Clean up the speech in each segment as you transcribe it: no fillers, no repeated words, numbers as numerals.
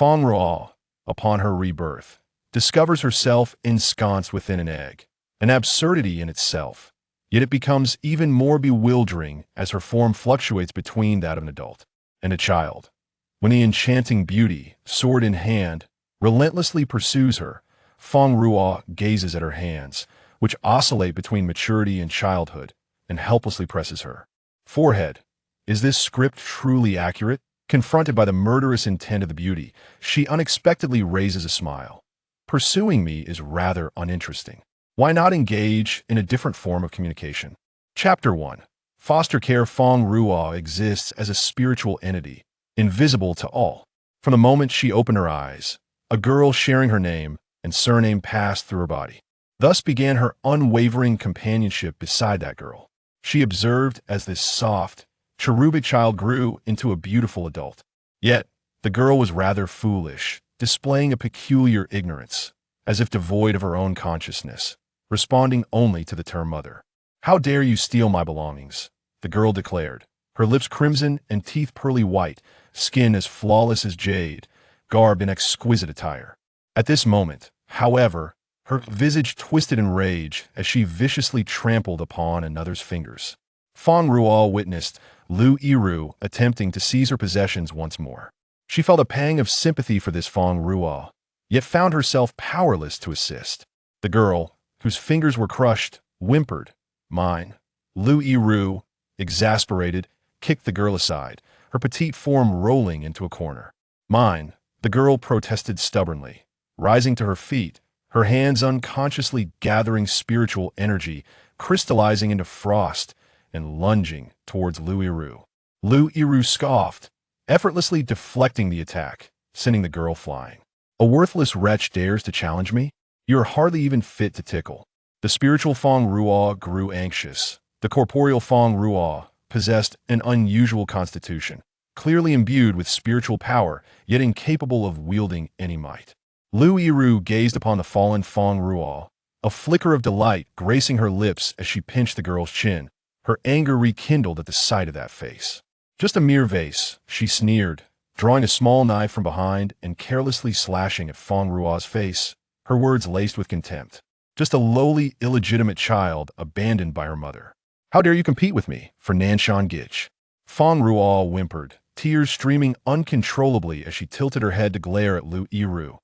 Fang Ruo, upon her rebirth, discovers herself ensconced within an egg, an absurdity in itself, yet it becomes even more bewildering as her form fluctuates between that of an adult and a child. When the enchanting beauty, sword in hand, relentlessly pursues her, Fang Ruo gazes at her hands, which oscillate between maturity and childhood, and helplessly presses her forehead. Is this script truly accurate? Confronted by the murderous intent of the beauty, she unexpectedly raises a smile. Pursuing me is rather uninteresting. Why not engage in a different form of communication? Chapter 1. Foster care. Fang Ruo exists as a spiritual entity, invisible to all. From the moment she opened her eyes, a girl sharing her name and surname passed through her body. Thus began her unwavering companionship beside that girl. She observed as this soft, cherubic child grew into a beautiful adult. Yet, the girl was rather foolish, displaying a peculiar ignorance, as if devoid of her own consciousness, responding only to the term mother. "How dare you steal my belongings?" the girl declared, her lips crimson and teeth pearly white, skin as flawless as jade, garbed in exquisite attire. At this moment, however, her visage twisted in rage as she viciously trampled upon another's fingers. Fang Ruo witnessed Lu Yiru attempting to seize her possessions once more. She felt a pang of sympathy for this Fang Ruo, yet found herself powerless to assist. The girl, whose fingers were crushed, whimpered, "Mine." Lu Yiru, exasperated, kicked the girl aside, her petite form rolling into a corner. "Mine," the girl protested stubbornly, rising to her feet, her hands unconsciously gathering spiritual energy, crystallizing into frost, and lunging towards Lu Yiru. Lu Yiru scoffed, effortlessly deflecting the attack, sending the girl flying. "A worthless wretch dares to challenge me? You are hardly even fit to tickle." The spiritual Fang Ruo grew anxious. The corporeal Fang Ruo possessed an unusual constitution, clearly imbued with spiritual power, yet incapable of wielding any might. Lu Yiru gazed upon the fallen Fang Ruo, a flicker of delight gracing her lips as she pinched the girl's chin. Her anger rekindled at the sight of that face. "Just a mere vase," she sneered, drawing a small knife from behind and carelessly slashing at Fang Ruo's face, her words laced with contempt. "Just a lowly, illegitimate child abandoned by her mother. How dare you compete with me for Nanshan Gitch?" Fang Ruo whimpered, tears streaming uncontrollably as she tilted her head to glare at Lu Yiru.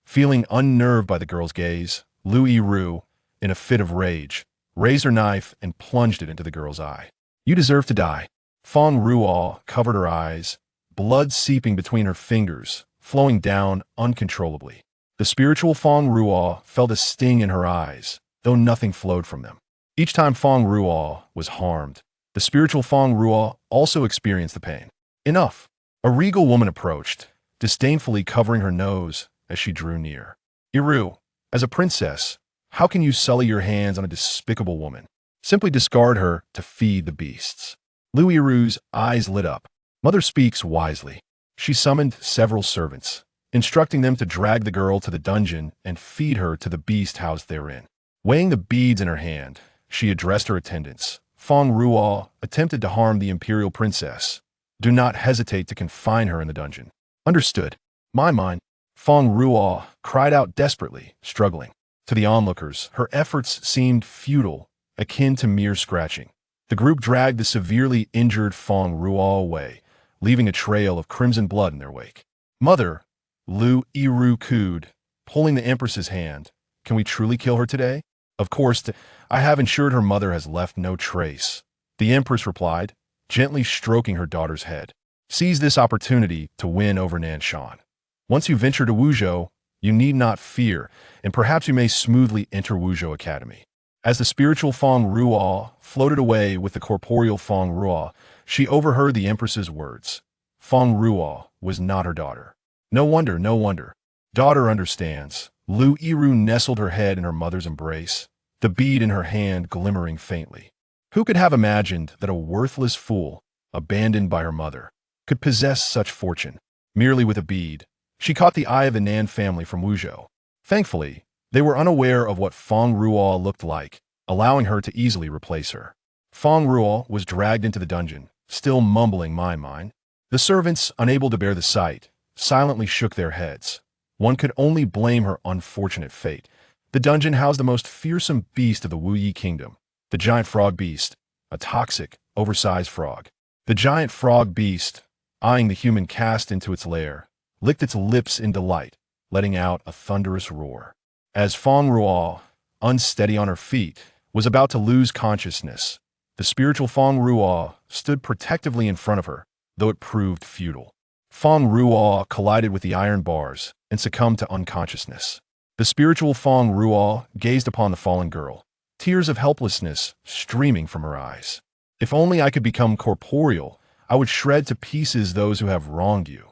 Feeling unnerved by the girl's gaze, Lu Yiru, in a fit of rage, raised her knife and plunged it into the girl's eye. "You deserve to die." Fang Ruo covered her eyes, blood seeping between her fingers, flowing down uncontrollably. The spiritual Fang Ruo felt a sting in her eyes, though nothing flowed from them. Each time Fang Ruo was harmed, the spiritual Fang Ruo also experienced the pain. "Enough." A regal woman approached, disdainfully covering her nose as she drew near. "Yiru, as a princess, how can you sully your hands on a despicable woman? Simply discard her to feed the beasts." Lu Yiru's eyes lit up. Mother speaks wisely. She summoned several servants, instructing them to drag the girl to the dungeon and feed her to the beast housed therein. Weighing the beads in her hand, she addressed her attendants. "Fang Ruo attempted to harm the imperial princess. Do not hesitate to confine her in the dungeon." "Understood." "My." Fang Ruo cried out desperately, struggling. To the onlookers, her efforts seemed futile, akin to mere scratching. The group dragged the severely injured Fang Ruo away, leaving a trail of crimson blood in their wake. "Mother," Lu Yiru cooed, pulling the Empress's hand, "can we truly kill her today?" "Of course, I have ensured her mother has left no trace," the Empress replied, gently stroking her daughter's head. "Seize this opportunity to win over Nanshan. Once you venture to Wuzhou, you need not fear, and perhaps you may smoothly enter Wuzhou Academy." As the spiritual Fang Ruo floated away with the corporeal Fang Ruo, she overheard the Empress's words. Fang Ruo was not her daughter. No wonder. Daughter understands." Lu Yiru nestled her head in her mother's embrace, the bead in her hand glimmering faintly. Who could have imagined that a worthless fool, abandoned by her mother, could possess such fortune? Merely with a bead, she caught the eye of the Nan family from Wuzhou. Thankfully, they were unaware of what Fang Ruo looked like, allowing her to easily replace her. Fang Ruo was dragged into the dungeon, still mumbling mine. The servants, unable to bear the sight, silently shook their heads. One could only blame her unfortunate fate. The dungeon housed the most fearsome beast of the Wu Yi kingdom, the giant frog beast, a toxic, oversized frog. The giant frog beast, eyeing the human cast into its lair, licked its lips in delight, letting out a thunderous roar. As Fang Ruo, unsteady on her feet, was about to lose consciousness, the spiritual Fang Ruo stood protectively in front of her, though it proved futile. Fang Ruo collided with the iron bars and succumbed to unconsciousness. The spiritual Fang Ruo gazed upon the fallen girl, tears of helplessness streaming from her eyes. If only I could become corporeal, I would shred to pieces those who have wronged you.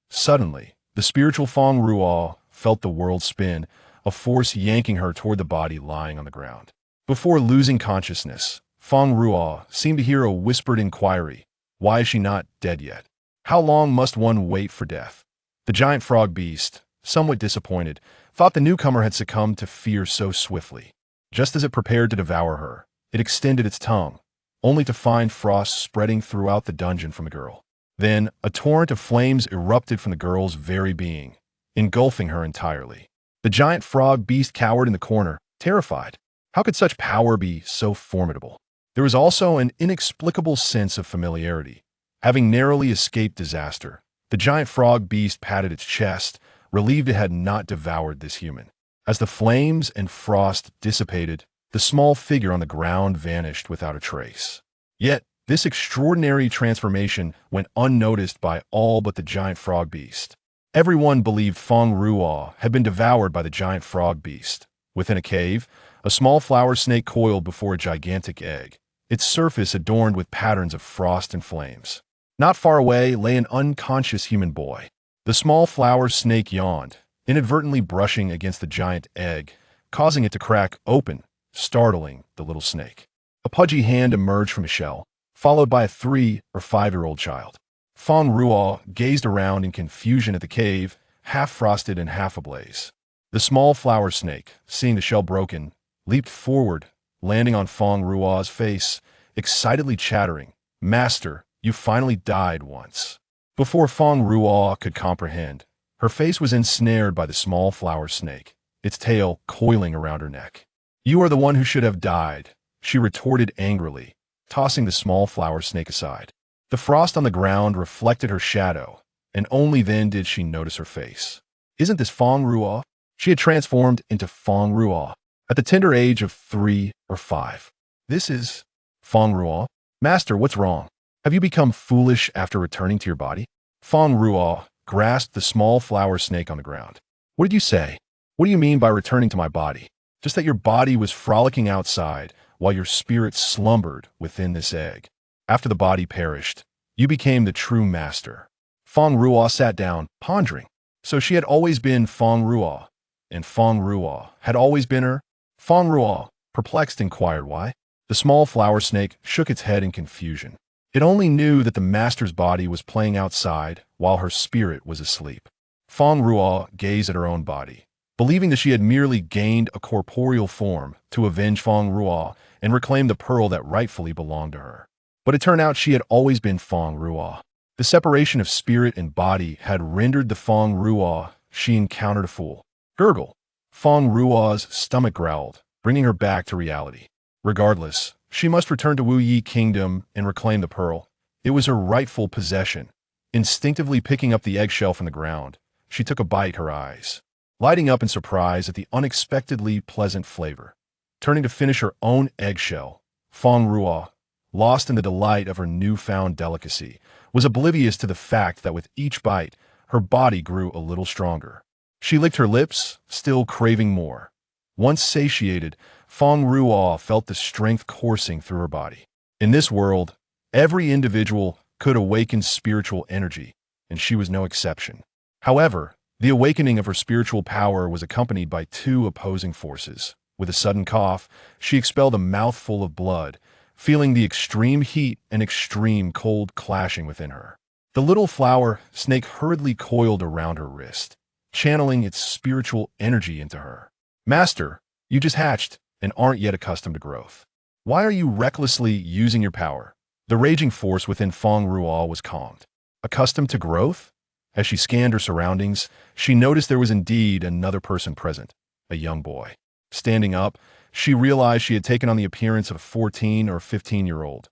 Suddenly, the spiritual Fang Ruo felt the world spin, a force yanking her toward the body lying on the ground. Before losing consciousness, Fang Ruo seemed to hear a whispered inquiry. Why is she not dead yet? How long must one wait for death? The giant frog beast, somewhat disappointed, thought the newcomer had succumbed to fear so swiftly. Just as it prepared to devour her, it extended its tongue, only to find frost spreading throughout the dungeon from the girl. Then, a torrent of flames erupted from the girl's very being, engulfing her entirely. The giant frog beast cowered in the corner, terrified. How could such power be so formidable? There was also an inexplicable sense of familiarity. Having narrowly escaped disaster, the giant frog beast patted its chest, relieved it had not devoured this human. As the flames and frost dissipated, the small figure on the ground vanished without a trace. Yet, this extraordinary transformation went unnoticed by all but the giant frog beast. Everyone believed Fang Ruo had been devoured by the giant frog beast. Within a cave, a small flower snake coiled before a gigantic egg, its surface adorned with patterns of frost and flames. Not far away lay an unconscious human boy. The small flower snake yawned, inadvertently brushing against the giant egg, causing it to crack open, startling the little snake. A pudgy hand emerged from a shell, followed by a 3- or 5-year-old child. Fang Ruo gazed around in confusion at the cave, half frosted and half ablaze. The small flower snake, seeing the shell broken, leaped forward, landing on Fang Ruo's face, excitedly chattering, "Master, you finally died once." Before Fang Ruo could comprehend, her face was ensnared by the small flower snake, its tail coiling around her neck. "You are the one who should have died," she retorted angrily, tossing the small flower snake aside. The frost on the ground reflected her shadow, and only then did she notice her face. Isn't this Fang Ruo? She had transformed into Fang Ruo at the tender age of 3 or 5. This is Fang Ruo. "Master, what's wrong? Have you become foolish after returning to your body?" Fang Ruo grasped the small flower snake on the ground. "What did you say? What do you mean by returning to my body? Just that your body was frolicking outside while your spirit slumbered within this egg. After the body perished, you became the true master." Fang Ruo sat down, pondering. So she had always been Fang Ruo, and Fang Ruo had always been her? Fang Ruo, perplexed, inquired why. The small flower snake shook its head in confusion. It only knew that the master's body was playing outside while her spirit was asleep. Fang Ruo gazed at her own body, believing that she had merely gained a corporeal form to avenge Fang Ruo and reclaim the pearl that rightfully belonged to her. But it turned out she had always been Fang Ruo. The separation of spirit and body had rendered the Fang Ruo she encountered a fool. Gurgle. Fang Ruo's stomach growled, bringing her back to reality. Regardless, she must return to Wu Yi Kingdom and reclaim the pearl. It was her rightful possession. Instinctively picking up the eggshell from the ground, she took a bite, her eyes lighting up in surprise at the unexpectedly pleasant flavor. Turning to finish her own eggshell, Fang Ruo, lost in the delight of her newfound delicacy, was oblivious to the fact that with each bite, her body grew a little stronger. She licked her lips, still craving more. Once satiated, Fang Ruo felt the strength coursing through her body. In this world, every individual could awaken spiritual energy, and she was no exception. However, the awakening of her spiritual power was accompanied by 2 opposing forces. With a sudden cough, she expelled a mouthful of blood, feeling the extreme heat and extreme cold clashing within her. The little flower snake hurriedly coiled around her wrist, channeling its spiritual energy into her. "Master, you just hatched and aren't yet accustomed to growth. Why are you recklessly using your power?" The raging force within Fang Ruo was calmed. "Accustomed to growth? As she scanned her surroundings, she noticed there was indeed another person present, a young boy. Standing up, she realized she had taken on the appearance of a 14 or 15-year-old.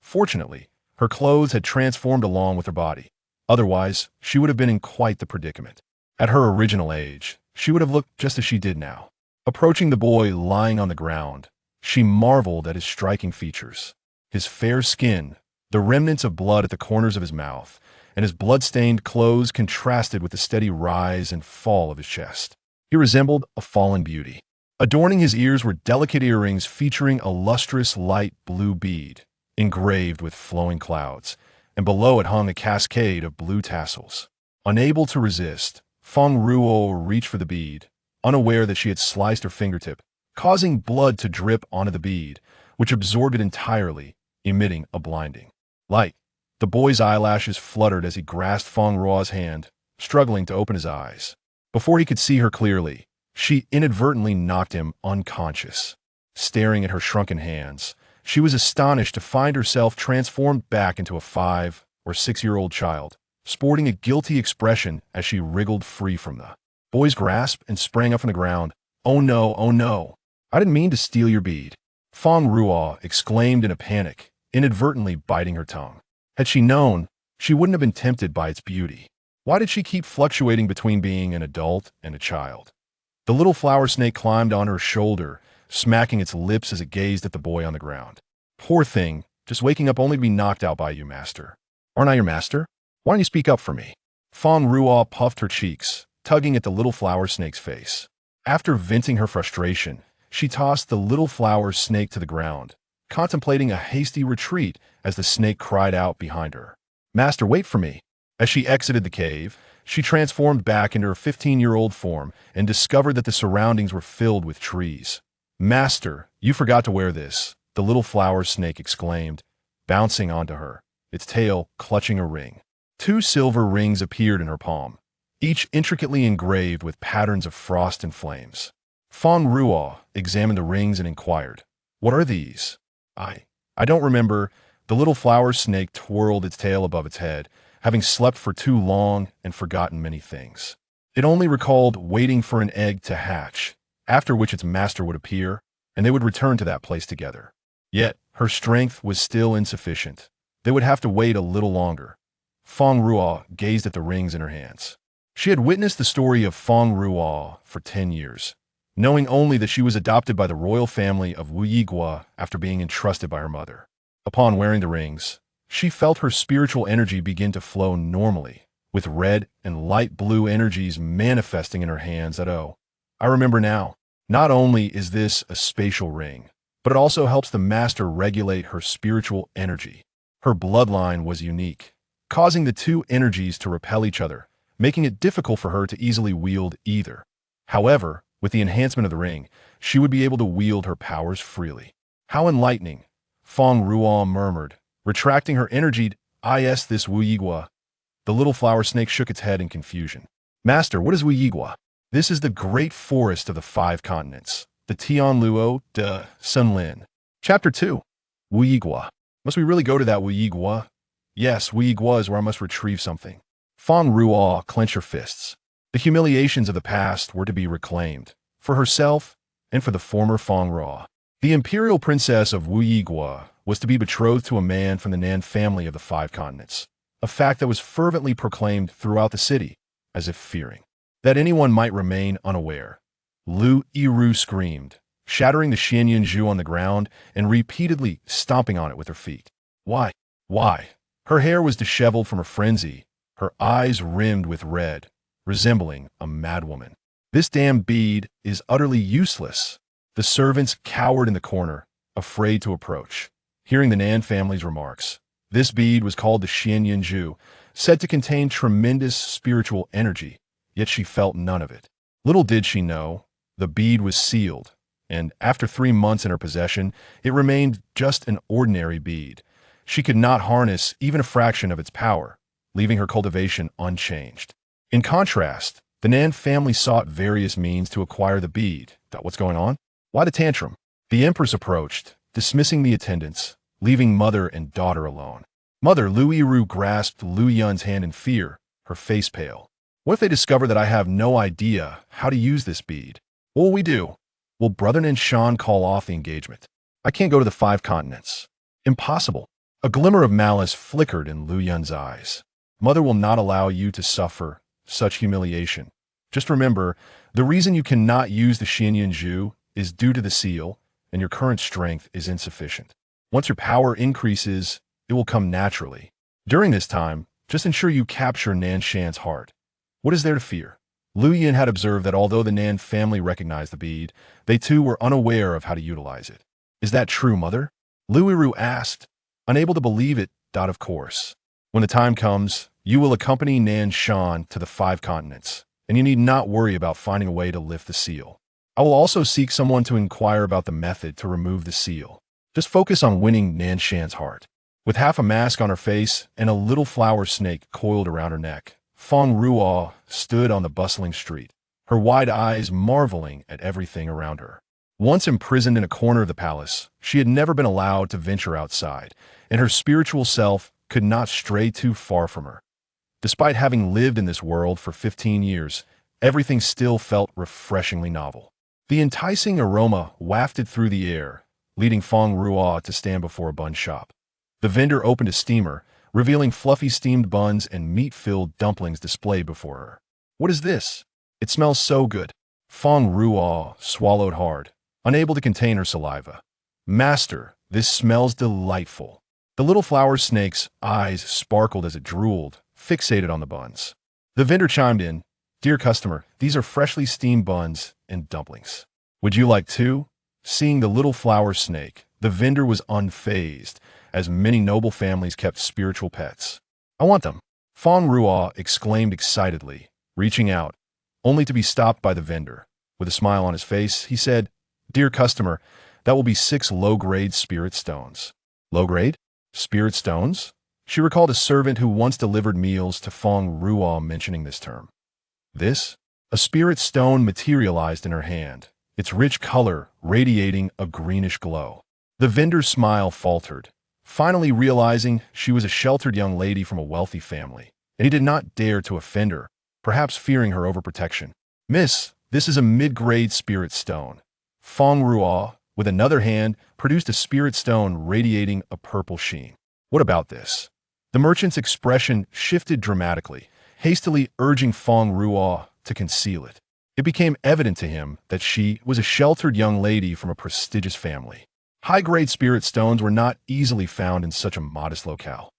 Fortunately, her clothes had transformed along with her body. Otherwise, she would have been in quite the predicament. At her original age, she would have looked just as she did now. Approaching the boy lying on the ground, she marveled at his striking features. His fair skin, the remnants of blood at the corners of his mouth, and his blood-stained clothes contrasted with the steady rise and fall of his chest. He resembled a fallen beauty. Adorning his ears were delicate earrings featuring a lustrous light blue bead, engraved with flowing clouds, and below it hung a cascade of blue tassels. Unable to resist, Fang Ruo reached for the bead, unaware that she had sliced her fingertip, causing blood to drip onto the bead, which absorbed it entirely, emitting a blinding light. The boy's eyelashes fluttered as he grasped Fang Ruo's hand, struggling to open his eyes. Before he could see her clearly, she inadvertently knocked him unconscious. Staring at her shrunken hands, she was astonished to find herself transformed back into a 5 or 6-year-old child, sporting a guilty expression as she wriggled free from the boy's grasp and sprang up from the ground. "Oh no, oh no! I didn't mean to steal your bead!" Fang Ruo exclaimed in a panic, inadvertently biting her tongue. Had she known, she wouldn't have been tempted by its beauty. Why did she keep fluctuating between being an adult and a child? The little flower snake climbed on her shoulder, smacking its lips as it gazed at the boy on the ground. "Poor thing, just waking up only to be knocked out by you, master." "Aren't I your master? Why don't you speak up for me?" Fang Ruo puffed her cheeks, tugging at the little flower snake's face. After venting her frustration, she tossed the little flower snake to the ground, contemplating a hasty retreat as the snake cried out behind her. "Master, wait for me." As she exited the cave, she transformed back into her 15-year-old form and discovered that the surroundings were filled with trees. "Master, you forgot to wear this," the little flower snake exclaimed, bouncing onto her, its tail clutching a ring. 2 silver rings appeared in her palm, each intricately engraved with patterns of frost and flames. Fang Ruo examined the rings and inquired, "What are these?" I don't remember." The little flower snake twirled its tail above its head, having slept for too long and forgotten many things. It only recalled waiting for an egg to hatch, after which its master would appear, and they would return to that place together. Yet, her strength was still insufficient. They would have to wait a little longer. Fang Ruo gazed at the rings in her hands. She had witnessed the story of Fang Ruo for 10 years, knowing only that she was adopted by the royal family of Wu Yigua after being entrusted by her mother. Upon wearing the rings, she felt her spiritual energy begin to flow normally, with red and light blue energies manifesting in her hands. I remember now. Not only is this a spatial ring, but it also helps the master regulate her spiritual energy. Her bloodline was unique, causing the 2 energies to repel each other, making it difficult for her to easily wield either. However, with the enhancement of the ring, she would be able to wield her powers freely. "How enlightening," Fang Ruo murmured, retracting her energy. "Is this Wu Yigua?" The little flower snake shook its head in confusion. "Master, what is Wu Yigua?" "This is the great forest of the 5 continents, the Tianluo de Sunlin." Chapter 2. Wu Yigua. Must we really go to that Wu Yigua? Yes, Wu Yigua is where I must retrieve something. Fang Ruo clenched her fists. The humiliations of the past were to be reclaimed, for herself and for the former Fang Ruo. The imperial princess of Wu Yigua was to be betrothed to a man from the Nan family of the 5 continents, a fact that was fervently proclaimed throughout the city, as if fearing that anyone might remain unaware. Lu Yiru screamed, shattering the Xianyunju on the ground and repeatedly stomping on it with her feet. Why? Why? Her hair was disheveled from her frenzy, her eyes rimmed with red, resembling a madwoman. "This damn bead is utterly useless." The servants cowered in the corner, afraid to approach. Hearing the Nan family's remarks, this bead was called the Xianyunju, said to contain tremendous spiritual energy, yet she felt none of it. Little did she know, the bead was sealed, and after 3 months in her possession, it remained just an ordinary bead. She could not harness even a fraction of its power, leaving her cultivation unchanged. In contrast, the Nan family sought various means to acquire the bead. What's going on? Why the tantrum? The empress approached, dismissing the attendants, leaving mother and daughter alone. Mother Lu Yiru grasped Lu Yun's hand in fear, her face pale. What if they discover that I have no idea how to use this bead? What will we do? Will Brother Nanshan call off the engagement? I can't go to the 5 continents. Impossible. A glimmer of malice flickered in Lu Yun's eyes. Mother will not allow you to suffer such humiliation. Just remember, the reason you cannot use the Xianyan Zhu is due to the seal, and your current strength is insufficient. Once your power increases, it will come naturally. During this time, just ensure you capture Nanshan's heart. What is there to fear? Lu Yun had observed that although the Nan family recognized the bead, they too were unaware of how to utilize it. Is that true, Mother? Lu Yiru asked, unable to believe it. Of course. When the time comes, you will accompany Nanshan to the 5 continents, and you need not worry about finding a way to lift the seal. I will also seek someone to inquire about the method to remove the seal. Just focus on winning Nanshan's heart. With half a mask on her face and a little flower snake coiled around her neck, Fang Ruo stood on the bustling street, her wide eyes marveling at everything around her. Once imprisoned in a corner of the palace, she had never been allowed to venture outside, and her spiritual self could not stray too far from her. Despite having lived in this world for 15 years, everything still felt refreshingly novel. The enticing aroma wafted through the air, leading Fang Ruo to stand before a bun shop. The vendor opened a steamer, revealing fluffy steamed buns and meat-filled dumplings displayed before her. What is this? It smells so good. Fang Ruo swallowed hard, unable to contain her saliva. Master, this smells delightful. The little flower snake's eyes sparkled as it drooled, fixated on the buns. The vendor chimed in, Dear customer, these are freshly steamed buns and dumplings. Would you like two? Seeing the little flower snake, the vendor was unfazed, as many noble families kept spiritual pets. I want them. Fang Ruo exclaimed excitedly, reaching out, only to be stopped by the vendor. With a smile on his face, he said, Dear customer, that will be 6 low-grade spirit stones. Low-grade? Spirit stones? She recalled a servant who once delivered meals to Fang Ruo mentioning this term. This? A spirit stone materialized in her hand, its rich color radiating a greenish glow. The vendor's smile faltered, finally realizing she was a sheltered young lady from a wealthy family, and he did not dare to offend her, perhaps fearing her overprotection. Miss, this is a mid-grade spirit stone. Fang Ruo, with another hand, produced a spirit stone radiating a purple sheen. What about this? The merchant's expression shifted dramatically, hastily urging Fang Ruo to conceal it. It became evident to him that she was a sheltered young lady from a prestigious family. High-grade spirit stones were not easily found in such a modest locale.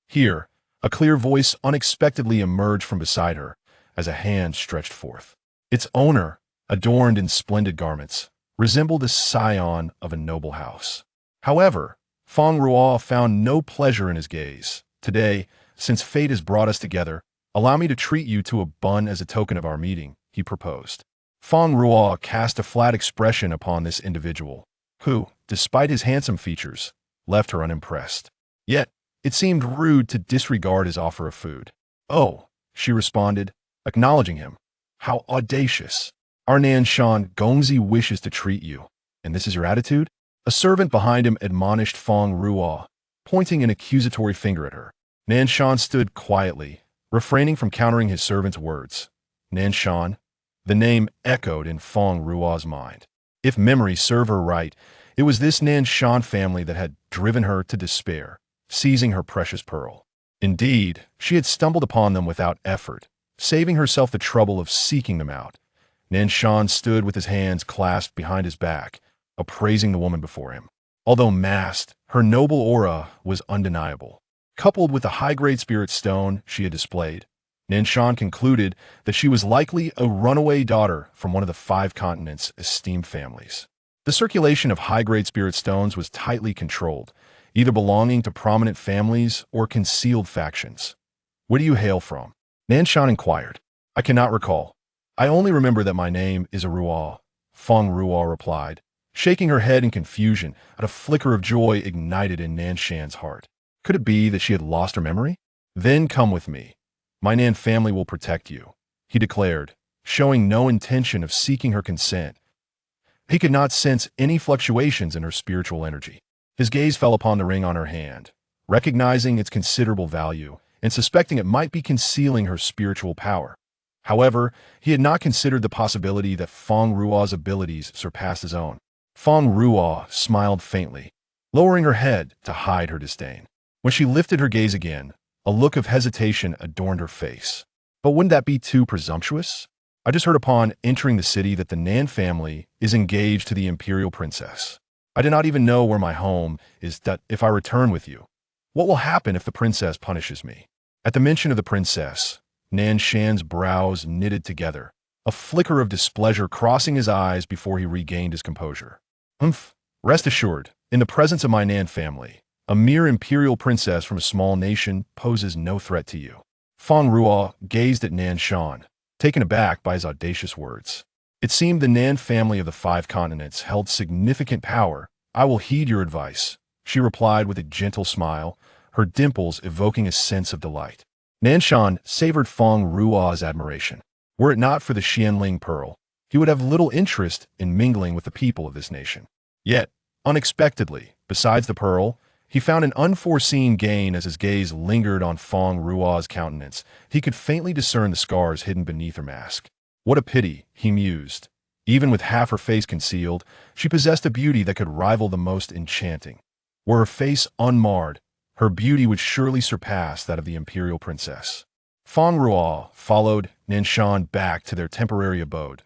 Here, a clear voice unexpectedly emerged from beside her as a hand stretched forth. Its owner, adorned in splendid garments, resembled a scion of a noble house. However, Fang Ruo found no pleasure in his gaze. Today, since fate has brought us together, allow me to treat you to a bun as a token of our meeting, he proposed. Fang Ruo cast a flat expression upon this individual, who, despite his handsome features, left her unimpressed. Yet, it seemed rude to disregard his offer of food. Oh, she responded, acknowledging him. How audacious. Our Nanshan Gongzi wishes to treat you, and this is your attitude? A servant behind him admonished Fang Ruo, pointing an accusatory finger at her. Nanshan stood quietly, refraining from countering his servant's words. Nanshan? The name echoed in Fang Ruo's mind. If memory served her right, it was this Nanshan family that had driven her to despair, seizing her precious pearl. Indeed, she had stumbled upon them without effort, saving herself the trouble of seeking them out. Nanshan stood with his hands clasped behind his back, appraising the woman before him. Although masked, her noble aura was undeniable. Coupled with the high-grade spirit stone she had displayed, Nanshan concluded that she was likely a runaway daughter from one of the 5 continents' esteemed families. The circulation of high-grade spirit stones was tightly controlled, either belonging to prominent families or concealed factions. Where do you hail from? Nanshan inquired. I cannot recall. I only remember that my name is a Ruo, Fang Ruo replied, shaking her head in confusion at a flicker of joy ignited in Nanshan's heart. Could it be that she had lost her memory? Then come with me. My Nan family will protect you, he declared, showing no intention of seeking her consent. He could not sense any fluctuations in her spiritual energy. His gaze fell upon the ring on her hand, recognizing its considerable value, and suspecting it might be concealing her spiritual power. However, he had not considered the possibility that Fang Ruo's abilities surpassed his own. Fang Ruo smiled faintly, lowering her head to hide her disdain. When she lifted her gaze again, a look of hesitation adorned her face. But wouldn't that be too presumptuous? I just heard upon entering the city that the Nan family is engaged to the imperial princess. I do not even know where my home is. That if I return with you, what will happen if the princess punishes me? At the mention of the princess, Nan Shan's brows knitted together, a flicker of displeasure crossing his eyes before he regained his composure. Rest assured, in the presence of my Nan family, a mere imperial princess from a small nation poses no threat to you. Fang Ruo gazed at Nan Shan, taken aback by his audacious words. It seemed the Nan family of the 5 continents held significant power. I will heed your advice, she replied with a gentle smile, her dimples evoking a sense of delight. Nan Shan savored Fang Ruo's admiration. Were it not for the Xianling pearl, he would have little interest in mingling with the people of this nation. Yet, unexpectedly, besides the pearl, he found an unforeseen gain as his gaze lingered on Fang Ruo's countenance. He could faintly discern the scars hidden beneath her mask. What a pity, he mused. Even with half her face concealed, she possessed a beauty that could rival the most enchanting. Were her face unmarred, her beauty would surely surpass that of the imperial princess. Fang Ruo followed Nan Shan back to their temporary abode.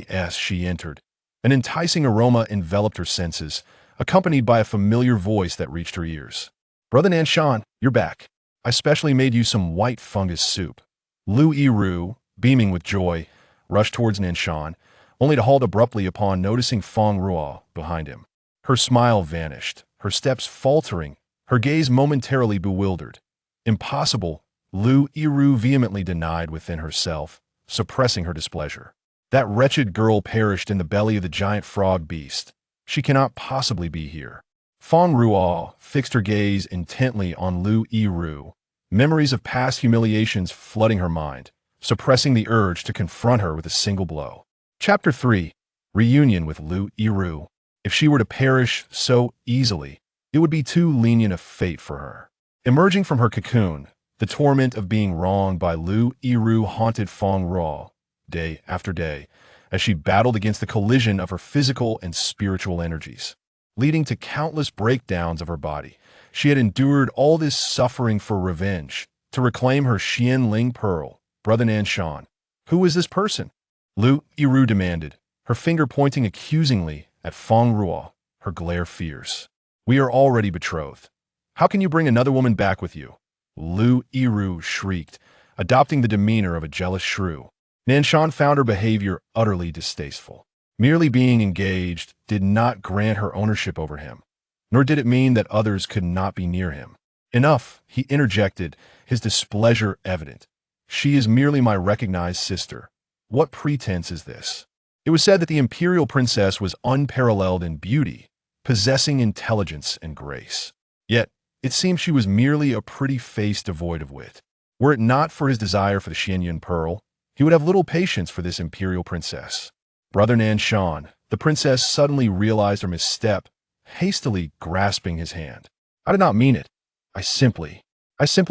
As she entered, an enticing aroma enveloped her senses, accompanied by a familiar voice that reached her ears. Brother Nan Shan, you're back. I specially made you some white fungus soup. Lu Yiru, beaming with joy, rushed towards Nan Shan, only to halt abruptly upon noticing Fang Ruo behind him. Her smile vanished, her steps faltering, her gaze momentarily bewildered. Impossible, Lu Yiru vehemently denied within herself, suppressing her displeasure. That wretched girl perished in the belly of the giant frog beast. She cannot possibly be here. Fang Ruo fixed her gaze intently on Lu Yiru, memories of past humiliations flooding her mind, suppressing the urge to confront her with a single blow. Chapter 3. Reunion with Lu Yiru. If she were to perish so easily, it would be too lenient a fate for her. Emerging from her cocoon, the torment of being wronged by Lu Yiru haunted Fang Ruo day after day, as she battled against the collision of her physical and spiritual energies, leading to countless breakdowns of her body. She had endured all this suffering for revenge, to reclaim her Xianling pearl. Brother Nan Shan, who is this person? Lu Yiru demanded, her finger pointing accusingly at Fang Ruo, her glare fierce. We are already betrothed. How can you bring another woman back with you? Lu Yiru shrieked, adopting the demeanor of a jealous shrew. Nan Shan found her behavior utterly distasteful. Merely being engaged did not grant her ownership over him, nor did it mean that others could not be near him. Enough, he interjected, his displeasure evident. She is merely my recognized sister. What pretense is this? It was said that the imperial princess was unparalleled in beauty, possessing intelligence and grace. Yet, it seemed she was merely a pretty face devoid of wit. Were it not for his desire for the Xianyun pearl, he would have little patience for this imperial princess. Brother Nan Shan, the princess suddenly realized her misstep, hastily grasping his hand. I did not mean it. I simply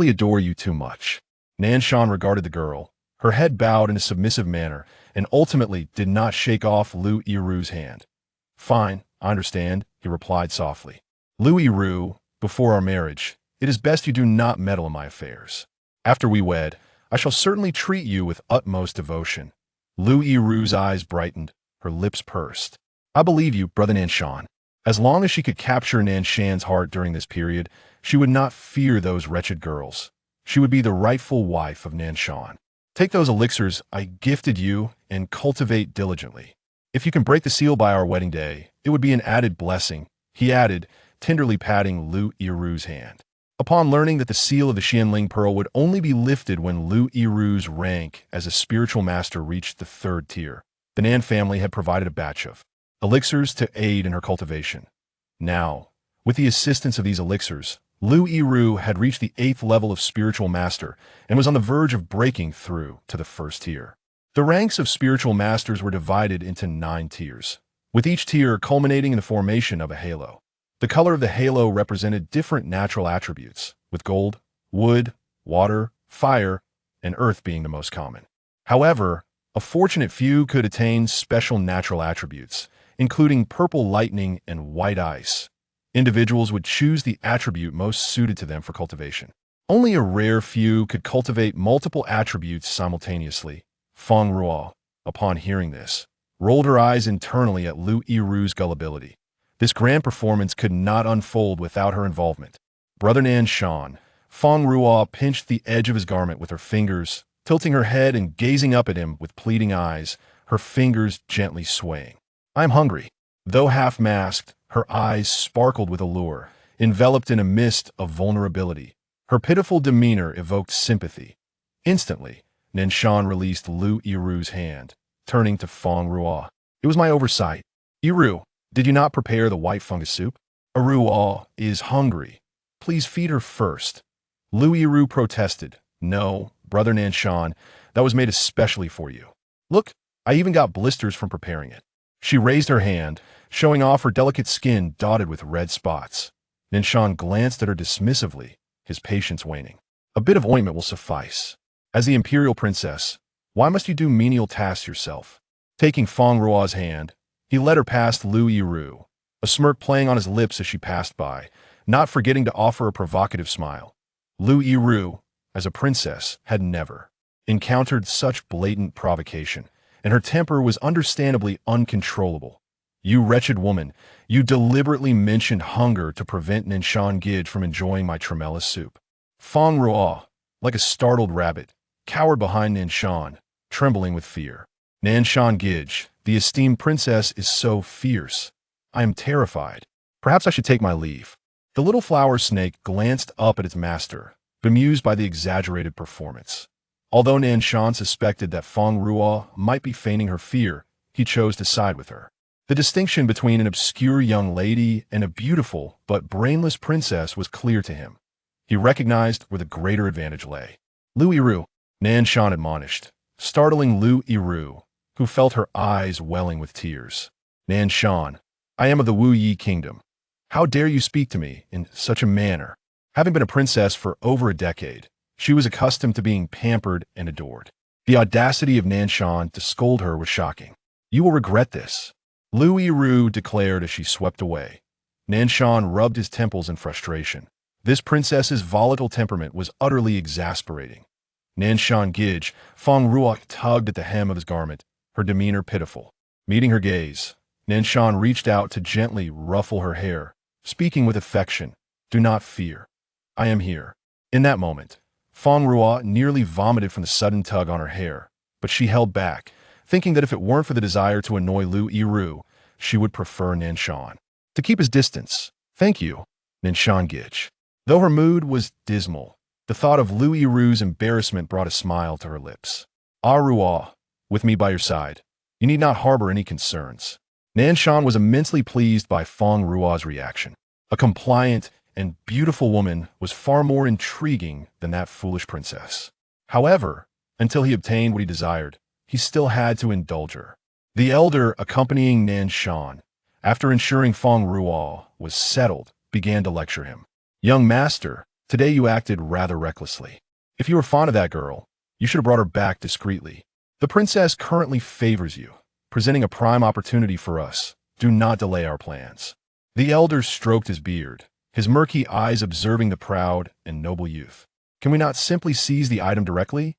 adore you too much. Nan Shan regarded the girl, her head bowed in a submissive manner, and ultimately did not shake off Lu Yiru's hand. Fine, I understand, he replied softly. Lu Yiru, before our marriage, it is best you do not meddle in my affairs. After we wed, I shall certainly treat you with utmost devotion. Lu Yiru's eyes brightened, her lips pursed. I believe you, Brother Nan Shan. As long as she could capture Nan Shan's heart during this period, she would not fear those wretched girls. She would be the rightful wife of Nan Shan. Take those elixirs I gifted you and cultivate diligently. If you can break the seal by our wedding day, it would be an added blessing, he added, tenderly patting Lu Yiru's hand. Upon learning that the seal of the Xianling pearl would only be lifted when Lu Yiru's rank as a spiritual master reached the 3rd tier, the Nan family had provided a batch of elixirs to aid in her cultivation. Now, with the assistance of these elixirs, Lu Yiru had reached the 8th level of spiritual master and was on the verge of breaking through to the 1st tier. The ranks of spiritual masters were divided into 9 tiers, with each tier culminating in the formation of a halo. The color of the halo represented different natural attributes, with gold, wood, water, fire, and earth being the most common. However, a fortunate few could attain special natural attributes, including purple lightning and white ice. Individuals would choose the attribute most suited to them for cultivation. Only a rare few could cultivate multiple attributes simultaneously. Fang Ruo, upon hearing this, rolled her eyes internally at Lu Yiru's gullibility. This grand performance could not unfold without her involvement. Brother Nanshan, Fang Ruo pinched the edge of his garment with her fingers, tilting her head and gazing up at him with pleading eyes, her fingers gently swaying. "I'm hungry." Though half-masked, her eyes sparkled with allure, enveloped in a mist of vulnerability. Her pitiful demeanor evoked sympathy. Instantly, Nanshan released Lu Yiru's hand, turning to Fang Ruo. "It was my oversight. Yiru, did you not prepare the white fungus soup? Ruo is hungry. Please feed her first." Lu Yiru protested. "No, Brother Nanshan, that was made especially for you. Look, I even got blisters from preparing it." She raised her hand, showing off her delicate skin dotted with red spots. Nanshan glanced at her dismissively, his patience waning. "A bit of ointment will suffice. As the imperial princess, why must you do menial tasks yourself?" Taking Fang Ruo's hand, he led her past Lu Yiru, a smirk playing on his lips as she passed by, not forgetting to offer a provocative smile. Lu Yiru, as a princess, had never encountered such blatant provocation, and her temper was understandably uncontrollable. "You wretched woman, you deliberately mentioned hunger to prevent Nanshan Gij from enjoying my tremendous soup." Fang Ruo, like a startled rabbit, cowered behind Nanshan, trembling with fear. "Nanshan Gij, the esteemed princess is so fierce. I am terrified. Perhaps I should take my leave." The little flower snake glanced up at its master, bemused by the exaggerated performance. Although Nanshan suspected that Fang Ruo might be feigning her fear, he chose to side with her. The distinction between an obscure young lady and a beautiful but brainless princess was clear to him. He recognized where the greater advantage lay. "Lu Yiru," Nanshan admonished, startling Lu Yiru, who felt her eyes welling with tears. "Nanshan, I am of the Wu Yi kingdom. How dare you speak to me in such a manner?" Having been a princess for over a decade, she was accustomed to being pampered and adored. The audacity of Nanshan to scold her was shocking. "You will regret this," Lu Yiru declared as she swept away. Nanshan rubbed his temples in frustration. This princess's volatile temperament was utterly exasperating. Nanshan Gij, Fang Ruo tugged at the hem of his garment, her demeanor pitiful. Meeting her gaze, Nanshan reached out to gently ruffle her hair, speaking with affection. "Do not fear. I am here." In that moment, Fang Ruo nearly vomited from the sudden tug on her hair, but she held back, thinking that if it weren't for the desire to annoy Lu Yiru, she would prefer Nanshan to keep his distance. "Thank you, Nanshan Gij." Though her mood was dismal, the thought of Lu Yiru's embarrassment brought a smile to her lips. "Ruo, with me by your side, you need not harbor any concerns." Nanshan was immensely pleased by Fang Ruo's reaction. A compliant and beautiful woman was far more intriguing than that foolish princess. However, until he obtained what he desired, he still had to indulge her. The elder accompanying Nanshan, after ensuring Fang Ruo was settled, began to lecture him. "Young master, today you acted rather recklessly. If you were fond of that girl, you should have brought her back discreetly. The princess currently favors you, presenting a prime opportunity for us. Do not delay our plans." The elder stroked his beard, his murky eyes observing the proud and noble youth. "Can we not simply seize the item directly?"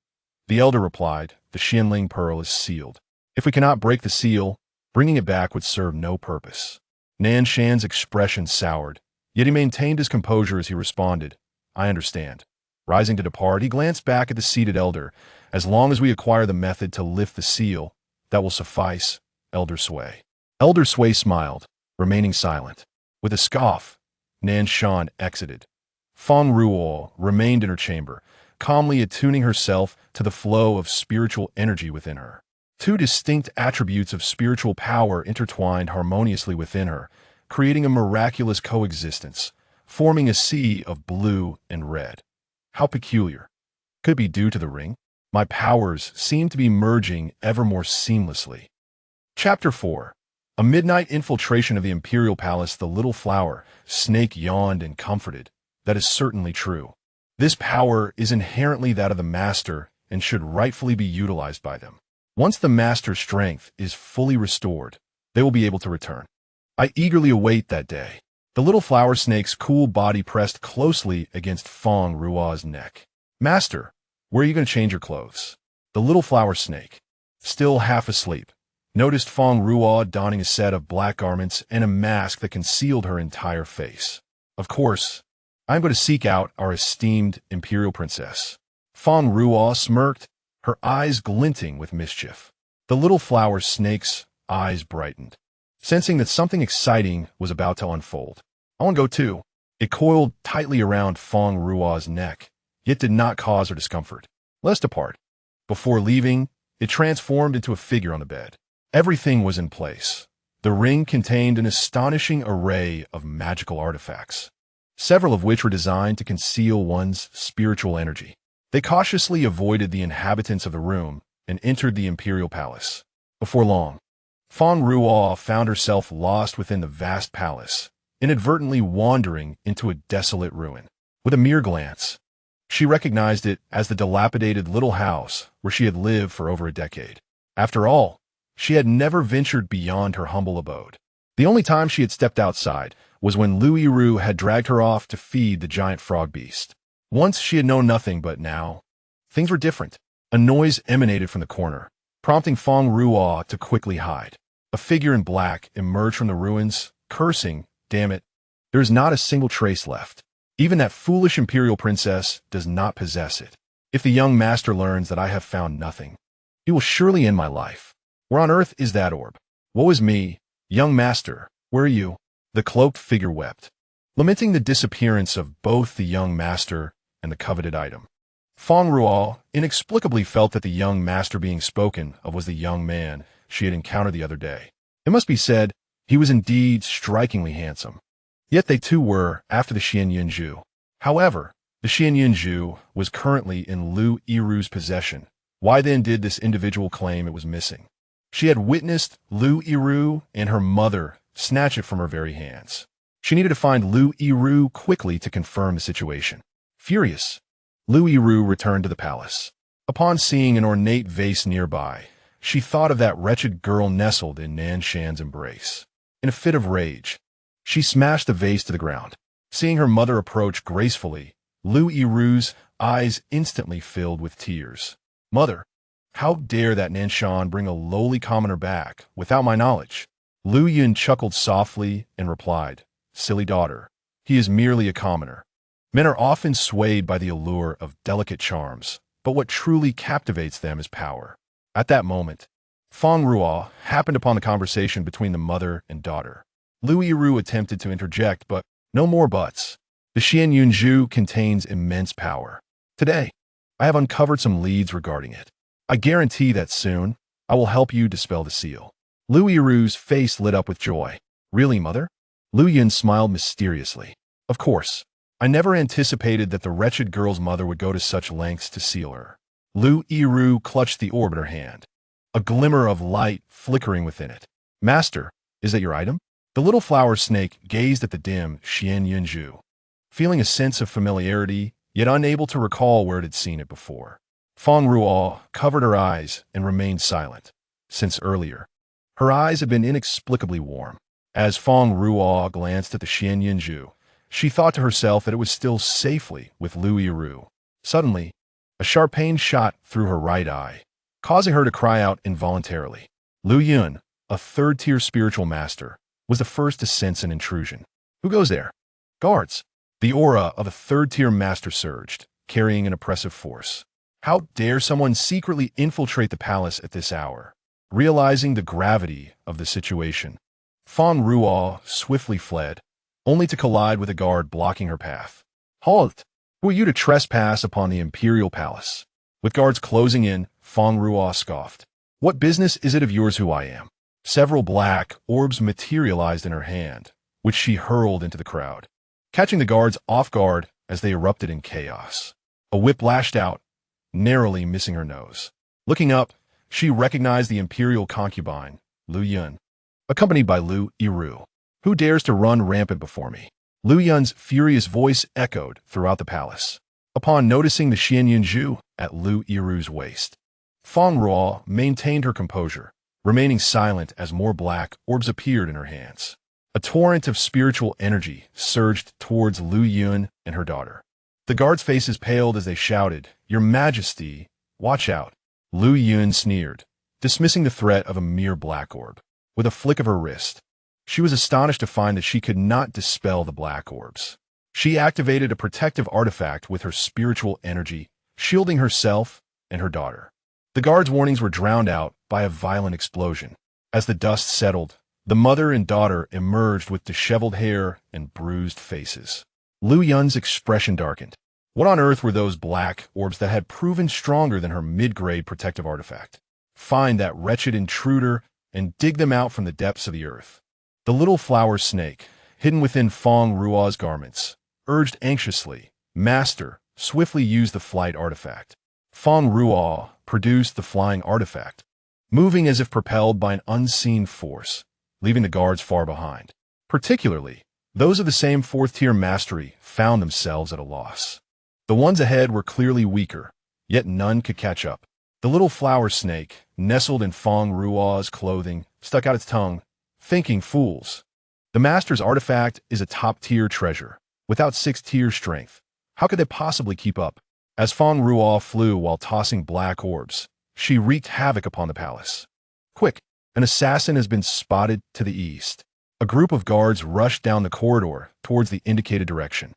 The elder replied, "The Xianling pearl is sealed. If we cannot break the seal, bringing it back would serve no purpose." Nanshan's expression soured, yet he maintained his composure as he responded, "I understand." Rising to depart, he glanced back at the seated elder. "As long as we acquire the method to lift the seal, that will suffice, Elder Sui." Elder Sui smiled, remaining silent. With a scoff, Nanshan exited. Fang Ruo remained in her chamber, calmly attuning herself to the flow of spiritual energy within her. Two distinct attributes of spiritual power intertwined harmoniously within her, creating a miraculous coexistence, forming a sea of blue and red. How peculiar. Could it be due to the ring? My powers seem to be merging ever more seamlessly. Chapter 4. A midnight infiltration of the imperial palace. The little flower snake yawned and comforted. "That is certainly true. This power is inherently that of the master and should rightfully be utilized by them. Once the master's strength is fully restored, they will be able to return. I eagerly await that day. The little flower snake's cool body pressed closely against Fang Ruo's neck. Master, where are you going to change your clothes? The little flower snake, still half asleep, noticed Fang Ruo donning a set of black garments and a mask that concealed her entire face. Of course, I am going to seek out our esteemed imperial princess. Fang Ruo smirked, her eyes glinting with mischief. The little flower snake's eyes brightened, sensing that something exciting was about to unfold. I want to go too. It coiled tightly around Fang Ruo's neck, yet did not cause her discomfort. Let's depart. Before leaving, it transformed into a figure on the bed. Everything was in place. The ring contained an astonishing array of magical artifacts, several of which were designed to conceal one's spiritual energy. They cautiously avoided the inhabitants of the room and entered the imperial palace. Before long, Fang Ruo found herself lost within the vast palace, inadvertently wandering into a desolate ruin. With a mere glance, she recognized it as the dilapidated little house where she had lived for over a decade. After all, she had never ventured beyond her humble abode. The only time she had stepped outside was when Lu Yiru had dragged her off to feed the giant frog beast. Once she had known nothing, but now, things were different. A noise emanated from the corner, prompting Fang Ruo to quickly hide. A figure in black emerged from the ruins, cursing, "Damn it, there is not a single trace left. Even that foolish imperial princess does not possess it. If the young master learns that I have found nothing, he will surely end my life. Where on earth is that orb? Woe is me, young master, where are you?" The cloaked figure wept, lamenting the disappearance of both the young master and the coveted item. Fang Ruo inexplicably felt that the young master being spoken of was the young man she had encountered the other day. It must be said, he was indeed strikingly handsome. Yet they too were after the Xianyunju. However, the Xianyunju was currently in Lu Yiru's possession. Why then did this individual claim it was missing? She had witnessed Lu Yiru and her mother snatch it from her very hands. She needed to find Lu Yiru quickly to confirm the situation. Furious, Lu Yiru returned to the palace. Upon seeing an ornate vase nearby, she thought of that wretched girl nestled in Nan Shan's embrace. In a fit of rage, she smashed the vase to the ground. Seeing her mother approach gracefully, Lu Yiru's eyes instantly filled with tears. "Mother, how dare that Nanshan bring a lowly commoner back without my knowledge?" Lu Yun chuckled softly and replied, "Silly daughter, he is merely a commoner. Men are often swayed by the allure of delicate charms, but what truly captivates them is power." At that moment, Fang Ruo happened upon the conversation between the mother and daughter. Lu Yiru attempted to interject, but no more buts. The Xianyunju contains immense power. Today, I have uncovered some leads regarding it. I guarantee that soon, I will help you dispel the seal. Lu Yiru's face lit up with joy. "Really, mother?" Lu Yun smiled mysteriously. "Of course. I never anticipated that the wretched girl's mother would go to such lengths to seal her." Lu Yiru clutched the orb in her hand, a glimmer of light flickering within it. "Master, is that your item?" The little flower snake gazed at the dim Xianyunju, feeling a sense of familiarity, yet unable to recall where it had seen it before. Fang Ruo covered her eyes and remained silent. Since earlier, her eyes had been inexplicably warm. As Fang Ruo glanced at the Xianyunju, she thought to herself that it was still safely with Lu Yiru. Suddenly, a sharp pain shot through her right eye, causing her to cry out involuntarily. Lu Yun, a third-tier spiritual master, was the first to sense an intrusion. "Who goes there?" "Guards." The aura of a third-tier master surged, carrying an oppressive force. How dare someone secretly infiltrate the palace at this hour? Realizing the gravity of the situation, Fang Ruo swiftly fled, only to collide with a guard blocking her path. "Halt! Who are you to trespass upon the imperial palace?" With guards closing in, Fang Ruo scoffed. "What business is it of yours who I am?" Several black orbs materialized in her hand, which she hurled into the crowd, catching the guards off guard as they erupted in chaos. A whip lashed out, narrowly missing her nose. Looking up, she recognized the imperial concubine, Lu Yun, accompanied by Lu Yiru. "Who dares to run rampant before me?" Lu Yun's furious voice echoed throughout the palace. Upon noticing the Xianyunju at Lu Yiru's waist, Fang Ruo maintained her composure, remaining silent as more black orbs appeared in her hands. A torrent of spiritual energy surged towards Lu Yun and her daughter. The guards' faces paled as they shouted, "Your Majesty, watch out!" Lu Yun sneered, dismissing the threat of a mere black orb. With a flick of her wrist, she was astonished to find that she could not dispel the black orbs. She activated a protective artifact with her spiritual energy, shielding herself and her daughter. The guards' warnings were drowned out by a violent explosion. As the dust settled, the mother and daughter emerged with disheveled hair and bruised faces. Lu Yun's expression darkened. What on earth were those black orbs that had proven stronger than her mid-grade protective artifact? Find that wretched intruder and dig them out from the depths of the earth. The little flower snake, hidden within Fang Ruo's garments, urged anxiously, "Master, swiftly use the flight artifact." Fang Ruo produced the flying artifact, moving as if propelled by an unseen force, leaving the guards far behind. Particularly, those of the same fourth-tier mastery found themselves at a loss. The ones ahead were clearly weaker, yet none could catch up. The little flower snake, nestled in Fang Ruo's clothing, stuck out its tongue, thinking, "Fools. The master's artifact is a top-tier treasure, without 6th-tier strength. How could they possibly keep up?" As Fang Ruo flew while tossing black orbs, she wreaked havoc upon the palace. "Quick, an assassin has been spotted to the east." A group of guards rushed down the corridor towards the indicated direction.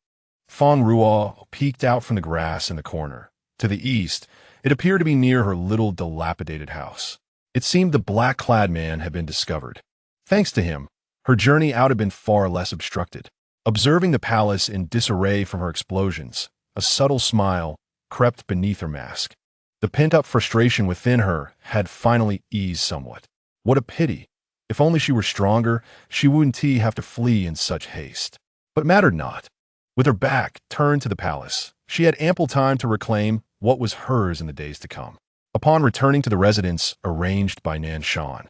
Fang Ruo peeked out from the grass in the corner. To the east, it appeared to be near her little dilapidated house. It seemed the black-clad man had been discovered. Thanks to him, her journey out had been far less obstructed. Observing the palace in disarray from her explosions, a subtle smile crept beneath her mask. The pent-up frustration within her had finally eased somewhat. What a pity. If only she were stronger, she wouldn't have to flee in such haste. But it mattered not. With her back turned to the palace, she had ample time to reclaim what was hers in the days to come. Upon returning to the residence arranged by Nanshan,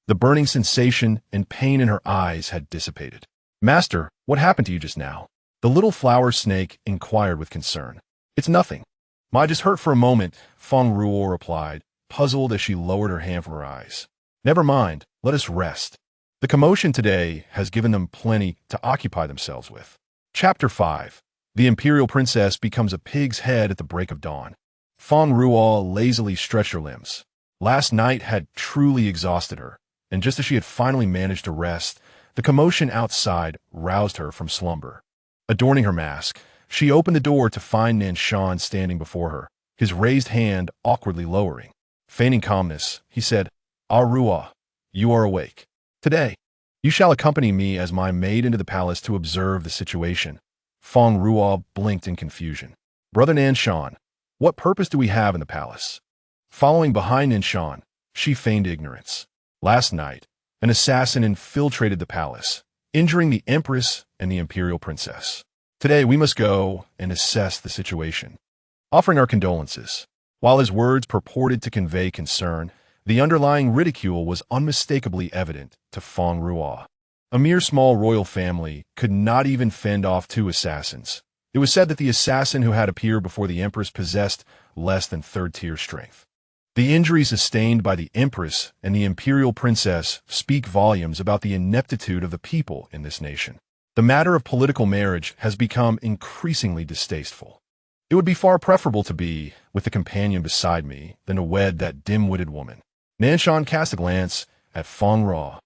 the burning sensation and pain in her eyes had dissipated. "Master, what happened to you just now?" The little flower snake inquired with concern. "It's nothing. I just hurt for a moment," Fang Ruo replied, puzzled as she lowered her hand from her eyes. "Never mind, let us rest. The commotion today has given them plenty to occupy themselves with." Chapter 5. The Imperial Princess becomes a pig's head at the break of dawn. Fang Ruo lazily stretched her limbs. Last night had truly exhausted her, and just as she had finally managed to rest, the commotion outside roused her from slumber. Adorning her mask, she opened the door to find Nanshan standing before her, his raised hand awkwardly lowering. Feigning calmness, he said, "Ah Ruo, you are awake. Today, you shall accompany me as my maid into the palace to observe the situation." Fang Ruo blinked in confusion. "Brother Nanshan, what purpose do we have in the palace?" Following behind Nanshan, she feigned ignorance. Last night, an assassin infiltrated the palace, injuring the Empress and the Imperial Princess. Today we must go and assess the situation. Offering our condolences. While his words purported to convey concern, the underlying ridicule was unmistakably evident to Fang Ruo. A mere small royal family could not even fend off 2 assassins. It was said that the assassin who had appeared before the Empress possessed less than 3rd-tier strength. The injuries sustained by the Empress and the Imperial Princess speak volumes about the ineptitude of the people in this nation. The matter of political marriage has become increasingly distasteful. It would be far preferable to be with a companion beside me than to wed that dim-witted woman. Nanshan cast a glance at Fang Ruo,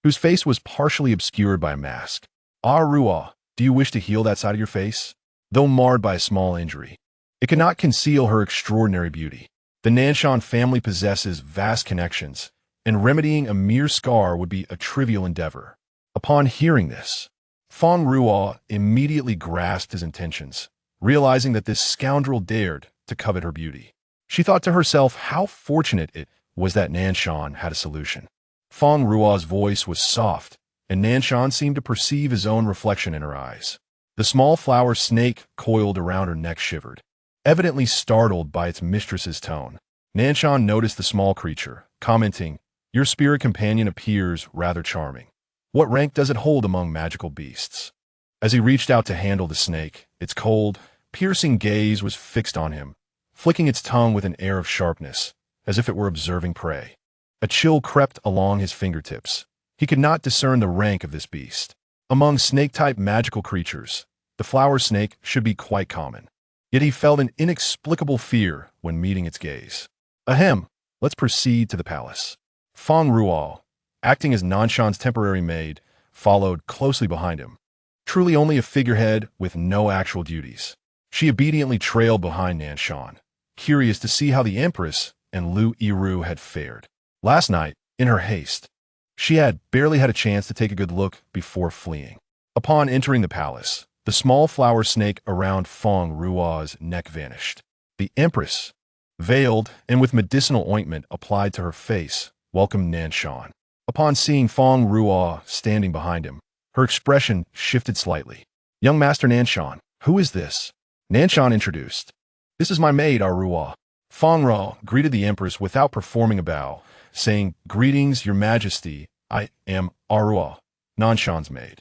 whose face was partially obscured by a mask. "Ah Ruo, do you wish to heal that side of your face?" Though marred by a small injury, it could not conceal her extraordinary beauty. The Nanshan family possesses vast connections, and remedying a mere scar would be a trivial endeavor. Upon hearing this, Fang Ruo immediately grasped his intentions, realizing that this scoundrel dared to covet her beauty. She thought to herself how fortunate it was that Nanshan had a solution. Fang Ruo's voice was soft, and Nanshan seemed to perceive his own reflection in her eyes. The small flower snake coiled around her neck shivered, evidently startled by its mistress's tone. Nanshan noticed the small creature, commenting, "Your spirit companion appears rather charming. What rank does it hold among magical beasts?" As he reached out to handle the snake, its cold, piercing gaze was fixed on him, flicking its tongue with an air of sharpness, as if it were observing prey. A chill crept along his fingertips. He could not discern the rank of this beast. Among snake-type magical creatures, the flower snake should be quite common. Yet he felt an inexplicable fear when meeting its gaze. Ahem, let's proceed to the palace. Fang Ruo, acting as Nanshan's temporary maid, followed closely behind him. Truly only a figurehead with no actual duties. She obediently trailed behind Nanshan, curious to see how the Empress and Lu Yiru had fared. Last night, in her haste, she had barely had a chance to take a good look before fleeing. Upon entering the palace, the small flower snake around Fang Ruo's neck vanished. The Empress, veiled and with medicinal ointment applied to her face, welcomed Nanshan. Upon seeing Fang Ruo standing behind him, her expression shifted slightly. Young Master Nanshan, who is this? Nanshan introduced. This is my maid, Ruo. Fang Ruo greeted the Empress without performing a bow, saying, Greetings, Your Majesty, I am Ruo, Nanshan's maid.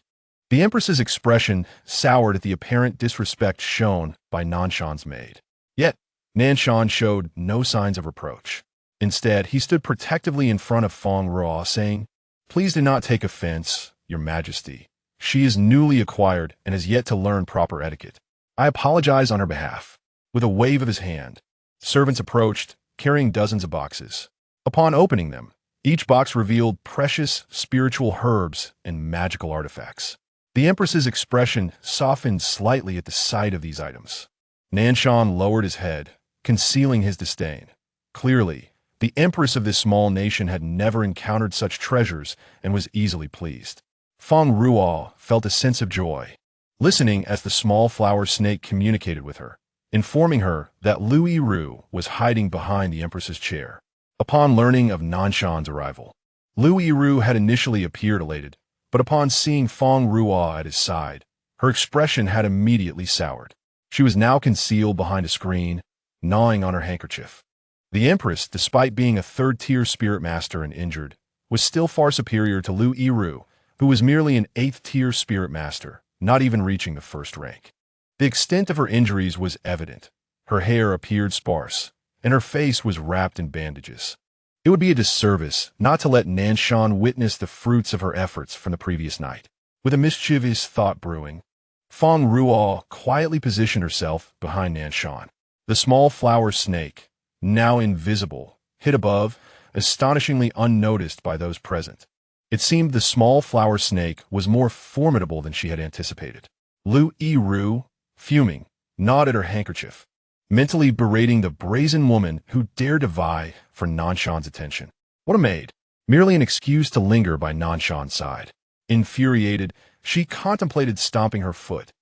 The Empress's expression soured at the apparent disrespect shown by Nanshan's maid. Yet, Nanshan showed no signs of reproach. Instead, he stood protectively in front of Fang Ruo, saying, Please do not take offense, Your Majesty. She is newly acquired and has yet to learn proper etiquette. I apologize on her behalf. With a wave of his hand, servants approached, carrying dozens of boxes. Upon opening them, each box revealed precious spiritual herbs and magical artifacts. The Empress's expression softened slightly at the sight of these items. Nanshan lowered his head, concealing his disdain. Clearly, the Empress of this small nation had never encountered such treasures and was easily pleased. Fang Ruo felt a sense of joy, listening as the small flower snake communicated with her, informing her that Lu Yiru was hiding behind the Empress's chair. Upon learning of Nanshan's arrival, Lu Yiru had initially appeared elated, but upon seeing Fang Ruo at his side, her expression had immediately soured. She was now concealed behind a screen, gnawing on her handkerchief. The Empress, despite being a third-tier spirit master and injured, was still far superior to Lu Yiru, who was merely an eighth-tier spirit master, not even reaching the first rank. The extent of her injuries was evident. Her hair appeared sparse, and her face was wrapped in bandages. It would be a disservice not to let Nanshan witness the fruits of her efforts from the previous night. With a mischievous thought brewing, Fang Ruo quietly positioned herself behind Nanshan. The small flower snake, now invisible, hid above, astonishingly unnoticed by those present. It seemed the small flower snake was more formidable than she had anticipated. Lu Yiru, fuming, gnawed at her handkerchief, mentally berating the brazen woman who dared to vie for Nanshan's attention. What a maid! Merely an excuse to linger by Nanshan's side. Infuriated, she contemplated stomping her foot,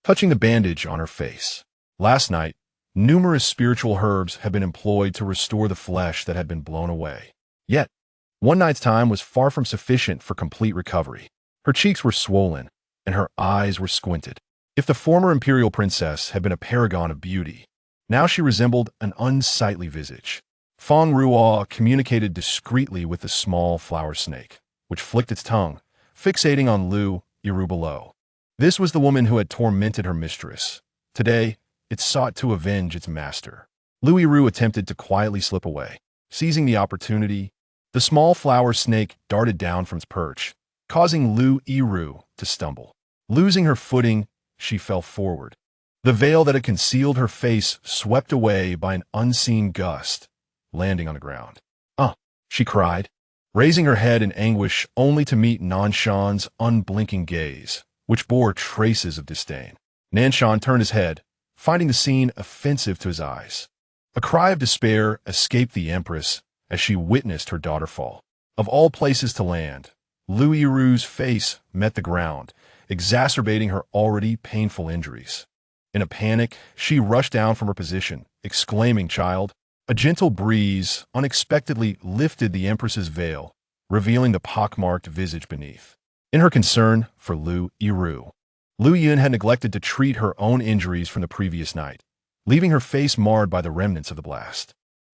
touching the bandage on her face. Last night, numerous spiritual herbs had been employed to restore the flesh that had been blown away. Yet, one night's time was far from sufficient for complete recovery. Her cheeks were swollen, and her eyes were squinted. If the former imperial princess had been a paragon of beauty, now she resembled an unsightly visage. Fang Ruo communicated discreetly with the small flower snake, which flicked its tongue, fixating on Lu Yiru below. This was the woman who had tormented her mistress. Today, it sought to avenge its master. Lu Yiru attempted to quietly slip away. Seizing the opportunity, the small flower snake darted down from its perch, causing Lu Yiru to stumble. Losing her footing, she fell forward. The veil that had concealed her face swept away by an unseen gust, landing on the ground. She cried, raising her head in anguish only to meet Nanshan's unblinking gaze, which bore traces of disdain. Nanshan turned his head, finding the scene offensive to his eyes. A cry of despair escaped the Empress as she witnessed her daughter fall. Of all places to land, Lu Yiru's face met the ground, exacerbating her already painful injuries. In a panic, she rushed down from her position, exclaiming, Child! A gentle breeze unexpectedly lifted the Empress's veil, revealing the pockmarked visage beneath. In her concern for Lu Yiru, Lu Yun had neglected to treat her own injuries from the previous night, leaving her face marred by the remnants of the blast.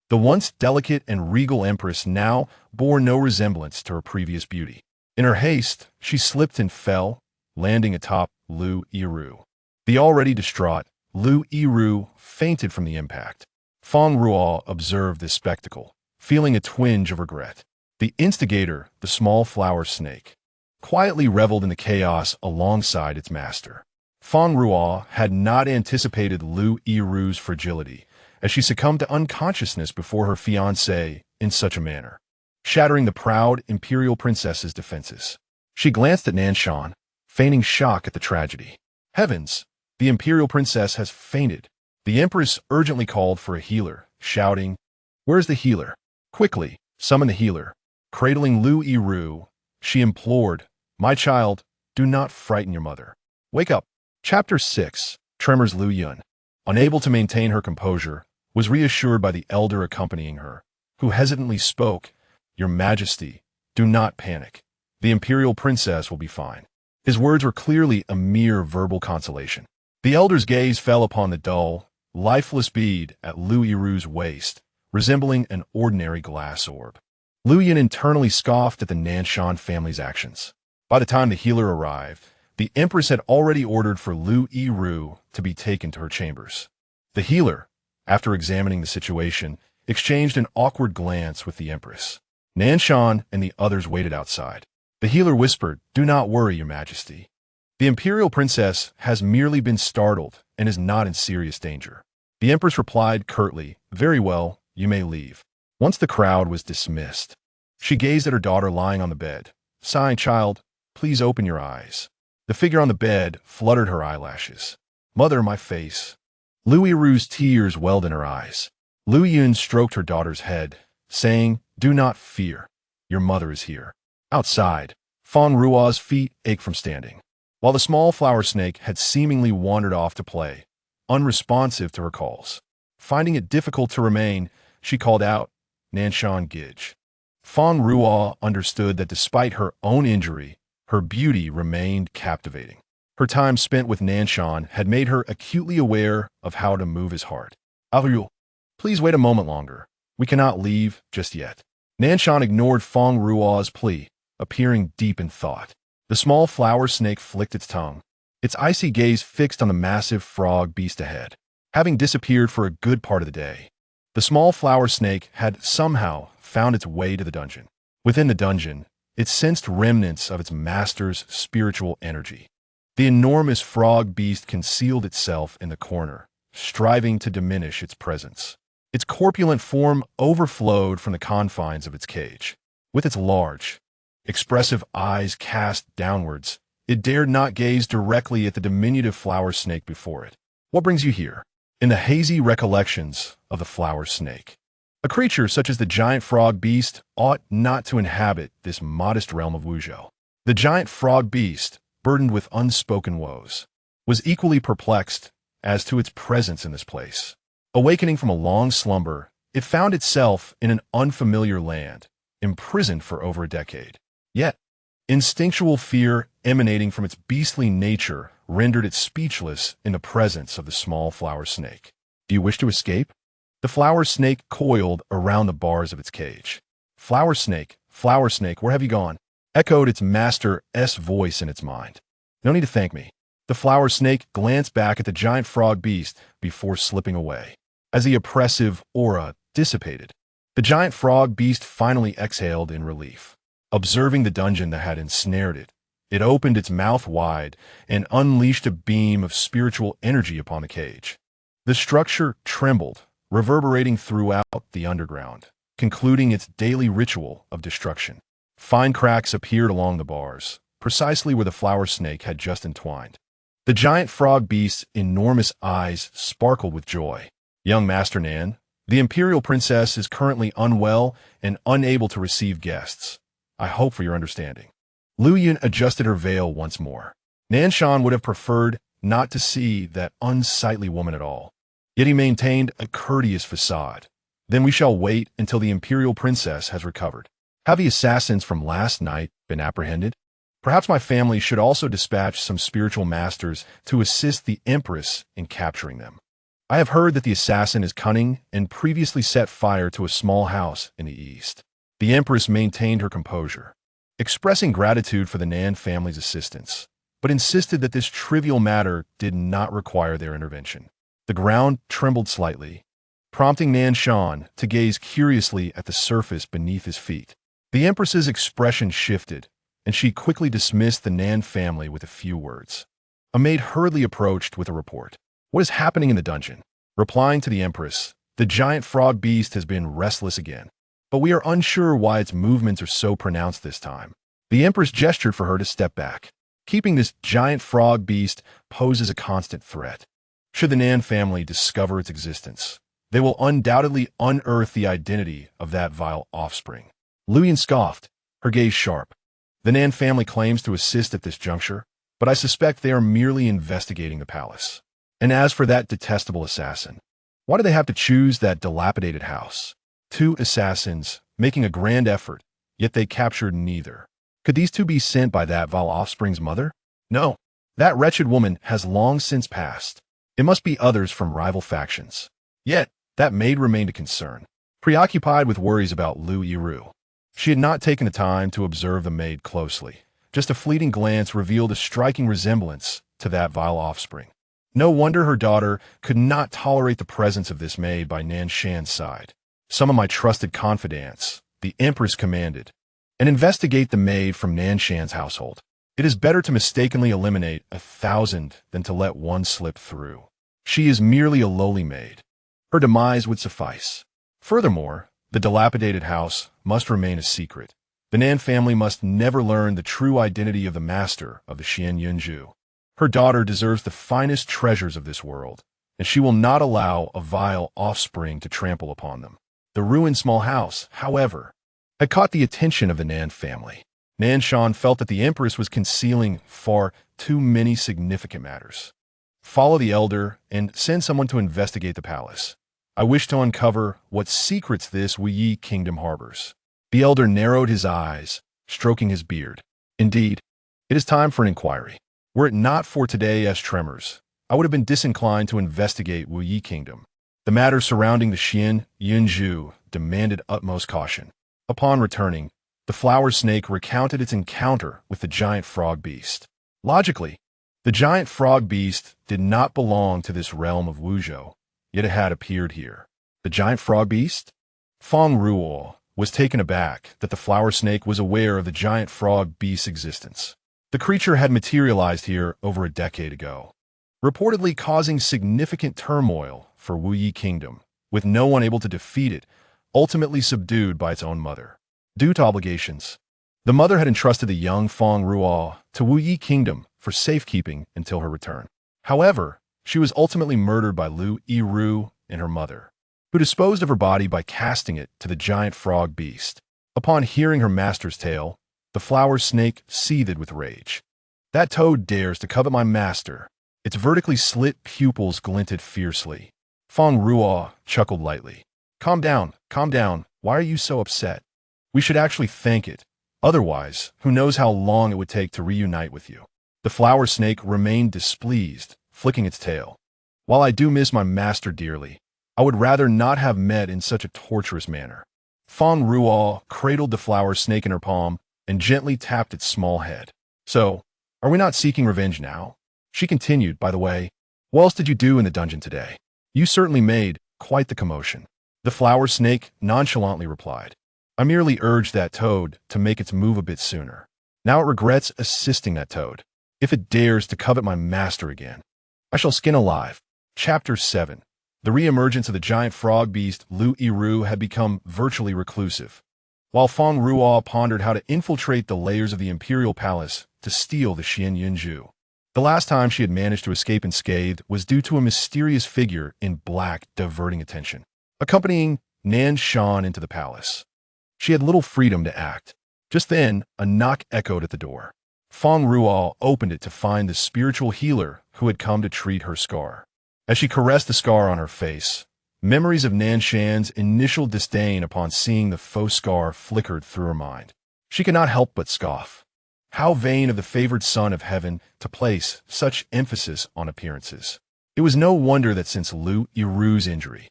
The once delicate and regal Empress now bore no resemblance to her previous beauty. In her haste, she slipped and fell, landing atop Lu Yiru. The already distraught Lu Yiru fainted from the impact. Fang Ruo observed this spectacle, feeling a twinge of regret. The instigator, the small flower snake, quietly reveled in the chaos alongside its master. Fang Ruo had not anticipated Lu Yiru's fragility, as she succumbed to unconsciousness before her fiancé in such a manner, shattering the proud imperial princess's defenses. She glanced at Nanshan, feigning shock at the tragedy. Heavens! The imperial princess has fainted. The empress urgently called for a healer, shouting, "Where's the healer? Quickly, summon the healer." Cradling Lu Yiru, she implored, "My child, do not frighten your mother. Wake up." Chapter 6. Tremors. Lu Yun, unable to maintain her composure, was reassured by the elder accompanying her, who hesitantly spoke, "Your Majesty, do not panic. The imperial princess will be fine." His words were clearly a mere verbal consolation. The elder's gaze fell upon the dull, lifeless bead at Lu Yiru's waist, resembling an ordinary glass orb. Lu Yun internally scoffed at the Nanshan family's actions. By the time the healer arrived, the empress had already ordered for Lu Yiru to be taken to her chambers. The healer, after examining the situation, exchanged an awkward glance with the empress. Nanshan and the others waited outside. The healer whispered, "Do not worry, Your Majesty. The imperial princess has merely been startled and is not in serious danger." The empress replied curtly, "Very well, you may leave." Once the crowd was dismissed, she gazed at her daughter lying on the bed, sighing, "Child, please open your eyes." The figure on the bed fluttered her eyelashes. "Mother, my face." Lu Yiru's tears welled in her eyes. Lu Yun stroked her daughter's head, saying, "Do not fear. Your mother is here." Outside, Fang Ruo's feet ached from standing, while the small flower snake had seemingly wandered off to play, unresponsive to her calls. Finding it difficult to remain, she called out, "Nanshan Gij." Fang Ruo understood that despite her own injury, her beauty remained captivating. Her time spent with Nanshan had made her acutely aware of how to move his heart. "Ariel, please wait a moment longer. We cannot leave just yet." Nanshan ignored Fang Ruo's plea, appearing deep in thought. The small flower snake flicked its tongue, its icy gaze fixed on the massive frog beast ahead. Having disappeared for a good part of the day, the small flower snake had somehow found its way to the dungeon. Within the dungeon, it sensed remnants of its master's spiritual energy. The enormous frog beast concealed itself in the corner, striving to diminish its presence. Its corpulent form overflowed from the confines of its cage. With its large, expressive eyes cast downwards, it dared not gaze directly at the diminutive flower snake before it. "What brings you here?" In the hazy recollections of the flower snake, a creature such as the giant frog beast ought not to inhabit this modest realm of Wuzhou. The giant frog beast, burdened with unspoken woes, was equally perplexed as to its presence in this place. Awakening from a long slumber, it found itself in an unfamiliar land, imprisoned for over a decade. Yet, instinctual fear emanating from its beastly nature rendered it speechless in the presence of the small flower snake. "Do you wish to escape?" The flower snake coiled around the bars of its cage. Flower snake, where have you gone?" echoed its master's voice in its mind. "No need to thank me." The flower snake glanced back at the giant frog beast before slipping away. As the oppressive aura dissipated, the giant frog beast finally exhaled in relief. Observing the dungeon that had ensnared it, it opened its mouth wide and unleashed a beam of spiritual energy upon the cage. The structure trembled, reverberating throughout the underground, concluding its daily ritual of destruction. Fine cracks appeared along the bars, precisely where the flower snake had just entwined. The giant frog beast's enormous eyes sparkled with joy. "Young Master Nan, the imperial princess is currently unwell and unable to receive guests. I hope for your understanding." Lu Yun adjusted her veil once more. Nanshan would have preferred not to see that unsightly woman at all, yet he maintained a courteous facade. "Then we shall wait until the imperial princess has recovered. Have the assassins from last night been apprehended? Perhaps my family should also dispatch some spiritual masters to assist the empress in capturing them. I have heard that the assassin is cunning and previously set fire to a small house in the east." The empress maintained her composure, expressing gratitude for the Nan family's assistance, but insisted that this trivial matter did not require their intervention. The ground trembled slightly, prompting Nan Shan to gaze curiously at the surface beneath his feet. The Empress's expression shifted, and she quickly dismissed the Nan family with a few words. A maid hurriedly approached with a report. What is happening in the dungeon? Replying to the Empress, the giant frog beast has been restless again, but we are unsure why its movements are so pronounced this time. The Empress gestured for her to step back. Keeping this giant frog beast poses a constant threat. Should the Nan family discover its existence, they will undoubtedly unearth the identity of that vile offspring. Lu Yin scoffed, her gaze sharp. The Nan family claims to assist at this juncture, but I suspect they are merely investigating the palace. And as for that detestable assassin, why do they have to choose that dilapidated house? 2 assassins, making a grand effort, yet they captured neither. Could these 2 be sent by that vile offspring's mother? No, that wretched woman has long since passed. It must be others from rival factions. Yet, that maid remained a concern, preoccupied with worries about Lu Yiru. She had not taken the time to observe the maid closely. Just a fleeting glance revealed a striking resemblance to that vile offspring. No wonder her daughter could not tolerate the presence of this maid by Nan Shan's side. Summon my trusted confidants, the Empress commanded, and investigate the maid from Nan Shan's household. It is better to mistakenly eliminate 1,000 than to let one slip through. She is merely a lowly maid. Her demise would suffice. Furthermore, the dilapidated house must remain a secret. The Nan family must never learn the true identity of the master of the Xian Yunju. Her daughter deserves the finest treasures of this world, and she will not allow a vile offspring to trample upon them. The ruined small house, however, had caught the attention of the Nan family. Nan Shan felt that the Empress was concealing far too many significant matters. Follow the elder and send someone to investigate the palace. I wish to uncover what secrets this Wuyi kingdom harbors. The elder narrowed his eyes, stroking his beard. Indeed, it is time for an inquiry. Were it not for today's tremors, I would have been disinclined to investigate Wuyi kingdom. The matter surrounding the Xian Yunju demanded utmost caution. Upon returning, the flower snake recounted its encounter with the giant frog beast. Logically, the giant frog beast did not belong to this realm of Wuzhou, yet it had appeared here. The giant frog beast? Fang Ruo was taken aback that the flower snake was aware of the giant frog beast's existence. The creature had materialized here over a decade ago, reportedly causing significant turmoil for Wuyi Kingdom, with no one able to defeat it, ultimately subdued by its own mother. Due to obligations, the mother had entrusted the young Fang Ruo to Wuyi Kingdom for safekeeping until her return. However, she was ultimately murdered by Lu Yiru and her mother, who disposed of her body by casting it to the giant frog beast. Upon hearing her master's tale, the flower snake seethed with rage. That toad dares to covet my master. Its vertically slit pupils glinted fiercely. Fang Ruo chuckled lightly. Calm down, calm down. Why are you so upset? We should actually thank it. Otherwise, who knows how long it would take to reunite with you. The flower snake remained displeased, flicking its tail. While I do miss my master dearly, I would rather not have met in such a torturous manner. Fang Ruo cradled the flower snake in her palm and gently tapped its small head. So, are we not seeking revenge now? She continued, by the way, what else did you do in the dungeon today? You certainly made quite the commotion. The flower snake nonchalantly replied. I merely urged that toad to make its move a bit sooner. Now it regrets assisting that toad. If it dares to covet my master again, I shall skin alive. Chapter 7. The re-emergence of the giant frog beast Lu Yiru had become virtually reclusive, while Fang Ruo pondered how to infiltrate the layers of the imperial palace to steal the Xian Yunju. The last time she had managed to escape unscathed was due to a mysterious figure in black diverting attention, accompanying Nan Shan into the palace. She had little freedom to act. Just then, a knock echoed at the door. Fang Ruo opened it to find the spiritual healer who had come to treat her scar. As she caressed the scar on her face, memories of Nan Shan's initial disdain upon seeing the faux scar flickered through her mind. She could not help but scoff. How vain of the favored son of heaven to place such emphasis on appearances. It was no wonder that since Lu Yiru's injury,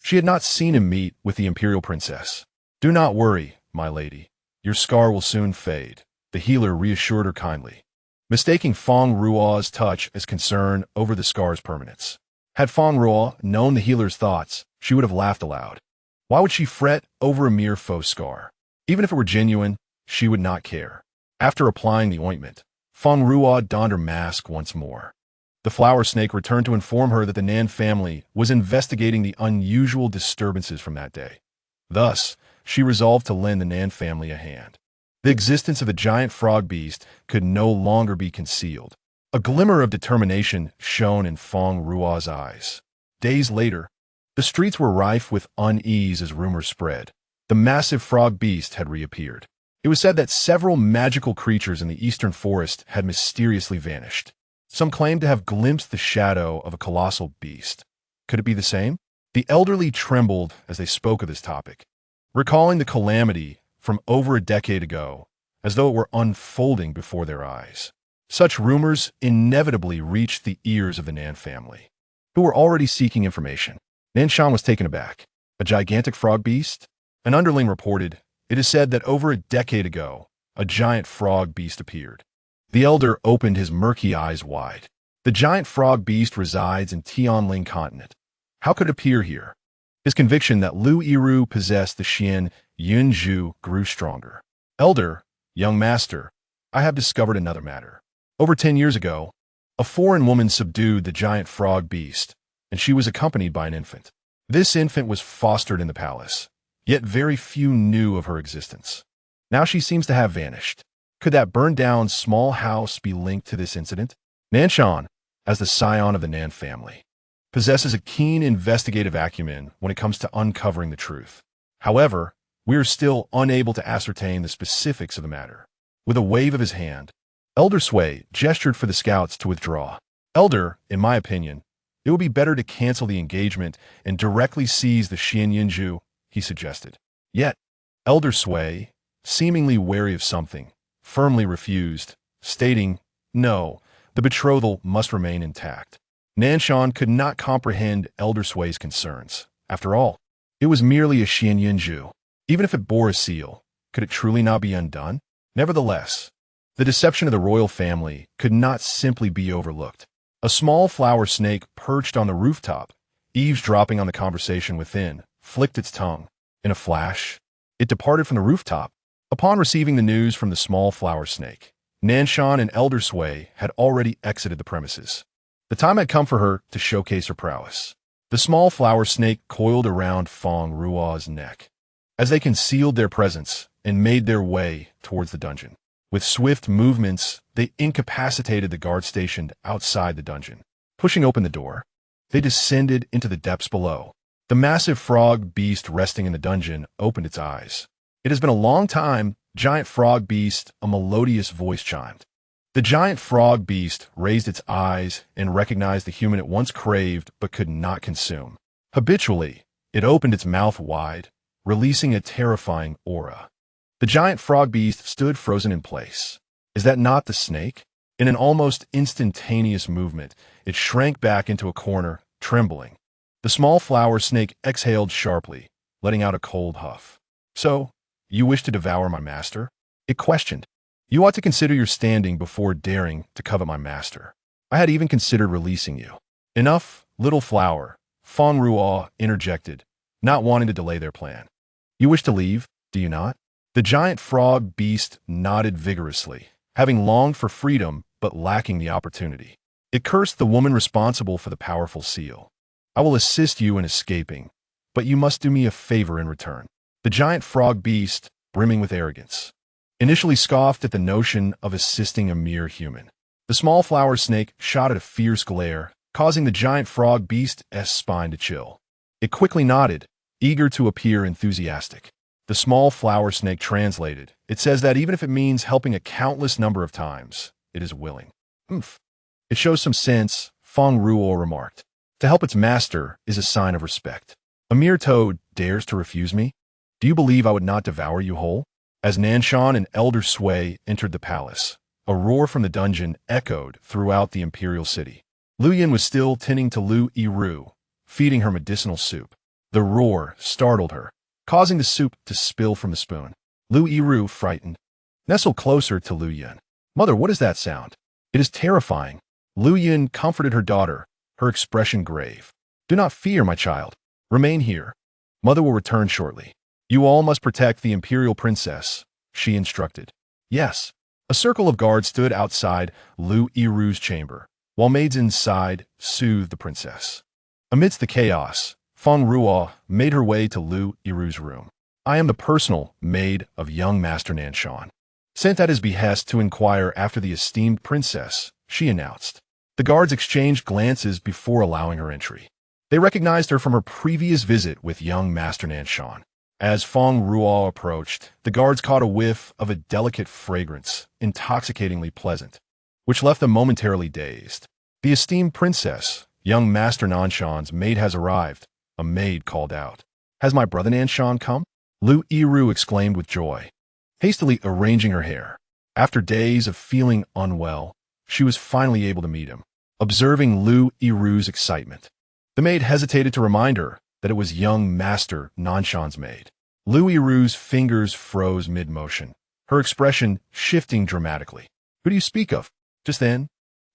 she had not seen him meet with the imperial princess. Do not worry, my lady. Your scar will soon fade, the healer reassured her kindly, mistaking Fang Ruo's touch as concern over the scar's permanence. Had Fang Ruo known the healer's thoughts, she would have laughed aloud. Why would she fret over a mere faux scar? Even if it were genuine, she would not care. After applying the ointment, Fang Ruo donned her mask once more. The flower snake returned to inform her that the Nan family was investigating the unusual disturbances from that day. Thus, she resolved to lend the Nan family a hand. The existence of the giant frog beast could no longer be concealed. A glimmer of determination shone in Fang Ruo's eyes. Days later, the streets were rife with unease as rumors spread. The massive frog beast had reappeared. It was said that several magical creatures in the eastern forest had mysteriously vanished. Some claimed to have glimpsed the shadow of a colossal beast. Could it be the same? The elderly trembled as they spoke of this topic, recalling the calamity from over a decade ago, as though it were unfolding before their eyes. Such rumors inevitably reached the ears of the Nan family, who were already seeking information. Nanshan was taken aback. A gigantic frog beast? An underling reported, "It is said that over a decade ago, a giant frog beast appeared." The elder opened his murky eyes wide. The giant frog beast resides in Tianling continent. How could it appear here? His conviction that Lu Yiru possessed the Xian Yunzhu grew stronger. Elder, young master, I have discovered another matter. Over 10 years ago, a foreign woman subdued the giant frog beast, and she was accompanied by an infant. This infant was fostered in the palace, yet very few knew of her existence. Now she seems to have vanished. Could that burned-down small house be linked to this incident? Nanshan, as the scion of the Nan family, possesses a keen investigative acumen when it comes to uncovering the truth. However, we are still unable to ascertain the specifics of the matter. With a wave of his hand, Elder Sui gestured for the scouts to withdraw. Elder, in my opinion, it would be better to cancel the engagement and directly seize the Xian Yunzhu, he suggested. Yet, Elder Sui, seemingly wary of something, firmly refused, stating, "No, the betrothal must remain intact." Nanshan could not comprehend Elder Sui's concerns. After all, it was merely a Xian Yunzhu. Even if it bore a seal, could it truly not be undone? Nevertheless, the deception of the royal family could not simply be overlooked. A small flower snake perched on the rooftop, eavesdropping on the conversation within, flicked its tongue. In a flash, it departed from the rooftop. Upon receiving the news from the small flower snake, Nanshan and Elder Sui had already exited the premises. The time had come for her to showcase her prowess. The small flower snake coiled around Fang Ruo's neck as they concealed their presence and made their way towards the dungeon. With swift movements, they incapacitated the guard stationed outside the dungeon. Pushing open the door, they descended into the depths below. The massive frog beast resting in the dungeon opened its eyes. "It has been a long time, giant frog beast," a melodious voice chimed. The giant frog beast raised its eyes and recognized the human it once craved but could not consume. Habitually, it opened its mouth wide, releasing a terrifying aura. The giant frog beast stood frozen in place. Is that not the snake? In an almost instantaneous movement, it shrank back into a corner, trembling. The small flower snake exhaled sharply, letting out a cold huff. "So, you wish to devour my master?" it questioned. "You ought to consider your standing before daring to covet my master. I had even considered releasing you." "Enough, little flower," Fang Ruo interjected, not wanting to delay their plan. "You wish to leave, do you not?" The giant frog beast nodded vigorously, having longed for freedom but lacking the opportunity. It cursed the woman responsible for the powerful seal. "I will assist you in escaping, but you must do me a favor in return." The giant frog beast, brimming with arrogance, initially scoffed at the notion of assisting a mere human. The small flower snake shot at a fierce glare, causing the giant frog beast's spine to chill. It quickly nodded, eager to appear enthusiastic. The small flower snake translated. "It says that even if it means helping a countless number of times, it is willing." "Oomph. It shows some sense," Fang Ruo remarked. "To help its master is a sign of respect. A mere toad dares to refuse me? Do you believe I would not devour you whole?" As Nanshan and Elder Sui entered the palace, a roar from the dungeon echoed throughout the imperial city. Lu Yin was still tending to Lu Yiru, feeding her medicinal soup. The roar startled her, causing the soup to spill from the spoon. Lu Yiru, frightened, nestled closer to Lu Yin. "Mother, what is that sound? It is terrifying." Lu Yin comforted her daughter, her expression grave. "Do not fear, my child. Remain here. Mother will return shortly. You all must protect the imperial princess," she instructed. "Yes." A circle of guards stood outside Lu Yiru's chamber, while maids inside soothed the princess. Amidst the chaos, Fang Ruo made her way to Lu Yiru's room. "I am the personal maid of young Master Nanshan, sent at his behest to inquire after the esteemed princess," she announced. The guards exchanged glances before allowing her entry. They recognized her from her previous visit with young Master Nanshan. As Fang Ruo approached, the guards caught a whiff of a delicate fragrance, intoxicatingly pleasant, which left them momentarily dazed. "The esteemed princess, young Master Nanshan's maid has arrived," a maid called out. "Has my brother Nanshan come?" Lu Yiru exclaimed with joy, hastily arranging her hair. After days of feeling unwell, she was finally able to meet him. Observing Lu Yiru's excitement, the maid hesitated to remind her that it was young Master Nanshan's maid. Lu Yiru's fingers froze mid-motion, her expression shifting dramatically. "Who do you speak of?" Just then,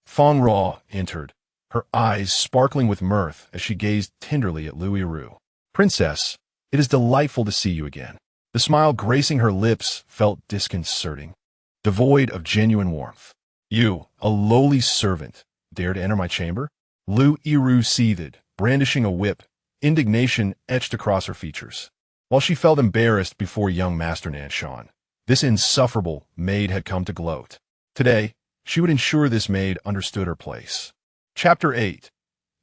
Fang Ruo entered, her eyes sparkling with mirth as she gazed tenderly at Lu Yiru. "Princess, it is delightful to see you again." The smile gracing her lips felt disconcerting, devoid of genuine warmth. "You, a lowly servant, dare to enter my chamber?" Lu Yiru seethed, brandishing a whip, indignation etched across her features. While she felt embarrassed before young Master Nanshan, this insufferable maid had come to gloat. Today, she would ensure this maid understood her place. Chapter 8.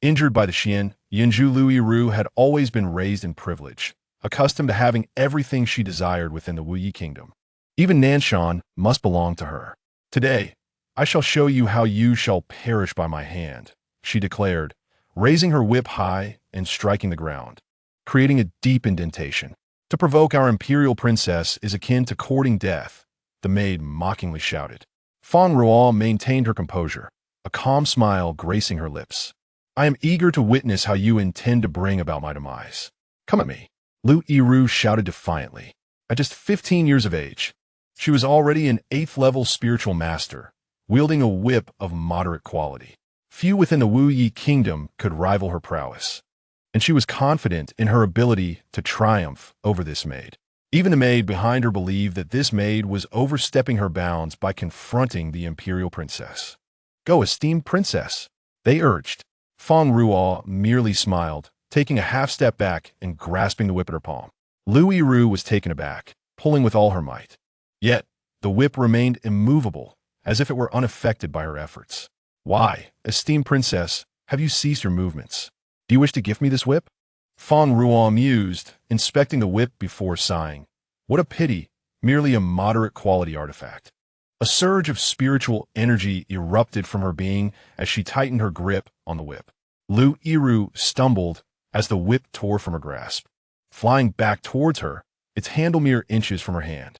Injured by the Xian, Yinju Lu Yiru had always been raised in privilege, accustomed to having everything she desired within the Wuyi kingdom. Even Nanshan must belong to her. "Today, I shall show you how you shall perish by my hand," she declared, raising her whip high and striking the ground, creating a deep indentation. "To provoke our imperial princess is akin to courting death," the maid mockingly shouted. Fang Ruo maintained her composure, a calm smile gracing her lips. "I am eager to witness how you intend to bring about my demise. Come at me," Lu Yiru shouted defiantly. At just 15 years of age, she was already an 8th-level spiritual master, wielding a whip of moderate quality. Few within the Wuyi kingdom could rival her prowess, and she was confident in her ability to triumph over this maid. Even the maid behind her believed that this maid was overstepping her bounds by confronting the imperial princess. "Go, esteemed princess," they urged. Fang Ruo merely smiled, taking a half-step back and grasping the whip at her palm. Lu Yiru was taken aback, pulling with all her might. Yet, the whip remained immovable, as if it were unaffected by her efforts. "Why, esteemed princess, have you ceased your movements? Do you wish to gift me this whip?" Fang Ruo mused, inspecting the whip before sighing. What a pity, merely a moderate quality artifact. A surge of spiritual energy erupted from her being as she tightened her grip on the whip. Lu Yiru stumbled as the whip tore from her grasp, flying back towards her, its handle mere inches from her hand.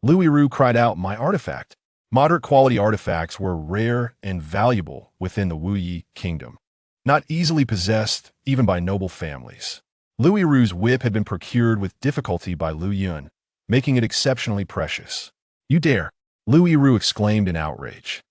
Lu Yiru cried out, "My artifact!" Moderate quality artifacts were rare and valuable within the Wuyi kingdom, not easily possessed even by noble families. Lu Yiru's whip had been procured with difficulty by Lu Yun, making it exceptionally precious. "You dare!" Lu Yiru exclaimed in outrage.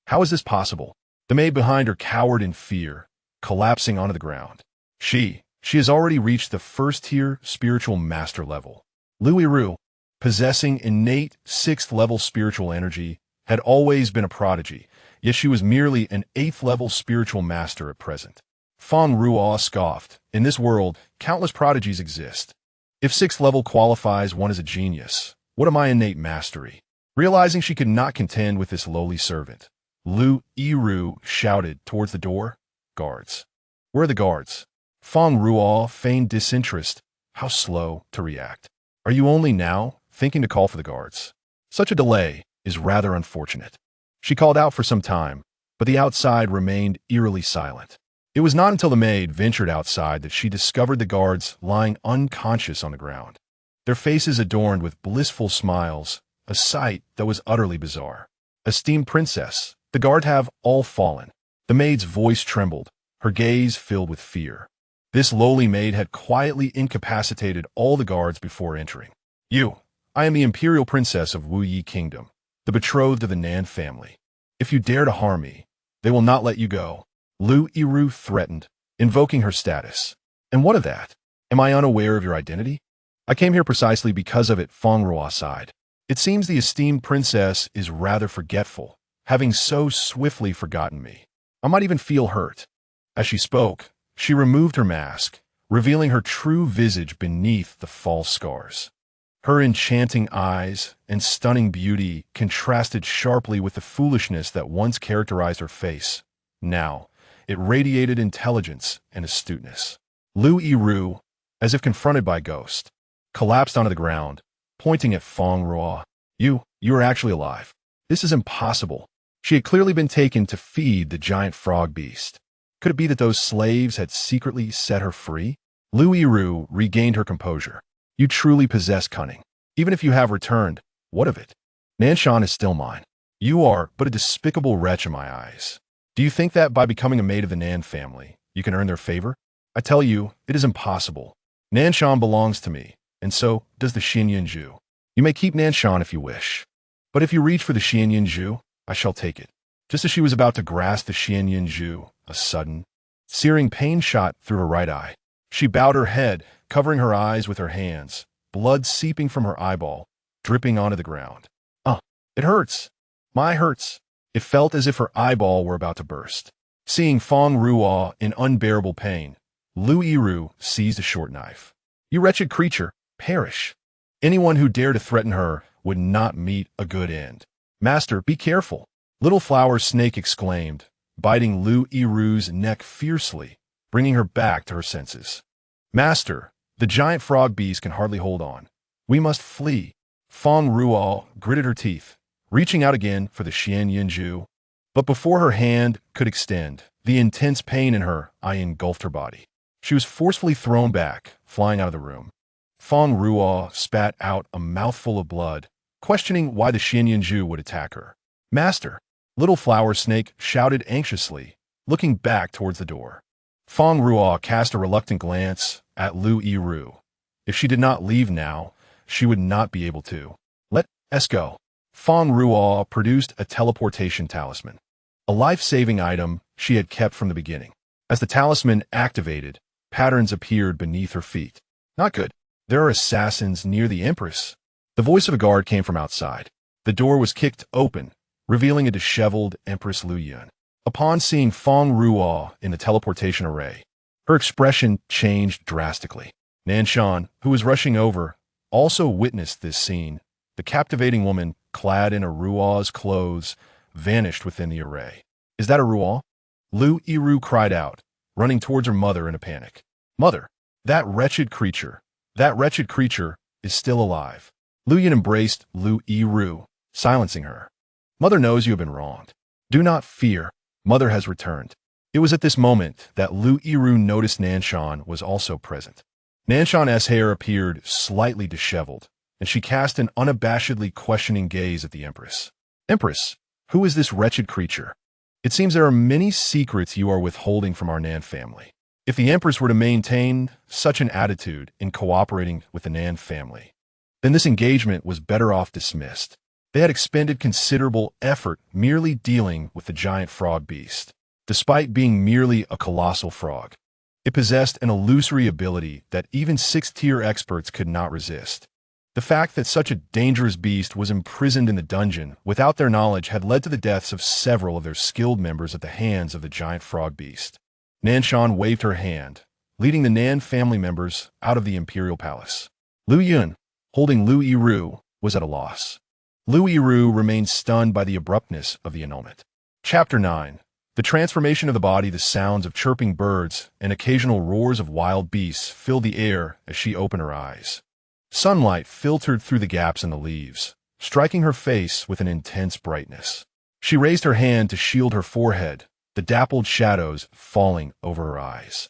"How is this possible?" The maid behind her cowered in fear, collapsing onto the ground. She has already reached the first-tier spiritual master level. Lu Yiru, possessing innate 6th-level spiritual energy, had always been a prodigy, yet she was merely an 8th-level spiritual master at present. Fang Ruo scoffed. "In this world, countless prodigies exist. If 6th level qualifies one as a genius, what am I innate mastery?" Realizing she could not contend with this lowly servant, Lu Yiru shouted towards the door, "Guards." "Where are the guards?" Fang Ruo feigned disinterest. How slow to react. "Are you only now thinking to call for the guards? Such a delay is rather unfortunate." She called out for some time, but the outside remained eerily silent. It was not until the maid ventured outside that she discovered the guards lying unconscious on the ground, their faces adorned with blissful smiles, a sight that was utterly bizarre. "Esteemed princess, the guard have all fallen." The maid's voice trembled, her gaze filled with fear. This lowly maid had quietly incapacitated all the guards before entering. I am the imperial princess of Wuyi Kingdom, the betrothed of the Nan family. If you dare to harm me, they will not let you go." Lu Yiru threatened, invoking her status. And what of that? Am I unaware of your identity? I came here precisely because of it, Fang Ruo sighed. It seems the esteemed princess is rather forgetful, having so swiftly forgotten me. I might even feel hurt. As she spoke, she removed her mask, revealing her true visage beneath the false scars. Her enchanting eyes and stunning beauty contrasted sharply with the foolishness that once characterized her face. Now, it radiated intelligence and astuteness. Lu Yiru, as if confronted by a ghost, collapsed onto the ground, pointing at Fang Ruo. You are actually alive. This is impossible. She had clearly been taken to feed the giant frog beast. Could it be that those slaves had secretly set her free? Lu Yiru regained her composure. You truly possess cunning. Even if you have returned, what of it? Nanshan is still mine. You are but a despicable wretch in my eyes. Do you think that by becoming a maid of the Nan family, you can earn their favor? I tell you, it is impossible. Nanshan belongs to me, and so does the Xianyunju. You may keep Nanshan if you wish. But if you reach for the Xianyunju, I shall take it. Just as she was about to grasp the Xianyunju, a sudden, searing pain shot through her right eye. She bowed her head, covering her eyes with her hands, blood seeping from her eyeball, dripping onto the ground. It hurts. My hurts. It felt as if her eyeball were about to burst. Seeing Fang Ruo in unbearable pain, Lu Yiru seized a short knife. You wretched creature, perish. Anyone who dared to threaten her would not meet a good end. Master, be careful. Little Flower Snake exclaimed, biting Lu Yiru's neck fiercely, bringing her back to her senses. Master, the giant frog beast can hardly hold on. We must flee. Fang Ruo gritted her teeth, reaching out again for the Xianyunju. But before her hand could extend, the intense pain in her eye engulfed her body. She was forcefully thrown back, flying out of the room. Fang Ruo spat out a mouthful of blood, questioning why the Xianyunju would attack her. Master, Little Flower Snake shouted anxiously, looking back towards the door. Fang Ruo cast a reluctant glance at Lu Yiru. If she did not leave now, she would not be able to. Let us go. Fang Ruo produced a teleportation talisman, a life-saving item she had kept from the beginning. As the talisman activated, patterns appeared beneath her feet. Not good. There are assassins near the Empress. The voice of a guard came from outside. The door was kicked open, revealing a disheveled Empress Lu Yun. Upon seeing Fang Ruo in the teleportation array, her expression changed drastically. Nanshan, who was rushing over, also witnessed this scene. The captivating woman, clad in a Ruo's clothes, vanished within the array. Is that a Ruo? Lu Yiru cried out, running towards her mother in a panic. Mother, that wretched creature is still alive. Lu Yun embraced Lu Yiru, silencing her. Mother knows you have been wronged. Do not fear. Mother has returned. It was at this moment that Lu Yiru noticed Nanshan was also present. Nanshan's hair appeared slightly disheveled, and she cast an unabashedly questioning gaze at the Empress. Empress, who is this wretched creature? It seems there are many secrets you are withholding from our Nan family. If the Empress were to maintain such an attitude in cooperating with the Nan family, then this engagement was better off dismissed. They had expended considerable effort merely dealing with the giant frog beast. Despite being merely a colossal frog, it possessed an illusory ability that even 6th-tier experts could not resist. The fact that such a dangerous beast was imprisoned in the dungeon without their knowledge had led to the deaths of several of their skilled members at the hands of the giant frog beast. Nanshan waved her hand, leading the Nan family members out of the imperial palace. Lu Yun, holding Lu Yiru, was at a loss. Lu Yiru remained stunned by the abruptness of the annulment. Chapter 9. The transformation of the body, the sounds of chirping birds, and occasional roars of wild beasts filled the air as she opened her eyes. Sunlight filtered through the gaps in the leaves, striking her face with an intense brightness. She raised her hand to shield her forehead, the dappled shadows falling over her eyes.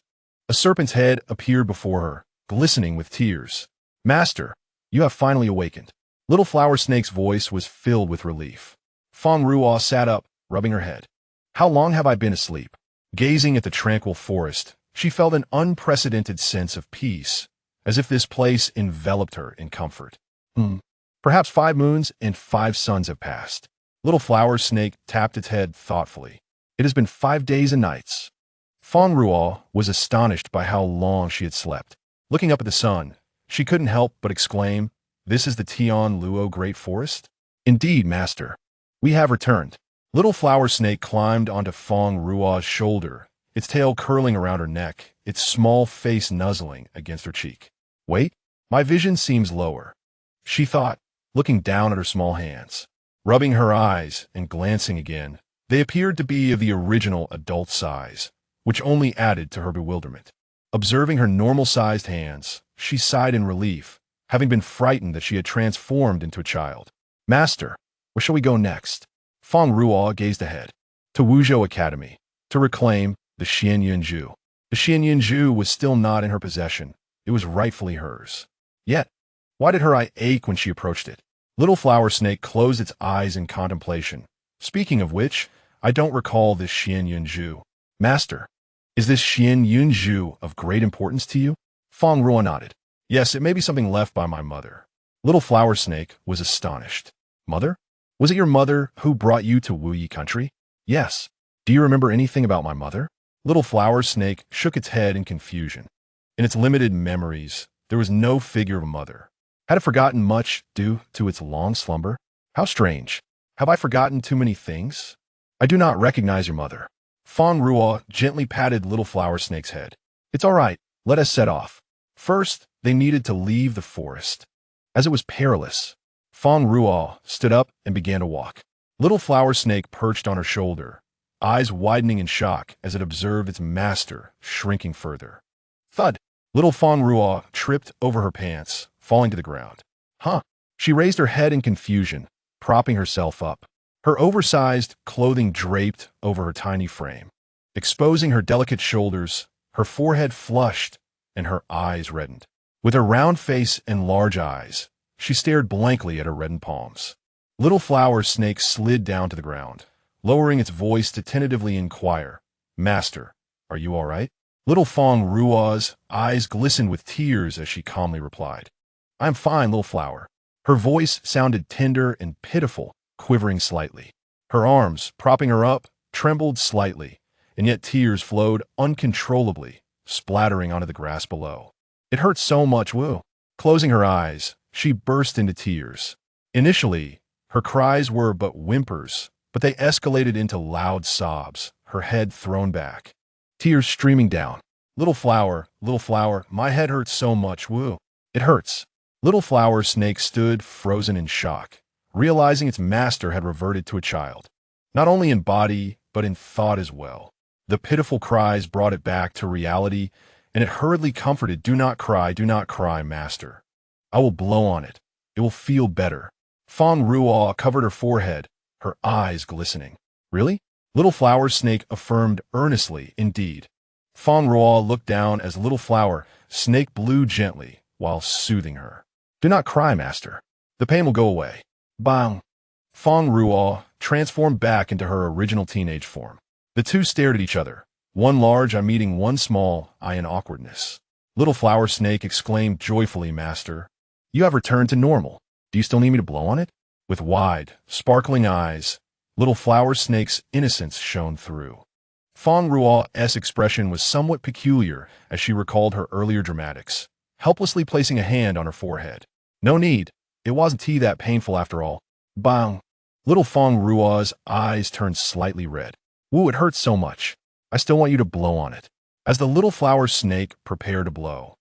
A serpent's head appeared before her, glistening with tears. Master, you have finally awakened. Little Flower Snake's voice was filled with relief. Fang Ruo sat up, rubbing her head. How long have I been asleep? Gazing at the tranquil forest, she felt an unprecedented sense of peace, as if this place enveloped her in comfort. Perhaps 5 moons and 5 suns have passed. Little Flower Snake tapped its head thoughtfully. It has been 5 days and nights. Fang Ruo was astonished by how long she had slept. Looking up at the sun, she couldn't help but exclaim, "This is the Tian Luo Great Forest?" "Indeed, master. We have returned." Little flower snake climbed onto Fang Ruo's shoulder, its tail curling around her neck, its small face nuzzling against her cheek. "Wait, my vision seems lower," she thought, looking down at her small hands. Rubbing her eyes and glancing again, they appeared to be of the original adult size, which only added to her bewilderment. Observing her normal-sized hands, she sighed in relief, having been frightened that she had transformed into a child. "Master, where shall we go next?" Fang Ruo gazed ahead. To Wuzhou Academy, to reclaim the Xianyunju. The Xianyunju was still not in her possession. It was rightfully hers. Yet, why did her eye ache when she approached it? Little flower snake closed its eyes in contemplation. "Speaking of which, I don't recall this Xianyunju. Master, is this Xianyunju of great importance to you?" Fang Ruo nodded. "Yes, it may be something left by my mother." Little flower snake was astonished. "Mother? Was it your mother who brought you to Wuyi country?" "Yes. Do you remember anything about my mother?" Little flower snake shook its head in confusion. In its limited memories, there was no figure of a mother. Had it forgotten much due to its long slumber? How strange. Have I forgotten too many things? "I do not recognize your mother." Fang Ruo gently patted Little Flower Snake's head. "It's all right. Let us set off." First, they needed to leave the forest, as it was perilous. Fang Ruo stood up and began to walk. Little Flower Snake perched on her shoulder, eyes widening in shock as it observed its master shrinking further. Thud! Little Fang Ruo tripped over her pants, falling to the ground. "Huh!" She raised her head in confusion, propping herself up. Her oversized clothing draped over her tiny frame, exposing her delicate shoulders. Her forehead flushed and her eyes reddened. With her round face and large eyes, she stared blankly at her reddened palms. Little Flower Snake slid down to the ground, lowering its voice to tentatively inquire, "Master, are you all right?" Little Fang Ruo's eyes glistened with tears as she calmly replied, "I am fine, Little Flower." Her voice sounded tender and pitiful, quivering slightly. Her arms, propping her up, trembled slightly, and yet tears flowed uncontrollably, splattering onto the grass below. "It hurts so much, Wu." Closing her eyes, she burst into tears. Initially, her cries were but whimpers, but they escalated into loud sobs, her head thrown back. Tears streaming down. Little Flower, my head hurts so much, Wu." "It hurts." Little Flower Snake stood frozen in shock, realizing its master had reverted to a child, not only in body, but in thought as well. The pitiful cries brought it back to reality, and it hurriedly comforted, do not cry, master. I will blow on it. It will feel better." Fang Ruo covered her forehead, her eyes glistening. "Really?" Little Flower Snake affirmed earnestly, "Indeed." Fang Ruo looked down as Little Flower Snake blew gently while soothing her. "Do not cry, master. The pain will go away." Bang! Fang Ruo transformed back into her original teenage form. The two stared at each other, one large eye meeting one small eye in awkwardness. Little Flower Snake exclaimed joyfully, "Master, you have returned to normal. Do you still need me to blow on it?" With wide, sparkling eyes, Little Flower Snake's innocence shone through. Fang Ruo's expression was somewhat peculiar as she recalled her earlier dramatics, helplessly placing a hand on her forehead. "No need. It wasn't that painful after all." Bang! Little Fang Ruo's eyes turned slightly red. "Woo, it hurts so much. I still want you to blow on it." As the Little Flower Snake prepared to blow,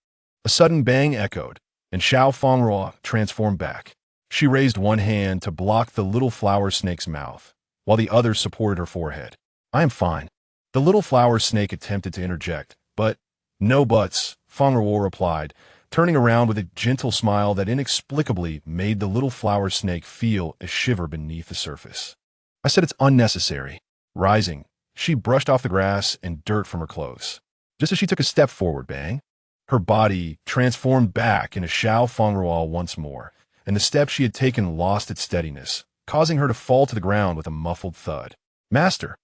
a sudden bang echoed, and Xiao Fang Ruo transformed back. She raised one hand to block the Little Flower Snake's mouth, while the other supported her forehead. "I am fine." The Little Flower Snake attempted to interject, but "No buts," Fang Ruo replied, turning around with a gentle smile that inexplicably made the Little Flower Snake feel a shiver beneath the surface. "I said it's unnecessary." Rising, she brushed off the grass and dirt from her clothes. Just as she took a step forward, bang, her body transformed back into Xiao Fang Ruo once more, and the step she had taken lost its steadiness, causing her to fall to the ground with a muffled thud. "Master!"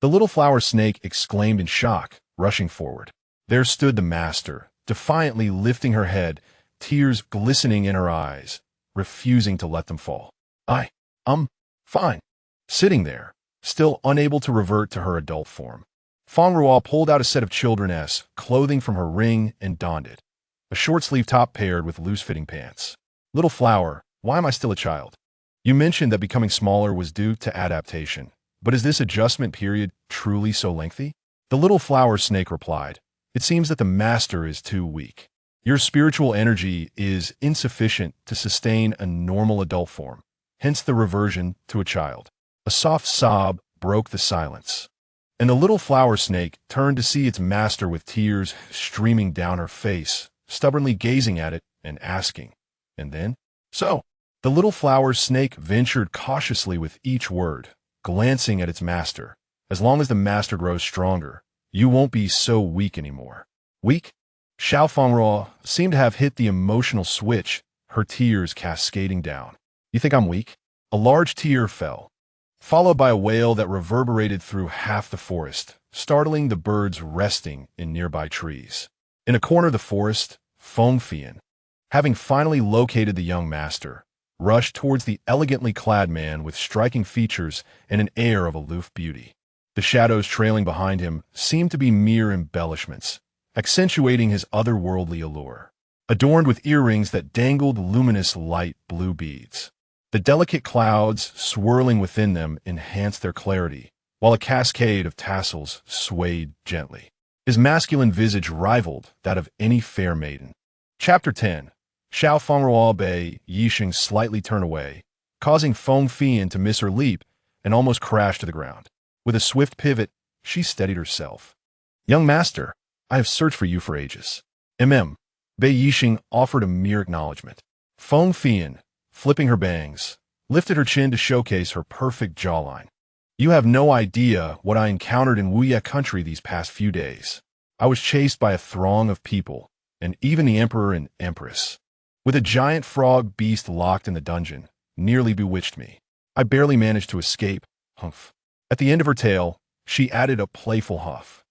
The Little Flower Snake exclaimed in shock, rushing forward. There stood the master, defiantly lifting her head, tears glistening in her eyes, refusing to let them fall. I'm fine." Sitting there, still unable to revert to her adult form. Fang Ruo pulled out a set of children's clothing from her ring and donned it. A short-sleeve top paired with loose-fitting pants. Little flower, why am I still a child? You mentioned that becoming smaller was due to adaptation, but is this adjustment period truly so lengthy? The little flower snake replied, it seems that the master is too weak. Your spiritual energy is insufficient to sustain a normal adult form, hence the reversion to a child. A soft sob broke the silence, and the little flower snake turned to see its master with tears streaming down her face, stubbornly gazing at it and asking, and then? So, the little flower snake ventured cautiously with each word, glancing at its master. As long as the master grows stronger, you won't be so weak anymore. Weak? Fang Ruo seemed to have hit the emotional switch, her tears cascading down. You think I'm weak? A large tear fell, followed by a wail that reverberated through half the forest, startling the birds resting in nearby trees. In a corner of the forest, Feng Fian, having finally located the young master, rushed towards the elegantly clad man with striking features and an air of aloof beauty. The shadows trailing behind him seemed to be mere embellishments, accentuating his otherworldly allure, adorned with earrings that dangled luminous light blue beads. The delicate clouds swirling within them enhanced their clarity, while a cascade of tassels swayed gently. His masculine visage rivaled that of any fair maiden. Chapter 10. Fang Ruo Bei Yixing slightly turned away, causing Feng Fian to miss her leap and almost crash to the ground. With a swift pivot, she steadied herself. Young master, I have searched for you for ages. Bei Yixing offered a mere acknowledgement. Feng Fian, flipping her bangs, lifted her chin to showcase her perfect jawline. You have no idea what I encountered in Wuye country these past few days. I was chased by a throng of people, and even the emperor and empress, with a giant frog beast locked in the dungeon, nearly bewitched me. I barely managed to escape. Humph. At the end of her tale, she added a playful huff.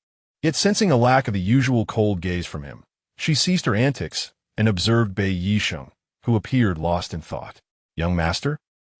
Yet sensing a lack of the usual cold gaze from him, she ceased her antics and observed Bei Yixing, who appeared lost in thought. Young master?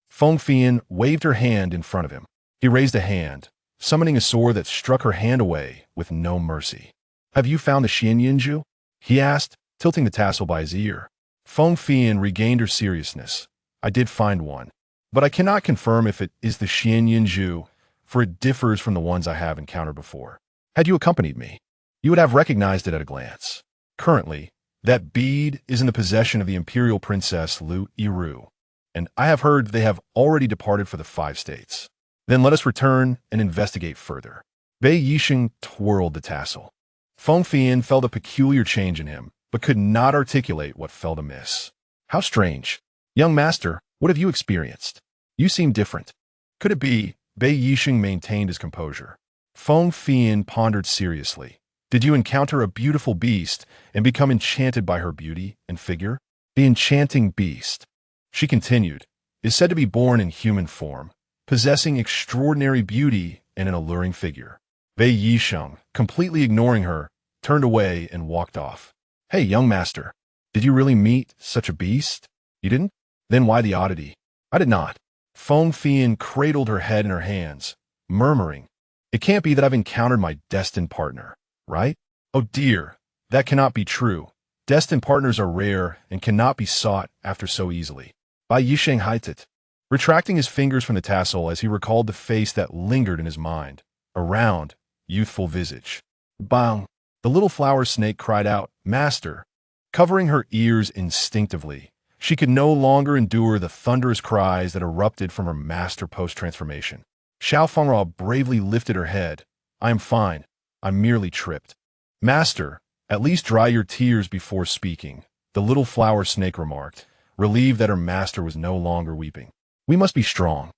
Feng Fian waved her hand in front of him. He raised a hand, summoning a sword that struck her hand away with no mercy. Have you found the Xian Yinju? He asked, tilting the tassel by his ear. Feng Fian regained her seriousness. I did find one, but I cannot confirm if it is the Xian Yinju, for it differs from the ones I have encountered before. Had you accompanied me, you would have recognized it at a glance. Currently, that bead is in the possession of the Imperial Princess Lu Yiru, and I have heard they have already departed for the 5 states. Then let us return and investigate further. Bei Yixing twirled the tassel. Feng Fian felt a peculiar change in him, but could not articulate what felt amiss. How strange. Young master, what have you experienced? You seem different. Could it be? Bei Yixing maintained his composure. Feng Fian pondered seriously. Did you encounter a beautiful beast and become enchanted by her beauty and figure? The enchanting beast, she continued, is said to be born in human form, possessing extraordinary beauty and an alluring figure. Bei Yixing, completely ignoring her, turned away and walked off. Hey, young master, did you really meet such a beast? You didn't? Then why the oddity? I did not. Feng Fian cradled her head in her hands, murmuring, it can't be that I've encountered my destined partner, right? Oh dear, that cannot be true. Destined partners are rare and cannot be sought after so easily. Bei Yixing haited, retracting his fingers from the tassel as he recalled the face that lingered in his mind, a round, youthful visage. Bang! The little flower snake cried out, Master! Covering her ears instinctively, she could no longer endure the thunderous cries that erupted from her master post-transformation. Fang Ruo bravely lifted her head. I am fine. I'm merely tripped. Master, at least dry your tears before speaking, the little flower snake remarked, relieved that her master was no longer weeping. We must be strong.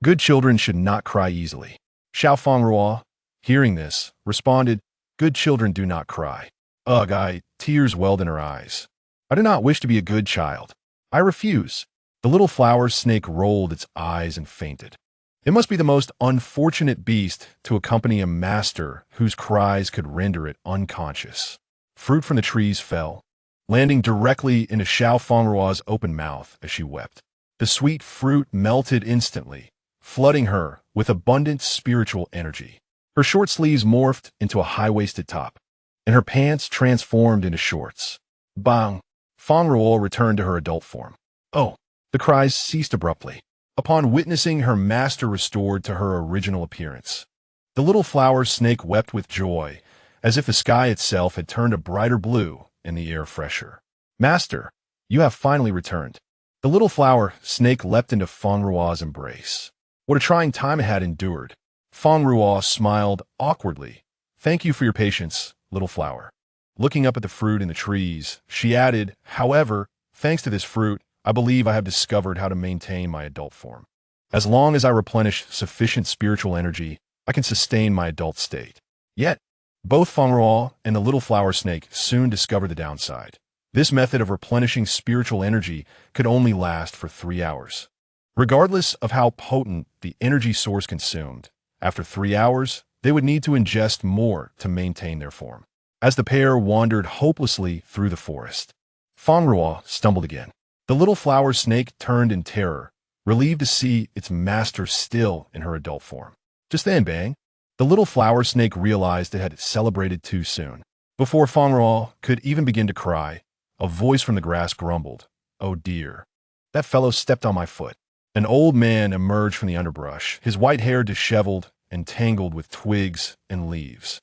Good children should not cry easily. Fang Ruo, hearing this, responded, Good children do not cry. Ugh, tears welled in her eyes. I do not wish to be a good child. I refuse. The little flower snake rolled its eyes and fainted. It must be the most unfortunate beast to accompany a master whose cries could render it unconscious. Fruit from the trees fell, landing directly into Fang Ruo's open mouth as she wept. The sweet fruit melted instantly, flooding her with abundant spiritual energy. Her short sleeves morphed into a high-waisted top, and her pants transformed into shorts. Bang! Fang Ruo returned to her adult form. Oh! The cries ceased abruptly, upon witnessing her master restored to her original appearance. The little flower snake wept with joy, as if the sky itself had turned a brighter blue and the air fresher. Master, you have finally returned. The little flower snake leapt into Fang Ruo's embrace. What a trying time it had endured. Fang Ruo smiled awkwardly. Thank you for your patience, little flower. Looking up at the fruit in the trees, she added, however, thanks to this fruit, I believe I have discovered how to maintain my adult form. As long as I replenish sufficient spiritual energy, I can sustain my adult state. Yet, both Fang Ruo and the little flower snake soon discovered the downside. This method of replenishing spiritual energy could only last for 3 hours. Regardless of how potent the energy source consumed, after 3 hours, they would need to ingest more to maintain their form. As the pair wandered hopelessly through the forest, Fang Ruo stumbled again. The little flower snake turned in terror, relieved to see its master still in her adult form. Just then, bang! The little flower snake realized it had celebrated too soon. Before Fang Ruo could even begin to cry, a voice from the grass grumbled, "Oh dear, that fellow stepped on my foot." An old man emerged from the underbrush, his white hair disheveled and tangled with twigs and leaves.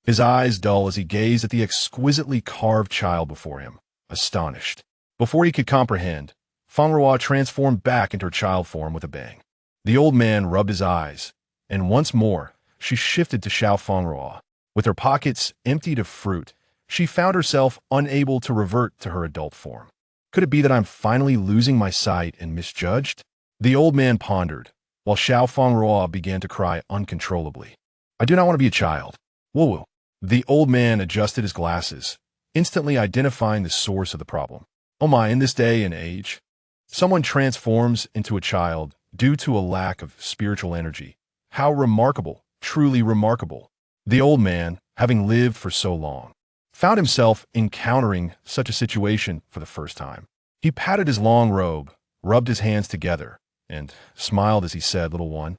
His eyes dull as he gazed at the exquisitely carved child before him, astonished. Before he could comprehend, Fang Ruo transformed back into her child form with a bang. The old man rubbed his eyes, and once more, she shifted to Fang Ruo. With her pockets emptied of fruit, she found herself unable to revert to her adult form. Could it be that I'm finally losing my sight and misjudged? The old man pondered, while Fang Ruo began to cry uncontrollably. I do not want to be a child. Woo-woo. The old man adjusted his glasses, instantly identifying the source of the problem. Oh my, in this day and age, someone transforms into a child due to a lack of spiritual energy. How remarkable, truly remarkable. The old man, having lived for so long, found himself encountering such a situation for the first time. He patted his long robe, rubbed his hands together, and smiled as he said, "Little one,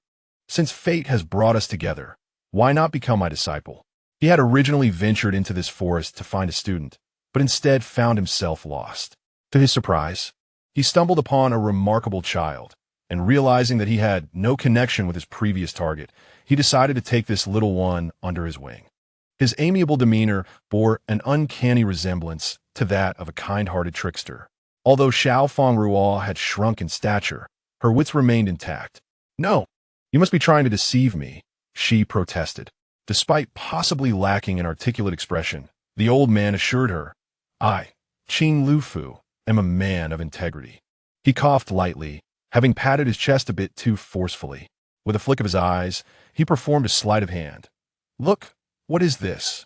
since fate has brought us together, why not become my disciple?" He had originally ventured into this forest to find a student, but instead found himself lost. To his surprise, he stumbled upon a remarkable child, and realizing that he had no connection with his previous target, he decided to take this little one under his wing. His amiable demeanor bore an uncanny resemblance to that of a kind-hearted trickster. Although Fang Ruo had shrunk in stature, her wits remained intact. "No, you must be trying to deceive me," she protested. Despite possibly lacking an articulate expression, the old man assured her, "I, Qing Lufu, am a man of integrity." He coughed lightly, having patted his chest a bit too forcefully. With a flick of his eyes, he performed a sleight of hand. "Look, what is this?"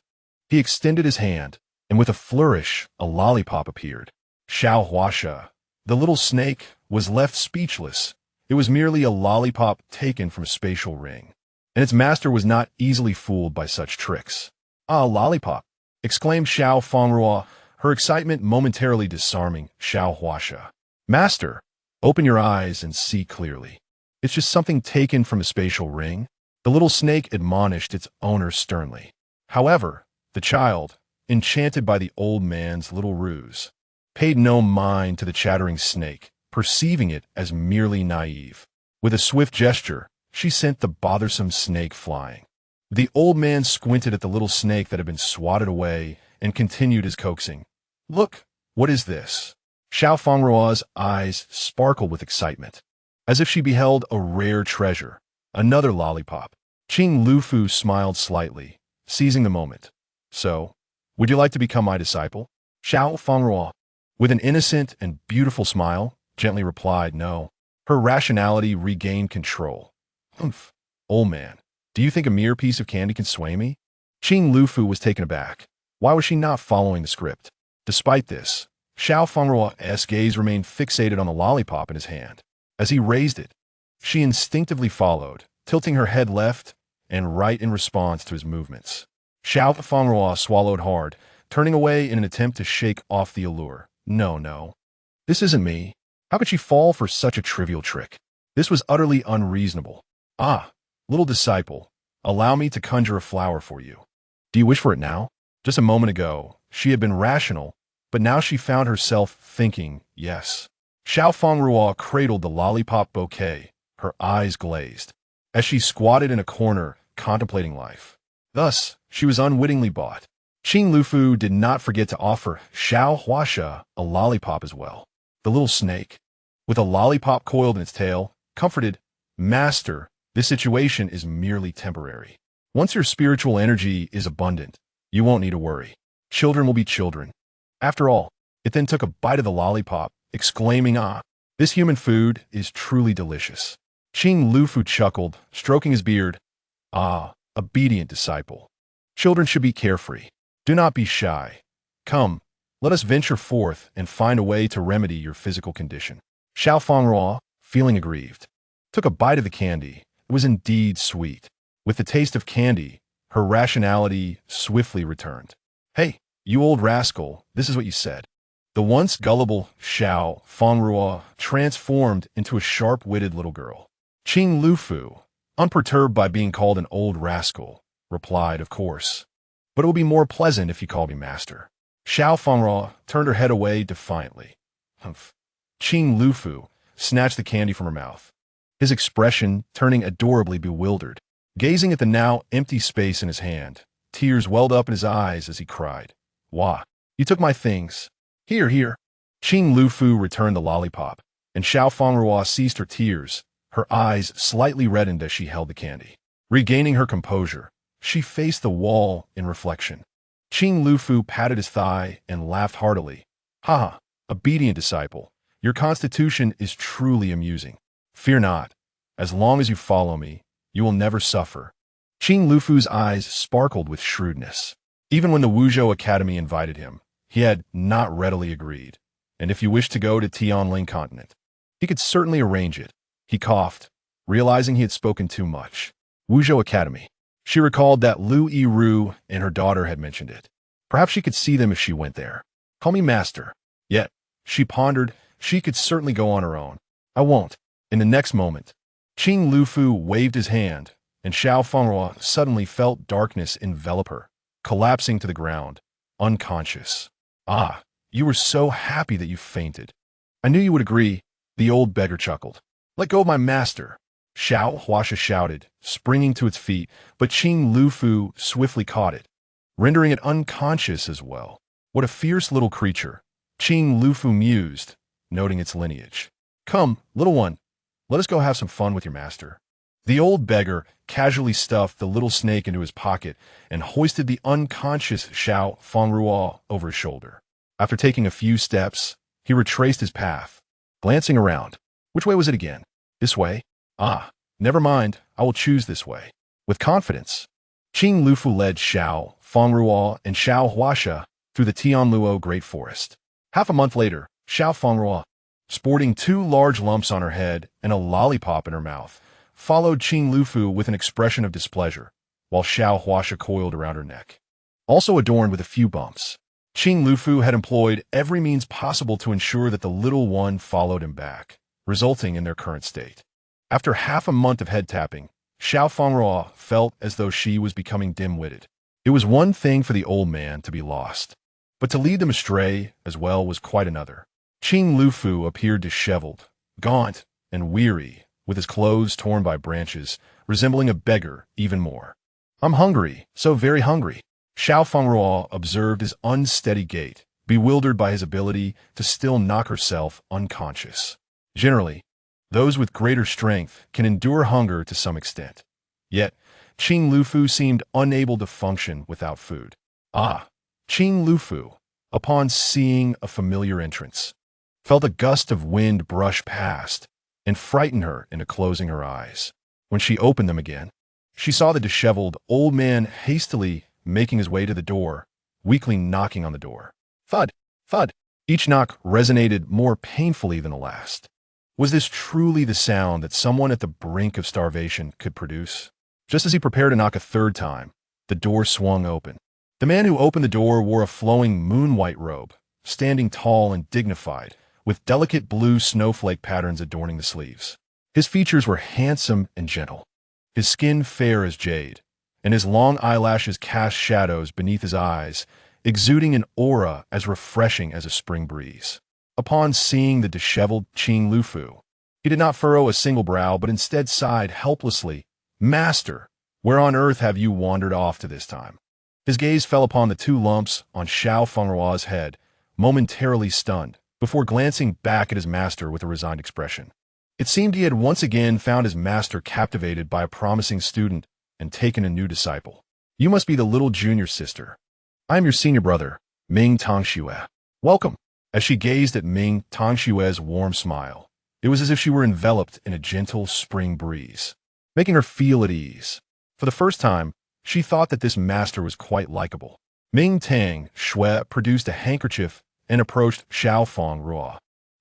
He extended his hand, and with a flourish, a lollipop appeared. Xiao Huasha, the little snake, was left speechless. It was merely a lollipop taken from a spatial ring, and its master was not easily fooled by such tricks. "Ah, lollipop!" exclaimed Fang Ruo, her excitement momentarily disarming Xiao Huasha. "Master, open your eyes and see clearly. It's just something taken from a spatial ring," the little snake admonished its owner sternly. However, the child, enchanted by the old man's little ruse, paid no mind to the chattering snake, perceiving it as merely naive. With a swift gesture, she sent the bothersome snake flying. The old man squinted at the little snake that had been swatted away and continued his coaxing. "Look, what is this?" Fang Ruo's eyes sparkled with excitement, as if she beheld a rare treasure, another lollipop. Qing Lufu smiled slightly, seizing the moment. "So, would you like to become my disciple?" Fang Ruo, with an innocent and beautiful smile, gently replied no. Her rationality regained control. "Humph, old man, do you think a mere piece of candy can sway me?" Qing Lufu was taken aback. Why was she not following the script? Despite this, Fang Ruo's gaze remained fixated on the lollipop in his hand. As he raised it, she instinctively followed, tilting her head left and right in response to his movements. Fang Ruo swallowed hard, turning away in an attempt to shake off the allure. No. This isn't me. How could she fall for such a trivial trick? This was utterly unreasonable. "Ah, little disciple, Allow me to conjure a flower for you. Do you wish for it now? Just a moment ago, she had been rational, but now she found herself thinking, yes. Fang Ruo cradled the lollipop bouquet, her eyes glazed, as she squatted in a corner, contemplating life. Thus, she was unwittingly bought. Qing Lufu did not forget to offer Xiao Huasha a lollipop as well. The little snake, with a lollipop coiled in its tail, comforted, Master, this situation is merely temporary. Once your spiritual energy is abundant, you won't need to worry. Children will be children. After all, it then took a bite of the lollipop, exclaiming, ah, this human food is truly delicious. Qing Lufu chuckled, stroking his beard. Ah, obedient disciple. Children should be carefree. Do not be shy. Come, let us venture forth and find a way to remedy your physical condition. Fang Ruo, feeling aggrieved, took a bite of the candy. It was indeed sweet. With the taste of candy, her rationality swiftly returned. Hey, you old rascal, this is what you said. The once gullible Fang Ruo transformed into a sharp-witted little girl. Qing Lufu, unperturbed by being called an old rascal, replied, of course. But it will be more pleasant if you call me master. Fang Ruo turned her head away defiantly. Humph. Qing Lufu snatched the candy from her mouth, his expression turning adorably bewildered. Gazing at the now empty space in his hand, tears welled up in his eyes as he cried, Wah, you took my things. Here, here. Qing Lufu returned the lollipop, and Fang Ruo ceased her tears, her eyes slightly reddened as she held the candy. Regaining her composure, she faced the wall in reflection. Qing Lufu patted his thigh and laughed heartily. Ha ha, obedient disciple, your constitution is truly amusing. Fear not. As long as you follow me, you will never suffer. Qing Lufu's eyes sparkled with shrewdness. Even when the Wuzhou Academy invited him, he had not readily agreed. And if you wish to go to Tianling Continent, he could certainly arrange it. He coughed, realizing he had spoken too much. Wuzhou Academy. She recalled that Lu Yiru and her daughter had mentioned it. Perhaps she could see them if she went there. Call me master. Yet, she pondered, she could certainly go on her own. I won't. In the next moment, Qing Lufu waved his hand, and Fang Ruo suddenly felt darkness envelop her, collapsing to the ground, unconscious. Ah, you were so happy that you fainted. I knew you would agree, the old beggar chuckled. Let go of my master. Xiao Huasha shouted, springing to its feet, but Qing Lufu swiftly caught it, rendering it unconscious as well. What a fierce little creature, Qing Lufu mused, noting its lineage. Come, little one, let us go have some fun with your master. The old beggar casually stuffed the little snake into his pocket and hoisted the unconscious Fang Ruo over his shoulder. After taking a few steps, he retraced his path, glancing around. Which way was it again? This way? Ah, never mind, I will choose this way. With confidence, Qing Lufu led Fang Ruo and Huasha through the Tianluo Great Forest. Half a month later, Fang Ruo, sporting 2 large lumps on her head and a lollipop in her mouth, followed Qing Lufu with an expression of displeasure, while Huasha coiled around her neck. Also adorned with a few bumps, Qing Lufu had employed every means possible to ensure that the little one followed him back, resulting in their current state. After half a month of head-tapping, Fang Ruo felt as though she was becoming dim-witted. It was one thing for the old man to be lost, but to lead them astray as well was quite another. Qing Lufu appeared disheveled, gaunt, and weary, with his clothes torn by branches, resembling a beggar even more. I'm hungry, so very hungry. Fang Ruo observed his unsteady gait, bewildered by his ability to still knock herself unconscious. Generally, those with greater strength can endure hunger to some extent. Yet, Qing Lufu seemed unable to function without food. Ah, Qing Lufu, upon seeing a familiar entrance, felt a gust of wind brush past and frighten her into closing her eyes. When she opened them again, she saw the disheveled old man hastily making his way to the door, weakly knocking on the door. Thud, thud. Each knock resonated more painfully than the last. Was this truly the sound that someone at the brink of starvation could produce? Just as he prepared to knock a third time, the door swung open. The man who opened the door wore a flowing moon-white robe, standing tall and dignified, with delicate blue snowflake patterns adorning the sleeves. His features were handsome and gentle, his skin fair as jade, and his long eyelashes cast shadows beneath his eyes, exuding an aura as refreshing as a spring breeze. Upon seeing the disheveled Qing Lufu, he did not furrow a single brow, but instead sighed helplessly, "Master, where on earth have you wandered off to this time?" His gaze fell upon the two lumps on Fang Ruo's head, momentarily stunned, before glancing back at his master with a resigned expression. It seemed he had once again found his master captivated by a promising student and taken a new disciple. "You must be the little junior sister. I am your senior brother, Ming Tongxue. Welcome." As she gazed at Ming Tongxue's warm smile, it was as if she were enveloped in a gentle spring breeze, making her feel at ease. For the first time, she thought that this master was quite likable. Ming Tongxue produced a handkerchief and approached Fang Ruo,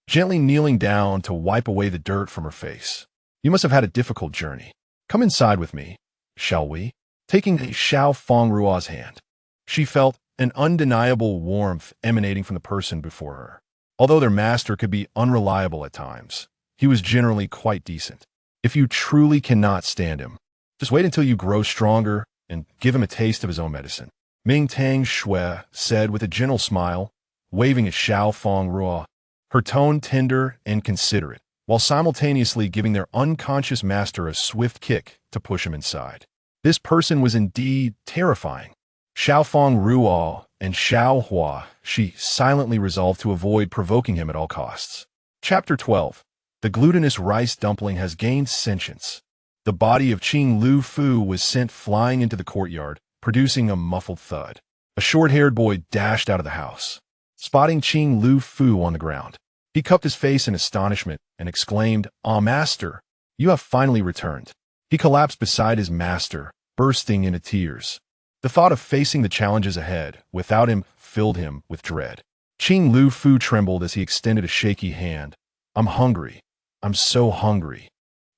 gently kneeling down to wipe away the dirt from her face. "You must have had a difficult journey. Come inside with me, shall we?" Taking Fang Ruo's hand, she felt an undeniable warmth emanating from the person before her. Although their master could be unreliable at times, he was generally quite decent. If you truly cannot stand him, just wait until you grow stronger and give him a taste of his own medicine, Ming Tongxue said with a gentle smile, waving at Fang Ruo, her tone tender and considerate, while simultaneously giving their unconscious master a swift kick to push him inside. This person was indeed terrifying. Fang Ruo and Hua, she silently resolved to avoid provoking him at all costs. Chapter 12. The glutinous rice dumpling has gained sentience. The body of Qing Lufu was sent flying into the courtyard, producing a muffled thud. A short-haired boy dashed out of the house. Spotting Qing Lufu on the ground, he cupped his face in astonishment and exclaimed, "Ah, master, you have finally returned." He collapsed beside his master, bursting into tears. The thought of facing the challenges ahead without him filled him with dread. Qing Lufu trembled as he extended a shaky hand. "I'm hungry. I'm so hungry."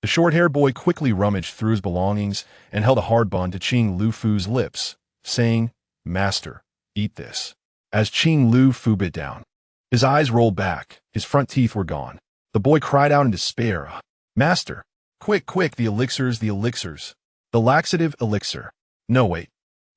The short-haired boy quickly rummaged through his belongings and held a hard bun to Qing Lufu's lips, saying, "Master, eat this." As Qing Lufu bit down, his eyes rolled back, his front teeth were gone. The boy cried out in despair, "Master, quick, quick, the elixirs, the elixirs. The laxative elixir. No, wait.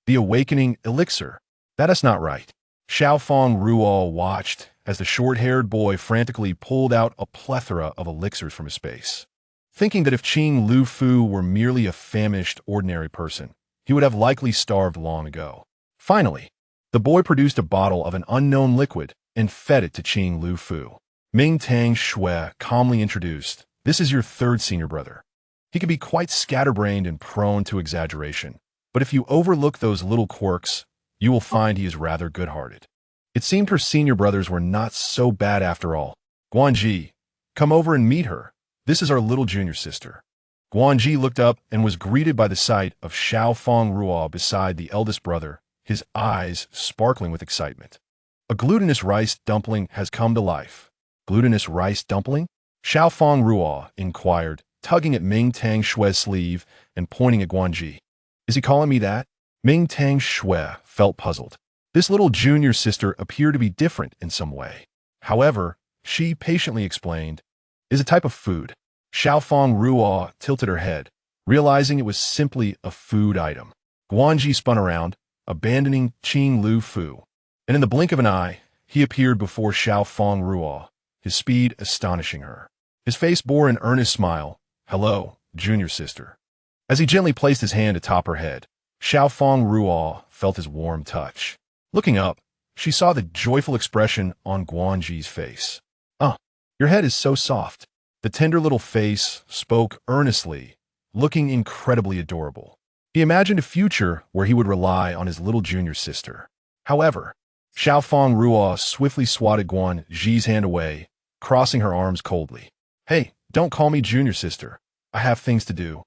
The awakening elixir. That is not right." Fang Ruo watched as the short-haired boy frantically pulled out a plethora of elixirs from his space. Thinking that if Qing Lufu were merely a famished, ordinary person, he would have likely starved long ago. Finally, the boy produced a bottle of an unknown liquid and fed it to Qing Lufu. Ming Tongxue calmly introduced, "This is your third senior brother. He can be quite scatterbrained and prone to exaggeration, but if you overlook those little quirks, you will find he is rather good-hearted." It seemed her senior brothers were not so bad after all. "Guanji, come over and meet her. This is our little junior sister." Guanji looked up and was greeted by the sight of Fang Ruo beside the eldest brother, his eyes sparkling with excitement. "A glutinous rice dumpling has come to life." "Glutinous rice dumpling?" Fang Ruo inquired, tugging at Ming Tongxue's sleeve and pointing at Guanji. "Is he calling me that?" Ming Tongxue felt puzzled. This little junior sister appeared to be different in some way. However, she patiently explained, "Is a type of food." Fang Ruo tilted her head, realizing it was simply a food item. Guanji spun around, abandoning Qing Lufu, and in the blink of an eye, he appeared before Fang Ruo, his speed astonishing her. His face bore an earnest smile. "Hello, junior sister." As he gently placed his hand atop her head, Fang Ruo felt his warm touch. Looking up, she saw the joyful expression on Guanji's face. "Ah, your head is so soft." The tender little face spoke earnestly, looking incredibly adorable. He imagined a future where he would rely on his little junior sister. However, Fang Ruo swiftly swatted Guanji's hand away, crossing her arms coldly. "Hey, don't call me junior sister. I have things to do.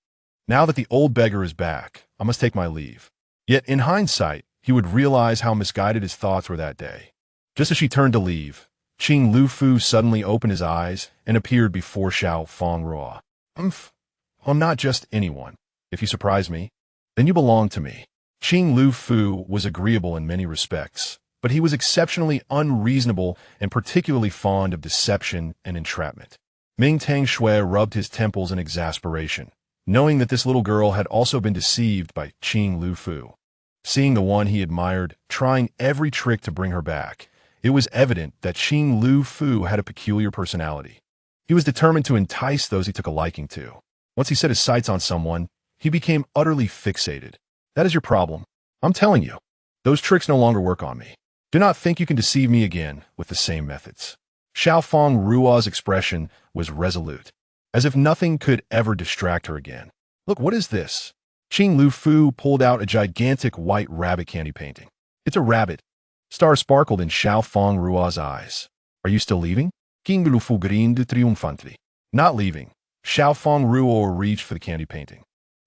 Now that the old beggar is back, I must take my leave." Yet in hindsight, he would realize how misguided his thoughts were that day. Just as she turned to leave, Qing Lufu suddenly opened his eyes and appeared before Fang Ruo. "I'm not just anyone. If you surprise me, then you belong to me." Qing Lufu was agreeable in many respects, but he was exceptionally unreasonable and particularly fond of deception and entrapment. Ming Tongxue rubbed his temples in exasperation, knowing that this little girl had also been deceived by Qing Lu Fu. Seeing the one he admired, trying every trick to bring her back, it was evident that Qing Lu Fu had a peculiar personality. He was determined to entice those he took a liking to. Once he set his sights on someone, he became utterly fixated. That is your problem. I'm telling you. Those tricks no longer work on me. Do not think you can deceive me again with the same methods. Fang Ruo's expression was resolute, as if nothing could ever distract her again. Look, what is this? Qing Lu Fu pulled out a gigantic white rabbit candy painting. It's a rabbit. Stars sparkled in Fang Ruo's eyes. Are you still leaving? Qing Lu Fu grinned triumphantly. Not leaving. Fang Ruo reached for the candy painting.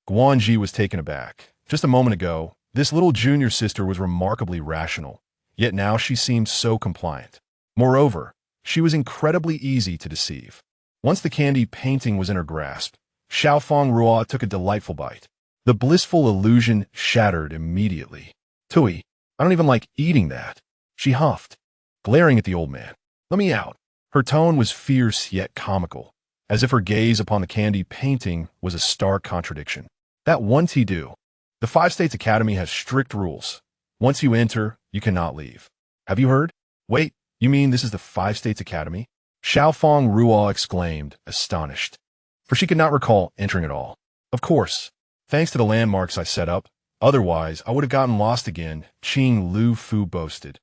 Guanji was taken aback. Just a moment ago, this little junior sister was remarkably rational, yet now she seemed so compliant. Moreover, she was incredibly easy to deceive. Once the candy painting was in her grasp, Fang Ruo took a delightful bite. The blissful illusion shattered immediately. Tui, I don't even like eating that, she huffed, glaring at the old man. Let me out. Her tone was fierce yet comical, as if her gaze upon the candy painting was a stark contradiction. That once he do. The 5 States Academy has strict rules. Once you enter, you cannot leave. Have you heard? Wait, you mean this is the 5 States Academy? Fang Ruo exclaimed, astonished, for she could not recall entering at all. Of course, thanks to the landmarks I set up, otherwise I would have gotten lost again, Qing Lu Fu boasted,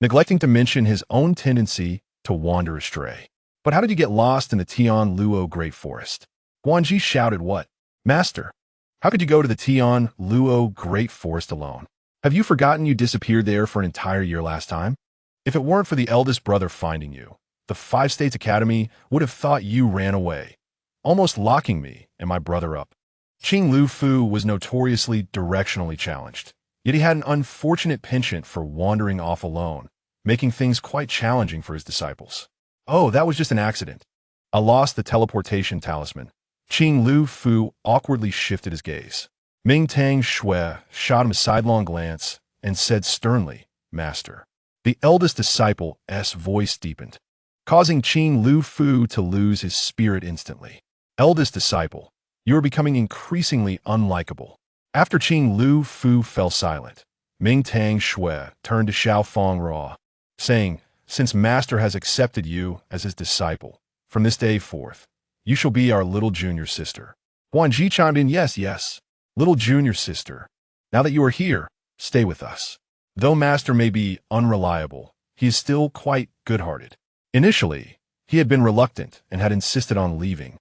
neglecting to mention his own tendency to wander astray. But how did you get lost in the Tian Luo Great Forest? Guanji shouted, what? Master, how could you go to the Tian Luo Great Forest alone? Have you forgotten you disappeared there for an entire year last time? If it weren't for the eldest brother finding you, the 5 States Academy would have thought you ran away, almost locking me and my brother up. Qing Lu Fu was notoriously directionally challenged, yet he had an unfortunate penchant for wandering off alone, making things quite challenging for his disciples. Oh, that was just an accident. I lost the teleportation talisman. Qing Lu Fu awkwardly shifted his gaze. Ming Tang Shui shot him a sidelong glance and said sternly, Master. The eldest disciple's voice deepened, causing Qing Lu Fu to lose his spirit instantly. Eldest disciple, you are becoming increasingly unlikable. After Qing Lu Fu fell silent, Ming Tang Shui turned to Fang Ruo, saying, since Master has accepted you as his disciple, from this day forth, you shall be our little junior sister. Guanji chimed in, yes, little junior sister. Now that you are here, stay with us. Though Master may be unreliable, he is still quite good-hearted. Initially, he had been reluctant and had insisted on leaving,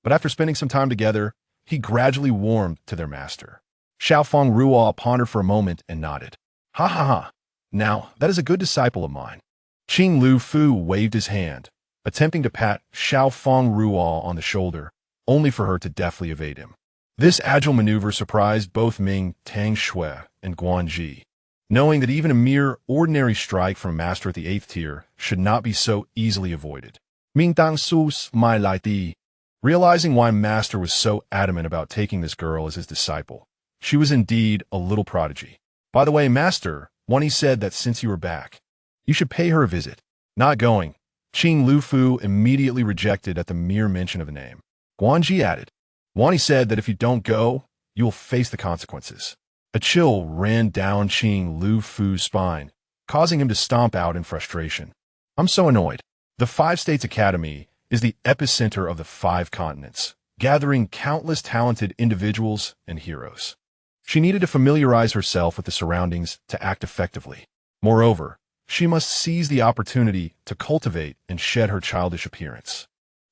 but after spending some time together, he gradually warmed to their master. Fang Ruo pondered for a moment and nodded. Ha ha ha. Now, that is a good disciple of mine. Qing Lu Fu waved his hand, attempting to pat Fang Ruo on the shoulder, only for her to deftly evade him. This agile maneuver surprised both Ming Tang Shui and Guanji, knowing that even a mere ordinary strike from a master at the 8th tier should not be so easily avoided. Ming Tang Sus Mai Lai Di. Realizing why Master was so adamant about taking this girl as his disciple, she was indeed a little prodigy. By the way, Master, Wani said that since you are back, you should pay her a visit. Not going. Qing Lu Fu immediately rejected at the mere mention of a name. Guanji added, Wani said that if you don't go, you will face the consequences. A chill ran down Qing Lu Fu's spine, causing him to stomp out in frustration. I'm so annoyed. The 5 States Academy is the epicenter of the 5 continents, gathering countless talented individuals and heroes. She needed to familiarize herself with the surroundings to act effectively. Moreover, she must seize the opportunity to cultivate and shed her childish appearance.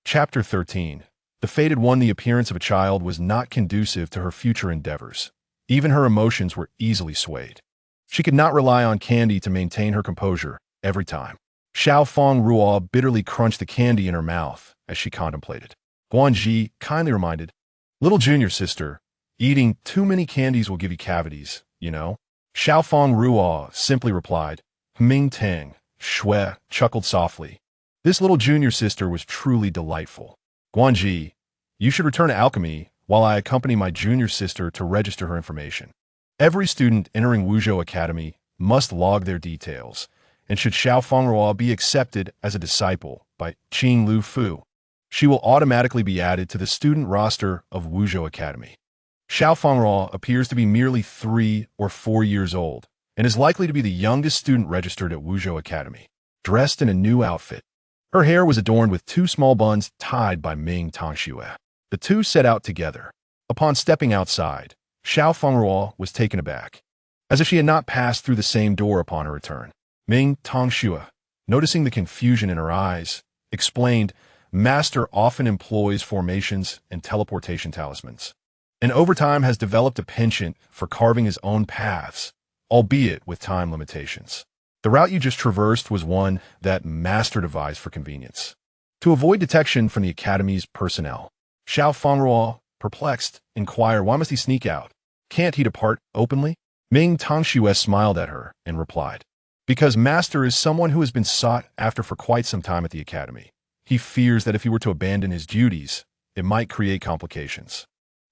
Chapter 13. The fated one. The appearance of a child was not conducive to her future endeavors. Even her emotions were easily swayed. She could not rely on candy to maintain her composure every time. Fang Ruo bitterly crunched the candy in her mouth as she contemplated. Guanji kindly reminded, little junior sister, eating too many candies will give you cavities, you know? Fang Ruo simply replied. Ming Tang Shui chuckled softly. This little junior sister was truly delightful. Guanji, you should return to alchemy while I accompany my junior sister to register her information. Every student entering Wuzhou Academy must log their details, and should Fang Ruo be accepted as a disciple by Qing Lu Fu, she will automatically be added to the student roster of Wuzhou Academy. Fang Ruo appears to be merely 3 or 4 years old and is likely to be the youngest student registered at Wuzhou Academy, dressed in a new outfit. Her hair was adorned with 2 small buns tied by Ming Tongxue. The two set out together. Upon stepping outside, Fang Ruo was taken aback, as if she had not passed through the same door upon her return. Ming Tongxue, noticing the confusion in her eyes, explained, "Master often employs formations and teleportation talismans, and over time has developed a penchant for carving his own paths, albeit with time limitations. The route you just traversed was one that Master devised for convenience, to avoid detection from the Academy's personnel." Fang Ruo, perplexed, inquired, "Why must he sneak out? Can't he depart openly?" Ming Tongxue smiled at her and replied, "Because Master is someone who has been sought after for quite some time at the Academy. He fears that if he were to abandon his duties, it might create complications."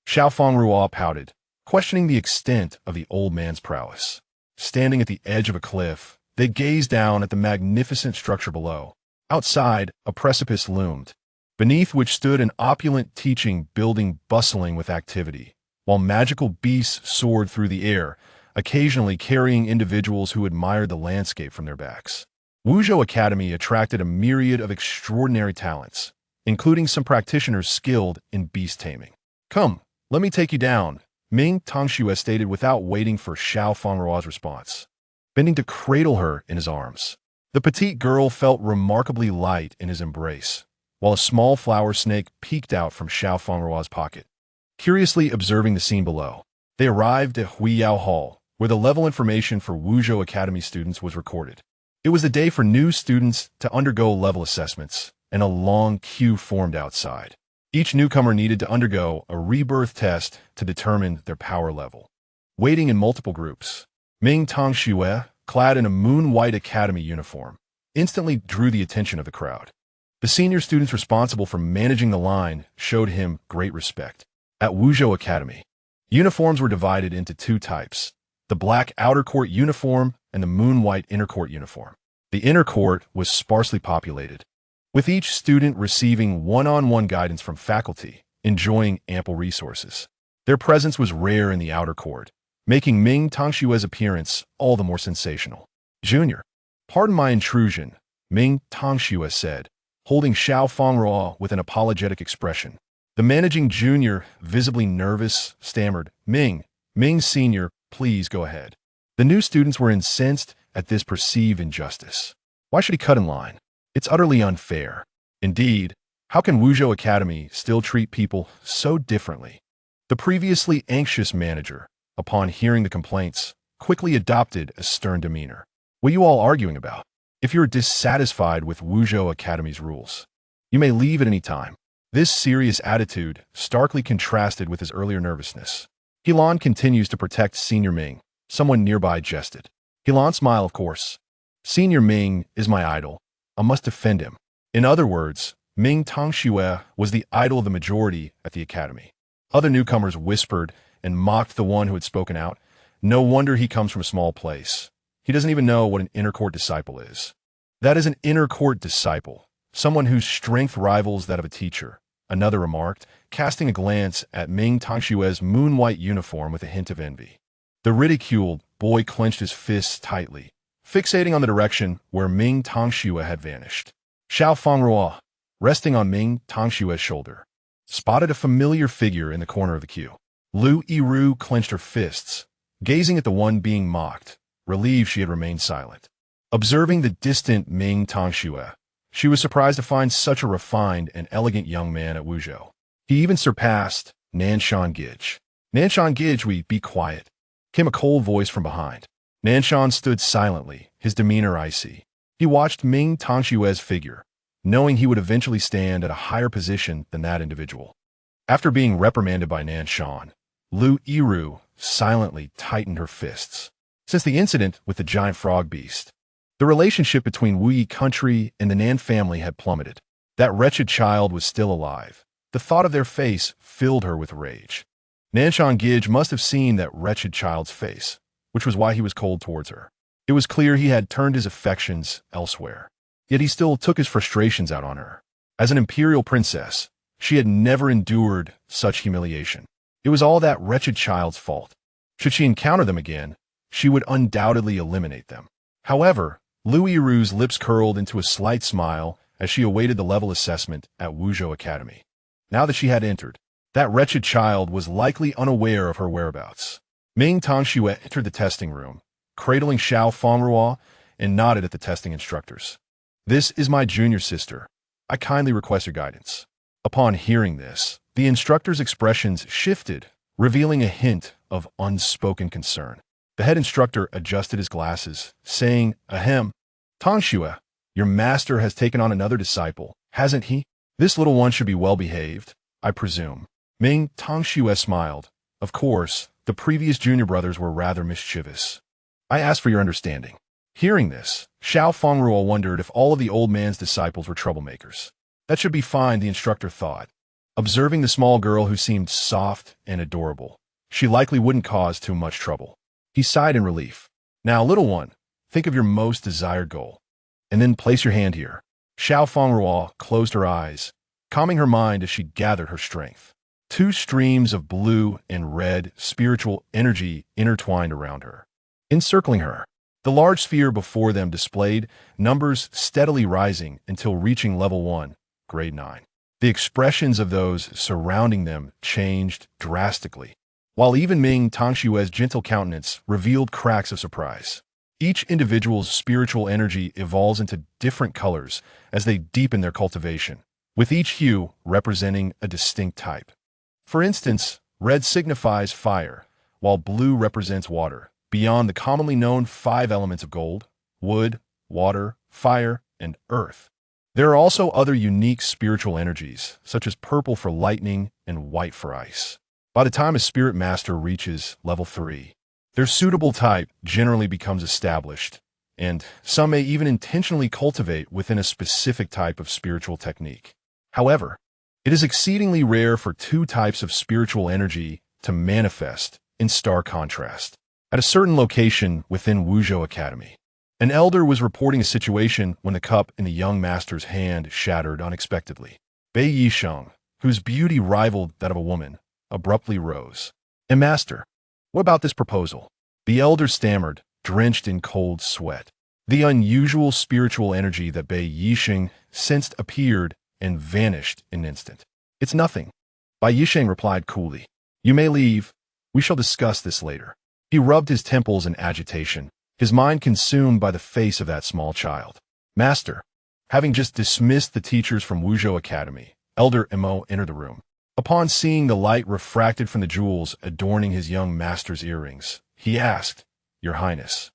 Fang Ruo pouted, questioning the extent of the old man's prowess. Standing at the edge of a cliff, they gazed down at the magnificent structure below. Outside, a precipice loomed, beneath which stood an opulent teaching building bustling with activity, while magical beasts soared through the air, occasionally carrying individuals who admired the landscape from their backs. Wuzhou Academy attracted a myriad of extraordinary talents, including some practitioners skilled in beast taming. "Come, let me take you down," Ming Tongxue stated without waiting for Fang Ruo's response, bending to cradle her in his arms. The petite girl felt remarkably light in his embrace, while a small flower snake peeked out from Fang Ruo's pocket. Curiously observing the scene below, they arrived at Huiyao Hall, where the level information for Wuzhou Academy students was recorded. It was the day for new students to undergo level assessments, and a long queue formed outside. Each newcomer needed to undergo a rebirth test to determine their power level. Waiting in multiple groups, Ming Tongxue, clad in a moon-white academy uniform, instantly drew the attention of the crowd. The senior students responsible for managing the line showed him great respect. At Wuzhou Academy, uniforms were divided into 2 types: the black outer court uniform and the moon-white inner court uniform. The inner court was sparsely populated, with each student receiving one-on-one guidance from faculty, enjoying ample resources. Their presence was rare in the outer court, making Ming Tongxue's appearance all the more sensational. "Junior, pardon my intrusion," Ming Tongxue said, holding Fang Ruo with an apologetic expression. The managing junior, visibly nervous, stammered, Ming Senior, please go ahead." The new students were incensed at this perceived injustice. Why should he cut in line? It's utterly unfair. Indeed, how can Wuzhou Academy still treat people so differently? The previously anxious manager, upon hearing the complaints, quickly adopted a stern demeanor. "What are you all arguing about? If you're dissatisfied with Wuzhou Academy's rules, you may leave at any time." This serious attitude starkly contrasted with his earlier nervousness. "Helan continues to protect Senior Ming," someone nearby jested. Helan smiled, "Of course. Senior Ming is my idol. I must defend him." In other words, Ming Tongxue was the idol of the majority at the academy. Other newcomers whispered and mocked the one who had spoken out. "No wonder he comes from a small place. He doesn't even know what an inner court disciple is." "That is an inner court disciple, someone whose strength rivals that of a teacher," another remarked, casting a glance at Ming Tongxue's moon-white uniform with a hint of envy. The ridiculed boy clenched his fists tightly, fixating on the direction where Ming Tongxue had vanished. Fang Ruo, resting on Ming Tongxue's shoulder, spotted a familiar figure in the corner of the queue. Lu Yiru clenched her fists, gazing at the one being mocked, relieved she had remained silent. Observing the distant Ming Tongxue, she was surprised to find such a refined and elegant young man at Wuzhou. He even surpassed Nanshan Gij. "Nanshan Gij, be quiet," came a cold voice from behind. Nanshan stood silently, his demeanor icy. He watched Ming Tongxue's figure, knowing he would eventually stand at a higher position than that individual. After being reprimanded by Nanshan, Lu Yiru silently tightened her fists. Since the incident with the giant frog beast, the relationship between Wuyi country and the Nan family had plummeted. That wretched child was still alive. The thought of their face filled her with rage. Nanshan Gij must have seen that wretched child's face, which was why he was cold towards her. It was clear he had turned his affections elsewhere. Yet he still took his frustrations out on her. As an imperial princess, she had never endured such humiliation. It was all that wretched child's fault. Should she encounter them again, she would undoubtedly eliminate them. However, Lu Yiru's lips curled into a slight smile as she awaited the level assessment at Wuzhou Academy. Now that she had entered, that wretched child was likely unaware of her whereabouts. Ming Tongxue entered the testing room, cradling Fang Ruo, and nodded at the testing instructors. "This is my junior sister. I kindly request your guidance." Upon hearing this, the instructor's expressions shifted, revealing a hint of unspoken concern. The head instructor adjusted his glasses, saying, "Ahem, Tongxue, your master has taken on another disciple, hasn't he? This little one should be well behaved, I presume." Ming Tongxue smiled. Of course, the previous junior brothers were rather mischievous. "I ask for your understanding." Hearing this, Fang Ruo wondered if all of the old man's disciples were troublemakers. That should be fine, the instructor thought. Observing the small girl who seemed soft and adorable, she likely wouldn't cause too much trouble. He sighed in relief. "Now, little one, think of your most desired goal, and then place your hand here." Fang Ruo closed her eyes, calming her mind as she gathered her strength. Two streams of blue and red spiritual energy intertwined around her, encircling her. The large sphere before them displayed numbers steadily rising until reaching level 1, grade 9. The expressions of those surrounding them changed drastically, while even Ming Tongxue's gentle countenance revealed cracks of surprise. Each individual's spiritual energy evolves into different colors as they deepen their cultivation, with each hue representing a distinct type. For instance, red signifies fire, while blue represents water, beyond the commonly known 5 elements of gold, wood, water, fire, and earth. There are also other unique spiritual energies, such as purple for lightning and white for ice. By the time a spirit master reaches level 3, their suitable type generally becomes established, and some may even intentionally cultivate within a specific type of spiritual technique. However, it is exceedingly rare for 2 types of spiritual energy to manifest in stark contrast. At a certain location within Wuzhou Academy, an elder was reporting a situation when the cup in the young master's hand shattered unexpectedly. Bei Yisheng, whose beauty rivaled that of a woman, abruptly rose. "Master, what about this proposal?" The elder stammered, drenched in cold sweat. The unusual spiritual energy that Bei Yisheng sensed appeared and vanished in an instant. "It's nothing," Bai Yisheng replied coolly. "You may leave. We shall discuss this later." He rubbed his temples in agitation, his mind consumed by the face of that small child. "Master," having just dismissed the teachers from Wuzhou Academy, Elder Emo entered the room. Upon seeing the light refracted from the jewels adorning his young master's earrings, he asked, "Your Highness,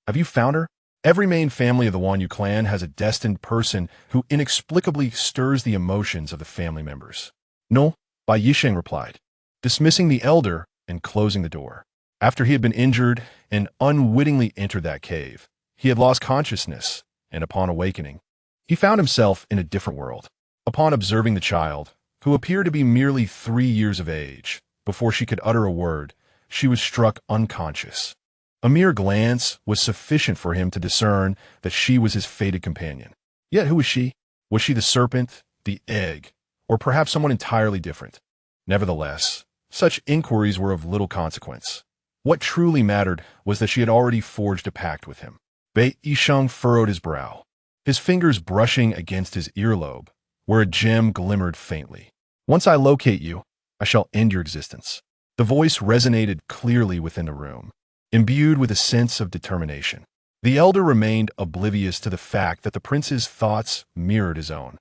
have you found her?" Every main family of the Wanyu clan has a destined person who inexplicably stirs the emotions of the family members. "No," Bai Yisheng replied, dismissing the elder and closing the door. After he had been injured and unwittingly entered that cave, he had lost consciousness, and upon awakening, he found himself in a different world. Upon observing the child, who appeared to be merely 3 years of age, before she could utter a word, she was struck unconscious. A mere glance was sufficient for him to discern that she was his fated companion. Yet who was she? Was she the serpent, the egg, or perhaps someone entirely different? Nevertheless, such inquiries were of little consequence. What truly mattered was that she had already forged a pact with him. Bei Yisheng furrowed his brow, his fingers brushing against his earlobe, where a gem glimmered faintly. "Once I locate you, I shall end your existence." The voice resonated clearly within the room, imbued with a sense of determination. The elder remained oblivious to the fact that the prince's thoughts mirrored his own.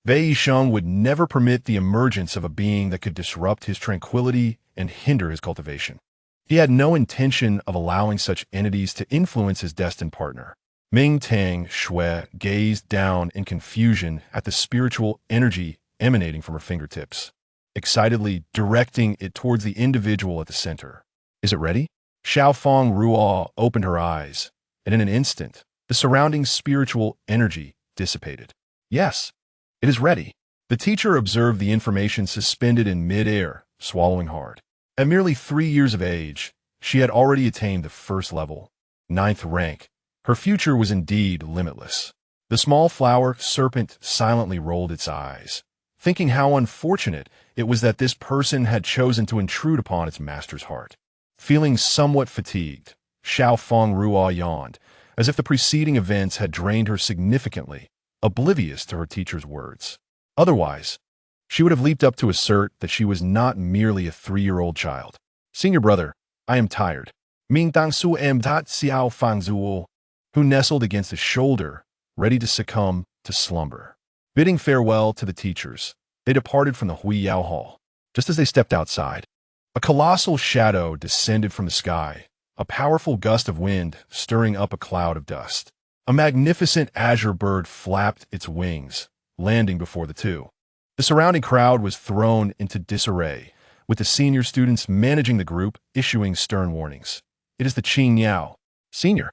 Bei Yisheng would never permit the emergence of a being that could disrupt his tranquility and hinder his cultivation. He had no intention of allowing such entities to influence his destined partner. Ming Tongxue gazed down in confusion at the spiritual energy emanating from her fingertips, excitedly directing it towards the individual at the center. "Is it ready?" Fang Ruo opened her eyes, and in an instant, the surrounding spiritual energy dissipated. "Yes, it is ready." The teacher observed the information suspended in mid-air, swallowing hard. At merely 3 years of age, she had already attained the 1st level, 9th rank. Her future was indeed limitless. The small flower serpent silently rolled its eyes, thinking how unfortunate it was that this person had chosen to intrude upon its master's heart. Feeling somewhat fatigued, Fang Ruo yawned, as if the preceding events had drained her significantly, oblivious to her teacher's words. Otherwise, she would have leaped up to assert that she was not merely a 3-year-old child. Senior brother, I am tired. Ming Dang Su em dat xiao fang zuo, who nestled against his shoulder, ready to succumb to slumber. Bidding farewell to the teachers, they departed from the Huiyao Hall. Just as they stepped outside, a colossal shadow descended from the sky, a powerful gust of wind stirring up a cloud of dust. A magnificent azure bird flapped its wings, landing before the two. The surrounding crowd was thrown into disarray, with the senior students managing the group, issuing stern warnings. It is the Qing Niao. Senior.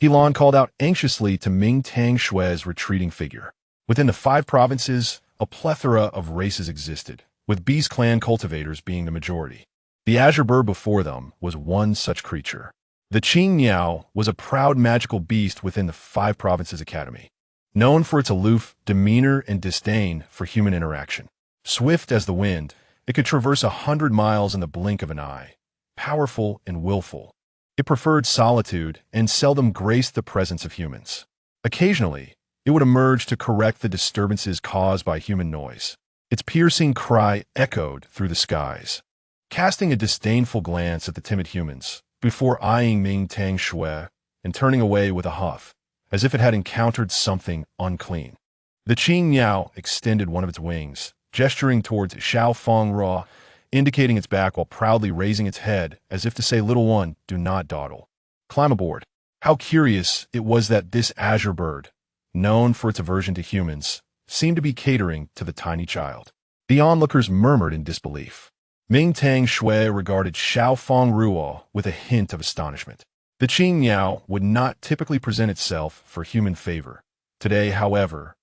Helan called out anxiously to Ming Tang Shue's retreating figure. Within the 5 provinces, a plethora of races existed, with beast clan cultivators being the majority. The azure bird before them was one such creature. The Qing Niao was a proud magical beast within the 5 provinces academy, known for its aloof demeanor and disdain for human interaction. Swift as the wind, it could traverse 100 miles in the blink of an eye. Powerful and willful, it preferred solitude and seldom graced the presence of humans. Occasionally, it would emerge to correct the disturbances caused by human noise. Its piercing cry echoed through the skies, casting a disdainful glance at the timid humans, before eyeing Ming Tang Shui and turning away with a huff, as if it had encountered something unclean. The Qing Niao extended one of its wings, gesturing towards Fang Ruo, indicating its back while proudly raising its head, as if to say, "Little one, do not dawdle. Climb aboard." How curious it was that this azure bird, known for its aversion to humans, seemed to be catering to the tiny child. The onlookers murmured in disbelief. Ming Tang Shui regarded Fang Ruo with a hint of astonishment. The Qing Niao would not typically present itself for human favor. Today, however,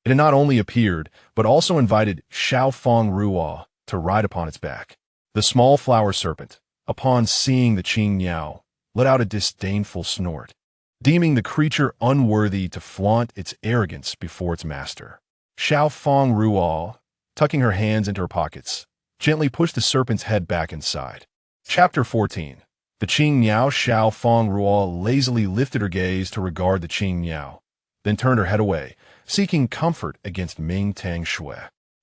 it had not only appeared, but also invited Fang Ruo to ride upon its back. The small flower serpent, upon seeing the Qing Niao, let out a disdainful snort, deeming the creature unworthy to flaunt its arrogance before its master. Fang Ruo, tucking her hands into her pockets, gently pushed the serpent's head back inside. Chapter 14. The Qing Niao. Fang Ruo lazily lifted her gaze to regard the Qing Niao, then turned her head away, seeking comfort against Ming Tang Shui.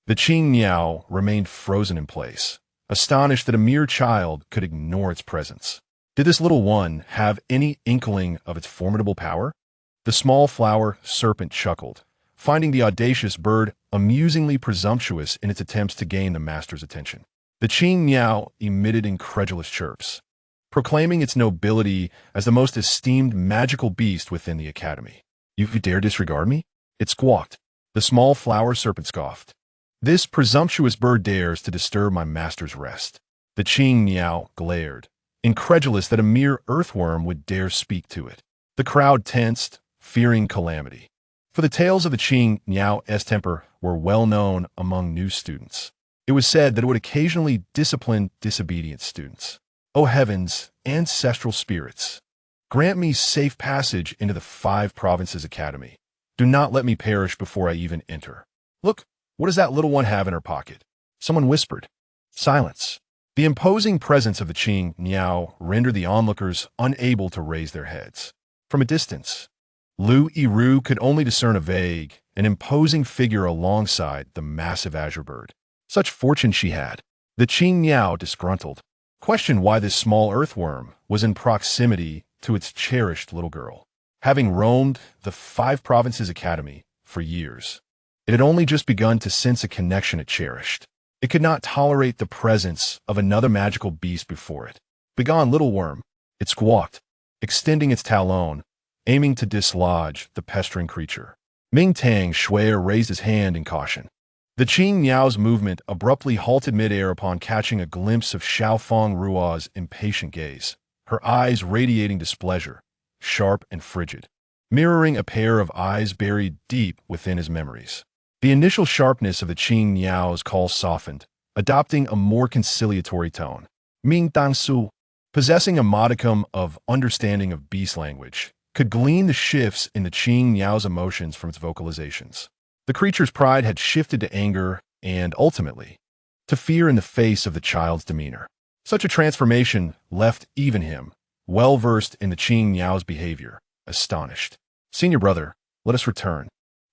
The Qing Niao remained frozen in place, astonished that a mere child could ignore its presence. Did this little one have any inkling of its formidable power? The small flower serpent chuckled, finding the audacious bird amusingly presumptuous in its attempts to gain the master's attention. The Qing Niao emitted incredulous chirps, proclaiming its nobility as the most esteemed magical beast within the academy. "You dare disregard me?" It squawked. The small flower serpent scoffed. "This presumptuous bird dares to disturb my master's rest." The Qing Niao glared, incredulous that a mere earthworm would dare speak to it. The crowd tensed, fearing calamity. For the tales of the Qing Niao's temper were well known among new students. It was said that it would occasionally discipline disobedient students. "O heavens, ancestral spirits, grant me safe passage into the 5 provinces academy. Do not let me perish before I even enter." "Look, what does that little one have in her pocket?" someone whispered. Silence. The imposing presence of the Qing Niao rendered the onlookers unable to raise their heads. From a distance, Lu Yiru could only discern a vague and imposing figure alongside the massive azure bird. Such fortune she had. The Qing Niao, disgruntled, questioned why this small earthworm was in proximity to its cherished little girl. Having roamed the 5 provinces academy for years, it had only just begun to sense a connection it cherished. It could not tolerate the presence of another magical beast before it. "Begone, little worm," it squawked, extending its talon, aiming to dislodge the pestering creature. Ming Tang Shui raised his hand in caution. The Qing Niao's movement abruptly halted midair upon catching a glimpse of Fang Ruo's impatient gaze, her eyes radiating displeasure, sharp and frigid, mirroring a pair of eyes buried deep within his memories. The initial sharpness of the Qing Niao's call softened, adopting a more conciliatory tone. Ming Dang Su, possessing a modicum of understanding of beast language, could glean the shifts in the Qing Yao's emotions from its vocalizations. The creature's pride had shifted to anger and, ultimately, to fear in the face of the child's demeanor. Such a transformation left even him, well-versed in the Qing Yao's behavior, astonished. "Senior brother, let us return.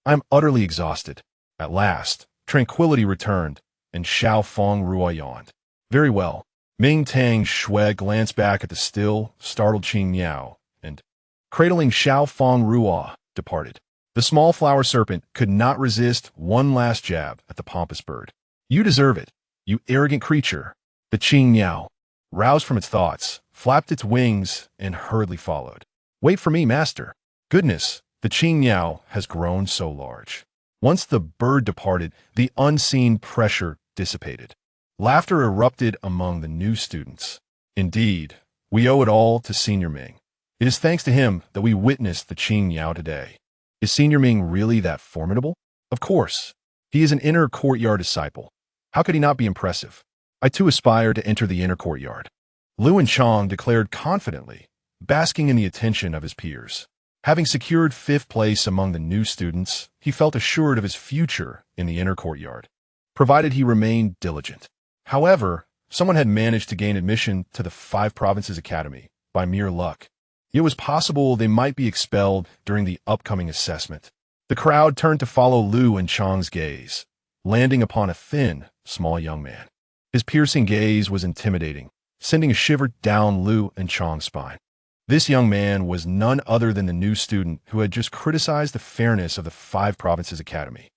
I am utterly exhausted." At last, tranquility returned, and Fang Ruo yawned. "Very well." Ming Tang Shui glanced back at the still, startled Qing Yao, and, cradling Fang Ruo, departed. The small flower serpent could not resist one last jab at the pompous bird. "You deserve it, you arrogant creature." The Qing Yao, roused from its thoughts, flapped its wings and hurriedly followed. "Wait for me, master." Goodness, the Qing Yao has grown so large. Once the bird departed, the unseen pressure dissipated. Laughter erupted among the new students. "Indeed, we owe it all to Senior Ming. It is thanks to him that we witnessed the Qing Yao today." Is Senior Ming really that formidable? Of course. He is an inner courtyard disciple. How could he not be impressive? I too aspire to enter the inner courtyard. Lu and Chong declared confidently, basking in the attention of his peers. Having secured 5th place among the new students, he felt assured of his future in the inner courtyard, provided he remained diligent. However, someone had managed to gain admission to the 5 Provinces Academy by mere luck. It was possible they might be expelled during the upcoming assessment. The crowd turned to follow Lu and Chong's gaze, landing upon a thin, small young man. His piercing gaze was intimidating, sending a shiver down Lu and Chong's spine. This young man was none other than the new student who had just criticized the fairness of the 5 Provinces Academy.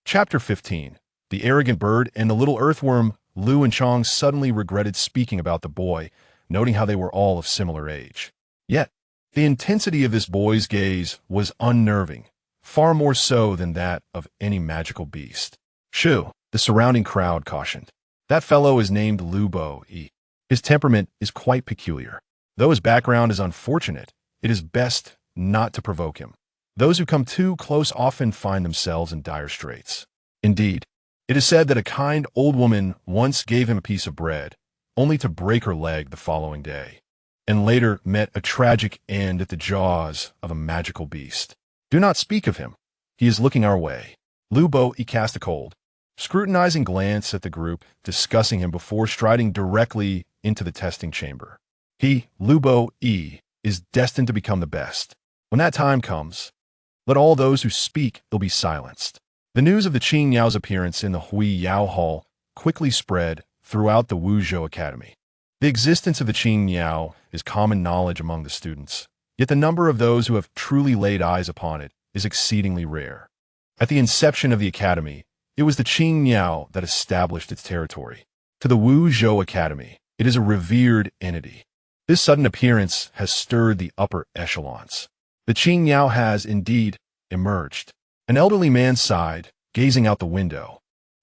Chapter 15. The Arrogant Bird and the Little Earthworm. Lu and Chong suddenly regretted speaking about the boy, noting how they were all of similar age. Yet, the intensity of this boy's gaze was unnerving, far more so than that of any magical beast. "Shoo," the surrounding crowd cautioned. "That fellow is named Lu Bo Yi. His temperament is quite peculiar. Though his background is unfortunate, it is best not to provoke him. Those who come too close often find themselves in dire straits." Indeed, it is said that a kind old woman once gave him a piece of bread, only to break her leg the following day, and later met a tragic end at the jaws of a magical beast. "Do not speak of him. He is looking our way." Lu Bo Yi cast a cold, scrutinizing glance at the group, discussing him before striding directly into the testing chamber. He, Lu Bo Yi, is destined to become the best. When that time comes, let all those who speak ill be silenced. The news of the Qing Yao's appearance in the Hui Yao Hall quickly spread throughout the Wuzhou Academy. The existence of the Qing Yao is common knowledge among the students, yet the number of those who have truly laid eyes upon it is exceedingly rare. At the inception of the academy, it was the Qing Yao that established its territory. To the Wuzhou Academy, it is a revered entity. This sudden appearance has stirred the upper echelons. The Qing Yao has, indeed, emerged. An elderly man sighed, gazing out the window.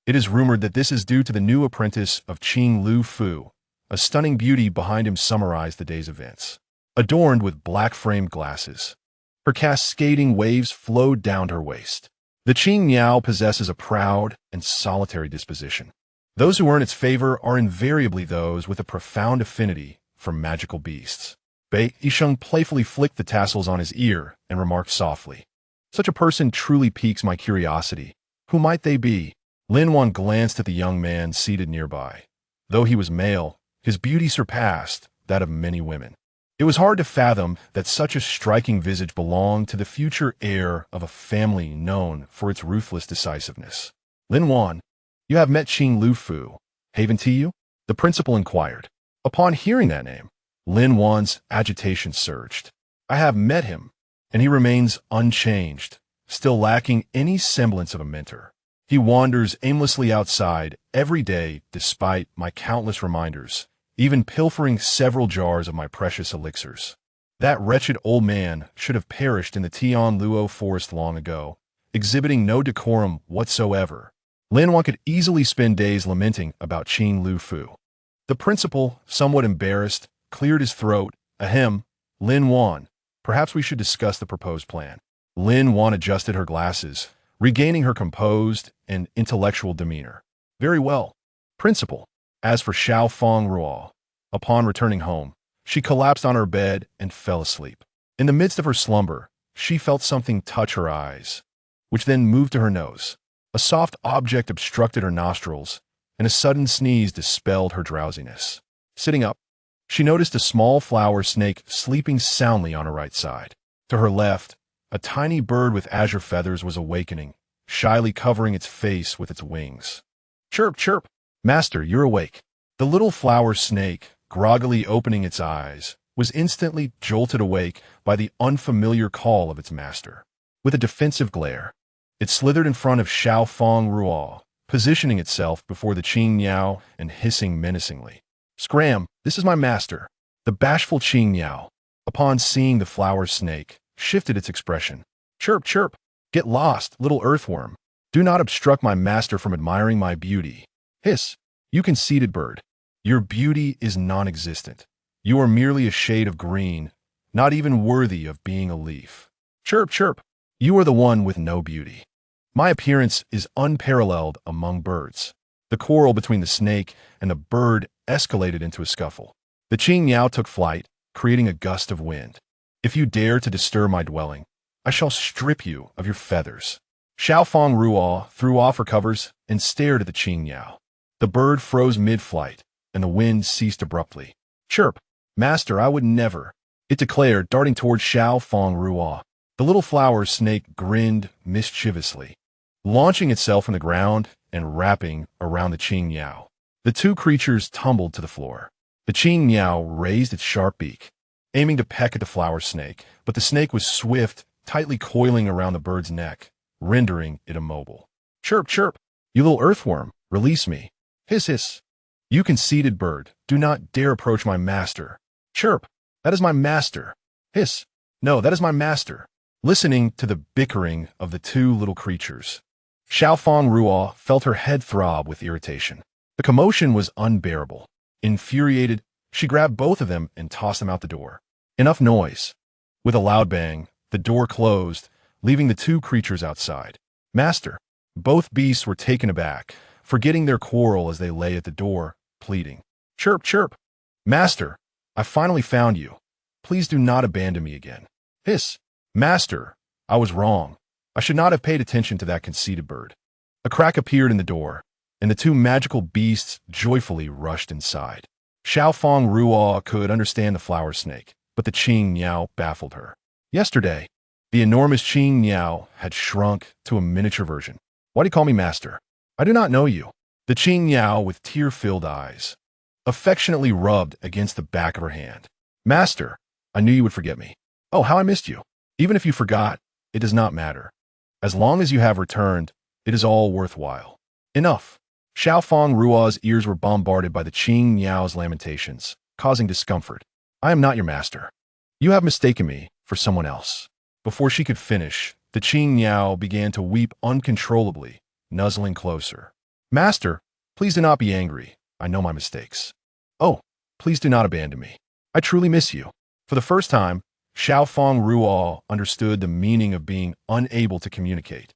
It is rumored that this is due to the new apprentice of Qing Lu Fu. A stunning beauty behind him summarized the day's events. Adorned with black-framed glasses, her cascading waves flowed down her waist. The Qing Yao possesses a proud and solitary disposition. Those who earn its favor are invariably those with a profound affinity for magical beasts. Bei Yisheng playfully flicked the tassels on his ear and remarked softly, "Such a person truly piques my curiosity. Who might they be?" Lin Wan glanced at the young man seated nearby. Though he was male, his beauty surpassed that of many women. It was hard to fathom that such a striking visage belonged to the future heir of a family known for its ruthless decisiveness. "Lin Wan, you have met Qing Lu Fu, haven't you?" the principal inquired. Upon hearing that name, Lin Wan's agitation surged. "I have met him, and he remains unchanged, still lacking any semblance of a mentor. He wanders aimlessly outside every day despite my countless reminders, even pilfering several jars of my precious elixirs. That wretched old man should have perished in the Tian Luo forest long ago, exhibiting no decorum whatsoever." Lin Wan could easily spend days lamenting about Qing Lu Fu. The principal, somewhat embarrassed, cleared his throat. "Ahem, Lin Wan, perhaps we should discuss the proposed plan." Lin Wan adjusted her glasses, regaining her composed and intellectual demeanor. "Very well, principal." As for Fang Ruo, upon returning home, she collapsed on her bed and fell asleep. In the midst of her slumber, she felt something touch her eyes, which then moved to her nose. A soft object obstructed her nostrils, and a sudden sneeze dispelled her drowsiness. Sitting up, she noticed a small flower snake sleeping soundly on her right side. To her left, a tiny bird with azure feathers was awakening, shyly covering its face with its wings. Chirp, chirp! Master, you're awake. The little flower snake, groggily opening its eyes, was instantly jolted awake by the unfamiliar call of its master. With a defensive glare, it slithered in front of Fang Ruo, positioning itself before the Qing Niao and hissing menacingly. Scram, this is my master. The bashful Qing Niao, upon seeing the flower snake, shifted its expression. Chirp, chirp! Get lost, little earthworm. Do not obstruct my master from admiring my beauty. Hiss, you conceited bird. Your beauty is non-existent. You are merely a shade of green, not even worthy of being a leaf. Chirp, chirp! You are the one with no beauty. My appearance is unparalleled among birds. The quarrel between the snake and the bird escalated into a scuffle. The Qing Niao took flight, creating a gust of wind. If you dare to disturb my dwelling, I shall strip you of your feathers. Fang Ruo threw off her covers and stared at the Qing Niao. The bird froze mid-flight, and the wind ceased abruptly. Chirp! Master, I would never, it declared, darting toward Fang Ruo. The little flower snake grinned mischievously, launching itself on the ground and wrapping around the Qing Niao. The two creatures tumbled to the floor. The Qing Niao raised its sharp beak, aiming to peck at the flower snake, but the snake was swift, tightly coiling around the bird's neck, rendering it immobile. Chirp, chirp! You little earthworm, release me. Hiss, hiss! You conceited bird, do not dare approach my master. Chirp! That is my master. Hiss! No, that is my master. Listening to the bickering of the two little creatures, Fang Ruo felt her head throb with irritation. The commotion was unbearable. Infuriated, she grabbed both of them and tossed them out the door. Enough noise. With a loud bang, the door closed, leaving the two creatures outside. Master! Both beasts were taken aback, forgetting their quarrel as they lay at the door, pleading. Chirp, chirp! Master! I finally found you. Please do not abandon me again. Hiss! Master! I was wrong. I should not have paid attention to that conceited bird. A crack appeared in the door, and the two magical beasts joyfully rushed inside. Fang Ruo could understand the flower snake, but the Qing Niao baffled her. Yesterday, the enormous Qing Niao had shrunk to a miniature version. Why do you call me master? I do not know you. The Qing Niao, with tear-filled eyes, affectionately rubbed against the back of her hand. Master, I knew you would forget me. Oh, how I missed you. Even if you forgot, it does not matter. As long as you have returned, it is all worthwhile. Enough. Fang Ruo's ears were bombarded by the Qing Niao's lamentations, causing discomfort. I am not your master. You have mistaken me for someone else. Before she could finish, the Qing Niao began to weep uncontrollably, nuzzling closer. Master, please do not be angry. I know my mistakes. Oh, please do not abandon me. I truly miss you. For the first time, Fang Ruo understood the meaning of being unable to communicate.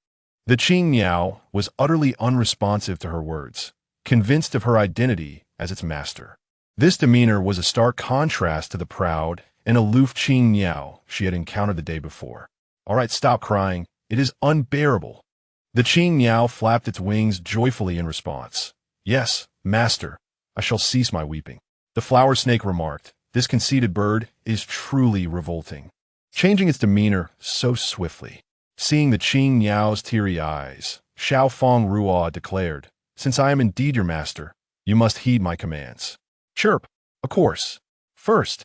The Qing Niao was utterly unresponsive to her words, convinced of her identity as its master. This demeanor was a stark contrast to the proud and aloof Qing Niao she had encountered the day before. All right, stop crying. It is unbearable. The Qing Niao flapped its wings joyfully in response. Yes, master, I shall cease my weeping. The flower snake remarked, this conceited bird is truly revolting. Changing its demeanor so swiftly. Seeing the Qing Niao's teary eyes, Fang Ruo declared, since I am indeed your master, you must heed my commands. Chirp, of course. First,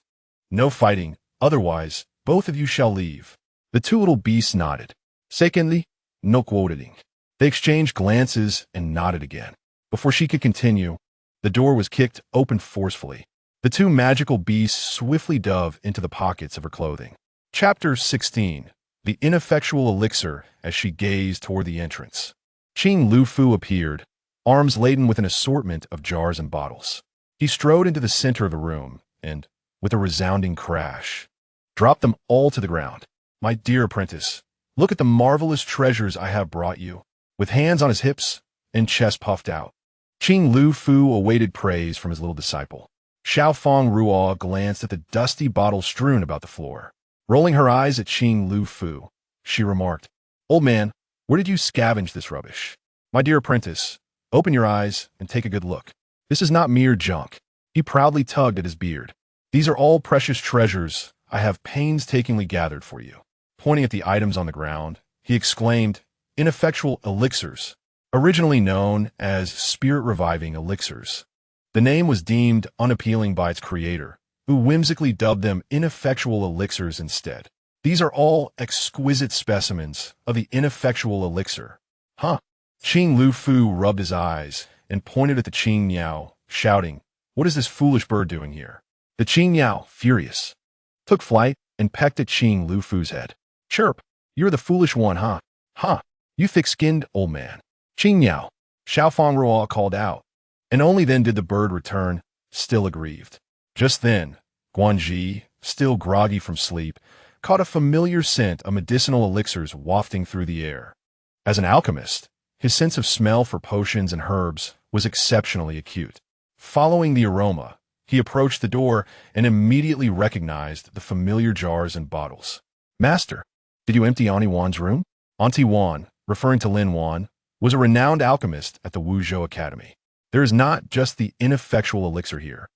no fighting, otherwise, both of you shall leave. The two little beasts nodded. Secondly, no quoting. They exchanged glances and nodded again. Before she could continue, the door was kicked open forcefully. The two magical beasts swiftly dove into the pockets of her clothing. Chapter 16. The ineffectual elixir as she gazed toward the entrance. Qing Lufu appeared, arms laden with an assortment of jars and bottles. He strode into the center of the room and, with a resounding crash, dropped them all to the ground. My dear apprentice, look at the marvelous treasures I have brought you. With hands on his hips and chest puffed out, Qing Lufu awaited praise from his little disciple. Fang Ruo glanced at the dusty bottles strewn about the floor. Rolling her eyes at Qing Lu Fu, she remarked, "Old man, where did you scavenge this rubbish? My dear apprentice, open your eyes and take a good look. This is not mere junk." He proudly tugged at his beard. "These are all precious treasures I have painstakingly gathered for you." Pointing at the items on the ground, he exclaimed, "Ineffectual elixirs, originally known as spirit-reviving elixirs." The name was deemed unappealing by its creator, who whimsically dubbed them ineffectual elixirs instead. "These are all exquisite specimens of the ineffectual elixir." Huh? Qing Lu Fu rubbed his eyes and pointed at the Qing Miao, shouting, "What is this foolish bird doing here?" The Qing Miao, furious, took flight and pecked at Qing Lu Fu's head. "Chirp, you're the foolish one, huh? Huh, you thick-skinned old man." "Qing Miao," Fang Ruo called out, and only then did the bird return, still aggrieved. Just then, Guanji, still groggy from sleep, caught a familiar scent of medicinal elixirs wafting through the air. As an alchemist, his sense of smell for potions and herbs was exceptionally acute. Following the aroma, he approached the door and immediately recognized the familiar jars and bottles. "Master, did you empty Auntie Wan's room?" Auntie Wan, referring to Lin Wan, was a renowned alchemist at the Wuzhou Academy. "There is not just the ineffectual elixir here.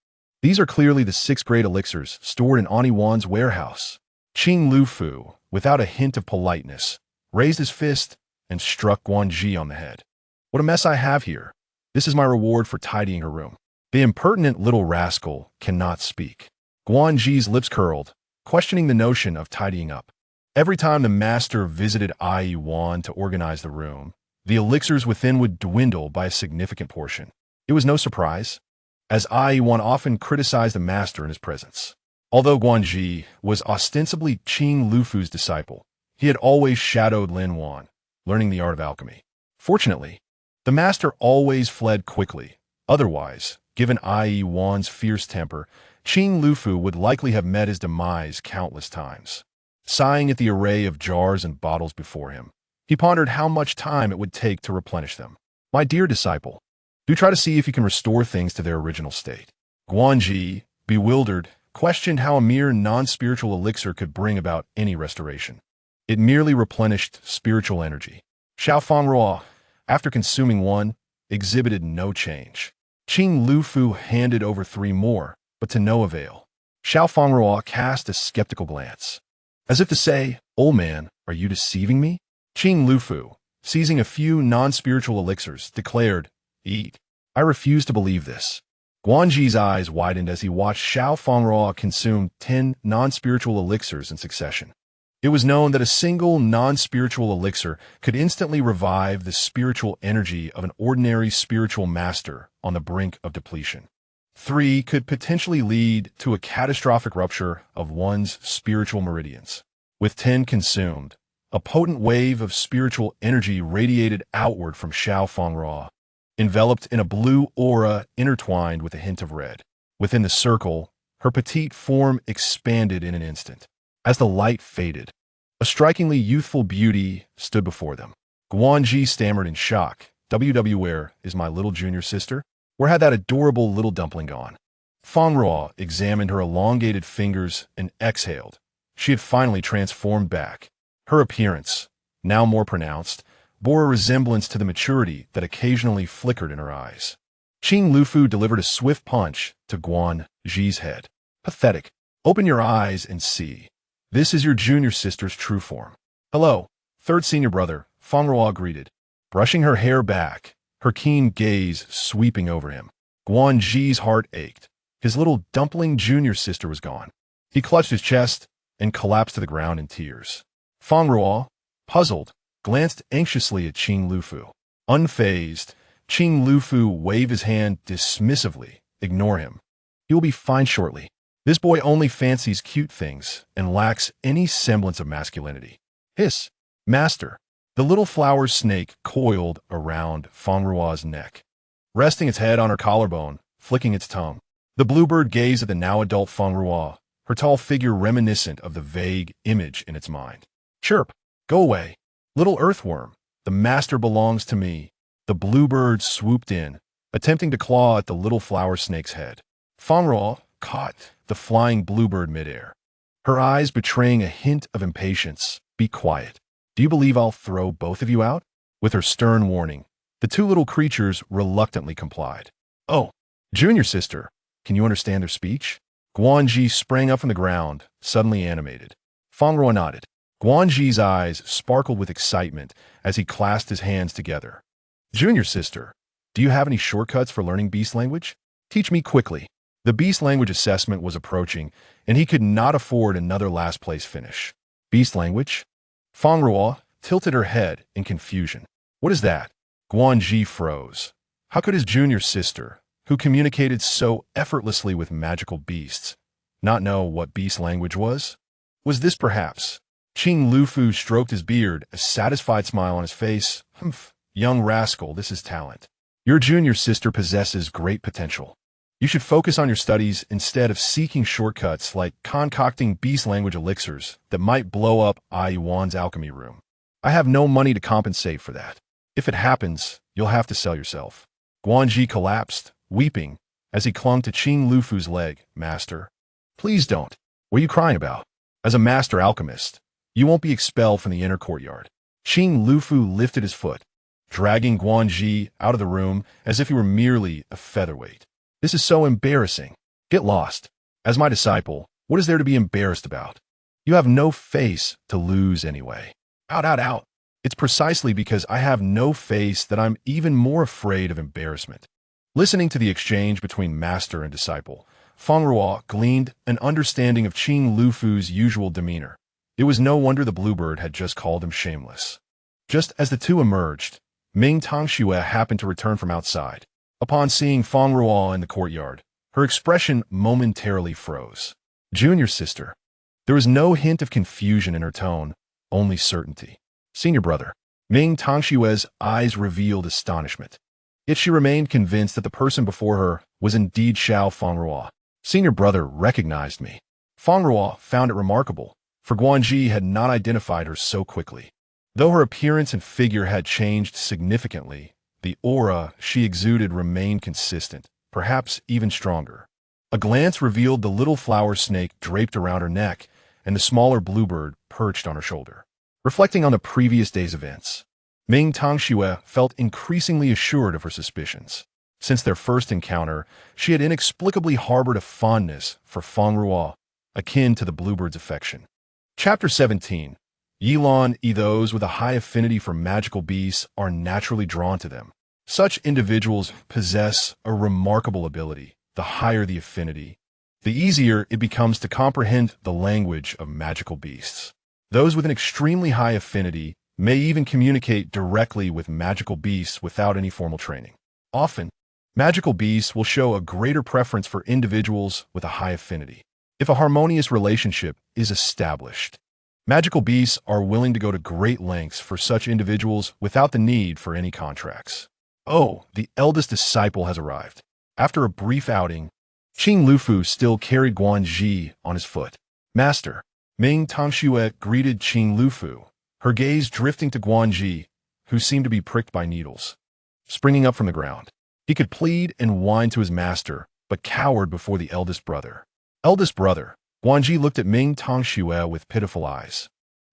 These are clearly the 6th-grade elixirs stored in Auntie Wan's warehouse." Qing Lu Fu, without a hint of politeness, raised his fist and struck Guanji on the head. "What a mess I have here. This is my reward for tidying her room." The impertinent little rascal cannot speak. Guanji's lips curled, questioning the notion of tidying up. Every time the master visited Ai Wan to organize the room, the elixirs within would dwindle by a significant portion. It was no surprise, as Ai Wan often criticized the master in his presence. Although Guanji was ostensibly Qing Lu Fu's disciple, he had always shadowed Lin Wan, learning the art of alchemy. Fortunately, the master always fled quickly. Otherwise, given Ai Wan's fierce temper, Qing Lu Fu would likely have met his demise countless times. Sighing at the array of jars and bottles before him, he pondered how much time it would take to replenish them. "My dear disciple, do try to see if you can restore things to their original state." Guanji, bewildered, questioned how a mere non-spiritual elixir could bring about any restoration. It merely replenished spiritual energy. Fang Ruo, after consuming one, exhibited no change. Qing Lu Fu handed over 3 more, but to no avail. Fang Ruo cast a skeptical glance, as if to say, "Old man, are you deceiving me?" Qing Lu Fu, seizing a few non-spiritual elixirs, declared, "Eat. I refuse to believe this." Guanji's eyes widened as he watched Fang Ruo consume 10 non-spiritual elixirs in succession. It was known that a single non-spiritual elixir could instantly revive the spiritual energy of an ordinary spiritual master on the brink of depletion. 3 could potentially lead to a catastrophic rupture of one's spiritual meridians. With 10 consumed, a potent wave of spiritual energy radiated outward from Fang Ruo, enveloped in a blue aura intertwined with a hint of red. Within the circle, her petite form expanded in an instant. As the light faded, a strikingly youthful beauty stood before them. Guanji stammered in shock, "Where is my little junior sister? Where had that adorable little dumpling gone?" Fang Ruo examined her elongated fingers and exhaled. She had finally transformed back. Her appearance, now more pronounced, bore a resemblance to the maturity that occasionally flickered in her eyes. Qing Lu Fu delivered a swift punch to Guanji's head. "Pathetic. Open your eyes and see. This is your junior sister's true form." "Hello, 3rd senior brother," Fang Ruo greeted, brushing her hair back, her keen gaze sweeping over him. Guanji's heart ached. His little dumpling junior sister was gone. He clutched his chest and collapsed to the ground in tears. Fang Ruo, puzzled, glanced anxiously at Qing Lu Fu. Unfazed, Qing Lu Fu waved his hand dismissively. "Ignore him. He will be fine shortly. This boy only fancies cute things and lacks any semblance of masculinity." "Hiss, master." The little flower snake coiled around Fang Ruo's neck, resting its head on her collarbone, flicking its tongue. The bluebird gazed at the now-adult Fang Ruo, her tall figure reminiscent of the vague image in its mind. "Chirp, go away. Little earthworm, the master belongs to me." The bluebird swooped in, attempting to claw at the little flower snake's head. Fang Ruo caught the flying bluebird midair. her eyes betraying a hint of impatience. Be quiet. Do you believe I'll throw both of you out? With her stern warning, the two little creatures reluctantly complied. Oh, junior sister, can you understand their speech? Guanji sprang up from the ground, suddenly animated. Fang Ruo nodded. Guanji's eyes sparkled with excitement as he clasped his hands together. Junior sister, do you have any shortcuts for learning beast language? Teach me quickly. The beast language assessment was approaching, and he could not afford another last-place finish. Beast language? Fang Ruo tilted her head in confusion. What is that? Guanji froze. How could his junior sister, who communicated so effortlessly with magical beasts, not know what beast language was? Was this perhaps? Qing Lufu stroked his beard, a satisfied smile on his face. Humph, young rascal, this is talent. Your junior sister possesses great potential. You should focus on your studies instead of seeking shortcuts like concocting beast language elixirs that might blow up Ai Yuan's alchemy room. I have no money to compensate for that. If it happens, you'll have to sell yourself. Guanji collapsed, weeping, as he clung to Qing Lufu's leg. Master, please don't. What are you crying about? As a master alchemist, you won't be expelled from the inner courtyard. Qing Lufu lifted his foot, dragging Guanji out of the room as if he were merely a featherweight. This is so embarrassing. Get lost. As my disciple, what is there to be embarrassed about? You have no face to lose anyway. Out, out, out. It's precisely because I have no face that I'm even more afraid of embarrassment. Listening to the exchange between master and disciple, Fang Ruo gleaned an understanding of Qing Lufu's usual demeanor. It was no wonder the bluebird had just called him shameless. Just as the two emerged, Ming Tongxue happened to return from outside. Upon seeing Fang Ruo in the courtyard, her expression momentarily froze. Junior sister. There was no hint of confusion in her tone, only certainty. Senior brother. Ming Tongxue's eyes revealed astonishment. Yet she remained convinced that the person before her was indeed Xiao Fang Ruo. Senior brother recognized me. Fang Ruo found it remarkable, for Guanji had not identified her so quickly. Though her appearance and figure had changed significantly, the aura she exuded remained consistent, perhaps even stronger. A glance revealed the little flower snake draped around her neck and the smaller bluebird perched on her shoulder. Reflecting on the previous day's events, Ming Tongxue felt increasingly assured of her suspicions. Since their first encounter, she had inexplicably harbored a fondness for Fang Ruo, akin to the bluebird's affection. Chapter 17. Yilan, those with a high affinity for magical beasts are naturally drawn to them. Such individuals possess a remarkable ability. The higher the affinity, the easier it becomes to comprehend the language of magical beasts. Those with an extremely high affinity may even communicate directly with magical beasts without any formal training. Often, magical beasts will show a greater preference for individuals with a high affinity. If a harmonious relationship is established, magical beasts are willing to go to great lengths for such individuals without the need for any contracts. Oh, the eldest disciple has arrived. After a brief outing, Qing Lufu still carried Guanji on his foot. Master, Ming Tongxue greeted Qing Lufu, her gaze drifting to Guanji, who seemed to be pricked by needles. Springing up from the ground, he could plead and whine to his master, but cowered before the eldest brother. Eldest brother, Guanji looked at Ming Tongxue with pitiful eyes.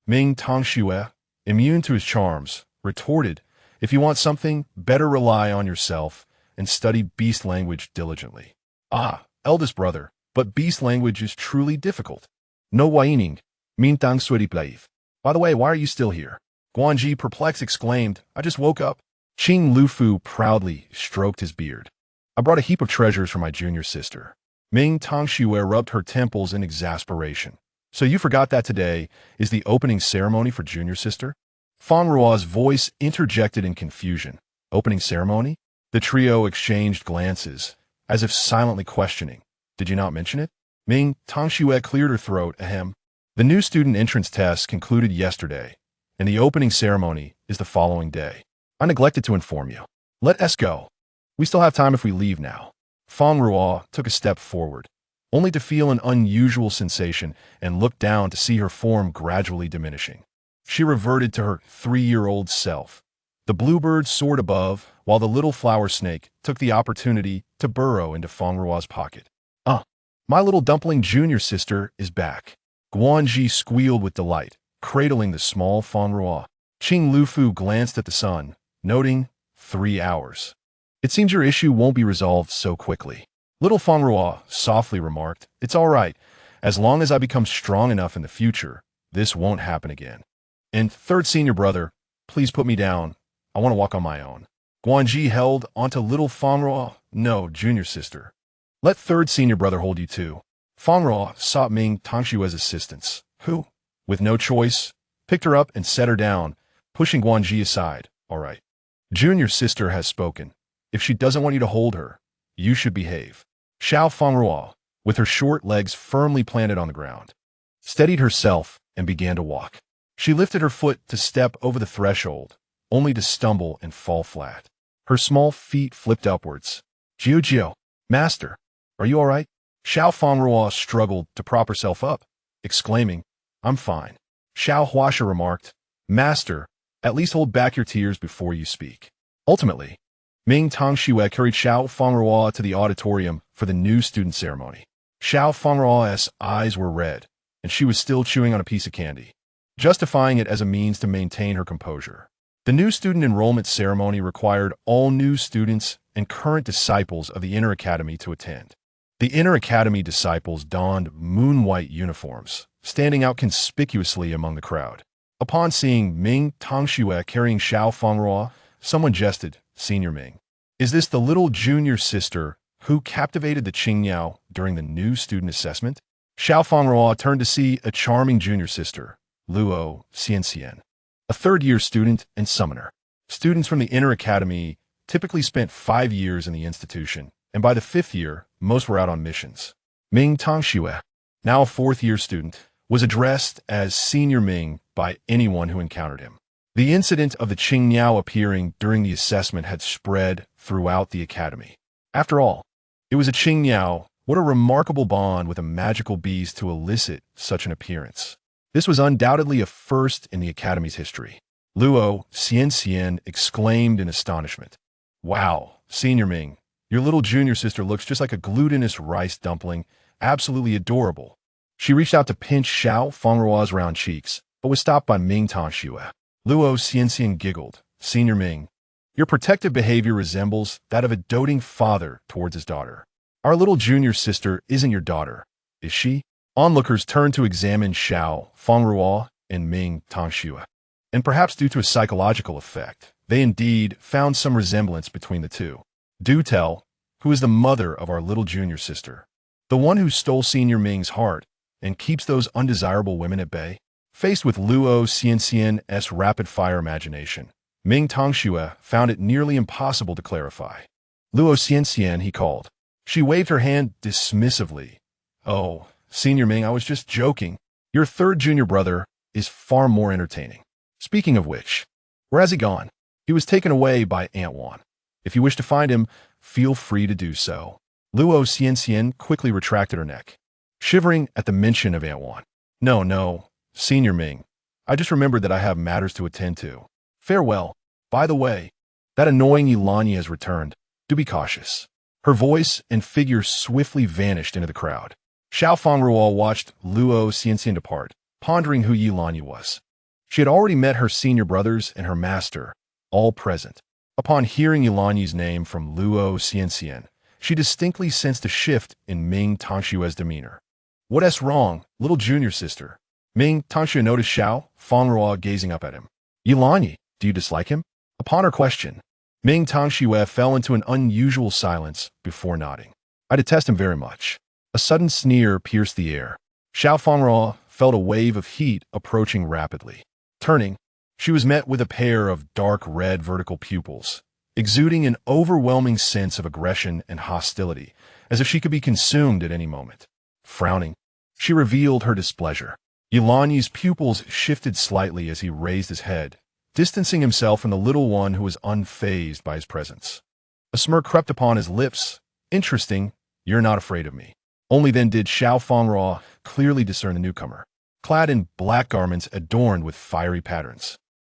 Ming Tongxue, immune to his charms, retorted, if you want something, better rely on yourself and study beast language diligently. Ah, eldest brother, but beast language is truly difficult. No whining, mintang suedi plaif. By the way, why are you still here? Guanji, perplexed, exclaimed, I just woke up. Qing Lufu proudly stroked his beard. I brought a heap of treasures for my junior sister. Ming Tongxue rubbed her temples in exasperation. So you forgot that today is the opening ceremony for junior sister? Fang Ruo's voice interjected in confusion. Opening ceremony? The trio exchanged glances, as if silently questioning. Did you not mention it? Ming Tongxue cleared her throat, ahem. The new student entrance test concluded yesterday, and the opening ceremony is the following day. I neglected to inform you. Let us go. We still have time if we leave now. Fang Ruo took a step forward, only to feel an unusual sensation and look down to see her form gradually diminishing. She reverted to her 3-year-old self. The bluebird soared above, while the little flower snake took the opportunity to burrow into Fang Ruo's pocket. My little dumpling junior sister is back. Guanji squealed with delight, cradling the small Fang Ruo. Qing Lufu glanced at the sun, noting 3 hours. It seems your issue won't be resolved so quickly. Little Fang Ruo softly remarked, "It's all right. As long as I become strong enough in the future, this won't happen again. And third senior brother, please put me down. I want to walk on my own." Guanji held onto little Fang Ruo. "No, junior sister. Let third senior brother hold you too." Fang Ruo sought Ming Tongshue's assistance, who, with no choice, picked her up and set her down, pushing Guanji aside. "All right. Junior sister has spoken. If she doesn't want you to hold her, you should behave." Xiao Fang Ruo, with her short legs firmly planted on the ground, steadied herself and began to walk. She lifted her foot to step over the threshold, only to stumble and fall flat. Her small feet flipped upwards. "Jiu, master, are you all right?" Xiao Fang Ruo struggled to prop herself up, exclaiming, "I'm fine." Xiao Huasha remarked, "Master, at least hold back your tears before you speak." Ultimately, Ming Tongxue carried Xiao Fang Ruo to the auditorium for the new student ceremony. Xiao Fang Ruo's eyes were red, and she was still chewing on a piece of candy, justifying it as a means to maintain her composure. The new student enrollment ceremony required all new students and current disciples of the Inner Academy to attend. The Inner Academy disciples donned moon-white uniforms, standing out conspicuously among the crowd. Upon seeing Ming Tongxue carrying Xiao Fang Ruo, someone jested, "Senior Ming, is this the little junior sister who captivated the Qingyao during the new student assessment?" Xiao Fang Ruo turned to see a charming junior sister, Luo Xianxian, a third-year student and summoner. Students from the Inner Academy typically spent 5 years in the institution, and by the 5th year, most were out on missions. Ming Tongxue, now a 4th-year student, was addressed as Senior Ming by anyone who encountered him. The incident of the Qingyao appearing during the assessment had spread throughout the academy. After all, it was a Qingyao. What a remarkable bond with a magical beast to elicit such an appearance. This was undoubtedly a first in the academy's history. Luo Xianxian exclaimed in astonishment, "Wow, Senior Ming, your little junior sister looks just like a glutinous rice dumpling, absolutely adorable." She reached out to pinch Xiao Fang Ruo's round cheeks, but was stopped by Ming Tongxue. Luo Xianxian giggled, "Senior Ming, your protective behavior resembles that of a doting father towards his daughter. Our little junior sister isn't your daughter, is she?" Onlookers turned to examine Xiao Fang Ruo and Ming Tongxue, and perhaps due to a psychological effect, they indeed found some resemblance between the two. "Do tell, who is the mother of our little junior sister? The one who stole Senior Ming's heart and keeps those undesirable women at bay?" Faced with Luo Xianxian's rapid-fire imagination, Ming Tongxue found it nearly impossible to clarify. "Luo Xianxian," he called. She waved her hand dismissively. "Oh, Senior Ming, I was just joking. Your third junior brother is far more entertaining. Speaking of which, where has he gone?" "He was taken away by Aunt Wan. If you wish to find him, feel free to do so." Luo Xianxian quickly retracted her neck, shivering at the mention of Aunt Wan. No, Senior Ming. I just remembered that I have matters to attend to. Farewell. By the way, that annoying Yilani has returned. Do be cautious." Her voice and figure swiftly vanished into the crowd. Xiao Fang Ruo watched Luo Xianxian depart, pondering who Yilani was. She had already met her senior brothers and her master, all present. Upon hearing Yilani's name from Luo Xianxian, she distinctly sensed a shift in Ming Tongshue's demeanor. "What's wrong, little junior sister?" Ming Tongxue noticed Xiao Fang Ruo gazing up at him. "Yilani, do you dislike him?" Upon her question, Ming Tongxue fell into an unusual silence before nodding. "I detest him very much." A sudden sneer pierced the air. Xiao Fang Ruo felt a wave of heat approaching rapidly. Turning, she was met with a pair of dark red vertical pupils, exuding an overwhelming sense of aggression and hostility, as if she could be consumed at any moment. Frowning, she revealed her displeasure. Yilani's pupils shifted slightly as he raised his head, distancing himself from the little one who was unfazed by his presence. A smirk crept upon his lips. "Interesting, you're not afraid of me." Only then did Xiao Fang Ruo clearly discern the newcomer, clad in black garments adorned with fiery patterns.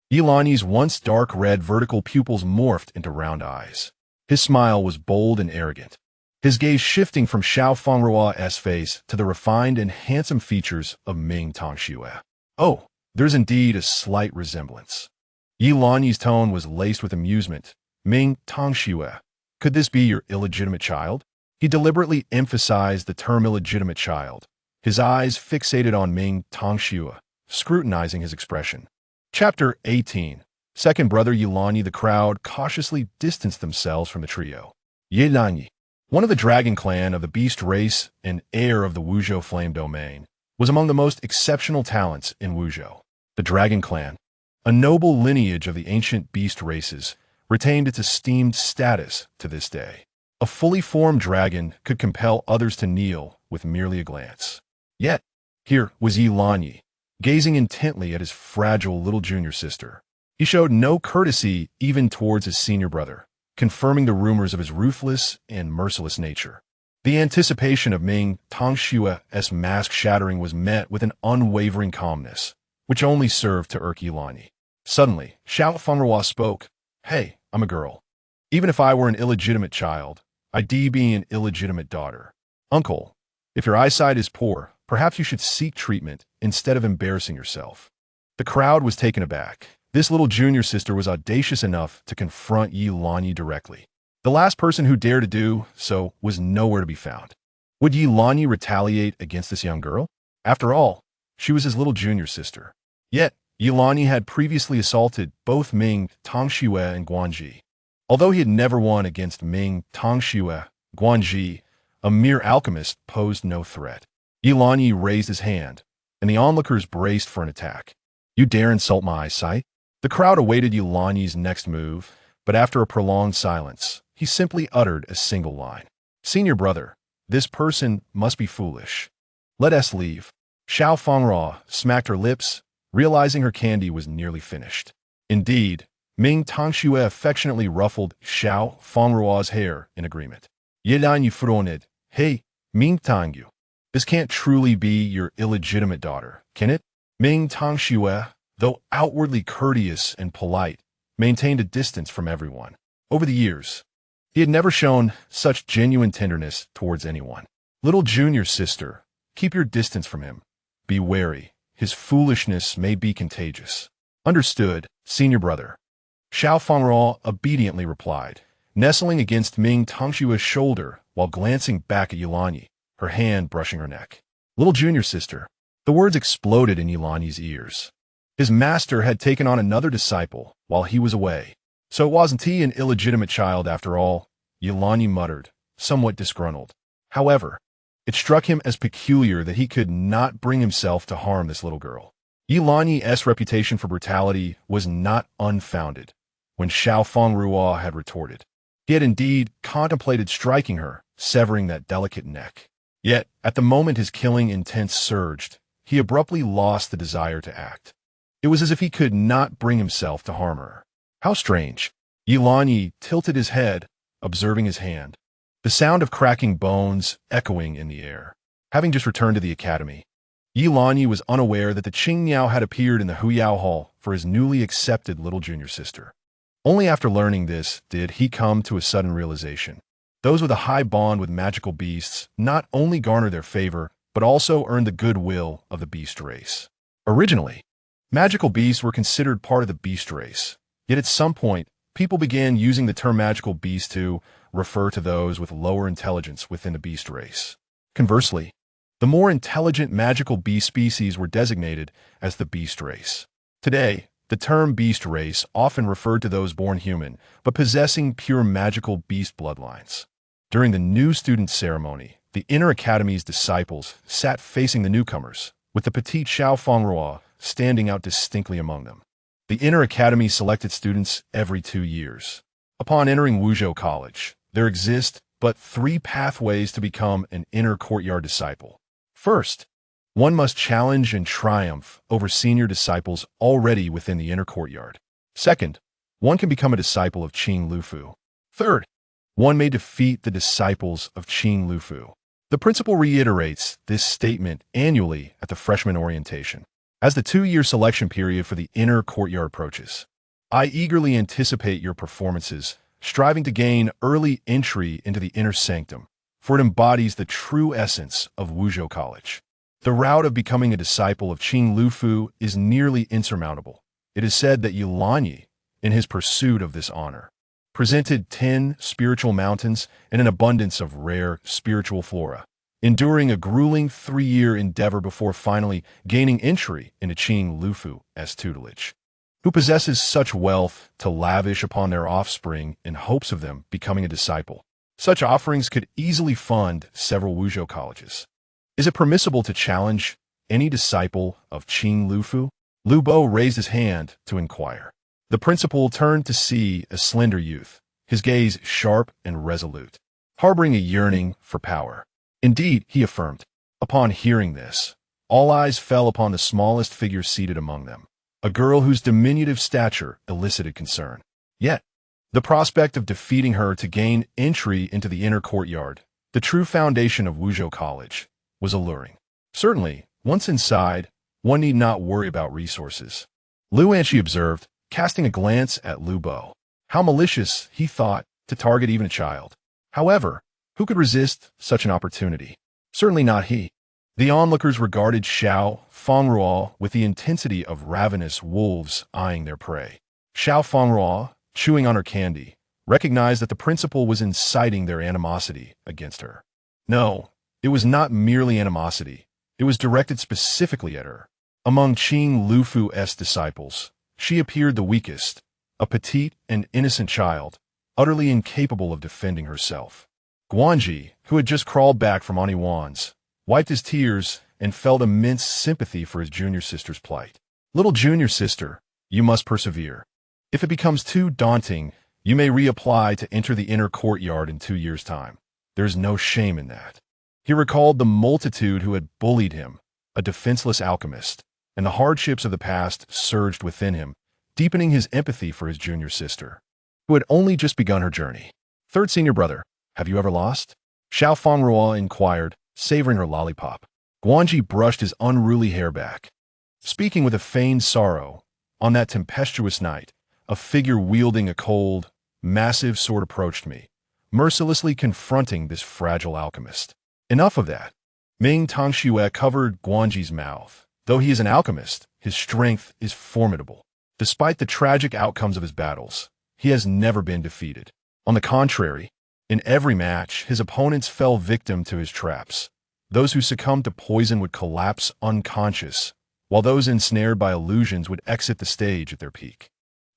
Yilani's once dark red vertical pupils morphed into round eyes. His smile was bold and arrogant. his gaze shifting from Fang Ruo's face to the refined and handsome features of Ming Tongxue. Oh, there's indeed a slight resemblance. Yi Lanyi's tone was laced with amusement. Ming Tongxue, could this be your illegitimate child? He deliberately emphasized the term illegitimate child, his eyes fixated on Ming Tongxue, scrutinizing his expression. Chapter 18. Second brother Yi Lanyi. The crowd cautiously distanced themselves from the trio. Yi Lanyi, one of the dragon clan of the beast race and heir of the Wuzhou flame domain, was among the most exceptional talents in Wuzhou. The dragon clan, a noble lineage of the ancient beast races, retained its esteemed status to this day. A fully formed dragon could compel others to kneel with merely a glance. Yet, here was Yi Lanyi, gazing intently at his fragile little junior sister. He showed no courtesy even towards his senior brother, confirming the rumors of his ruthless and merciless nature. The anticipation of Ming Tongshue's mask shattering was met with an unwavering calmness, which only served to irk Yi Lanyi. Suddenly, Fang Ruo spoke. Hey, I'm a girl. Even if I were an illegitimate child, I'd be an illegitimate daughter. Uncle, if your eyesight is poor, perhaps you should seek treatment instead of embarrassing yourself. The crowd was taken aback. This little junior sister was audacious enough to confront Yi Lanyi directly. The last person who dared to do so was nowhere to be found. Would Yi Lanyi retaliate against this young girl? After all, she was his little junior sister. Yet, Yi Lanyi had previously assaulted both Ming Tongxue and Guanji. Although he had never won against Ming Tongxue, Guanji, a mere alchemist, posed no threat. Yi Lanyi raised his hand, and the onlookers braced for an attack. You dare insult my eyesight? The crowd awaited Yi Lanyi's next move, but after a prolonged silence, he simply uttered a single line. Senior brother, this person must be foolish. Let us leave. Fang Ruo smacked her lips, realizing her candy was nearly finished. Indeed, Ming Tongxue affectionately ruffled Fang Ruo's hair in agreement. Yi Lanyi fronted. Hey, Ming Tongyu, this can't truly be your illegitimate daughter, can it? Ming Tongxue, though outwardly courteous and polite, maintained a distance from everyone. Over the years, he had never shown such genuine tenderness towards anyone. Little junior sister, keep your distance from him. Be wary, his foolishness may be contagious. Understood, senior brother. Fang Ruo obediently replied, nestling against Ming Tongshue's shoulder while glancing back at Yi Lanyi, her hand brushing her neck. Little junior sister. The words exploded in Yi Lanyi's ears. His master had taken on another disciple while he was away. So wasn't he an illegitimate child after all? Yi Lanyi muttered, somewhat disgruntled. However, it struck him as peculiar that he could not bring himself to harm this little girl. Yi Lanyi's reputation for brutality was not unfounded when Fang Ruo had retorted. He had indeed contemplated striking her, severing that delicate neck. Yet, at the moment his killing intent surged, he abruptly lost the desire to act. It was as if he could not bring himself to harm her. How strange. Yi Lanyi tilted his head, observing his hand. The sound of cracking bones echoing in the air. Having just returned to the academy, Yi Lanyi was unaware that the Qingniao had appeared in the Huyao Hall for his newly accepted little junior sister. Only after learning this did he come to a sudden realization. Those with a high bond with magical beasts not only garner their favor, but also earn the goodwill of the beast race. Originally, magical beasts were considered part of the beast race, yet at some point, people began using the term magical beast to refer to those with lower intelligence within the beast race. Conversely, the more intelligent magical beast species were designated as the beast race. Today, the term beast race often referred to those born human, but possessing pure magical beast bloodlines. During the new student ceremony, the inner academy's disciples sat facing the newcomers, with the petite Fang Ruo standing out distinctly among them. The inner academy selected students every 2 years. Upon entering Wuzhou College, there exist but 3 pathways to become an inner courtyard disciple. First, one must challenge and triumph over senior disciples already within the inner courtyard. Second, one can become a disciple of Qing Lufu. Third, one may defeat the disciples of Qing Lufu. The principal reiterates this statement annually at the freshman orientation. As the 2-year selection period for the inner courtyard approaches, I eagerly anticipate your performances, striving to gain early entry into the inner sanctum, for it embodies the true essence of Wuzhou College. The route of becoming a disciple of Qing Lufu is nearly insurmountable. It is said that Yulanyi, in his pursuit of this honor, presented 10 spiritual mountains and an abundance of rare spiritual flora, enduring a grueling 3-year endeavor before finally gaining entry into Qing Lufu's tutelage. Who possesses such wealth to lavish upon their offspring in hopes of them becoming a disciple? Such offerings could easily fund several Wuzhou colleges. Is it permissible to challenge any disciple of Qing Lufu? Lu Bo raised his hand to inquire. The principal turned to see a slender youth, his gaze sharp and resolute, harboring a yearning for power. Indeed, he affirmed. Upon hearing this, all eyes fell upon the smallest figure seated among them, a girl whose diminutive stature elicited concern. Yet, the prospect of defeating her to gain entry into the inner courtyard, the true foundation of Wuzhou College, was alluring. Certainly, once inside, one need not worry about resources. Lu Anqi observed, casting a glance at Lu Bo. How malicious, he thought, to target even a child. However, who could resist such an opportunity? Certainly not he. The onlookers regarded Fang Ruo with the intensity of ravenous wolves eyeing their prey. Fang Ruo, chewing on her candy, recognized that the principal was inciting their animosity against her. No, it was not merely animosity. It was directed specifically at her. Among Qing Lufu's disciples, she appeared the weakest, a petite and innocent child, utterly incapable of defending herself. Guanji, who had just crawled back from Aniwan's, wiped his tears and felt immense sympathy for his junior sister's plight. Little junior sister, you must persevere. If it becomes too daunting, you may reapply to enter the inner courtyard in 2 years' time. There's no shame in that. He recalled the multitude who had bullied him, a defenseless alchemist, and the hardships of the past surged within him, deepening his empathy for his junior sister, who had only just begun her journey. Third senior brother, have you ever lost? Fang Ruo inquired, savoring her lollipop. Guanji brushed his unruly hair back. Speaking with a feigned sorrow, on that tempestuous night, a figure wielding a cold, massive sword approached me, mercilessly confronting this fragile alchemist. Enough of that. Ming Tongxue covered Guanji's mouth. Though he is an alchemist, his strength is formidable. Despite the tragic outcomes of his battles, he has never been defeated. On the contrary, in every match, his opponents fell victim to his traps. Those who succumbed to poison would collapse unconscious, while those ensnared by illusions would exit the stage at their peak.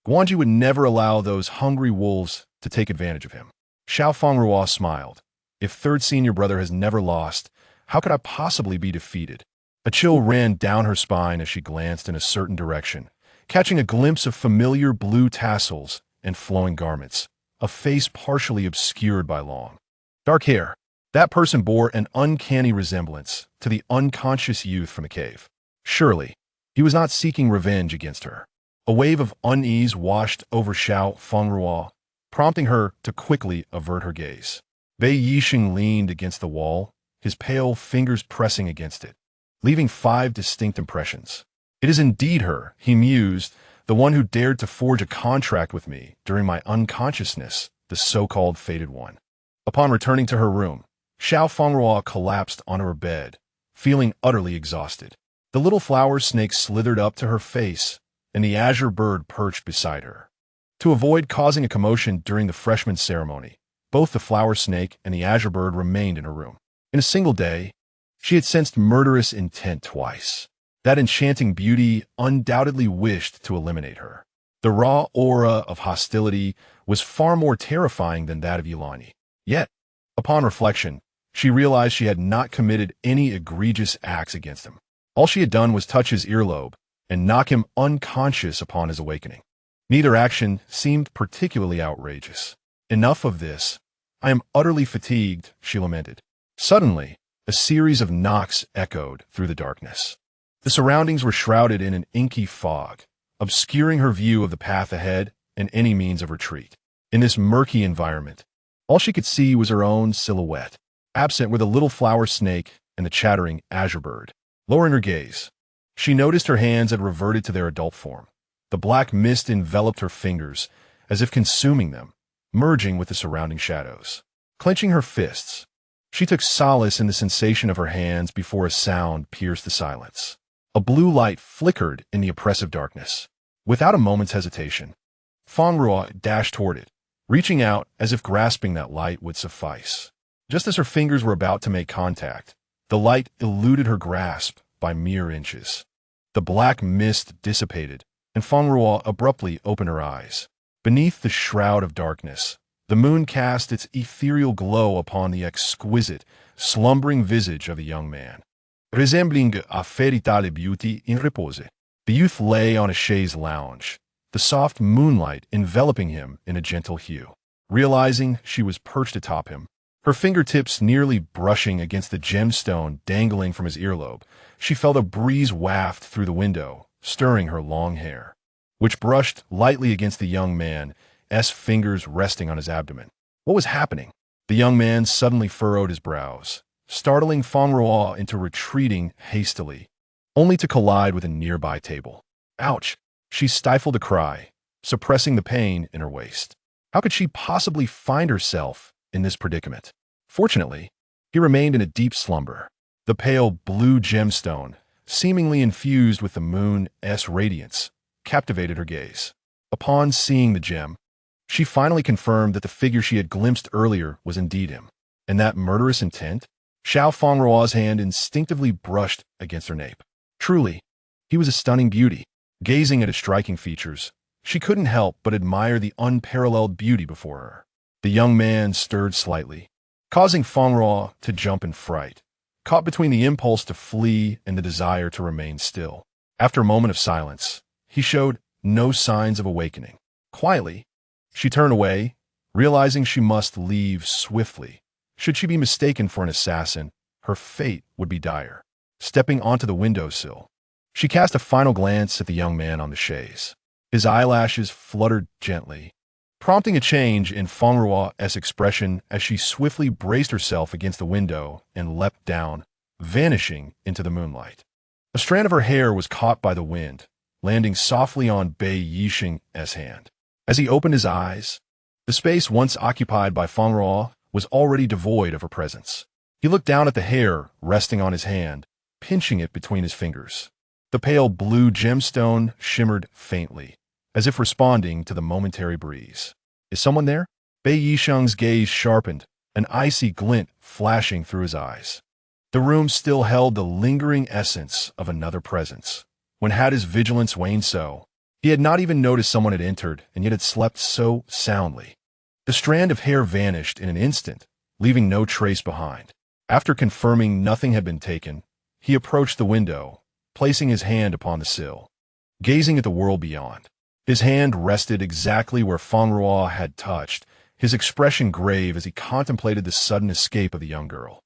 Guanji would never allow those hungry wolves to take advantage of him. Fang Ruo smiled. If third senior brother has never lost, how could I possibly be defeated? A chill ran down her spine as she glanced in a certain direction, catching a glimpse of familiar blue tassels and flowing garments, a face partially obscured by long, dark hair. That person bore an uncanny resemblance to the unconscious youth from the cave. Surely, he was not seeking revenge against her. A wave of unease washed over Fang Ruo, prompting her to quickly avert her gaze. Bei Yixing leaned against the wall, his pale fingers pressing against it, leaving 5 distinct impressions. It is indeed her, he mused, the one who dared to forge a contract with me during my unconsciousness, the so-called fated one. Upon returning to her room, Fang Ruo collapsed onto her bed, feeling utterly exhausted. The little flower snake slithered up to her face, and the azure bird perched beside her. To avoid causing a commotion during the freshman ceremony, both the flower snake and the azure bird remained in her room. In a single day, she had sensed murderous intent twice. That enchanting beauty undoubtedly wished to eliminate her. The raw aura of hostility was far more terrifying than that of Yulanyi. Yet, upon reflection, she realized she had not committed any egregious acts against him. All she had done was touch his earlobe and knock him unconscious upon his awakening. Neither action seemed particularly outrageous. Enough of this. I am utterly fatigued, she lamented. Suddenly, a series of knocks echoed through the darkness. The surroundings were shrouded in an inky fog, obscuring her view of the path ahead and any means of retreat. In this murky environment, all she could see was her own silhouette. Absent were the little flower snake and the chattering azure bird. Lowering her gaze, she noticed her hands had reverted to their adult form. The black mist enveloped her fingers, as if consuming them, merging with the surrounding shadows. Clenching her fists, She took solace in the sensation of her hands before a sound pierced the silence. A blue light flickered in the oppressive darkness. Without a moment's hesitation, Fang Ruo dashed toward it, reaching out as if grasping that light would suffice. Just as her fingers were about to make contact, the light eluded her grasp by mere inches. The black mist dissipated, and Fang Ruo abruptly opened her eyes. Beneath the shroud of darkness, the moon cast its ethereal glow upon the exquisite, slumbering visage of the young man, resembling a fairy tale beauty in repose. The youth lay on a chaise lounge, the soft moonlight enveloping him in a gentle hue. Realizing she was perched atop him, her fingertips nearly brushing against the gemstone dangling from his earlobe, she felt a breeze waft through the window, stirring her long hair, which brushed lightly against the young man's fingers resting on his abdomen. What was happening? The young man suddenly furrowed his brows, startling Fang Ruo into retreating hastily, only to collide with a nearby table. Ouch! She stifled a cry, suppressing the pain in her waist. How could she possibly find herself in this predicament? Fortunately, he remained in a deep slumber. The pale blue gemstone, seemingly infused with the moon's radiance, captivated her gaze. Upon seeing the gem, she finally confirmed that the figure she had glimpsed earlier was indeed him. And that murderous intent? Xiao Fang Ruo's hand instinctively brushed against her nape. Truly, he was a stunning beauty. Gazing at his striking features, she couldn't help but admire the unparalleled beauty before her. The young man stirred slightly, causing Fang Ruo to jump in fright, caught between the impulse to flee and the desire to remain still. After a moment of silence, he showed no signs of awakening. Quietly, she turned away, realizing she must leave swiftly. Should she be mistaken for an assassin, her fate would be dire. Stepping onto the windowsill, she cast a final glance at the young man on the chaise. His eyelashes fluttered gently, prompting a change in Fang Ruo's expression as she swiftly braced herself against the window and leapt down, vanishing into the moonlight. A strand of her hair was caught by the wind, landing softly on Bei Yixing's hand. As he opened his eyes, the space once occupied by Fang Ruo was already devoid of her presence. He looked down at the hair resting on his hand, pinching it between his fingers. The pale blue gemstone shimmered faintly, as if responding to the momentary breeze. Is someone there? Bei Yixing's gaze sharpened, an icy glint flashing through his eyes. The room still held the lingering essence of another presence. When had his vigilance waned so? He had not even noticed someone had entered, and yet had slept so soundly. The strand of hair vanished in an instant, leaving no trace behind. After confirming nothing had been taken, he approached the window, placing his hand upon the sill, gazing at the world beyond. His hand rested exactly where Fang Ruo had touched, his expression grave as he contemplated the sudden escape of the young girl.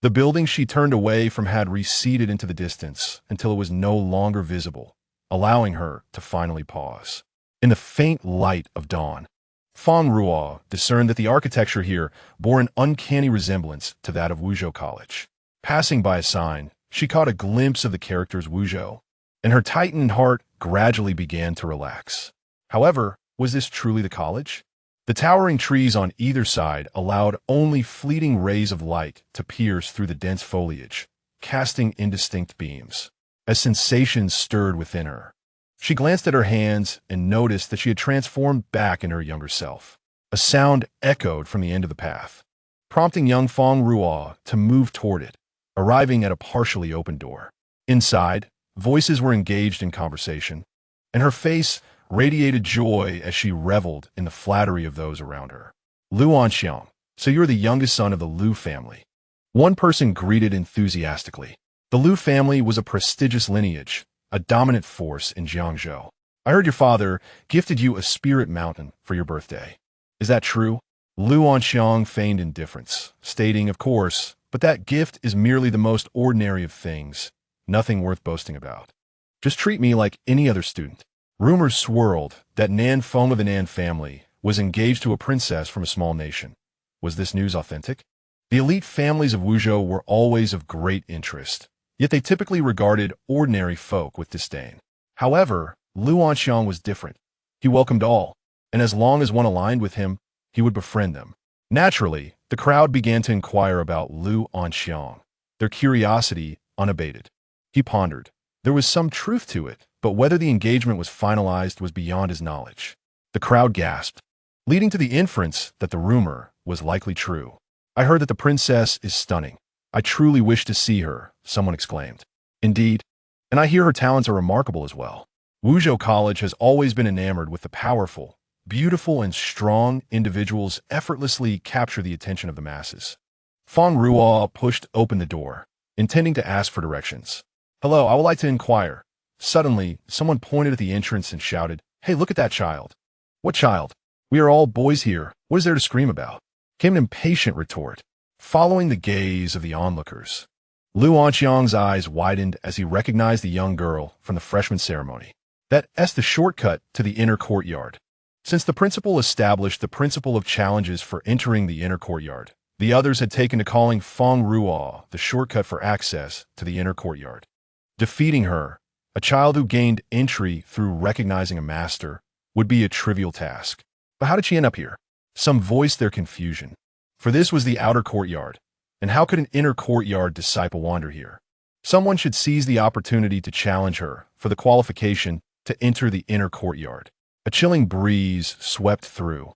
The building she turned away from had receded into the distance until it was no longer visible, allowing her to finally pause. In the faint light of dawn, Fang Ruo discerned that the architecture here bore an uncanny resemblance to that of Wuzhou College. Passing by a sign, she caught a glimpse of the characters Wuzhou, and her tightened heart gradually began to relax. However, was this truly the college? The towering trees on either side allowed only fleeting rays of light to pierce through the dense foliage, casting indistinct beams. As sensations stirred within her, she glanced at her hands and noticed that she had transformed back into her younger self. A sound echoed from the end of the path, prompting young Fang Ruo to move toward it, arriving at a partially open door. Inside, voices were engaged in conversation, and her face radiated joy as she reveled in the flattery of those around her. Lu Anxiang, so you're the youngest son of the Lu family. One person greeted enthusiastically. The Lu family was a prestigious lineage, a dominant force in Jiangzhou. I heard your father gifted you a spirit mountain for your birthday. Is that true? Lu Anxiang feigned indifference, stating, of course, but that gift is merely the most ordinary of things, nothing worth boasting about. Just treat me like any other student. Rumors swirled that Nan Feng of the Nan family was engaged to a princess from a small nation. Was this news authentic? The elite families of Wuzhou were always of great interest, yet they typically regarded ordinary folk with disdain. However, Lu Anxiang was different. He welcomed all, and as long as one aligned with him, he would befriend them. Naturally, The crowd began to inquire about Lu Anxiang, their curiosity unabated. He pondered. There was some truth to it, but whether the engagement was finalized was beyond his knowledge. The crowd gasped, leading to the inference that the rumor was likely true. I heard that the princess is stunning. I truly wish to see her, someone exclaimed. Indeed, and I hear her talents are remarkable as well. Wuzhou College has always been enamored with the powerful, beautiful, and strong individuals effortlessly capture the attention of the masses. Fang Ruo pushed open the door, intending to ask for directions. Hello, I would like to inquire. Suddenly, someone pointed at the entrance and shouted, Hey, look at that child. What child? We are all boys here. What is there to scream about? Came an impatient retort, following the gaze of the onlookers. Lu Anxiang's eyes widened as he recognized the young girl from the freshman ceremony. That's the shortcut to the inner courtyard. Since the principal established the principle of challenges for entering the inner courtyard, the others had taken to calling Fang Ruo the shortcut for access to the inner courtyard. Defeating her, a child who gained entry through recognizing a master, would be a trivial task. But how did she end up here? Some voiced their confusion. For this was the outer courtyard, and how could an inner courtyard disciple wander here? Someone should seize the opportunity to challenge her for the qualification to enter the inner courtyard. A chilling breeze swept through,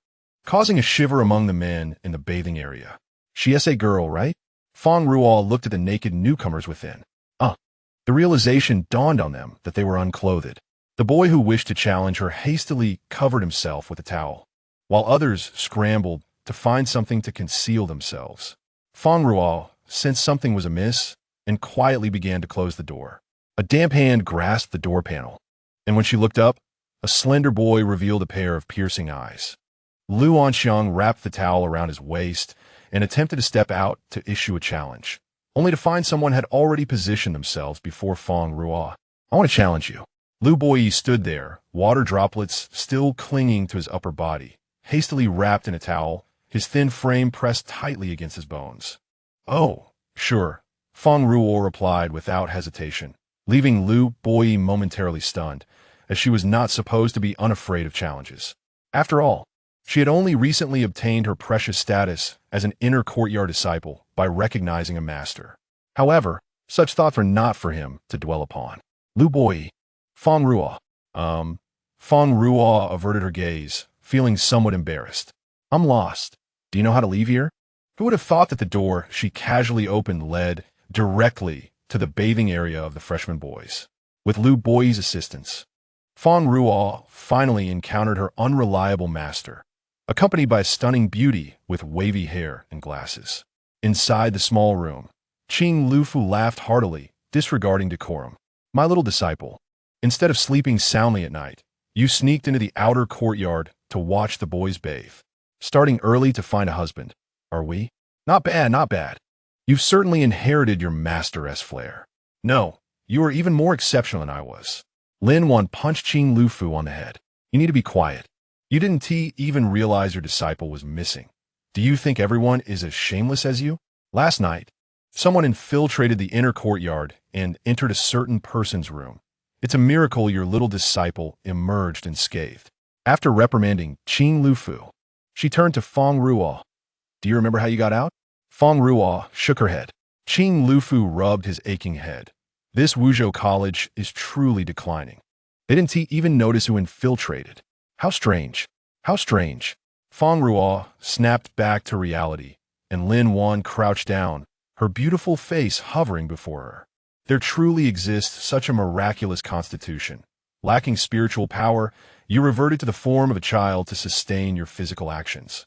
causing a shiver among the men in the bathing area. She is a girl, right? Fang Ruo looked at the naked newcomers within. The realization dawned on them that they were unclothed. The boy who wished to challenge her hastily covered himself with a towel, while others scrambled to find something to conceal themselves. Fang Ruo sensed something was amiss and quietly began to close the door. A damp hand grasped the door panel, and when she looked up, a slender boy revealed a pair of piercing eyes. Lu Anxiang wrapped the towel around his waist and attempted to step out to issue a challenge, only to find someone had already positioned themselves before Fang Ruo. I want to challenge you. Lu Boyi stood there, water droplets still clinging to his upper body, hastily wrapped in a towel, his thin frame pressed tightly against his bones. Oh, sure, Fang Ruo replied without hesitation, leaving Lu Boyi momentarily stunned, as she was not supposed to be unafraid of challenges. After all, she had only recently obtained her precious status as an inner courtyard disciple by recognizing a master. However, such thoughts were not for him to dwell upon. Lu Boyi, Fang Ruo. Fang Ruo averted her gaze, feeling somewhat embarrassed. I'm lost. Do you know how to leave here? Who would have thought that the door she casually opened led directly to the bathing area of the freshman boys? With Lu Boyi's assistance, Fang Ruo finally encountered her unreliable master, accompanied by a stunning beauty with wavy hair and glasses. Inside the small room, Qing Lufu laughed heartily, disregarding decorum. My little disciple, instead of sleeping soundly at night, you sneaked into the outer courtyard to watch the boys bathe. Starting early to find a husband, are we? Not bad, not bad. You've certainly inherited your master's flair. No, you are even more exceptional than I was. Lin Wan punched Qing Lufu on the head. You need to be quiet. You didn't even realize your disciple was missing. Do you think everyone is as shameless as you? Last night, someone infiltrated the inner courtyard and entered a certain person's room. It's a miracle your little disciple emerged unscathed. After reprimanding Qing Lufu, she turned to Fang Ruo. Do you remember how you got out? Fang Ruo shook her head. Qing Lufu rubbed his aching head. This Wuzhou College is truly declining. They didn't even notice who infiltrated. How strange. How strange. Fang Ruo snapped back to reality, and Lin Wan crouched down, her beautiful face hovering before her. There truly exists such a miraculous constitution. Lacking spiritual power, you reverted to the form of a child to sustain your physical actions.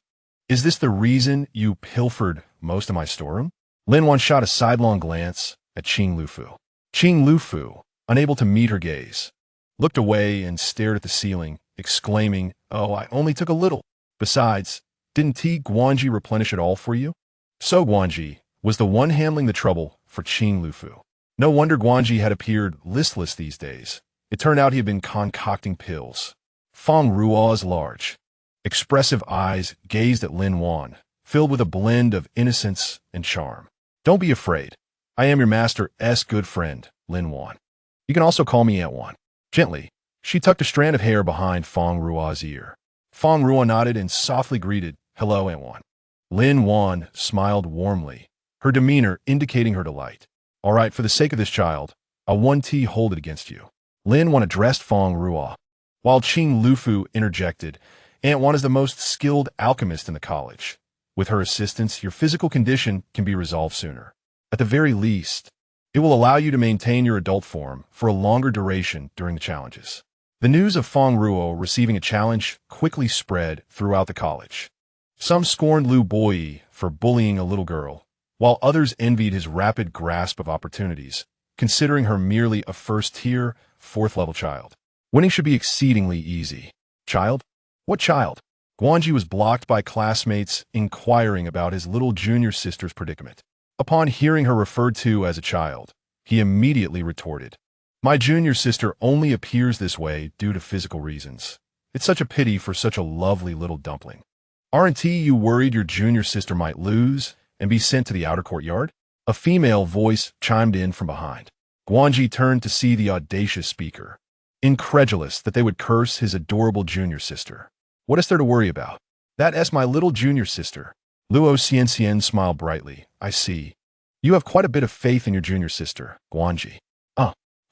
Is this the reason you pilfered most of my storeroom? Lin Wan shot a sidelong glance at Qing Lufu. Qing Lufu, unable to meet her gaze, looked away and stared at the ceiling, exclaiming, Oh, I only took a little. Besides, didn't Guanji replenish it all for you? So Guanji was the one handling the trouble for Qing Lufu. No wonder Guanji had appeared listless these days. It turned out he had been concocting pills. Fang Ruo's large, expressive eyes gazed at Lin Wan, filled with a blend of innocence and charm. Don't be afraid. I am your master's good friend, Lin Wan. You can also call me Aunt Wan. Gently, she tucked a strand of hair behind Fang Ruo's ear. Fang Ruo nodded and softly greeted, Hello, Aunt Wan. Lin Wan smiled warmly, her demeanor indicating her delight. All right, for the sake of this child, I'll 1T hold it against you. Lin Wan addressed Fang Ruo, while Qing Lufu interjected, Aunt Wan is the most skilled alchemist in the college. With her assistance, your physical condition can be resolved sooner. At the very least, it will allow you to maintain your adult form for a longer duration during the challenges. The news of Fang Ruo receiving a challenge quickly spread throughout the college. Some scorned Lu Boyi for bullying a little girl, while others envied his rapid grasp of opportunities, considering her merely a first-tier, fourth-level child. Winning should be exceedingly easy. Child? What child? Guanji was blocked by classmates inquiring about his little junior sister's predicament. Upon hearing her referred to as a child, he immediately retorted, "My junior sister only appears this way due to physical reasons. It's such a pity for such a lovely little dumpling. Aren't you worried your junior sister might lose and be sent to the outer courtyard?" A female voice chimed in from behind. Guanji turned to see the audacious speaker, incredulous that they would curse his adorable junior sister. What is there to worry about? That's my little junior sister. Luo Xianxian smiled brightly. I see. You have quite a bit of faith in your junior sister, Guanji.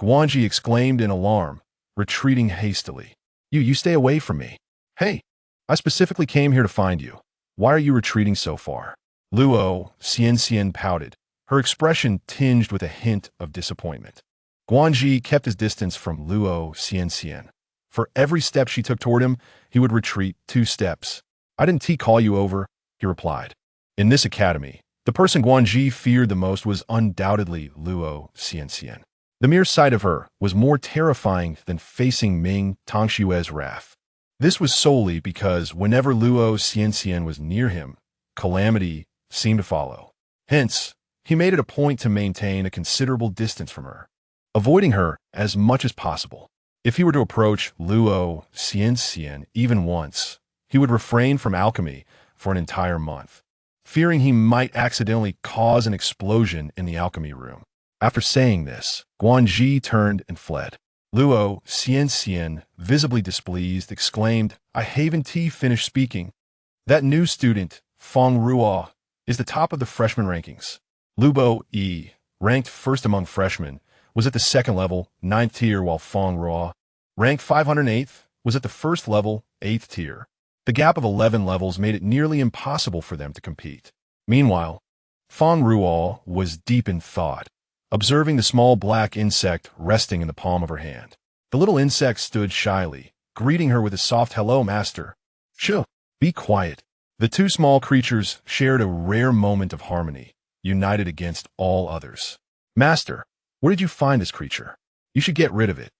Guanji exclaimed in alarm, retreating hastily. You stay away from me. Hey, I specifically came here to find you. Why are you retreating so far? Luo Xianxian pouted, her expression tinged with a hint of disappointment. Guanji kept his distance from Luo Xianxian. For every step she took toward him, he would retreat 2 steps. I didn't call you over, he replied. In this academy, the person Guanji feared the most was undoubtedly Luo Xianxian. The mere sight of her was more terrifying than facing Ming Tongshue's wrath. This was solely because whenever Luo Xianxian was near him, calamity seemed to follow. Hence, he made it a point to maintain a considerable distance from her, avoiding her as much as possible. If he were to approach Luo Xianxian even once, he would refrain from alchemy for an entire month, fearing he might accidentally cause an explosion in the alchemy room. After saying this, Guanji turned and fled. Luo Xianxian, visibly displeased, exclaimed, I haven't finished speaking. That new student, Fang Ruo, is the top of the freshman rankings. Lubo E, ranked first among freshmen, was at the second level, 9th tier, while Fang Ruo, ranked 508th, was at the first level, 8th tier. The gap of 11 levels made it nearly impossible for them to compete. Meanwhile, Fang Ruo was deep in thought, observing the small black insect resting in the palm of her hand. The little insect stood shyly, greeting her with a soft hello, master. Shh, be quiet. The 2 small creatures shared a rare moment of harmony, united against all others. Master, where did you find this creature? You should get rid of it.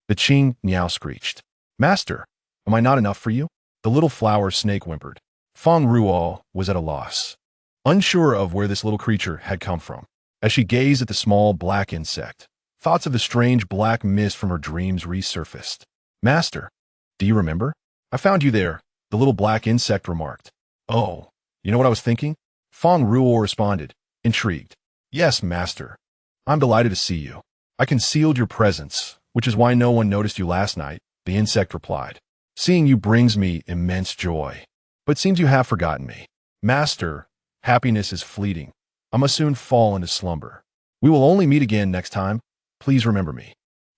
The Qing Niao screeched. Master, am I not enough for you? The little flower snake whimpered. Fang Ruo was at a loss, unsure of where this little creature had come from. As she gazed at the small black insect, thoughts of the strange black mist from her dreams resurfaced. Master, do you remember? I found you there, the little black insect remarked. Oh, you know what I was thinking? Fang Ruo responded, intrigued. Yes, master. I'm delighted to see you. I concealed your presence, which is why no one noticed you last night, the insect replied. Seeing you brings me immense joy. But it seems you have forgotten me. Master, happiness is fleeting. I must soon fall into slumber. We will only meet again next time. Please remember me.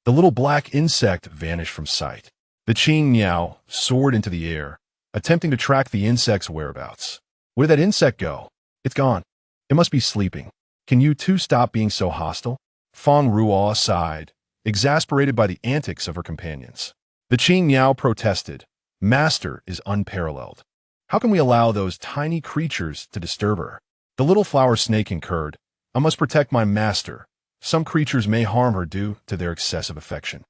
The little black insect vanished from sight. The Qing Niao soared into the air, attempting to track the insect's whereabouts. Where did that insect go? It's gone. It must be sleeping. Can you 2 stop being so hostile? Fang Ruo sighed, exasperated by the antics of her companions. The Qing Niao protested. Master is unparalleled. How can we allow those tiny creatures to disturb her? The little flower snake concurred. I must protect my master. Some creatures may harm her due to their excessive affection.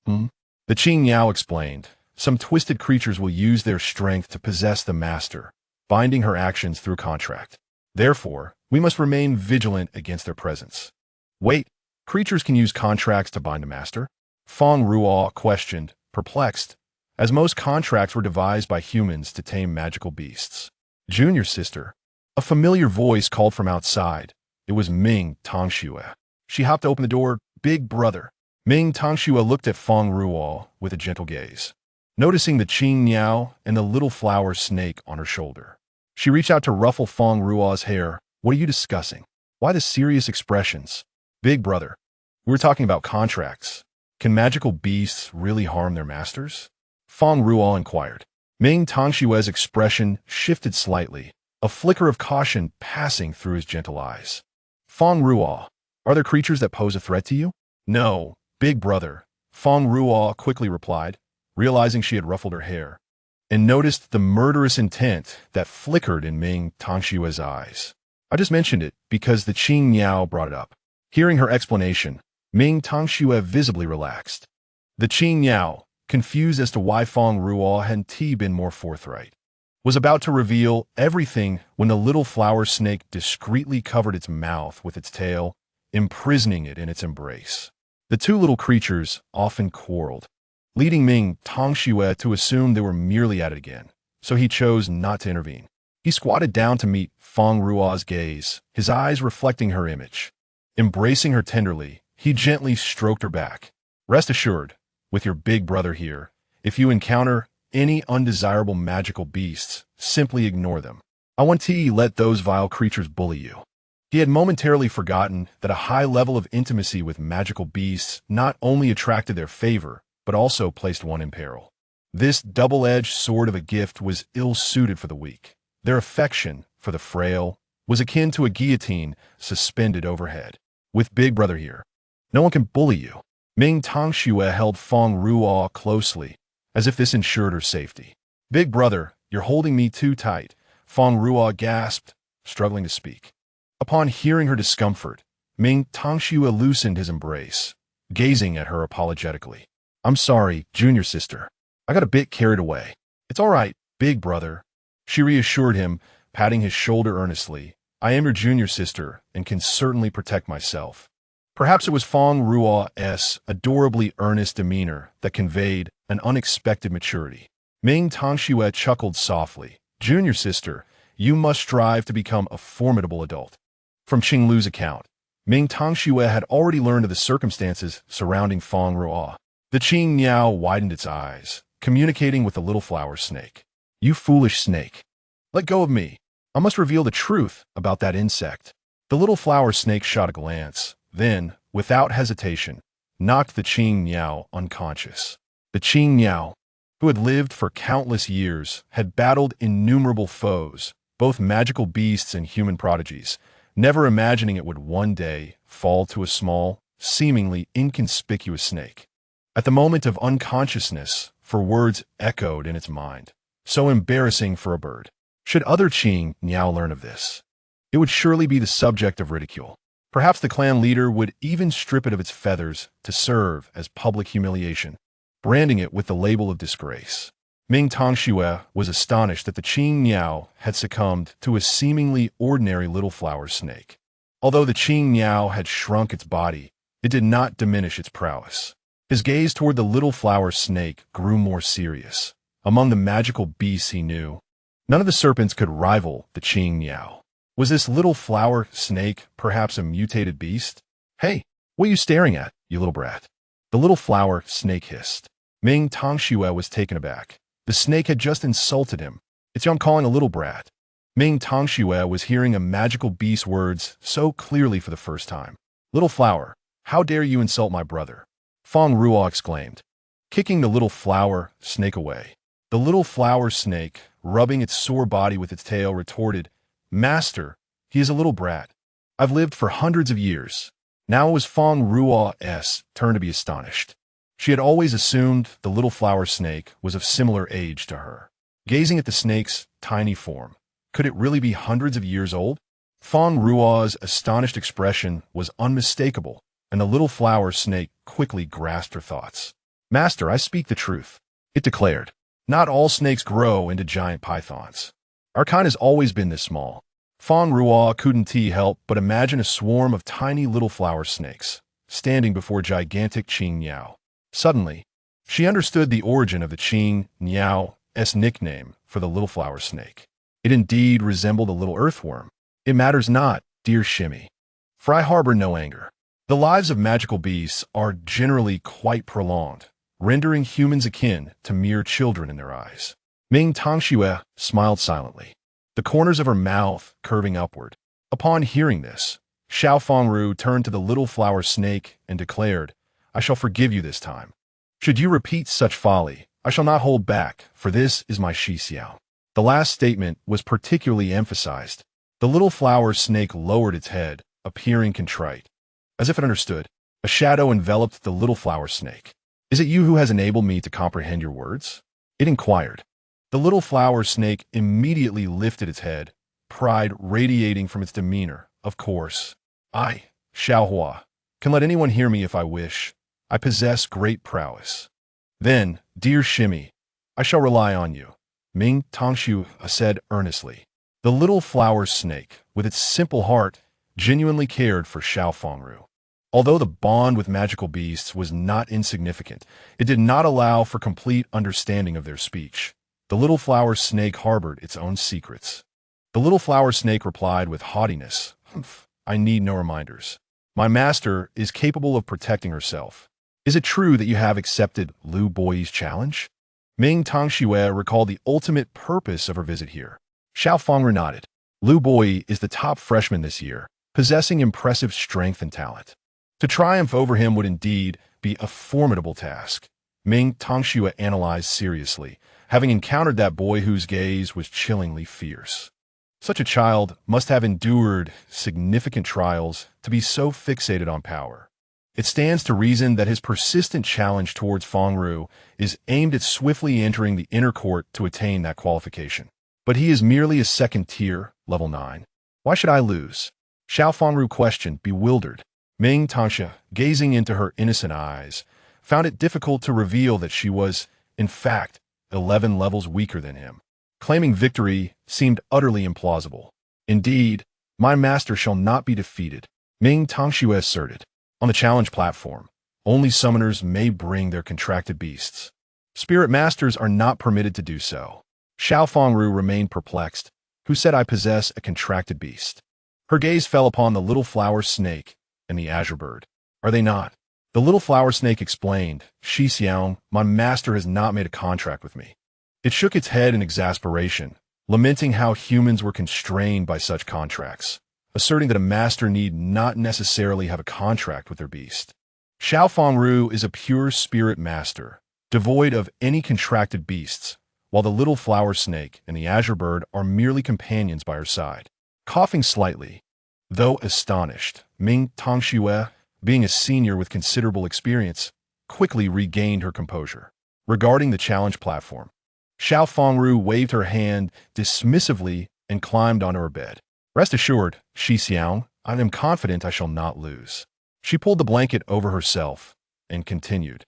The Qing Niao explained. Some twisted creatures will use their strength to possess the master, binding her actions through contract. Therefore, we must remain vigilant against their presence. Wait, creatures can use contracts to bind a master? Fang Ruo questioned, perplexed, as most contracts were devised by humans to tame magical beasts. Junior sister. A familiar voice called from outside. It was Ming Tongxue. She hopped open the door. Big brother. Ming Tongxue looked at Fang Ruo with a gentle gaze, noticing the Qing Niao and the little flower snake on her shoulder. She reached out to ruffle Fang Ruo's hair. What are you discussing? Why the serious expressions? Big brother, we were talking about contracts. Can magical beasts really harm their masters? Fang Ruo inquired. Ming Tongshue's expression shifted slightly, a flicker of caution passing through his gentle eyes. Fang Ruo, are there creatures that pose a threat to you? No, big brother, Fang Ruo quickly replied, realizing she had ruffled her hair, and noticed the murderous intent that flickered in Ming Tongshue's eyes. I just mentioned it because the Qing Niao brought it up. Hearing her explanation, Ming Tongxue visibly relaxed. The Qing Niao, confused as to why Fang Ruo hadn't been more forthright, was about to reveal everything when the little flower snake discreetly covered its mouth with its tail, imprisoning it in its embrace. The two little creatures often quarreled, leading Ming Tongxue to assume they were merely at it again, so he chose not to intervene. He squatted down to meet Fang Ruo's gaze, his eyes reflecting her image. Embracing her tenderly, he gently stroked her back. Rest assured, with your big brother here, if you encounter any undesirable magical beasts, simply ignore them. I won't let those vile creatures bully you. He had momentarily forgotten that a high level of intimacy with magical beasts not only attracted their favor, but also placed one in peril. This double-edged sword of a gift was ill-suited for the weak. Their affection for the frail was akin to a guillotine suspended overhead. With big brother here, no one can bully you. Ming Tongxue held Fang Ruo closely, as if this ensured her safety. Big brother, you're holding me too tight, Fang Ruo gasped, struggling to speak. Upon hearing her discomfort, Ming Tongxue loosened his embrace, gazing at her apologetically. I'm sorry, junior sister. I got a bit carried away. It's all right, big brother. She reassured him, patting his shoulder earnestly. I am your junior sister and can certainly protect myself. Perhaps it was Fang Ruo's adorably earnest demeanor that conveyed an unexpected maturity. Ming Tongxue chuckled softly. Junior sister, you must strive to become a formidable adult. From Qinglu's account, Ming Tongxue had already learned of the circumstances surrounding Fang Ruo. The Qing Niao widened its eyes, communicating with the little flower snake. You foolish snake. Let go of me. I must reveal the truth about that insect. The little flower snake shot a glance, then, without hesitation, knocked the Qing Niao unconscious. The Qing Niao, who had lived for countless years, had battled innumerable foes, both magical beasts and human prodigies, never imagining it would one day fall to a small, seemingly inconspicuous snake. At the moment of unconsciousness, for words echoed in its mind. So embarrassing for a bird. Should other Qing Niao learn of this, it would surely be the subject of ridicule. Perhaps the clan leader would even strip it of its feathers to serve as public humiliation, branding it with the label of disgrace. Ming Tongxue was astonished that the Qing Niao had succumbed to a seemingly ordinary little flower snake. Although the Qing Niao had shrunk its body, it did not diminish its prowess. His gaze toward the little flower snake grew more serious. Among the magical beasts he knew, none of the serpents could rival the Qing Niao. Was this little flower snake perhaps a mutated beast? Hey, what are you staring at, you little brat? The little flower snake hissed. Ming Tongxue was taken aback. The snake had just insulted him. It's you I'm calling a little brat. Ming Tongxue was hearing a magical beast's words so clearly for the first time. Little flower, how dare you insult my brother? Fang Ruo exclaimed, kicking the little flower snake away. The little flower snake, rubbing its sore body with its tail, retorted, Master, he is a little brat. I've lived for hundreds of years. Now it was Fang Ruo's turn to be astonished. She had always assumed the little flower snake was of similar age to her. Gazing at the snake's tiny form, could it really be hundreds of years old? Fang Ruo's astonished expression was unmistakable, and the little flower snake quickly grasped her thoughts. Master, I speak the truth, it declared. Not all snakes grow into giant pythons. Our kind has always been this small. Fang Ruo couldn't help but imagine a swarm of tiny little flower snakes, standing before gigantic Qing Niao. Suddenly, she understood the origin of the Qing Niao's nickname for the little flower snake. It indeed resembled a little earthworm. It matters not, dear Shimmy, for I harbor no anger. The lives of magical beasts are generally quite prolonged, rendering humans akin to mere children in their eyes. Ming Tongxue smiled silently. the corners of her mouth curving upward. Upon hearing this, Fang Ruo turned to the little flower snake and declared, "I shall forgive you this time. Should you repeat such folly, I shall not hold back, for this is my Xixiao." The last statement was particularly emphasized. The little flower snake lowered its head, appearing contrite. As if it understood, a shadow enveloped the little flower snake. "Is it you who has enabled me to comprehend your words?" it inquired. The little flower snake immediately lifted its head, pride radiating from its demeanor. "Of course. I, Xiaohua, can let anyone hear me if I wish. I possess great prowess." "Then, dear Shimmy, I shall rely on you," Ming Tongshu said earnestly. The little flower snake, with its simple heart, genuinely cared for Fang Ruo. Although the bond with magical beasts was not insignificant, it did not allow for complete understanding of their speech. The little flower snake harbored its own secrets. The little flower snake replied with haughtiness, "Humph, I need no reminders. My master is capable of protecting herself. Is it true that you have accepted Lu Boyi's challenge?" Ming Tongxue recalled the ultimate purpose of her visit here. Fang Ruo nodded. Lu Boyi is the top freshman this year, possessing impressive strength and talent. To triumph over him would indeed be a formidable task. Ming Tongxue analyzed seriously, having encountered that boy whose gaze was chillingly fierce. Such a child must have endured significant trials to be so fixated on power. It stands to reason that his persistent challenge towards Fang Ruo is aimed at swiftly entering the inner court to attain that qualification. But he is merely a second tier, level 9. Why should I lose? Fang Ruo questioned, bewildered. Ming Tangsha, gazing into her innocent eyes, found it difficult to reveal that she was, in fact, 11 levels weaker than him. Claiming victory seemed utterly implausible. "Indeed, my master shall not be defeated," Ming Tongxue asserted. "On the challenge platform, only summoners may bring their contracted beasts. Spirit masters are not permitted to do so." Fang Ruo remained perplexed. "Who said I possess a contracted beast?" Her gaze fell upon the little flower snake and the azure bird. "Are they not?" The little flower snake explained, "Xixiang, my master has not made a contract with me." It shook its head in exasperation, lamenting how humans were constrained by such contracts, asserting that a master need not necessarily have a contract with their beast. Fang Ruo is a pure spirit master, devoid of any contracted beasts, while the little flower snake and the azure bird are merely companions by her side. Coughing slightly, though astonished, Ming Tongxue, being a senior with considerable experience, quickly regained her composure. Regarding the challenge platform, Fang Ruo waved her hand dismissively and climbed onto her bed. "Rest assured, Xixiang, I am confident I shall not lose." She pulled the blanket over herself and continued,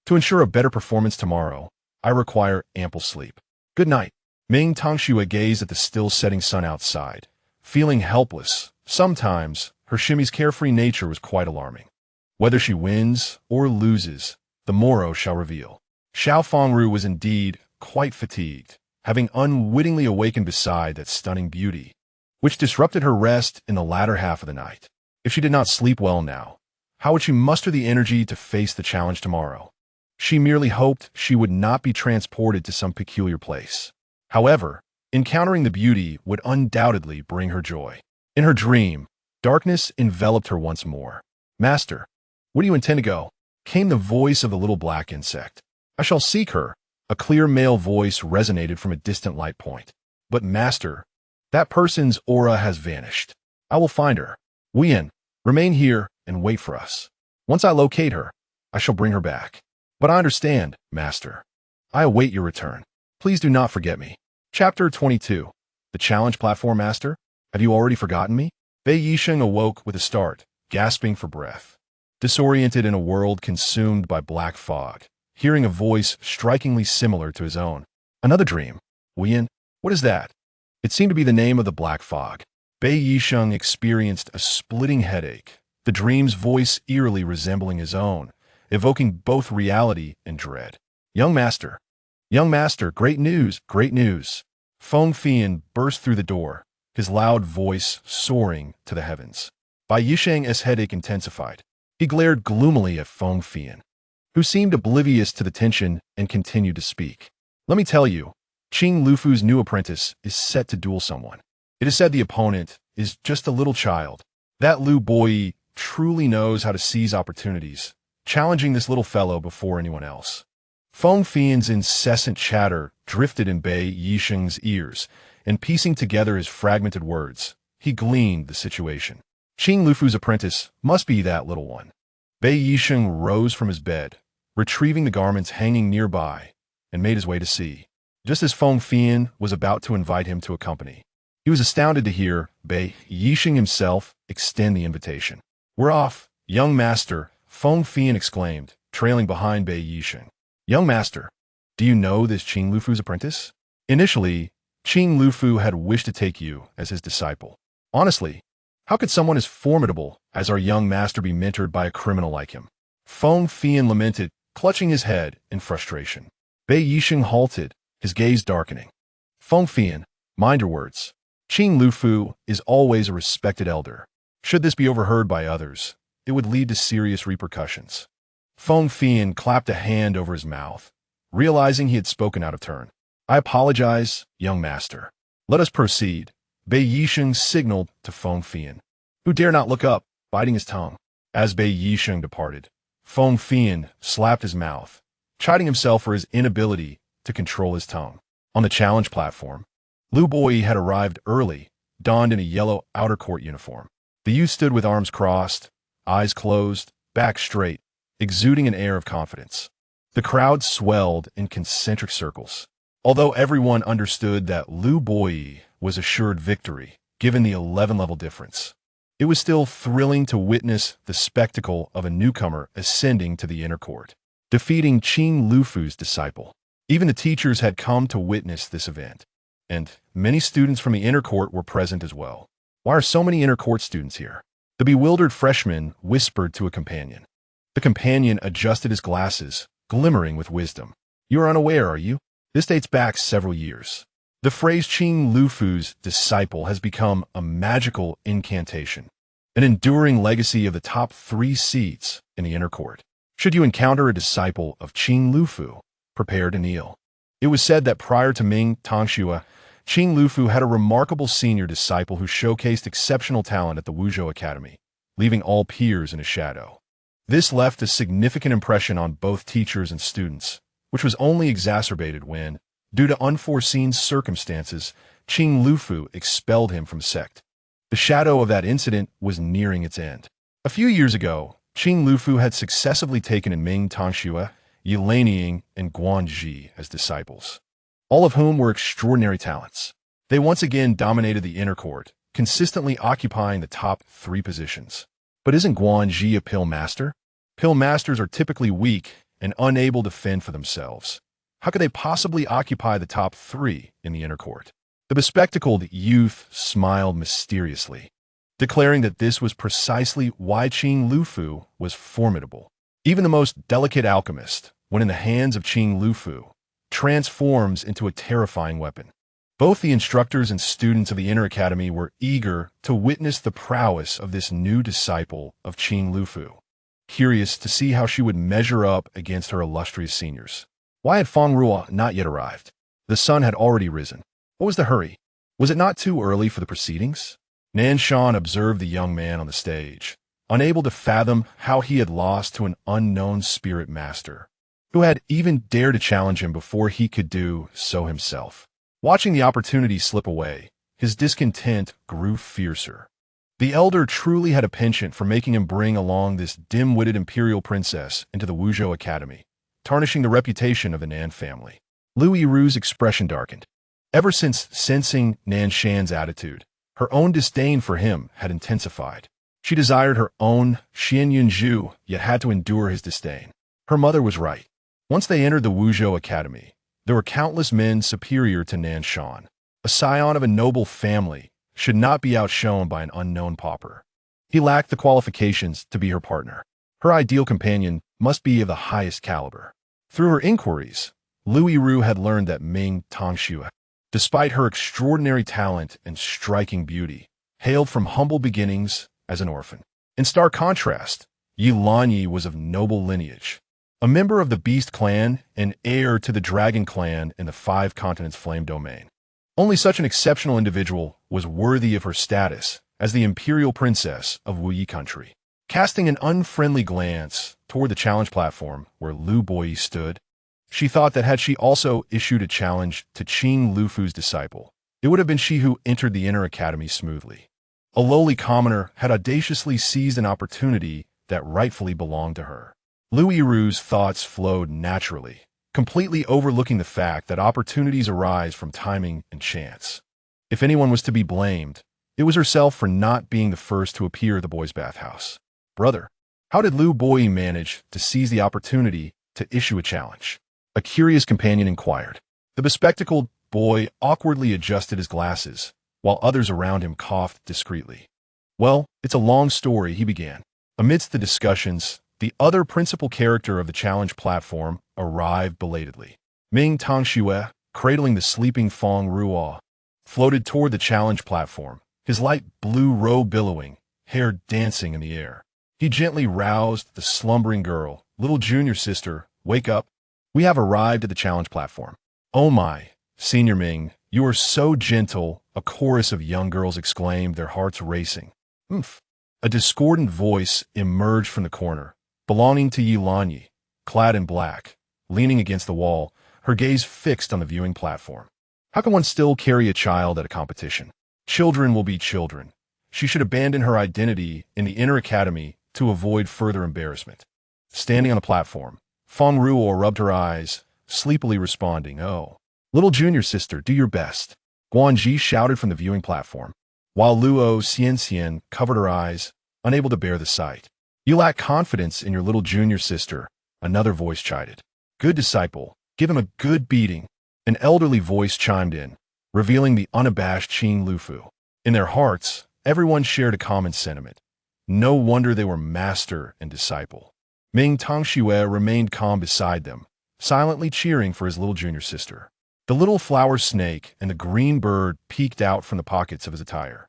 "To ensure a better performance tomorrow, I require ample sleep. Good night." Ming Tongxue gazed at the still setting sun outside, feeling helpless. Sometimes, her Shimmy's carefree nature was quite alarming. Whether she wins or loses, the morrow shall reveal. Fang Ruo was indeed quite fatigued, having unwittingly awakened beside that stunning beauty, which disrupted her rest in the latter half of the night. If she did not sleep well now, how would she muster the energy to face the challenge tomorrow? She merely hoped she would not be transported to some peculiar place. However, encountering the beauty would undoubtedly bring her joy. In her dream, darkness enveloped her once more. "Master, where do you intend to go?" came the voice of the little black insect. "I shall seek her." A clear male voice resonated from a distant light point. "But master, that person's aura has vanished. I will find her. Wian, remain here and wait for us. Once I locate her, I shall bring her back." "But I understand, master. I await your return. Please do not forget me." Chapter 22. The Challenge Platform Master? Have you already forgotten me? Bei Yisheng awoke with a start, gasping for breath. Disoriented in a world consumed by black fog, hearing a voice strikingly similar to his own. Another dream. Wian, what is that? It seemed to be the name of the black fog. Bei Yisheng experienced a splitting headache, the dream's voice eerily resembling his own, evoking both reality and dread. Young master, great news, great news." Feng Fian burst through the door, his loud voice soaring to the heavens. Bai Yisheng's headache intensified. He glared gloomily at Feng Fian, who seemed oblivious to the tension and continued to speak. "Let me tell you, Qing Lufu's new apprentice is set to duel someone. It is said the opponent is just a little child. That Lu Boi truly knows how to seize opportunities, challenging this little fellow before anyone else. Feng Fian's incessant chatter drifted in Bei Yisheng's ears, and piecing together his fragmented words, he gleaned the situation. Qing Lufu's apprentice must be that little one. Bei Yisheng rose from his bed, retrieving the garments hanging nearby, and made his way to see. Just as Feng Fian was about to invite him to accompany, he was astounded to hear Bei Yisheng himself extend the invitation. "We're off, young master," Feng Fian exclaimed, trailing behind Bei Yisheng. "Young master, do you know this Qing Lufu's apprentice?" Initially, Qing Lufu had wished to take you as his disciple. Honestly, how could someone as formidable as our young master be mentored by a criminal like him? Feng Fian lamented, clutching his head in frustration. Bei Yisheng halted, his gaze darkening. "Feng Fian, mind your words. Qing Lufu is always a respected elder. Should this be overheard by others, it would lead to serious repercussions." Feng Fian clapped a hand over his mouth, realizing he had spoken out of turn. "I apologize, young master. Let us proceed," Bei Yisheng signaled to Feng Fian, who dare not look up, biting his tongue. As Bei Yisheng departed, Feng Fian slapped his mouth, chiding himself for his inability to control his tongue. On the challenge platform, Lu Boi had arrived early, donned in a yellow outer court uniform. The youth stood with arms crossed, eyes closed, back straight, exuding an air of confidence. The crowd swelled in concentric circles. Although everyone understood that Lu Boi was assured victory, given the 11-level difference, it was still thrilling to witness the spectacle of a newcomer ascending to the inner court, defeating Qing Lufu's disciple. Even the teachers had come to witness this event, and many students from the inner court were present as well. "Why are so many inner court students here?" The bewildered freshman whispered to a companion. The companion adjusted his glasses, glimmering with wisdom. "You are unaware, are you? This dates back several years. The phrase Qing Lufu's disciple has become a magical incantation, an enduring legacy of the top 3 seats in the inner court. Should you encounter a disciple of Qing Lufu, prepare to kneel." It was said that prior to Ming Tongxue, Qing Lufu had a remarkable senior disciple who showcased exceptional talent at the Wuzhou Academy, leaving all peers in his shadow. This left a significant impression on both teachers and students, which was only exacerbated when, due to unforeseen circumstances, Qing Lufu expelled him from sect. The shadow of that incident was nearing its end. A few years ago, Qing Lufu had successively taken in Ming Tongxue, Yilaning, and Guanji as disciples, all of whom were extraordinary talents. They once again dominated the inner court, consistently occupying the top 3 positions. But isn't Guanji a pill master? Pill masters are typically weak and unable to fend for themselves. How could they possibly occupy the top 3 in the inner court? The bespectacled youth smiled mysteriously, declaring that this was precisely why Qing Lufu was formidable. Even the most delicate alchemist, when in the hands of Qing Lufu, transforms into a terrifying weapon. Both the instructors and students of the Inner Academy were eager to witness the prowess of this new disciple of Qing Lufu, curious to see how she would measure up against her illustrious seniors. Why had Fang Ruo not yet arrived? The sun had already risen. What was the hurry? Was it not too early for the proceedings? Nanshan observed the young man on the stage, unable to fathom how he had lost to an unknown spirit master, who had even dared to challenge him before he could do so himself. Watching the opportunity slip away, his discontent grew fiercer. The elder truly had a penchant for making him bring along this dim-witted imperial princess into the Wuzhou Academy, tarnishing the reputation of the Nan family. Lu Yiru's expression darkened. Ever since sensing Nanshan's attitude, her own disdain for him had intensified. She desired her own Xian Yunju, yet had to endure his disdain. Her mother was right. Once they entered the Wuzhou Academy, there were countless men superior to Nanshan. A scion of a noble family should not be outshone by an unknown pauper. He lacked the qualifications to be her partner. Her ideal companion must be of the highest caliber. Through her inquiries, Lu Yiru had learned that Ming Tongxue, despite her extraordinary talent and striking beauty, hailed from humble beginnings as an orphan. In stark contrast, Yi Lanyi was of noble lineage. a member of the Beast clan and heir to the Dragon clan in the Five Continents Flame domain. Only such an exceptional individual was worthy of her status as the imperial princess of Wu Yi country. Casting an unfriendly glance toward the challenge platform where Lu Boyi stood, she thought that had she also issued a challenge to Qing Lufu's disciple, it would have been she who entered the inner academy smoothly. A lowly commoner had audaciously seized an opportunity that rightfully belonged to her. Lu Yiru's thoughts flowed naturally, completely overlooking the fact that opportunities arise from timing and chance. If anyone was to be blamed, it was herself for not being the first to appear at the boys' bathhouse. Brother, how did Lu Boyi manage to seize the opportunity to issue a challenge? A curious companion inquired. The bespectacled boy awkwardly adjusted his glasses, while others around him coughed discreetly. Well, it's a long story, he began. Amidst the discussions, the other principal character of the challenge platform arrived belatedly. Ming Tongxue, cradling the sleeping Fang Ruo, floated toward the challenge platform, his light blue robe billowing, hair dancing in the air. He gently roused the slumbering girl. Little junior sister, wake up. We have arrived at the challenge platform. Oh my, Senior Ming, you are so gentle, a chorus of young girls exclaimed, their hearts racing. Oomph. A discordant voice emerged from the corner, belonging to Yi Lanyi, clad in black, leaning against the wall, her gaze fixed on the viewing platform. How can one still carry a child at a competition? Children will be children. She should abandon her identity in the inner academy to avoid further embarrassment. Standing on the platform, Fang Ruo rubbed her eyes, sleepily responding, oh. Little junior sister, do your best. Guanji shouted from the viewing platform, while Luo Xianxian covered her eyes, unable to bear the sight. You lack confidence in your little junior sister, another voice chided. Good disciple, give him a good beating. An elderly voice chimed in, revealing the unabashed Qing Lufu. In their hearts, everyone shared a common sentiment. No wonder they were master and disciple. Ming Tongxue remained calm beside them, silently cheering for his little junior sister. The little flower snake and the green bird peeked out from the pockets of his attire.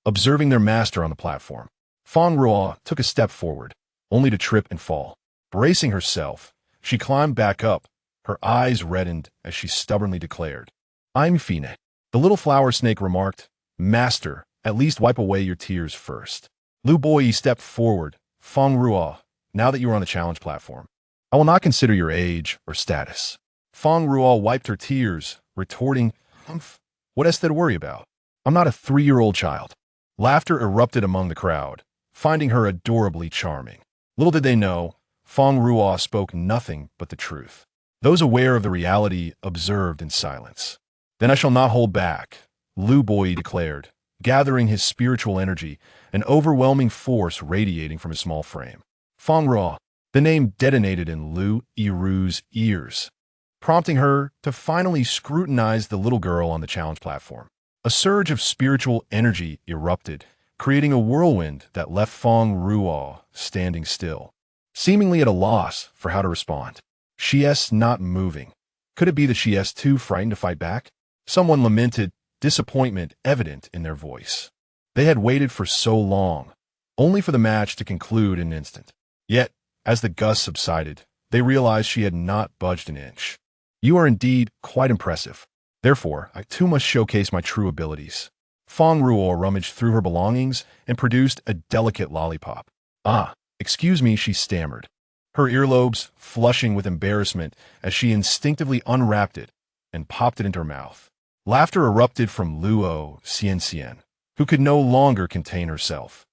Observing their master on the platform, Fang Ruo took a step forward, only to trip and fall. Bracing herself, she climbed back up, her eyes reddened as she stubbornly declared, I'm Fine. The little flower snake remarked, Master, at least wipe away your tears first. Lu Boyi stepped forward. Fang Ruo, now that you are on the challenge platform, I will not consider your age or status. Fang Ruo wiped her tears, retorting, Humph, what is there to worry about? I'm not a 3-year-old child. Laughter erupted among the crowd, finding her adorably charming. Little did they know, Fang Ruo spoke nothing but the truth. Those aware of the reality observed in silence. Then I shall not hold back, Lu Boyi declared, gathering his spiritual energy, an overwhelming force radiating from his small frame. Fang Ruo, the name detonated in Lu Yiru's ears, prompting her to finally scrutinize the little girl on the challenge platform. A surge of spiritual energy erupted, creating a whirlwind that left Fang Ruo standing still, seemingly at a loss for how to respond. She is not moving. Could it be that she is too frightened to fight back? Someone lamented, disappointment evident in their voice. They had waited for so long, only for the match to conclude in an instant. Yet, as the gust subsided, they realized she had not budged an inch. You are indeed quite impressive. Therefore, I too must showcase my true abilities. Fang Ruo rummaged through her belongings and produced a delicate lollipop. Ah, excuse me, she stammered, her earlobes flushing with embarrassment as she instinctively unwrapped it and popped it into her mouth. Laughter erupted from Luo Xianxian, who could no longer contain herself.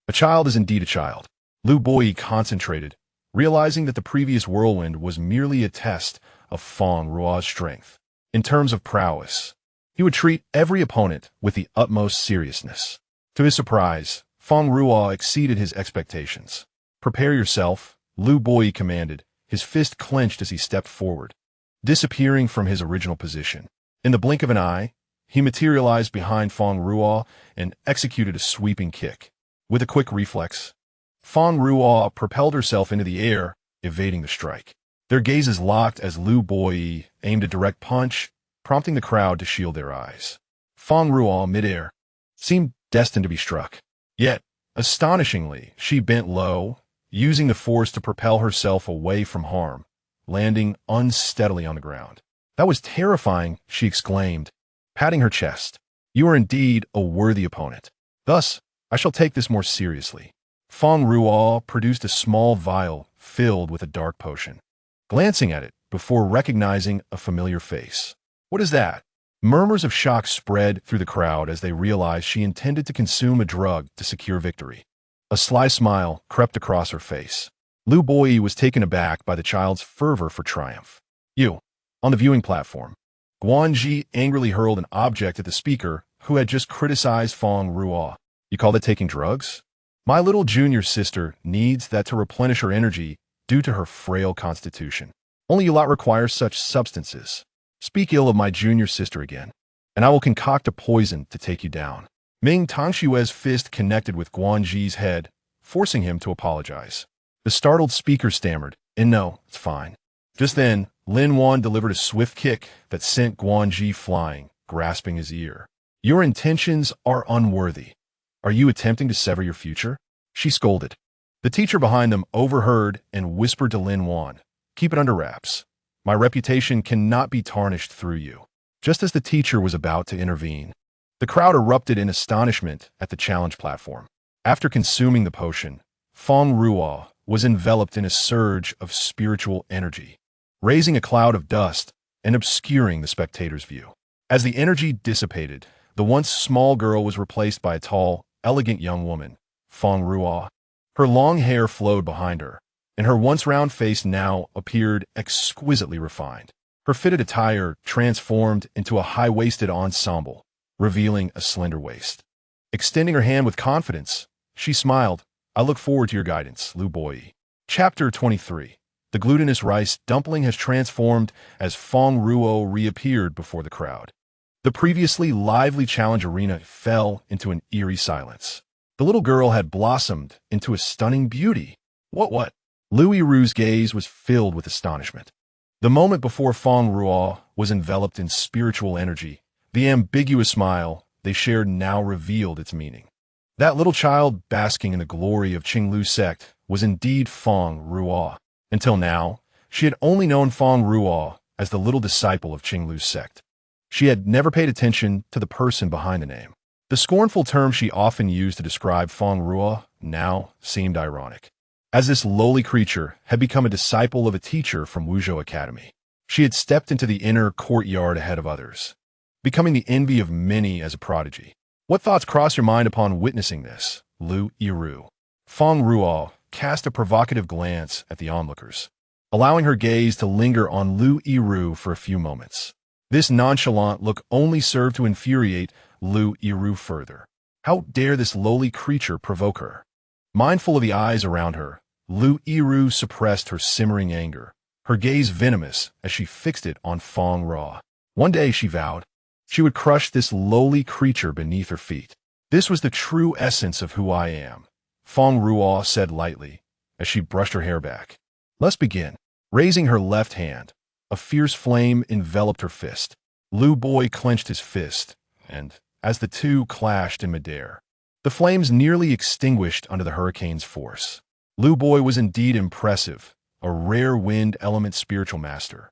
A child is indeed a child. Lu Boyi concentrated, realizing that the previous whirlwind was merely a test of Fang Ruo's strength. In terms of prowess, he would treat every opponent with the utmost seriousness. To his surprise, Fang Ruo exceeded his expectations. Prepare yourself, Lu Boyi commanded, his fist clenched as he stepped forward, disappearing from his original position. In the blink of an eye, he materialized behind Fang Ruo and executed a sweeping kick. With a quick reflex, Fang Ruo propelled herself into the air, evading the strike. Their gazes locked as Lu Boyi aimed a direct punch, prompting the crowd to shield their eyes. Fang Ruo, midair, seemed destined to be struck. Yet, astonishingly, she bent low, using the force to propel herself away from harm, landing unsteadily on the ground. "That was terrifying," she exclaimed, patting her chest. "You are indeed a worthy opponent. Thus, I shall take this more seriously." Fang Ruo produced a small vial filled with a dark potion, glancing at it before recognizing a familiar face. "What is that?" Murmurs of shock spread through the crowd as they realized she intended to consume a drug to secure victory. A sly smile crept across her face. Lu Boi was taken aback by the child's fervor for triumph. "You!" On the viewing platform, Guanji angrily hurled an object at the speaker who had just criticized Fang Ruo. "You call that taking drugs? My little junior sister needs that to replenish her energy due to her frail constitution. Only you lot require such substances. Speak ill of my junior sister again, and I will concoct a poison to take you down." Ming Tongshue's fist connected with Guanji's head, forcing him to apologize. The startled speaker stammered, "No, it's fine." Just then, Lin Wan delivered a swift kick that sent Guanji flying, grasping his ear. "Your intentions are unworthy. Are you attempting to sever your future?" she scolded. The teacher behind them overheard and whispered to Lin Wan, "Keep it under wraps. My reputation cannot be tarnished through you." Just as the teacher was about to intervene, the crowd erupted in astonishment at the challenge platform. After consuming the potion, Fang Ruo was enveloped in a surge of spiritual energy, raising a cloud of dust and obscuring the spectator's view. As the energy dissipated, the once small girl was replaced by a tall, elegant young woman, Fang Ruo. Her long hair flowed behind her, and her once round face now appeared exquisitely refined. Her fitted attire transformed into a high-waisted ensemble, revealing a slender waist. Extending her hand with confidence, she smiled. "I look forward to your guidance, Lu Boi." Chapter 23. The glutinous rice dumpling has transformed as Fang Ruo reappeared before the crowd. The previously lively challenge arena fell into an eerie silence. The little girl had blossomed into a stunning beauty. What? Lu Yiru's gaze was filled with astonishment. The moment before Fang Ruo was enveloped in spiritual energy, the ambiguous smile they shared now revealed its meaning. That little child basking in the glory of Qinglu's sect was indeed Fang Ruo. Until now, she had only known Fang Ruo as the little disciple of Qinglu's sect. She had never paid attention to the person behind the name. The scornful term she often used to describe Fang Ruo now seemed ironic, as this lowly creature had become a disciple of a teacher from Wuzhou Academy. She had stepped into the inner courtyard ahead of others, becoming the envy of many as a prodigy. What thoughts crossed your mind upon witnessing this, Lu Yiru? Fang Ruo cast a provocative glance at the onlookers, allowing her gaze to linger on Lu Yiru for a few moments. This nonchalant look only served to infuriate Lu Yiru further. How dare this lowly creature provoke her? Mindful of the eyes around her, Lu Yiru suppressed her simmering anger, her gaze venomous as she fixed it on Fang Ruo. One day, she vowed, she would crush this lowly creature beneath her feet. "This was the true essence of who I am," Fang Ruo said lightly as she brushed her hair back. "Let's begin." Raising her left hand, a fierce flame enveloped her fist. Lu Boi clenched his fist, and, as the two clashed in midair, the flames nearly extinguished under the hurricane's force. Lu Boi was indeed impressive, a rare wind element spiritual master.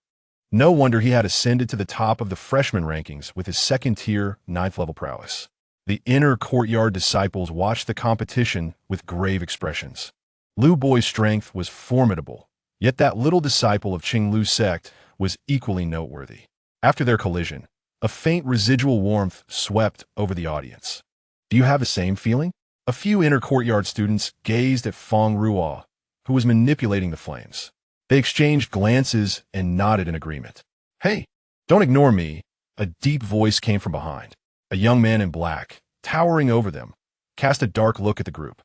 No wonder he had ascended to the top of the freshman rankings with his second-tier, 9th-level prowess. The inner courtyard disciples watched the competition with grave expressions. Lu Boi's strength was formidable, yet that little disciple of Qinglu's sect was equally noteworthy. After their collision, a faint residual warmth swept over the audience. Do you have the same feeling? A few inner courtyard students gazed at Fang Ruo, who was manipulating the flames. They exchanged glances and nodded in agreement. "Hey, don't ignore me," a deep voice came from behind. A young man in black, towering over them, cast a dark look at the group.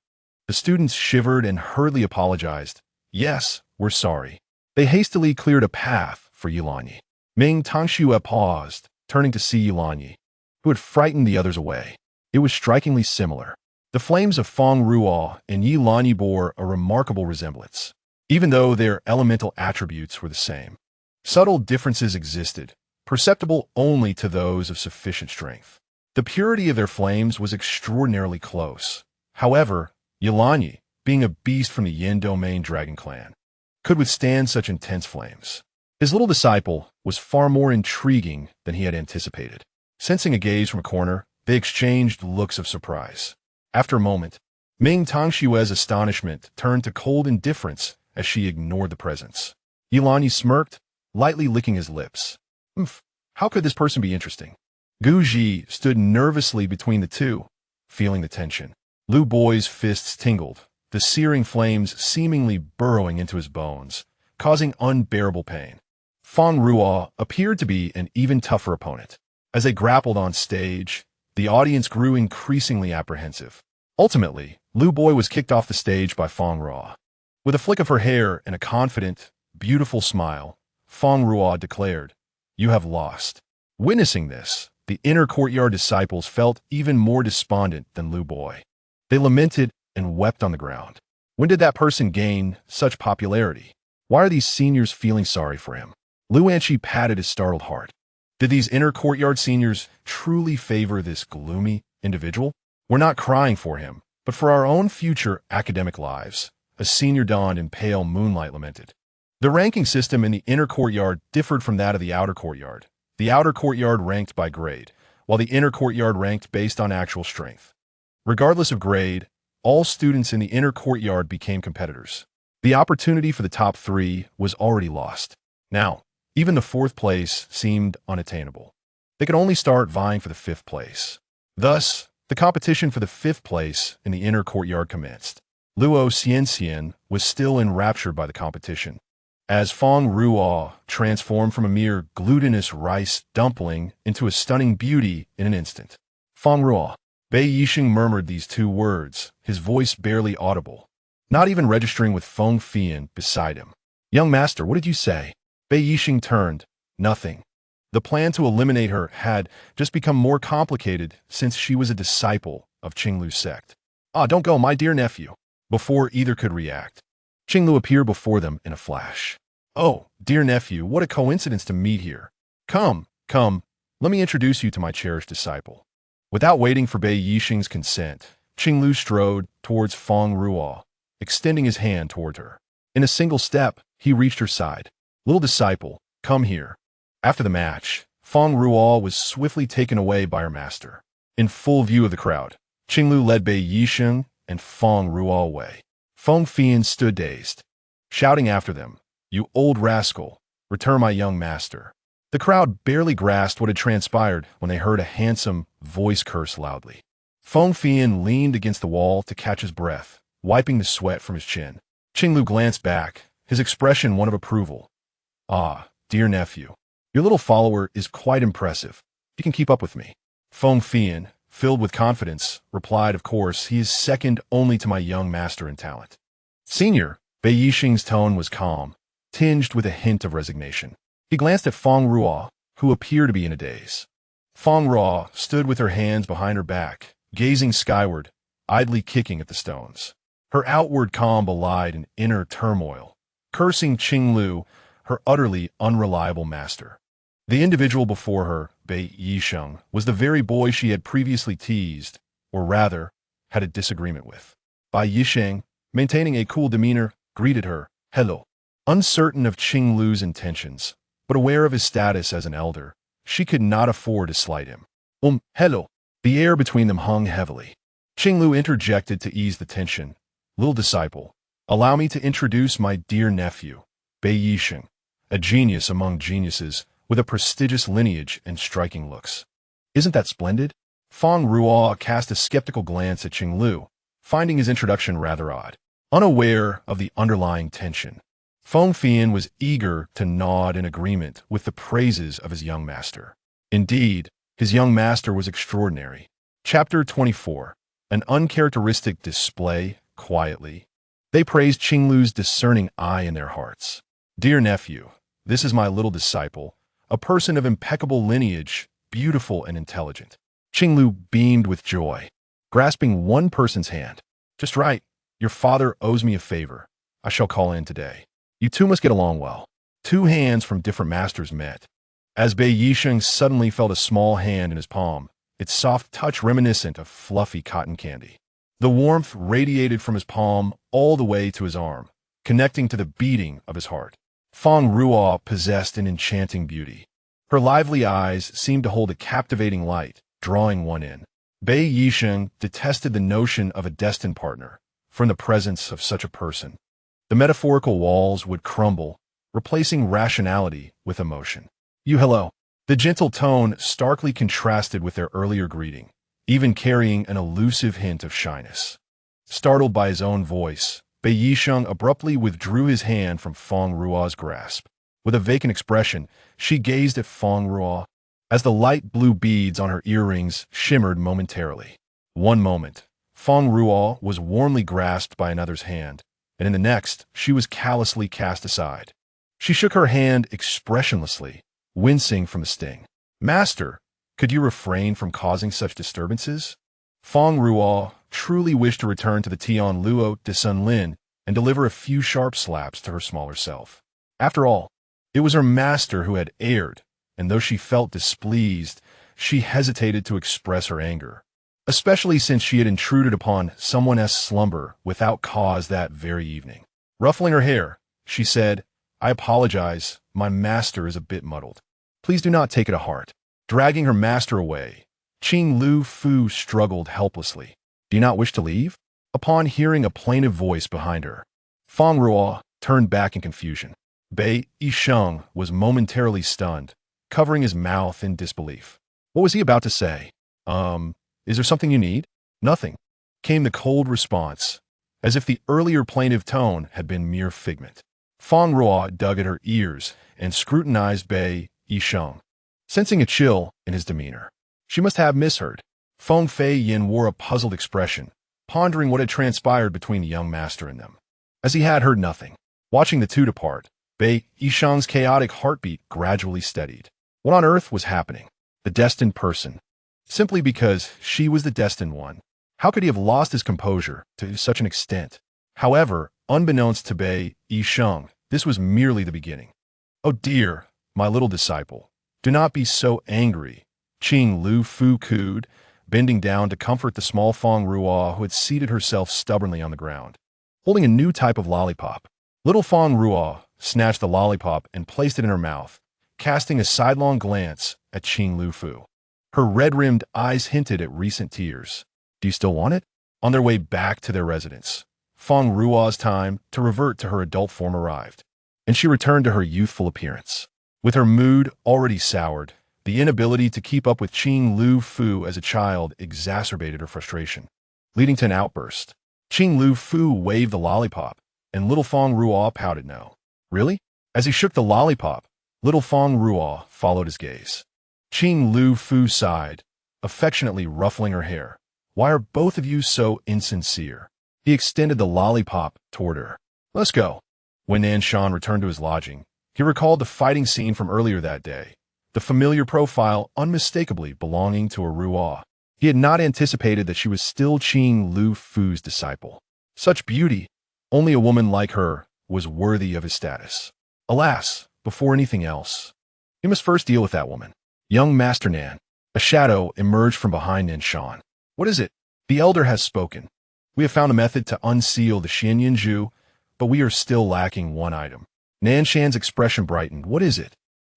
The students shivered and hurriedly apologized. "Yes, we're sorry." They hastily cleared a path for Yilanyi. Ming Tongxue paused, turning to see Yilanyi, who had frightened the others away. It was strikingly similar. The flames of Fang Ruo and Yilanyi bore a remarkable resemblance, even though their elemental attributes were the same. Subtle differences existed, perceptible only to those of sufficient strength. The purity of their flames was extraordinarily close. However, Yilanyi, being a beast from the Yin domain dragon clan, could withstand such intense flames. His little disciple was far more intriguing than he had anticipated. Sensing a gaze from a corner, they exchanged looks of surprise. After a moment, Ming Tongshue's astonishment turned to cold indifference as she ignored the presence. Yilanyi smirked, lightly licking his lips. How could this person be interesting? Gu Ji stood nervously between the two, feeling the tension. Lu Boi's fists tingled, the searing flames seemingly burrowing into his bones, causing unbearable pain. Fang Ruo appeared to be an even tougher opponent. As they grappled on stage, the audience grew increasingly apprehensive. Ultimately, Lu Boi was kicked off the stage by Fang Ruo. With a flick of her hair and a confident, beautiful smile, Fang Ruo declared, "You have lost." Witnessing this, the inner courtyard disciples felt even more despondent than Lu Boi. They lamented and wept on the ground. When did that person gain such popularity? Why are these seniors feeling sorry for him? Lu Anqi patted his startled heart. Did these inner courtyard seniors truly favor this gloomy individual? We're not crying for him, but for our own future academic lives, a senior donned in pale moonlight lamented. The ranking system in the inner courtyard differed from that of the outer courtyard. The outer courtyard ranked by grade, while the inner courtyard ranked based on actual strength. Regardless of grade, all students in the inner courtyard became competitors. The opportunity for the top 3 was already lost. Now, even the 4th place seemed unattainable. They could only start vying for the 5th place. Thus, the competition for the 5th place in the inner courtyard commenced. Luo Xianxian was still enraptured by the competition. As Fang Ruo transformed from a mere glutinous rice dumpling into a stunning beauty in an instant. Fang Ruo. Bei Yixing murmured these 2 words, his voice barely audible, not even registering with Feng Fian beside him. "Young master, what did you say?" Bei Yixing turned. "Nothing." The plan to eliminate her had just become more complicated since she was a disciple of Qinglu's sect. "Ah, don't go, my dear nephew." Before either could react, Qinglu appeared before them in a flash. "Oh, dear nephew, what a coincidence to meet here. Come, let me introduce you to my cherished disciple." Without waiting for Bei Yixing's consent, Qinglu strode towards Fang Ruo, extending his hand toward her. In a single step, he reached her side. "Little disciple, come here." After the match, Fang Ruo was swiftly taken away by her master. In full view of the crowd, Qinglu led Bei Yixing and Fang Ruo away. Feng Fian stood dazed, shouting after them, "You old rascal, return my young master." The crowd barely grasped what had transpired when they heard a handsome voice curse loudly. Feng Fian leaned against the wall to catch his breath, wiping the sweat from his chin. Qinglu glanced back, his expression one of approval. "Ah, dear nephew, your little follower is quite impressive. You can keep up with me." Feng Fian, filled with confidence, replied, "Of course, he is second only to my young master in talent." "Senior," Bei Yixing's tone was calm, tinged with a hint of resignation. He glanced at Fang Ruo, who appeared to be in a daze. Fang Ruo stood with her hands behind her back, gazing skyward, idly kicking at the stones. Her outward calm belied an inner turmoil, cursing Qinglu, her utterly unreliable master. The individual before her, Bei Yixing, was the very boy she had previously teased, or rather, had a disagreement with. Bei Yixing, maintaining a cool demeanor, greeted her, "Hello." Uncertain of Qinglu's intentions, but aware of his status as an elder, she could not afford to slight him. Hello." The air between them hung heavily. Qinglu interjected to ease the tension. "Little disciple, allow me to introduce my dear nephew, Bei Yixing, a genius among geniuses, with a prestigious lineage and striking looks." "Isn't that splendid?" Fang Ruo cast a skeptical glance at Qinglu, finding his introduction rather odd. Unaware of the underlying tension, Feng Fian was eager to nod in agreement with the praises of his young master. Indeed, his young master was extraordinary. Chapter 24. An uncharacteristic display, quietly. They praised Qinglu's discerning eye in their hearts. "Dear nephew, this is my little disciple, a person of impeccable lineage, beautiful and intelligent." Qinglu beamed with joy, grasping one person's hand. "Just right. Your father owes me a favor. I shall call in today. You two must get along well." 2 hands from different masters met. As Bei Yixing suddenly felt a small hand in his palm, its soft touch reminiscent of fluffy cotton candy. The warmth radiated from his palm all the way to his arm, connecting to the beating of his heart. Fang Ruo possessed an enchanting beauty. Her lively eyes seemed to hold a captivating light, drawing one in. Bei Yisheng detested the notion of a destined partner from the presence of such a person. The metaphorical walls would crumble, replacing rationality with emotion. "You hello." The gentle tone starkly contrasted with their earlier greeting, even carrying an elusive hint of shyness. Startled by his own voice, Bei Yisheng abruptly withdrew his hand from Fang Ruo's grasp. With a vacant expression, she gazed at Fang Ruo as the light blue beads on her earrings shimmered momentarily. One moment, Fang Ruo was warmly grasped by another's hand, and in the next, she was callously cast aside. She shook her hand expressionlessly, wincing from the sting. "Master, could you refrain from causing such disturbances?" Fang Ruo truly wished to return to the Tian Luo de Sun Lin and deliver a few sharp slaps to her smaller self. After all, it was her master who had erred, and though she felt displeased, she hesitated to express her anger, especially since she had intruded upon someone else's slumber without cause that very evening. Ruffling her hair, she said, "I apologize, my master is a bit muddled. Please do not take it to heart." Dragging her master away, Qing Lu Fu struggled helplessly. "Do you not wish to leave?" Upon hearing a plaintive voice behind her, Fang Ruo turned back in confusion. Bei Yisheng was momentarily stunned, covering his mouth in disbelief. What was he about to say? Is there something you need?" "Nothing," came the cold response, as if the earlier plaintive tone had been mere figment. Fang Ruo dug at her ears and scrutinized Bei Yisheng, sensing a chill in his demeanor. She must have misheard. Feng Fei Yin wore a puzzled expression, pondering what had transpired between the young master and them. As he had heard nothing, watching the two depart, Bei Yisheng's chaotic heartbeat gradually steadied. What on earth was happening? The destined person. Simply because she was the destined one, how could he have lost his composure to such an extent? However, unbeknownst to Bei Yisheng, this was merely the beginning. "Oh dear, my little disciple, do not be so angry," Qing Lu Fu cooed, bending down to comfort the small Fang Ruo who had seated herself stubbornly on the ground. Holding a new type of lollipop, little Fang Ruo snatched the lollipop and placed it in her mouth, casting a sidelong glance at Qing Lu Fu. Her red-rimmed eyes hinted at recent tears. "Do you still want it?" On their way back to their residence, Fang Ruo's time to revert to her adult form arrived, and she returned to her youthful appearance. With her mood already soured, the inability to keep up with Qing Lu Fu as a child exacerbated her frustration, leading to an outburst. Qing Lu Fu waved the lollipop, and little Fang Ruo pouted no. "Really?" As he shook the lollipop, little Fang Ruo followed his gaze. Qing Lu Fu sighed, affectionately ruffling her hair. "Why are both of you so insincere?" He extended the lollipop toward her. "Let's go." When Nanshan returned to his lodging, he recalled the fighting scene from earlier that day, the familiar profile unmistakably belonging to a Ruo. He had not anticipated that she was still Qing Lu Fu's disciple. Such beauty, only a woman like her, was worthy of his status. Alas, before anything else, he must first deal with that woman. Young Master Nan. A shadow emerged from behind Nanshan. "What is it?" "The elder has spoken. We have found a method to unseal the Xianyan Zhu, but we are still lacking one item." Nanshan's expression brightened. "What is it?"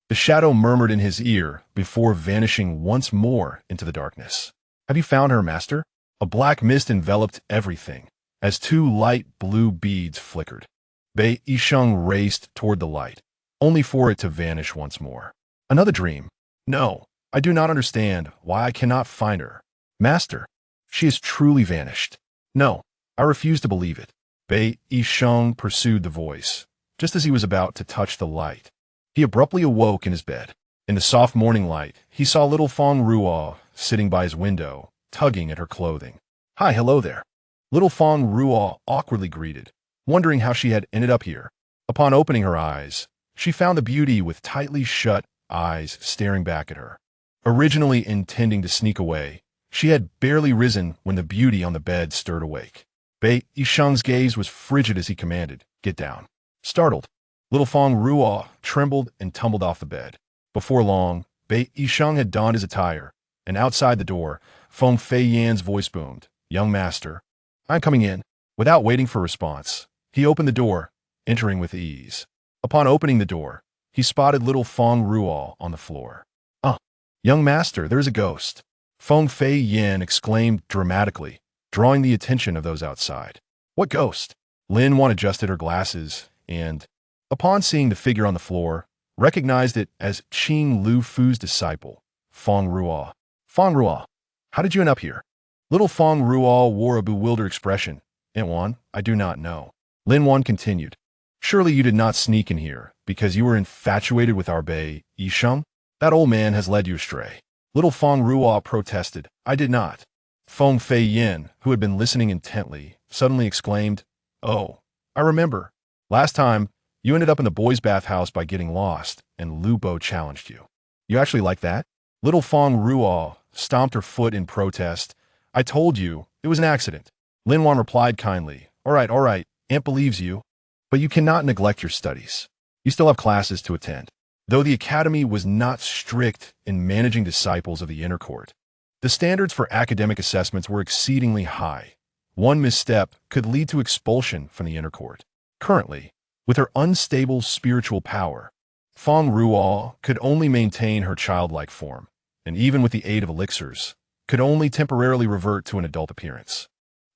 The shadow murmured in his ear before vanishing once more into the darkness. "Have you found her, master?" A black mist enveloped everything, as two light blue beads flickered. Bei Yisheng raced toward the light, only for it to vanish once more. "Another dream?" "No, I do not understand why I cannot find her. Master, she has truly vanished." "No, I refuse to believe it." Bei Yisheng pursued the voice, just as he was about to touch the light. He abruptly awoke in his bed. In the soft morning light, he saw little Fang Ruo sitting by his window, tugging at her clothing. "Hi, hello there." Little Fang Ruo awkwardly greeted, wondering how she had ended up here. Upon opening her eyes, she found the beauty with tightly shut eyes staring back at her. Originally intending to sneak away, she had barely risen when the beauty on the bed stirred awake. Bei Yisheng's gaze was frigid as he commanded, "Get down." Startled, little Fang Ruo trembled and tumbled off the bed. Before long, Bei Yisheng had donned his attire, and outside the door, Feng Fei Yan's voice boomed, "Young master, I'm coming in. Without waiting for response, he opened the door, entering with ease. Upon opening the door, he spotted little Fang Ruo on the floor. "Ah, young master, there's a ghost," Feng Fei Yin exclaimed dramatically, drawing the attention of those outside. "What ghost?" Lin Wan adjusted her glasses and, upon seeing the figure on the floor, recognized it as Qing Lu Fu's disciple, Fang Ruo. "Fang Ruo, how did you end up here?" Little Fang Ruo wore a bewildered expression. "Aunt Wan, I do not know." Lin Wan continued. "Surely you did not sneak in here because you were infatuated with our Bei Yisheng? That old man has led you astray." Little Fang Ruo protested. "I did not." Feng Fei Yin, who had been listening intently, suddenly exclaimed, "Oh, I remember. Last time, you ended up in the boys' bathhouse by getting lost, and Lu Bo challenged you. You actually like that?" Little Fang Ruo stomped her foot in protest. "I told you, it was an accident." Lin Wan replied kindly, all right, Aunt believes you, but you cannot neglect your studies. You still have classes to attend." Though the academy was not strict in managing disciples of the inner court, the standards for academic assessments were exceedingly high. One misstep could lead to expulsion from the inner court. Currently, with her unstable spiritual power, Fang Ruo could only maintain her childlike form, and even with the aid of elixirs, could only temporarily revert to an adult appearance.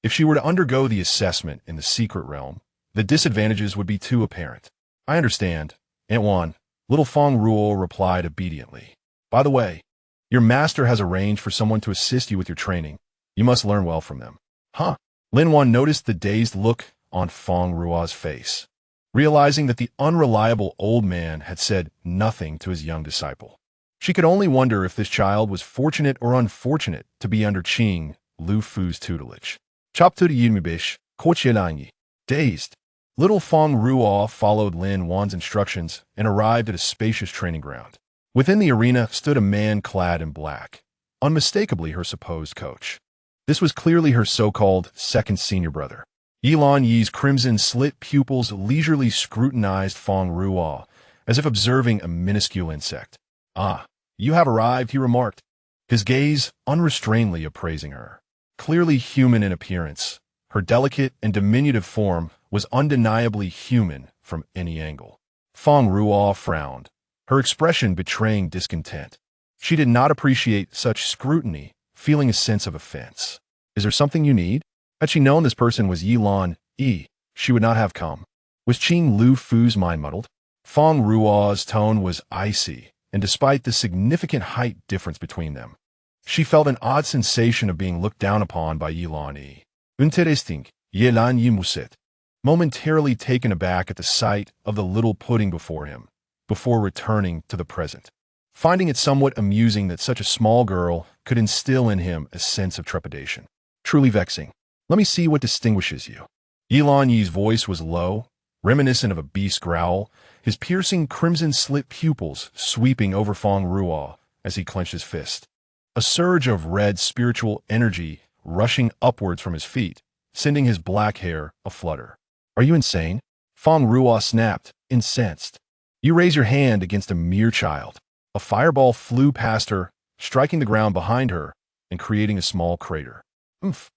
If she were to undergo the assessment in the secret realm, the disadvantages would be too apparent. "I understand, Aunt Wan," little Fang Ruo replied obediently. "By the way, your master has arranged for someone to assist you with your training. You must learn well from them." "Huh?" Lin Wan noticed the dazed look on Fang Ruo's face, realizing that the unreliable old man had said nothing to his young disciple. She could only wonder if this child was fortunate or unfortunate to be under Qing Lu Fu's tutelage. Dazed, little Fang Ruo followed Lin Wan's instructions and arrived at a spacious training ground. Within the arena stood a man clad in black, unmistakably her supposed coach. This was clearly her so-called second senior brother. Yilan Yi's crimson-slit pupils leisurely scrutinized Fang Ruo, as if observing a minuscule insect. "Ah, you have arrived," he remarked, his gaze unrestrainedly appraising her. Clearly human in appearance, her delicate and diminutive form was undeniably human from any angle. Fang Ruo frowned, her expression betraying discontent. She did not appreciate such scrutiny, feeling a sense of offense. "Is there something you need?" Had she known this person was Yilan Yi, she would not have come. Was Qing Lu Fu's mind muddled? Fang Ruo's tone was icy, and despite the significant height difference between them, she felt an odd sensation of being looked down upon by Yilan Yi. Interesting, Yilan Yi muset, momentarily taken aback at the sight of the little pudding before him, before returning to the present, finding it somewhat amusing that such a small girl could instill in him a sense of trepidation. Truly vexing. "Let me see what distinguishes you." Yilan Yi's voice was low, reminiscent of a beast's growl, his piercing crimson-slit pupils sweeping over Fang Ruo as he clenched his fist. A surge of red spiritual energy rushing upwards from his feet, sending his black hair aflutter. "Are you insane?" Fang Ruo snapped, incensed. "You raise your hand against a mere child." A fireball flew past her, striking the ground behind her and creating a small crater. "Oomph."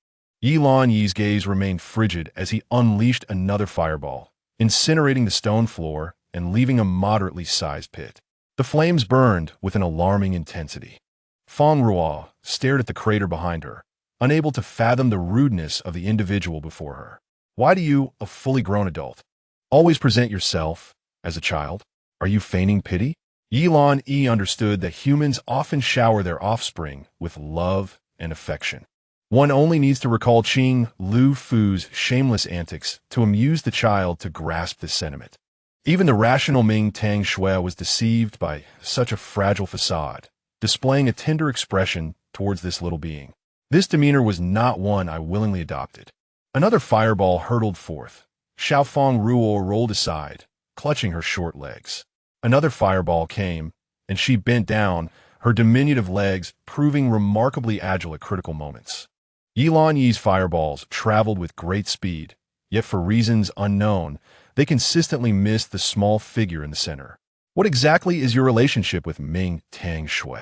Yilan Yi's gaze remained frigid as he unleashed another fireball, incinerating the stone floor and leaving a moderately sized pit. The flames burned with an alarming intensity. Fang Ruo stared at the crater behind her, unable to fathom the rudeness of the individual before her. "Why do you, a fully grown adult, always present yourself as a child? Are you feigning pity?" Yilan Yi understood that humans often shower their offspring with love and affection. One only needs to recall Qing Lu Fu's shameless antics to amuse the child to grasp this sentiment. Even the rational Ming Tang Shui was deceived by such a fragile facade, displaying a tender expression towards this little being. This demeanor was not one I willingly adopted. Another fireball hurtled forth. Xiao Fang Ruo rolled aside, clutching her short legs. Another fireball came, and she bent down, her diminutive legs proving remarkably agile at critical moments. Yilan Yi's fireballs traveled with great speed, yet for reasons unknown, they consistently missed the small figure in the center. "What exactly is your relationship with Ming Tang Shui?"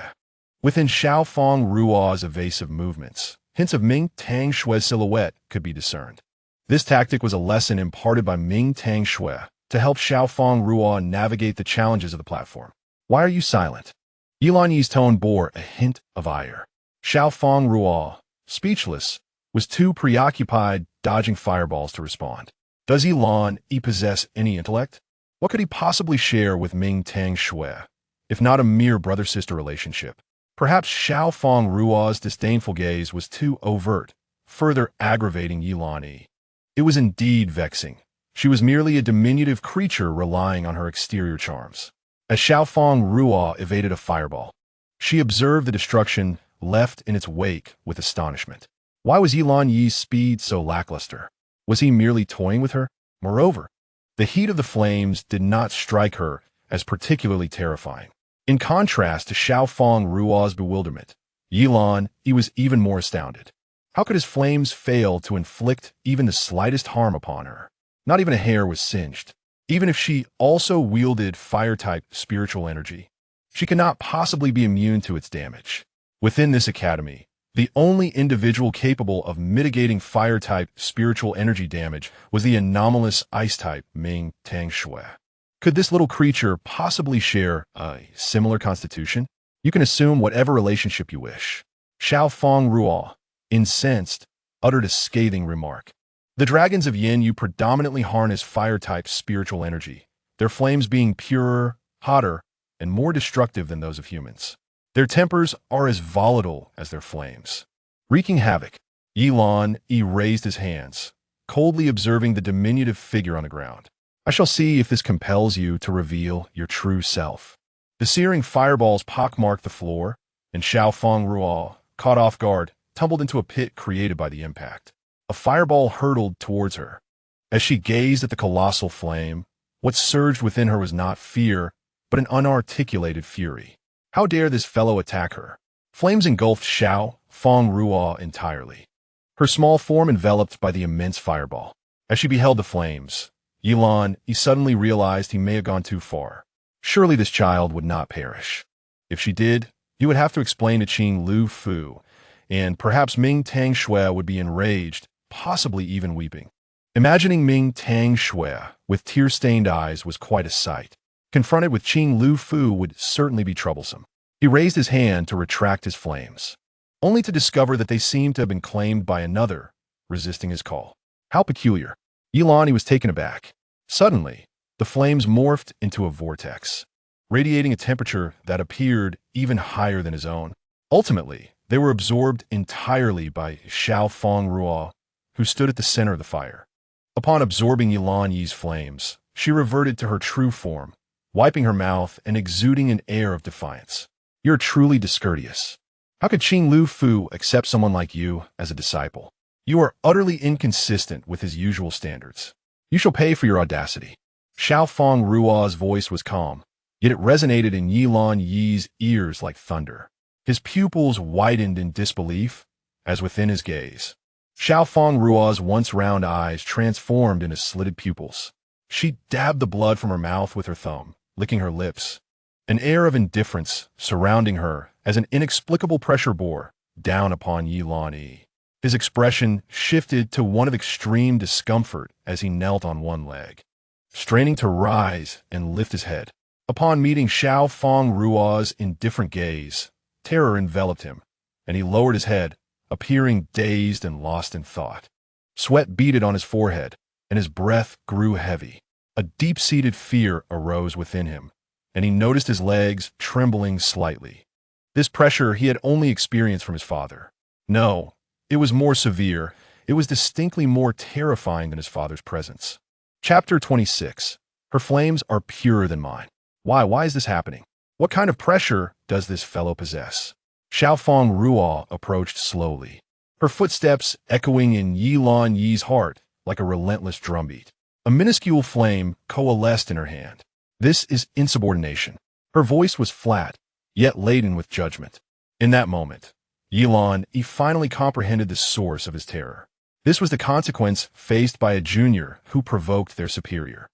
Within Xiao Fang Ruo's evasive movements, Hints of Ming Tang Shui's silhouette could be discerned. This tactic was a lesson imparted by Ming Tang Shui to help Fang Ruo navigate the challenges of the platform. Why are you silent? Yilan Yi's tone bore a hint of ire. Fang Ruo, speechless, was too preoccupied dodging fireballs to respond. Does Yilan Yi possess any intellect? What could he possibly share with Ming Tang Shui, if not a mere brother-sister relationship? Perhaps Fang Ruo's disdainful gaze was too overt, further aggravating Yilan Yi. It was indeed vexing. She was merely a diminutive creature relying on her exterior charms. As Fang Ruo evaded a fireball, she observed the destruction left in its wake with astonishment. Why was Yilan Yi's speed so lackluster? Was he merely toying with her? Moreover, the heat of the flames did not strike her as particularly terrifying. In contrast to Fang Ruo's bewilderment, Yilan Yi was even more astounded. How could his flames fail to inflict even the slightest harm upon her? Not even a hair was singed. Even if she also wielded fire-type spiritual energy, she cannot possibly be immune to its damage. Within this academy, the only individual capable of mitigating fire-type spiritual energy damage was the anomalous ice-type Ming Tang Shui. Could this little creature possibly share a similar constitution? You can assume whatever relationship you wish. Fang Ruo, incensed, uttered a scathing remark. The dragons of Yin Yu predominantly harness fire-type spiritual energy, their flames being purer, hotter, and more destructive than those of humans. Their tempers are as volatile as their flames. Wreaking havoc, Yilan Yi raised his hands, coldly observing the diminutive figure on the ground. I shall see if this compels you to reveal your true self. The searing fireballs pockmarked the floor, and Fang Ruo, caught off guard, tumbled into a pit created by the impact. A fireball hurtled towards her. As she gazed at the colossal flame, what surged within her was not fear, but an unarticulated fury. How dare this fellow attack her? Flames engulfed Fang Ruo entirely, her small form enveloped by the immense fireball. As she beheld the flames, Yilan Yi suddenly realized he may have gone too far. Surely this child would not perish. If she did, he would have to explain to Qing Lu Fu, and perhaps Ming Tang Shui would be enraged, possibly even weeping. Imagining Ming Tang Shui with tear-stained eyes was quite a sight. Confronted with Qing Lu Fu would certainly be troublesome. He raised his hand to retract his flames, only to discover that they seemed to have been claimed by another, resisting his call. How peculiar. Yilan Yi was taken aback. Suddenly, the flames morphed into a vortex, radiating a temperature that appeared even higher than his own. Ultimately, they were absorbed entirely by Fang Ruo, who stood at the center of the fire. Upon absorbing Yilan Yi's flames, she reverted to her true form, wiping her mouth and exuding an air of defiance. You're truly discourteous. How could Qing Lu Fu accept someone like you as a disciple? You are utterly inconsistent with his usual standards. You shall pay for your audacity. Fang Ruo's voice was calm, yet it resonated in Yilan Yi's ears like thunder. His pupils widened in disbelief, as within his gaze. Fang Ruo's once round eyes transformed into slitted pupils. She dabbed the blood from her mouth with her thumb, licking her lips. An air of indifference surrounding her as an inexplicable pressure bore down upon Yilan Yi. His expression shifted to one of extreme discomfort as he knelt on one leg, straining to rise and lift his head. Upon meeting Fang Ruo's indifferent gaze, terror enveloped him, and he lowered his head, appearing dazed and lost in thought. Sweat beaded on his forehead, and his breath grew heavy. A deep-seated fear arose within him, and he noticed his legs trembling slightly. This pressure he had only experienced from his father. No, it was more severe. It was distinctly more terrifying than his father's presence. Chapter 26. Her flames are purer than mine. Why is this happening? What kind of pressure does this fellow possess? Fang Ruo approached slowly, her footsteps echoing in Yilan Yi's heart like a relentless drumbeat. A minuscule flame coalesced in her hand. This is insubordination. Her voice was flat, yet laden with judgment. In that moment, Yilan Yi finally comprehended the source of his terror. This was the consequence faced by a junior who provoked their superior.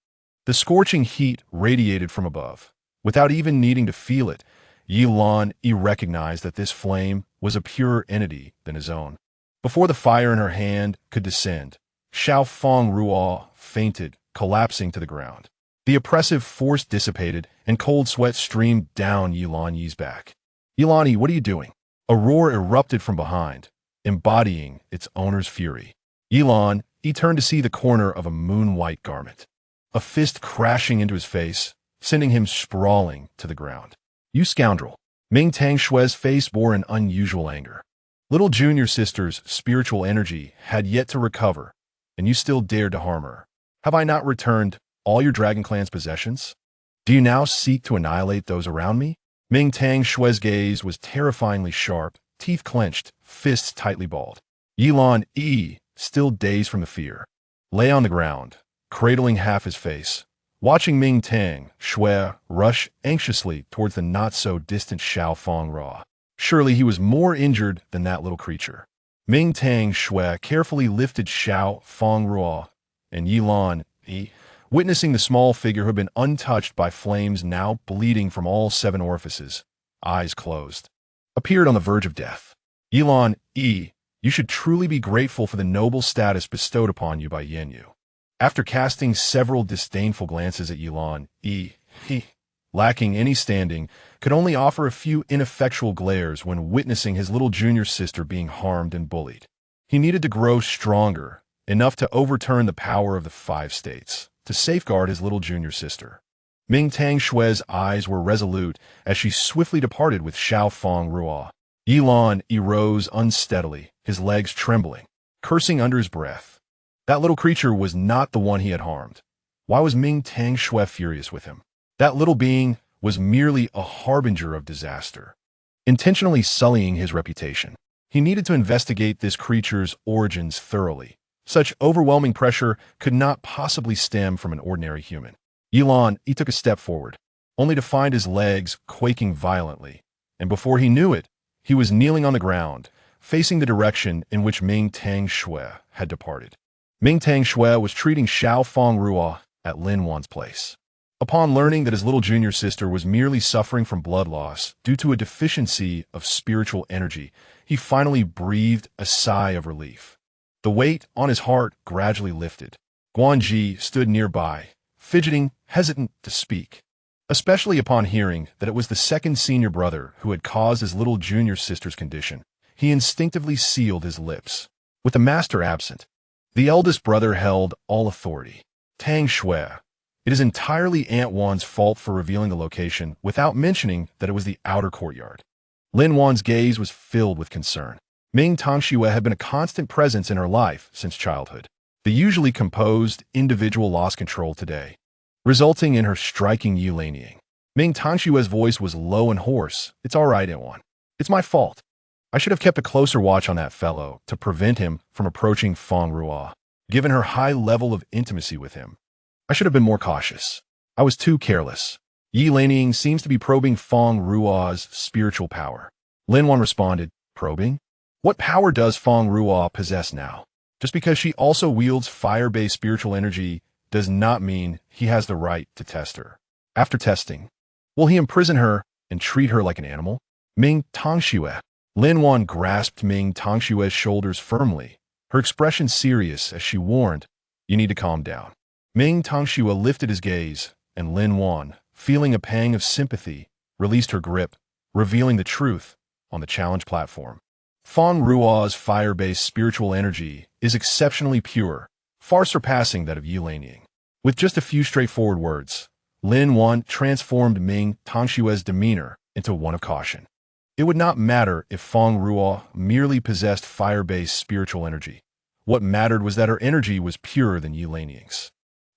The scorching heat radiated from above. Without even needing to feel it, Yilan Yi recognized that this flame was a purer entity than his own. Before the fire in her hand could descend, Fang Ruo fainted, collapsing to the ground. The oppressive force dissipated, and cold sweat streamed down Yi's back. "Yilani, what are you doing?" A roar erupted from behind, embodying its owner's fury. He turned to see the corner of a moon-white garment. A fist crashing into his face, sending him sprawling to the ground. "You scoundrel!" Ming Tangshue's face bore an unusual anger. Little junior sister's spiritual energy had yet to recover, and you still dared to harm her. "Have I not returned all your Dragon Clan's possessions? Do you now seek to annihilate those around me?" Ming Tangshue's gaze was terrifyingly sharp, teeth clenched, fists tightly balled. Yi, still dazed from the fear, lay on the ground, cradling half his face, watching Ming Tangshui rush anxiously towards the not-so-distant Fang Ruo. Surely he was more injured than that little creature. Ming Tangshui carefully lifted Fang Ruo, and Yi, witnessing the small figure who had been untouched by flames now bleeding from all 7 orifices, eyes closed, appeared on the verge of death. "Yi, you should truly be grateful for the noble status bestowed upon you by Yanyu." After casting several disdainful glances at he, lacking any standing, could only offer a few ineffectual glares when witnessing his little junior sister being harmed and bullied. He needed to grow stronger, enough to overturn the power of the 5 states, to safeguard his little junior sister. Ming Tangshue's eyes were resolute as she swiftly departed with Fang Ruo. He rose unsteadily, his legs trembling, cursing under his breath. That little creature was not the one he had harmed. Why was Ming Tangshui furious with him? That little being was merely a harbinger of disaster, intentionally sullying his reputation. He needed to investigate this creature's origins thoroughly. Such overwhelming pressure could not possibly stem from an ordinary human. He took a step forward, only to find his legs quaking violently, and before he knew it, he was kneeling on the ground, facing the direction in which Ming Tangshui had departed. Ming Tangshui was treating Fang Ruo at Lin Wan's place. Upon learning that his little junior sister was merely suffering from blood loss due to a deficiency of spiritual energy, he finally breathed a sigh of relief. The weight on his heart gradually lifted. Guanji stood nearby, fidgeting, hesitant to speak, especially upon hearing that it was the second senior brother who had caused his little junior sister's condition. He instinctively sealed his lips. With the master absent, the eldest brother held all authority. Tangshui. It is entirely Aunt Wan's fault for revealing the location without mentioning that it was the outer courtyard. Lin Wan's gaze was filled with concern. Ming Tangshui had been a constant presence in her life since childhood. The usually composed individual lost control today, resulting in her striking Yulanying. Ming Tangshui's voice was low and hoarse. "It's all right, Aunt Wan. It's my fault. I should have kept a closer watch on that fellow to prevent him from approaching Fang Ruo. Given her high level of intimacy with him, I should have been more cautious. I was too careless." Yulanying seems to be probing Fang Ruo's spiritual power. Lin Wan responded, "Probing? What power does Fang Ruo possess now? Just because she also wields fire-based spiritual energy does not mean he has the right to test her. After testing, will he imprison her and treat her like an animal?" Ming Tangshui. Lin Wan grasped Ming Tangshui's shoulders firmly, her expression serious as she warned, "You need to calm down." Ming Tangshui lifted his gaze, and Lin Wan, feeling a pang of sympathy, released her grip, revealing the truth on the challenge platform. Fang Ruo's fire-based spiritual energy is exceptionally pure, far surpassing that of Yulanying. With just a few straightforward words, Lin Wan transformed Ming Tangshui's demeanor into one of caution. It would not matter if Fang Ruo merely possessed fire-based spiritual energy. What mattered was that her energy was purer than Yulanying's.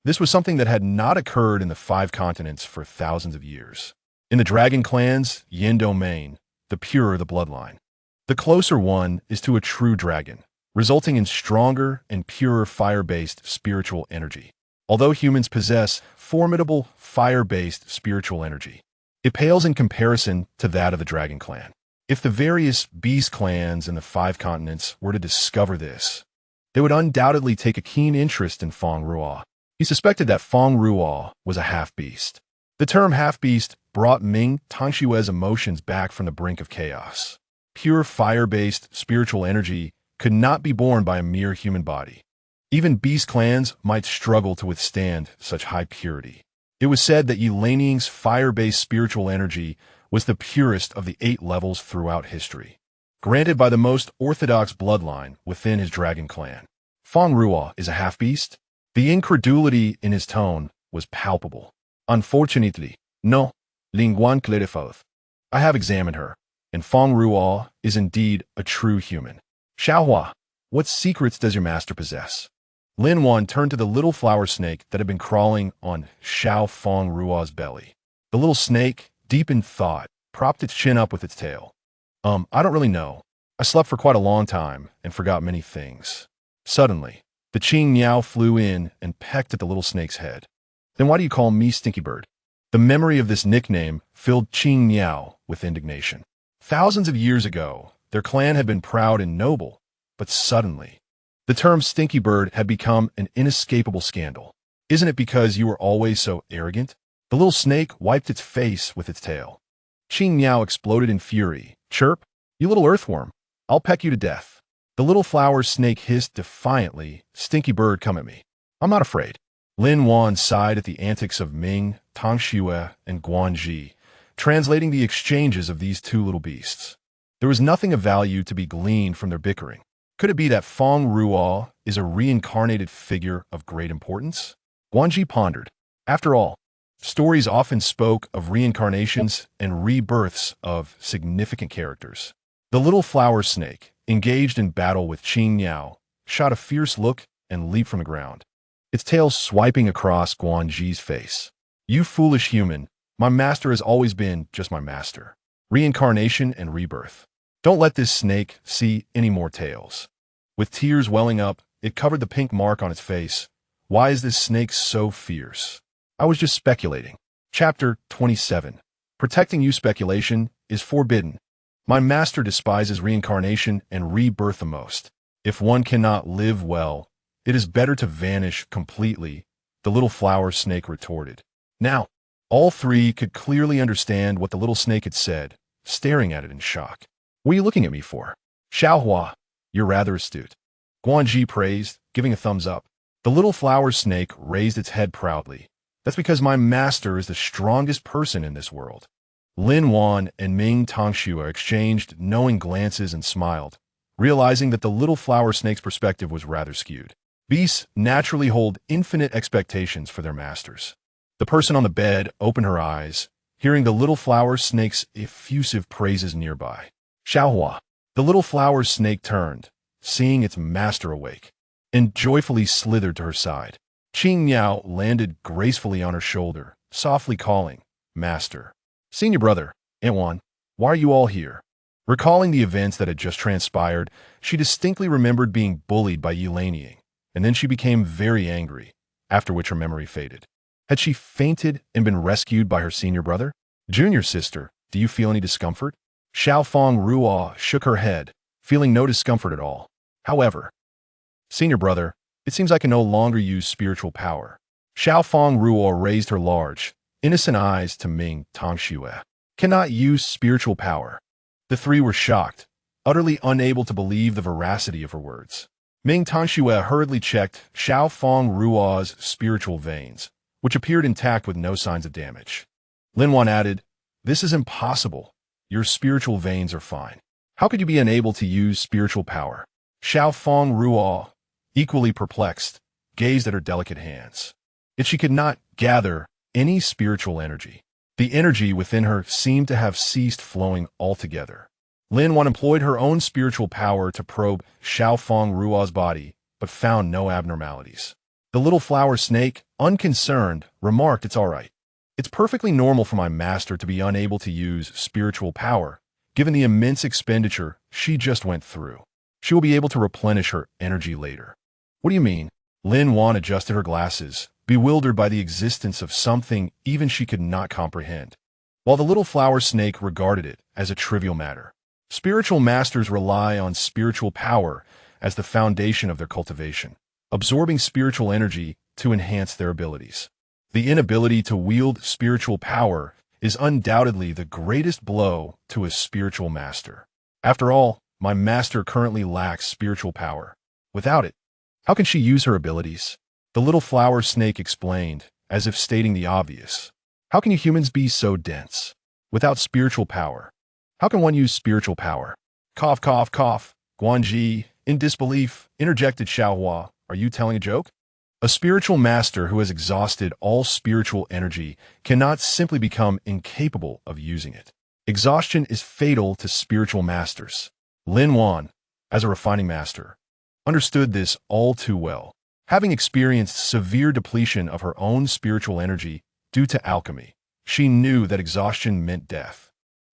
This was something that had not occurred in the 5 continents for thousands of years. In the Dragon Clan's Yin domain, the purer the bloodline, the closer one is to a true dragon, resulting in stronger and purer fire-based spiritual energy. Although humans possess formidable fire-based spiritual energy, it pales in comparison to that of the Dragon Clan. If the various beast clans in the 5 continents were to discover this, they would undoubtedly take a keen interest in Fang Ruo. He suspected that Fang Ruo was a half-beast. The term half-beast brought Ming Tangshui's emotions back from the brink of chaos. Pure fire-based spiritual energy could not be borne by a mere human body. Even beast clans might struggle to withstand such high purity. It was said that Yi Laniying's fire-based spiritual energy was the purest of the 8 levels throughout history, granted by the most orthodox bloodline within his dragon clan. Fang Ruo is a half-beast? The incredulity in his tone was palpable. Unfortunately, no, Lingguan clarified. I have examined her, and Fang Ruo is indeed a true human. Xiaohua, what secrets does your master possess? Lin Wan turned to the little flower snake that had been crawling on Xiao Fang Ruo's belly. The little snake, deep in thought, propped its chin up with its tail. I don't really know. I slept for quite a long time and forgot many things. Suddenly, the Qing Miao flew in and pecked at the little snake's head. Then why do you call me Stinky Bird? The memory of this nickname filled Qing Miao with indignation. Thousands of years ago, their clan had been proud and noble, but suddenly, the term Stinky Bird had become an inescapable scandal. Isn't it because you were always so arrogant? The little snake wiped its face with its tail. Qing Miao exploded in fury. Chirp, you little earthworm, I'll peck you to death. The little flower snake hissed defiantly, Stinky Bird, come at me. I'm not afraid. Lin Wan sighed at the antics of Ming, Tang Xue, and Guanji, translating the exchanges of these 2 little beasts. There was nothing of value to be gleaned from their bickering. Could it be that Fang Ruo is a reincarnated figure of great importance? Guanji pondered. After all, stories often spoke of reincarnations and rebirths of significant characters. The little flower snake, engaged in battle with Qing Miao, shot a fierce look and leaped from the ground, its tail swiping across Guanji's face. You foolish human, my master has always been just my master. Reincarnation and rebirth. Don't let this snake see any more tails. With tears welling up, it covered the pink mark on its face. Why is this snake so fierce? I was just speculating. Chapter 27. Protecting you speculation is forbidden. My master despises reincarnation and rebirth the most. If one cannot live well, it is better to vanish completely, the little flower snake retorted. Now, all 3 could clearly understand what the little snake had said, staring at it in shock. What are you looking at me for? Xiaohua, you're rather astute. Guanji praised, giving a thumbs up. The little flower snake raised its head proudly. That's because my master is the strongest person in this world. Lin Wan and Ming Tangxue exchanged knowing glances and smiled, realizing that the little flower snake's perspective was rather skewed. Beasts naturally hold infinite expectations for their masters. The person on the bed opened her eyes, hearing the little flower snake's effusive praises nearby. Xiaohua. The little flower snake turned, seeing its master awake, and joyfully slithered to her side. Qing Miao landed gracefully on her shoulder, softly calling, Master. Senior brother, Aunt Wan, why are you all here? Recalling the events that had just transpired, she distinctly remembered being bullied by Yi Laniying, and then she became very angry, after which her memory faded. Had she fainted and been rescued by her senior brother? Junior sister, do you feel any discomfort? Xiao Fang Ruo shook her head, feeling no discomfort at all. However, senior brother, it seems I can no longer use spiritual power. Xiao Fang Ruo raised her large, innocent eyes to Ming Tangxue. Cannot use spiritual power. The 3 were shocked, utterly unable to believe the veracity of her words. Ming Tangxue hurriedly checked Xiao Fang Ruo's spiritual veins, which appeared intact with no signs of damage. Lin Wan added, This is impossible. Your spiritual veins are fine. How could you be unable to use spiritual power? Xiao Fang Ruo, equally perplexed, gazed at her delicate hands. Yet she could not gather any spiritual energy. The energy within her seemed to have ceased flowing altogether. Lin Wan employed her own spiritual power to probe Xiao Fang Ruo's body, but found no abnormalities. The little flower snake, unconcerned, remarked, It's all right. It's perfectly normal for my master to be unable to use spiritual power, given the immense expenditure she just went through. She will be able to replenish her energy later. What do you mean? Lin Wan adjusted her glasses, bewildered by the existence of something even she could not comprehend, while the little flower snake regarded it as a trivial matter. Spiritual masters rely on spiritual power as the foundation of their cultivation, absorbing spiritual energy to enhance their abilities. The inability to wield spiritual power is undoubtedly the greatest blow to a spiritual master. After all, my master currently lacks spiritual power. Without it, how can she use her abilities? The little flower snake explained, as if stating the obvious. How can you humans be so dense? Without spiritual power. How can one use spiritual power? Cough, cough, cough. Guanji, in disbelief, interjected Xiaohua. Are you telling a joke? A spiritual master who has exhausted all spiritual energy cannot simply become incapable of using it. Exhaustion is fatal to spiritual masters. Lin Wan, as a refining master, understood this all too well. Having experienced severe depletion of her own spiritual energy due to alchemy, she knew that exhaustion meant death.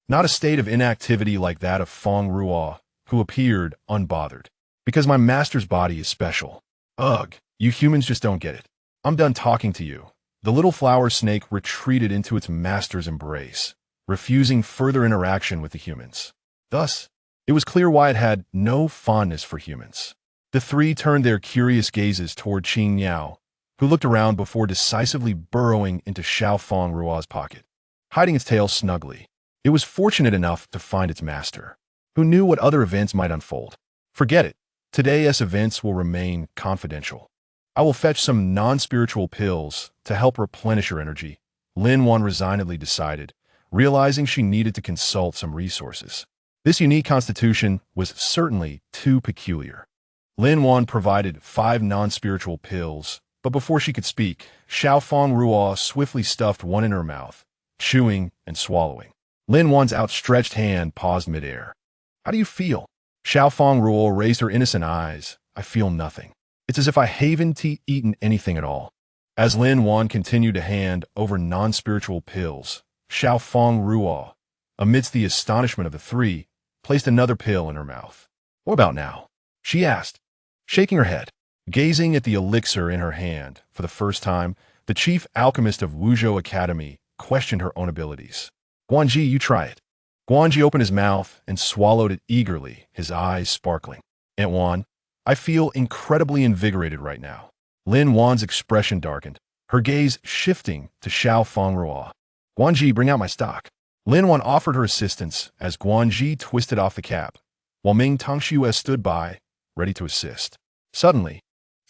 Not a state of inactivity like that of Fang Ruo, who appeared unbothered. Because my master's body is special. Ugh, you humans just don't get it. I'm done talking to you. The little flower snake retreated into its master's embrace, refusing further interaction with the humans. Thus, it was clear why it had no fondness for humans. The three turned their curious gazes toward Qing Niao, who looked around before decisively burrowing into Xiao Fang Ruo's pocket, hiding its tail snugly. It was fortunate enough to find its master, who knew what other events might unfold. Forget it. Today's events will remain confidential. I will fetch some non-spiritual pills to help replenish her energy, Lin Wan resignedly decided, realizing she needed to consult some resources. This unique constitution was certainly too peculiar. Lin Wan provided 5 non-spiritual pills, but before she could speak, Xiao Fang Ruo swiftly stuffed one in her mouth, chewing and swallowing. Lin Wan's outstretched hand paused midair. How do you feel? Xiao Fang Ruo raised her innocent eyes. I feel nothing. It's as if I haven't eaten anything at all. As Lin Wan continued to hand over non-spiritual pills, Xiao Fang Ruo, amidst the astonishment of the three, placed another pill in her mouth. What about now? She asked, shaking her head. Gazing at the elixir in her hand, for the first time, the chief alchemist of Wuzhou Academy questioned her own abilities. Guanji, you try it. Guanji opened his mouth and swallowed it eagerly, his eyes sparkling. Aunt Wan, I feel incredibly invigorated right now. Lin Wan's expression darkened, her gaze shifting to Xiao Fang Ruo. Guanji, bring out my stock. Lin Wan offered her assistance as Guanji twisted off the cap, while Ming Tongxue stood by, ready to assist. Suddenly,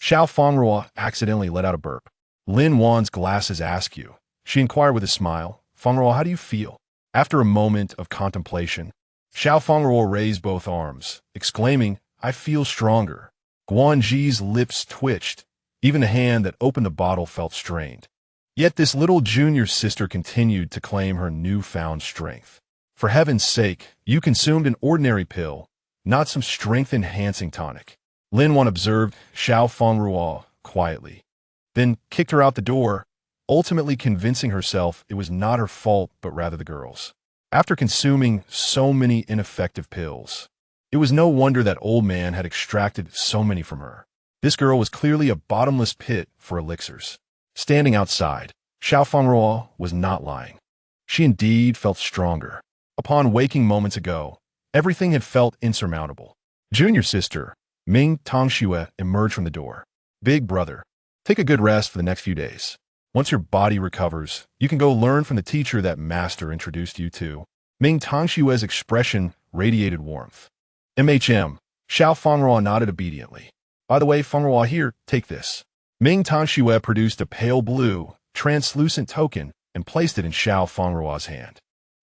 Xiao Fang Ruo accidentally let out a burp. Lin Wan's glasses askew. She inquired with a smile, Fang Ruo, how do you feel? After a moment of contemplation, Xiao Fang Ruo raised both arms, exclaiming, I feel stronger. Guanji's lips twitched. Even the hand that opened the bottle felt strained. Yet this little junior sister continued to claim her newfound strength. For heaven's sake, you consumed an ordinary pill, not some strength-enhancing tonic. Lin Wan observed Xiao Fang Ruo quietly, then kicked her out the door, ultimately convincing herself it was not her fault but rather the girl's. After consuming so many ineffective pills, it was no wonder that old man had extracted so many from her. This girl was clearly a bottomless pit for elixirs. Standing outside, Xiao Fang Ruo was not lying. She indeed felt stronger. Upon waking moments ago, everything had felt insurmountable. Junior sister, Ming Tongxue, emerged from the door. Big brother, take a good rest for the next few days. Once your body recovers, you can go learn from the teacher that master introduced you to. Ming Tongxue's expression radiated warmth. MHM, Xiao Fang Ruo nodded obediently. By the way, Fang Ruo, here, take this. Ming Tongxue produced a pale blue, translucent token and placed it in Xiao Fang Ruo's hand.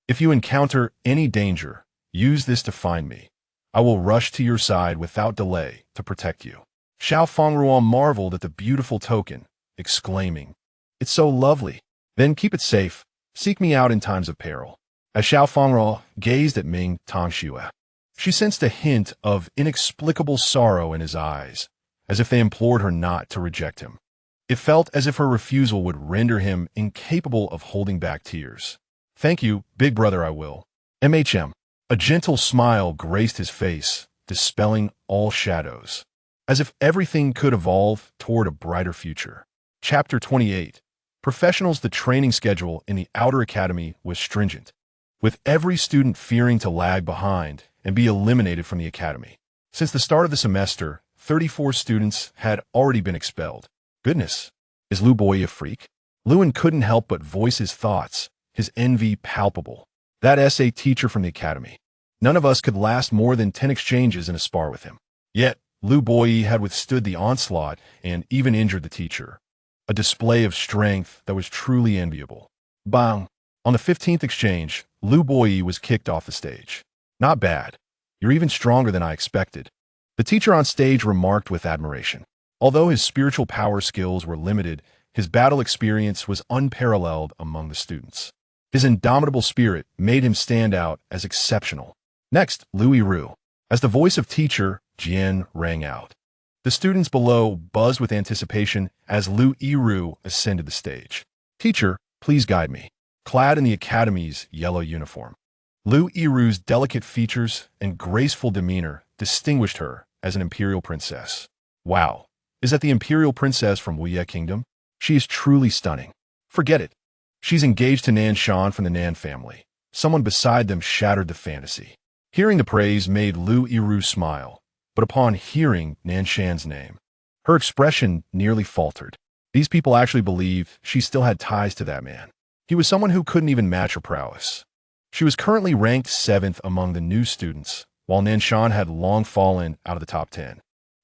If you encounter any danger, use this to find me. I will rush to your side without delay to protect you. Xiao Fang Ruo marveled at the beautiful token, exclaiming, It's so lovely. Then keep it safe. Seek me out in times of peril. As Xiao Fang Ruo gazed at Ming Tongxue, she sensed a hint of inexplicable sorrow in his eyes, as if they implored her not to reject him. It felt as if her refusal would render him incapable of holding back tears. Thank you, big brother, I will. MHM. A gentle smile graced his face, dispelling all shadows, as if everything could evolve toward a brighter future. Chapter 28. Professionals. The training schedule in the Outer Academy was stringent, with every student fearing to lag behind and be eliminated from the academy. Since the start of the semester, 34 students had already been expelled. Goodness, is Lu Boy a freak? Lewin couldn't help but voice his thoughts, his envy palpable. That SA teacher from the academy. None of us could last more than 10 exchanges in a spar with him. Yet, Lu Boyi had withstood the onslaught and even injured the teacher. A display of strength that was truly enviable. Bang! On the 15th exchange, Lu Boyi was kicked off the stage. Not bad. You're even stronger than I expected. The teacher on stage remarked with admiration. Although his spiritual power skills were limited, his battle experience was unparalleled among the students. His indomitable spirit made him stand out as exceptional. Next, Lu Yiru. As the voice of teacher, Jian rang out. The students below buzzed with anticipation as Lu Yiru ascended the stage. Teacher, please guide me. Clad in the academy's yellow uniform. Lu Yiru's delicate features and graceful demeanor distinguished her as an imperial princess. Wow, is that the imperial princess from Wuye Kingdom? She is truly stunning. Forget it. She's engaged to Nan Shan from the Nan family. Someone beside them shattered the fantasy. Hearing the praise made Lu Yiru smile, but upon hearing Nan Shan's name, her expression nearly faltered. These people actually believed she still had ties to that man. He was someone who couldn't even match her prowess. She was currently ranked 7th among the new students, while Nan Shan had long fallen out of the top 10.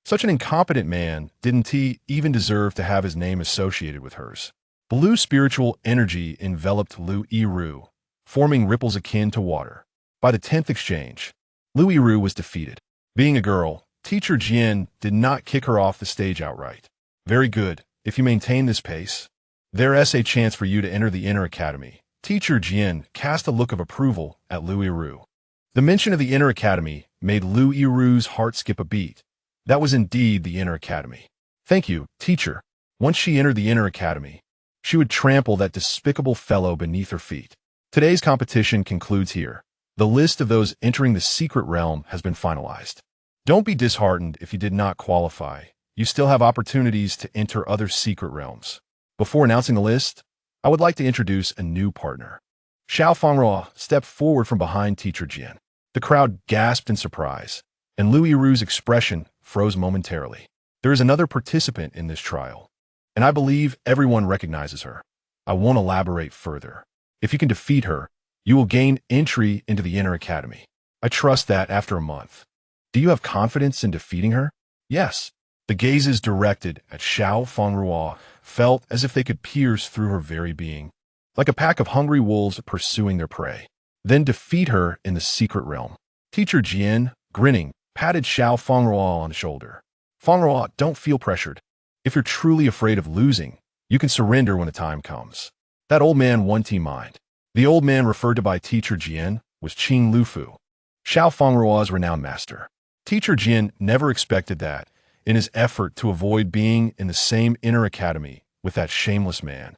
Such an incompetent man didn't he even deserve to have his name associated with hers. Blue spiritual energy enveloped Lu Yiru, forming ripples akin to water. By the 10th exchange, Lu Yiru was defeated. Being a girl, teacher Jian did not kick her off the stage outright. Very good. If you maintain this pace, there's a chance for you to enter the inner academy. Teacher Jian cast a look of approval at Lu Yiru. The mention of the inner academy made Lu Yiru's heart skip a beat. That was indeed the inner academy. Thank you, teacher. Once she entered the inner academy, she would trample that despicable fellow beneath her feet. Today's competition concludes here. The list of those entering the secret realm has been finalized. Don't be disheartened if you did not qualify. You still have opportunities to enter other secret realms. Before announcing the list, I would like to introduce a new partner. Fang Ruo stepped forward from behind teacher Jian. The crowd gasped in surprise, and Lu Yiru's expression froze momentarily. There is another participant in this trial, and I believe everyone recognizes her. I won't elaborate further. If you can defeat her, you will gain entry into the inner academy. I trust that after a month. Do you have confidence in defeating her? Yes. The gazes directed at Fang Ruo felt as if they could pierce through her very being, like a pack of hungry wolves pursuing their prey. Then defeat her in the secret realm. Teacher Jian, grinning, patted Fang Ruo on the shoulder. Fang Ruo, don't feel pressured. If you're truly afraid of losing, you can surrender when the time comes. That old man won't mind. The old man referred to by teacher Jian was Qing Lufu, Fang Ruo's renowned master. Teacher Jian never expected that, in his effort to avoid being in the same inner academy with that shameless man,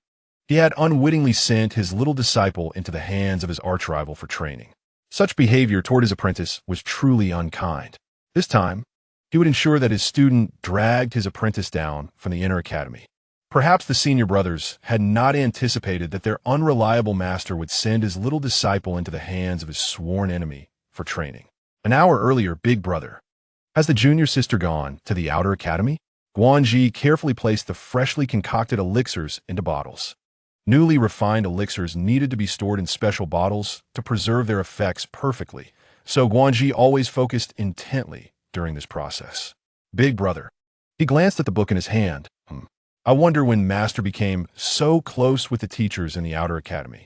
he had unwittingly sent his little disciple into the hands of his arch-rival for training. Such behavior toward his apprentice was truly unkind. This time, he would ensure that his student dragged his apprentice down from the inner academy. Perhaps the senior brothers had not anticipated that their unreliable master would send his little disciple into the hands of his sworn enemy for training. An hour earlier, Big Brother. Has the junior sister gone to the outer academy? Guanji carefully placed the freshly concocted elixirs into bottles. Newly refined elixirs needed to be stored in special bottles to preserve their effects perfectly, so Guanji always focused intently during this process. Big Brother. He glanced at the book in his hand. I wonder when Master became so close with the teachers in the outer academy.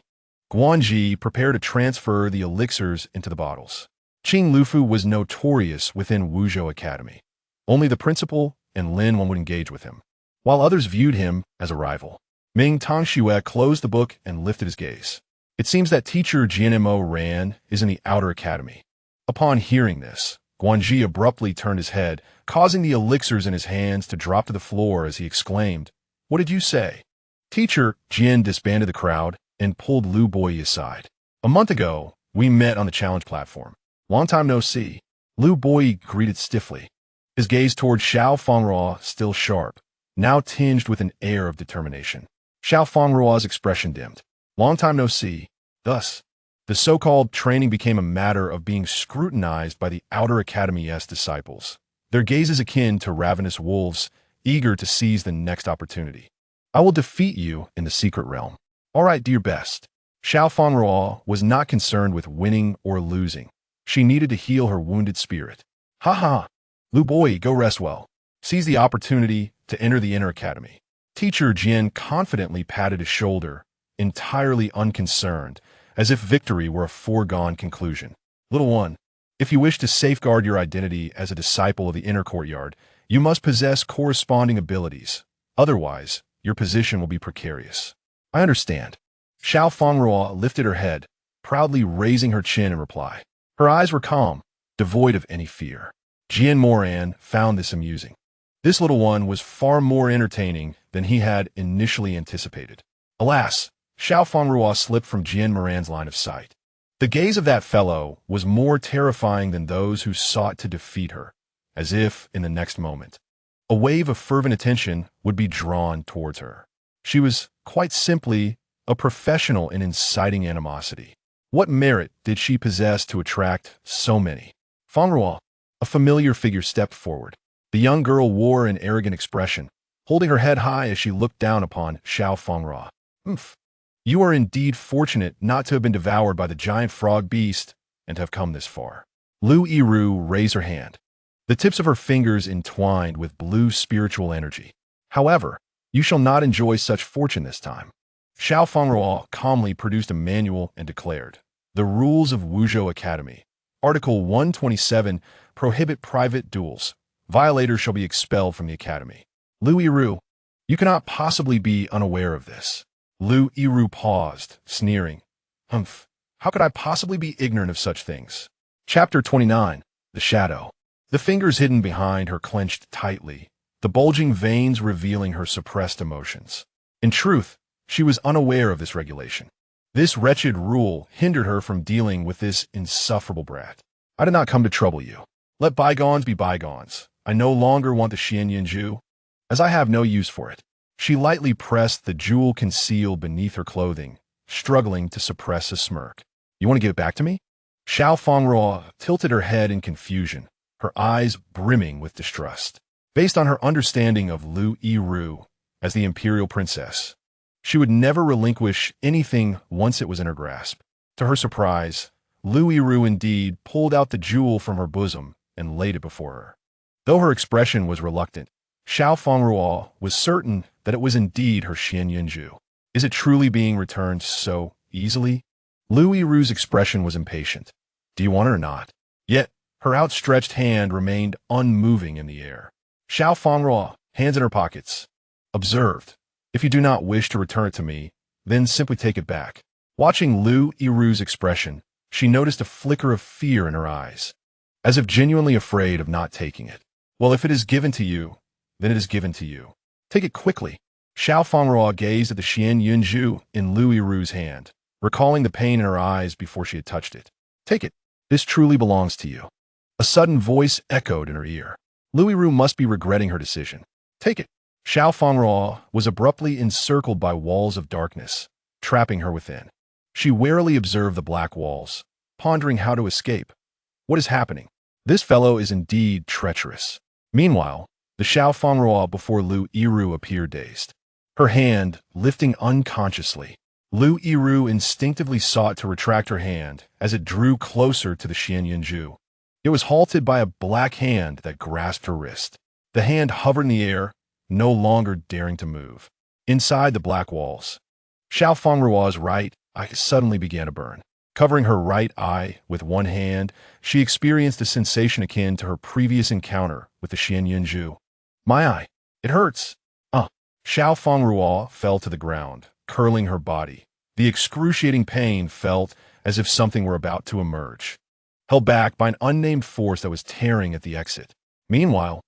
Guanji prepared to transfer the elixirs into the bottles. Qing Lufu was notorious within Wuzhou Academy. Only the principal and Lin Wen would engage with him, while others viewed him as a rival. Ming Tongxue closed the book and lifted his gaze. It seems that teacher Jianmo Ran is in the outer academy. Upon hearing this, Guanji abruptly turned his head, causing the elixirs in his hands to drop to the floor as he exclaimed, "What did you say?" Teacher Jian disbanded the crowd and pulled Lu Boyi aside. "A month ago, we met on the challenge platform. Long time no see." Lu Boyi greeted stiffly, his gaze toward Fang Ruo still sharp, now tinged with an air of determination. Fang Ruo's expression dimmed. Long time no see. Thus, the so-called training became a matter of being scrutinized by the outer academy's disciples, their gazes akin to ravenous wolves, eager to seize the next opportunity. "I will defeat you in the secret realm." "All right, do your best." Fang Ruo was not concerned with winning or losing. She needed to heal her wounded spirit. Ha ha! Lu boy, go rest well. Seize the opportunity to enter the inner academy. Teacher Jin confidently patted his shoulder, entirely unconcerned, as if victory were a foregone conclusion. Little one, if you wish to safeguard your identity as a disciple of the inner courtyard, you must possess corresponding abilities. Otherwise, your position will be precarious. I understand. Fang Ruo lifted her head, proudly raising her chin in reply. Her eyes were calm, devoid of any fear. Jian Moran found this amusing. This little one was far more entertaining than he had initially anticipated. Alas, Fang Ruo slipped from Jian Moran's line of sight. The gaze of that fellow was more terrifying than those who sought to defeat her, as if, in the next moment, a wave of fervent attention would be drawn towards her. She was, quite simply, a professional in inciting animosity. What merit did she possess to attract so many? Fang Ruo, a familiar figure, stepped forward. The young girl wore an arrogant expression, holding her head high as she looked down upon Fang Ruo. You are indeed fortunate not to have been devoured by the giant frog beast and to have come this far. Lu Yiru raised her hand. The tips of her fingers entwined with blue spiritual energy. However, you shall not enjoy such fortune this time. Fang Ruo calmly produced a manual and declared, The Rules of Wuzhou Academy. Article 127 prohibit private duels. Violators shall be expelled from the academy. Lu Yiru, you cannot possibly be unaware of this. Lu Yiru paused, sneering. How could I possibly be ignorant of such things? Chapter 29, The Shadow. The fingers hidden behind her clenched tightly, the bulging veins revealing her suppressed emotions. In truth, she was unaware of this regulation. This wretched rule hindered her from dealing with this insufferable brat. I did not come to trouble you. Let bygones be bygones. I no longer want the Xianyunju, as I have no use for it. She lightly pressed the jewel concealed beneath her clothing, struggling to suppress a smirk. You want to give it back to me? Fang Ruo tilted her head in confusion, her eyes brimming with distrust. Based on her understanding of Lu Yiru as the imperial princess, she would never relinquish anything once it was in her grasp. To her surprise, Lu Yiru indeed pulled out the jewel from her bosom and laid it before her. Though her expression was reluctant, Fang Ruo was certain that it was indeed her Xianyunju. Is it truly being returned so easily? Lu Yiru's expression was impatient. Do you want it or not? Yet, her outstretched hand remained unmoving in the air. Fang Ruo, hands in her pockets, observed, If you do not wish to return it to me, then simply take it back. Watching Lu Yiru's expression, she noticed a flicker of fear in her eyes, as if genuinely afraid of not taking it. Well, if it is given to you, then it is given to you. Take it quickly. Fang Ruo gazed at the Xianyunju in Lu Yiru's hand, recalling the pain in her eyes before she had touched it. Take it. This truly belongs to you. A sudden voice echoed in her ear. Lu Yiru must be regretting her decision. Take it. Fang Ruo was abruptly encircled by walls of darkness, trapping her within. She warily observed the black walls, pondering how to escape. What is happening? This fellow is indeed treacherous. Meanwhile, the Fang Ruo before Lu Yiru appeared dazed. Her hand lifting unconsciously. Lu Yiru instinctively sought to retract her hand as it drew closer to the Xianyunju. It was halted by a black hand that grasped her wrist. The hand hovered in the air, no longer daring to move. Inside the black walls, Fang Ruo's right eye suddenly began to burn. Covering her right eye with one hand, she experienced a sensation akin to her previous encounter with the Xianyunju. My eye, it hurts. Fang Ruo fell to the ground, curling her body. The excruciating pain felt as if something were about to emerge, held back by an unnamed force that was tearing at the exit. Meanwhile,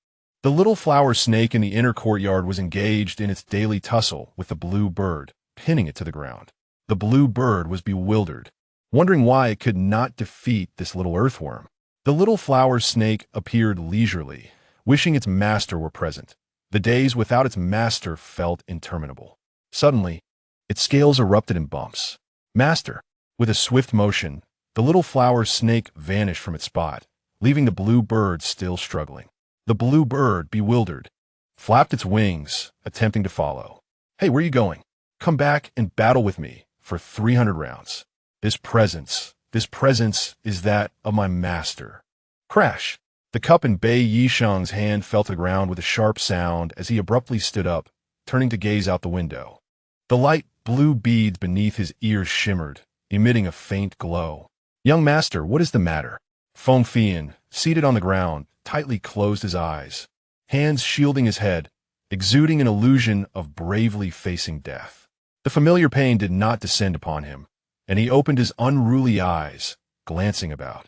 the little flower snake in the inner courtyard was engaged in its daily tussle with the blue bird, pinning it to the ground. The blue bird was bewildered, wondering why it could not defeat this little earthworm. The little flower snake appeared leisurely, wishing its master were present. The days without its master felt interminable. Suddenly, its scales erupted in bumps. Master! With a swift motion, the little flower snake vanished from its spot, leaving the blue bird still struggling. The blue bird, bewildered, flapped its wings, attempting to follow. Hey, where are you going? Come back and battle with me for 300 rounds. This presence This presence is that of my master. Crash! The cup in Bei Yisheng's hand fell to the ground with a sharp sound as he abruptly stood up, turning to gaze out the window. The light blue beads beneath his ears shimmered, emitting a faint glow. Young master, what is the matter? Feng Fian, seated on the ground, tightly closed his eyes, hands shielding his head, exuding an illusion of bravely facing death. The familiar pain did not descend upon him, and he opened his unruly eyes, glancing about.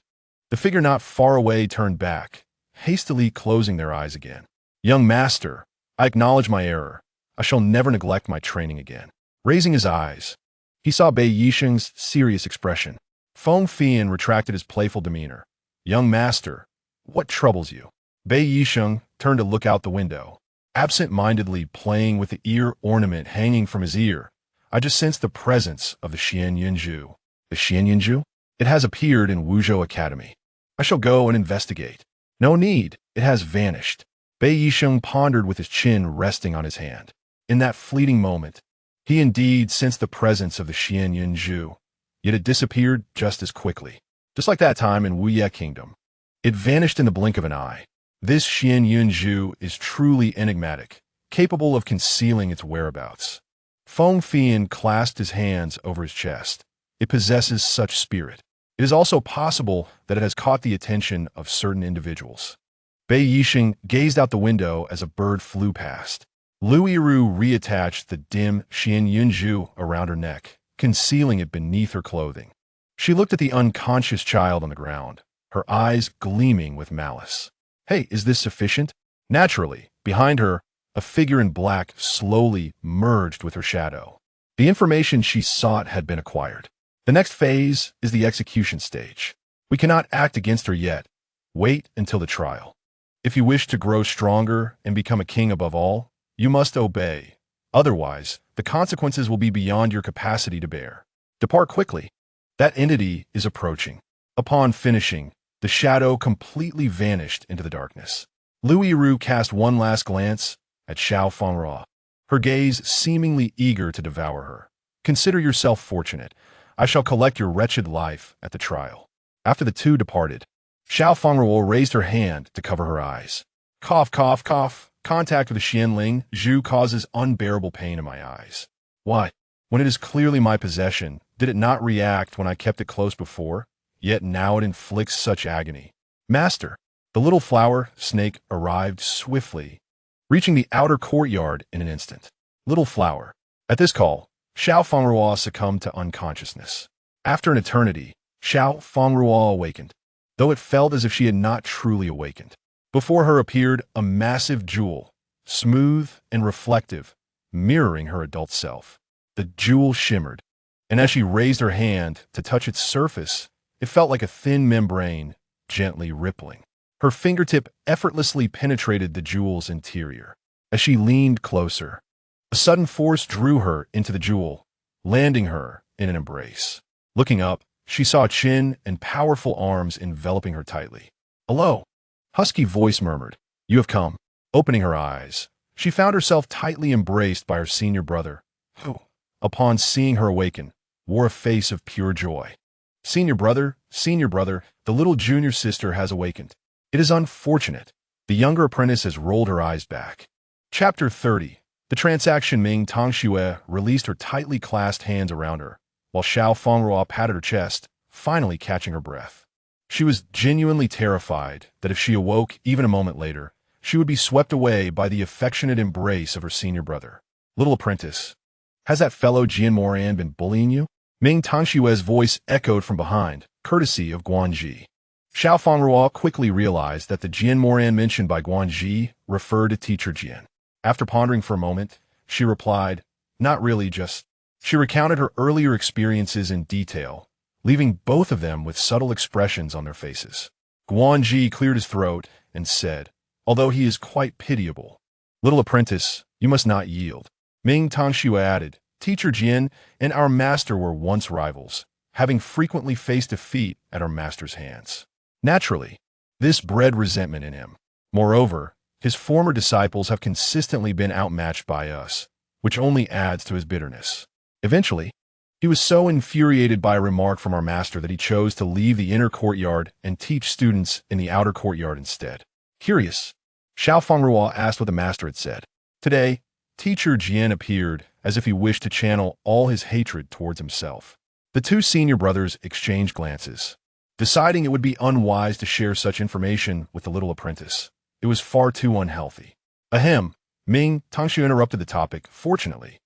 The figure not far away turned back, hastily closing their eyes again. Young master, I acknowledge my error. I shall never neglect my training again. Raising his eyes, he saw Bei Yisheng's serious expression. Feng Fian retracted his playful demeanor. Young master, what troubles you? Bei Yisheng turned to look out the window, absent-mindedly playing with the ear ornament hanging from his ear. I just sensed the presence of the Xian Yunju. The Xian Yunju? It has appeared in Wuzhou Academy. I shall go and investigate. No need, it has vanished. Bei Yisheng pondered with his chin resting on his hand. In that fleeting moment, he indeed sensed the presence of the Xian Yunju, yet it disappeared just as quickly. Just like that time in Wuye Kingdom. It vanished in the blink of an eye. This Xian Yunju is truly enigmatic, capable of concealing its whereabouts. Feng Fian clasped his hands over his chest. It possesses such spirit. It is also possible that it has caught the attention of certain individuals. Bei Yisheng gazed out the window as a bird flew past. Lu Yiru reattached the dim Xian Yunju around her neck, concealing it beneath her clothing. She looked at the unconscious child on the ground, her eyes gleaming with malice. Hey, is this sufficient? Naturally, behind her, a figure in black slowly merged with her shadow. The information she sought had been acquired. The next phase is the execution stage. We cannot act against her yet. Wait until the trial. If you wish to grow stronger and become a king above all, you must obey. Otherwise, the consequences will be beyond your capacity to bear. Depart quickly. That entity is approaching. Upon finishing, the shadow completely vanished into the darkness. Lu Yiru cast one last glance at Fang Ruo, her gaze seemingly eager to devour her. Consider yourself fortunate. I shall collect your wretched life at the trial. After the two departed, Fang Ruo raised her hand to cover her eyes. Cough, cough, cough. Contact with the Xianling Zhu causes unbearable pain in my eyes. Why? When it is clearly my possession, did it not react when I kept it close before? Yet now it inflicts such agony. Master, the little flower snake arrived swiftly, reaching the outer courtyard in an instant. Little flower. At this call, Fang Ruo succumbed to unconsciousness. After an eternity, Fang Ruo awakened, though it felt as if she had not truly awakened. Before her appeared a massive jewel, smooth and reflective, mirroring her adult self. The jewel shimmered, and as she raised her hand to touch its surface, it felt like a thin membrane, gently rippling. Her fingertip effortlessly penetrated the jewel's interior. As she leaned closer, a sudden force drew her into the jewel, landing her in an embrace. Looking up, she saw a chin and powerful arms enveloping her tightly. Hello. Husky voice murmured, You have come. Opening her eyes, she found herself tightly embraced by her senior brother, who, upon seeing her awaken, wore a face of pure joy. Senior brother, the little junior sister has awakened. It is unfortunate. The younger apprentice has rolled her eyes back. Chapter 30. The transaction. Ming Tongxue released her tightly clasped hands around her, while Fang Ruo patted her chest, finally catching her breath. She was genuinely terrified that if she awoke even a moment later, she would be swept away by the affectionate embrace of her senior brother. Little apprentice, has that fellow Jian Moran been bullying you? Ming Tongshue's voice echoed from behind, courtesy of Guanji. Fang Ruo quickly realized that the Jian Moran mentioned by Guanji referred to teacher Jian. After pondering for a moment, she replied, Not really, just... She recounted her earlier experiences in detail, leaving both of them with subtle expressions on their faces. Guanji cleared his throat and said, Although he is quite pitiable, little apprentice, you must not yield. Ming Tongxue added, Teacher Jian and our master were once rivals, having frequently faced defeat at our master's hands. Naturally, this bred resentment in him. Moreover, his former disciples have consistently been outmatched by us, which only adds to his bitterness. Eventually, He was so infuriated by a remark from our master that he chose to leave the inner courtyard and teach students in the outer courtyard instead. Curious, Fang Ruo asked what the master had said. Today, teacher Jian appeared as if he wished to channel all his hatred towards himself. The two senior brothers exchanged glances, deciding it would be unwise to share such information with the little apprentice. It was far too unhealthy. Ahem, Ming, Tangshu interrupted the topic. Fortunately,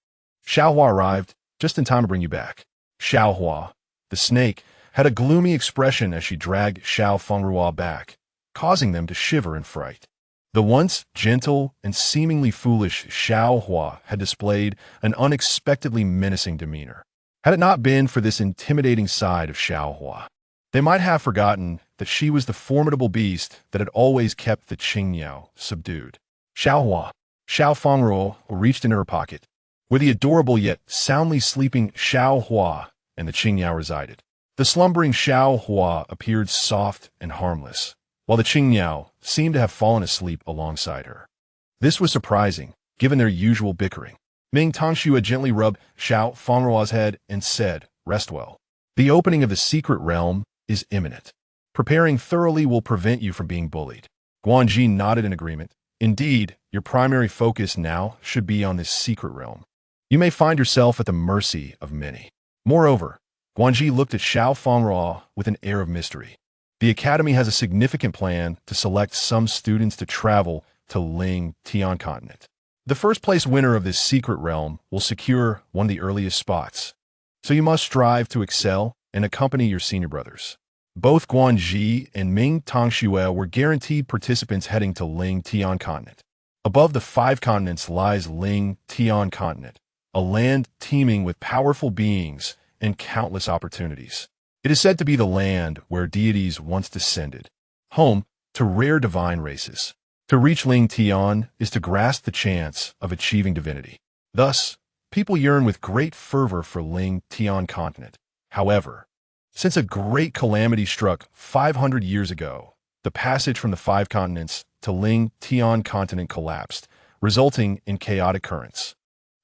Xiaohua arrived just in time to bring you back. Xiaohua, the snake, had a gloomy expression as she dragged Fang Ruo back, causing them to shiver in fright. The once gentle and seemingly foolish Xiaohua had displayed an unexpectedly menacing demeanor. Had it not been for this intimidating side of Xiaohua, they might have forgotten that she was the formidable beast that had always kept the Qingyao subdued. Xiaohua, Fang Ruo reached into her pocket, where the adorable yet soundly sleeping Xiaohua and the Qingyao resided. The slumbering Xiaohua appeared soft and harmless, while the Qingyao seemed to have fallen asleep alongside her. This was surprising, given their usual bickering. Ming Tangshu gently rubbed Fang Ruo's head and said, "Rest well. The opening of the secret realm is imminent. Preparing thoroughly will prevent you from being bullied." Guanji nodded in agreement. "Indeed, your primary focus now should be on this secret realm. You may find yourself at the mercy of many." Moreover, Guanji looked at Fang Ruo with an air of mystery. The academy has a significant plan to select some students to travel to Ling Tian continent. The first place winner of this secret realm will secure one of the earliest spots. So you must strive to excel and accompany your senior brothers. Both Guanji and Ming Tangshu were guaranteed participants heading to Ling Tian continent. Above the 5 continents lies Ling Tian continent, a land teeming with powerful beings and countless opportunities. It is said to be the land where deities once descended, home to rare divine races. To reach Ling Tian is to grasp the chance of achieving divinity. Thus, people yearn with great fervor for Ling Tian continent. However, since a great calamity struck 500 years ago, the passage from the 5 continents to Ling Tian continent collapsed, resulting in chaotic currents.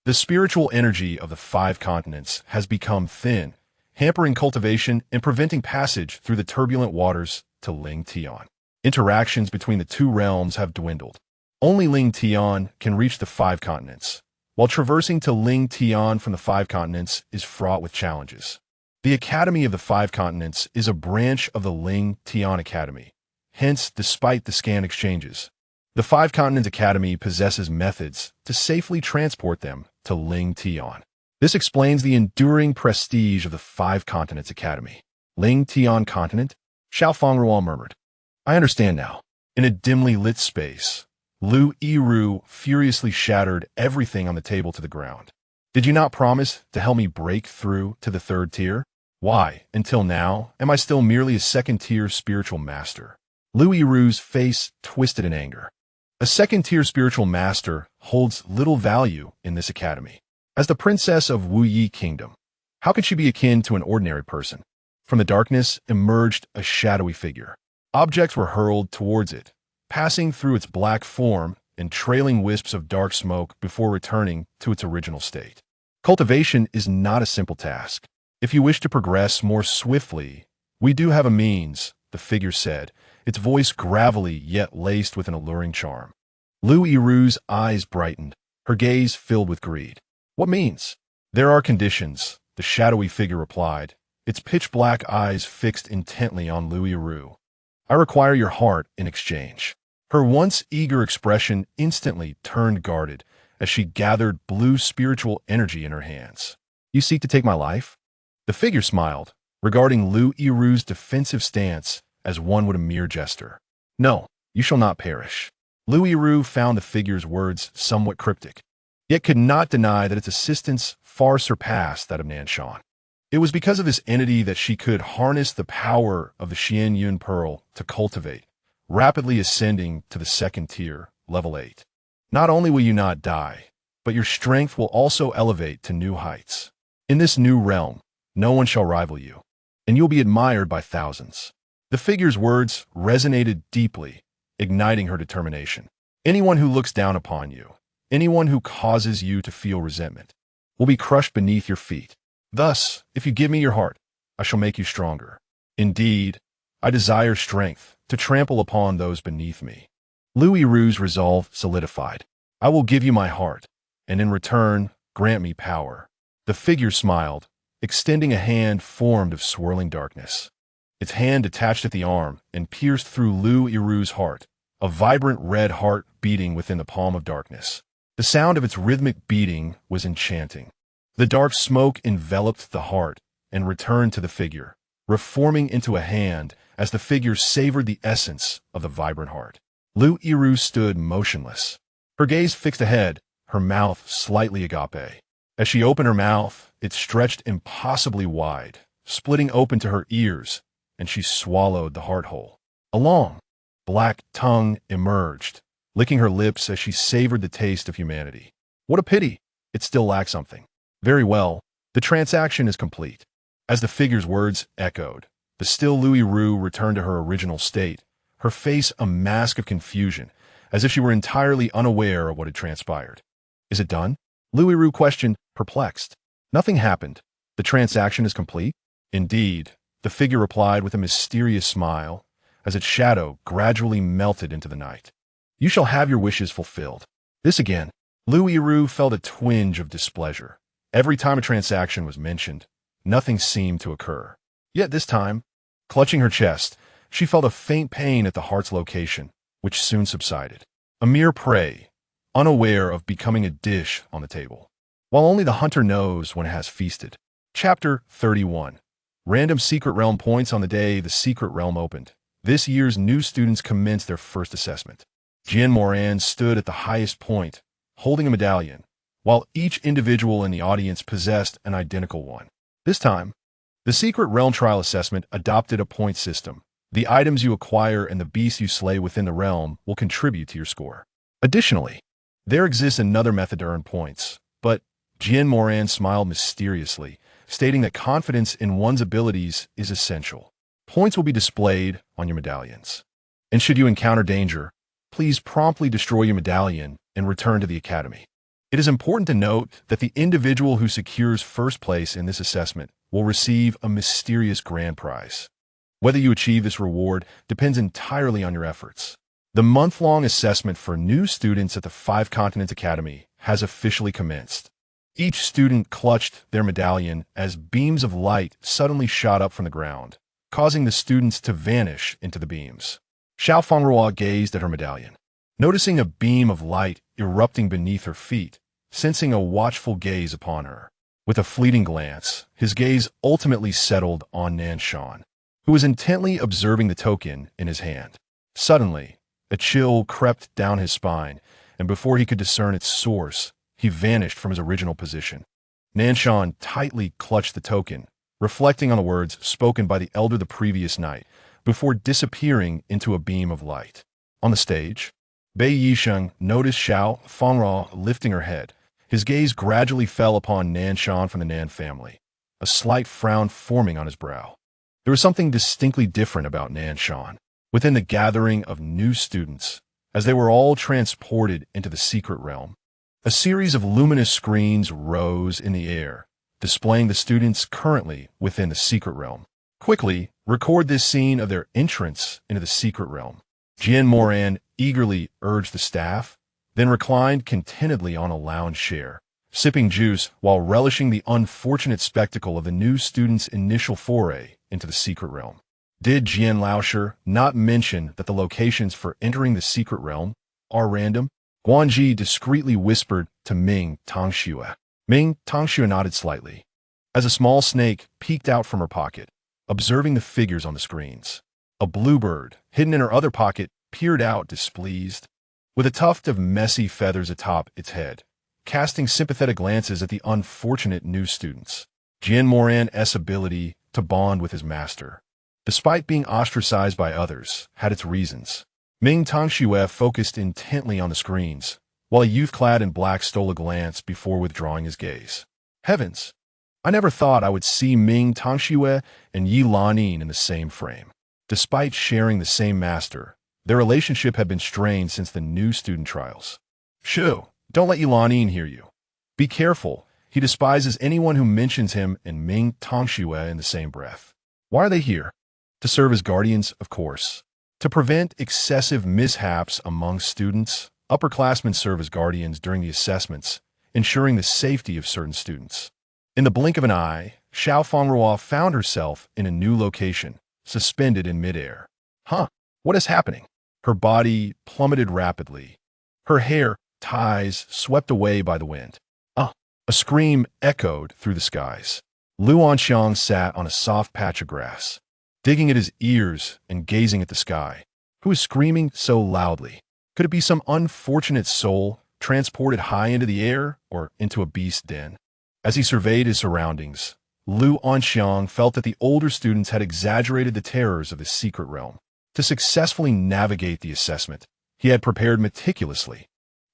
The spiritual energy of the 5 continents has become thin, hampering cultivation and preventing passage through the turbulent waters to Ling Tian. Interactions between the 2 realms have dwindled. Only Ling Tian can reach the 5 continents, while traversing to Ling Tian from the 5 continents is fraught with challenges. The Academy of the 5 Continents is a branch of the Ling Tian Academy. Hence, despite the scan exchanges, the 5 Continents Academy possesses methods to safely transport them to Ling Tian. This explains the enduring prestige of the 5 Continents Academy. Ling Tian Continent? Fang Ruo murmured. "I understand now." In a dimly lit space, Lu Yiru furiously shattered everything on the table to the ground. "Did you not promise to help me break through to the 3rd tier? Why, until now, am I still merely a 2nd-tier spiritual master?" Lu Yiru's face twisted in anger. A 2nd-tier spiritual master holds little value in this academy. As the princess of Wu Yi Kingdom, how could she be akin to an ordinary person? From the darkness emerged a shadowy figure. Objects were hurled towards it, passing through its black form and trailing wisps of dark smoke before returning to its original state. Cultivation is not a simple task. If you wish to progress more swiftly, we do have a means, the figure said, its voice gravelly yet laced with an alluring charm. Lu Yiru's eyes brightened, her gaze filled with greed. "What means?" "There are conditions," the shadowy figure replied, its pitch-black eyes fixed intently on Lu Yiru. "I require your heart in exchange." Her once eager expression instantly turned guarded as she gathered blue spiritual energy in her hands. "You seek to take my life?" The figure smiled, regarding Lu Yiru's defensive stance as one would a mere jester. "No, you shall not perish." Lu Yiru found the figure's words somewhat cryptic, yet could not deny that its assistance far surpassed that of Nanshan. It was because of this entity that she could harness the power of the Xian Yun Pearl to cultivate, rapidly ascending to the 2nd tier, level 8. Not only will you not die, but your strength will also elevate to new heights. In this new realm, no one shall rival you, and you'll be admired by thousands. The figure's words resonated deeply, igniting her determination. Anyone who looks down upon you, anyone who causes you to feel resentment, will be crushed beneath your feet. Thus, if you give me your heart, I shall make you stronger. Indeed, I desire strength to trample upon those beneath me. Lu Yiru's resolve solidified. I will give you my heart, and in return, grant me power. The figure smiled, extending a hand formed of swirling darkness. Its hand detached at the arm and pierced through Lu Yiru's heart, a vibrant red heart beating within the palm of darkness. The sound of its rhythmic beating was enchanting. The dark smoke enveloped the heart and returned to the figure, reforming into a hand as the figure savored the essence of the vibrant heart. Lu Yiru stood motionless, her gaze fixed ahead, her mouth slightly agape. As she opened her mouth, it stretched impossibly wide, splitting open to her ears, and she swallowed the heart whole. A long, black tongue emerged, licking her lips as she savored the taste of humanity. What a pity! It still lacks something. Very well, the transaction is complete. As the figure's words echoed, the still Lu Yiru returned to her original state, her face a mask of confusion, as if she were entirely unaware of what had transpired. Is it done? Lu Yiru questioned, perplexed. Nothing happened. The transaction is complete? Indeed, the figure replied with a mysterious smile, as its shadow gradually melted into the night. You shall have your wishes fulfilled. This again. Lu Yiru felt a twinge of displeasure. Every time a transaction was mentioned, nothing seemed to occur. Yet this time, clutching her chest, she felt a faint pain at the heart's location, which soon subsided. A mere prey, unaware of becoming a dish on the table, while only the hunter knows when it has feasted. Chapter 31. Random Secret Realm points on the day the Secret Realm opened. This year's new students commenced their first assessment. Jian Moran stood at the highest point, holding a medallion, while each individual in the audience possessed an identical one. This time, the Secret Realm Trial Assessment adopted a point system. The items you acquire and the beasts you slay within the realm will contribute to your score. Additionally, there exists another method to earn points, but Jian Moran smiled mysteriously, stating that confidence in one's abilities is essential. Points will be displayed on your medallions. And should you encounter danger, please promptly destroy your medallion and return to the academy. It is important to note that the individual who secures first place in this assessment will receive a mysterious grand prize. Whether you achieve this reward depends entirely on your efforts. The month-long assessment for new students at the Five Continents Academy has officially commenced. Each student clutched their medallion as beams of light suddenly shot up from the ground, causing the students to vanish into the beams. Fang Ruo gazed at her medallion, noticing a beam of light erupting beneath her feet, sensing a watchful gaze upon her. With a fleeting glance, his gaze ultimately settled on Nanshan, who was intently observing the token in his hand. Suddenly, a chill crept down his spine, and before he could discern its source, he vanished from his original position. Nanshan tightly clutched the token, reflecting on the words spoken by the elder the previous night, before disappearing into a beam of light. On the stage, Bei Yisheng noticed Fang Ruo lifting her head. His gaze gradually fell upon Nanshan from the Nan family, a slight frown forming on his brow. There was something distinctly different about Nanshan within the gathering of new students, as they were all transported into the secret realm. A series of luminous screens rose in the air, displaying the students currently within the secret realm. Quickly, record this scene of their entrance into the secret realm. Jian Moran eagerly urged the staff, then reclined contentedly on a lounge chair, sipping juice while relishing the unfortunate spectacle of the new students' initial foray into the secret realm. Did Jian Laosher not mention that the locations for entering the secret realm are random? Guanji discreetly whispered to Ming Tangxue. Ming Tangxue nodded slightly, as a small snake peeked out from her pocket, observing the figures on the screens. A bluebird, hidden in her other pocket, peered out displeased, with a tuft of messy feathers atop its head, casting sympathetic glances at the unfortunate new students. Jian Moran's ability to bond with his master, despite being ostracized by others, had its reasons. Ming Tangxue focused intently on the screens, while a youth clad in black stole a glance before withdrawing his gaze. Heavens! I never thought I would see Ming Tangxue and Yi Lanin in the same frame. Despite sharing the same master, their relationship had been strained since the new student trials. Shoo! Don't let Yi Lanin hear you. Be careful, He despises anyone who mentions him and Ming Tongxue in the same breath. Why are they here? To serve as guardians, of course. To prevent excessive mishaps among students, upperclassmen serve as guardians during the assessments, ensuring the safety of certain students. In the blink of an eye, Fang Ruo found herself in a new location, suspended in midair. What is happening? Her body plummeted rapidly. Her hair, ties, swept away by the wind. A scream echoed through the skies. Lu Anxiang sat on a soft patch of grass, digging at his ears and gazing at the sky. Who is screaming so loudly? Could it be some unfortunate soul transported high into the air or into a beast den? As he surveyed his surroundings, Lu Anxiang felt that the older students had exaggerated the terrors of the secret realm. To successfully navigate the assessment, he had prepared meticulously.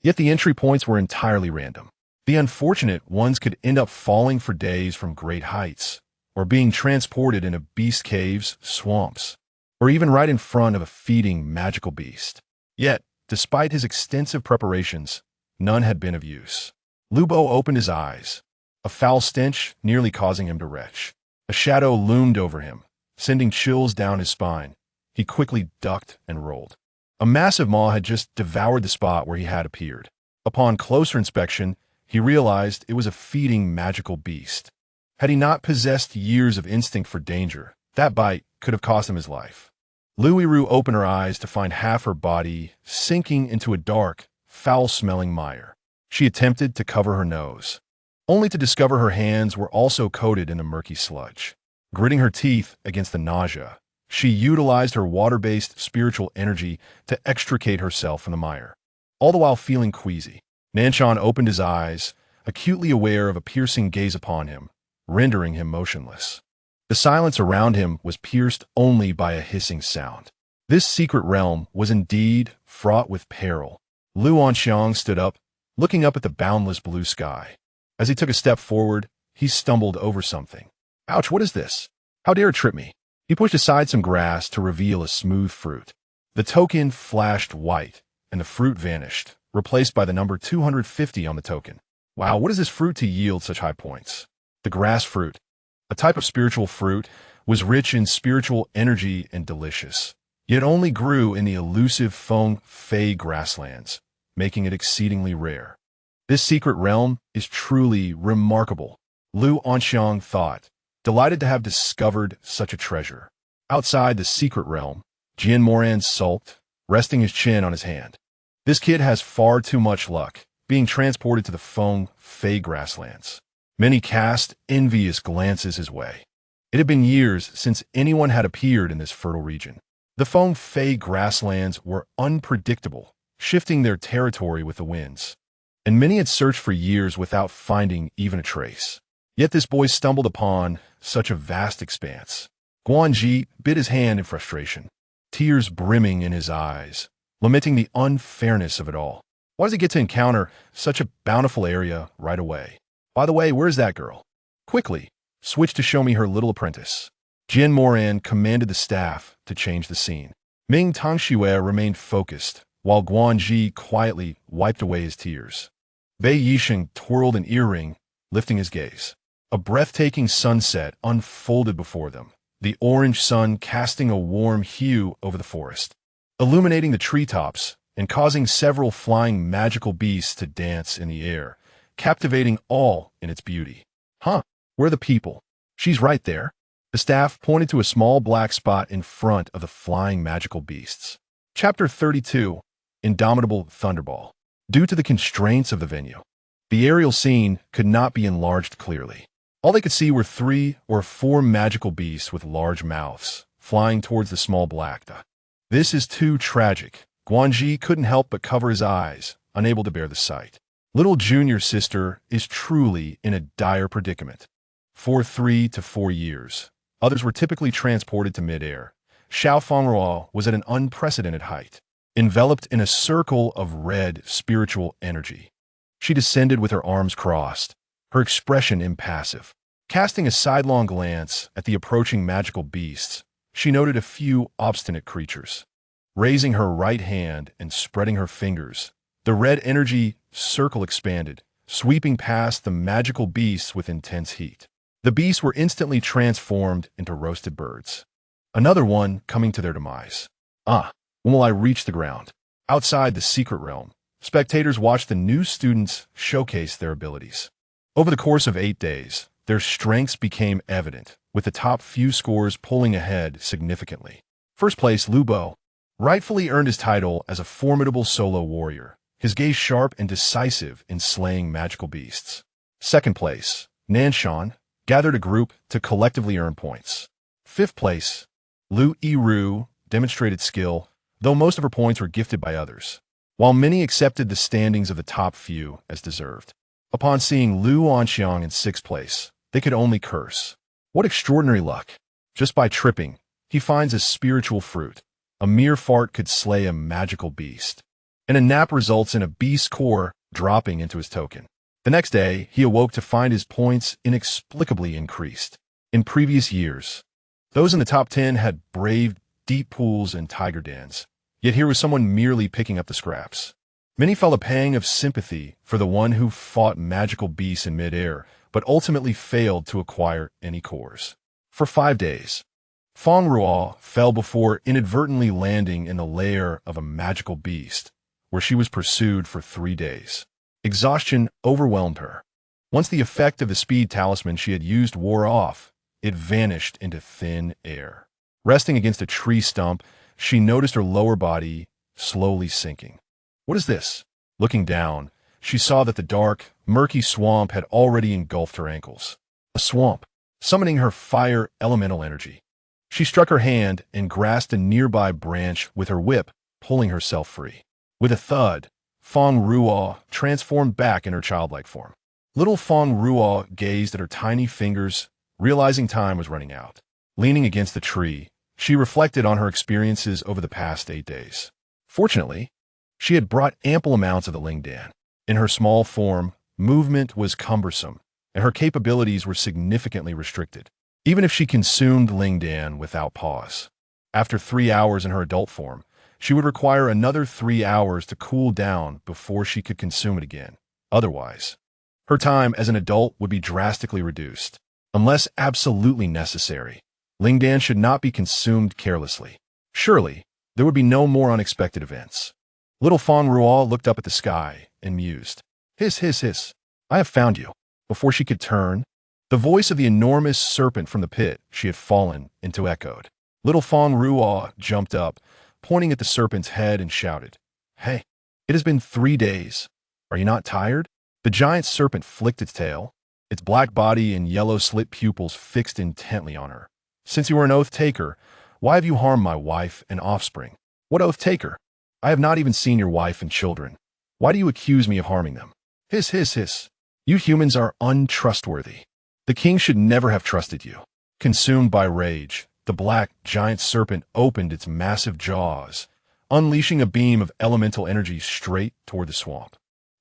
Yet the entry points were entirely random. The unfortunate ones could end up falling for days from great heights, or being transported into beast caves, swamps, or even right in front of a feeding magical beast. Yet, despite his extensive preparations, none had been of use. Lu Bo opened his eyes, a foul stench nearly causing him to retch. A shadow loomed over him, sending chills down his spine. He quickly ducked and rolled. A massive maw had just devoured the spot where he had appeared. Upon closer inspection, he realized it was a feeding magical beast. Had he not possessed years of instinct for danger, that bite could have cost him his life. Lu Yiru opened her eyes to find half her body sinking into a dark, foul-smelling mire. She attempted to cover her nose, only to discover her hands were also coated in a murky sludge. Gritting her teeth against the nausea, she utilized her water-based spiritual energy to extricate herself from the mire, all the while feeling queasy. Nanshan opened his eyes, acutely aware of a piercing gaze upon him, rendering him motionless. The silence around him was pierced only by a hissing sound. This secret realm was indeed fraught with peril. Lu Anxiang stood up, looking up at the boundless blue sky. As he took a step forward, he stumbled over something. Ouch, what is this? How dare it trip me? He pushed aside some grass to reveal a smooth fruit. The token flashed white, and the fruit vanished, replaced by the number 250 on the token. Wow, what is this fruit to yield such high points? The grass fruit, a type of spiritual fruit, was rich in spiritual energy and delicious, yet only grew in the elusive Feng Fei grasslands, making it exceedingly rare. This secret realm is truly remarkable, Lu Anxiang thought, delighted to have discovered such a treasure. Outside the secret realm, Jian Moran sulked, resting his chin on his hand. This kid has far too much luck, being transported to the Feng Fei grasslands. Many cast envious glances his way. It had been years since anyone had appeared in this fertile region. The Feng Fei grasslands were unpredictable, shifting their territory with the winds, and many had searched for years without finding even a trace. Yet this boy stumbled upon such a vast expanse. Guanji bit his hand in frustration, tears brimming in his eyes, lamenting the unfairness of it all. Why does he get to encounter such a bountiful area right away? By the way, where's that girl? Quickly, switch to show me her little apprentice. Jian Moran commanded the staff to change the scene. Ming Tongxue remained focused, while Guanji quietly wiped away his tears. Bei Yisheng twirled an earring, lifting his gaze. A breathtaking sunset unfolded before them, the orange sun casting a warm hue over the forest, illuminating the treetops and causing several flying magical beasts to dance in the air, captivating all in its beauty. Where are the people? She's right there. The staff pointed to a small black spot in front of the flying magical beasts. Chapter 32, Indomitable Thunderball. Due to the constraints of the venue, the aerial scene could not be enlarged clearly. All they could see were 3 or 4 magical beasts with large mouths, flying towards the small black dot. This is too tragic. Guanji couldn't help but cover his eyes, unable to bear the sight. Little junior sister is truly in a dire predicament. For 3 to 4 years, others were typically transported to midair. Fang Ruo was at an unprecedented height, enveloped in a circle of red spiritual energy. She descended with her arms crossed, her expression impassive. Casting a sidelong glance at the approaching magical beasts, she noted a few obstinate creatures. Raising her right hand and spreading her fingers, the red energy circle expanded, sweeping past the magical beasts with intense heat. The beasts were instantly transformed into roasted birds. Another one coming to their demise. When will I reach the ground? Outside the secret realm, spectators watched the new students showcase their abilities. Over the course of 8 days, their strengths became evident, with the top few scores pulling ahead significantly. First place, Lubo rightfully earned his title as a formidable solo warrior, his gaze sharp and decisive in slaying magical beasts. Second place, Nanshan gathered a group to collectively earn points. Fifth place, Lu Yiru demonstrated skill, though most of her points were gifted by others, while many accepted the standings of the top few as deserved. Upon seeing Lu Anxiang in 6th place, they could only curse. What extraordinary luck! Just by tripping, he finds a spiritual fruit. A mere fart could slay a magical beast. And a nap results in a beast core dropping into his token. The next day, he awoke to find his points inexplicably increased. In previous years, those in the top 10 had braved deep pools and tiger dens, yet here was someone merely picking up the scraps. Many felt a pang of sympathy for the one who fought magical beasts in midair, but ultimately failed to acquire any cores. For 5 days, Fang Ruo fell before inadvertently landing in the lair of a magical beast, where she was pursued for 3 days. Exhaustion overwhelmed her. Once the effect of the speed talisman she had used wore off, it vanished into thin air. Resting against a tree stump, she noticed her lower body slowly sinking. What is this? Looking down, she saw that the dark, murky swamp had already engulfed her ankles. A swamp, summoning her fire elemental energy. She struck her hand and grasped a nearby branch with her whip, pulling herself free. With a thud, Fang Ruo transformed back in her childlike form. Little Fang Ruo gazed at her tiny fingers, realizing time was running out. Leaning against the tree, she reflected on her experiences over the past 8 days. Fortunately, she had brought ample amounts of the Lingdan. In her small form, movement was cumbersome, and her capabilities were significantly restricted, even if she consumed Lingdan without pause. After 3 hours in her adult form, she would require another 3 hours to cool down before she could consume it again. Otherwise, her time as an adult would be drastically reduced. Unless absolutely necessary, Lingdan should not be consumed carelessly. Surely, there would be no more unexpected events. Little Fang Ruo looked up at the sky and mused. Hiss, hiss, hiss. I have found you. Before she could turn, the voice of the enormous serpent from the pit she had fallen into echoed. Little Fang Ruo jumped up, pointing at the serpent's head and shouted, Hey, it has been 3 days. Are you not tired? The giant serpent flicked its tail, its black body and yellow slit pupils fixed intently on her. Since you are an oath-taker, why have you harmed my wife and offspring? What oath-taker? I have not even seen your wife and children. Why do you accuse me of harming them? Hiss, hiss, hiss. You humans are untrustworthy. The king should never have trusted you. Consumed by rage, the black giant serpent opened its massive jaws, unleashing a beam of elemental energy straight toward the swamp.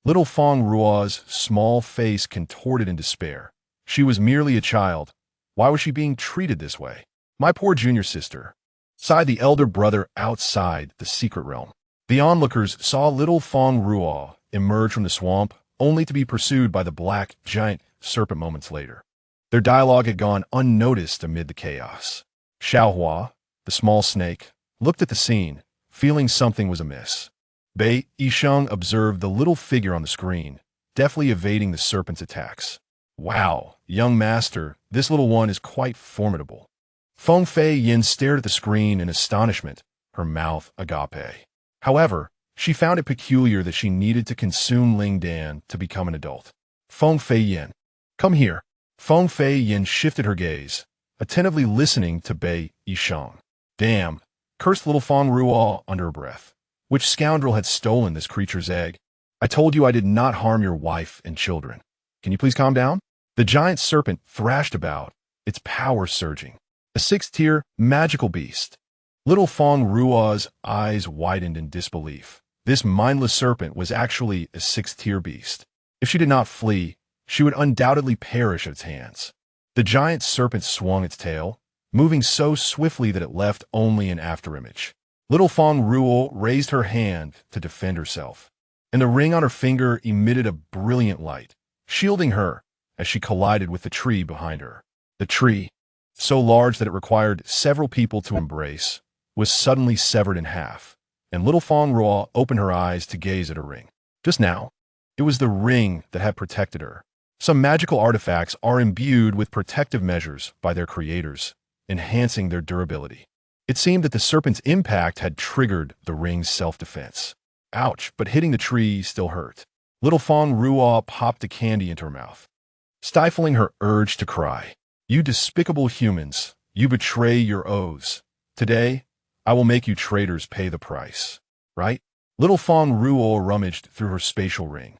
Little Fang Ruo's small face contorted in despair. She was merely a child. Why was she being treated this way? My poor junior sister, sighed the elder brother outside the secret realm. The onlookers saw little Fang Ruo emerge from the swamp, only to be pursued by the black giant serpent moments later. Their dialogue had gone unnoticed amid the chaos. Xiaohua, the small snake, looked at the scene, feeling something was amiss. Bei Yisheng observed the little figure on the screen, deftly evading the serpent's attacks. Wow, young master, this little one is quite formidable. Feng Fei Yin stared at the screen in astonishment, her mouth agape. However, she found it peculiar that she needed to consume Lingdan to become an adult. Feng Fei Yin, come here. Feng Fei Yin shifted her gaze, attentively listening to Bei Yisheng. Damn, cursed little Fang Ruo under her breath. Which scoundrel had stolen this creature's egg? I told you I did not harm your wife and children. Can you please calm down? The giant serpent thrashed about, its power surging. A 6th-tier magical beast. Little Fang Ruo's eyes widened in disbelief. This mindless serpent was actually a 6th-tier beast. If she did not flee, she would undoubtedly perish at its hands. The giant serpent swung its tail, moving so swiftly that it left only an afterimage. Little Fang Ruo raised her hand to defend herself, and the ring on her finger emitted a brilliant light, shielding her as she collided with the tree behind her. The tree, so large that it required several people to embrace, was suddenly severed in half, and little Fang Ruo opened her eyes to gaze at her ring. Just now, it was the ring that had protected her. Some magical artifacts are imbued with protective measures by their creators, enhancing their durability. It seemed that the serpent's impact had triggered the ring's self-defense. Ouch, but hitting the tree still hurt. Little Fang Ruo popped a candy into her mouth, stifling her urge to cry. You despicable humans, you betray your oaths. Today, I will make you traitors pay the price. Right? Little Fang Ruo rummaged through her spatial ring,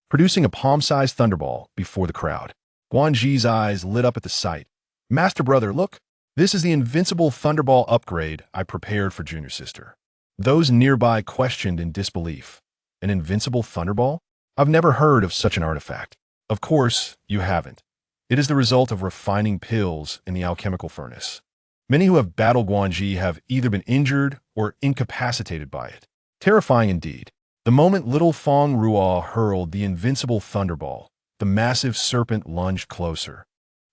producing a palm-sized thunderball before the crowd. Guanji's eyes lit up at the sight. Master brother, look! This is the invincible thunderball upgrade I prepared for junior sister. Those nearby questioned in disbelief. An invincible thunderball? I've never heard of such an artifact. Of course, you haven't. It is the result of refining pills in the alchemical furnace. Many who have battled Guanji have either been injured or incapacitated by it. Terrifying indeed. The moment little Fang Ruo hurled the invincible thunderball, the massive serpent lunged closer,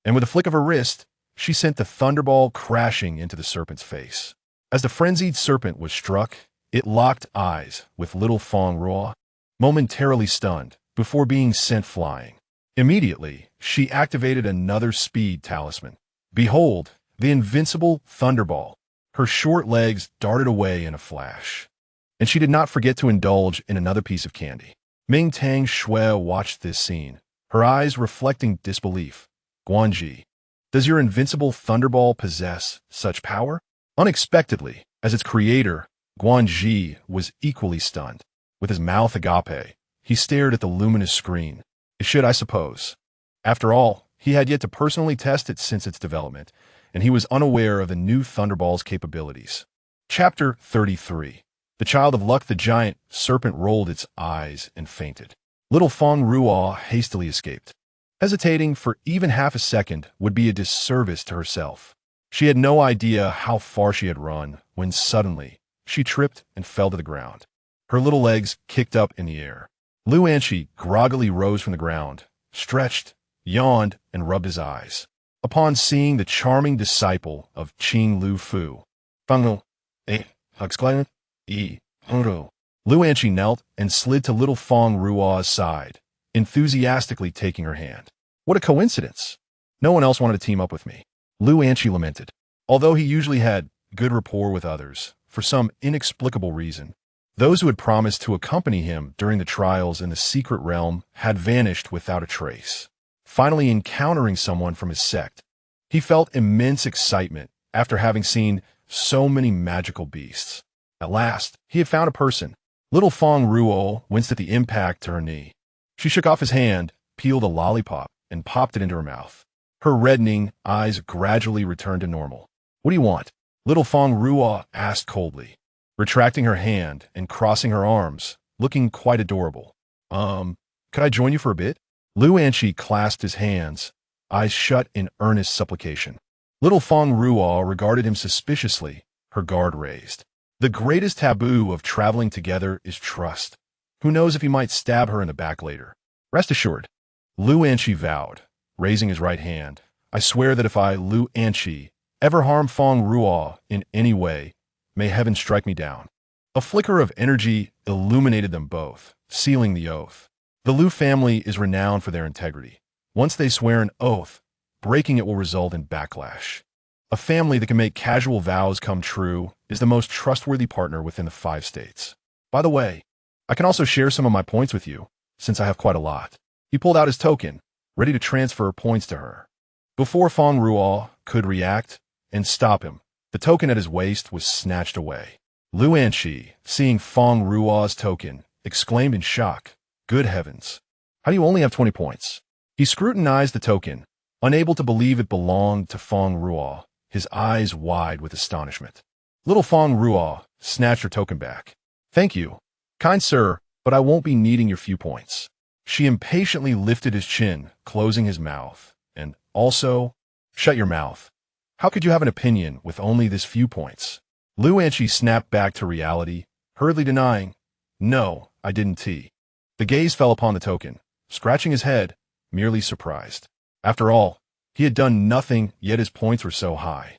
and with a flick of her wrist, she sent the thunderball crashing into the serpent's face. As the frenzied serpent was struck, it locked eyes with little Fang Ruo, momentarily stunned, before being sent flying. Immediately, she activated another speed talisman. Behold, the invincible thunderball. Her short legs darted away in a flash. And she did not forget to indulge in another piece of candy. Ming Tang Shui watched this scene, her eyes reflecting disbelief. Guanji, does your invincible thunderball possess such power? Unexpectedly, as its creator, Guanji was equally stunned. With his mouth agape, he stared at the luminous screen. It should, I suppose. After all, he had yet to personally test it since its development, and he was unaware of the new Thunderball's capabilities. Chapter 33. The Child of Luck. The giant serpent rolled its eyes and fainted. Little Fang Ruo hastily escaped. Hesitating for even half a second would be a disservice to herself. She had no idea how far she had run when suddenly she tripped and fell to the ground. Her little legs kicked up in the air. Lu Anqi groggily rose from the ground, stretched, yawned, and rubbed his eyes. Upon seeing the charming disciple of Qing Lu Fu, Fang Ruo, exclaimed, Lu Anqi knelt and slid to little Fang Ruo's side, enthusiastically taking her hand. What a coincidence! No one else wanted to team up with me. Lu Anqi lamented. Although he usually had good rapport with others, for some inexplicable reason, those who had promised to accompany him during the trials in the secret realm had vanished without a trace. Finally encountering someone from his sect, he felt immense excitement after having seen so many magical beasts. At last, he had found a person. Little Fang Ruo winced at the impact to her knee. She shook off his hand, peeled a lollipop, and popped it into her mouth. Her reddening eyes gradually returned to normal. What do you want? Little Fang Ruo asked coldly, retracting her hand and crossing her arms, looking quite adorable. Could I join you for a bit? Lu Anqi clasped his hands, eyes shut in earnest supplication. Little Fang Ruo regarded him suspiciously, her guard raised. The greatest taboo of traveling together is trust. Who knows if he might stab her in the back later? Rest assured. Lu Anqi vowed, raising his right hand. I swear that if I, Lu Anqi, ever harm Fang Ruo in any way, may heaven strike me down. A flicker of energy illuminated them both, sealing the oath. The Lu family is renowned for their integrity. Once they swear an oath, breaking it will result in backlash. A family that can make casual vows come true is the most trustworthy partner within the 5 states. By the way, I can also share some of my points with you, since I have quite a lot. He pulled out his token, ready to transfer points to her. Before Fang Ruo could react and stop him, the token at his waist was snatched away. Lu Anqi, seeing Fang Ruo's token, exclaimed in shock, Good heavens! How do you only have 20 points? He scrutinized the token, unable to believe it belonged to Fang Ruo, his eyes wide with astonishment. Little Fang Ruo snatched her token back. Thank you, kind sir, but I won't be needing your few points. She impatiently lifted his chin, closing his mouth, and also, shut your mouth. How could you have an opinion with only this few points? Lu Anqi snapped back to reality, hurriedly denying, No, I didn't. The gaze fell upon the token. Scratching his head, merely surprised. After all, he had done nothing, yet his points were so high.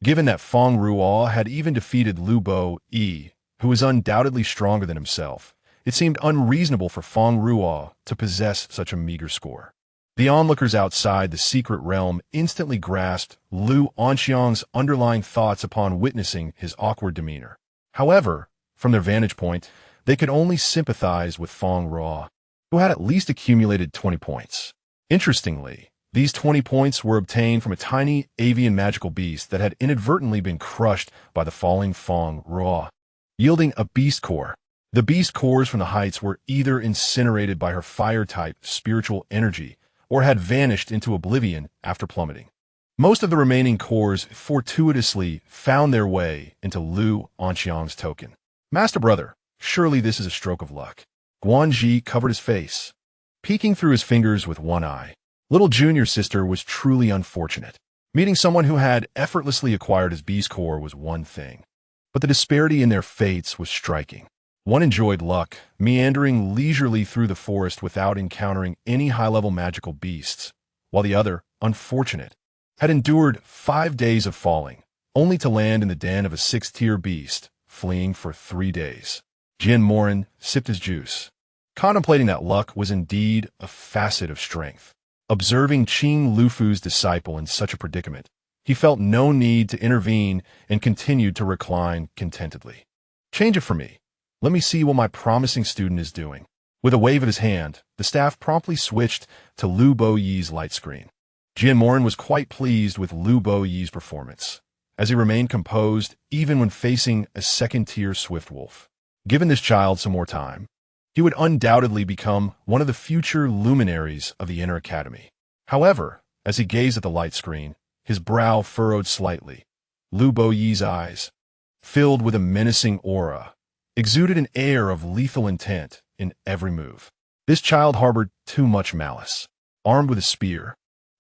Given that Fang Ruo had even defeated Lu Bo Yi, who was undoubtedly stronger than himself, it seemed unreasonable for Fang Ruo to possess such a meager score. The onlookers outside the secret realm instantly grasped Lu Onxiang's underlying thoughts upon witnessing his awkward demeanor. However, from their vantage point, they could only sympathize with Fang Ruo, who had at least accumulated 20 points. Interestingly, these 20 points were obtained from a tiny avian magical beast that had inadvertently been crushed by the falling Fang Ruo, yielding a beast core. The beast cores from the heights were either incinerated by her fire-type spiritual energy or had vanished into oblivion after plummeting. Most of the remaining cores fortuitously found their way into Lu Onxiang's token. Master brother, surely this is a stroke of luck. Guanji covered his face, peeking through his fingers with one eye. Little junior sister was truly unfortunate. Meeting someone who had effortlessly acquired his beast core was one thing, but the disparity in their fates was striking. One enjoyed luck, meandering leisurely through the forest without encountering any high-level magical beasts, while the other, unfortunate, had endured 5 days of falling, only to land in the den of a 6th-tier beast, fleeing for 3 days. Jin Morin sipped his juice, contemplating that luck was indeed a facet of strength. Observing Qing Lufu's disciple in such a predicament, he felt no need to intervene and continued to recline contentedly. Change it for me. Let me see what my promising student is doing. With a wave of his hand, the staff promptly switched to Lu Bo Yi's light screen. Jin Morin was quite pleased with Lu Bo Yi's performance, as he remained composed even when facing a 2nd-tier swift wolf. Given this child some more time, he would undoubtedly become one of the future luminaries of the Inner Academy. However, as he gazed at the light screen, his brow furrowed slightly. Lu Bo Yi's eyes, filled with a menacing aura, exuded an air of lethal intent in every move. This child harbored too much malice. Armed with a spear,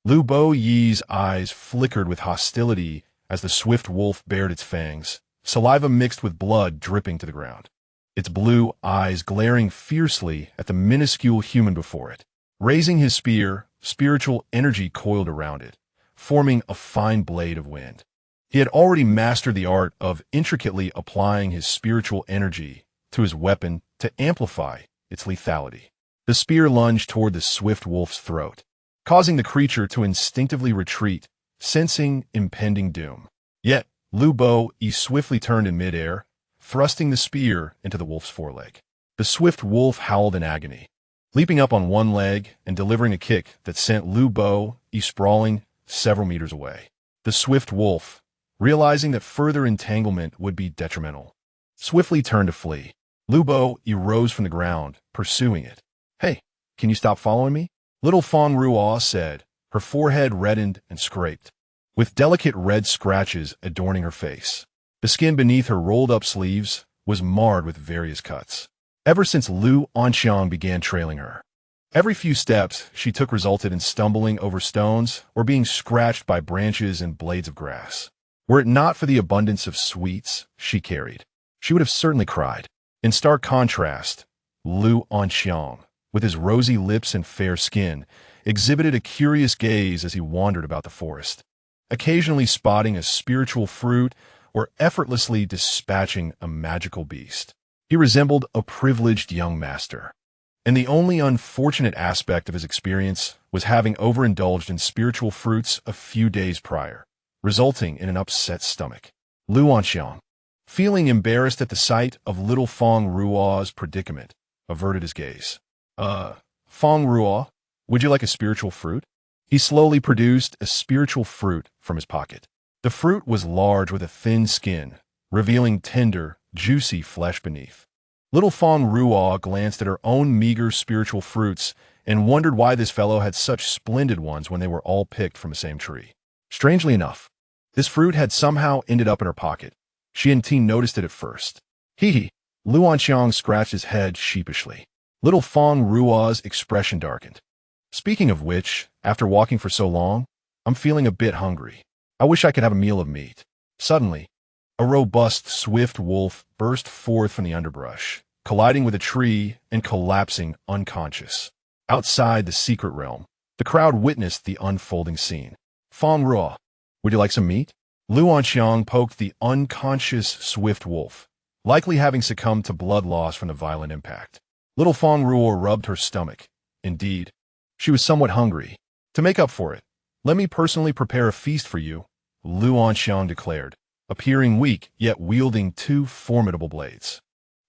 Lu Bo Yi's eyes flickered with hostility as the swift wolf bared its fangs, saliva mixed with blood dripping to the ground. Its blue eyes glaring fiercely at the minuscule human before it. Raising his spear, spiritual energy coiled around it, forming a fine blade of wind. He had already mastered the art of intricately applying his spiritual energy to his weapon to amplify its lethality. The spear lunged toward the swift wolf's throat, causing the creature to instinctively retreat, sensing impending doom. Yet, Lu Bo Yi swiftly turned in midair, thrusting the spear into the wolf's foreleg. The swift wolf howled in agony, leaping up on one leg and delivering a kick that sent Lu Bo Yi sprawling several meters away. The swift wolf, realizing that further entanglement would be detrimental, swiftly turned to flee. Lu Bo Yi rose from the ground, pursuing it. "Hey, can you stop following me?" Little Fang Ruo said, her forehead reddened and scraped, with delicate red scratches adorning her face. The skin beneath her rolled-up sleeves was marred with various cuts. Ever since Lu Onxiang began trailing her, every few steps she took resulted in stumbling over stones or being scratched by branches and blades of grass. Were it not for the abundance of sweets she carried, she would have certainly cried. In stark contrast, Lu Onxiang, with his rosy lips and fair skin, exhibited a curious gaze as he wandered about the forest, occasionally spotting a spiritual fruit or effortlessly dispatching a magical beast. He resembled a privileged young master, and the only unfortunate aspect of his experience was having overindulged in spiritual fruits a few days prior, resulting in an upset stomach. Lu Onxiang, feeling embarrassed at the sight of little Fang Ruo's predicament, averted his gaze. Fang Ruo, would you like a spiritual fruit?" He slowly produced a spiritual fruit from his pocket. The fruit was large with a thin skin, revealing tender, juicy flesh beneath. Little Fang Ruo glanced at her own meager spiritual fruits and wondered why this fellow had such splendid ones when they were all picked from the same tree. Strangely enough, this fruit had somehow ended up in her pocket. She hadn't noticed it at first. Hee. Lu Onxiang scratched his head sheepishly. Little Fang Ruo's expression darkened. "Speaking of which, after walking for so long, I'm feeling a bit hungry. I wish I could have a meal of meat." Suddenly, a robust, swift wolf burst forth from the underbrush, colliding with a tree and collapsing unconscious. Outside the secret realm, The crowd witnessed the unfolding scene. Fang Ruo, would you like some meat? Lu Anxiang poked the unconscious swift wolf, likely having succumbed to blood loss from the violent impact. Little Fang Ruo rubbed her stomach. Indeed, she was somewhat hungry. To make up for it, let me personally prepare a feast for you, Lu Anxiang declared, appearing weak yet wielding two formidable blades.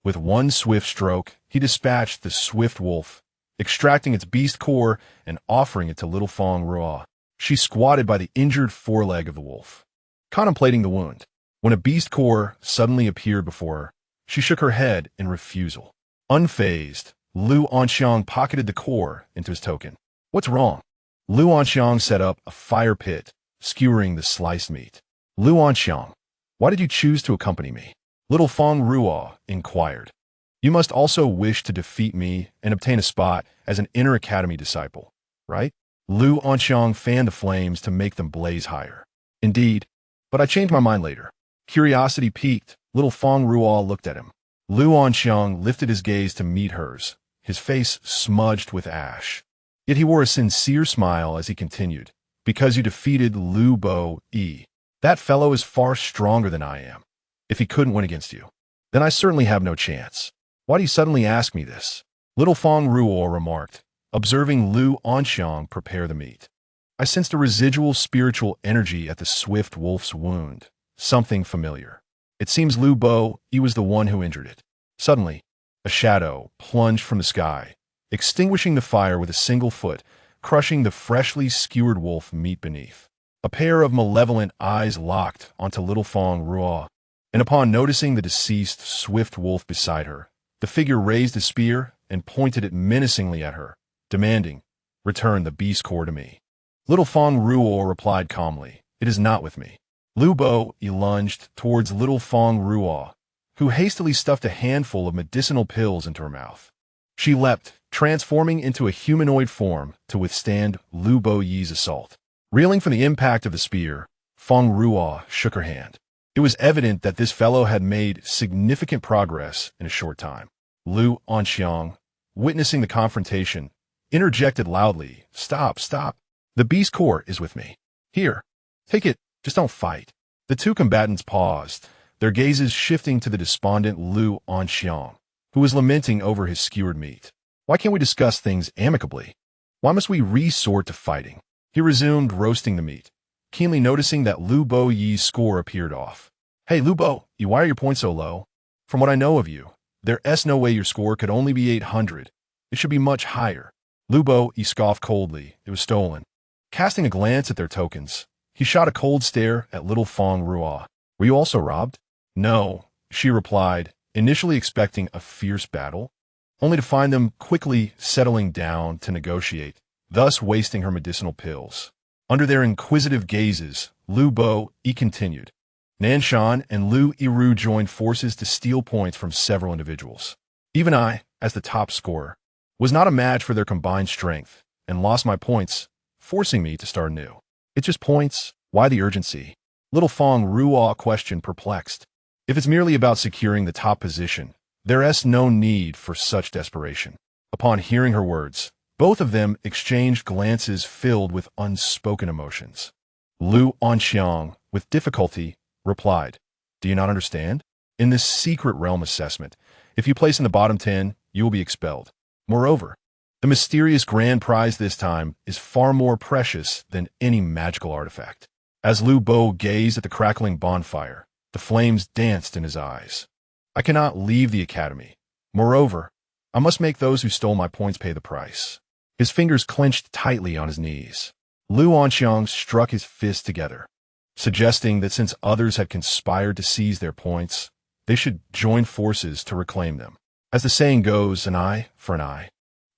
With one swift stroke, he dispatched the swift wolf, extracting its beast core and offering it to little Fang Ruo. She squatted by the injured foreleg of the wolf, contemplating the wound. When a beast core suddenly appeared before her, she shook her head in refusal. Unfazed, Lu Anxiang pocketed the core into his token. What's wrong? Lu Anxiang set up a fire pit, skewering the sliced meat. Lu Anxiang, why did you choose to accompany me? Little Fang Ruo inquired. You must also wish to defeat me and obtain a spot as an inner academy disciple, right? Lu Anxiang fanned the flames to make them blaze higher. Indeed, but I changed my mind later. Curiosity piqued, little Fang Ruo looked at him. Lu Anxiang lifted his gaze to meet hers, his face smudged with ash. Yet he wore a sincere smile as he continued, because you defeated Lu Bo Yi. That fellow is far stronger than I am. If he couldn't win against you, then I certainly have no chance. Why do you suddenly ask me this? Little Fang Ruo remarked, observing Lu Anxiang prepare the meat. I sensed a residual spiritual energy at the swift wolf's wound, something familiar. It seems Lu Bo Yi was the one who injured it. Suddenly, a shadow plunged from the sky, extinguishing the fire with a single foot, crushing the freshly skewered wolf meat beneath. A pair of malevolent eyes locked onto little Fang Ruo, and upon noticing the deceased swift wolf beside her, the figure raised a spear and pointed it menacingly at her, demanding, "Return the beast core to me." Little Fang Ruo replied calmly, "It is not with me." Lu Bo Yi lunged towards little Fang Ruo, who hastily stuffed a handful of medicinal pills into her mouth. She leapt, transforming into a humanoid form to withstand Lu Bo Yi's assault. Reeling from the impact of the spear, Fang Ruo shook her hand. It was evident that this fellow had made significant progress in a short time. Lu Anxiang, witnessing the confrontation, interjected loudly, "Stop, stop. The beast core is with me. Here, take it, just don't fight." The two combatants paused, their gazes shifting to the despondent Lu Anxiang, who was lamenting over his skewered meat. "Why can't we discuss things amicably? Why must we resort to fighting?" He resumed roasting the meat, keenly noticing that Lu Bo Yi's score appeared off. "Hey, Lu Bo, why are your points so low? From what I know of you, there's no way your score could only be 800. It should be much higher." Lu Bo Yi scoffed coldly. It was stolen. Casting a glance at their tokens, he shot a cold stare at little Fang Ruo. "Were you also robbed?" "No," she replied, initially expecting a fierce battle, only to find them quickly settling down to negotiate, thus wasting her medicinal pills. Under their inquisitive gazes, Lu Bo Yi continued. Nanshan and Lu Yiru joined forces to steal points from several individuals. Even I, as the top scorer, was not a match for their combined strength, and lost my points, forcing me to start anew. "It's just points. Why the urgency?" Little Fang Ruo questioned, perplexed. "If it's merely about securing the top position, there's no need for such desperation." Upon hearing her words, both of them exchanged glances filled with unspoken emotions. Lu Anxiang, with difficulty, replied, "Do you not understand? In this secret realm assessment, if you place in the bottom 10, you will be expelled. Moreover, the mysterious grand prize this time is far more precious than any magical artifact." As Lu Bo gazed at the crackling bonfire, the flames danced in his eyes. "I cannot leave the academy. Moreover, I must make those who stole my points pay the price." His fingers clenched tightly on his knees. Lu Anxiang struck his fists together, suggesting that since others had conspired to seize their points, they should join forces to reclaim them. As the saying goes, an eye for an eye.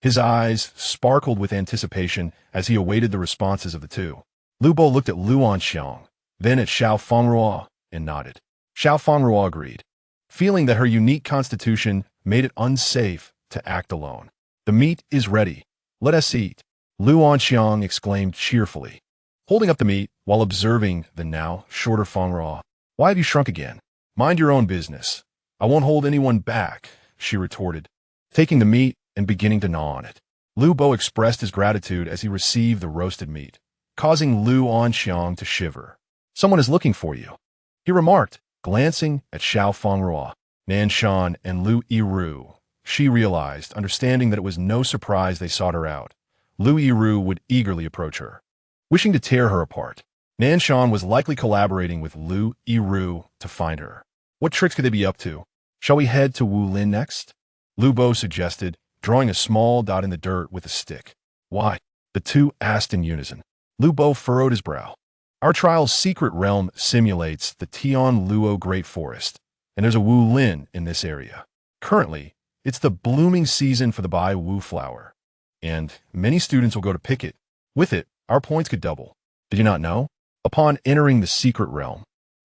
His eyes sparkled with anticipation as he awaited the responses of the two. Lu Bo looked at Lu Anxiang, then at Xiao Fangruo, and nodded. Xiao Fangruo agreed, feeling that her unique constitution made it unsafe to act alone. "The meat is ready. Let us eat," Lu Anxiang exclaimed cheerfully, holding up the meat while observing the now shorter Fangruo. "Why have you shrunk again?" "Mind your own business. I won't hold anyone back," she retorted, taking the meat and beginning to gnaw on it. Lu Bo expressed his gratitude as he received the roasted meat, causing Lu Onxiang to shiver. "Someone is looking for you," he remarked, glancing at Fang Ruo, Nanshan, and Lu Yiru. She realized, understanding that it was no surprise they sought her out. Lu Yiru would eagerly approach her, wishing to tear her apart. Nanshan was likely collaborating with Lu Yiru to find her. What tricks could they be up to? "Shall we head to Wu Lin next?" Lu Bo suggested, drawing a small dot in the dirt with a stick. "Why?" the two asked in unison. Lu Bo furrowed his brow. "Our trial's secret realm simulates the Tian Luo Great Forest, and there's a Wu Lin in this area. Currently, it's the blooming season for the Bai Wu flower, and many students will go to pick it. With it, our points could double. Did you not know?" Upon entering the secret realm,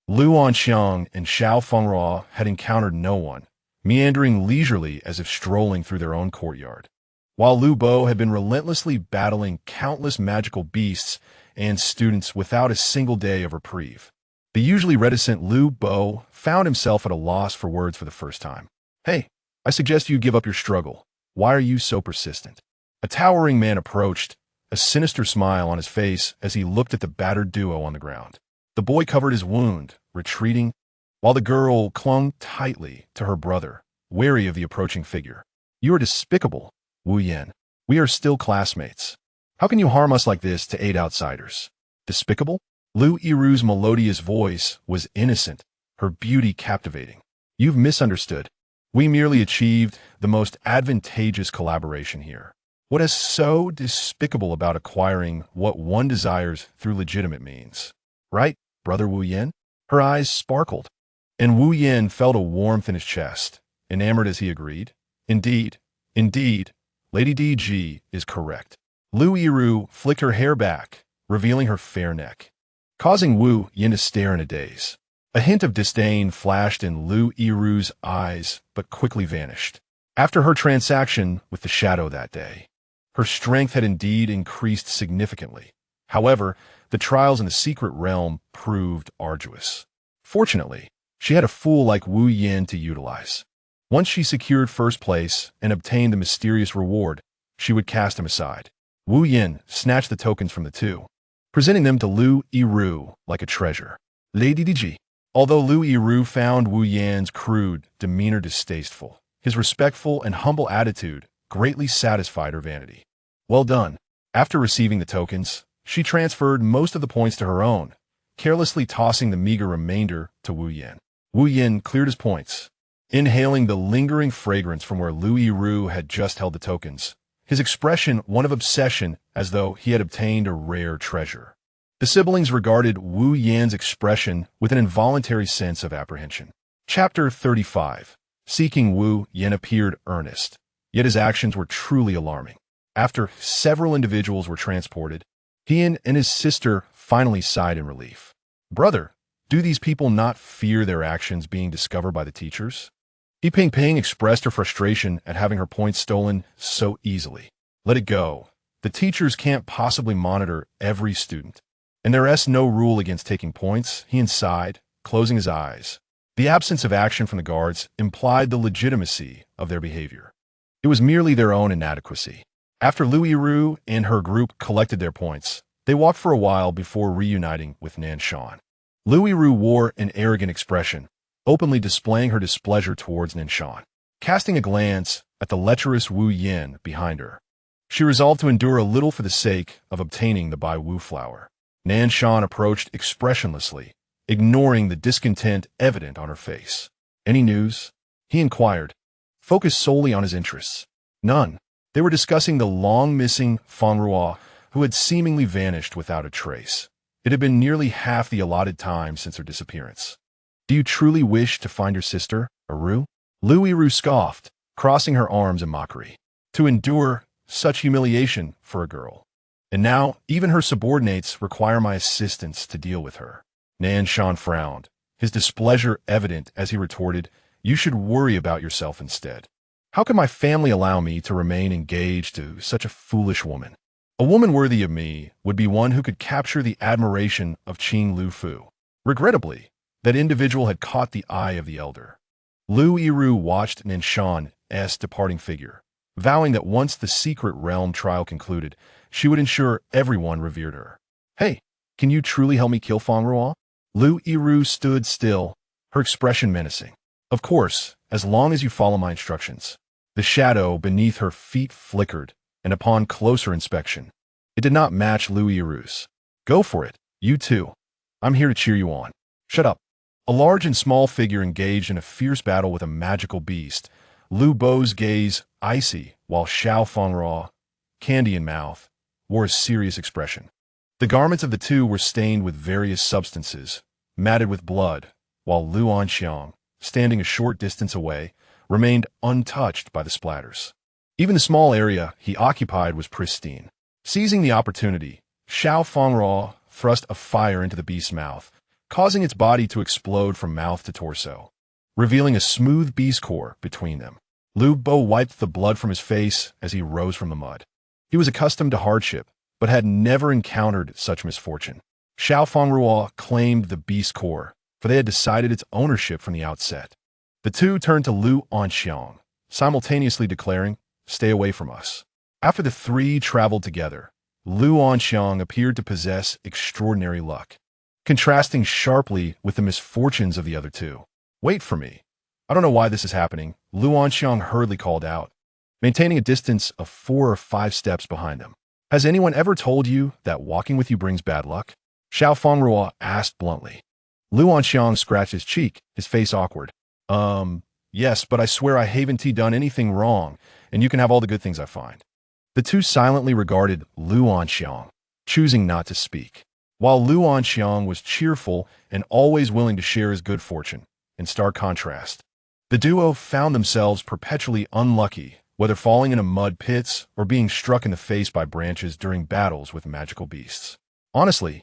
Lu Onxiang and Fang Ruo had encountered no one, meandering leisurely as if strolling through their own courtyard. While Lu Bo had been relentlessly battling countless magical beasts and students without a single day of reprieve, the usually reticent Lu Bo found himself at a loss for words for the first time. "Hey, I suggest you give up your struggle. Why are you so persistent?" A towering man approached, a sinister smile on his face as he looked at the battered duo on the ground. The boy covered his wound, retreating, while the girl clung tightly to her brother, wary of the approaching figure. "You are despicable, Wu Yan. We are still classmates. How can you harm us like this to aid outsiders?" "Despicable?" Lu Yiru's melodious voice was innocent, her beauty captivating. "You've misunderstood. We merely achieved the most advantageous collaboration here. What is so despicable about acquiring what one desires through legitimate means? Right, brother Wu Yan?" Her eyes sparkled, and Wu Yan felt a warmth in his chest, enamored as he agreed. Indeed, Lady DG is correct." Lu Yiru flicked her hair back, revealing her fair neck, causing Wu Yan to stare in a daze. A hint of disdain flashed in Lu Yiru's eyes, but quickly vanished. After her transaction with the shadow that day, her strength had indeed increased significantly. However, the trials in the secret realm proved arduous. Fortunately, she had a fool like Wu Yan to utilize. Once she secured first place and obtained the mysterious reward, she would cast him aside. Wu Yan snatched the tokens from the two, presenting them to Lu Yiru like a treasure. "Lady DG." Although Lu Yiru found Wu Yan's crude demeanor distasteful, his respectful and humble attitude greatly satisfied her vanity. "Well done." After receiving the tokens, she transferred most of the points to her own, carelessly tossing the meager remainder to Wu Yan. Wu Yan cleared his points, inhaling the lingering fragrance from where Lu Yiru had just held the tokens, his expression one of obsession as though he had obtained a rare treasure. The siblings regarded Wu Yan's expression with an involuntary sense of apprehension. Chapter 35. Seeking Wu Yan appeared earnest, yet his actions were truly alarming. After several individuals were transported, he and his sister finally sighed in relief. "Brother, do these people not fear their actions being discovered by the teachers?" He Ping Ping expressed her frustration at having her points stolen so easily. "Let it go. The teachers can't possibly monitor every student. And there's no rule against taking points," he sighed, closing his eyes. The absence of action from the guards implied the legitimacy of their behavior. It was merely their own inadequacy. After Lu Yiru and her group collected their points, they walked for a while before reuniting with Nanshan. Lu Yiru wore an arrogant expression, openly displaying her displeasure towards Nanshan. Casting a glance at the lecherous Wu Yan behind her, she resolved to endure a little for the sake of obtaining the Bai Wu flower. Nanshan approached expressionlessly, ignoring the discontent evident on her face. "Any news?" he inquired, focused solely on his interests. "None." They were discussing the long-missing Fang Ruo, who had seemingly vanished without a trace. It had been nearly half the allotted time since her disappearance. "Do you truly wish to find your sister, Aru?" Lu Yiru scoffed, crossing her arms in mockery. To endure such humiliation for a girl. And now, even her subordinates require my assistance to deal with her. Nanshan frowned, his displeasure evident as he retorted, "You should worry about yourself instead. How can my family allow me to remain engaged to such a foolish woman? A woman worthy of me would be one who could capture the admiration of Qing Lu Fu." Regrettably, that individual had caught the eye of the elder. Lu Yiru watched Nanshan's departing figure, vowing that once the secret realm trial concluded, she would ensure everyone revered her. Hey, can you truly help me kill Fang Ruo? Lu Yiru stood still, her expression menacing. Of course, as long as you follow my instructions. The shadow beneath her feet flickered, and upon closer inspection, it did not match Lu Yiru's. Go for it, you too. I'm here to cheer you on. Shut up. A large and small figure engaged in a fierce battle with a magical beast. Lu Bo's gaze icy, while Xiao Fangruo, candy in mouth, wore a serious expression. The garments of the two were stained with various substances, matted with blood, while Lu Anxiang, standing a short distance away, remained untouched by the splatters. Even the small area he occupied was pristine. Seizing the opportunity, Xiao Fangruo thrust a fire into the beast's mouth, causing its body to explode from mouth to torso, revealing a smooth beast core between them. Lu Bo wiped the blood from his face as he rose from the mud. He was accustomed to hardship, but had never encountered such misfortune. Xiao Fangruo claimed the beast core, for they had decided its ownership from the outset. The two turned to Lu Anxiang, simultaneously declaring, "Stay away from us." After the three traveled together, Lu Anxiang appeared to possess extraordinary luck, contrasting sharply with the misfortunes of the other two. "Wait for me. I don't know why this is happening," Lu Anxiang hurriedly called out, maintaining a distance of 4 or 5 steps behind them. "Has anyone ever told you that walking with you brings bad luck?" Xiao Fangruo asked bluntly. Lu Anxiang scratched his cheek, his face awkward. Yes, but I swear I haven't done anything wrong, and you can have all the good things I find." The two silently regarded Lu Anxiang, choosing not to speak. While Lu Anxiang was cheerful and always willing to share his good fortune, in stark contrast, the duo found themselves perpetually unlucky, whether falling into mud pits or being struck in the face by branches during battles with magical beasts. Honestly,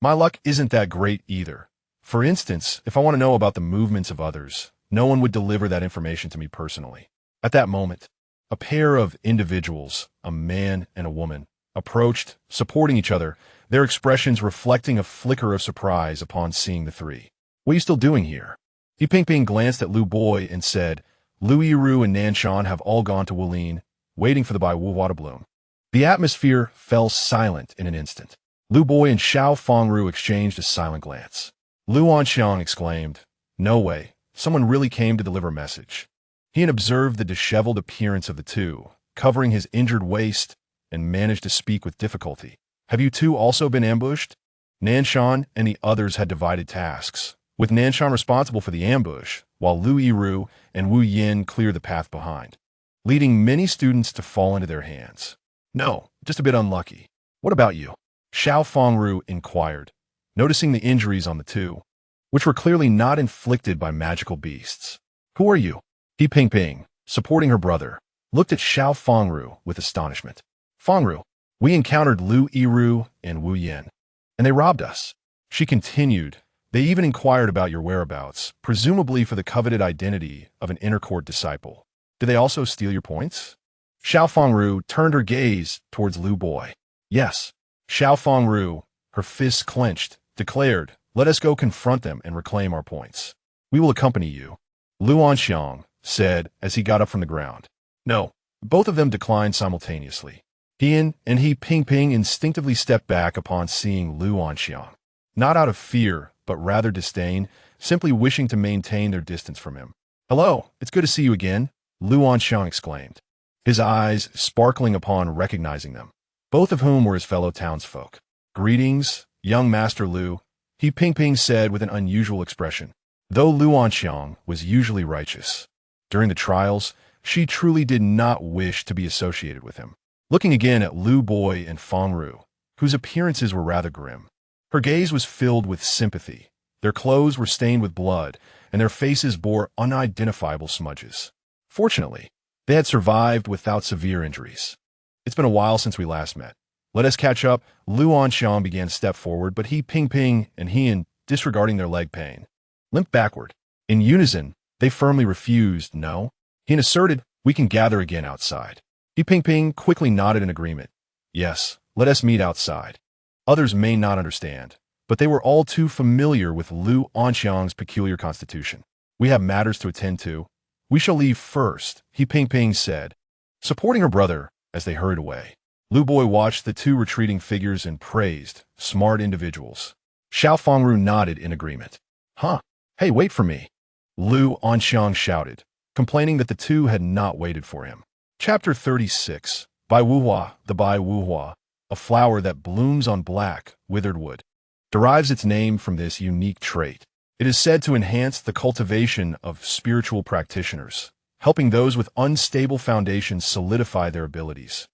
my luck isn't that great either. For instance, if I want to know about the movements of others, no one would deliver that information to me personally. At that moment, a pair of individuals, a man and a woman, approached, supporting each other, their expressions reflecting a flicker of surprise upon seeing the three. "What are you still doing here?" He Pingping glanced at Lu Boi and said, "Lu Yiru and Nanshan have all gone to Wulin, waiting for the Bai Wu to bloom." The atmosphere fell silent in an instant. Lu Boi and Xiao Fangru exchanged a silent glance. Lu Anxiang exclaimed, "No way. Someone really came to deliver a message." He had observed the disheveled appearance of the two, covering his injured waist, and managed to speak with difficulty. "Have you two also been ambushed?" Nanshan and the others had divided tasks, with Nanshan responsible for the ambush, while Lu Yiru and Wu Yin cleared the path behind, leading many students to fall into their hands. "No, just a bit unlucky. What about you?" Xiao Fangru inquired, noticing the injuries on the two, which were clearly not inflicted by magical beasts. "Who are you?" He Pingping, supporting her brother, looked at Xiao Fangru with astonishment. "Fangru, we encountered Lu Yiru and Wu Yin, and they robbed us." She continued, "They even inquired about your whereabouts, presumably for the coveted identity of an inner court disciple. Did they also steal your points?" Xiao Fangru turned her gaze towards Lu Boi. "Yes." Xiao Fangru, her fists clenched, declared, "Let us go confront them and reclaim our points. We will accompany you." Lu Anxiang said as he got up from the ground. "No." Both of them declined simultaneously. He Pingping instinctively stepped back upon seeing Lu Anxiang, not out of fear, but rather disdain, simply wishing to maintain their distance from him. "Hello, it's good to see you again," Lu Anxiang exclaimed, his eyes sparkling upon recognizing them, both of whom were his fellow townsfolk. "Greetings, young Master Lu," He Pingping said with an unusual expression. Though Lu Anxiang was usually righteous, during the trials, she truly did not wish to be associated with him. Looking again at Lu Boi and Fang Ruo, whose appearances were rather grim, her gaze was filled with sympathy. Their clothes were stained with blood, and their faces bore unidentifiable smudges. Fortunately, they had survived without severe injuries. "It's been a while since we last met. Let us catch up." Lu Anxiang began to step forward, but He Pingping and Hien, disregarding their leg pain, limped backward. In unison, they firmly refused. "No," Hien asserted, "we can gather again outside." He Pingping quickly nodded in agreement. "Yes, let us meet outside." Others may not understand, but they were all too familiar with Lu Anxiang's peculiar constitution. "We have matters to attend to. We shall leave first," He Pingping said, supporting her brother as they hurried away. Lu Boi watched the two retreating figures and praised, smart individuals. Fang Ruo nodded in agreement. Huh? Hey, wait for me. Lu Anxiang shouted, complaining that the two had not waited for him. Chapter 36. Bai Wuhua, the Bai Wuhua, a flower that blooms on black, withered wood, derives its name from this unique trait. It is said to enhance the cultivation of spiritual practitioners, helping those with unstable foundations solidify their abilities,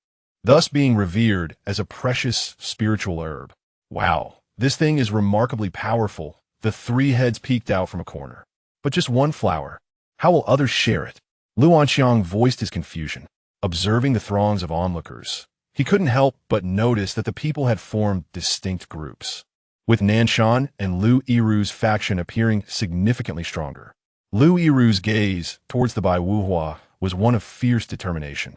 thus being revered as a precious spiritual herb. Wow, this thing is remarkably powerful. The three heads peeked out from a corner. But just one flower. How will others share it? Lu Anxiang voiced his confusion. Observing the throngs of onlookers, he couldn't help but notice that the people had formed distinct groups, with Nanshan and Lu Yiru's faction appearing significantly stronger. Lu Yiru's gaze towards the Bai Wuhua was one of fierce determination,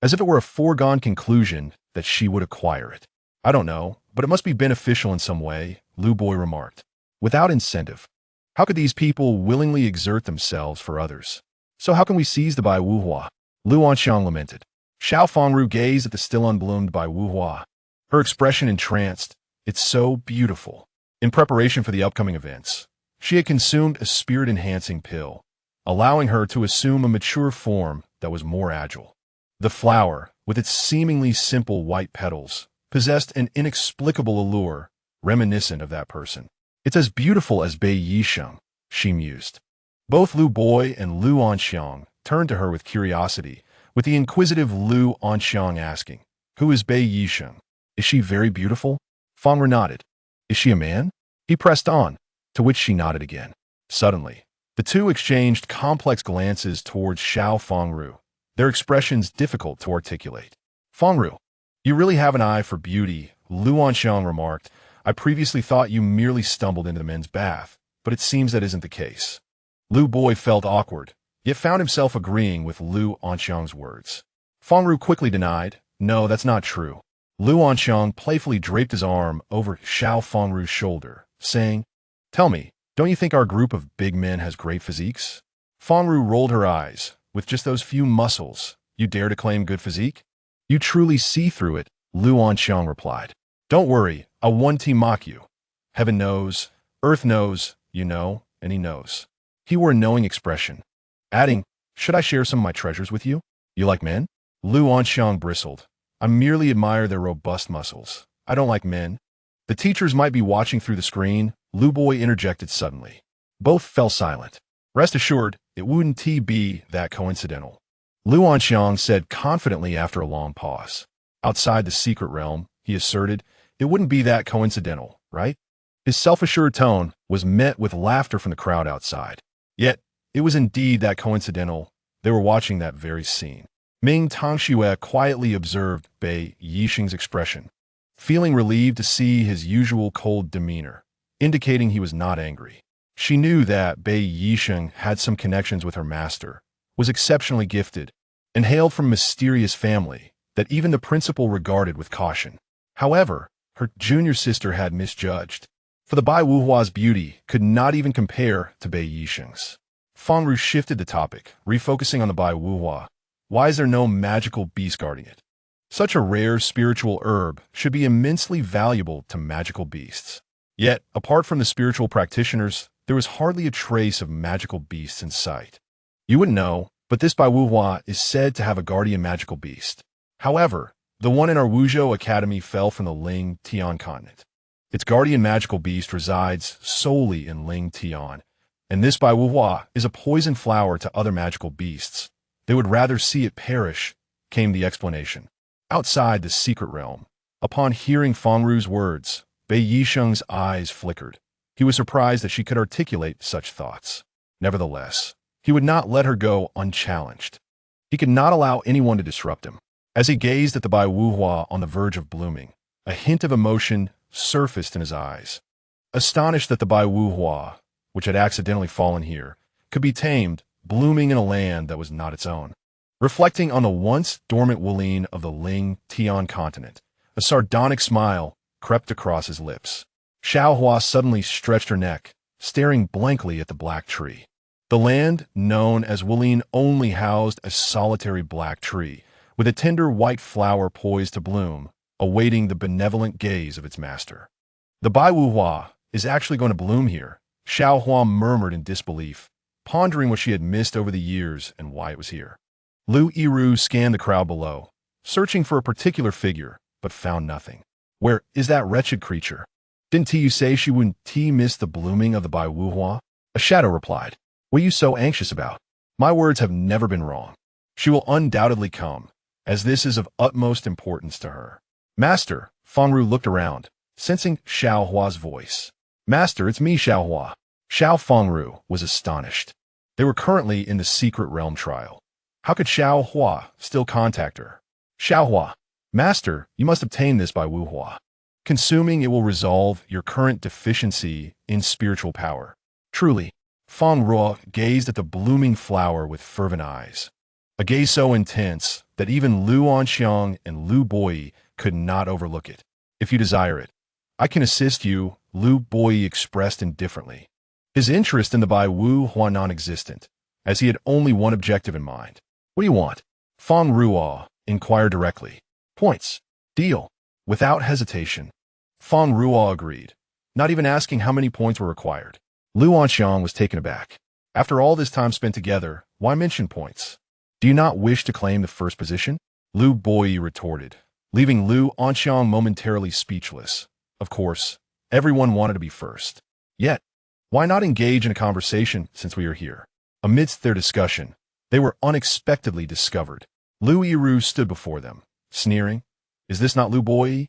as if it were a foregone conclusion that she would acquire it. I don't know, but it must be beneficial in some way, Lu Boi remarked. Without incentive, how could these people willingly exert themselves for others? So how can we seize the Bai Wuhua? Lu Anxiang lamented. Fang Ruo gazed at the still unbloomed Bai Wuhua, her expression entranced. It's so beautiful. In preparation for the upcoming events, she had consumed a spirit-enhancing pill, allowing her to assume a mature form that was more agile. The flower, with its seemingly simple white petals, possessed an inexplicable allure, reminiscent of that person. It's as beautiful as Bai Yisheng, she mused. Both Lu Boi and Lu Anxiang turned to her with curiosity, with the inquisitive Lu Anxiang asking, "Who is Bai Yisheng? Is she very beautiful?" Fang Ruo nodded. "Is she a man?" He pressed on, to which she nodded again. Suddenly, the two exchanged complex glances towards Fang Ruo, their expressions difficult to articulate. "Fang Ruo, you really have an eye for beauty," Lu Anxiang remarked. "I previously thought you merely stumbled into the men's bath, but it seems that isn't the case." Lu Boi felt awkward, yet found himself agreeing with Lu Anxiang's words. Fang Ruo quickly denied, "No, that's not true." Lu Anxiang playfully draped his arm over Fang Ruo's shoulder, saying, "Tell me, don't you think our group of big men has great physiques?" Fang Ruo rolled her eyes. "With just those few muscles, you dare to claim good physique? You truly see through it," Lu Anxiang replied. "Don't worry, I'll one-team mock you. Heaven knows, earth knows, you know, and he knows." He wore a knowing expression, adding, "Should I share some of my treasures with you? You like men?" Lu Anxiang bristled. "I merely admire their robust muscles. I don't like men." The teachers might be watching through the screen, Lu Boi interjected suddenly. Both fell silent. "Rest assured, it wouldn't be that coincidental," Lu Anxiang said confidently after a long pause. "Outside the secret realm," he asserted, "it wouldn't be that coincidental, right?" His self-assured tone was met with laughter from the crowd outside. Yet, it was indeed that coincidental. They were watching that very scene. Ming Tongxue quietly observed Bai Yisheng's expression, feeling relieved to see his usual cold demeanor, indicating he was not angry. She knew that Bai Yisheng had some connections with her master, was exceptionally gifted, and hailed from a mysterious family that even the principal regarded with caution. However, her junior sister had misjudged, for the Bai Wuhua's beauty could not even compare to Bai Yisheng's. Fang Ruo shifted the topic, refocusing on the Bai Wuhua. Why is there no magical beast guarding it? Such a rare spiritual herb should be immensely valuable to magical beasts. Yet, apart from the spiritual practitioners, there was hardly a trace of magical beasts in sight. You wouldn't know, but this Bai Wuhua is said to have a guardian magical beast. However, the one in our Wuzhou Academy fell from the Ling Tian continent. Its guardian magical beast resides solely in Ling Tian, and this Bai Wuhua is a poison flower to other magical beasts. They would rather see it perish, came the explanation. Outside the secret realm, upon hearing Fang Ruo's words, Bai Yisheng's eyes flickered. He was surprised that she could articulate such thoughts. Nevertheless, he would not let her go unchallenged. He could not allow anyone to disrupt him. As he gazed at the Bai Wuhua on the verge of blooming, a hint of emotion surfaced in his eyes. Astonished that the Bai Wuhua, which had accidentally fallen here, could be tamed, blooming in a land that was not its own. Reflecting on the once dormant Wulin of the Ling Tian continent, a sardonic smile crept across his lips. Xiaohua suddenly stretched her neck, staring blankly at the black tree. The land, known as Wulin, only housed a solitary black tree, with a tender white flower poised to bloom, awaiting the benevolent gaze of its master. The Bai Wu Hua is actually going to bloom here, Xiao Hua murmured in disbelief, pondering what she had missed over the years and why it was here. Lu Yiru scanned the crowd below, searching for a particular figure, but found nothing. Where is that wretched creature? Didn't you say she wouldn't miss the blooming of the Bai Wu Hua? A shadow replied. What are you so anxious about? My words have never been wrong. She will undoubtedly come, as this is of utmost importance to her. Master, Fang Ruo looked around, sensing Xiao Hua's voice. Master, it's me, Xiao Hua. Xiao Fang Ruo was astonished. They were currently in the secret realm trial. How could Xiao Hua still contact her? Xiao Hua, Master, you must obtain this by Wu Hua. Consuming it will resolve your current deficiency in spiritual power. Truly, Fang Ruo gazed at the blooming flower with fervent eyes. A gaze so intense that even Lu Anxiang and Lu Boi could not overlook it. If you desire it, I can assist you, Lu Boi expressed indifferently. His interest in the Bai Wu Hua non-existent, as he had only one objective in mind. What do you want? Fang Ruo inquired directly. Points. Deal. Without hesitation. Fang Ruo agreed, not even asking how many points were required. Lu Anxiang was taken aback. After all this time spent together, why mention points? Do you not wish to claim the first position? Lu Boi retorted, leaving Lu Anxiang momentarily speechless. Of course, everyone wanted to be first. Yet, why not engage in a conversation since we are here? Amidst their discussion, they were unexpectedly discovered. Lu Yiru stood before them, sneering. Is this not Lu Boi?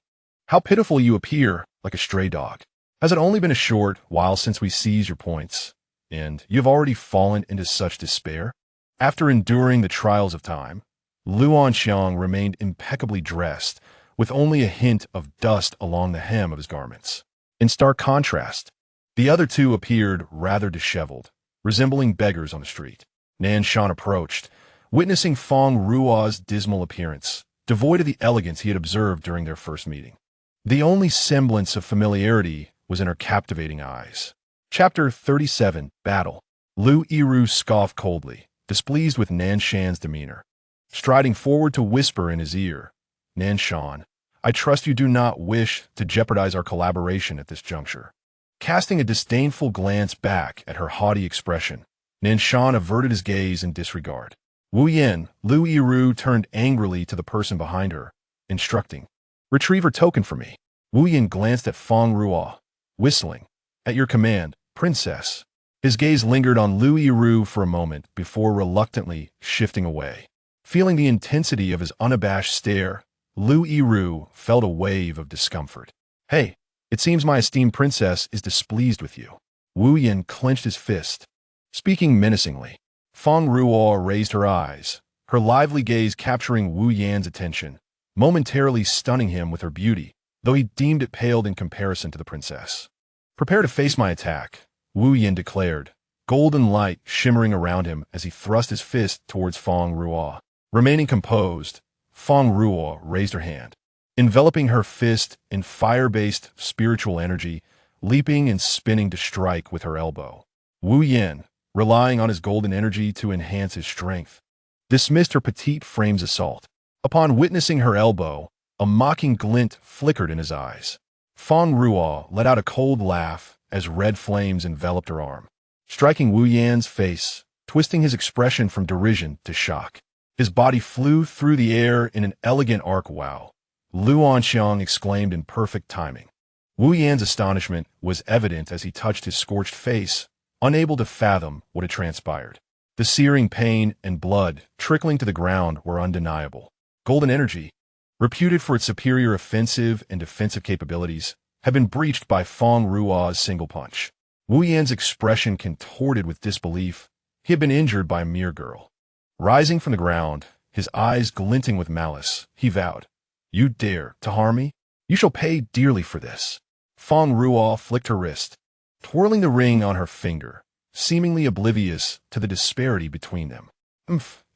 How pitiful you appear, like a stray dog. Has it only been a short while since we seized your points, and you have already fallen into such despair? After enduring the trials of time, Lu Anxiang remained impeccably dressed, with only a hint of dust along the hem of his garments. In stark contrast, the other two appeared rather disheveled, resembling beggars on the street. Nan Shan approached, witnessing Fang Ruo's dismal appearance, devoid of the elegance he had observed during their first meeting. The only semblance of familiarity was in her captivating eyes. Chapter 37, Battle. Lu Yiru scoffed coldly, displeased with Nan Shan's demeanor. Striding forward to whisper in his ear, Nan Shan, I trust you do not wish to jeopardize our collaboration at this juncture. Casting a disdainful glance back at her haughty expression, Nan Shan averted his gaze in disregard. Wu Yin, Lu Yiru turned angrily to the person behind her, instructing, Retrieve her token for me. Wu Yin glanced at Fang Ruo, whistling, At your command, princess. His gaze lingered on Lu Yiru for a moment before reluctantly shifting away. Feeling the intensity of his unabashed stare, Lu Yiru felt a wave of discomfort. Hey, it seems my esteemed princess is displeased with you. Wu Yin clenched his fist. Speaking menacingly, Fang Ruo raised her eyes, her lively gaze capturing Wu Yan's attention, momentarily stunning him with her beauty, though he deemed it paled in comparison to the princess. Prepare to face my attack, Wu Yin declared, golden light shimmering around him as he thrust his fist towards Fang Ruo. Remaining composed, Fang Ruo raised her hand, enveloping her fist in fire-based spiritual energy, leaping and spinning to strike with her elbow. Wu Yin, relying on his golden energy to enhance his strength, dismissed her petite frame's assault. Upon witnessing her elbow, a mocking glint flickered in his eyes. Fang Ruo let out a cold laugh as red flames enveloped her arm, striking Wu Yan's face, twisting his expression from derision to shock. His body flew through the air in an elegant arc. Wow! Lu Anxiang exclaimed in perfect timing. Wu Yan's astonishment was evident as he touched his scorched face, unable to fathom what had transpired. The searing pain and blood trickling to the ground were undeniable. Golden energy, reputed for its superior offensive and defensive capabilities, had been breached by Fang Ruo's single punch. Wu Yan's expression contorted with disbelief. He had been injured by a mere girl. Rising from the ground, his eyes glinting with malice, he vowed, You dare to harm me? You shall pay dearly for this. Fang Ruo flicked her wrist, twirling the ring on her finger, seemingly oblivious to the disparity between them.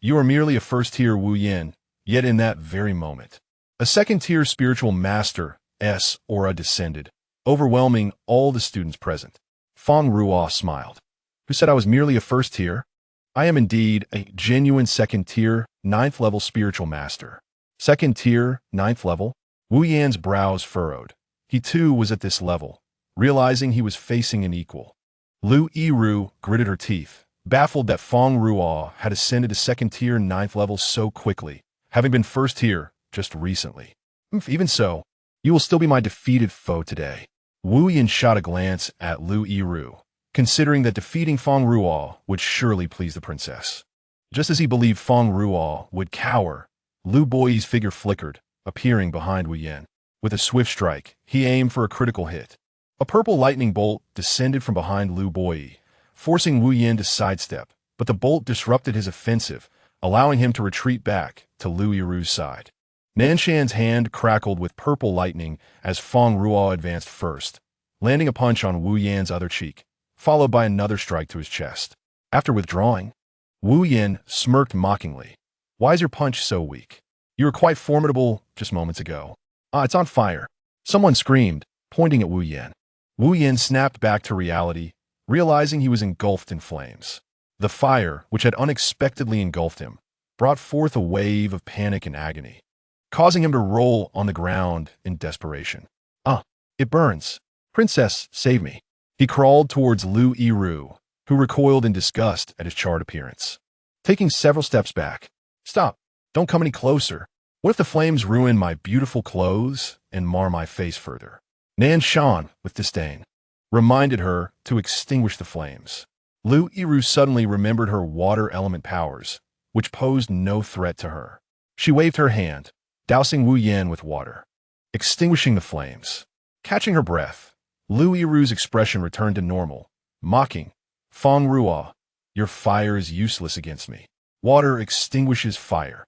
You are merely a first-tier Wu Yin, yet in that very moment, a second-tier spiritual master's aura descended, overwhelming all the students present. Fang Ruo smiled. Who said I was merely a first-tier? I am indeed a genuine second-tier 9th level spiritual master. Second tier, 9th level. Wu Yan's brows furrowed. He too was at this level, realizing he was facing an equal. Lu Yiru gritted her teeth, baffled that Fang Ruo had ascended to second tier 9th level so quickly, having been first tier just recently. Even so, you will still be my defeated foe today. Wu Yan shot a glance at Lu Yiru, considering that defeating Fang Ruo would surely please the princess. Just as he believed Fang Ruo would cower, Lu Boyi's figure flickered, appearing behind Wu Yan. With a swift strike, he aimed for a critical hit. A purple lightning bolt descended from behind Lu Boyi, forcing Wu Yan to sidestep, but the bolt disrupted his offensive, allowing him to retreat back to Lu Yiru's side. Nanshan's hand crackled with purple lightning as Fang Ruo advanced first, landing a punch on Wu Yan's other cheek, followed by another strike to his chest. After withdrawing, Wu Yan smirked mockingly. Why is your punch so weak? You were quite formidable just moments ago. Ah, it's on fire. Someone screamed, pointing at Wu Yan. Wu Yan snapped back to reality, realizing he was engulfed in flames. The fire, which had unexpectedly engulfed him, brought forth a wave of panic and agony, causing him to roll on the ground in desperation. Ah, it burns. Princess, save me. He crawled towards Lu Yiru, who recoiled in disgust at his charred appearance. Taking several steps back. Stop. Don't come any closer. What if the flames ruin my beautiful clothes and mar my face further? Nan Shan, with disdain, reminded her to extinguish the flames. Lu Yiru suddenly remembered her water element powers, which posed no threat to her. She waved her hand, dousing Wu Yan with water, extinguishing the flames. Catching her breath, Lu Yiru's expression returned to normal, mocking, Fang Ruo, your fire is useless against me. Water extinguishes fire.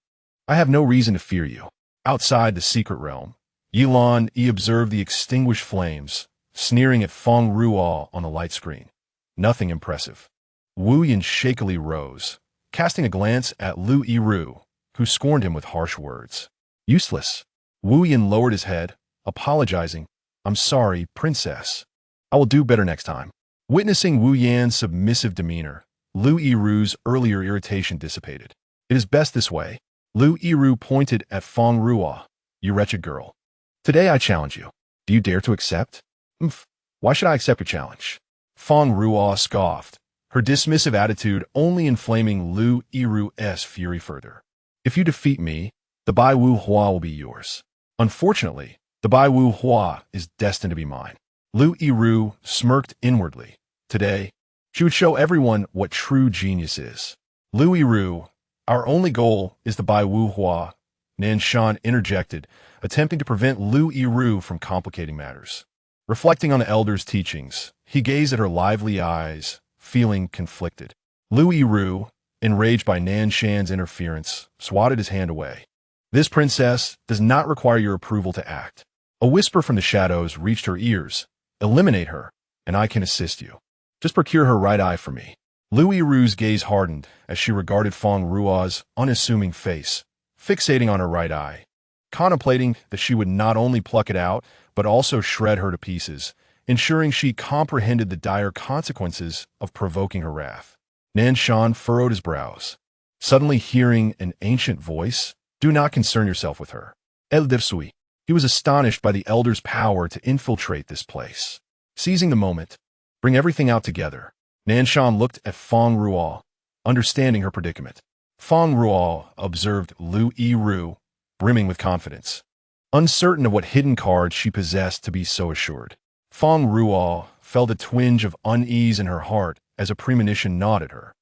I have no reason to fear you. Outside the secret realm, Yilan Yi observed the extinguished flames, sneering at Fang Ruo on the light screen. Nothing impressive. Wu Yan shakily rose, casting a glance at Lu Yiru, who scorned him with harsh words. Useless. Wu Yan lowered his head, apologizing. I'm sorry, princess. I will do better next time. Witnessing Wu Yan's submissive demeanor, Lu Yiru's earlier irritation dissipated. It is best this way. Lu Yiru pointed at Fang Ruo. You wretched girl. Today I challenge you. Do you dare to accept? Why should I accept your challenge? Fang Ruo scoffed, her dismissive attitude only inflaming Lu Yiru's fury further. If you defeat me, the Bai Wu Hua will be yours. Unfortunately, the Bai Wu Hua is destined to be mine. Lu Yiru smirked inwardly. Today, she would show everyone what true genius is. Lu Yiru, our only goal is the Bai Wu Hua, Nan Shan interjected, attempting to prevent Lu Yiru from complicating matters. Reflecting on the elder's teachings, he gazed at her lively eyes, feeling conflicted. Lu Yiru, enraged by Nan Shan's interference, swatted his hand away. This princess does not require your approval to act. A whisper from the shadows reached her ears. Eliminate her, and I can assist you. Just procure her right eye for me. Lu Yiru's gaze hardened as she regarded Fang Ruo's unassuming face, fixating on her right eye, contemplating that she would not only pluck it out, but also shred her to pieces, ensuring she comprehended the dire consequences of provoking her wrath. Nan Shan furrowed his brows, suddenly hearing an ancient voice. Do not concern yourself with her. El Divsui. He was astonished by the elder's power to infiltrate this place. Seizing the moment, bring everything out together. Nan Shan looked at Fang Ruo, understanding her predicament. Fang Ruo observed Lu Yiru, brimming with confidence, uncertain of what hidden cards she possessed to be so assured. Fang Ruo felt a twinge of unease in her heart as a premonition gnawed at her.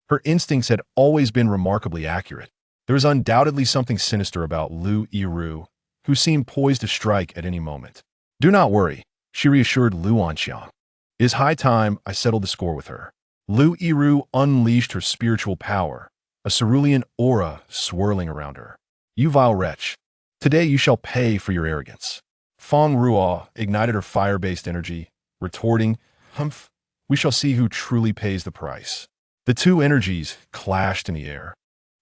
Her instincts had always been remarkably accurate. There was undoubtedly something sinister about Lu Yiru, who seemed poised to strike at any moment. Do not worry, she reassured Lu Anxiang. It is high time I settled the score with her. Lu Yiru unleashed her spiritual power, a cerulean aura swirling around her. You vile wretch, today you shall pay for your arrogance. Fang Ruo ignited her fire-based energy, retorting, Humph, we shall see who truly pays the price. The two energies clashed in the air,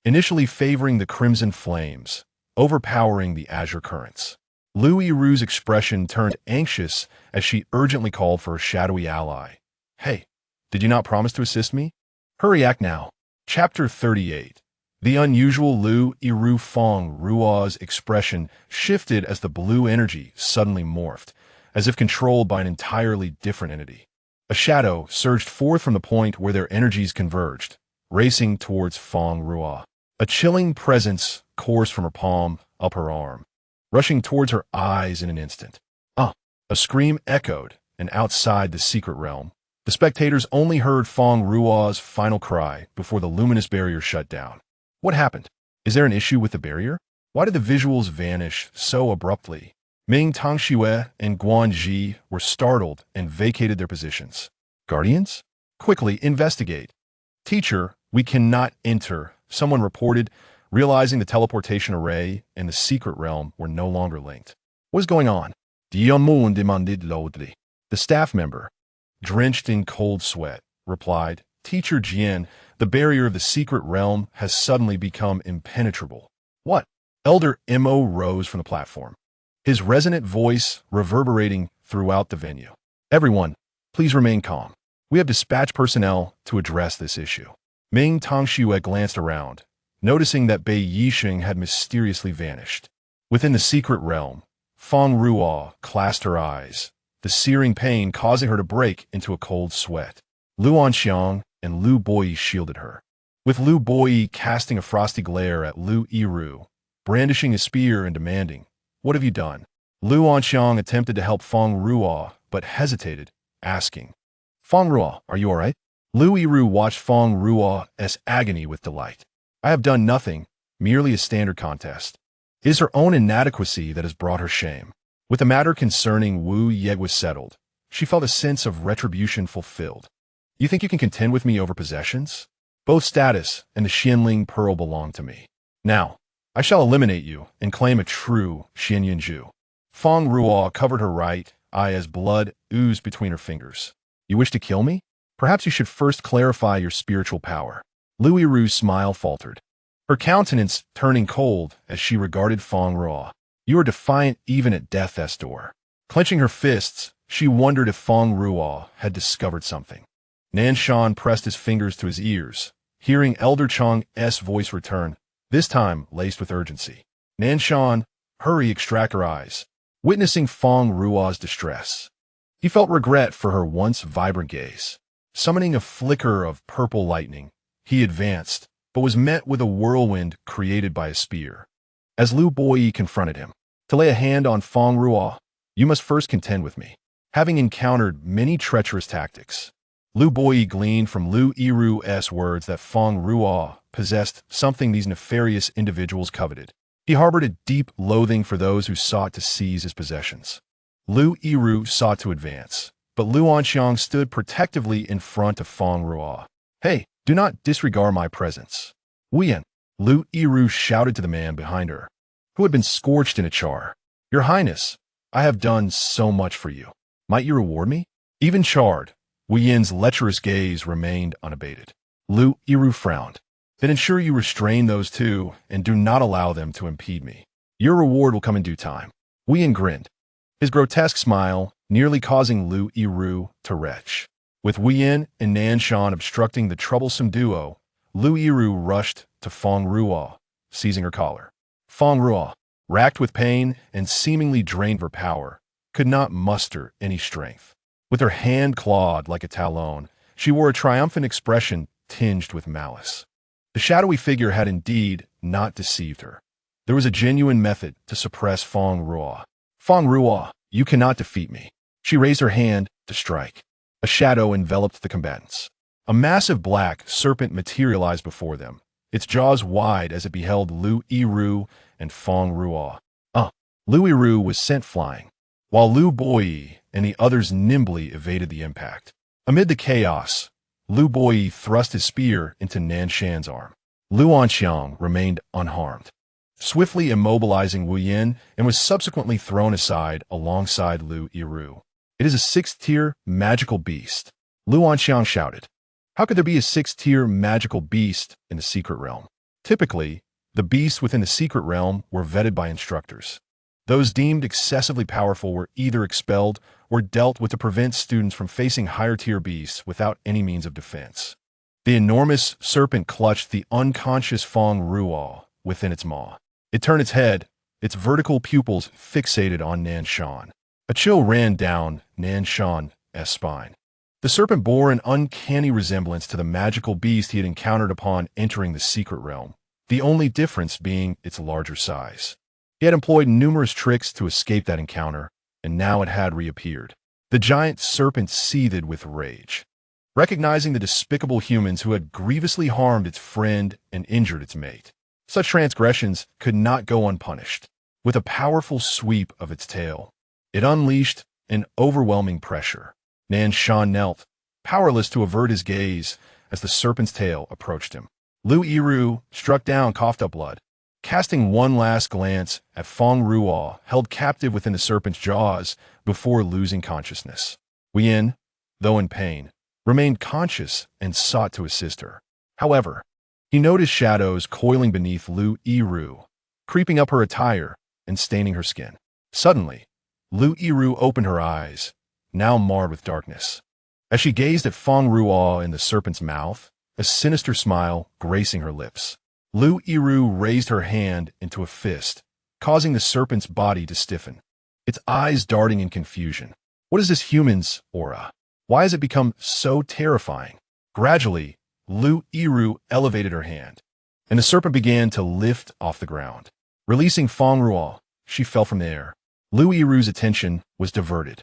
initially favoring the crimson flames, overpowering the azure currents. Lu Yiru's expression turned anxious as she urgently called for a shadowy ally. Hey, did you not promise to assist me? Hurry, act now. Chapter 38. The unusual Lu Yiru Fang Ruo's expression shifted as the blue energy suddenly morphed, as if controlled by an entirely different entity. A shadow surged forth from the point where their energies converged, racing towards Fang Ruo. A chilling presence coursed from her palm up her arm, rushing towards her eyes in an instant. Ah! A scream echoed, and outside the secret realm, the spectators only heard Fang Ruo's final cry before the luminous barrier shut down. What happened? Is there an issue with the barrier? Why did the visuals vanish so abruptly? Ming Tongxue and Guan Ji were startled and vacated their positions. Guardians? Quickly investigate. Teacher, we cannot enter, someone reported, realizing the teleportation array and the secret realm were no longer linked. What is going on? Dianmun demanded loudly. The staff member, drenched in cold sweat, replied, Teacher Jian, the barrier of the secret realm has suddenly become impenetrable. What? Elder Mo rose from the platform, his resonant voice reverberating throughout the venue. Everyone, please remain calm. We have dispatched personnel to address this issue. Ming Tongxue glanced around, noticing that Bei Yixing had mysteriously vanished. Within the secret realm, Fang Ruo clasped her eyes, the searing pain causing her to break into a cold sweat. Lu Anxiang and Lu Boyi shielded her, with Lu Boyi casting a frosty glare at Lu Yiru, brandishing his spear and demanding, What have you done? Lu Anxiang attempted to help Fang Ruo, but hesitated, asking, Fang Ruo, are you all right? Lu Yiru watched Fang Ruo's agony with delight. I have done nothing, merely a standard contest. It is her own inadequacy that has brought her shame. With the matter concerning Wu Ye settled, she felt a sense of retribution fulfilled. You think you can contend with me over possessions? Both status and the Xianling pearl belong to me. Now, I shall eliminate you and claim a true Xianyunju. Fang Ruo covered her right eye as blood oozed between her fingers. You wish to kill me? Perhaps you should first clarify your spiritual power. Lu Yiru's smile faltered, her countenance turning cold as she regarded Fang Ruo. You are defiant even at death's door. Clenching her fists, she wondered if Fang Ruo had discovered something. Nanshan pressed his fingers to his ears, hearing Elder Chang's voice return, this time laced with urgency. Nanshan, hurry, extract her eyes. Witnessing Fang Ruo's distress, he felt regret for her once vibrant gaze. Summoning a flicker of purple lightning, he advanced, but was met with a whirlwind created by a spear. As Lu Boyi confronted him, to lay a hand on Fang Ruo, you must first contend with me. Having encountered many treacherous tactics, Lu Boyi gleaned from Lu Yiru's words that Fang Ruo possessed something these nefarious individuals coveted. He harbored a deep loathing for those who sought to seize his possessions. Lu Yiru sought to advance, but Lu Anxiang stood protectively in front of Fang Ruo. Hey, do not disregard my presence. Wuyan, Lu Yiru shouted to the man behind her, who had been scorched in a char. Your Highness, I have done so much for you. Might you reward me? Even charred, Wu Yin's lecherous gaze remained unabated. Lu Yiru frowned. Then ensure you restrain those two and do not allow them to impede me. Your reward will come in due time. Wu Yin grinned, his grotesque smile nearly causing Lu Yiru to retch. With Wu Yin and Nanshan obstructing the troublesome duo, Lu Yiru rushed to Fang Ruo, seizing her collar. Fang Ruo, racked with pain and seemingly drained of her power, could not muster any strength. With her hand clawed like a talon, she wore a triumphant expression tinged with malice. The shadowy figure had indeed not deceived her. There was a genuine method to suppress Fang Ruo. Fang Ruo, you cannot defeat me. She raised her hand to strike. A shadow enveloped the combatants. A massive black serpent materialized before them, its jaws wide as it beheld Lu Yiru and Fang Ruo. Lu Yiru was sent flying, while Lu Boyi and the others nimbly evaded the impact. Amid the chaos, Lu Boyi thrust his spear into Nanshan's arm. Lu Anxiang remained unharmed, swiftly immobilizing Wu Yin, and was subsequently thrown aside alongside Lu Yiru. It is a 6th-tier magical beast, Lu Anxiang shouted. How could there be a 6th-tier magical beast in the secret realm? Typically, the beasts within the secret realm were vetted by instructors. Those deemed excessively powerful were either expelled or dealt with to prevent students from facing higher-tier beasts without any means of defense. The enormous serpent clutched the unconscious Fang Ruo within its maw. It turned its head, its vertical pupils fixated on Nan Shan. A chill ran down Nan Shan's spine. The serpent bore an uncanny resemblance to the magical beast he had encountered upon entering the secret realm, the only difference being its larger size. He had employed numerous tricks to escape that encounter, and now it had reappeared. The giant serpent seethed with rage. Recognizing the despicable humans who had grievously harmed its friend and injured its mate, such transgressions could not go unpunished. With a powerful sweep of its tail, it unleashed an overwhelming pressure. Nan Shan knelt, powerless to avert his gaze as the serpent's tail approached him. Lu Yiru struck down coughed-up blood, casting one last glance at Fang Ruo, held captive within the serpent's jaws before losing consciousness. Yin, though in pain, remained conscious and sought to assist her. However, he noticed shadows coiling beneath Lu Yiru, creeping up her attire and staining her skin. Suddenly, Lu Yiru opened her eyes, now marred with darkness. As she gazed at Fang Ruo in the serpent's mouth, a sinister smile gracing her lips. Lu Yiru raised her hand into a fist, causing the serpent's body to stiffen, its eyes darting in confusion. What is this human's aura? Why has it become so terrifying? Gradually, Lu Yiru elevated her hand, and the serpent began to lift off the ground. Releasing Fang Ruo, she fell from the air. Lu Yiru's attention was diverted,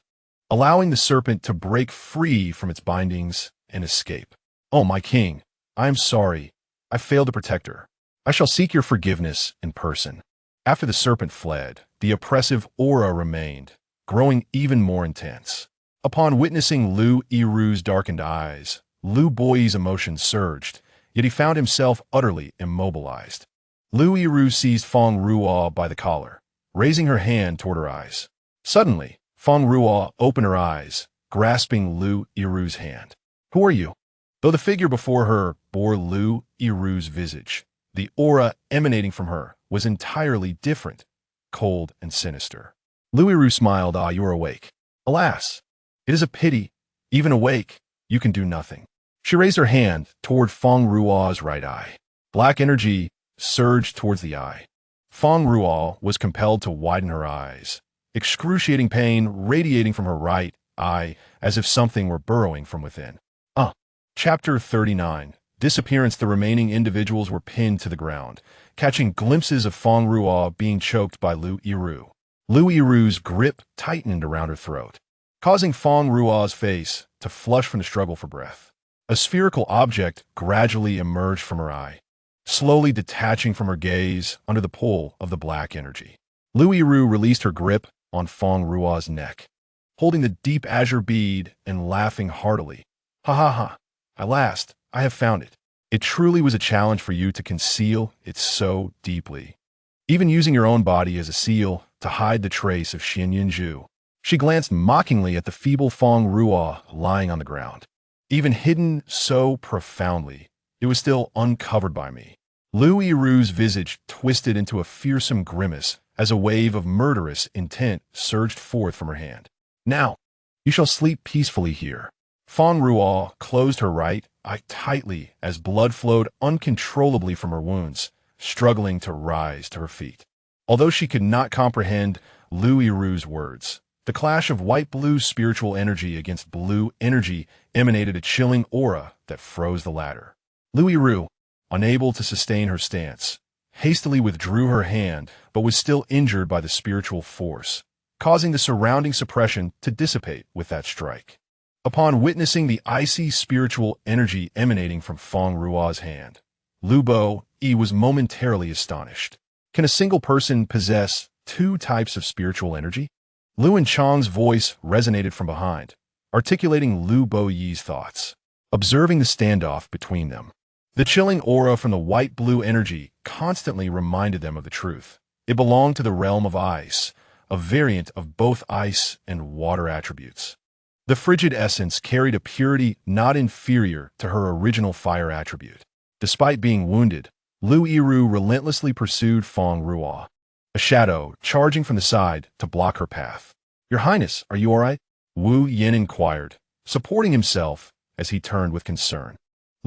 allowing the serpent to break free from its bindings and escape. Oh, my king, I am sorry. I failed to protect her. I shall seek your forgiveness in person. After the serpent fled, the oppressive aura remained, growing even more intense. Upon witnessing Lu Yiru's darkened eyes, Lu Boyi's emotions surged, yet he found himself utterly immobilized. Lu Yiru seized Fang Ruo by the collar, raising her hand toward her eyes. Suddenly, Fang Ruo opened her eyes, grasping Lu Yiru's hand. Who are you? Though the figure before her bore Lu Yiru's visage, the aura emanating from her was entirely different, cold and sinister. Lu Yiru smiled. Ah, you are awake. Alas, it is a pity. Even awake, you can do nothing. She raised her hand toward Fang Ruo's right eye. Black energy surged towards the eye. Fang Ruo was compelled to widen her eyes, excruciating pain radiating from her right eye as if something were burrowing from within. Chapter 39. Disappearance. The remaining individuals were pinned to the ground, catching glimpses of Fang Ruo being choked by Lu Yiru. Lu Yiru's grip tightened around her throat, causing Fang Ruo's face to flush from the struggle for breath. A spherical object gradually emerged from her eye, slowly detaching from her gaze under the pull of the black energy. Lu Yiru released her grip on Fang Ruo's neck, holding the deep azure bead and laughing heartily. Ha ha ha. At last, I have found it. It truly was a challenge for you to conceal it so deeply, even using your own body as a seal to hide the trace of Xin Yinju. She glanced mockingly at the feeble Fang Ruo lying on the ground. Even hidden so profoundly, it was still uncovered by me. Lu Yiru's visage twisted into a fearsome grimace as a wave of murderous intent surged forth from her hand. Now, you shall sleep peacefully here. Fang Ruo closed her right eye tightly as blood flowed uncontrollably from her wounds, struggling to rise to her feet. Although she could not comprehend Lu Yiru's words, the clash of white-blue spiritual energy against blue energy emanated a chilling aura that froze the latter. Lu Yiru, unable to sustain her stance, hastily withdrew her hand but was still injured by the spiritual force, causing the surrounding suppression to dissipate with that strike. Upon witnessing the icy spiritual energy emanating from Fang Ruo's hand, Lu Bo-yi was momentarily astonished. Can a single person possess two types of spiritual energy? Lu Chang's voice resonated from behind, articulating Lu Bo-yi's thoughts. Observing the standoff between them, the chilling aura from the white-blue energy constantly reminded them of the truth. It belonged to the realm of ice, a variant of both ice and water attributes. The frigid essence carried a purity not inferior to her original fire attribute. Despite being wounded, Lu Yiru relentlessly pursued Fang Ruo, a shadow charging from the side to block her path. Your Highness, are you all right? Wu Yin inquired, supporting himself as he turned with concern.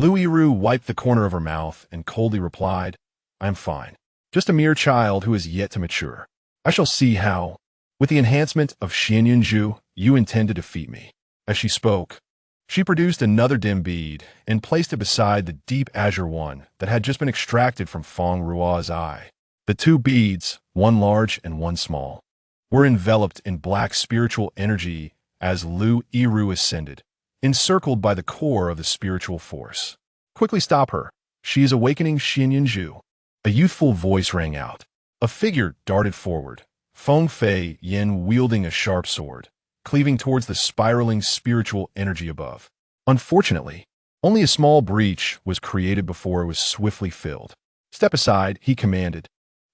Lu Yiru wiped the corner of her mouth and coldly replied, "I am fine. Just a mere child who is yet to mature. I shall see how. With the enhancement of Xianyunju, you intend to defeat me." As she spoke, she produced another dim bead and placed it beside the deep azure one that had just been extracted from Fang Ruo's eye. The two beads, one large and one small, were enveloped in black spiritual energy as Lu Yiru ascended, encircled by the core of the spiritual force. "Quickly stop her. She is awakening Xianyunju." A youthful voice rang out. A figure darted forward, Feng Fei Yin wielding a sharp sword, cleaving towards the spiraling spiritual energy above. Unfortunately, only a small breach was created before it was swiftly filled. "Step aside," he commanded,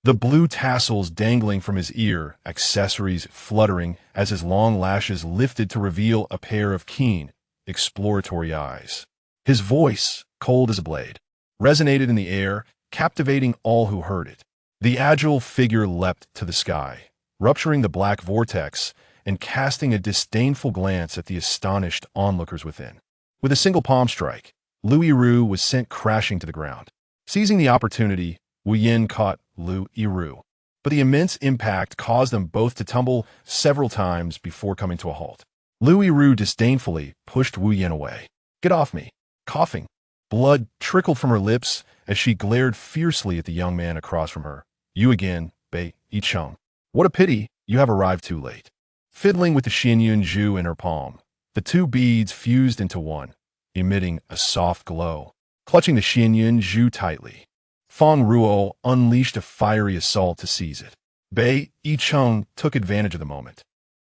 the blue tassels dangling from his ear, accessories fluttering as his long lashes lifted to reveal a pair of keen, exploratory eyes. His voice, cold as a blade, resonated in the air, captivating all who heard it. The agile figure leapt to the sky, rupturing the black vortex and casting a disdainful glance at the astonished onlookers within. With a single palm strike, Lu Yiru was sent crashing to the ground. Seizing the opportunity, Wu Yin caught Lu Yiru, but the immense impact caused them both to tumble several times before coming to a halt. Lu Yiru disdainfully pushed Wu Yin away. "Get off me!" Coughing, blood trickled from her lips as she glared fiercely at the young man across from her. "You again, Bei Yicheng. What a pity you have arrived too late." Fiddling with the Xianyunju in her palm, the two beads fused into one, emitting a soft glow. Clutching the Xianyunju tightly, Fang Ruo unleashed a fiery assault to seize it. Bei Yicheng took advantage of the moment,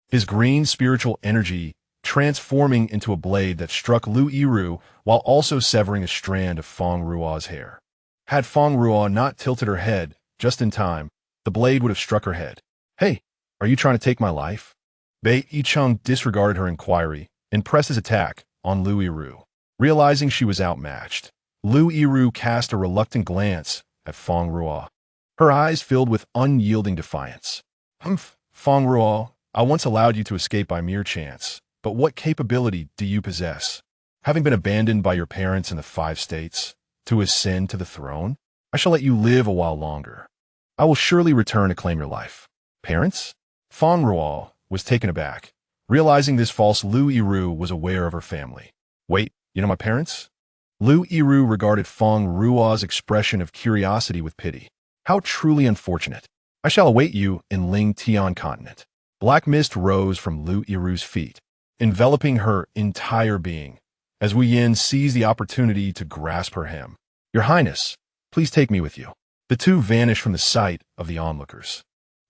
his green spiritual energy transforming into a blade that struck Lu Yiru while also severing a strand of Fang Ruo's hair. Had Fang Ruo not tilted her head just in time, the blade would have struck her head. "Hey, are you trying to take my life?" Bei Yicheng disregarded her inquiry and pressed his attack on Lu Yiru. Realizing she was outmatched, Lu Yiru cast a reluctant glance at Fang Ruo. Her eyes filled with unyielding defiance. "Humph, Fang Ruo, I once allowed you to escape by mere chance, but what capability do you possess? Having been abandoned by your parents in the 5 states, to ascend to the throne? I shall let you live a while longer. I will surely return to claim your life." "Parents?" Fang Ruo was taken aback, realizing this false Lu Yiru was aware of her family. "Wait, you know my parents?" Lu Yiru regarded Fang Ruo's expression of curiosity with pity. "How truly unfortunate. I shall await you in Ling Tian continent." Black mist rose from Lu Yiru's feet, enveloping her entire being, as Wu Yin seized the opportunity to grasp her hem. "Your Highness, please take me with you." The two vanished from the sight of the onlookers.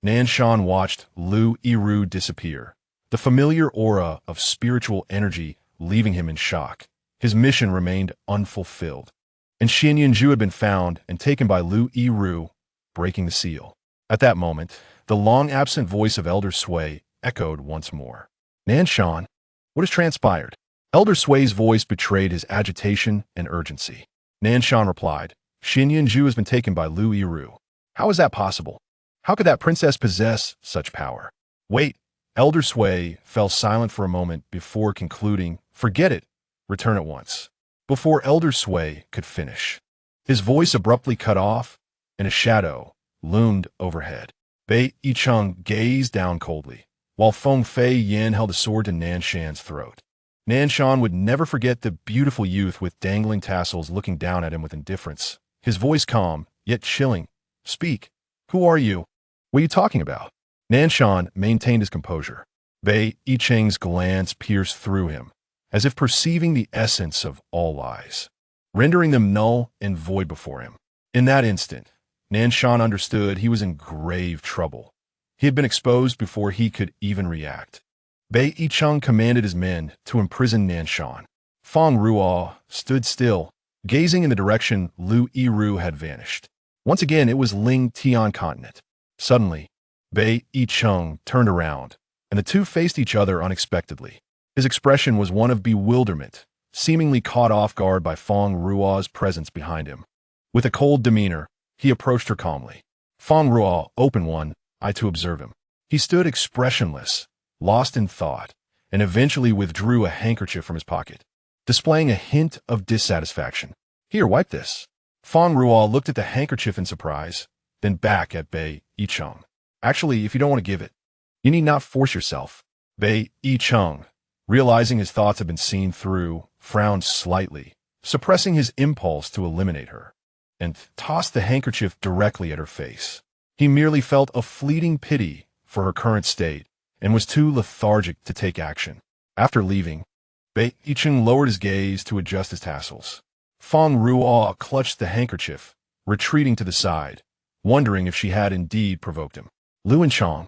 Nanshan watched Lu Yiru disappear, the familiar aura of spiritual energy leaving him in shock. His mission remained unfulfilled, and Xianyunju had been found and taken by Lu Yiru, breaking the seal. At that moment, the long-absent voice of Elder Sui echoed once more. "Nanshan, what has transpired?" Elder Sui's voice betrayed his agitation and urgency. Nanshan replied, "Xianyunju has been taken by Lu Yiru." "How is that possible? How could that princess possess such power?" "Wait." Elder Sui fell silent for a moment before concluding, "Forget it. Return at once." Before Elder Sui could finish, his voice abruptly cut off, and a shadow loomed overhead. Bei Yicheng gazed down coldly, while Feng Fei Yin held a sword to Nanshan's throat. Nanshan would never forget the beautiful youth with dangling tassels looking down at him with indifference. His voice calm, yet chilling. "Speak. Who are you? What are you talking about?" Nanshan maintained his composure. Bei Yicheng's glance pierced through him, as if perceiving the essence of all lies, rendering them null and void before him. In that instant, Nanshan understood he was in grave trouble. He had been exposed before he could even react. Bei Yicheng commanded his men to imprison Nanshan. Fang Ruo stood still, gazing in the direction Lu Yiru had vanished. Once again, it was Ling Tian continent. Suddenly, Bei Yicheng turned around, and the two faced each other unexpectedly. His expression was one of bewilderment, seemingly caught off guard by Fang Ruo's presence behind him. With a cold demeanor, he approached her calmly. Fang Ruo opened one eye to observe him. He stood expressionless, lost in thought, and eventually withdrew a handkerchief from his pocket, displaying a hint of dissatisfaction. Here, wipe this. Fang Ruo looked at the handkerchief in surprise, then back at Bei Yicheng. Actually, if you don't want to give it, you need not force yourself. Bei Yicheng, realizing his thoughts had been seen through, frowned slightly, suppressing his impulse to eliminate her, and tossed the handkerchief directly at her face. He merely felt a fleeting pity for her current state and was too lethargic to take action. After leaving, Bei Yicheng lowered his gaze to adjust his tassels. Fang Ruo clutched the handkerchief, retreating to the side, wondering if she had indeed provoked him. Lu Enchang,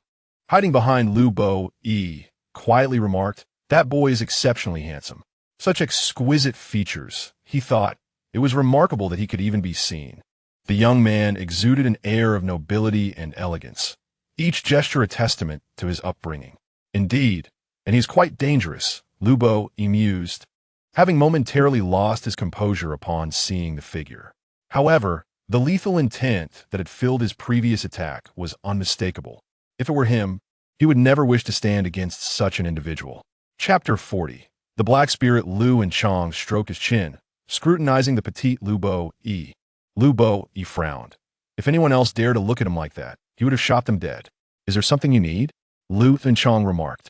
hiding behind Lu Bo Yi, quietly remarked, "That boy is exceptionally handsome. Such exquisite features," he thought. It was remarkable that he could even be seen. The young man exuded an air of nobility and elegance, each gesture a testament to his upbringing. Indeed, and he's quite dangerous, Lu Bo Yi mused, having momentarily lost his composure upon seeing the figure. However, the lethal intent that had filled his previous attack was unmistakable. If it were him, he would never wish to stand against such an individual. Chapter 40. The black spirit Lu Enchang stroked his chin, scrutinizing the petite Lu Bo Yi. Lu Bo Yi frowned. If anyone else dared to look at him like that, he would have shot them dead. "Is there something you need?" Lu Enchang remarked.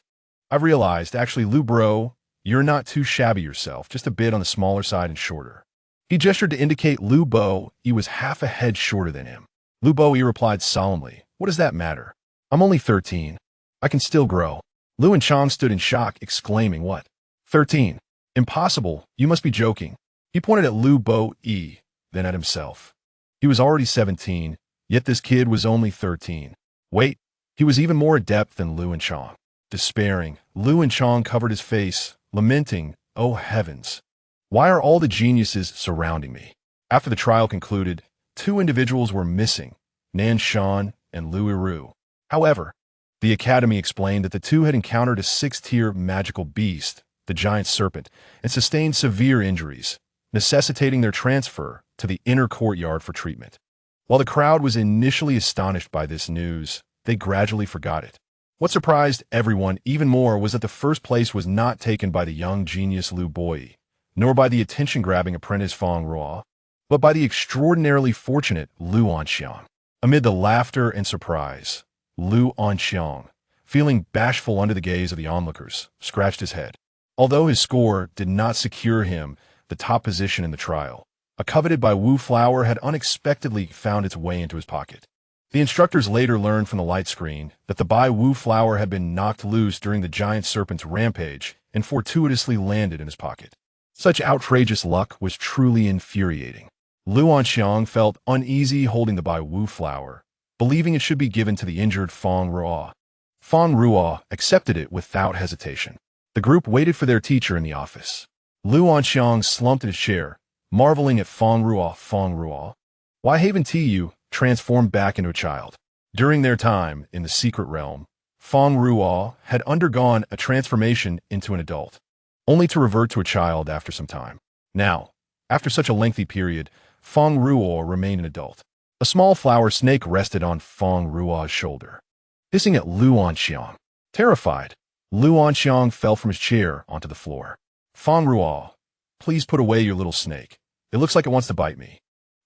"I've realized, actually, Lu Bro, you're not too shabby yourself, just a bit on the smaller side and shorter." He gestured to indicate Lu Bo Yi was half a head shorter than him. Lu Bo Yi replied solemnly, "What does that matter? I'm only 13. I can still grow." Lu Enchang stood in shock, exclaiming, "What? 13? Impossible, you must be joking." He pointed at Lu Bo Yi, then at himself. He was already 17, yet this kid was only 13. Wait, he was even more adept than Lu Enchang. Despairing, Lu Enchang covered his face, lamenting, "Oh heavens! Why are all the geniuses surrounding me?" After the trial concluded, 2 individuals were missing, Nan Shan and Lu Yiru. However, the Academy explained that the 2 had encountered a 6th-tier magical beast, the giant serpent, and sustained severe injuries, necessitating their transfer to the inner courtyard for treatment. While the crowd was initially astonished by this news, they gradually forgot it. What surprised everyone even more was that the first place was not taken by the young genius Lu Bo Yi, nor by the attention-grabbing apprentice Fang Ruo, but by the extraordinarily fortunate Lu Anxiang. Amid the laughter and surprise, Lu Anxiang, feeling bashful under the gaze of the onlookers, scratched his head. Although his score did not secure him the top position in the trial, a coveted by Wu flower had unexpectedly found its way into his pocket. The instructors later learned from the light screen that the Bai Wu flower had been knocked loose during the giant serpent's rampage and fortuitously landed in his pocket. Such outrageous luck was truly infuriating. Lu Anxiang felt uneasy holding the Bai Wu flower, believing it should be given to the injured Fang Ruo. Fang Ruo accepted it without hesitation. The group waited for their teacher in the office. Lu Anxiang slumped in his chair, marveling at Fang Ruo. "Fang Ruo, why haven't you transformed back into a child?" During their time in the secret realm, Fang Ruo had undergone a transformation into an adult, only to revert to a child after some time. Now, after such a lengthy period, Fang Ruo remained an adult. A small flower snake rested on Fang Ruo's shoulder, hissing at Lu Anxiang. Terrified, Lu Anxiang fell from his chair onto the floor. "Fang Ruo, please put away your little snake. It looks like it wants to bite me."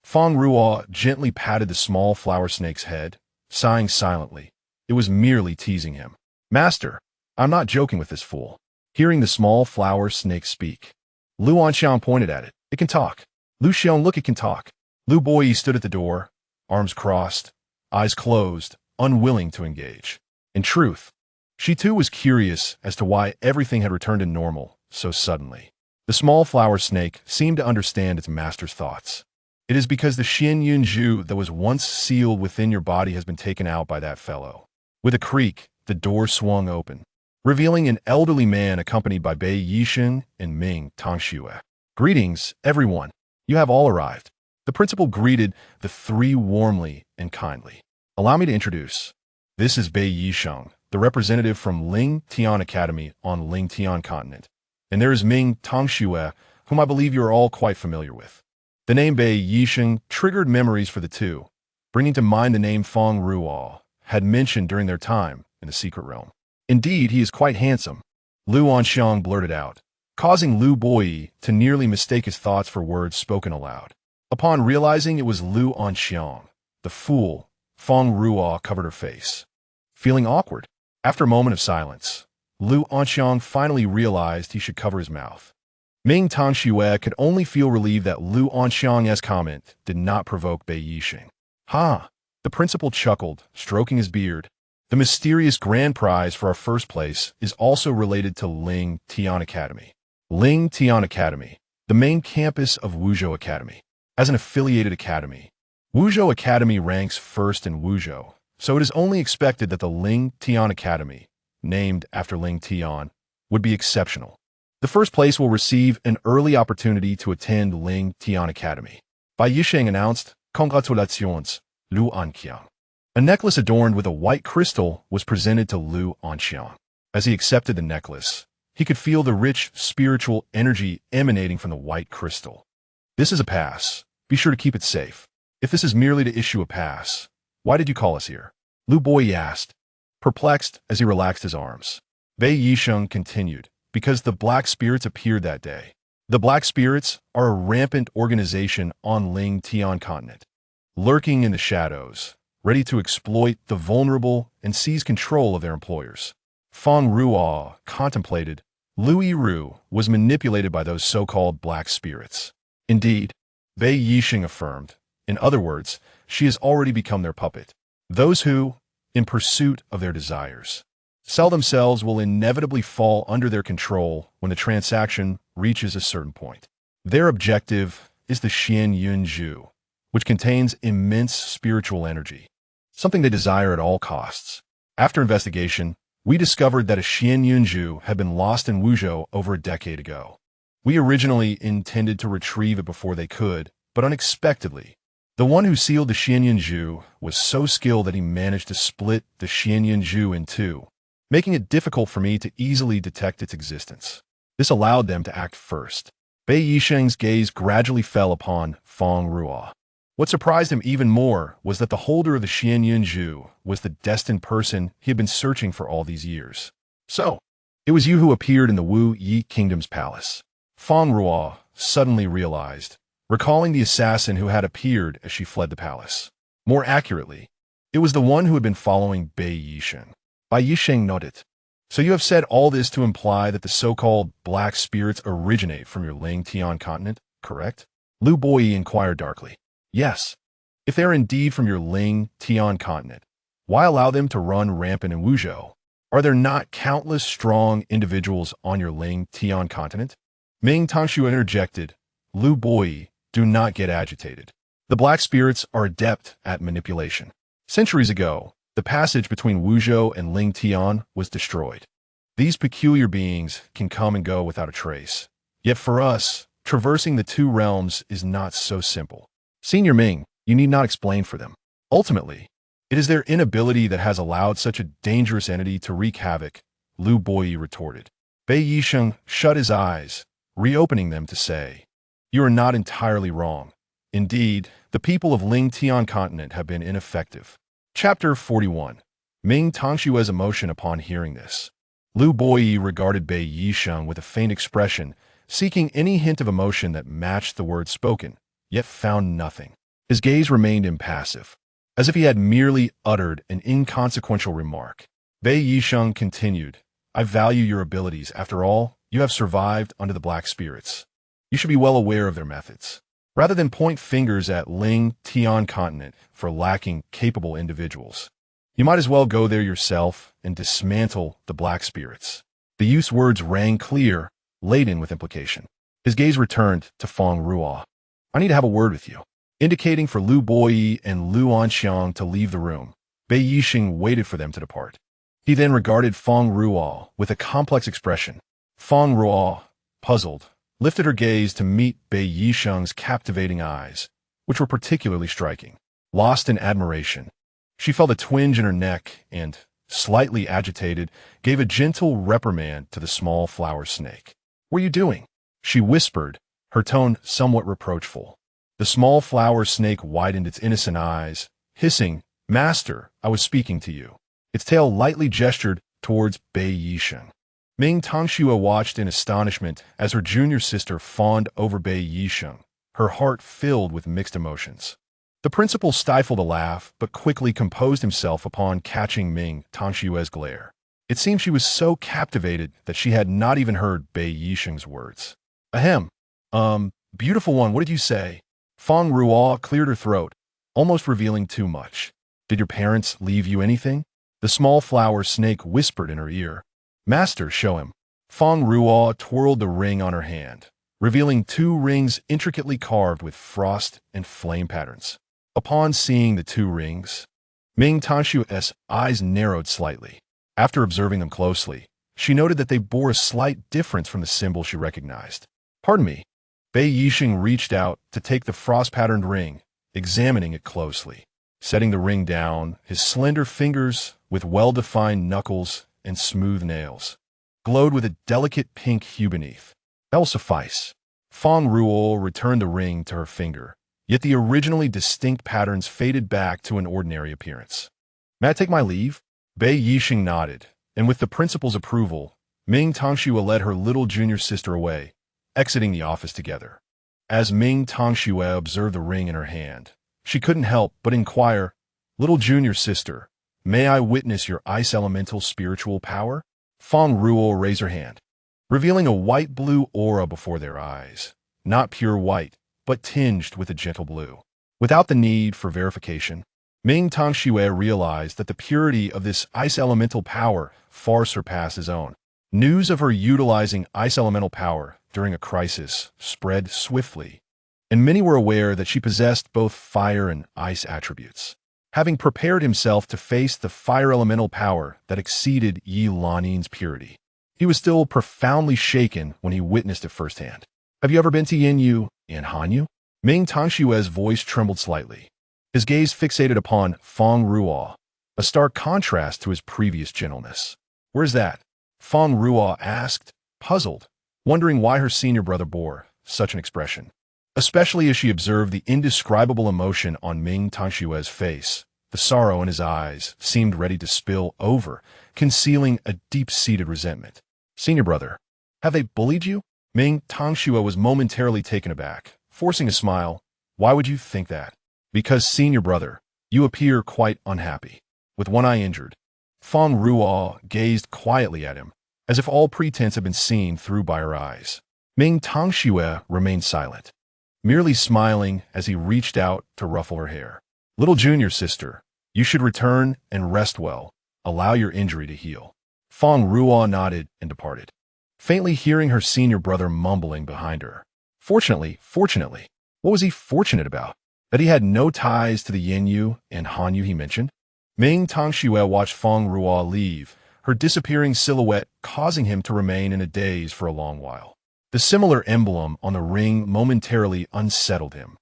Fang Ruo gently patted the small flower snake's head, sighing silently. It was merely teasing him. "Master, I'm not joking with this fool." Hearing the small flower snake speak, Lu Anxiang pointed at it. "It can talk." "Lu Xiong, look, it can talk." Lu Bo Yi stood at the door, arms crossed, eyes closed, unwilling to engage. In truth, she too was curious as to why everything had returned to normal so suddenly. The small flower snake seemed to understand its master's thoughts. "It is because the Xin Yun Zhu that was once sealed within your body has been taken out by that fellow." With a creak, the door swung open, revealing an elderly man accompanied by Bei Yishen and Ming Tongxue. "Greetings, everyone. You have all arrived." The principal greeted the 3 warmly and kindly. "Allow me to introduce. This is Bei Yisheng, the representative from Ling Tian Academy on Ling Tian Continent. And there is Ming Tongxue, whom I believe you are all quite familiar with." The name Bei Yisheng triggered memories for the 2, bringing to mind the name Fang Ruo had mentioned during their time in the secret realm. "Indeed, he is quite handsome," Lu Anxiang blurted out, causing Lu Boyi to nearly mistake his thoughts for words spoken aloud. Upon realizing it was Lu Anxiang, the fool, Fang Ruo covered her face. Feeling awkward, after a moment of silence, Lu Anxiang finally realized he should cover his mouth. Ming Tangxue could only feel relieved that Lu Anxiang's comment did not provoke Bei Yixing. Ha! The principal chuckled, stroking his beard. The mysterious grand prize for our first place is also related to Ling Tian Academy. Ling Tian Academy, the main campus of Wuzhou Academy. As an affiliated academy, Wuzhou Academy ranks first in Wuzhou, so it is only expected that the Ling Tian Academy, named after Ling Tian, would be exceptional. The first place will receive an early opportunity to attend Ling Tian Academy. Bai Yixing announced, "Congratulations, Lu Anxiang." A necklace adorned with a white crystal was presented to Lu Anxiang. As he accepted the necklace, he could feel the rich spiritual energy emanating from the white crystal. This is a pass. Be sure to keep it safe. If this is merely to issue a pass, why did you call us here? Lu Boyi asked, perplexed as he relaxed his arms. Bei Yixing continued, because the Black Spirits appeared that day. The Black Spirits are a rampant organization on Ling Tian continent, lurking in the shadows, ready to exploit the vulnerable and seize control of their employers. Fang Ruo contemplated. Lu Yiru was manipulated by those so-called Black Spirits. Indeed, Bei Yixing affirmed, in other words, she has already become their puppet. Those who, in pursuit of their desires, sell themselves will inevitably fall under their control when the transaction reaches a certain point. Their objective is the Xian Yun Zhu, which contains immense spiritual energy, something they desire at all costs. After investigation, we discovered that a Xian Yun Zhu had been lost in Wuzhou over a decade ago. We originally intended to retrieve it before they could, but unexpectedly, the one who sealed the Xian Yun Zhu was so skilled that he managed to split the Xian Yun Zhu in two, making it difficult for me to easily detect its existence. This allowed them to act first. Bei Yixing's gaze gradually fell upon Fang Ruo. What surprised him even more was that the holder of the Xian Yun Zhu was the destined person he had been searching for all these years. So, it was you who appeared in the Wu Yi Kingdom's palace. Fang Ruo suddenly realized, recalling the assassin who had appeared as she fled the palace. More accurately, it was the one who had been following Bei Yixing. Bai Yixing nodded. So you have said all this to imply that the so-called Black Spirits originate from your Ling Tian continent, correct? Lu Boyi inquired darkly. Yes. If they are indeed from your Ling Tian continent, why allow them to run rampant in Wuzhou? Are there not countless strong individuals on your Ling Tian continent? Ming Tangxue interjected. Lu Boyi, do not get agitated. The Black Spirits are adept at manipulation. Centuries ago, the passage between Wuzhou and Ling Tian was destroyed. These peculiar beings can come and go without a trace. Yet for us, traversing the two realms is not so simple. Senior Ming, you need not explain for them. Ultimately, it is their inability that has allowed such a dangerous entity to wreak havoc, Lu Boyi retorted. Bei Yixing shut his eyes, reopening them to say, you are not entirely wrong. Indeed, the people of Ling Tian continent have been ineffective. Chapter 41. Ming Tangshue's emotion upon hearing this. Lu Boyi regarded Bei Yixing with a faint expression, seeking any hint of emotion that matched the words spoken, yet found nothing. His gaze remained impassive, as if he had merely uttered an inconsequential remark. Bei Yixing continued, I value your abilities. After all, you have survived under the Black Spirits. You should be well aware of their methods. Rather than point fingers at Ling Tian continent for lacking capable individuals, you might as well go there yourself and dismantle the Black Spirits. The youth's words rang clear, laden with implication. His gaze returned to Fang Ruo. I need to have a word with you. Indicating for Lu Boyi and Lu Anxiang to leave the room, Bei Yixing waited for them to depart. He then regarded Fang Ruo with a complex expression. Fang Ruo, puzzled, lifted her gaze to meet Bei Yixing's captivating eyes, which were particularly striking. Lost in admiration, she felt a twinge in her neck and, slightly agitated, gave a gentle reprimand to the small flower snake. What are you doing? She whispered, her tone somewhat reproachful. The small flower snake widened its innocent eyes, hissing, Master, I was speaking to you. Its tail lightly gestured towards Bei Yixing. Ming Tongxue watched in astonishment as her junior sister fawned over Bei Yisheng, her heart filled with mixed emotions. The principal stifled a laugh, but quickly composed himself upon catching Ming Tongxue's glare. It seemed she was so captivated that she had not even heard Bei Yisheng's words. Ahem. Beautiful one, what did you say? Fang Ruo cleared her throat, almost revealing too much. Did your parents leave you anything? The small flower snake whispered in her ear. Master, show him. Fang Ruo twirled the ring on her hand, revealing 2 rings intricately carved with frost and flame patterns. Upon seeing the 2 rings, Ming Tongxue's eyes narrowed slightly. After observing them closely, she noted that they bore a slight difference from the symbol she recognized. Pardon me. Bei Yisheng reached out to take the frost-patterned ring, examining it closely. Setting the ring down, his slender fingers, with well-defined knuckles and smooth nails, glowed with a delicate pink hue beneath. That will suffice. Fang Ruo returned the ring to her finger, yet the originally distinct patterns faded back to an ordinary appearance. May I take my leave? Bei Yisheng nodded, and with the principal's approval, Ming Tongxue led her little junior sister away, exiting the office together. As Ming Tongxue observed the ring in her hand, she couldn't help but inquire, Little junior sister, may I witness your ice elemental spiritual power? Fang Ruo raised her hand, revealing a white-blue aura before their eyes. Not pure white, but tinged with a gentle blue. Without the need for verification, Ming Tongxue realized that the purity of this ice elemental power far surpassed his own. News of her utilizing ice elemental power during a crisis spread swiftly, and many were aware that she possessed both fire and ice attributes. Having prepared himself to face the fire elemental power that exceeded Yi Lanin's purity, he was still profoundly shaken when he witnessed it firsthand. Have you ever been to Yinyu and Hanyu? Ming Tongxue's voice trembled slightly. His gaze fixated upon Fang Ruo, a stark contrast to his previous gentleness. Where's that? Fang Ruo asked, puzzled, wondering why her senior brother bore such an expression. Especially as she observed the indescribable emotion on Ming Tongxue's face. The sorrow in his eyes seemed ready to spill over, concealing a deep-seated resentment. Senior brother, have they bullied you? Ming Tongxue was momentarily taken aback, forcing a smile. Why would you think that? Because, senior brother, you appear quite unhappy. With one eye injured, Fang Ruo gazed quietly at him, as if all pretense had been seen through by her eyes. Ming Tongxue remained silent, merely smiling as he reached out to ruffle her hair. Little junior sister, you should return and rest well. Allow your injury to heal. Fang Ruo nodded and departed, faintly hearing her senior brother mumbling behind her. Fortunately, what was he fortunate about? That he had no ties to the Yinyu and Hanyu he mentioned? Ming Tongxue watched Fang Ruo leave, her disappearing silhouette causing him to remain in a daze for a long while. The similar emblem on the ring momentarily unsettled him,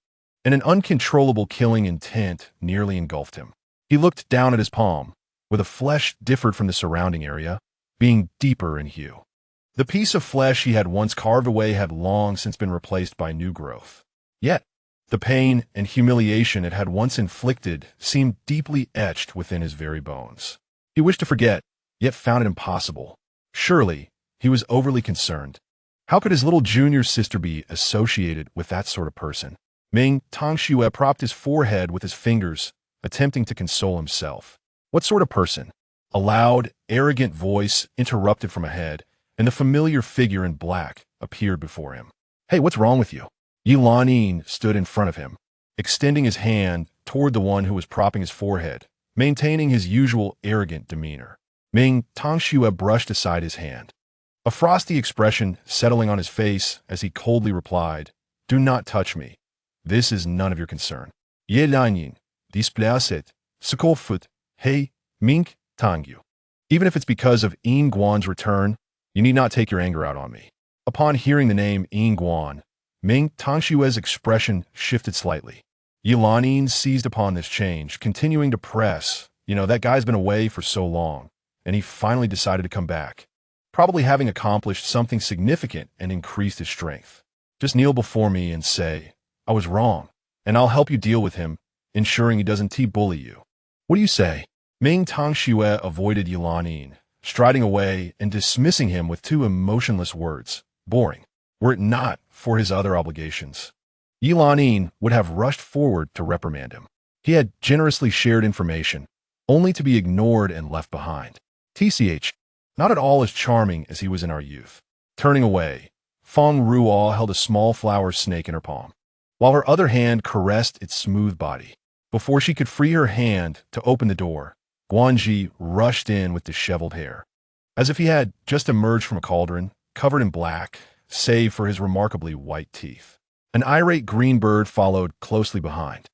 and an uncontrollable killing intent nearly engulfed him. He looked down at his palm, where the flesh differed from the surrounding area, being deeper in hue. The piece of flesh he had once carved away had long since been replaced by new growth. Yet, the pain and humiliation it had once inflicted seemed deeply etched within his very bones. He wished to forget, yet found it impossible. Surely, he was overly concerned. How could his little junior sister be associated with that sort of person? Ming Tongxue propped his forehead with his fingers, attempting to console himself. What sort of person? A loud, arrogant voice interrupted from ahead, and the familiar figure in black appeared before him. Hey, what's wrong with you? Yi Lanin stood in front of him, extending his hand toward the one who was propping his forehead, maintaining his usual arrogant demeanor. Ming Tongxue brushed aside his hand, a frosty expression settling on his face as he coldly replied, Do not touch me. This is none of your concern. Yi Lanin, displacet, Sikofut, Hey, Ming Tongyu. Even if it's because of Yin Guan's return, you need not take your anger out on me. Upon hearing the name Yin Guan, Ming Tongxue's expression shifted slightly. Yi Lanin seized upon this change, continuing to press. That guy's been away for so long, and he finally decided to come back, probably having accomplished something significant and increased his strength. Just kneel before me and say, I was wrong, and I'll help you deal with him, ensuring he doesn't bully you. What do you say? Ming Tongxue avoided Yi Lanin, striding away and dismissing him with two emotionless words, boring, were it not for his other obligations. Yilanin would have rushed forward to reprimand him. He had generously shared information, only to be ignored and left behind. TCH, not at all as charming as he was in our youth. Turning away, Fang Ruo held a small flower snake in her palm, while her other hand caressed its smooth body. Before she could free her hand to open the door, Guanji rushed in with disheveled hair, as if he had just emerged from a cauldron, covered in black, save for his remarkably white teeth. An irate green bird followed closely behind.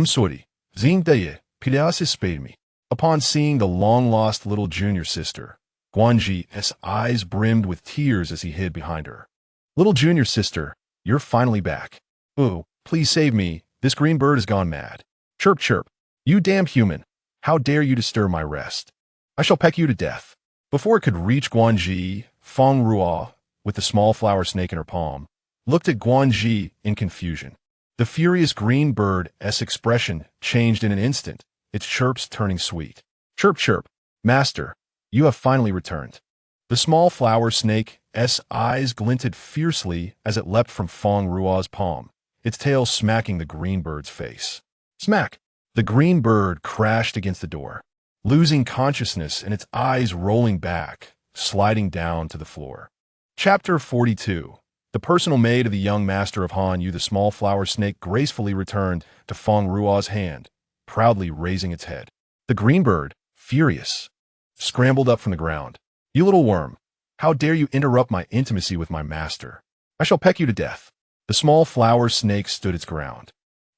Sorry, Zingdaye, Pilasis spade me. Upon seeing the long-lost little junior sister, Guanji's eyes brimmed with tears as he hid behind her. Little junior sister, you're finally back. Oh, please save me, this green bird has gone mad. Chirp chirp, you damned human, how dare you disturb my rest? I shall peck you to death. Before it could reach Guanji, Fang Ruo, with the small flower snake in her palm, looked at Guanji in confusion. The furious green bird's expression changed in an instant, its chirps turning sweet. Chirp chirp, master, you have finally returned. The small flower snake's eyes glinted fiercely as it leapt from Fang Ruo's palm, its tail smacking the green bird's face. Smack! The green bird crashed against the door, losing consciousness and its eyes rolling back, sliding down to the floor. Chapter 42. The personal maid of the young master of Han Yu, the small flower snake, gracefully returned to Fang Ruo's hand, proudly raising its head. The green bird, furious, scrambled up from the ground. You little worm, how dare you interrupt my intimacy with my master? I shall peck you to death. The small flower snake stood its ground,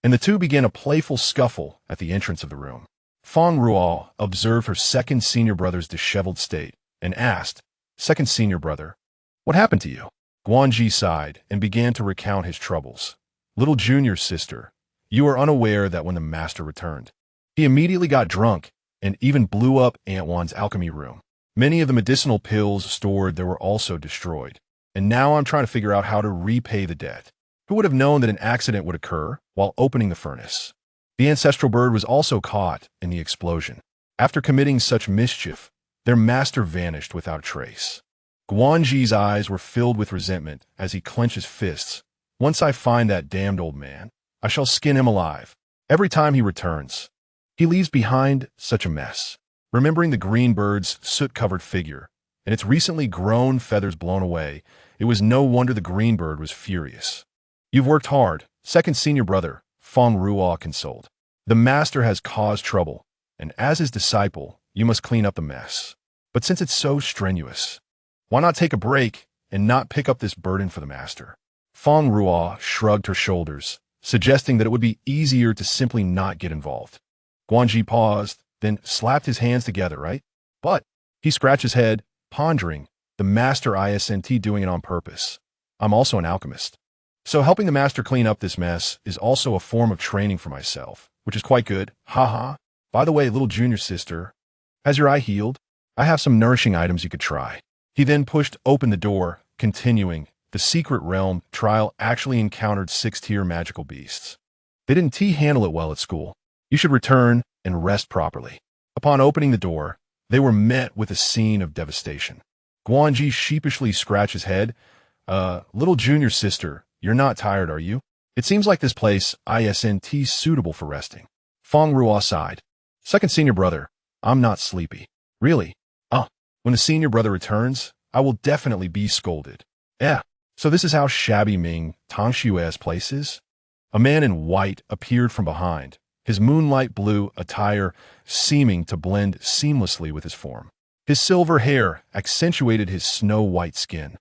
and the two began a playful scuffle at the entrance of the room. Fang Ruo observed her second senior brother's disheveled state and asked, Second senior brother, what happened to you? Guanji sighed and began to recount his troubles. Little junior sister, you are unaware that when the master returned, he immediately got drunk and even blew up Aunt Wan's alchemy room. Many of the medicinal pills stored there were also destroyed, and now I'm trying to figure out how to repay the debt. Who would have known that an accident would occur while opening the furnace? The ancestral bird was also caught in the explosion. After committing such mischief, their master vanished without a trace. Guanji's eyes were filled with resentment as he clenched his fists. Once I find that damned old man, I shall skin him alive. Every time he returns, he leaves behind such a mess. Remembering the green bird's soot-covered figure and its recently grown feathers blown away, it was no wonder the green bird was furious. You've worked hard, second senior brother, Fang Ruo consoled. The master has caused trouble, and as his disciple, you must clean up the mess. But since it's so strenuous, why not take a break and not pick up this burden for the master? Fang Ruo shrugged her shoulders, suggesting that it would be easier to simply not get involved. Guanji paused, then slapped his hands together, right? But he scratched his head, pondering, the master isn't doing it on purpose. I'm also an alchemist. So helping the master clean up this mess is also a form of training for myself, which is quite good. Haha. By the way, little junior sister, has your eye healed? I have some nourishing items you could try. He then pushed open the door, continuing, the secret realm trial actually encountered 6-tier magical beasts. They didn't handle it well at school. You should return and rest properly. Upon opening the door, they were met with a scene of devastation. Guanji sheepishly scratched his head. Little junior sister, you're not tired, are you? It seems like this place isn't suitable for resting. Fang Ruo sighed. Second senior brother, I'm not sleepy. Really? When the senior brother returns, I will definitely be scolded. So this is how shabby Ming Tangshue's place is? A man in white appeared from behind, his moonlight blue attire seeming to blend seamlessly with his form. His silver hair accentuated his snow-white skin,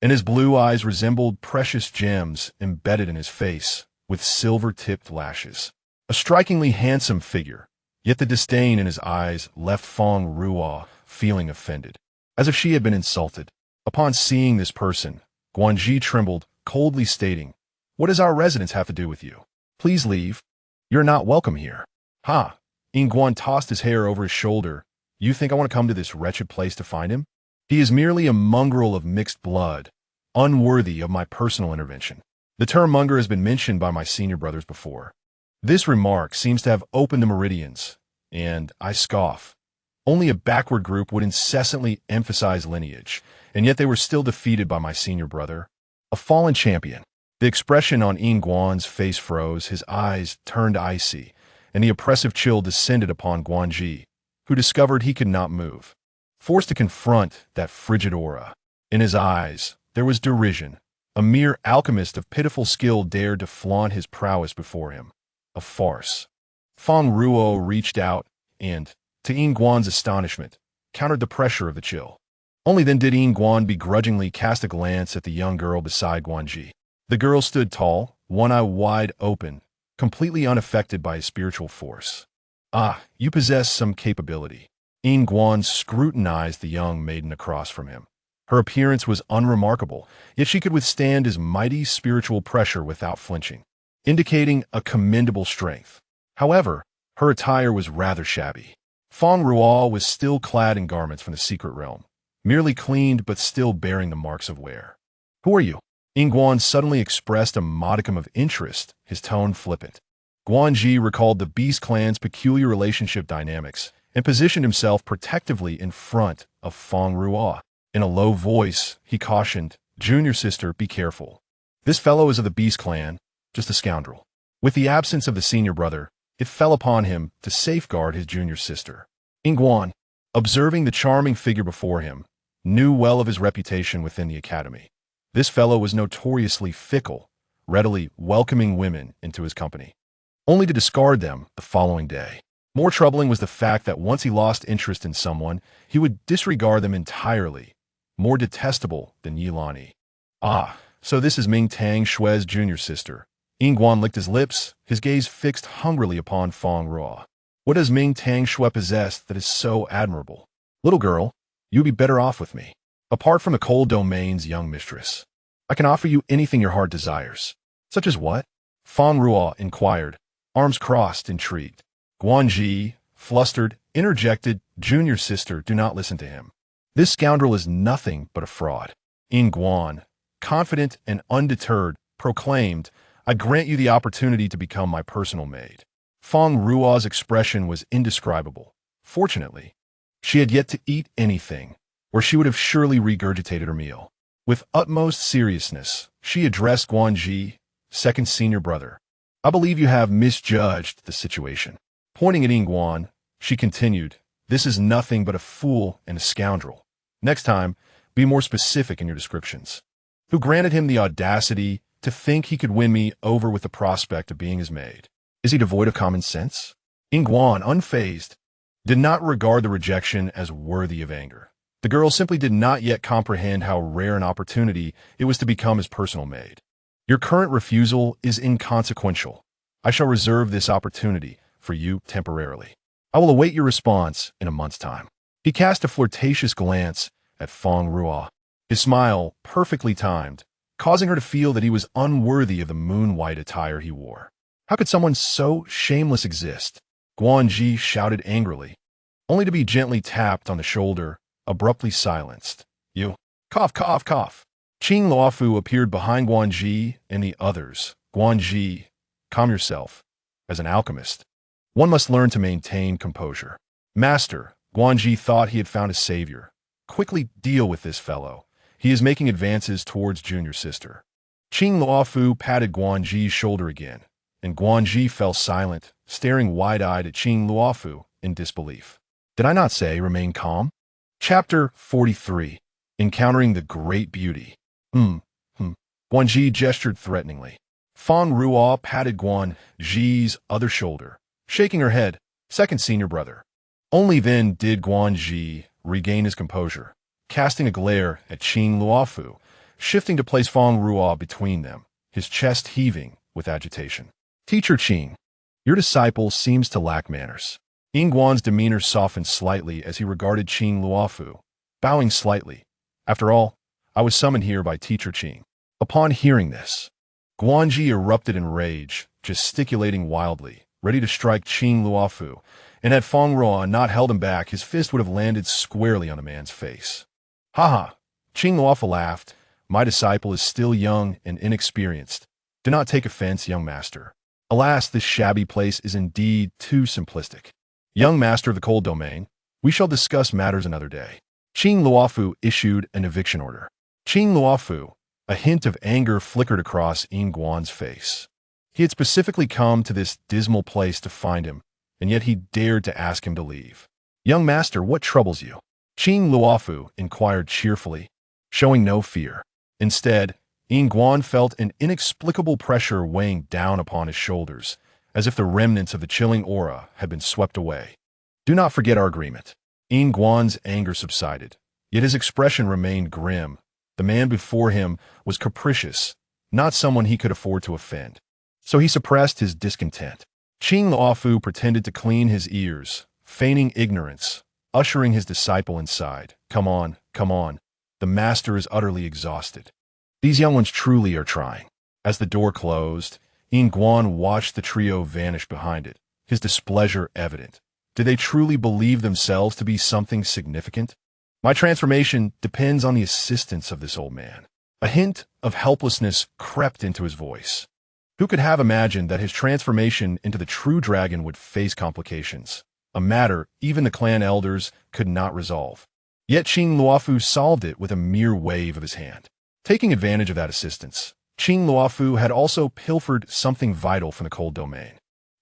and his blue eyes resembled precious gems embedded in his face with silver-tipped lashes. A strikingly handsome figure, yet the disdain in his eyes left Fang Ruo feeling offended, as if she had been insulted. Upon seeing this person, Guanji trembled, coldly stating, What does our residence have to do with you? Please leave. You're not welcome here. Ha! Guan tossed his hair over his shoulder. You think I want to come to this wretched place to find him? He is merely a mongrel of mixed blood, unworthy of my personal intervention. The term monger has been mentioned by my senior brothers before. This remark seems to have opened the meridians, and I scoff. Only a backward group would incessantly emphasize lineage, and yet they were still defeated by my senior brother. A fallen champion. The expression on Yin Guan's face froze, his eyes turned icy, and the oppressive chill descended upon Guanji, who discovered he could not move. Forced to confront that frigid aura. In his eyes, there was derision. A mere alchemist of pitiful skill dared to flaunt his prowess before him. A farce. Fang Ruo reached out and, to Yin Guan's astonishment, countered the pressure of the chill. Only then did Yin Guan begrudgingly cast a glance at the young girl beside Guanji. The girl stood tall, one eye wide open, completely unaffected by his spiritual force. Ah, you possess some capability. Yin Guan scrutinized the young maiden across from him. Her appearance was unremarkable, yet she could withstand his mighty spiritual pressure without flinching, indicating a commendable strength. However, her attire was rather shabby. Fang Ruo was still clad in garments from the secret realm, merely cleaned but still bearing the marks of wear. Who are you? Yin Guan suddenly expressed a modicum of interest, his tone flippant. Guanji recalled the Beast Clan's peculiar relationship dynamics and positioned himself protectively in front of Fang Ruo. In a low voice, he cautioned, "Junior sister, be careful. This fellow is of the Beast Clan, just a scoundrel." With the absence of the senior brother, it fell upon him to safeguard his junior sister. Yin Guan, observing the charming figure before him, knew well of his reputation within the academy. This fellow was notoriously fickle, readily welcoming women into his company, only to discard them the following day. More troubling was the fact that once he lost interest in someone, he would disregard them entirely, more detestable than Yilani. Ah, so this is Ming Tang Shue's junior sister. Yin Guan licked his lips, his gaze fixed hungrily upon Fang Ruo. What does Ming Tang Shue possess that is so admirable? Little girl, you'd be better off with me. Apart from the cold domain's young mistress, I can offer you anything your heart desires. Such as what? Fang Ruo inquired, arms crossed, intrigued. Guanji, flustered, interjected, "Junior sister, do not listen to him. This scoundrel is nothing but a fraud." Yin Guan, confident and undeterred, proclaimed, "I grant you the opportunity to become my personal maid." Fang Ruo's expression was indescribable. Fortunately, she had yet to eat anything, or she would have surely regurgitated her meal. With utmost seriousness, she addressed Guanji, second senior brother. "I believe you have misjudged the situation." Pointing at Yin Guan, she continued, "This is nothing but a fool and a scoundrel. Next time, be more specific in your descriptions. Who granted him the audacity to think he could win me over with the prospect of being his maid? Is he devoid of common sense?" Yin Guan, unfazed, did not regard the rejection as worthy of anger. The girl simply did not yet comprehend how rare an opportunity it was to become his personal maid. "Your current refusal is inconsequential. I shall reserve this opportunity for you temporarily. I will await your response in a month's time." He cast a flirtatious glance at Fang Ruo, his smile perfectly timed, causing her to feel that he was unworthy of the moon-white attire he wore. How could someone so shameless exist? Guanji shouted angrily, only to be gently tapped on the shoulder, abruptly silenced. "You." Cough, cough, cough. Qing Luofu appeared behind Guanji and the others. "Guanji, calm yourself. As an alchemist, one must learn to maintain composure." "Master," Guanji thought he had found a savior. "Quickly deal with this fellow. He is making advances towards junior sister." Qing Luofu patted Guanji's shoulder again, and Guanji fell silent, staring wide-eyed at Qing Luofu in disbelief. "Did I not say remain calm?" Chapter 43. Encountering the Great Beauty. Guanji gestured threateningly. Fang Ruo patted Guanji's other shoulder, shaking her head, "Second senior brother." Only then did Guanji regain his composure, casting a glare at Qing Luofu, shifting to place Fang Ruo between them, his chest heaving with agitation. "Teacher Qing, your disciple seems to lack manners." Yin Guan's demeanor softened slightly as he regarded Qing Luofu, bowing slightly. "After all, I was summoned here by Teacher Qing." Upon hearing this, Guanji erupted in rage, gesticulating wildly, ready to strike Qing Luofu, and had Fang Ruo not held him back, his fist would have landed squarely on the man's face. "Ha ha!" Qing Luofu laughed. "My disciple is still young and inexperienced. Do not take offense, young master. Alas, this shabby place is indeed too simplistic." "Young master of the cold domain, We shall discuss matters another day. Qing Luofu issued an eviction order. Qing Luofu, a hint of anger flickered across Yin Guan's face. He had specifically come to this dismal place to find him, and yet he dared to ask him to leave. Young master, what troubles you? Qing Luofu inquired cheerfully, showing no fear. Instead, Yin Guan felt an inexplicable pressure weighing down upon his shoulders, as if the remnants of the chilling aura had been swept away. Do not forget our agreement. Yin Guan's anger subsided, yet his expression remained grim. The man before him was capricious, not someone he could afford to offend. So he suppressed his discontent. Qing Luofu pretended to clean his ears, feigning ignorance, ushering his disciple inside. Come on, come on. The master is utterly exhausted. These young ones truly are trying. As the door closed, Yin Guan watched the trio vanish behind it, his displeasure evident. Did they truly believe themselves to be something significant? My transformation depends on the assistance of this old man. A hint of helplessness crept into his voice. Who could have imagined that his transformation into the true dragon would face complications, a matter even the clan elders could not resolve? Yet Qing Luofu solved it with a mere wave of his hand. Taking advantage of that assistance, Qing Luofu had also pilfered something vital from the cold domain.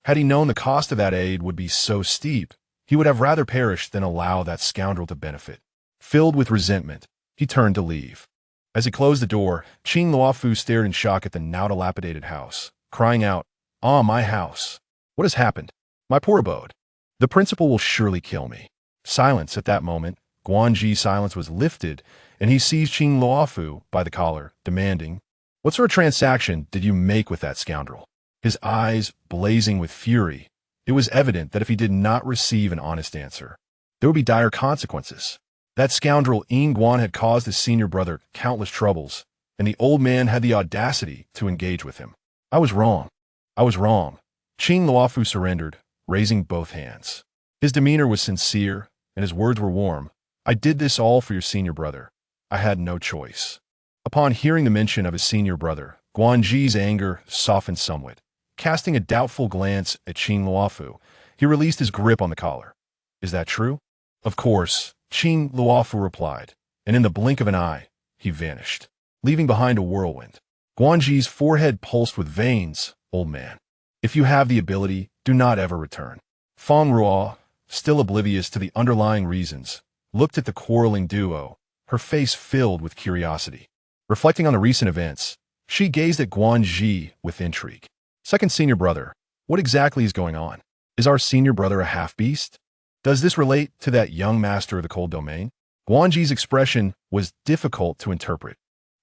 Had he known the cost of that aid would be so steep, he would have rather perished than allow that scoundrel to benefit. Filled with resentment, he turned to leave. As he closed the door, Qing Luofu stared in shock at the now dilapidated house, crying out, "Ah, my house! What has happened? My poor abode! The principal will surely kill me." Silence at that moment. Guanji's silence was lifted, and he seized Qing Luofu by the collar, demanding, "What sort of transaction did you make with that scoundrel?" His eyes blazing with fury, it was evident that if he did not receive an honest answer, there would be dire consequences. That scoundrel Yin Guan had caused his senior brother countless troubles, and the old man had the audacity to engage with him. I was wrong. I was wrong. Qing Luofu surrendered, raising both hands. His demeanor was sincere, and his words were warm. I did this all for your senior brother. I had no choice. Upon hearing the mention of his senior brother, Guanji's anger softened somewhat. Casting a doubtful glance at Qing Luofu, he released his grip on the collar. Is that true? Of course, Qing Luofu replied, and in the blink of an eye, he vanished, leaving behind a whirlwind. Guanji's forehead pulsed with veins. Old man, if you have the ability, do not ever return. Fang Ruo, still oblivious to the underlying reasons, looked at the quarreling duo, her face filled with curiosity. Reflecting on the recent events, she gazed at Guanji with intrigue. Second senior brother, what exactly is going on? Is our senior brother a half-beast? Does this relate to that young master of the cold domain? Guanji's expression was difficult to interpret.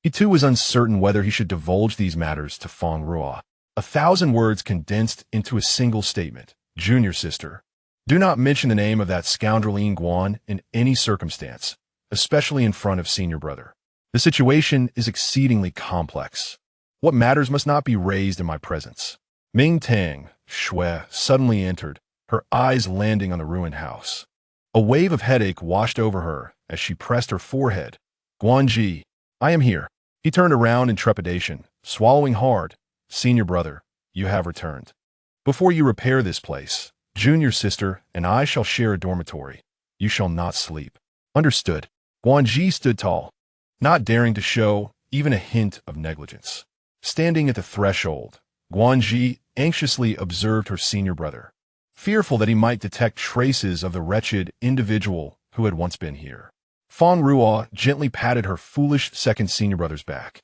He too was uncertain whether he should divulge these matters to Fang Ruo. 1,000 words condensed into a single statement. Junior sister, do not mention the name of that scoundrel Yin Guan in any circumstance, especially in front of senior brother. The situation is exceedingly complex. What matters must not be raised in my presence. Ming Tang, Shui, suddenly entered, her eyes landing on the ruined house. A wave of headache washed over her as she pressed her forehead. Guanji, I am here. He turned around in trepidation, swallowing hard. Senior brother, you have returned. Before you repair this place, junior sister and I shall share a dormitory. You shall not sleep. Understood. Guanji stood tall, not daring to show even a hint of negligence. Standing at the threshold, Guanji anxiously observed her senior brother, fearful that he might detect traces of the wretched individual who had once been here. Fang Ruo gently patted her foolish second senior brother's back,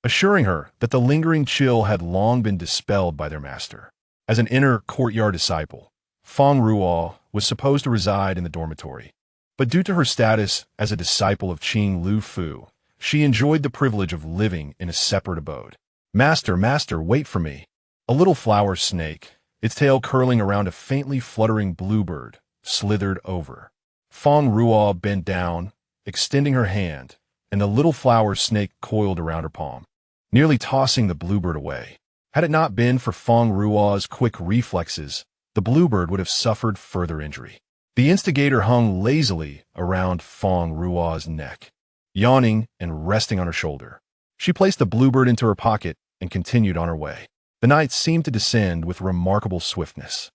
assuring her that the lingering chill had long been dispelled by their master. As an inner courtyard disciple, Fang Ruo was supposed to reside in the dormitory, but due to her status as a disciple of Qing Luofu, she enjoyed the privilege of living in a separate abode. Master, master, wait for me. A little flower snake, its tail curling around a faintly fluttering bluebird, slithered over. Fang Ruo bent down, extending her hand, and the little flower snake coiled around her palm, nearly tossing the bluebird away. Had it not been for Fang Ruo's quick reflexes, the bluebird would have suffered further injury. The instigator hung lazily around Fang Ruo's neck, yawning and resting on her shoulder. She placed the bluebird into her pocket and continued on her way. The night seemed to descend with remarkable swiftness.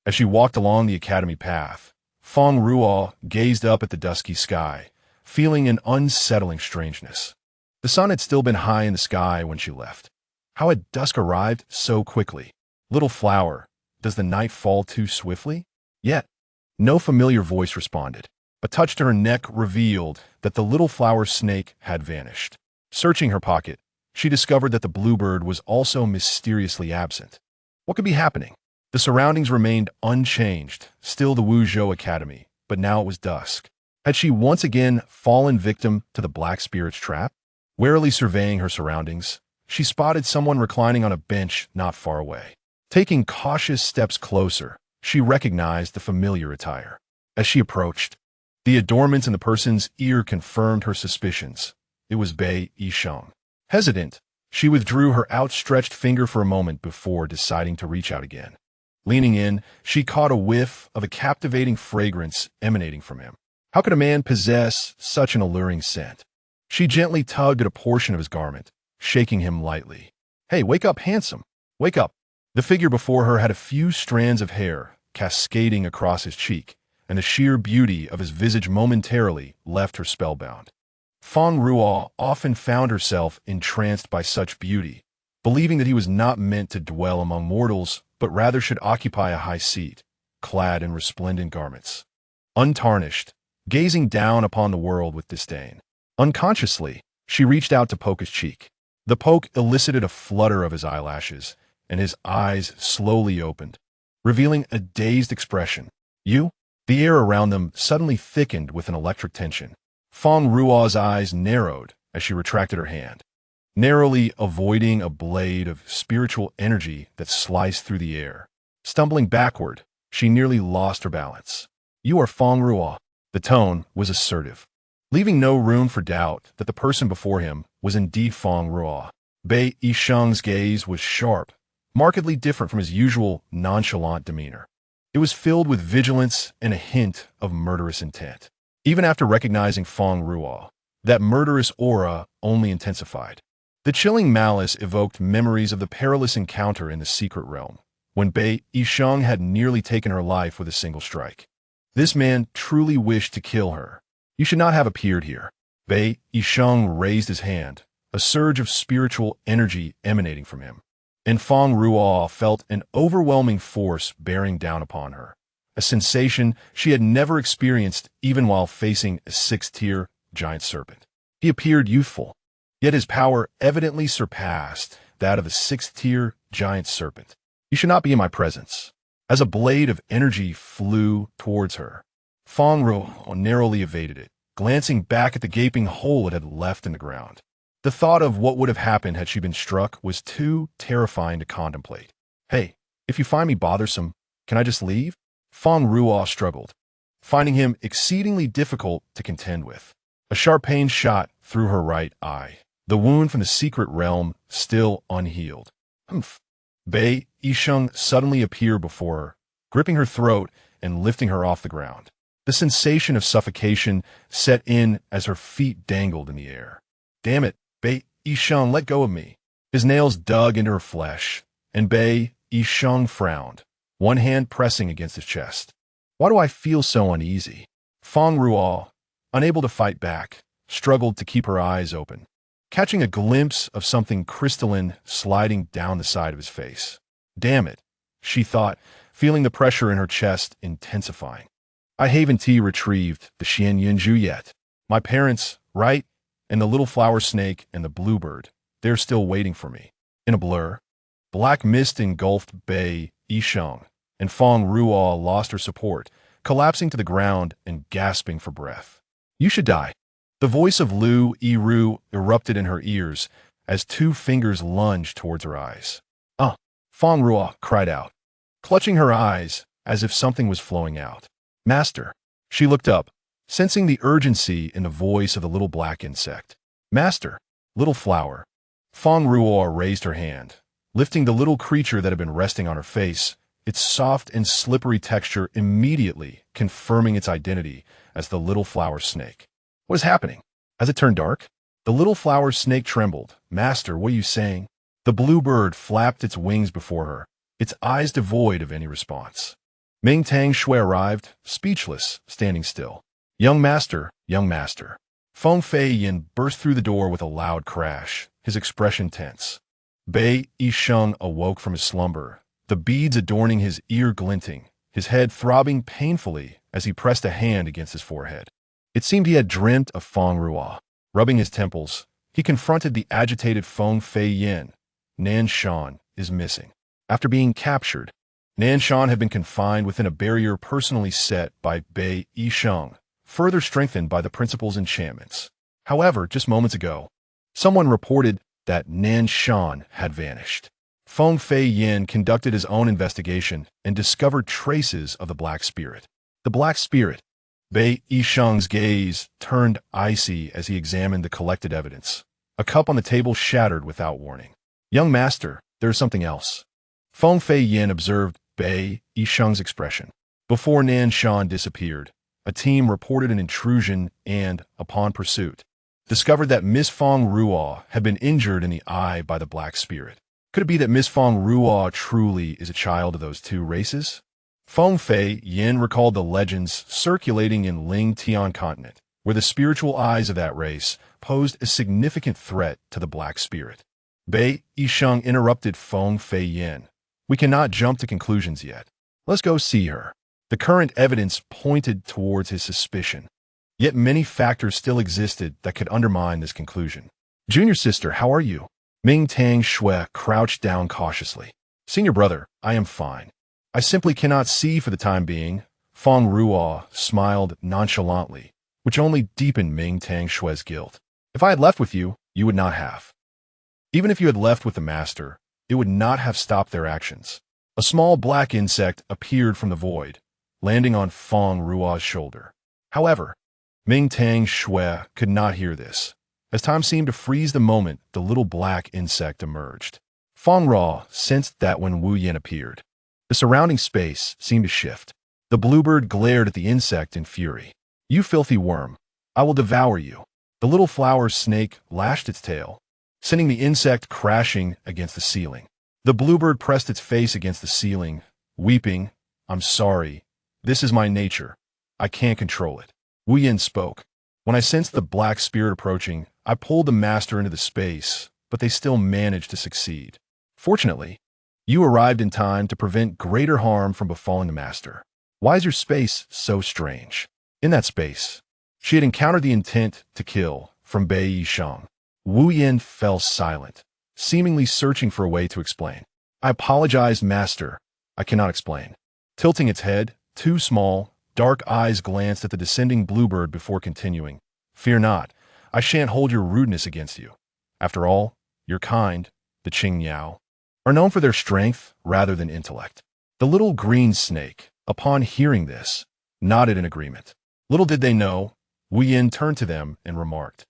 As she walked along the academy path, Fang Ruo gazed up at the dusky sky, feeling an unsettling strangeness. The sun had still been high in the sky when she left. How had dusk arrived so quickly? Little flower, does the night fall too swiftly? Yet, no familiar voice responded. A touch to her neck revealed that the little flower snake had vanished. Searching her pocket, she discovered that the bluebird was also mysteriously absent. What could be happening? The surroundings remained unchanged, still the Wuzhou Academy, but now it was dusk. Had she once again fallen victim to the black spirit's trap? Warily surveying her surroundings, she spotted someone reclining on a bench not far away. Taking cautious steps closer, she recognized the familiar attire. As she approached, the adornments in the person's ear confirmed her suspicions. It was Bei Yisheng. Hesitant, she withdrew her outstretched finger for a moment before deciding to reach out again. Leaning in, she caught a whiff of a captivating fragrance emanating from him. How could a man possess such an alluring scent? She gently tugged at a portion of his garment, shaking him lightly. "Hey, wake up, handsome! Wake up!" The figure before her had a few strands of hair cascading across his cheek, and the sheer beauty of his visage momentarily left her spellbound. Fang Ruo often found herself entranced by such beauty, believing that he was not meant to dwell among mortals, but rather should occupy a high seat, clad in resplendent garments. Untarnished, gazing down upon the world with disdain. Unconsciously, she reached out to poke his cheek. The poke elicited a flutter of his eyelashes, and his eyes slowly opened, revealing a dazed expression. "You?" The air around them suddenly thickened with an electric tension. Fang Ruo's eyes narrowed as she retracted her hand, narrowly avoiding a blade of spiritual energy that sliced through the air. Stumbling backward, she nearly lost her balance. "You are Fang Ruo." The tone was assertive, leaving no room for doubt that the person before him was indeed Fang Ruo. Bei Yisheng's gaze was sharp, markedly different from his usual nonchalant demeanor. It was filled with vigilance and a hint of murderous intent. Even after recognizing Fang Ruo, that murderous aura only intensified. The chilling malice evoked memories of the perilous encounter in the secret realm, when Bei Yisheng had nearly taken her life with a single strike. This man truly wished to kill her. "You should not have appeared here." Bei Yisheng raised his hand, a surge of spiritual energy emanating from him. And Fang Ruo felt an overwhelming force bearing down upon her, a sensation she had never experienced even while facing a sixth-tier giant serpent. He appeared youthful, yet his power evidently surpassed that of a sixth-tier giant serpent. "You should not be in my presence." As a blade of energy flew towards her, Fang Ruo narrowly evaded it, glancing back at the gaping hole it had left in the ground. The thought of what would have happened had she been struck was too terrifying to contemplate. "Hey, if you find me bothersome, can I just leave?" Fang Ruo struggled, finding him exceedingly difficult to contend with. A sharp pain shot through her right eye, the wound from the secret realm still unhealed. "Humph." Bei Yisheng suddenly appeared before her, gripping her throat and lifting her off the ground. The sensation of suffocation set in as her feet dangled in the air. "Damn it, Bei Yisheng, let go of me." His nails dug into her flesh, and Bei Yisheng frowned, one hand pressing against his chest. "Why do I feel so uneasy?" Fang Ruo, unable to fight back, struggled to keep her eyes open, catching a glimpse of something crystalline sliding down the side of his face. "Damn it," she thought, feeling the pressure in her chest intensifying. "I haven't retrieved the Xian Yunju yet. My parents, right? And the little flower snake and the bluebird, they're still waiting for me." In a blur, black mist engulfed Bei Yisheng, and Fang Ruo lost her support, collapsing to the ground and gasping for breath. "You should die." The voice of Lu Yiru erupted in her ears as two fingers lunged towards her eyes. "Ah!" Fang Ruo cried out, clutching her eyes as if something was flowing out. "Master." She looked up, sensing the urgency in the voice of the little black insect. "Master, little flower." Fang Ruo raised her hand, lifting the little creature that had been resting on her face, its soft and slippery texture immediately confirming its identity as the little flower snake. What is happening? As it turned dark, the little flower snake trembled. "Master, what are you saying?" The bluebird flapped its wings before her, its eyes devoid of any response. Ming Tang Shui arrived, speechless, standing still. Young master, young master. Feng Fei Yin burst through the door with a loud crash, his expression tense. Bei Yisheng awoke from his slumber, the beads adorning his ear glinting, his head throbbing painfully as he pressed a hand against his forehead. It seemed he had dreamt of Fang Ruo. Rubbing his temples, he confronted the agitated Feng Fei Yin. Nan Shan is missing. After being captured, Nan Shan had been confined within a barrier personally set by Bei Yisheng, further strengthened by the principal's enchantments. However, just moments ago, someone reported that Nan Shan had vanished. Feng Fei Yin conducted his own investigation and discovered traces of the Black Spirit. The Black Spirit. Bei Yisheng's gaze turned icy as he examined the collected evidence. A cup on the table shattered without warning. Young master, there is something else. Feng Fei Yin observed Bei Yisheng's expression. Before Nan Shan disappeared, a team reported an intrusion and, upon pursuit, discovered that Miss Fang Ruo had been injured in the eye by the Black Spirit. Could it be that Miss Fang Ruo truly is a child of those two races? Feng Fei Yin recalled the legends circulating in Ling Tian continent, where the spiritual eyes of that race posed a significant threat to the Black Spirit. Bei Yisheng interrupted Feng Fei Yin. We cannot jump to conclusions yet. Let's go see her. The current evidence pointed towards his suspicion. Yet many factors still existed that could undermine this conclusion. Junior sister, how are you? Ming Tang Shui crouched down cautiously. Senior brother, I am fine. I simply cannot see for the time being. Fang Ruo smiled nonchalantly, which only deepened Ming Tang Shui's guilt. If I had left with you, you would not have. Even if you had left with the master, it would not have stopped their actions. A small black insect appeared from the void, landing on Fang Ruo's shoulder. However, Ming Tang Shui could not hear this. As time seemed to freeze the moment the little black insect emerged. Fang Ruo sensed that when Wu Yin appeared, the surrounding space seemed to shift. The bluebird glared at the insect in fury. You filthy worm, I will devour you. The little flower snake lashed its tail, sending the insect crashing against the ceiling. The bluebird pressed its face against the ceiling, weeping, I'm sorry. This is my nature. I can't control it. Wu Yin spoke. When I sensed the Black Spirit approaching, I pulled the master into the space, but they still managed to succeed. Fortunately, you arrived in time to prevent greater harm from befalling the master. Why is your space so strange? In that space, she had encountered the intent to kill from Bei Yisheng. Wu Yin fell silent, seemingly searching for a way to explain. I apologize, master. I cannot explain. Tilting its head, two small, dark eyes glanced at the descending bluebird before continuing. Fear not. I shan't hold your rudeness against you. After all, your kind, the Qingyao, are known for their strength rather than intellect. The little green snake, upon hearing this, nodded in agreement. Little did they know, Wu Yin turned to them and remarked,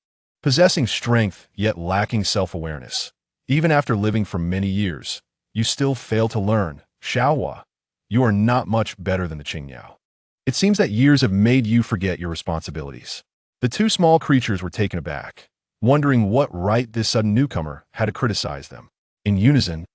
possessing strength yet lacking self-awareness, even after living for many years, you still fail to learn, Xiaohua. You are not much better than the Qingyao. It seems that years have made you forget your responsibilities. The two small creatures were taken aback, wondering what right this sudden newcomer had to criticize them. In unison,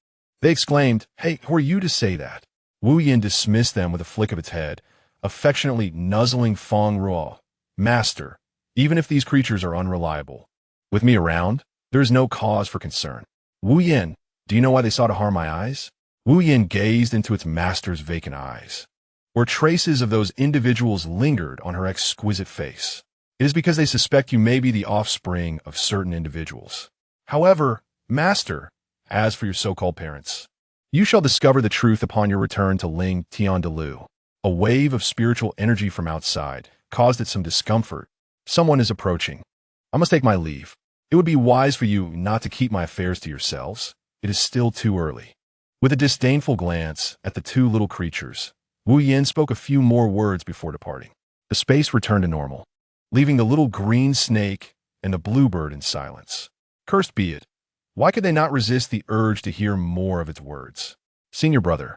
they exclaimed, Hey, who are you to say that? Wu Yin dismissed them with a flick of its head, affectionately nuzzling Fang Ruo. Master, even if these creatures are unreliable, with me around, there is no cause for concern. Wu Yin, do you know why they sought to harm my eyes? Wu Yin gazed into its master's vacant eyes, where traces of those individuals lingered on her exquisite face. It is because they suspect you may be the offspring of certain individuals. However, master, as for your so-called parents, you shall discover the truth upon your return to Ling Tian Delu. A wave of spiritual energy from outside caused it some discomfort. Someone is approaching. I must take my leave. It would be wise for you not to keep my affairs to yourselves. It is still too early. With a disdainful glance at the two little creatures, Wu Yin spoke a few more words before departing. The space returned to normal, leaving the little green snake and the bluebird in silence. Cursed be it. Why could they not resist the urge to hear more of its words? Senior brother,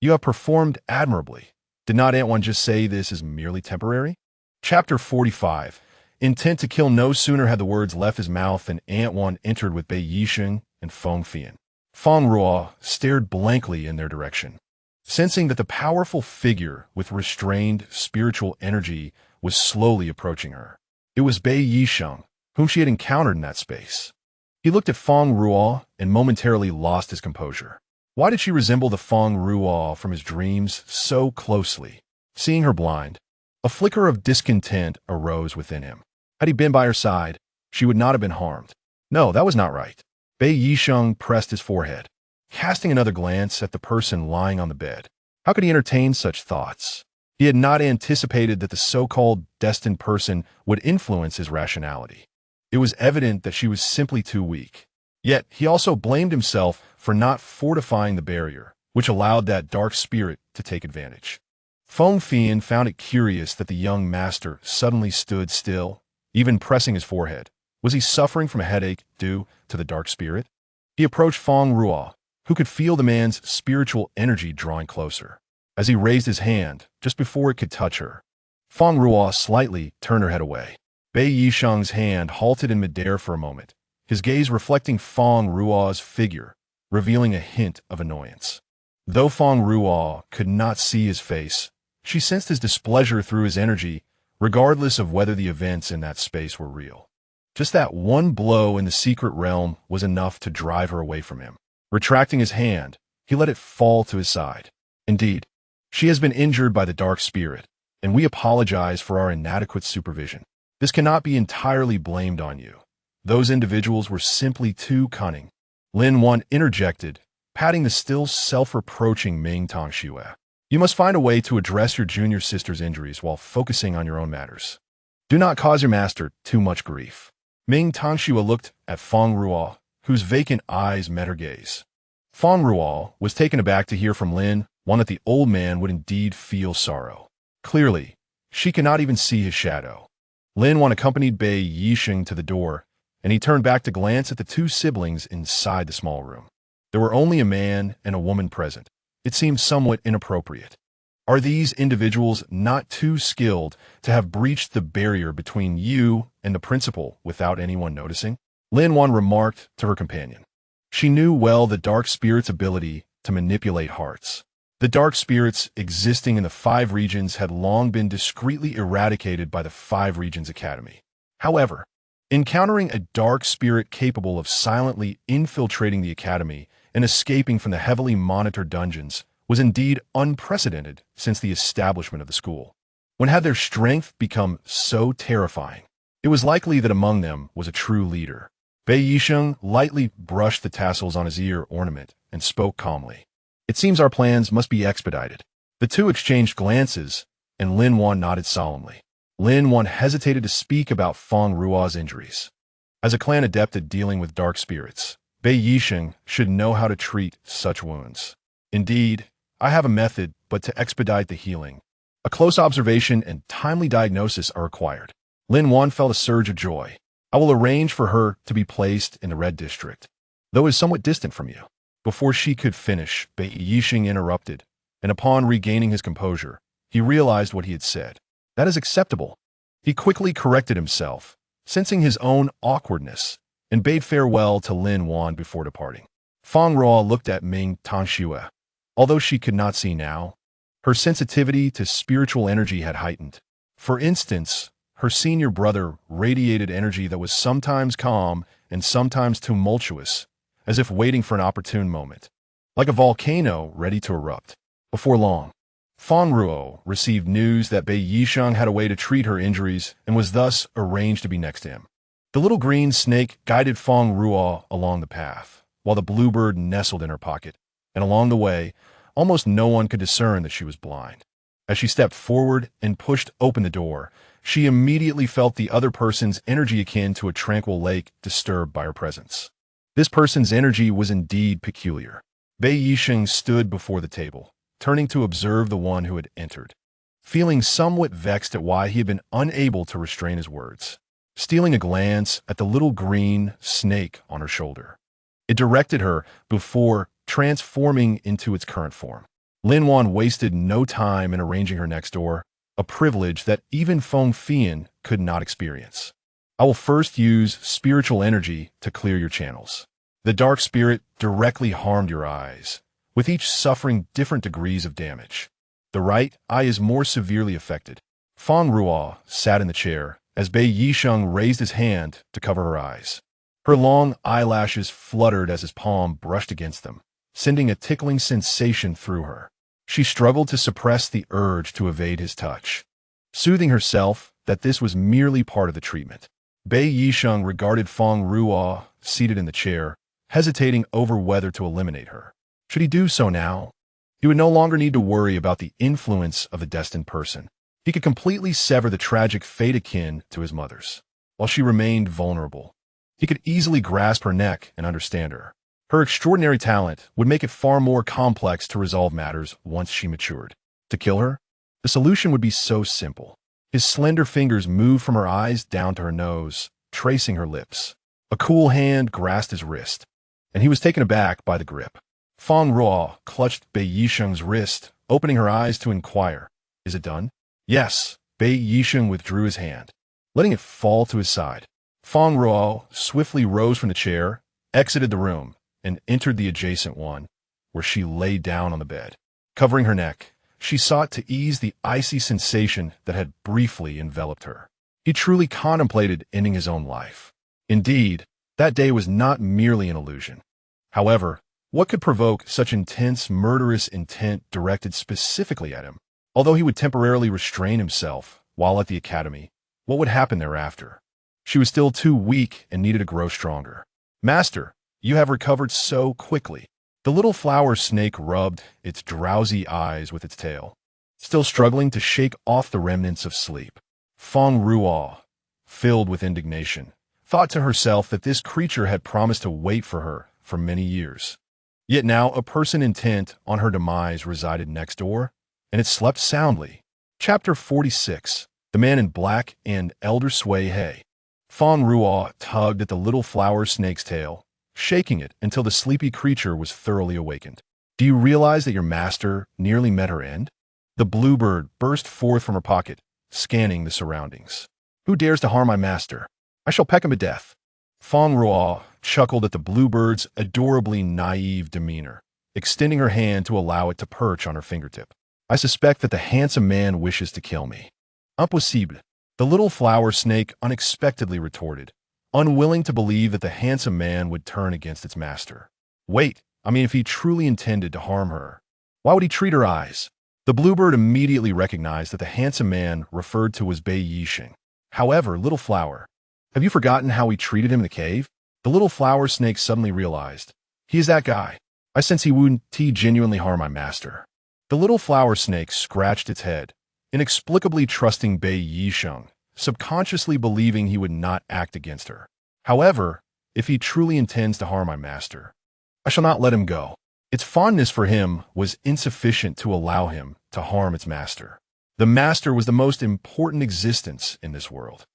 you have performed admirably. Did not Ant One just say this is merely temporary? Chapter 45. Intent to kill. No sooner had the words left his mouth than Ant One entered with Bei Yisheng and Feng Fian. Fang Ruo stared blankly in their direction. sensing that the powerful figure with restrained spiritual energy was slowly approaching her. It was Bei Yisheng, whom she had encountered in that space. He looked at Fang Ruo and momentarily lost his composure. Why did she resemble the Fang Ruo from his dreams so closely? Seeing her blind, a flicker of discontent arose within him. Had he been by her side, she would not have been harmed. No, that was not right. Bei Yisheng pressed his forehead, casting another glance at the person lying on the bed. How could he entertain such thoughts? He had not anticipated that the so-called destined person would influence his rationality. It was evident that she was simply too weak. Yet he also blamed himself for not fortifying the barrier, which allowed that dark spirit to take advantage. Feng Fian found it curious that the young master suddenly stood still, even pressing his forehead. Was he suffering from a headache due to the dark spirit? He approached Fang Ruo, who could feel the man's spiritual energy drawing closer. As he raised his hand, just before it could touch her, Fang Ruo slightly turned her head away. Bei Yisheng's hand halted in midair for a moment, his gaze reflecting Fang Ruo's figure, revealing a hint of annoyance. Though Fang Ruo could not see his face, she sensed his displeasure through his energy, regardless of whether the events in that space were real. Just that one blow in the secret realm was enough to drive her away from him. Retracting his hand, he let it fall to his side. Indeed, she has been injured by the dark spirit, and we apologize for our inadequate supervision. This cannot be entirely blamed on you. Those individuals were simply too cunning. Lin Wan interjected, patting the still self-reproaching Ming Tongxue. You must find a way to address your junior sister's injuries while focusing on your own matters. Do not cause your master too much grief. Ming Tongxue looked at Fang Ruo, whose vacant eyes met her gaze. Fang Ruo was taken aback to hear from Lin Wan that the old man would indeed feel sorrow. Clearly, she could not even see his shadow. Lin Wan accompanied Bei Yisheng to the door, and he turned back to glance at the two siblings inside the small room. There were only a man and a woman present. It seemed somewhat inappropriate. Are these individuals not too skilled to have breached the barrier between you and the principal without anyone noticing? Lin Wan remarked to her companion. She knew well the dark spirit's ability to manipulate hearts. The dark spirits existing in the 5 regions had long been discreetly eradicated by the 5 Regions Academy. However, encountering a dark spirit capable of silently infiltrating the academy and escaping from the heavily monitored dungeons was indeed unprecedented since the establishment of the school. When had their strength become so terrifying? It was likely that among them was a true leader. Bei Yisheng lightly brushed the tassels on his ear ornament and spoke calmly. It seems our plans must be expedited. The two exchanged glances, and Lin Wan nodded solemnly. Lin Wan hesitated to speak about Fang Ruo's injuries. As a clan adept at dealing with dark spirits, Bei Yisheng should know how to treat such wounds. Indeed, I have a method, but to expedite the healing, a close observation and timely diagnosis are required. Lin Wan felt a surge of joy. I will arrange for her to be placed in the Red District, though it is somewhat distant from you. Before she could finish, Bei Yisheng interrupted, and upon regaining his composure, he realized what he had said. That is acceptable. He quickly corrected himself, sensing his own awkwardness, and bade farewell to Lin Wan before departing. Fang Ruo looked at Ming Tongxue. Although she could not see now, her sensitivity to spiritual energy had heightened. For instance, her senior brother radiated energy that was sometimes calm and sometimes tumultuous, as if waiting for an opportune moment, like a volcano ready to erupt. Before long, Fang Ruo received news that Bei Yisheng had a way to treat her injuries and was thus arranged to be next to him. The little green snake guided Fang Ruo along the path, while the bluebird nestled in her pocket, and along the way, almost no one could discern that she was blind. As she stepped forward and pushed open the door, she immediately felt the other person's energy akin to a tranquil lake disturbed by her presence. This person's energy was indeed peculiar. Bei Yisheng stood before the table, turning to observe the one who had entered, feeling somewhat vexed at why he had been unable to restrain his words. Stealing a glance at the little green snake on her shoulder, it directed her before transforming into its current form. Lin Wan wasted no time in arranging her next door, a privilege that even Feng Fian could not experience. I will first use spiritual energy to clear your channels. The dark spirit directly harmed your eyes, with each suffering different degrees of damage. The right eye is more severely affected. Fang Ruo sat in the chair as Bei Yisheng raised his hand to cover her eyes. Her long eyelashes fluttered as his palm brushed against them, sending a tickling sensation through her. She struggled to suppress the urge to evade his touch, soothing herself that this was merely part of the treatment. Bei Yisheng regarded Fang Ruo seated in the chair, hesitating over whether to eliminate her. Should he do so now? He would no longer need to worry about the influence of the destined person. He could completely sever the tragic fate akin to his mother's. While she remained vulnerable, he could easily grasp her neck and understand her. Her extraordinary talent would make it far more complex to resolve matters once she matured. To kill her? The solution would be so simple. His slender fingers moved from her eyes down to her nose, tracing her lips. A cool hand grasped his wrist, and he was taken aback by the grip. Fang Ruo clutched Bei Yisheng's wrist, opening her eyes to inquire, "Is it done?" "Yes." Bei Yisheng withdrew his hand, letting it fall to his side. Fang Ruo swiftly rose from the chair, exited the room, and entered the adjacent one, where she lay down on the bed. Covering her neck, she sought to ease the icy sensation that had briefly enveloped her. He truly contemplated ending his own life. Indeed, that day was not merely an illusion. However, what could provoke such intense, murderous intent directed specifically at him? Although he would temporarily restrain himself while at the academy, what would happen thereafter? She was still too weak and needed to grow stronger. "Master, you have recovered so quickly." The little flower snake rubbed its drowsy eyes with its tail, still struggling to shake off the remnants of sleep. Fang Ruo, filled with indignation, thought to herself that this creature had promised to wait for her for many years. Yet now a person intent on her demise resided next door, and it slept soundly. Chapter 46. The Man in Black and Elder Sui He. Fang Ruo tugged at the little flower snake's tail, shaking it until the sleepy creature was thoroughly awakened. "Do you realize that your master nearly met her end?" The bluebird burst forth from her pocket, scanning the surroundings. "Who dares to harm my master? I shall peck him to death." Fang Ruo chuckled at the bluebird's adorably naive demeanor, extending her hand to allow it to perch on her fingertip. "I suspect that the handsome man wishes to kill me." "Impossible," the little flower snake unexpectedly retorted, unwilling to believe that the handsome man would turn against its master. "Wait, if he truly intended to harm her, why would he treat her eyes?" The bluebird immediately recognized that the handsome man referred to was Bei Yisheng. "However, little flower, have you forgotten how we treated him in the cave?" The little flower snake suddenly realized. "He is that guy. I sense he wouldn't genuinely harm my master." The little flower snake scratched its head, inexplicably trusting Bei Yisheng, subconsciously believing he would not act against her. "However, if he truly intends to harm my master, I shall not let him go." Its fondness for him was insufficient to allow him to harm its master. The master was the most important existence in this world.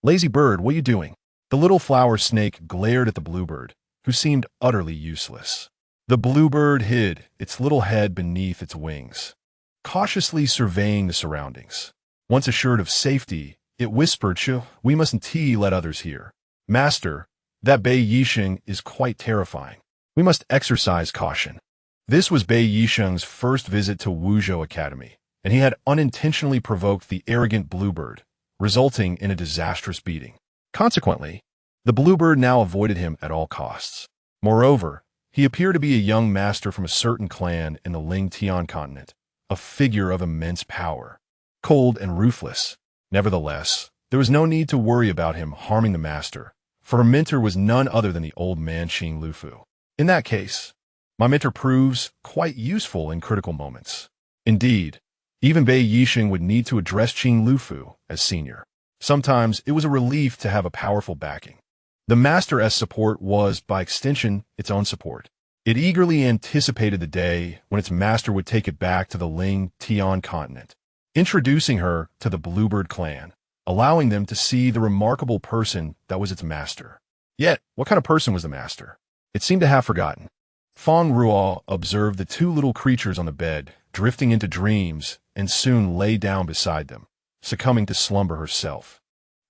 "Lazy bird, what are you doing?" The little flower snake glared at the bluebird, who seemed utterly useless. The bluebird hid its little head beneath its wings, cautiously surveying the surroundings. Once assured of safety, it whispered, "We mustn't let others hear. Master, that Bei Yisheng is quite terrifying. We must exercise caution." This was Bei Yisheng's first visit to Wuzhou Academy, and he had unintentionally provoked the arrogant bluebird, resulting in a disastrous beating. Consequently, the bluebird now avoided him at all costs. Moreover, he appeared to be a young master from a certain clan in the Ling-Tian continent, a figure of immense power, cold and ruthless. Nevertheless, there was no need to worry about him harming the master, for her mentor was none other than the old man Xing Lufu. In that case, my mentor proves quite useful in critical moments. Indeed, even Bei Yisheng would need to address Xing Lufu as senior. Sometimes it was a relief to have a powerful backing. The master's support was, by extension, its own support. It eagerly anticipated the day when its master would take it back to the Ling-Tian continent, introducing her to the Bluebird clan, allowing them to see the remarkable person that was its master. Yet, what kind of person was the master? It seemed to have forgotten. Fang Ruo observed the two little creatures on the bed, drifting into dreams, and soon lay down beside them, succumbing to slumber herself.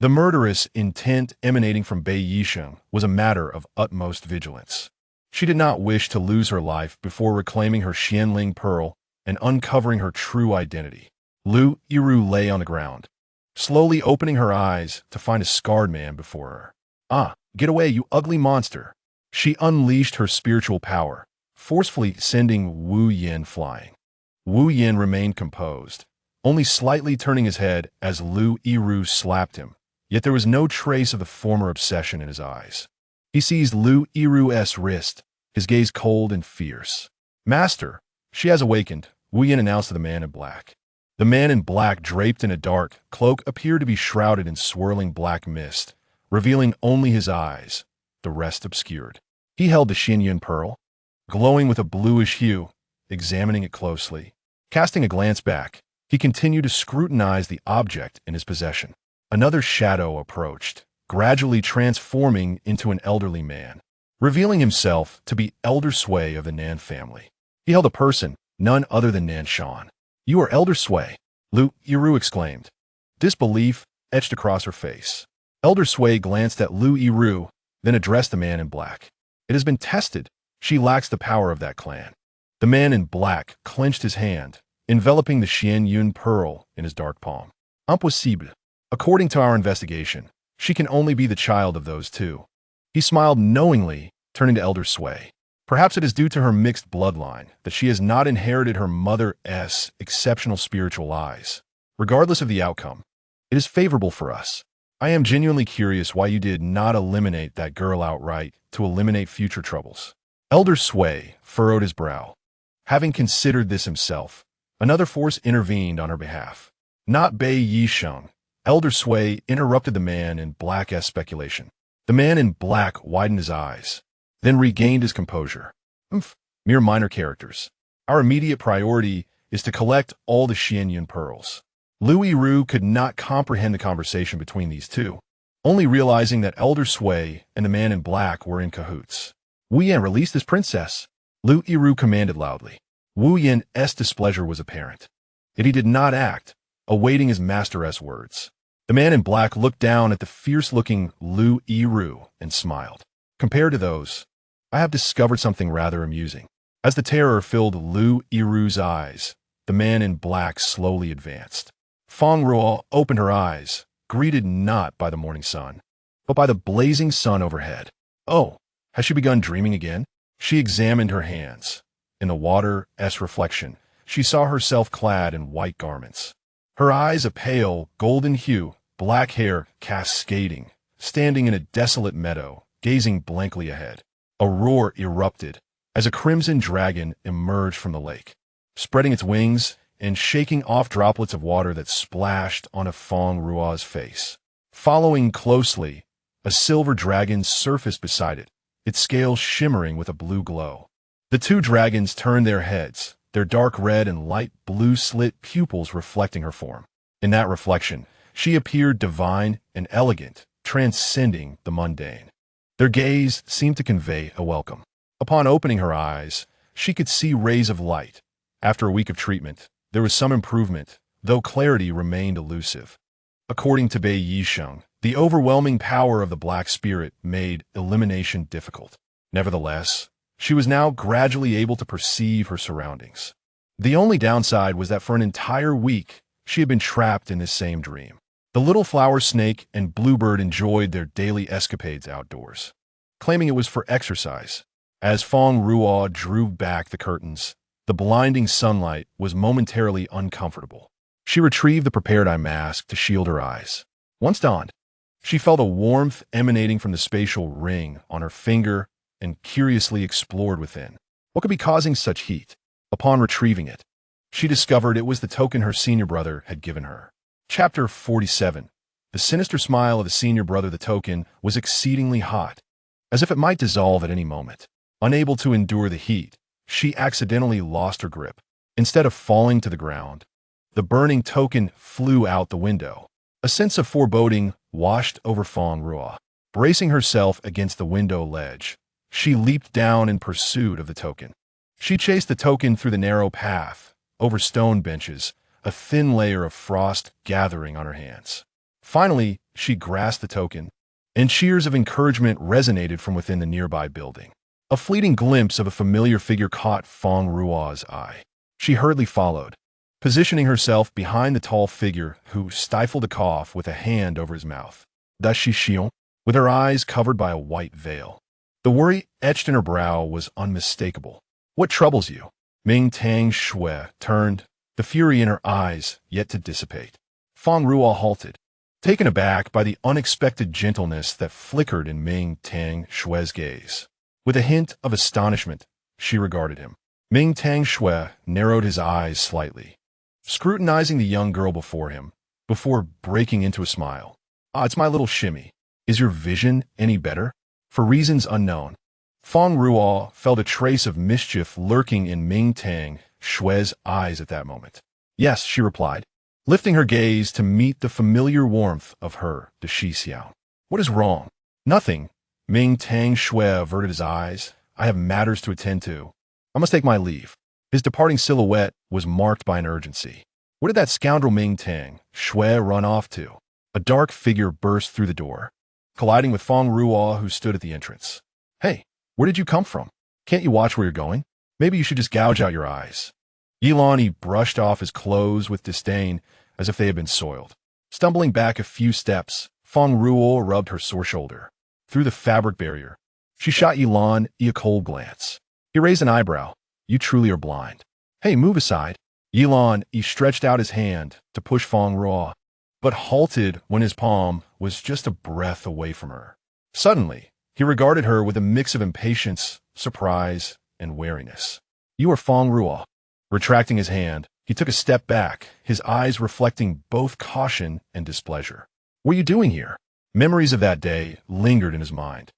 The murderous intent emanating from Bei Yisheng was a matter of utmost vigilance. She did not wish to lose her life before reclaiming her Xianling pearl and uncovering her true identity. Lu Yiru lay on the ground, slowly opening her eyes to find a scarred man before her. "Ah, get away, you ugly monster!" She unleashed her spiritual power, forcefully sending Wu Yin flying. Wu Yin remained composed, only slightly turning his head as Lu Yiru slapped him, yet there was no trace of the former obsession in his eyes. He seized Lu Yiru's wrist, his gaze cold and fierce. "Master, she has awakened," Wu Yin announced to the man in black. The man in black, draped in a dark cloak, appeared to be shrouded in swirling black mist, revealing only his eyes, the rest obscured. He held the Xinyun pearl, glowing with a bluish hue, examining it closely. Casting a glance back, he continued to scrutinize the object in his possession. Another shadow approached, gradually transforming into an elderly man, revealing himself to be Elder Sui of the Nan family. He held a person, none other than Nan Shan. "You are Elder Sui," Lu Yiru exclaimed. Disbelief etched across her face. Elder Sui glanced at Lu Yiru, then addressed the man in black. "It has been tested. She lacks the power of that clan." The man in black clenched his hand, enveloping the Xianyun pearl in his dark palm. "Impossible. According to our investigation, she can only be the child of those two." He smiled knowingly, turning to Elder Sui. "Perhaps it is due to her mixed bloodline that she has not inherited her mother's exceptional spiritual eyes. Regardless of the outcome, it is favorable for us. I am genuinely curious why you did not eliminate that girl outright to eliminate future troubles." Elder Sui furrowed his brow. Having considered this himself, another force intervened on her behalf. "Not Bei Yisheng." Elder Sui interrupted the man in black's speculation. The man in black widened his eyes, then regained his composure. Mere minor characters. Our immediate priority is to collect all the Xianyun pearls." Lu Yiru could not comprehend the conversation between these two, only realizing that Elder Sui and the man in black were in cahoots. "Wu Yan, release this princess," Lu Yiru commanded loudly. Wu Yan's displeasure was apparent, yet he did not act, awaiting his master's words. The man in black looked down at the fierce-looking Lu Yiru and smiled. "Compared to those, I have discovered something rather amusing." As the terror filled Lu Yiru's eyes, the man in black slowly advanced. Fang Ruo opened her eyes, greeted not by the morning sun, but by the blazing sun overhead. "Oh, has she begun dreaming again?" She examined her hands. In the water's reflection, she saw herself clad in white garments. Her eyes a pale, golden hue, black hair cascading, standing in a desolate meadow, gazing blankly ahead. A roar erupted as a crimson dragon emerged from the lake, spreading its wings and shaking off droplets of water that splashed onto Fang Ruo's face. Following closely, a silver dragon surfaced beside it, its scales shimmering with a blue glow. The two dragons turned their heads, their dark red and light blue slit pupils reflecting her form. In that reflection, she appeared divine and elegant, transcending the mundane. Their gaze seemed to convey a welcome. Upon opening her eyes, she could see rays of light. After a week of treatment, there was some improvement, though clarity remained elusive. According to Bei Yisheng, the overwhelming power of the Black Spirit made elimination difficult. Nevertheless, she was now gradually able to perceive her surroundings. The only downside was that for an entire week, she had been trapped in this same dream. The little flower snake and bluebird enjoyed their daily escapades outdoors, claiming it was for exercise. As Fang Ruo drew back the curtains, the blinding sunlight was momentarily uncomfortable. She retrieved the prepared eye mask to shield her eyes. Once donned, she felt a warmth emanating from the spatial ring on her finger and curiously explored within. What could be causing such heat? Upon retrieving it, she discovered it was the token her senior brother had given her. Chapter 47. The sinister smile of the senior brother. The token was exceedingly hot, as if it might dissolve at any moment. Unable to endure the heat, she accidentally lost her grip. Instead of falling to the ground, the burning token flew out the window. A sense of foreboding washed over Fang Ruo. Bracing herself against the window ledge, she leaped down in pursuit of the token. She chased the token through the narrow path, over stone benches, a thin layer of frost gathering on her hands. Finally, she grasped the token, and cheers of encouragement resonated from within the nearby building. A fleeting glimpse of a familiar figure caught Fang Ruo's eye. She hurriedly followed, positioning herself behind the tall figure who stifled a cough with a hand over his mouth. Does she xion? With her eyes covered by a white veil. The worry etched in her brow was unmistakable. What troubles you? Ming Tang Shui turned, the fury in her eyes yet to dissipate. Fang Ruo halted, taken aback by the unexpected gentleness that flickered in Ming Tang Shui's gaze. With a hint of astonishment, she regarded him. Ming Tang Shui narrowed his eyes slightly, scrutinizing the young girl before him, before breaking into a smile. "Ah, it's my little shimmy. Is your vision any better?" For reasons unknown, Fang Ruo felt a trace of mischief lurking in Ming Tang Shui's eyes at that moment. "Yes," she replied, lifting her gaze to meet the familiar warmth of her de Shi Xiao. "What is wrong?" "Nothing." Ming Tang Shui averted his eyes. "I have matters to attend to. I must take my leave." His departing silhouette was marked by an urgency. Where did that scoundrel Ming Tang Shui run off to? A dark figure burst through the door, colliding with Fang Ruo, who stood at the entrance. "Hey, where did you come from? Can't you watch where you're going? Maybe you should just gouge out your eyes." Yilani brushed off his clothes with disdain, as if they had been soiled. Stumbling back a few steps, Fang Ruo rubbed her sore shoulder. Through the fabric barrier, she shot Yilan a cold glance. He raised an eyebrow. "You truly are blind." "Hey, move aside." Yilan stretched out his hand to push Fang Ruo, but halted when his palm was just a breath away from her. Suddenly, he regarded her with a mix of impatience, surprise, and wariness. "You are Fang Ruo." Retracting his hand, he took a step back, his eyes reflecting both caution and displeasure. "What are you doing here?" Memories of that day lingered in his mind.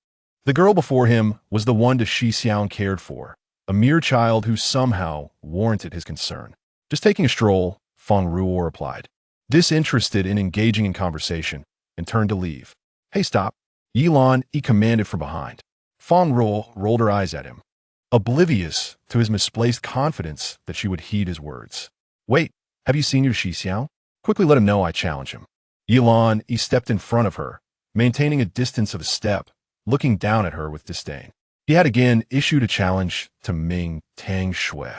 The girl before him was the one de Shi Xiao cared for, a mere child who somehow warranted his concern. "Just taking a stroll," Fang Ruo replied, disinterested in engaging in conversation, and turned to leave. "Hey, stop." Yilan commanded from behind. Fang Ruo rolled her eyes at him, oblivious to his misplaced confidence that she would heed his words. "Wait, have you seen your Shi Xiao? Quickly let him know I challenge him." Yilan stepped in front of her, maintaining a distance of a step, looking down at her with disdain. He had again issued a challenge to Ming Tang Shui,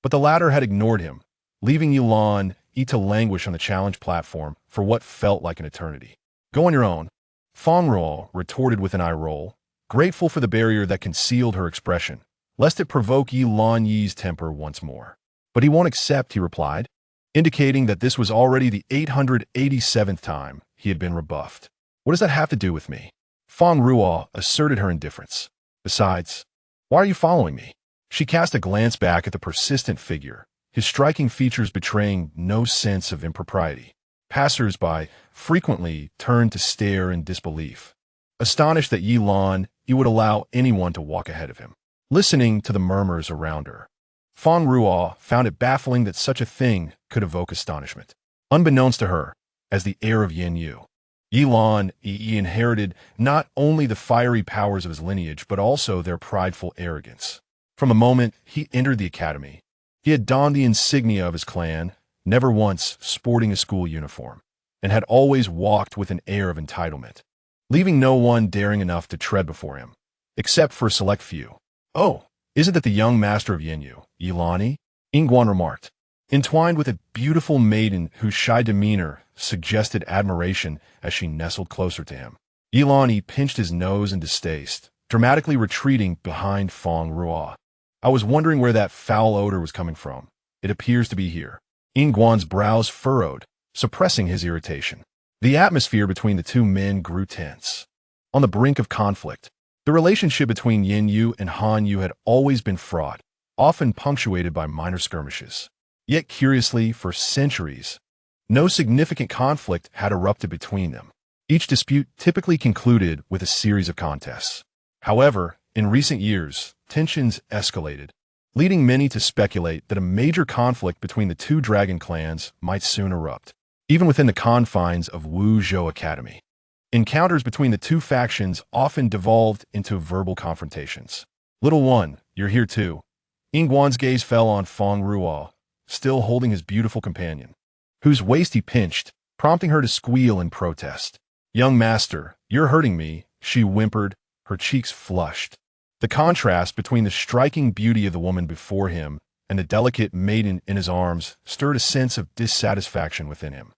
but the latter had ignored him, leaving Yilan to languish on the challenge platform for what felt like an eternity. "Go on your own," Fang Ruo retorted with an eye roll, grateful for the barrier that concealed her expression, lest it provoke Yilan Yi's temper once more. "But he won't accept," he replied, indicating that this was already the 887th time he had been rebuffed. "What does that have to do with me?" Fang Ruo asserted her indifference. "Besides, why are you following me?" She cast a glance back at the persistent figure, his striking features betraying no sense of impropriety. Passers-by frequently turned to stare in disbelief, astonished that Yilan would allow anyone to walk ahead of him. Listening to the murmurs around her, Fang Ruo found it baffling that such a thing could evoke astonishment. Unbeknownst to her, as the heir of Yin Yu, Yilan inherited not only the fiery powers of his lineage, but also their prideful arrogance. From the moment he entered the academy, he had donned the insignia of his clan, never once sporting a school uniform, and had always walked with an air of entitlement, leaving no one daring enough to tread before him, except for a select few. "Oh, isn't that the young master of Yenyu, Yilani?" Ingguan remarked, entwined with a beautiful maiden whose shy demeanor suggested admiration as she nestled closer to him. Yilani pinched his nose in distaste, dramatically retreating behind Fang Ruo. "I was wondering where that foul odor was coming from. It appears to be here." Ingguan's brows furrowed, suppressing his irritation. The atmosphere between the two men grew tense. On the brink of conflict, the relationship between Yin Yu and Han Yu had always been fraught, often punctuated by minor skirmishes. Yet curiously, for centuries, no significant conflict had erupted between them. Each dispute typically concluded with a series of contests. However, in recent years, tensions escalated, leading many to speculate that a major conflict between the two dragon clans might soon erupt, even within the confines of Wuzhou Academy. Encounters between the two factions often devolved into verbal confrontations. "Little one, you're here too." Ingguan's gaze fell on Fang Ruo, still holding his beautiful companion, whose waist he pinched, prompting her to squeal in protest. "Young master, you're hurting me," she whimpered, her cheeks flushed. The contrast between the striking beauty of the woman before him and the delicate maiden in his arms stirred a sense of dissatisfaction within him,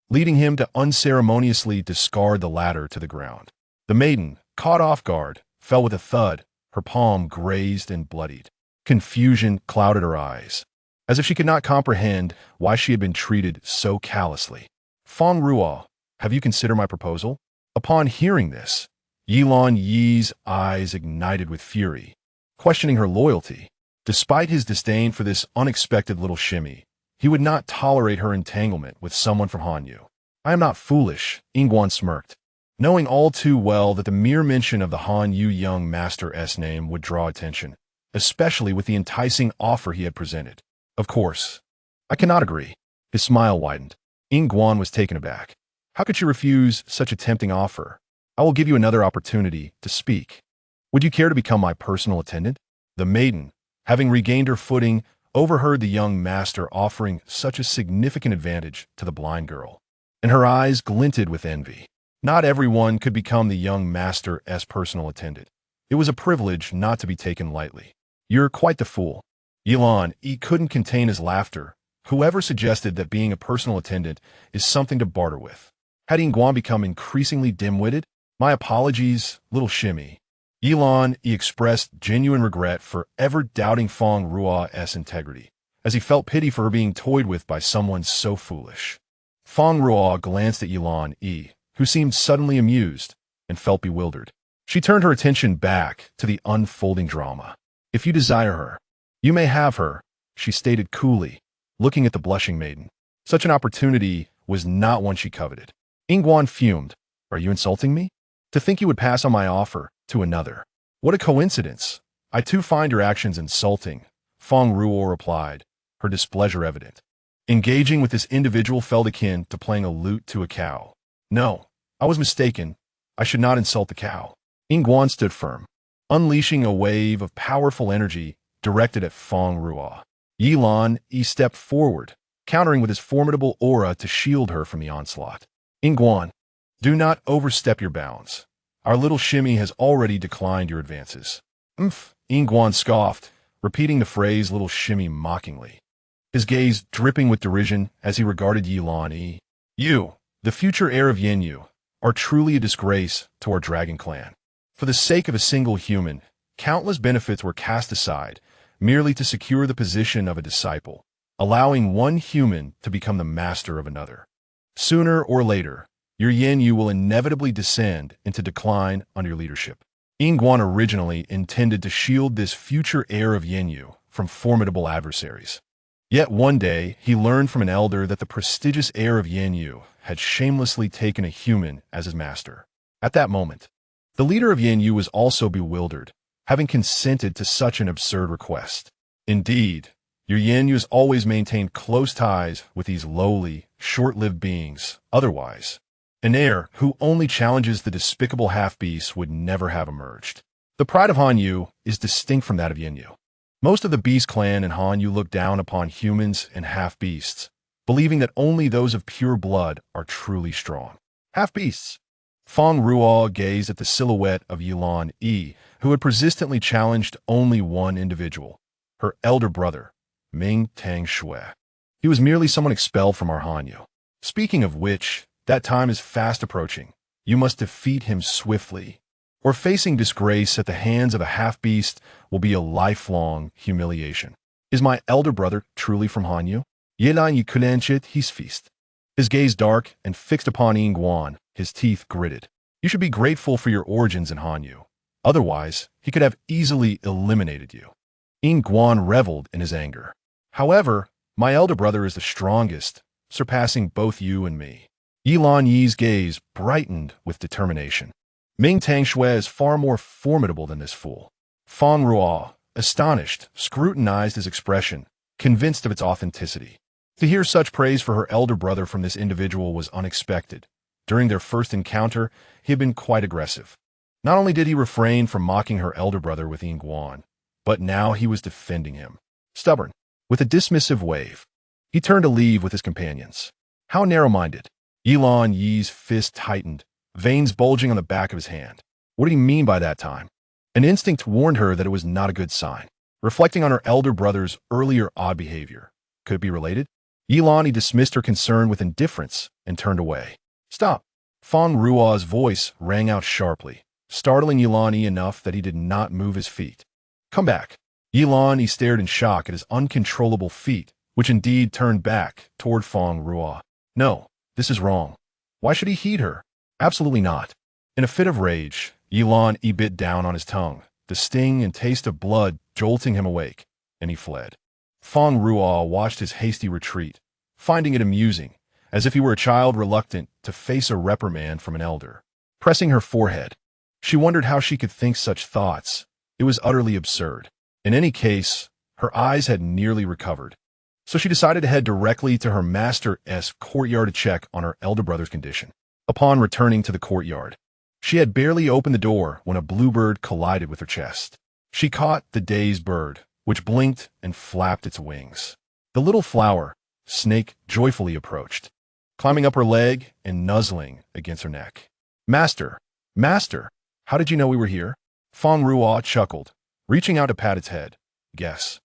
leading him to unceremoniously discard the latter to the ground. The maiden, caught off guard, fell with a thud, her palm grazed and bloodied. Confusion clouded her eyes, as if she could not comprehend why she had been treated so callously. Fang Ruo, have you considered my proposal? Upon hearing this, Yilan Yi's eyes ignited with fury, questioning her loyalty. Despite his disdain for this unexpected little shimmy, he would not tolerate her entanglement with someone from Hanyu. I am not foolish, Yingguan smirked, knowing all too well that the mere mention of the Hanyu young master's name would draw attention, especially with the enticing offer he had presented. Of course, I cannot agree. His smile widened. Yingguan was taken aback. How could you refuse such a tempting offer? I will give you another opportunity to speak. Would you care to become my personal attendant? The maiden, having regained her footing, overheard the young master offering such a significant advantage to the blind girl, and her eyes glinted with envy. Not everyone could become the young master's personal attendant. It was a privilege not to be taken lightly. You're quite the fool. Yilan Yi couldn't contain his laughter. Whoever suggested that being a personal attendant is something to barter with? Had Yingguan become increasingly dim-witted? My apologies, little shimmy. Yilan Yi expressed genuine regret for ever doubting Fang Ruo's integrity, as he felt pity for her being toyed with by someone so foolish. Fang Ruo glanced at Yilan Yi, who seemed suddenly amused, and felt bewildered. She turned her attention back to the unfolding drama. If you desire her, you may have her, she stated coolly, looking at the blushing maiden. Such an opportunity was not one she coveted. Yingguan fumed. Are you insulting me? To think you would pass on my offer to another. What a coincidence. I too find your actions insulting, Fang Ruo replied, her displeasure evident. Engaging with this individual felt akin to playing a lute to a cow. No, I was mistaken. I should not insult the cow. Yingguan stood firm, unleashing a wave of powerful energy directed at Fang Ruo. Yilan Yi stepped forward, countering with his formidable aura to shield her from the onslaught. Yingguan, do not overstep your bounds. Our little shimmy has already declined your advances. Yingguan scoffed, repeating the phrase little shimmy mockingly, his gaze dripping with derision as he regarded Yilan Yi. You, the future heir of Yanyu, are truly a disgrace to our dragon clan. For the sake of a single human, countless benefits were cast aside merely to secure the position of a disciple, allowing one human to become the master of another. Sooner or later, your Yanyu will inevitably descend into decline under your leadership. Yingguan originally intended to shield this future heir of Yanyu from formidable adversaries. Yet one day, he learned from an elder that the prestigious heir of Yanyu had shamelessly taken a human as his master. At that moment, the leader of Yanyu was also bewildered, having consented to such an absurd request. Indeed, your Yanyu has always maintained close ties with these lowly, short-lived beings. Otherwise, an heir who only challenges the despicable half-beasts would never have emerged. The pride of Hanyu is distinct from that of Yanyu. Most of the beast clan in Hanyu look down upon humans and half-beasts, believing that only those of pure blood are truly strong. Half-beasts. Fang Ruo gazed at the silhouette of Yilan Yi, who had persistently challenged only one individual, her elder brother, Ming Tang Shui. He was merely someone expelled from our Hanyu. Speaking of which, that time is fast approaching. You must defeat him swiftly, or facing disgrace at the hands of a half-beast will be a lifelong humiliation. Is my elder brother truly from Hanyu? Yilan Yi kulanchit his feast. His gaze dark and fixed upon Yingguan, his teeth gritted. You should be grateful for your origins in Hanyu. Otherwise, he could have easily eliminated you. Yingguan reveled in his anger. However, my elder brother is the strongest, surpassing both you and me. Yilan Yi's gaze brightened with determination. Ming Tang Shui is far more formidable than this fool. Fang Ruo, astonished, scrutinized his expression, convinced of its authenticity. To hear such praise for her elder brother from this individual was unexpected. During their first encounter, he had been quite aggressive. Not only did he refrain from mocking her elder brother with Yingguan, but now he was defending him. Stubborn, with a dismissive wave, he turned to leave with his companions. How narrow-minded. Yilan Yi's fist tightened, veins bulging on the back of his hand. What did he mean by that time? An instinct warned her that it was not a good sign. Reflecting on her elder brother's earlier odd behavior, could it be related? Yilani dismissed her concern with indifference and turned away. Stop! Fang Ruo's voice rang out sharply, startling Yilani enough that he did not move his feet. Come back. Yilani stared in shock at his uncontrollable feet, which indeed turned back toward Fang Ruo. No, this is wrong. Why should he heed her? Absolutely not. In a fit of rage, Yilani bit down on his tongue, the sting and taste of blood jolting him awake, and he fled. Fang Ruo watched his hasty retreat, finding it amusing, as if he were a child reluctant to face a reprimand from an elder. Pressing her forehead, she wondered how she could think such thoughts. It was utterly absurd. In any case, her eyes had nearly recovered, so she decided to head directly to her master's courtyard to check on her elder brother's condition. Upon returning to the courtyard, she had barely opened the door when a bluebird collided with her chest. She caught the dazed bird, which blinked and flapped its wings. The little flower, Snake, joyfully approached, climbing up her leg and nuzzling against her neck. Master, how did you know we were here? Fang Ruo chuckled, reaching out to pat its head. Guess.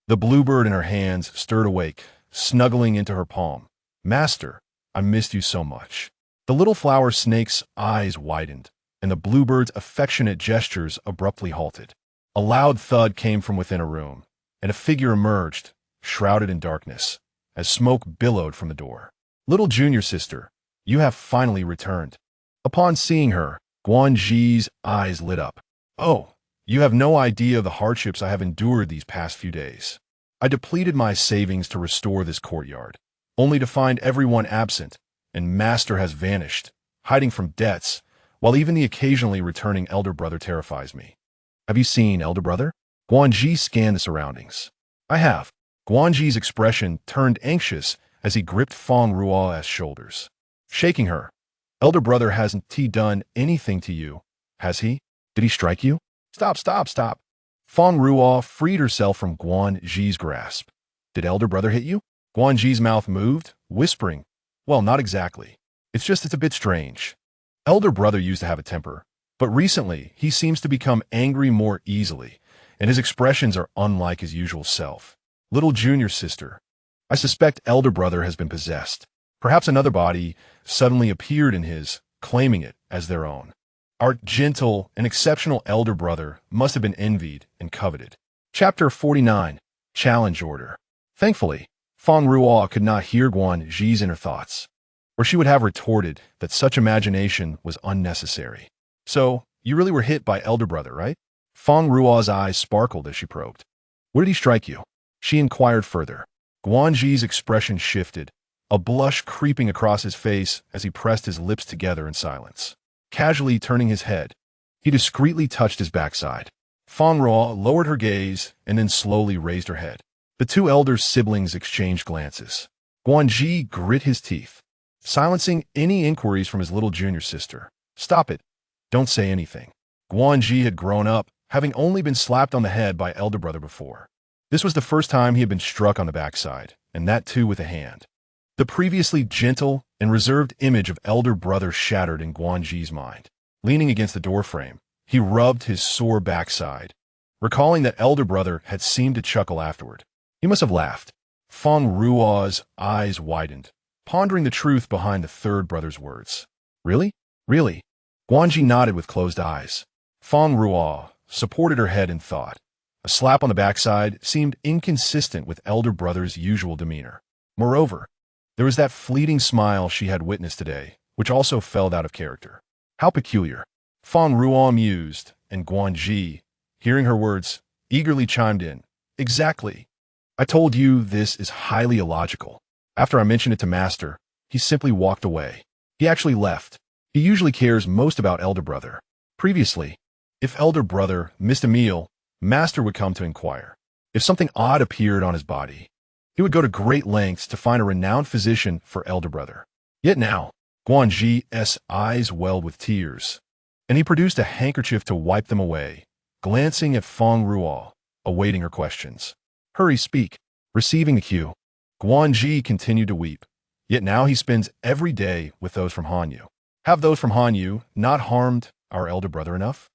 The bluebird in her hands stirred awake, snuggling into her palm. Master, I missed you so much. The little flower snake's eyes widened, and the bluebird's affectionate gestures abruptly halted. A loud thud came from within a room, and a figure emerged, shrouded in darkness, as smoke billowed from the door. Little junior sister, you have finally returned. Upon seeing her, Guanji's eyes lit up. Oh, you have no idea of the hardships I have endured these past few days. I depleted my savings to restore this courtyard, only to find everyone absent, and Master has vanished, hiding from debts, while even the occasionally returning elder brother terrifies me. Have you seen elder brother? Guanji scanned the surroundings. I have. Guanji's expression turned anxious as he gripped Fang Ruo's shoulders. Shaking her. Elder brother hasn't he done anything to you, has he? Did he strike you? Stop. Fang Ruo freed herself from Guanji's grasp. Did elder brother hit you? Guanji's mouth moved, whispering, well, not exactly. It's a bit strange. Elder brother used to have a temper, but recently he seems to become angry more easily, and his expressions are unlike his usual self. Little junior sister, I suspect elder brother has been possessed. Perhaps another body suddenly appeared in his, claiming it as their own. Our gentle and exceptional elder brother must have been envied and coveted. Chapter 49, Challenge Order. Thankfully, Fang Ruo could not hear Guanji's inner thoughts, or she would have retorted that such imagination was unnecessary. So, you really were hit by elder brother, right? Fang Ruo's eyes sparkled as she probed. Where did he strike you? She inquired further. Guanji's expression shifted, a blush creeping across his face as he pressed his lips together in silence. Casually turning his head, he discreetly touched his backside. Fang Ruo lowered her gaze and then slowly raised her head. The two elder siblings exchanged glances. Guanji grit his teeth, silencing any inquiries from his little junior sister. Stop it. Don't say anything. Guanji had grown up, having only been slapped on the head by elder brother before. This was the first time he had been struck on the backside, and that too with a hand. The previously gentle and reserved image of elder brother shattered in Guanji's mind. Leaning against the doorframe, he rubbed his sore backside, recalling that elder brother had seemed to chuckle afterward. He must have laughed. Fang Ruo's eyes widened, pondering the truth behind the third brother's words. Really? Really? Guanji nodded with closed eyes. Fang Ruo supported her head in thought. A slap on the backside seemed inconsistent with elder brother's usual demeanor. Moreover, there was that fleeting smile she had witnessed today, which also fell out of character. How peculiar. Fang Ruo mused, and Guanji, hearing her words, eagerly chimed in. Exactly. I told you this is highly illogical. After I mentioned it to Master, he simply walked away. He actually left. He usually cares most about elder brother. Previously, if elder brother missed a meal, Master would come to inquire. If something odd appeared on his body, he would go to great lengths to find a renowned physician for elder brother. Yet now, Guanji's eyes welled with tears, and he produced a handkerchief to wipe them away, glancing at Fang Ruo, awaiting her questions. Hurry, speak. Receiving the cue, Guanji continued to weep. Yet now he spends every day with those from Hanyu. Have those from Hanyu not harmed our elder brother enough?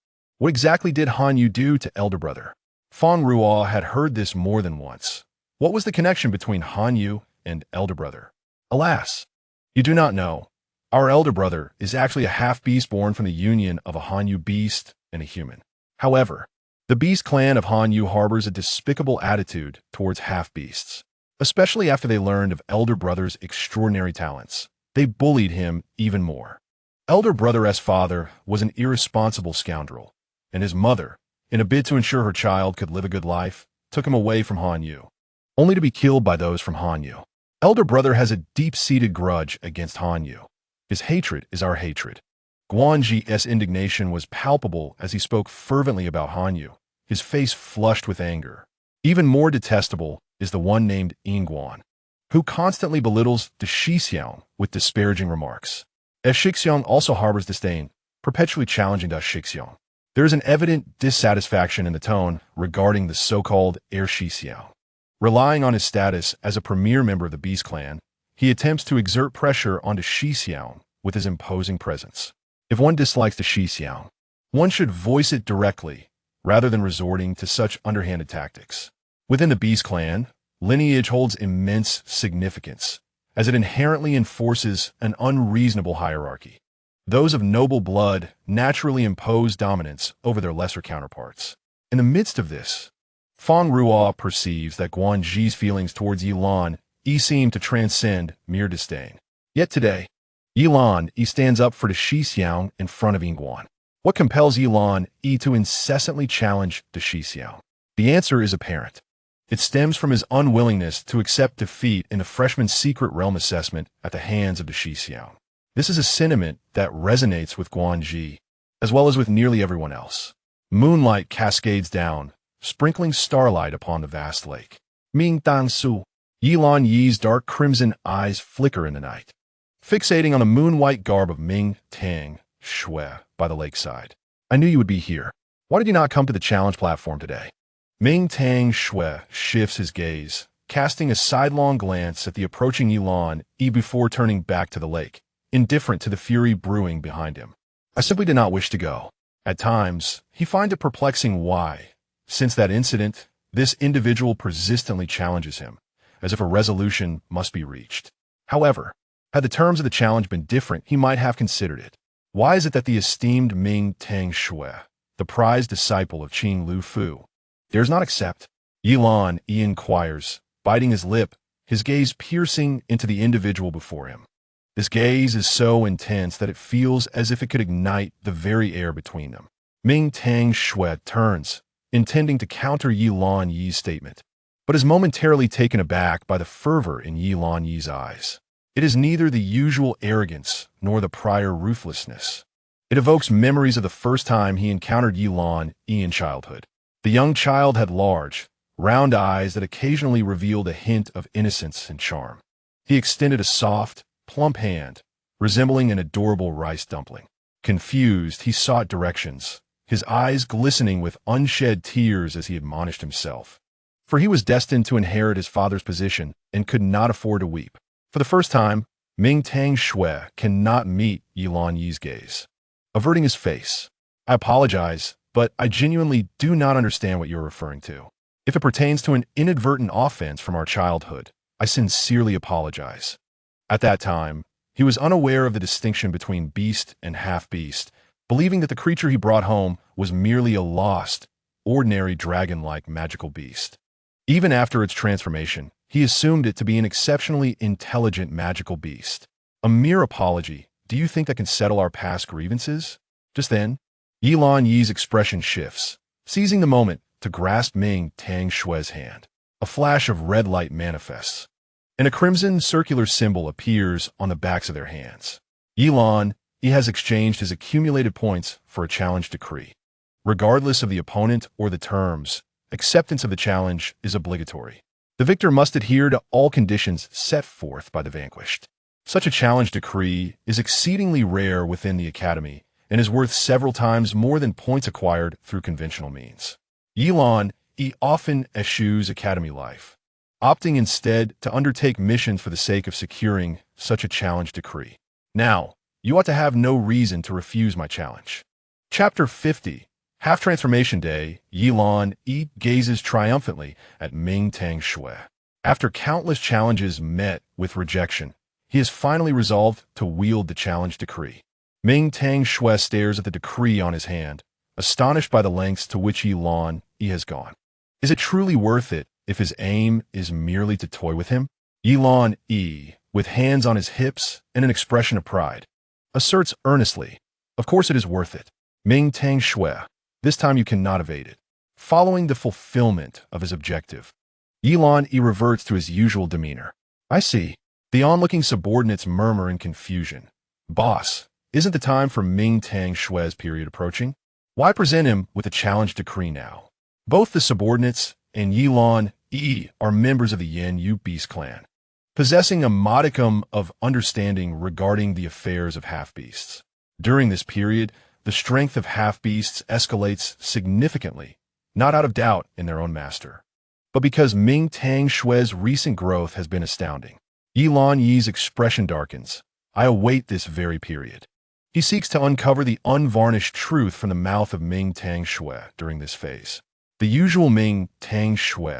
What exactly did Han Yu do to elder brother? Fang Ruo had heard this more than once. What was the connection between Han Yu and elder brother? Alas, you do not know. Our elder brother is actually a half-beast born from the union of a Han Yu beast and a human. However, the beast clan of Han Yu harbors a despicable attitude towards half-beasts, especially after they learned of elder brother's extraordinary talents. They bullied him even more. Elder brother's father was an irresponsible scoundrel, and his mother, in a bid to ensure her child could live a good life, took him away from Han Yu, only to be killed by those from Han Yu. Elder brother has a deep-seated grudge against Han Yu. His hatred is our hatred. Guanji's indignation was palpable as he spoke fervently about Han Yu, his face flushed with anger. Even more detestable is the one named Yingguan, who constantly belittles the Shixiang with disparaging remarks. As Shixiang also harbors disdain, perpetually challenging the Shixiang. There is an evident dissatisfaction in the tone regarding the so-called heir Shixiang. Relying on his status as a premier member of the Beast Clan, he attempts to exert pressure onto Shixiang with his imposing presence. If one dislikes the Shixiang, one should voice it directly, rather than resorting to such underhanded tactics. Within the Beast Clan, lineage holds immense significance, as it inherently enforces an unreasonable hierarchy. Those of noble blood naturally impose dominance over their lesser counterparts. In the midst of this, Fang Ruo perceives that Guanji's feelings towards Yilan seem to transcend mere disdain. Yet today, Yilan stands up for the Shixiang in front of Yingguan. What compels Yilan to incessantly challenge the Shixiang? The answer is apparent. It stems from his unwillingness to accept defeat in the freshman's secret realm assessment at the hands of the Shixiang. This is a sentiment that resonates with Guanji, as well as with nearly everyone else. Moonlight cascades down, sprinkling starlight upon the vast lake. Ming Dang Su. Yilan Yi's dark crimson eyes flicker in the night, fixating on the moon-white garb of Ming Tang Shui by the lakeside. I knew you would be here. Why did you not come to the challenge platform today? Ming Tang Shui shifts his gaze, casting a sidelong glance at the approaching Yilan before turning back to the lake, indifferent to the fury brewing behind him. I simply did not wish to go. At times, he finds it perplexing why, since that incident, this individual persistently challenges him, as if a resolution must be reached. However, had the terms of the challenge been different, he might have considered it. Why is it that the esteemed Ming Tang Shui, the prized disciple of Qing Lu Fu, dares not accept? Yilan inquires, biting his lip, his gaze piercing into the individual before him. This gaze is so intense that it feels as if it could ignite the very air between them. Ming Tang Shui turns, intending to counter Yilan Yi's statement, but is momentarily taken aback by the fervor in Yilan Yi's eyes. It is neither the usual arrogance nor the prior ruthlessness. It evokes memories of the first time he encountered Yilan in childhood. The young child had large, round eyes that occasionally revealed a hint of innocence and charm. He extended a soft, plump hand, resembling an adorable rice dumpling. Confused, he sought directions, his eyes glistening with unshed tears as he admonished himself. For he was destined to inherit his father's position and could not afford to weep. For the first time, Ming Tang Shui cannot meet Yilan Yi's gaze. Averting his face, I apologize, but I genuinely do not understand what you're referring to. If it pertains to an inadvertent offense from our childhood, I sincerely apologize. At that time, he was unaware of the distinction between beast and half-beast, believing that the creature he brought home was merely a lost, ordinary dragon-like magical beast. Even after its transformation, he assumed it to be an exceptionally intelligent magical beast. A mere apology, do you think that can settle our past grievances? Just then, Yilan Yi's expression shifts, seizing the moment to grasp Ming Tang Shui's hand. A flash of red light manifests, and a crimson circular symbol appears on the backs of their hands. Yilan Yi has exchanged his accumulated points for a challenge decree. Regardless of the opponent or the terms, acceptance of the challenge is obligatory. The victor must adhere to all conditions set forth by the vanquished. Such a challenge decree is exceedingly rare within the Academy and is worth several times more than points acquired through conventional means. Yilan Yi often eschews Academy life, opting instead to undertake missions for the sake of securing such a challenge decree. Now, you ought to have no reason to refuse my challenge. Chapter 50. Half-transformation day, Yilan Yi gazes triumphantly at Ming Tang Shui. After countless challenges met with rejection, he has finally resolved to wield the challenge decree. Ming Tang Shui stares at the decree on his hand, astonished by the lengths to which Yilan Yi has gone. Is it truly worth it if his aim is merely to toy with him? Yilan Yi, with hands on his hips and an expression of pride, asserts earnestly, "Of course it is worth it. Ming Tang Shui, this time you cannot evade it." Following the fulfillment of his objective, Yilan Yi reverts to his usual demeanor. "I see." The onlooking subordinates murmur in confusion. "Boss, isn't the time for Ming Tang Shui's period approaching? Why present him with a challenge decree now?" Both the subordinates and Yilan Yi are members of the Yin Yu Beast clan, possessing a modicum of understanding regarding the affairs of half-beasts. During this period, the strength of half-beasts escalates significantly, not out of doubt in their own master, but because Ming Tang Shui's recent growth has been astounding. Yilan Yi's expression darkens. "I await this very period." He seeks to uncover the unvarnished truth from the mouth of Ming Tang Shui during this phase. The usual Ming Tang Shui,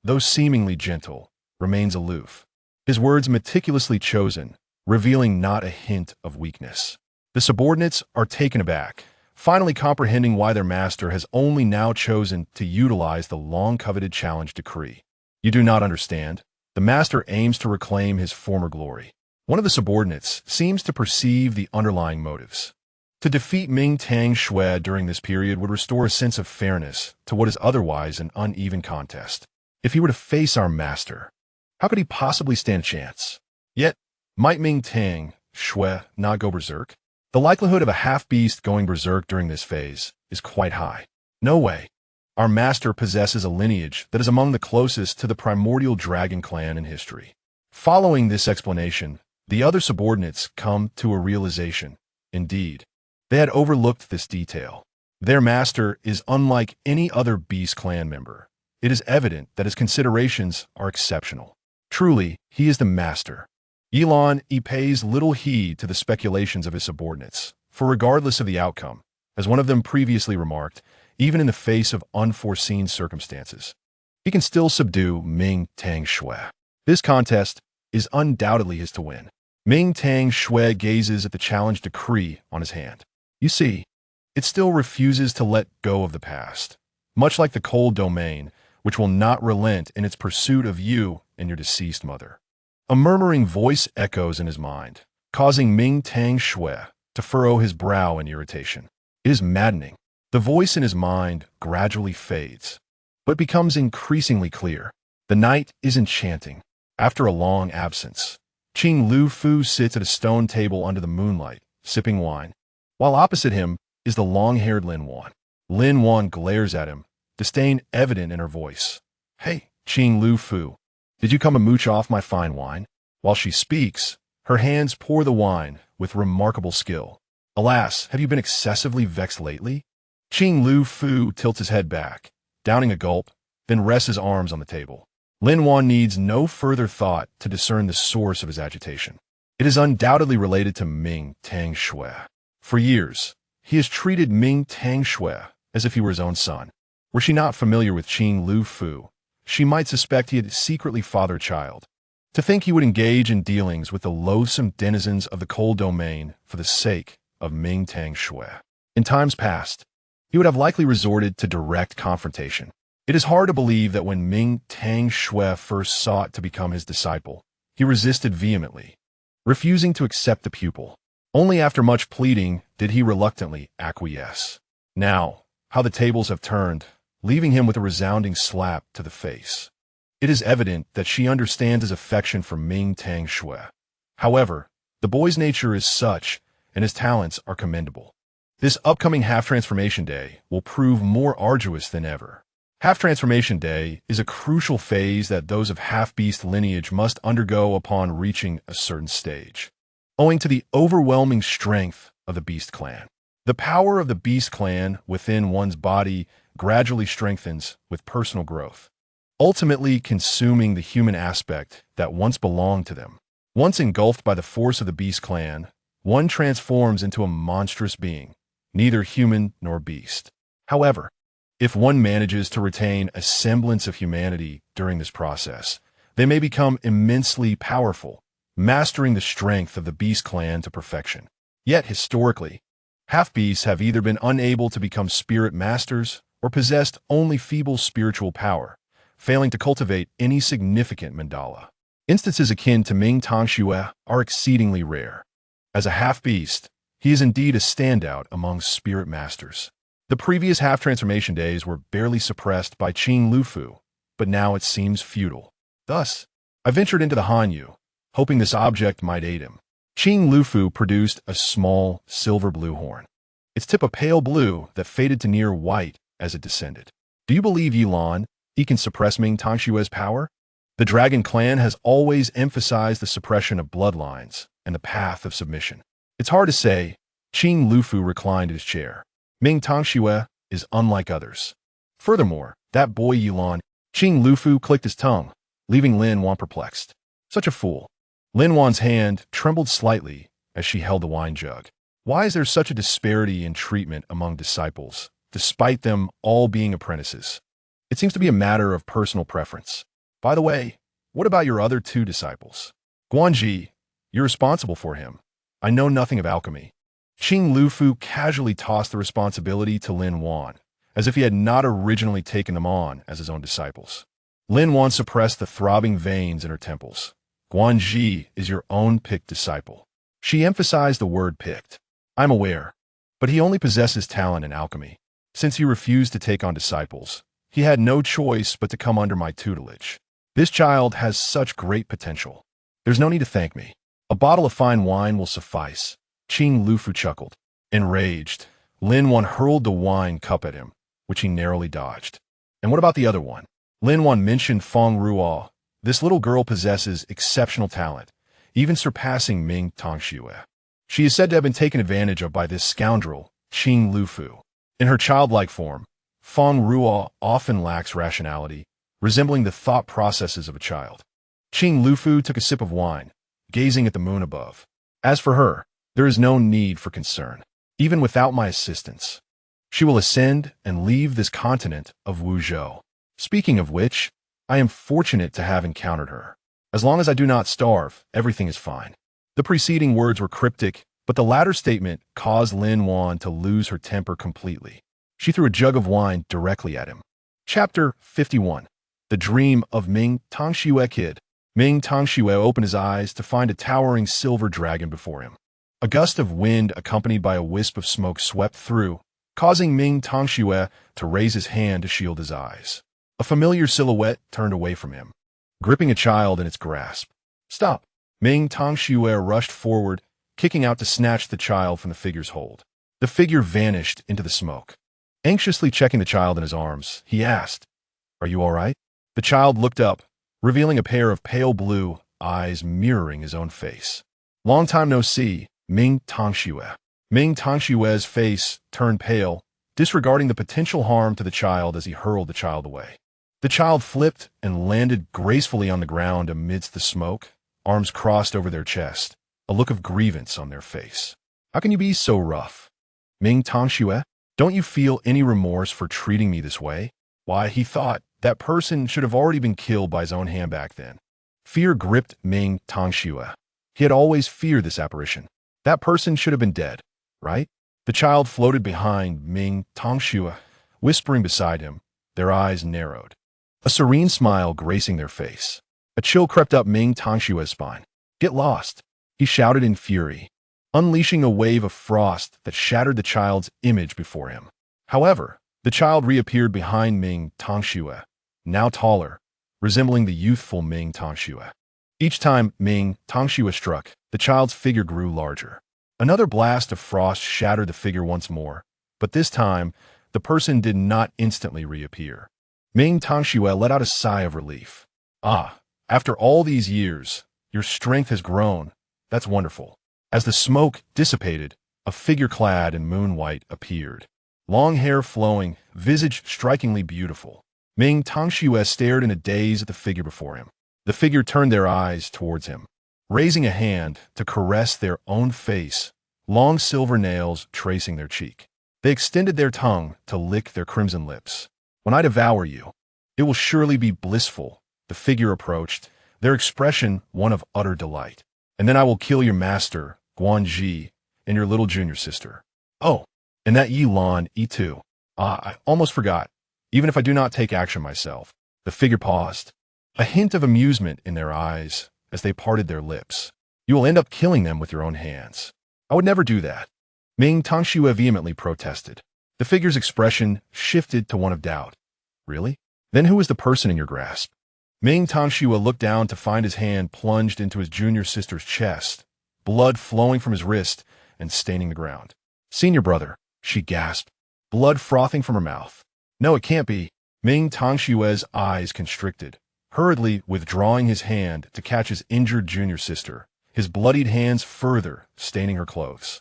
though seemingly gentle, remains aloof, his words meticulously chosen, revealing not a hint of weakness. The subordinates are taken aback, finally comprehending why their master has only now chosen to utilize the long-coveted challenge decree. "You do not understand. The master aims to reclaim his former glory." One of the subordinates seems to perceive the underlying motives. To defeat Ming Tang Shui during this period would restore a sense of fairness to what is otherwise an uneven contest. If he were to face our master, how could he possibly stand a chance? Yet, might Ming Tang Shui not go berserk? The likelihood of a half-beast going berserk during this phase is quite high. No way. Our master possesses a lineage that is among the closest to the primordial dragon clan in history. Following this explanation, the other subordinates come to a realization. Indeed, they had overlooked this detail. Their master is unlike any other beast clan member. It is evident that his considerations are exceptional. Truly, he is the master. Yilan Yi pays little heed to the speculations of his subordinates, for regardless of the outcome, as one of them previously remarked, even in the face of unforeseen circumstances, he can still subdue Ming Tang Shui. This contest is undoubtedly his to win. Ming Tang Shui gazes at the challenge decree on his hand. You see, it still refuses to let go of the past, much like the cold domain, which will not relent in its pursuit of you and your deceased mother. A murmuring voice echoes in his mind, causing Ming Tang Shui to furrow his brow in irritation. It is maddening. The voice in his mind gradually fades, but becomes increasingly clear. The night is enchanting. After a long absence, Qing Lu Fu sits at a stone table under the moonlight, sipping wine, while opposite him is the long-haired Lin Wan. Lin Wan glares at him, disdain evident in her voice. "Hey, Qing Lu Fu, did you come to mooch off my fine wine?" While she speaks, her hands pour the wine with remarkable skill. "Alas, have you been excessively vexed lately?" Qing Lu Fu tilts his head back, downing a gulp, then rests his arms on the table. Lin Wan needs no further thought to discern the source of his agitation. It is undoubtedly related to Ming Tang Shui. For years, he has treated Ming Tang Shui as if he were his own son. Were she not familiar with Qing Lu Fu, she might suspect he had secretly fathered a child. To think he would engage in dealings with the loathsome denizens of the cold domain for the sake of Ming Tang Shui. In times past, he would have likely resorted to direct confrontation. It is hard to believe that when Ming Tang Shui first sought to become his disciple, he resisted vehemently, refusing to accept the pupil. Only after much pleading did he reluctantly acquiesce. Now, how the tables have turned, leaving him with a resounding slap to the face. It is evident that she understands his affection for Ming Tang Shui. However, the boy's nature is such, and his talents are commendable. This upcoming half-transformation day will prove more arduous than ever. Half-transformation day is a crucial phase that those of half-beast lineage must undergo upon reaching a certain stage. Owing to the overwhelming strength of the beast clan, the power of the beast clan within one's body gradually strengthens with personal growth, ultimately consuming the human aspect that once belonged to them. Once engulfed by the force of the beast clan, one transforms into a monstrous being, neither human nor beast. However, if one manages to retain a semblance of humanity during this process, they may become immensely powerful, mastering the strength of the beast clan to perfection. Yet, historically, half-beasts have either been unable to become spirit masters or possessed only feeble spiritual power, failing to cultivate any significant mandala. Instances akin to Ming Tongxue are exceedingly rare. As a half-beast, he is indeed a standout among spirit masters. The previous half-transformation days were barely suppressed by Qing Lufu, but now it seems futile. Thus, I ventured into the Hanyu, hoping this object might aid him. Qing Lufu produced a small, silver-blue horn, its tip a pale blue that faded to near white as it descended. Do you believe, Yilan, he can suppress Ming Tongshue's power? The Dragon Clan has always emphasized the suppression of bloodlines and the path of submission. It's hard to say. Qing Lufu reclined in his chair. Ming Tongxue is unlike others. Furthermore, that boy Yilan. Qing Lufu clicked his tongue, leaving Lin Wan perplexed. Such a fool. Lin Wan's hand trembled slightly as she held the wine jug. Why is there such a disparity in treatment among disciples, despite them all being apprentices? It seems to be a matter of personal preference. By the way, what about your other two disciples? Guanji, you're responsible for him. I know nothing of alchemy. Qing Lufu casually tossed the responsibility to Lin Wan, as if he had not originally taken them on as his own disciples. Lin Wan suppressed the throbbing veins in her temples. Guanji is your own picked disciple. She emphasized the word picked. I'm aware, but he only possesses talent in alchemy. Since he refused to take on disciples, he had no choice but to come under my tutelage. This child has such great potential. There's no need to thank me. A bottle of fine wine will suffice. Qing Lufu chuckled. Enraged, Lin Wan hurled the wine cup at him, which he narrowly dodged. And what about the other one? Lin Wan mentioned Fang Ruo. This little girl possesses exceptional talent, even surpassing Ming Tongxue. She is said to have been taken advantage of by this scoundrel, Qing Lufu. In her childlike form, Fang Ruo often lacks rationality, resembling the thought processes of a child. Qing Lufu took a sip of wine, gazing at the moon above. As for her, there is no need for concern. Even without my assistance, she will ascend and leave this continent of Wuzhou. Speaking of which, I am fortunate to have encountered her. As long as I do not starve, everything is fine. The preceding words were cryptic, but the latter statement caused Lin Wan to lose her temper completely. She threw a jug of wine directly at him. Chapter 51. The Dream of Ming Tongxue Kid. Ming Tongxue opened his eyes to find a towering silver dragon before him. A gust of wind accompanied by a wisp of smoke swept through, causing Ming Tongxue to raise his hand to shield his eyes. A familiar silhouette turned away from him, gripping a child in its grasp. Stop! Ming Tongxue rushed forward, kicking out to snatch the child from the figure's hold. The figure vanished into the smoke. Anxiously checking the child in his arms, he asked, "Are you all right?" The child looked up, revealing a pair of pale blue eyes mirroring his own face. Long time no see, Ming Tongxue. Ming Tongshue's face turned pale, disregarding the potential harm to the child as he hurled the child away. The child flipped and landed gracefully on the ground amidst the smoke, arms crossed over their chest, a look of grievance on their face. How can you be so rough? Ming Tongxue, don't you feel any remorse for treating me this way? Why, he thought that person should have already been killed by his own hand back then. Fear gripped Ming Tongxue. He had always feared this apparition. That person should have been dead, right? The child floated behind Ming Tongxue, whispering beside him, their eyes narrowed. A serene smile gracing their face. A chill crept up Ming Tongshue's spine. Get lost, he shouted in fury, unleashing a wave of frost that shattered the child's image before him. However, the child reappeared behind Ming Tongxue, now taller, resembling the youthful Ming Tongxue. Each time Ming Tongxue struck, the child's figure grew larger. Another blast of frost shattered the figure once more, but this time, the person did not instantly reappear. Ming Tongxue let out a sigh of relief. Ah, after all these years, your strength has grown. That's wonderful. As the smoke dissipated, a figure clad in moon white appeared. Long hair flowing, visage strikingly beautiful. Ming Tongxue stared in a daze at the figure before him. The figure turned their eyes towards him, raising a hand to caress their own face, long silver nails tracing their cheek. They extended their tongue to lick their crimson lips. When I devour you, it will surely be blissful, the figure approached, their expression one of utter delight. And then I will kill your master, Guanji, and your little junior sister. Oh, and that Yi Lan, Yi too. I almost forgot. Even if I do not take action myself. The figure paused, a hint of amusement in their eyes as they parted their lips. You will end up killing them with your own hands. I would never do that. Ming Tangxue vehemently protested. The figure's expression shifted to one of doubt. Really? Then who is the person in your grasp? Ming Tangxue looked down to find his hand plunged into his junior sister's chest, blood flowing from his wrist and staining the ground. Senior brother, she gasped, blood frothing from her mouth. No, it can't be. Ming Tangshue's eyes constricted, hurriedly withdrawing his hand to catch his injured junior sister, his bloodied hands further staining her clothes.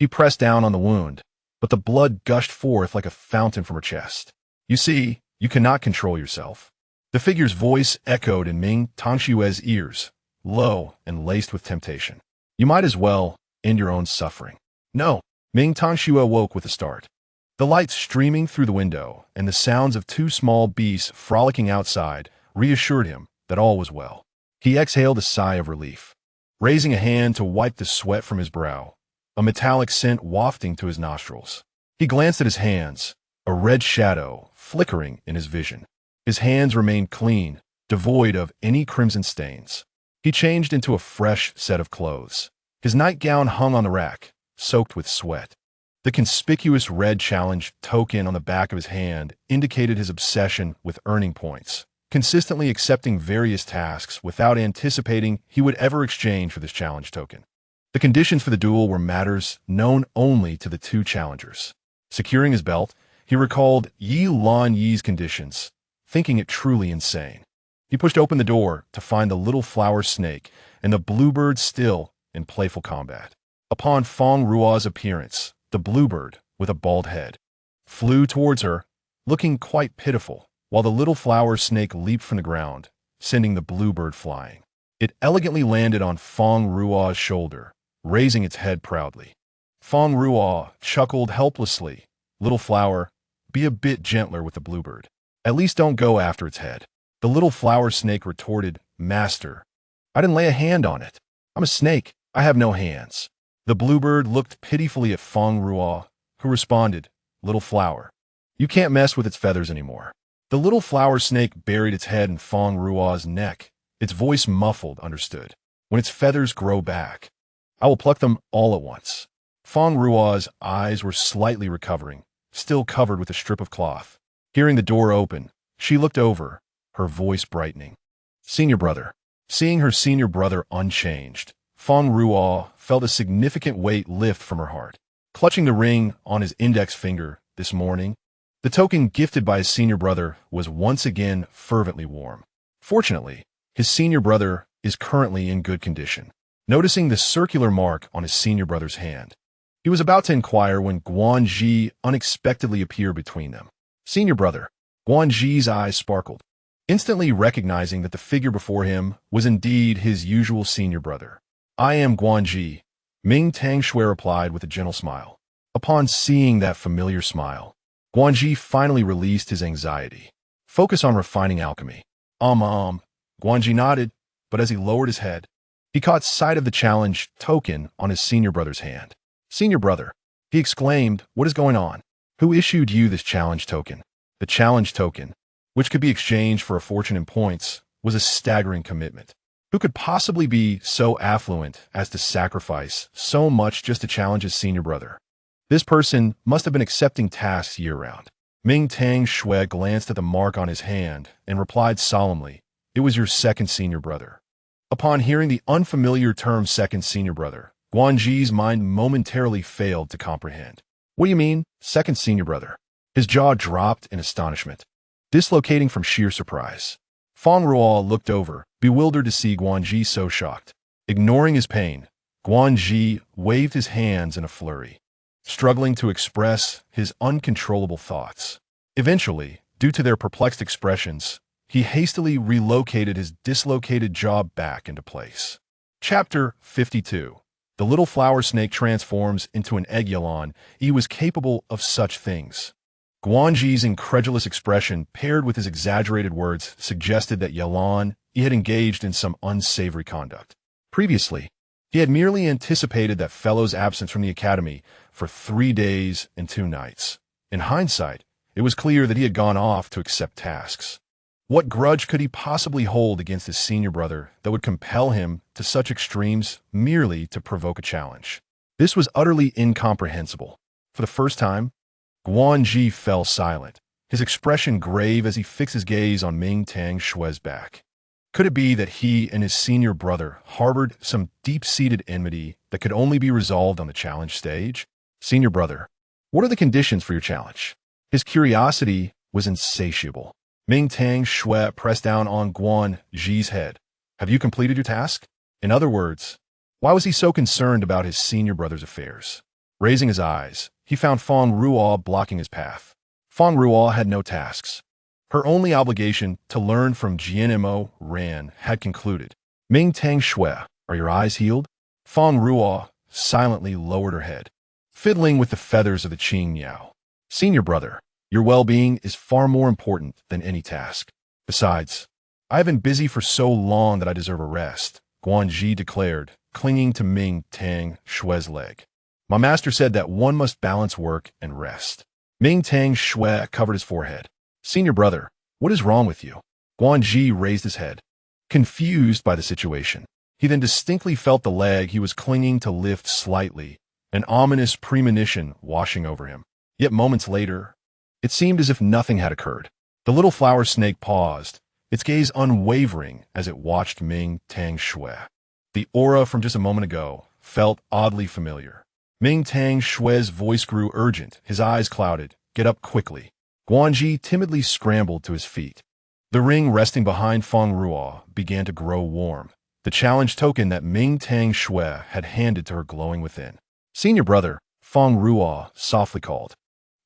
He pressed down on the wound, but the blood gushed forth like a fountain from her chest. You see, you cannot control yourself. The figure's voice echoed in Ming Tangshue's ears, low and laced with temptation. You might as well end your own suffering. No. Ming Tangxue woke with a start. The light streaming through the window and the sounds of two small beasts frolicking outside reassured him that all was well. He exhaled a sigh of relief, raising a hand to wipe the sweat from his brow, a metallic scent wafting to his nostrils. He glanced at his hands, a red shadow flickering in his vision. His hands remained clean, devoid of any crimson stains. He changed into a fresh set of clothes. His nightgown hung on the rack, soaked with sweat. The conspicuous red challenge token on the back of his hand indicated his obsession with earning points, consistently accepting various tasks without anticipating he would ever exchange for this challenge token. The conditions for the duel were matters known only to the two challengers. Securing his belt, he recalled Yi Lan Yi's conditions, thinking it truly insane. He pushed open the door to find the little flower snake and the bluebird still in playful combat. Upon Fang Ruo's appearance, the bluebird, with a bald head, flew towards her, looking quite pitiful, while the little flower snake leaped from the ground, sending the bluebird flying. It elegantly landed on Fang Ruo's shoulder, raising its head proudly. Fang Ruo chuckled helplessly. Little flower, be a bit gentler with the bluebird. At least don't go after its head. The little flower snake retorted, Master, I didn't lay a hand on it. I'm a snake. I have no hands. The bluebird looked pitifully at Fang Ruo, who responded, Little flower, you can't mess with its feathers anymore. The little flower snake buried its head in Fang Ruo's neck, its voice muffled, understood. When its feathers grow back, I will pluck them all at once. Fang Ruo's eyes were slightly recovering, still covered with a strip of cloth. Hearing the door open, she looked over, her voice brightening. Senior brother. Seeing her senior brother unchanged, Fang Ruo felt a significant weight lift from her heart. Clutching the ring on his index finger this morning, the token gifted by his senior brother was once again fervently warm. Fortunately, his senior brother is currently in good condition. Noticing the circular mark on his senior brother's hand, he was about to inquire when Guanji unexpectedly appeared between them. Senior brother. Guanji's eyes sparkled, instantly recognizing that the figure before him was indeed his usual senior brother. I am Guanji, Ming Tangshui replied with a gentle smile. Upon seeing that familiar smile, Guanji finally released his anxiety. Focus on refining alchemy. Guanji nodded, but as he lowered his head, he caught sight of the challenge token on his senior brother's hand. Senior brother, he exclaimed, what is going on? Who issued you this challenge token? The challenge token, which could be exchanged for a fortune in points, was a staggering commitment. Who could possibly be so affluent as to sacrifice so much just to challenge his senior brother? This person must have been accepting tasks year-round. Ming Tangshui glanced at the mark on his hand and replied solemnly, it was your second senior brother. Upon hearing the unfamiliar term second senior brother, Guanji's mind momentarily failed to comprehend. What do you mean, second senior brother? His jaw dropped in astonishment, dislocating from sheer surprise. Fang Ruo looked over, bewildered to see Guanji so shocked. Ignoring his pain, Guanji waved his hands in a flurry, struggling to express his uncontrollable thoughts. Eventually, due to their perplexed expressions, he hastily relocated his dislocated jaw back into place. Chapter 52. The The little flower snake transforms into an egg Yalan. He was capable of such things. Guanji's incredulous expression, paired with his exaggerated words, suggested that Yalan he had engaged in some unsavory conduct. Previously, he had merely anticipated that fellow's absence from the academy for 3 days and 2 nights. In hindsight, it was clear that he had gone off to accept tasks. What grudge could he possibly hold against his senior brother that would compel him to such extremes merely to provoke a challenge? This was utterly incomprehensible. For the first time, Guanji fell silent, his expression grave as he fixed his gaze on Ming Tang Shue's back. Could it be that he and his senior brother harbored some deep-seated enmity that could only be resolved on the challenge stage? Senior brother, what are the conditions for your challenge? His curiosity was insatiable. Ming Tang Shui pressed down on Guanji's head. Have you completed your task? In other words, why was he so concerned about his senior brother's affairs? Raising his eyes, he found Fang Ruo blocking his path. Fang Ruo had no tasks. Her only obligation to learn from Jianmo Ran had concluded. Ming Tang Shui, are your eyes healed? Fang Ruo silently lowered her head, fiddling with the feathers of the Qing Yao. Senior brother, your well-being is far more important than any task. Besides, I have been busy for so long that I deserve a rest, Guanji declared, clinging to Ming Tang Shui's leg. My master said that one must balance work and rest. Ming Tang Shui covered his forehead. Senior brother, what is wrong with you? Guanji raised his head, confused by the situation. He then distinctly felt the leg he was clinging to lift slightly, an ominous premonition washing over him. Yet moments later, it seemed as if nothing had occurred. The little flower snake paused, its gaze unwavering as it watched Ming Tang Shui. The aura from just a moment ago felt oddly familiar. Ming Tang Shui's voice grew urgent, his eyes clouded. Get up quickly. Guanji timidly scrambled to his feet. The ring resting behind Fang Ruo began to grow warm, the challenge token that Ming Tang Shui had handed to her glowing within. Senior brother, Fang Ruo softly called.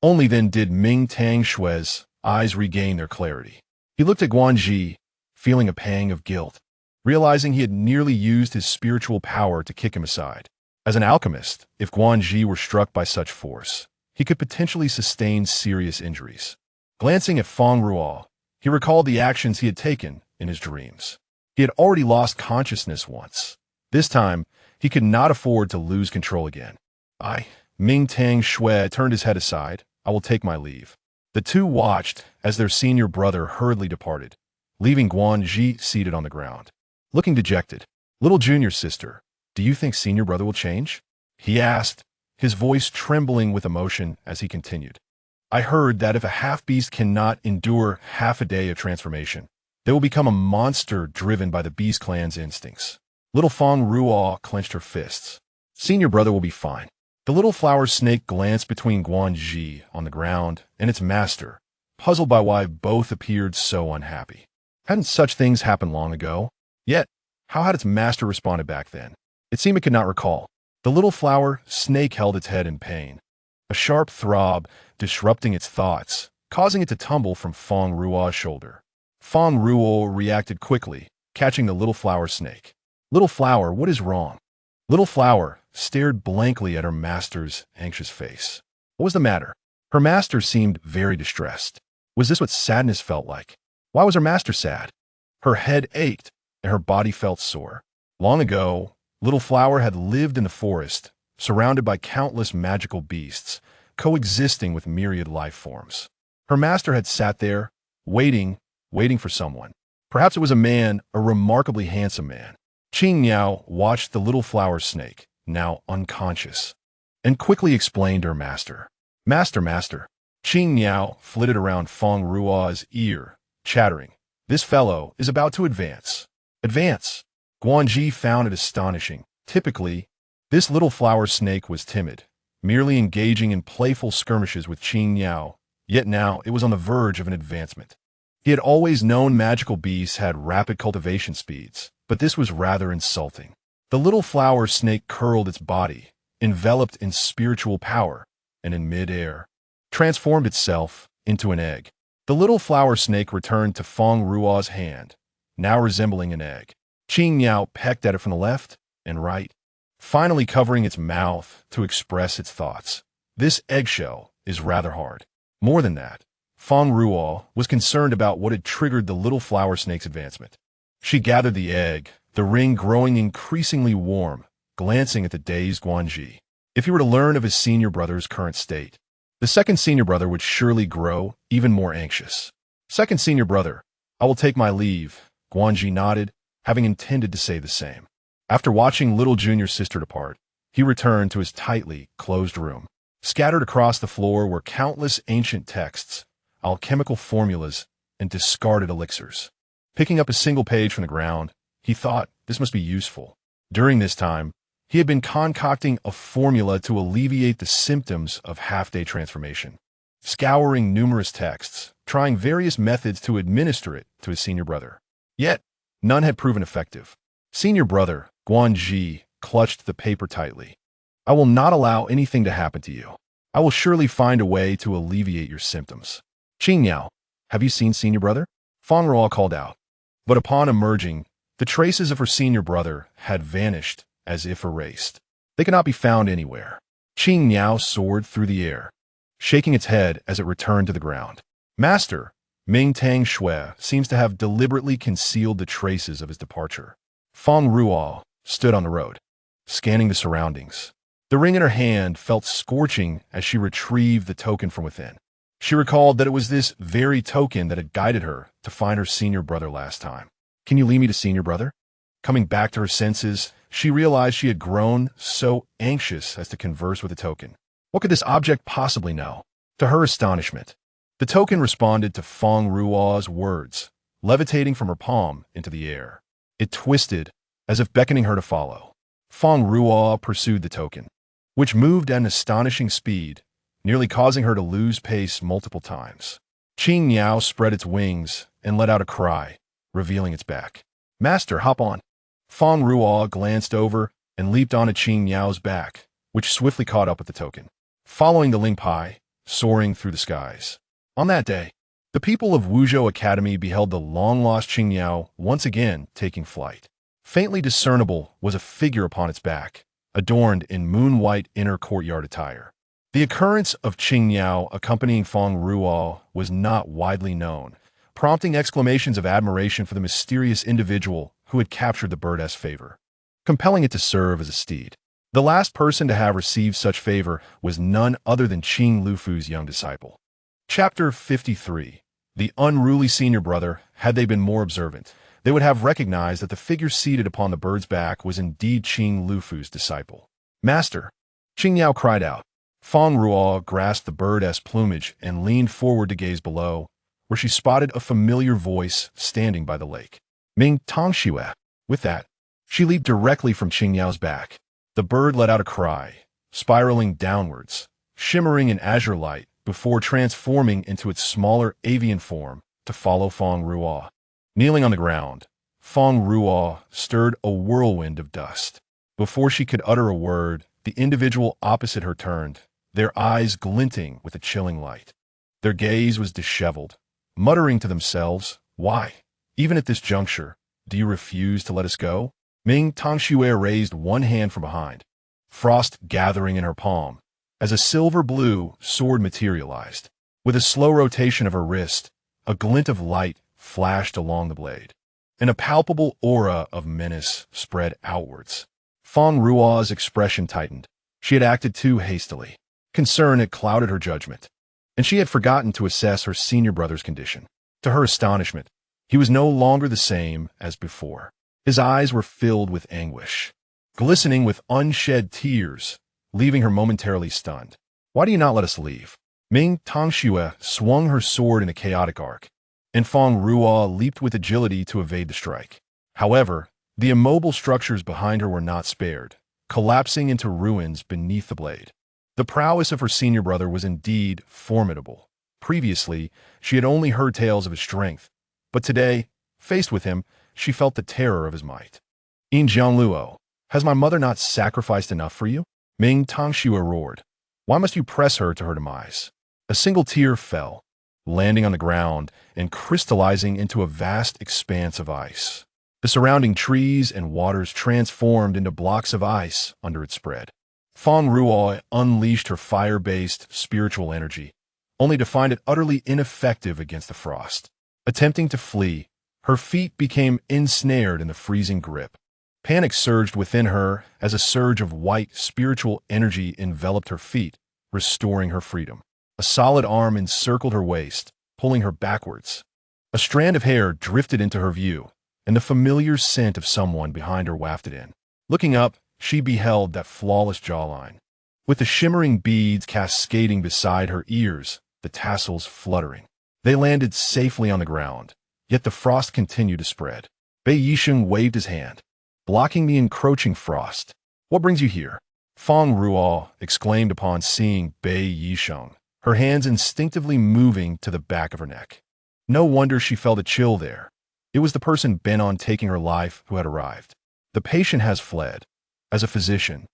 Only then did Ming Tang Shui's eyes regain their clarity. He looked at Guanji, feeling a pang of guilt, realizing he had nearly used his spiritual power to kick him aside. As an alchemist, if Guanji were struck by such force, he could potentially sustain serious injuries. Glancing at Fang Ruo, he recalled the actions he had taken in his dreams. He had already lost consciousness once. This time, he could not afford to lose control again. Ming Tang Shui turned his head aside. I will take my leave. The two watched as their senior brother hurriedly departed, leaving Guanji seated on the ground. Looking dejected, little junior sister, do you think senior brother will change? He asked, his voice trembling with emotion as he continued. I heard that if a half-beast cannot endure half a day of transformation, they will become a monster driven by the beast clan's instincts. Little Fang Ruo clenched her fists. Senior brother will be fine. The little flower snake glanced between Guanji on the ground and its master, puzzled by why both appeared so unhappy. Hadn't such things happened long ago? Yet, how had its master responded back then? It seemed it could not recall. The little flower snake held its head in pain, a sharp throb disrupting its thoughts, causing it to tumble from Fang Ruo's shoulder. Fang Ruo reacted quickly, catching the little flower snake. Little flower, what is wrong? Little flower stared blankly at her master's anxious face. What was the matter? Her master seemed very distressed. Was this what sadness felt like? Why was her master sad? Her head ached, and her body felt sore. Long ago, Little Flower had lived in the forest, surrounded by countless magical beasts, coexisting with myriad life forms. Her master had sat there, waiting for someone. Perhaps it was a man, a remarkably handsome man. Qing Yao watched the little flower snake, now unconscious, and quickly explained to her master. Master. Qing Yao flitted around Fang Ruo's ear, chattering. This fellow is about to advance. Advance. Guanji found it astonishing. Typically, this little flower snake was timid, merely engaging in playful skirmishes with Qing Yao, yet now it was on the verge of an advancement. He had always known magical beasts had rapid cultivation speeds, but this was rather insulting. The little flower snake curled its body, enveloped in spiritual power, and in mid-air, transformed itself into an egg. The little flower snake returned to Fang Ruo's hand, now resembling an egg. Qing Yao pecked at it from the left and right, finally covering its mouth to express its thoughts. This eggshell is rather hard. More than that, Fang Ruo was concerned about what had triggered the little flower snake's advancement. She gathered the egg, the ring growing increasingly warm, glancing at the dazed Guanji. If he were to learn of his senior brother's current state, the second senior brother would surely grow even more anxious. Second senior brother, I will take my leave, Guanji nodded, having intended to say the same. After watching little junior sister depart, he returned to his tightly closed room. Scattered across the floor were countless ancient texts, alchemical formulas, and discarded elixirs. Picking up a single page from the ground, he thought this must be useful. During this time, he had been concocting a formula to alleviate the symptoms of half-day transformation, scouring numerous texts, trying various methods to administer it to his senior brother. Yet, none had proven effective. Senior brother, Guanji, clutched the paper tightly. I will not allow anything to happen to you. I will surely find a way to alleviate your symptoms. Qingniao, have you seen senior brother? Fang Ruo called out. But upon emerging, the traces of her senior brother had vanished as if erased. They could not be found anywhere. Qingniao soared through the air, shaking its head as it returned to the ground. Master, Ming Tang Shui seems to have deliberately concealed the traces of his departure. Fang Ruo stood on the road, scanning the surroundings. The ring in her hand felt scorching as she retrieved the token from within. She recalled that it was this very token that had guided her to find her senior brother last time. Can you lead me to senior brother? Coming back to her senses, she realized she had grown so anxious as to converse with the token. What could this object possibly know? To her astonishment, the token responded to Fang Ruo's words, levitating from her palm into the air. It twisted, as if beckoning her to follow. Fang Ruo pursued the token, which moved at an astonishing speed, nearly causing her to lose pace multiple times. Qingniao spread its wings and let out a cry, revealing its back. Master, hop on. Fang Ruo glanced over and leaped onto Qingniao's back, which swiftly caught up with the token, following the Lingpai, soaring through the skies. On that day, the people of Wuzhou Academy beheld the long-lost Qingniao once again taking flight. Faintly discernible was a figure upon its back, adorned in moon-white inner courtyard attire. The occurrence of Qingniao accompanying Fang Ruo was not widely known, prompting exclamations of admiration for the mysterious individual who had captured the bird's favor, compelling it to serve as a steed. The last person to have received such favor was none other than Qing Lufu's young disciple. Chapter 53. The unruly senior brother, had they been more observant, they would have recognized that the figure seated upon the bird's back was indeed Qing Lufu's disciple. Master, Qingniao cried out. Fang Ruo grasped the bird's plumage and leaned forward to gaze below, where she spotted a familiar voice standing by the lake. Ming Tang Shui. With that, she leaped directly from Qingniao's back. The bird let out a cry, spiraling downwards, shimmering in azure light, before transforming into its smaller avian form to follow Fang Ruo. Kneeling on the ground, Fang Ruo stirred a whirlwind of dust. Before she could utter a word, the individual opposite her turned, their eyes glinting with a chilling light. Their gaze was disheveled, muttering to themselves, "Why, even at this juncture, do you refuse to let us go?" Ming Tangshui raised one hand from behind, frost gathering in her palm, as a silver-blue sword materialized. With a slow rotation of her wrist, a glint of light flashed along the blade, and a palpable aura of menace spread outwards. Fang Ruo's expression tightened. She had acted too hastily. Concern had clouded her judgment, and she had forgotten to assess her senior brother's condition. To her astonishment, he was no longer the same as before. His eyes were filled with anguish, glistening with unshed tears, leaving her momentarily stunned. "Why do you not let us leave?" Ming Tangshui swung her sword in a chaotic arc, and Fang Ruo leaped with agility to evade the strike. However, the immobile structures behind her were not spared, collapsing into ruins beneath the blade. The prowess of her senior brother was indeed formidable. Previously, she had only heard tales of his strength, but today, faced with him, she felt the terror of his might. "In Jiangluo, has my mother not sacrificed enough for you?" Ming Tangshui roared. "Why must you press her to her demise?" A single tear fell, landing on the ground and crystallizing into a vast expanse of ice. The surrounding trees and waters transformed into blocks of ice under its spread. Fang Ruo unleashed her fire-based spiritual energy, only to find it utterly ineffective against the frost. Attempting to flee, her feet became ensnared in the freezing grip. Panic surged within her as a surge of white spiritual energy enveloped her feet, restoring her freedom. A solid arm encircled her waist, pulling her backwards. A strand of hair drifted into her view, and the familiar scent of someone behind her wafted in. Looking up, she beheld that flawless jawline. With the shimmering beads cascading beside her ears, the tassels fluttering. They landed safely on the ground, yet the frost continued to spread. Bei Yisheng waved his hand, blocking the encroaching frost. "What brings you here?" Fang Ruo exclaimed upon seeing Bei Yisheng, her hands instinctively moving to the back of her neck. No wonder she felt a chill there. It was the person bent on taking her life who had arrived. "The patient has fled. As a physician,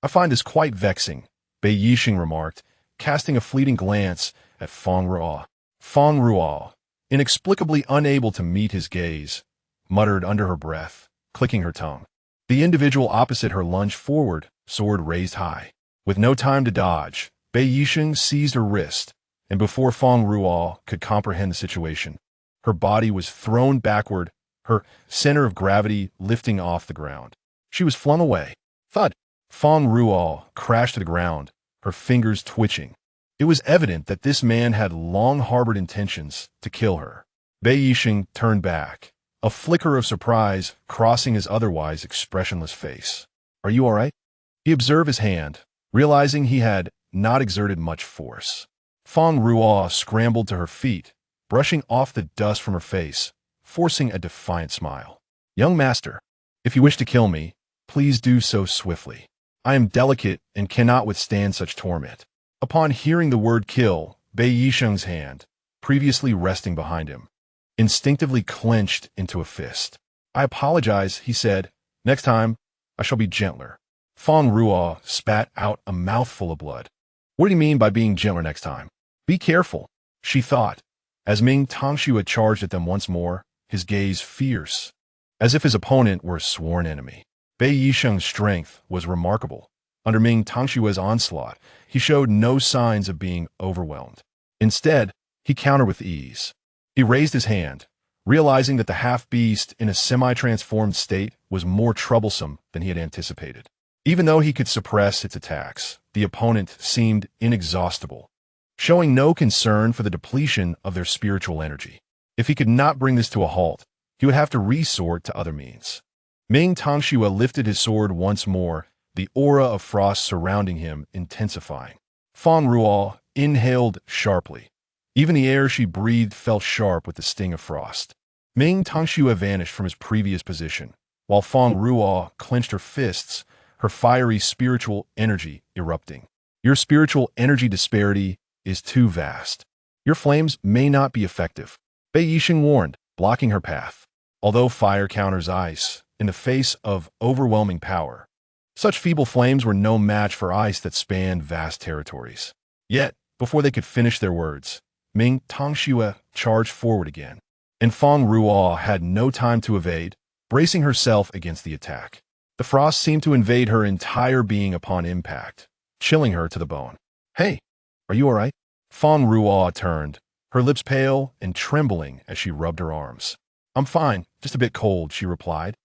I find this quite vexing," Bei Yisheng remarked, casting a fleeting glance at Fang Ruo. Fang Ruo, inexplicably unable to meet his gaze, muttered under her breath, clicking her tongue. The individual opposite her lunged forward, sword raised high. With no time to dodge, Bei Yisheng seized her wrist, and before Fang Ruo could comprehend the situation, her body was thrown backward, her center of gravity lifting off the ground. She was flung away. Thud! Fang Ruo crashed to the ground, her fingers twitching. It was evident that this man had long harbored intentions to kill her. Bei Yisheng turned back, a flicker of surprise crossing his otherwise expressionless face. "Are you all right?" He observed his hand, realizing he had not exerted much force. Fang Ruo scrambled to her feet, brushing off the dust from her face, forcing a defiant smile. "Young master, if you wish to kill me, please do so swiftly. I am delicate and cannot withstand such torment." Upon hearing the word kill, Bei Yisheng's hand, previously resting behind him, instinctively clenched into a fist. "I apologize," he said. "Next time, I shall be gentler." Fang Ruo spat out a mouthful of blood. "What do you mean by being gentler next time?" "Be careful," she thought, as Ming Tongxue charged at them once more, his gaze fierce, as if his opponent were a sworn enemy. Bei Yisheng's strength was remarkable. Under Ming Tongxue's onslaught, he showed no signs of being overwhelmed. Instead, he countered with ease. He raised his hand, realizing that the half-beast in a semi-transformed state was more troublesome than he had anticipated. Even though he could suppress its attacks, the opponent seemed inexhaustible, showing no concern for the depletion of their spiritual energy. If he could not bring this to a halt, he would have to resort to other means. Ming Tongxue lifted his sword once more, the aura of frost surrounding him intensifying. Fang Ruo inhaled sharply. Even the air she breathed felt sharp with the sting of frost. Ming Tongxue vanished from his previous position, while Fang Ruo clenched her fists, her fiery spiritual energy erupting. "Your spiritual energy disparity is too vast. Your flames may not be effective," Bei Yisheng warned, blocking her path. Although fire counters ice, in the face of overwhelming power, such feeble flames were no match for ice that spanned vast territories. Yet, before they could finish their words, Ming Tongxue charged forward again, and Fang Ruo had no time to evade, bracing herself against the attack. The frost seemed to invade her entire being upon impact, chilling her to the bone. "Hey, are you all right?" Fang Ruo turned, her lips pale and trembling as she rubbed her arms. "I'm fine, just a bit cold," she replied,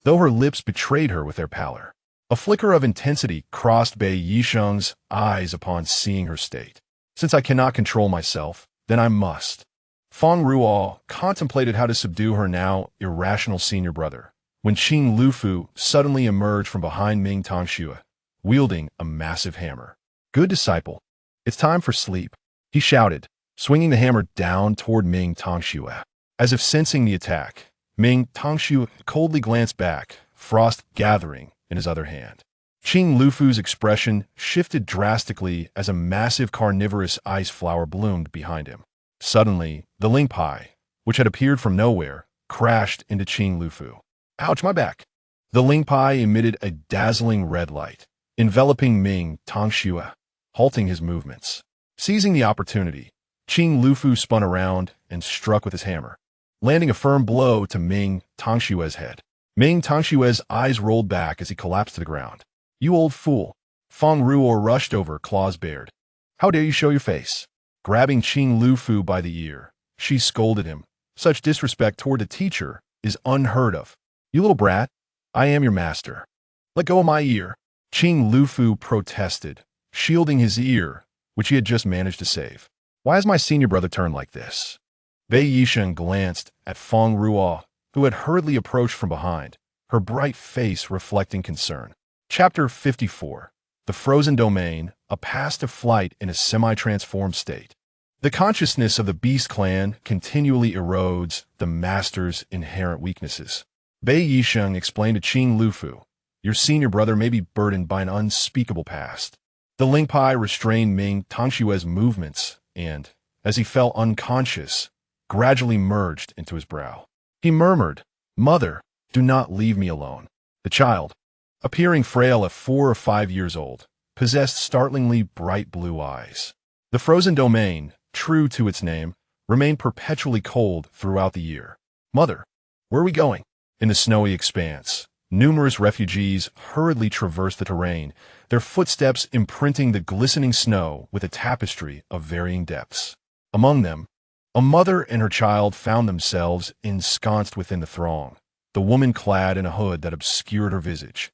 though her lips betrayed her with their pallor. A flicker of intensity crossed Bei Yisheng's eyes upon seeing her state. "Since I cannot control myself, then I must." Fang Ruo contemplated how to subdue her now irrational senior brother, when Qing Lufu suddenly emerged from behind Ming Tongxue, wielding a massive hammer. "Good disciple, it's time for sleep," he shouted, swinging the hammer down toward Ming Tongxue. As if sensing the attack, Ming Tongxue coldly glanced back, frost gathering in his other hand. Qing Lufu's expression shifted drastically as a massive carnivorous ice flower bloomed behind him. Suddenly, the Ling Pai, which had appeared from nowhere, crashed into Qing Lufu. "Ouch, my back!" The Ling Pai emitted a dazzling red light, enveloping Ming Tongxue, halting his movements. Seizing the opportunity, Qing Lufu spun around and struck with his hammer, landing a firm blow to Ming Tongxue's head. Ming Tangshue's eyes rolled back as he collapsed to the ground. You old fool. Fang Ruo rushed over, claws bared. How dare you show your face? Grabbing Qing Lufu by the ear, she scolded him. Such disrespect toward the teacher is unheard of. You little brat, I am your master. Let go of my ear. Qing Lufu protested, shielding his ear, which he had just managed to save. Why has my senior brother turned like this? Bei Yisheng glanced at Fang Ruo, who had hurriedly approached from behind, her bright face reflecting concern. Chapter 54. The Frozen Domain, a path to flight in a semi-transformed state. The consciousness of the Beast Clan continually erodes the Master's inherent weaknesses. Bei Yisheng explained to Qing Lufu, your senior brother may be burdened by an unspeakable past. The Lingpai restrained Ming Tangshue's movements and, as he fell unconscious, gradually merged into his brow. He murmured, Mother, do not leave me alone. The child, appearing frail at 4 or 5 years old, possessed startlingly bright blue eyes. The Frozen Domain, true to its name, remained perpetually cold throughout the year. Mother, where are we going? In the snowy expanse, numerous refugees hurriedly traversed the terrain, their footsteps imprinting the glistening snow with a tapestry of varying depths. Among them, a mother and her child found themselves ensconced within the throng, the woman clad in a hood that obscured her visage,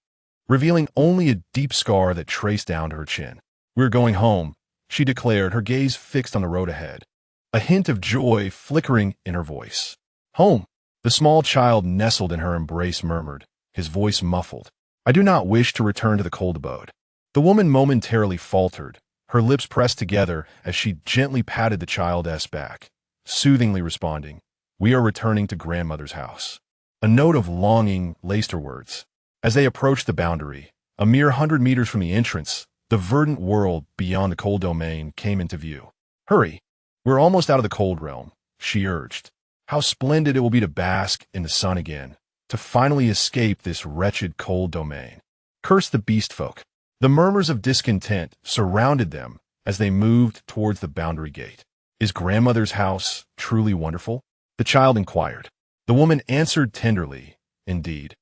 revealing only a deep scar that traced down to her chin. We're going home, she declared, her gaze fixed on the road ahead, a hint of joy flickering in her voice. Home, the small child nestled in her embrace murmured, his voice muffled. I do not wish to return to the cold abode. The woman momentarily faltered, her lips pressed together as she gently patted the child's back, soothingly responding, we are returning to grandmother's house. A note of longing laced her words. As they approached the boundary, a mere 100 meters from the entrance, the verdant world beyond the cold domain came into view. Hurry, we're almost out of the cold realm, she urged. How splendid it will be to bask in the sun again, to finally escape this wretched cold domain. Curse the beast folk. The murmurs of discontent surrounded them as they moved towards the boundary gate. Is grandmother's house truly wonderful? The child inquired. The woman answered tenderly, indeed.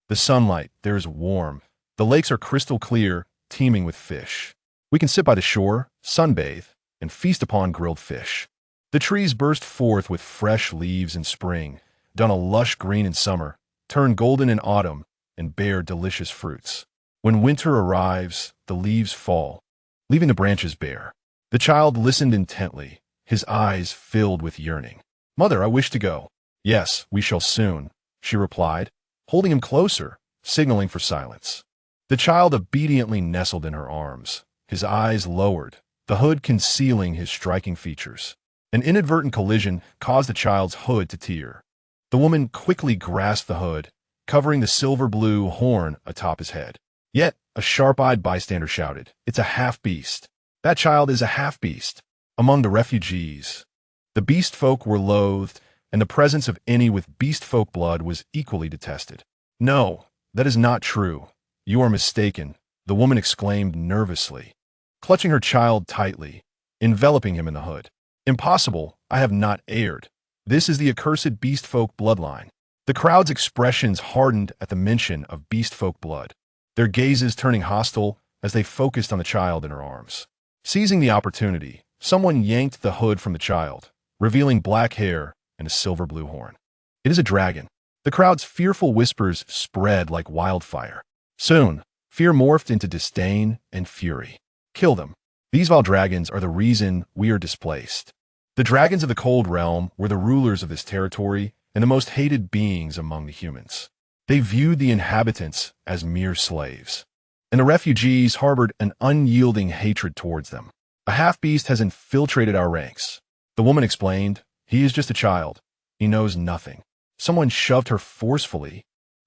The sunlight there is warm. The lakes are crystal clear, teeming with fish. We can sit by the shore, sunbathe, and feast upon grilled fish. The trees burst forth with fresh leaves in spring, done a lush green in summer, turn golden in autumn, and bear delicious fruits. When winter arrives, the leaves fall, leaving the branches bare. The child listened intently, his eyes filled with yearning. Mother, I wish to go. Yes, we shall soon, she replied, holding him closer, signaling for silence. The child obediently nestled in her arms, his eyes lowered, the hood concealing his striking features. An inadvertent collision caused the child's hood to tear. The woman quickly grasped the hood, covering the silver-blue horn atop his head. Yet, a sharp-eyed bystander shouted, It's a half-beast. That child is a half-beast. Among the refugees, the beast folk were loathed, and the presence of any with beast folk blood was equally detested. No, that is not true. You are mistaken, the woman exclaimed nervously, clutching her child tightly, enveloping him in the hood. Impossible, I have not erred. This is the accursed beast folk bloodline. The crowd's expressions hardened at the mention of beast folk blood, their gazes turning hostile as they focused on the child in her arms. Seizing the opportunity, someone yanked the hood from the child, revealing black hair and a silver-blue horn. It is a dragon. The crowd's fearful whispers spread like wildfire. Soon, fear morphed into disdain and fury. Kill them. These vile dragons are the reason we are displaced. The dragons of the cold realm were the rulers of this territory and the most hated beings among the humans. They viewed the inhabitants as mere slaves, and the refugees harbored an unyielding hatred towards them. A half-beast has infiltrated our ranks. The woman explained, he is just a child. He knows nothing. Someone shoved her forcefully,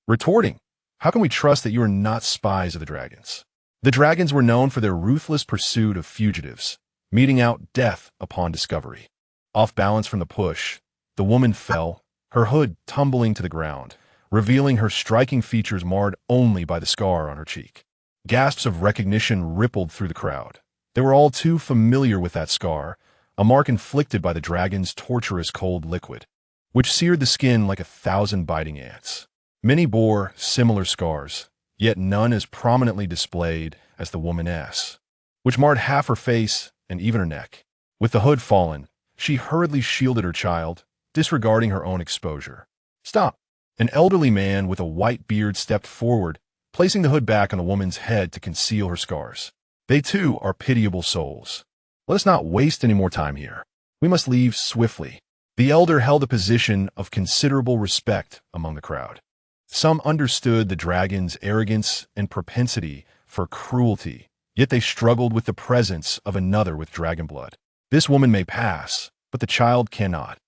retorting, how can we trust that you are not spies of the dragons? The dragons were known for their ruthless pursuit of fugitives, meting out death upon discovery. Off balance from the push, the woman fell, her hood tumbling to the ground, revealing her striking features marred only by the scar on her cheek. Gasps of recognition rippled through the crowd. They were all too familiar with that scar, a mark inflicted by the dragon's torturous cold liquid, which seared the skin like 1,000 biting ants. Many bore similar scars, yet none as prominently displayed as the woman's, which marred half her face and even her neck. With the hood fallen, she hurriedly shielded her child, disregarding her own exposure. "Stop!" An elderly man with a white beard stepped forward, placing the hood back on the woman's head to conceal her scars. "They too are pitiable souls. Let us not waste any more time here. We must leave swiftly." The elder held a position of considerable respect among the crowd. Some understood the dragon's arrogance and propensity for cruelty, yet they struggled with the presence of another with dragon blood. "This woman may pass, but the child cannot,"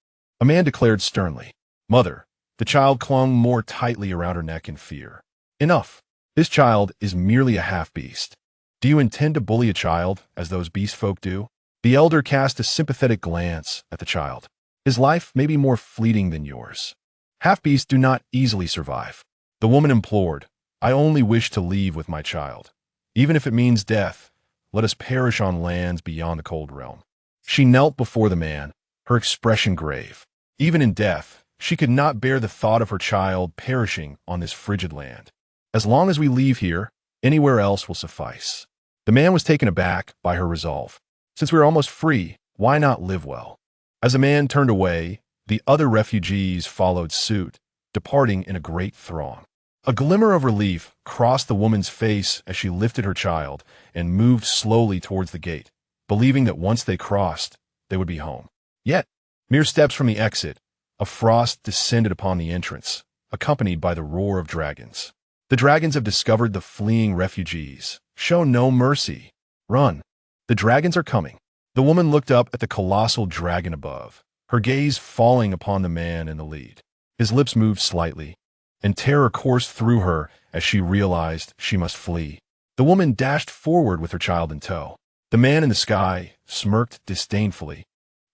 a man declared sternly. "Mother," the child clung more tightly around her neck in fear. "Enough. This child is merely a half-beast. Do you intend to bully a child, as those beast folk do?" The elder cast a sympathetic glance at the child. "His life may be more fleeting than yours. Half-beasts do not easily survive." The woman implored, "I only wish to leave with my child. Even if it means death, let us perish on lands beyond the cold realm." She knelt before the man, her expression grave. Even in death, she could not bear the thought of her child perishing on this frigid land. "As long as we leave here, anywhere else will suffice." The man was taken aback by her resolve. "Since we are almost free, why not live well?" As the man turned away, the other refugees followed suit, departing in a great throng. A glimmer of relief crossed the woman's face as she lifted her child and moved slowly towards the gate, believing that once they crossed, they would be home. Yet, mere steps from the exit, a frost descended upon the entrance, accompanied by the roar of dragons. "The dragons have discovered the fleeing refugees. Show no mercy. Run. The dragons are coming." The woman looked up at the colossal dragon above, her gaze falling upon the man in the lead. His lips moved slightly, and terror coursed through her as she realized she must flee. The woman dashed forward with her child in tow. The man in the sky smirked disdainfully,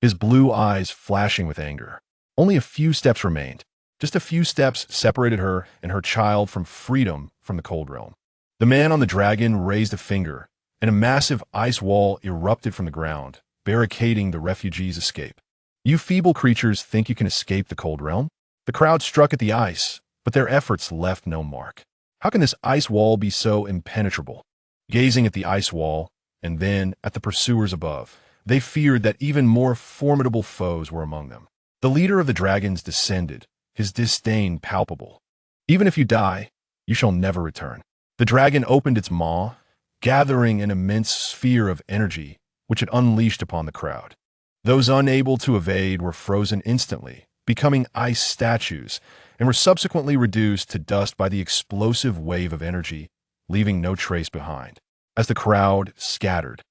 his blue eyes flashing with anger. Only a few steps remained. Just a few steps separated her and her child from freedom from the cold realm. The man on the dragon raised a finger, and a massive ice wall erupted from the ground, barricading the refugees' escape. "You feeble creatures think you can escape the cold realm?" The crowd struck at the ice, but their efforts left no mark. "How can this ice wall be so impenetrable?" Gazing at the ice wall, and then at the pursuers above, they feared that even more formidable foes were among them. The leader of the dragons descended, his disdain palpable. "Even if you die, you shall never return." The dragon opened its maw, gathering an immense sphere of energy, which it unleashed upon the crowd. Those unable to evade were frozen instantly, becoming ice statues, and were subsequently reduced to dust by the explosive wave of energy, leaving no trace behind. As the crowd scattered,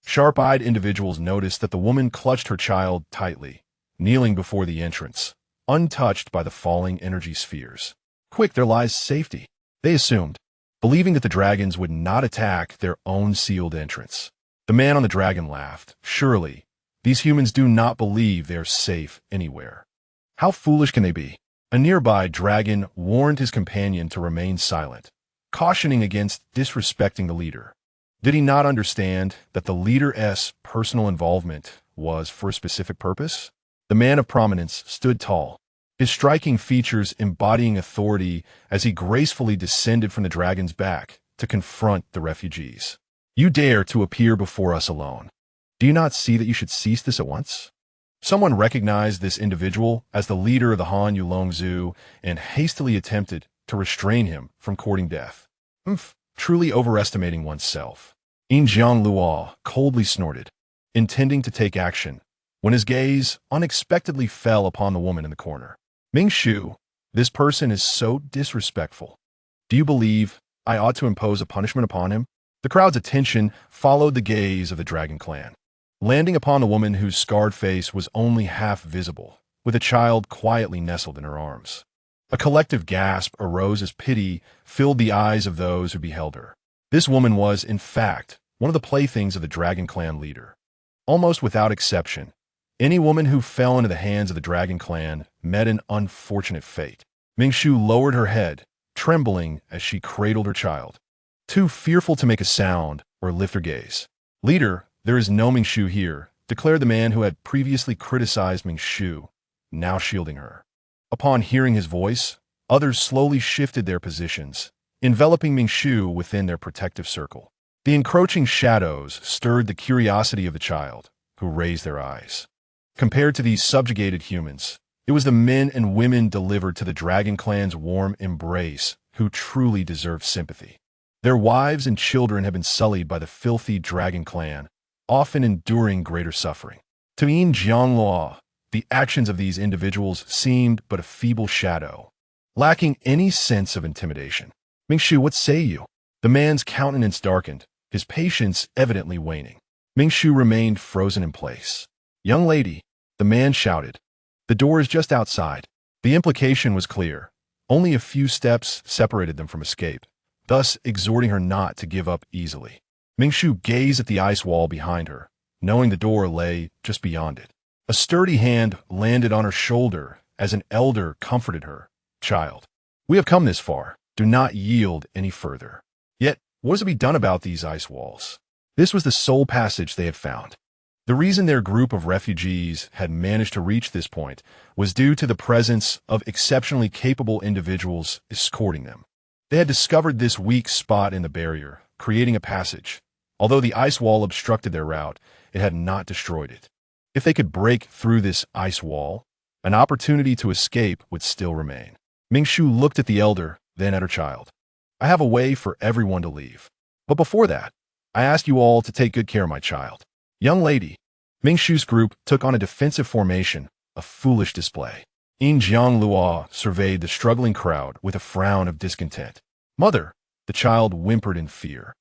sharp-eyed individuals noticed that the woman clutched her child tightly, kneeling before the entrance, untouched by the falling energy spheres. Quick, there lies safety, they assumed, believing that the dragons would not attack their own sealed entrance. The man on the dragon laughed. "Surely, these humans do not believe they are safe anywhere. How foolish can they be?" A nearby dragon warned his companion to remain silent, cautioning against disrespecting the leader. Did he not understand that the leader's personal involvement was for a specific purpose? The man of prominence stood tall, his striking features embodying authority as he gracefully descended from the dragon's back to confront the refugees. "You dare to appear before us alone. Do you not see that you should cease this at once?" Someone recognized this individual as the leader of the Han Yulongzu and hastily attempted to restrain him from courting death. Truly overestimating oneself. In Jiang Luo coldly snorted, intending to take action, when his gaze unexpectedly fell upon the woman in the corner. "Ming Shu, this person is so disrespectful. Do you believe I ought to impose a punishment upon him?" The crowd's attention followed the gaze of the Dragon Clan, landing upon the woman whose scarred face was only half visible, with a child quietly nestled in her arms. A collective gasp arose as pity filled the eyes of those who beheld her. This woman was, in fact, one of the playthings of the Dragon Clan leader. Almost without exception, any woman who fell into the hands of the Dragon Clan met an unfortunate fate. Ming Shu lowered her head, trembling as she cradled her child, too fearful to make a sound or lift her gaze. "Leader, there is no Ming Shu here," declared the man who had previously criticized Ming Shu, now shielding her. Upon hearing his voice, Others slowly shifted their positions, enveloping Mingshu within their protective circle. The encroaching shadows stirred the curiosity of the child, who raised their eyes. Compared to these subjugated humans, it was the men and women delivered to the Dragon Clan's warm embrace who truly deserved sympathy. Their wives and children had been sullied by the filthy Dragon Clan, often enduring greater suffering. To Yin Jianglua, the actions of these individuals seemed but a feeble shadow, lacking any sense of intimidation. Mingshu, what say you? The man's countenance darkened, his patience evidently waning. Mingshu remained frozen in place. Young lady, the man shouted. The door is just outside. The implication was clear. Only a few steps separated them from escape, thus exhorting her not to give up easily. Mingshu gazed at the ice wall behind her, knowing the door lay just beyond it. A sturdy hand landed on her shoulder as an elder comforted her. Child, we have come this far. Do not yield any further. Yet, what is to be done about these ice walls? This was the sole passage they had found. The reason their group of refugees had managed to reach this point was due to the presence of exceptionally capable individuals escorting them. They had discovered this weak spot in the barrier, creating a passage. Although the ice wall obstructed their route, it had not destroyed it. If they could break through this ice wall, an opportunity to escape would still remain. Mingshu looked at the elder, then at her child. I have a way for everyone to leave. But before that, I ask you all to take good care of my child. Young lady, Mingshu's group took on a defensive formation, a foolish display. Yin Jianglua surveyed the struggling crowd with a frown of discontent. Mother, the child whimpered in fear,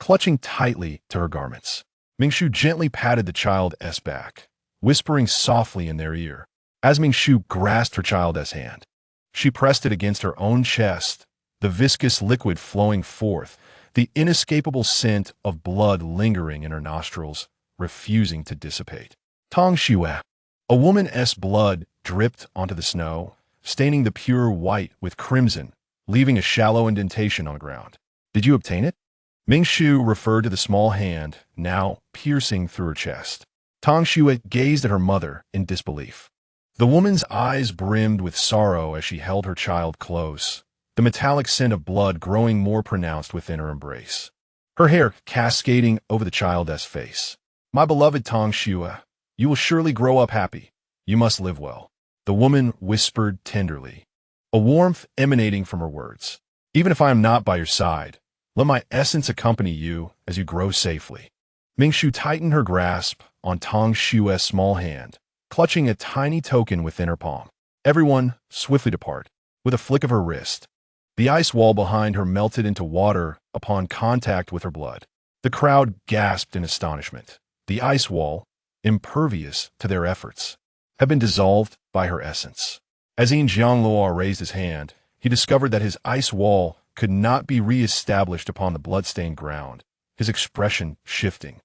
clutching tightly to her garments. Mingshu gently patted the child's back, whispering softly in their ear. As Mingshu grasped her child's hand, she pressed it against her own chest, the viscous liquid flowing forth, the inescapable scent of blood lingering in her nostrils, refusing to dissipate. Tong Shue, a woman's blood dripped onto the snow, staining the pure white with crimson, leaving a shallow indentation on the ground. Did you obtain it? Mingshu referred to the small hand, now piercing through her chest. Tong Shue gazed at her mother in disbelief. The woman's eyes brimmed with sorrow as she held her child close, the metallic scent of blood growing more pronounced within her embrace. Her hair cascading over the child's face. My beloved Tong Shue, you will surely grow up happy. You must live well. The woman whispered tenderly, a warmth emanating from her words. Even if I am not by your side, let my essence accompany you as you grow safely. Mingshu tightened her grasp on Tong Shue's small hand, clutching a tiny token within her palm. Everyone swiftly depart. With a flick of her wrist, the ice wall behind her melted into water upon contact with her blood. The crowd gasped in astonishment. The ice wall, impervious to their efforts, had been dissolved by her essence. As Yin Jianglua raised his hand, he discovered that his ice wall could not be re-established upon the blood-stained ground, his expression shifting.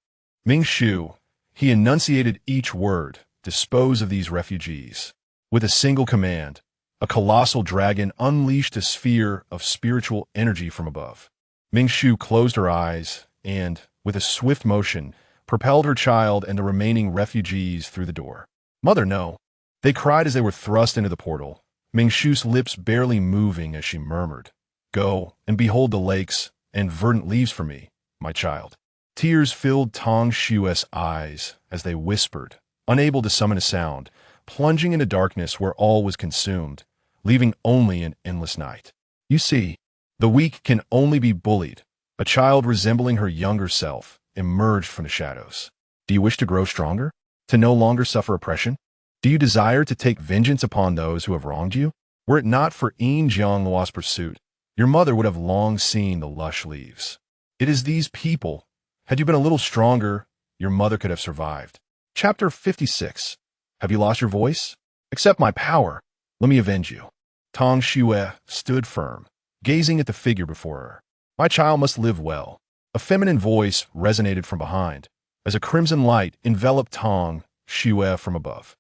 Mingshu, he enunciated each word, dispose of these refugees. With a single command, a colossal dragon unleashed a sphere of spiritual energy from above. Mingshu closed her eyes and, with a swift motion, propelled her child and the remaining refugees through the door. Mother, no. They cried as they were thrust into the portal, Mingshu's lips barely moving as she murmured, Go and behold the lakes and verdant leaves for me, my child. Tears filled Tong Shue's eyes as they whispered, unable to summon a sound, plunging into darkness where all was consumed, leaving only an endless night. You see, the weak can only be bullied. A child resembling her younger self emerged from the shadows. Do you wish to grow stronger? To no longer suffer oppression? Do you desire to take vengeance upon those who have wronged you? Were it not for Yin Jianglua's pursuit, your mother would have long seen the lush leaves. It is these people. Had you been a little stronger, your mother could have survived. Chapter 56. Have you lost your voice? Accept my power. Let me avenge you. Tong Shue stood firm, gazing at the figure before her. My child must live well. A feminine voice resonated from behind, as a crimson light enveloped Tong Shue from above.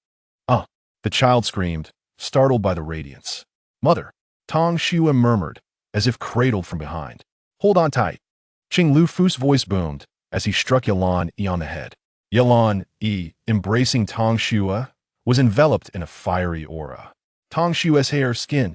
The child screamed, startled by the radiance. Mother, Tong Shue murmured, as if cradled from behind. Hold on tight. Qing Lufu's voice boomed, as he struck Yalan Yi on the head. Yalan Yi, embracing Tong Shue, was enveloped in a fiery aura. Tong Shue's hair, skin,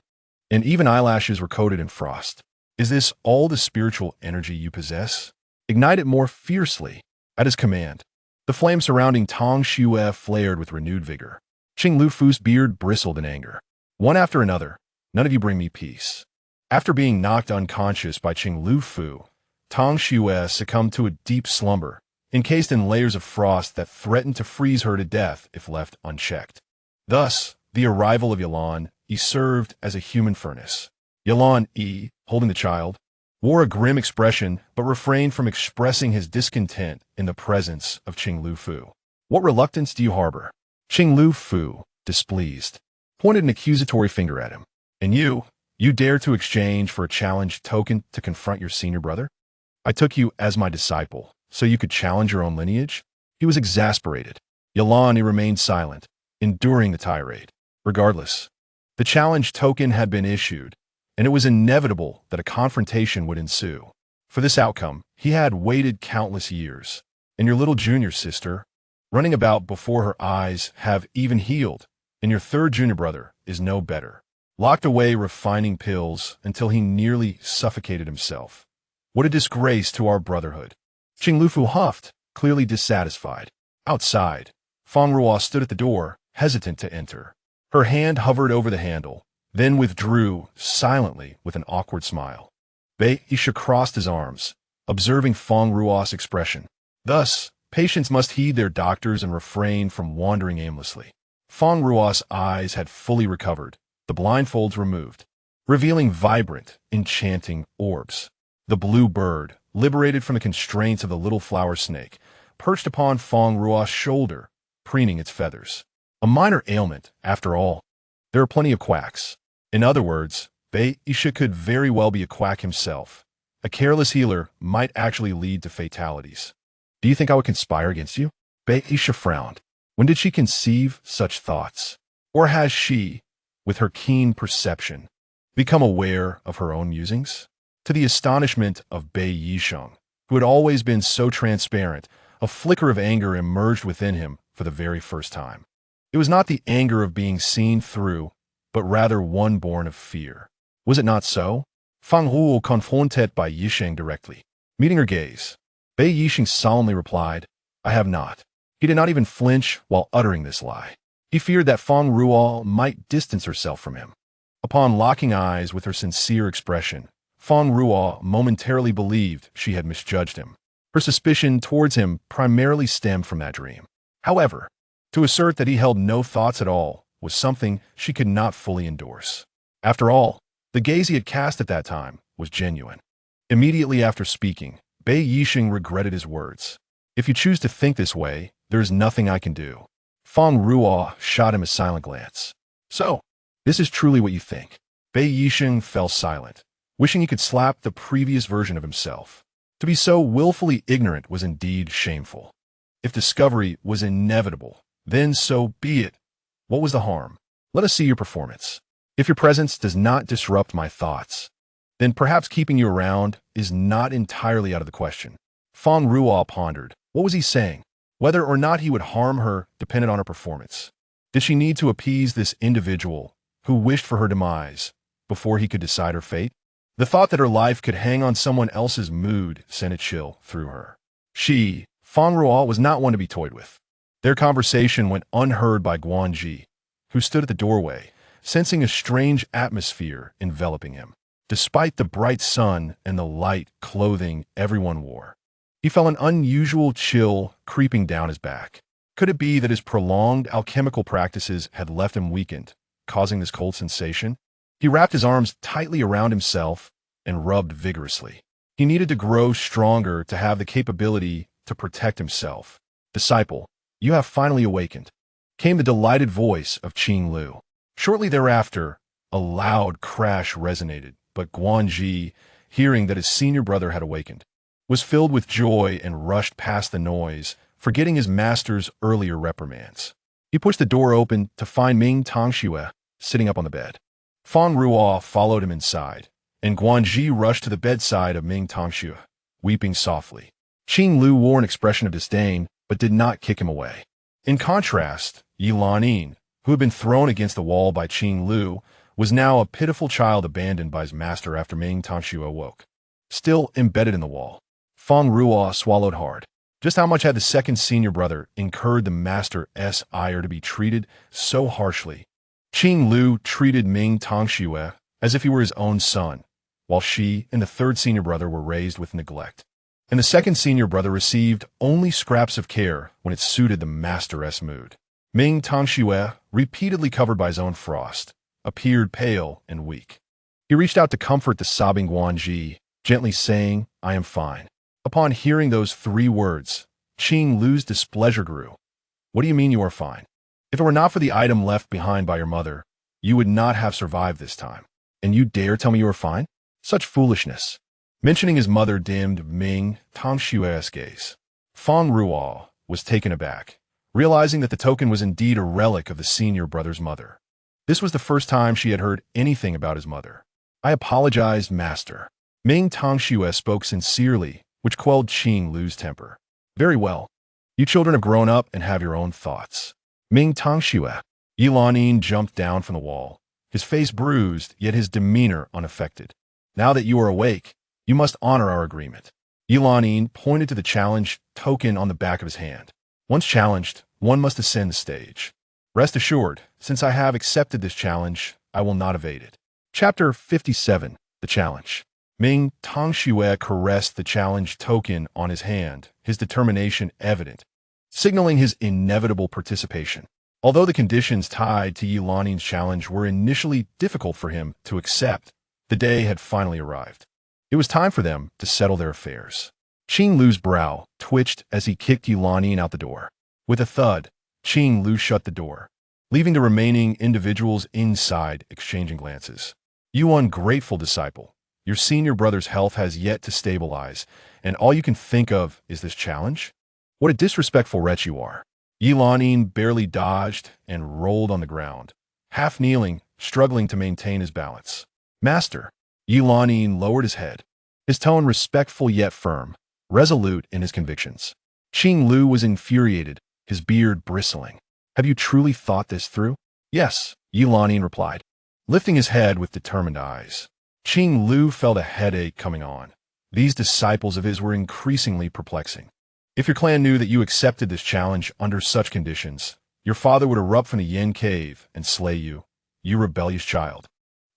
and even eyelashes were coated in frost. Is this all the spiritual energy you possess? Ignite it more fiercely. At his command, the flame surrounding Tang Xue flared with renewed vigor. Qing Lufu's beard bristled in anger. One after another, none of you bring me peace. After being knocked unconscious by Qing Lufu, Tang Xue succumbed to a deep slumber, encased in layers of frost that threatened to freeze her to death if left unchecked. Thus, the arrival of Yalan Yi served as a human furnace. Yalan Yi, holding the child, wore a grim expression but refrained from expressing his discontent in the presence of Qing Lufu. What reluctance do you harbor? Qing Lufu, displeased, pointed an accusatory finger at him. And you dare to exchange for a challenge token to confront your senior brother? I took you as my disciple, so you could challenge your own lineage? He was exasperated. Yalan Yi remained silent, enduring the tirade. Regardless, the challenge token had been issued, and it was inevitable that a confrontation would ensue. For this outcome, he had waited countless years, and your little junior sister, running about before her eyes, have even healed, and your third junior brother is no better. Locked away refining pills until he nearly suffocated himself. What a disgrace to our brotherhood. Qing Lufu huffed, clearly dissatisfied. Outside, Fang Ruo stood at the door, hesitant to enter. Her hand hovered over the handle, then withdrew silently with an awkward smile. Bei Yisha crossed his arms, observing Fang Ruo's expression. Thus, patients must heed their doctors and refrain from wandering aimlessly. Fang Ruo's eyes had fully recovered, the blindfolds removed, revealing vibrant, enchanting orbs. The blue bird, liberated from the constraints of the little flower snake, perched upon Fang Ruo's shoulder, preening its feathers. A minor ailment, after all. There are plenty of quacks. In other words, Bei Yisha could very well be a quack himself. A careless healer might actually lead to fatalities. Do you think I would conspire against you? Bei Yisha frowned. When did she conceive such thoughts? Or has she, with her keen perception, become aware of her own musings? To the astonishment of Bei Yisheng, who had always been so transparent, a flicker of anger emerged within him for the very first time. It was not the anger of being seen through, but rather one born of fear. Was it not so? Fang Ruo confronted Bei Yisheng directly. Meeting her gaze, Bei Yisheng solemnly replied, I have not. He did not even flinch while uttering this lie. He feared that Fang Ruo might distance herself from him. Upon locking eyes with her sincere expression, Fang Ruo momentarily believed she had misjudged him. Her suspicion towards him primarily stemmed from that dream. However, to assert that he held no thoughts at all was something she could not fully endorse. After all, the gaze he had cast at that time was genuine. Immediately after speaking, Bei Yisheng regretted his words. If you choose to think this way, there is nothing I can do. Fang Ruo shot him a silent glance. So, this is truly what you think. Bei Yisheng fell silent, wishing he could slap the previous version of himself. To be so willfully ignorant was indeed shameful. If discovery was inevitable, then so be it. What was the harm? Let us see your performance. If your presence does not disrupt my thoughts, then perhaps keeping you around is not entirely out of the question. Fang Ruo pondered. What was he saying? Whether or not he would harm her depended on her performance. Did she need to appease this individual who wished for her demise before he could decide her fate? The thought that her life could hang on someone else's mood sent a chill through her. Fang Ruo was not one to be toyed with. Their conversation went unheard by Guanji, who stood at the doorway, sensing a strange atmosphere enveloping him. Despite the bright sun and the light clothing everyone wore, he felt an unusual chill creeping down his back. Could it be that his prolonged alchemical practices had left him weakened, causing this cold sensation? He wrapped his arms tightly around himself and rubbed vigorously. He needed to grow stronger to have the capability to protect himself. Disciple, you have finally awakened, came the delighted voice of Qing Lu. Shortly thereafter, a loud crash resonated, but Guanji, hearing that his senior brother had awakened, was filled with joy and rushed past the noise, forgetting his master's earlier reprimands. He pushed the door open to find Ming Tangxue sitting up on the bed. Fang Ruo followed him inside, and Guanji rushed to the bedside of Ming Tangxue, weeping softly. Qing Lu wore an expression of disdain, but did not kick him away. In contrast, Yalan Yi, who had been thrown against the wall by Qing Lu, was now a pitiful child abandoned by his master after Ming Tongxue awoke. Still embedded in the wall, Fang Ruo swallowed hard. Just how much had the second senior brother incurred the master's ire to be treated so harshly? Qing Lu treated Ming Tongxue as if he were his own son, while she and the third senior brother were raised with neglect. And the second senior brother received only scraps of care when it suited the master's mood. Ming Tongxue, repeatedly covered by his own frost, appeared pale and weak. He reached out to comfort the sobbing Guanji, gently saying, "I am fine." Upon hearing those 3 words, Qing Lu's displeasure grew. "What do you mean you are fine? If it were not for the item left behind by your mother, you would not have survived this time. And you dare tell me you are fine? Such foolishness." Mentioning his mother dimmed Ming Tongxue's gaze. Fang Ruo was taken aback, realizing that the token was indeed a relic of the senior brother's mother. This was the first time she had heard anything about his mother. "I apologized, master." Ming Tongxue spoke sincerely, which quelled Qing Lu's temper. "Very well. You children have grown up and have your own thoughts." Ming Tongxue. Yilanin jumped down from the wall, his face bruised, yet his demeanor unaffected. "Now that you are awake, you must honor our agreement." Yilanin pointed to the challenge token on the back of his hand. "Once challenged, one must ascend the stage. Rest assured, since I have accepted this challenge, I will not evade it." Chapter 57. The Challenge. Ming Tongxue caressed the challenge token on his hand, his determination evident, signaling his inevitable participation. Although the conditions tied to Yilanin's challenge were initially difficult for him to accept, the day had finally arrived. It was time for them to settle their affairs. Qing Lu's brow twitched as he kicked Yilanin out the door. With a thud, Qing Lu shut the door, leaving the remaining individuals inside exchanging glances. "You ungrateful disciple. Your senior brother's health has yet to stabilize, and all you can think of is this challenge? What a disrespectful wretch you are." Yilanin barely dodged and rolled on the ground, half kneeling, struggling to maintain his balance. "Master." Yilanin lowered his head, his tone respectful yet firm, resolute in his convictions. Qing Lu was infuriated, his beard bristling. "Have you truly thought this through?" "Yes," Yilanin replied, lifting his head with determined eyes. Qing Lu felt a headache coming on. These disciples of his were increasingly perplexing. "If your clan knew that you accepted this challenge under such conditions, your father would erupt from the Yin cave and slay you, you rebellious child.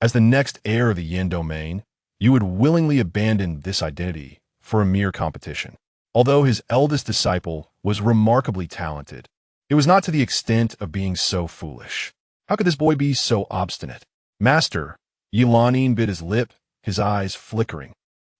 As the next heir of the Yin domain, you would willingly abandon this identity for a mere competition." Although his eldest disciple was remarkably talented, it was not to the extent of being so foolish. How could this boy be so obstinate? "Master," Yilanin bit his lip, his eyes flickering.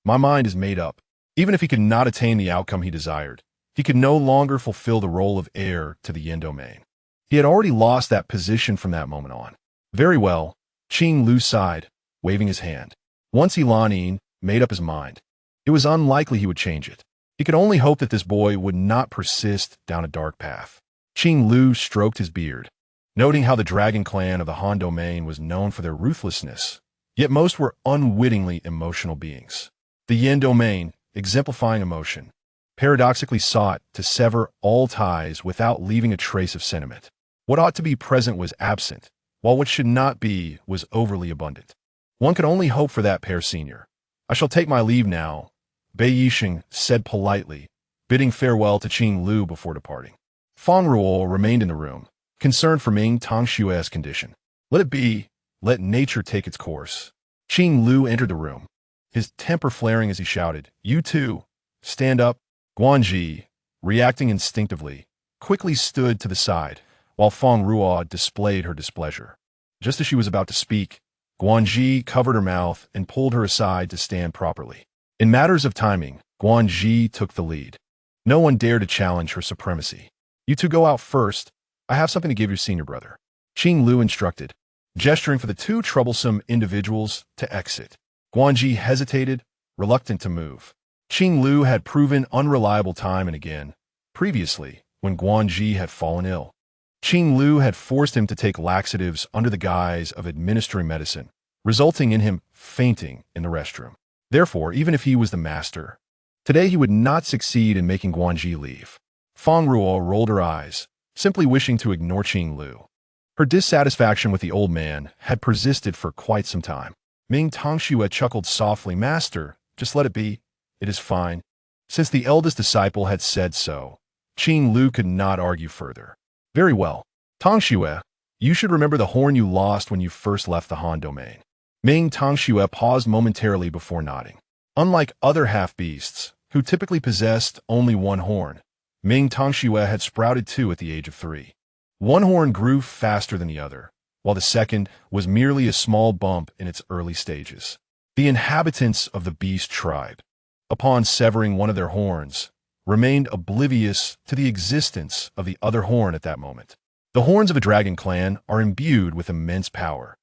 "My mind is made up. Even if he could not attain the outcome he desired, he could no longer fulfill the role of heir to the Yin domain. He had already lost that position from that moment on." "Very well," Qing Lu sighed, waving his hand. Once Yilanin made up his mind, it was unlikely he would change it. He could only hope that this boy would not persist down a dark path. Qing Lu stroked his beard, noting how the Dragon Clan of the Han domain was known for their ruthlessness, yet most were unwittingly emotional beings. The Yin domain, exemplifying emotion, paradoxically sought to sever all ties without leaving a trace of sentiment. What ought to be present was absent, while what should not be was overly abundant. One could only hope for that pair senior. "I shall take my leave now," Bei Yixing said politely, bidding farewell to Qing Lu before departing. Fang Ruo remained in the room, concerned for Ming Tongxue's condition. "Let it be. Let nature take its course." Qing Lu entered the room, his temper flaring as he shouted, "You too! Stand up!" Guanji, reacting instinctively, quickly stood to the side, while Fang Ruo displayed her displeasure. Just as she was about to speak, Guanji covered her mouth and pulled her aside to stand properly. In matters of timing, Guanji took the lead. No one dared to challenge her supremacy. "You two go out first. I have something to give your senior brother." Qing Lu instructed, gesturing for the 2 troublesome individuals to exit. Guanji hesitated, reluctant to move. Qing Lu had proven unreliable time and again, previously, when Guanji had fallen ill. Qing Lu had forced him to take laxatives under the guise of administering medicine, resulting in him fainting in the restroom. Therefore, even if he was the master, today he would not succeed in making Guanji leave. Fang Ruo rolled her eyes, simply wishing to ignore Qing Lu. Her dissatisfaction with the old man had persisted for quite some time. Ming Tongxue chuckled softly. Master, just let it be. It is fine. Since the eldest disciple had said so, Qing Lu could not argue further. Very well. Tongxue, you should remember the horn you lost when you first left the Han domain. Ming Tongxue paused momentarily before nodding. Unlike other half-beasts, who typically possessed only one horn, Ming Tongxue had sprouted two at the age of 3. One horn grew faster than the other, while the second was merely a small bump in its early stages. The inhabitants of the beast tribe, upon severing one of their horns, remained oblivious to the existence of the other horn at that moment. The horns of a dragon clan are imbued with immense power,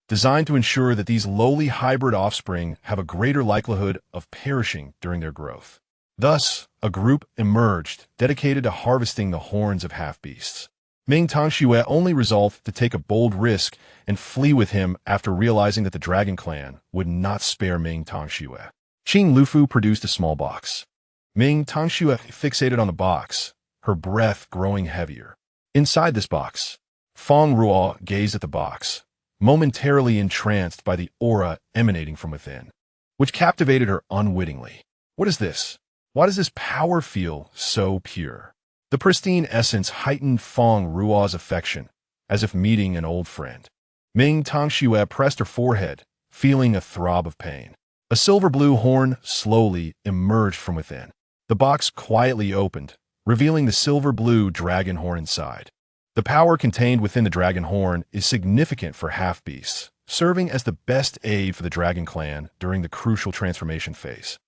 designed to ensure that these lowly hybrid offspring have a greater likelihood of perishing during their growth. Thus, a group emerged dedicated to harvesting the horns of half-beasts. Ming Tongxue only resolved to take a bold risk and flee with him after realizing that the dragon clan would not spare Ming Tongxue. Qing Lufu produced a small box. Ming Tongxue fixated on the box, her breath growing heavier. Inside this box, Fang Ruo gazed at the box, momentarily entranced by the aura emanating from within, which captivated her unwittingly. What is this? Why does this power feel so pure? The pristine essence heightened Fang Ruo's affection, as if meeting an old friend. Ming Tongxue pressed her forehead, feeling a throb of pain. A silver-blue horn slowly emerged from within. The box quietly opened, revealing the silver-blue dragon horn inside. The power contained within the dragon horn is significant for half-beasts, serving as the best aid for the dragon clan during the crucial transformation phase.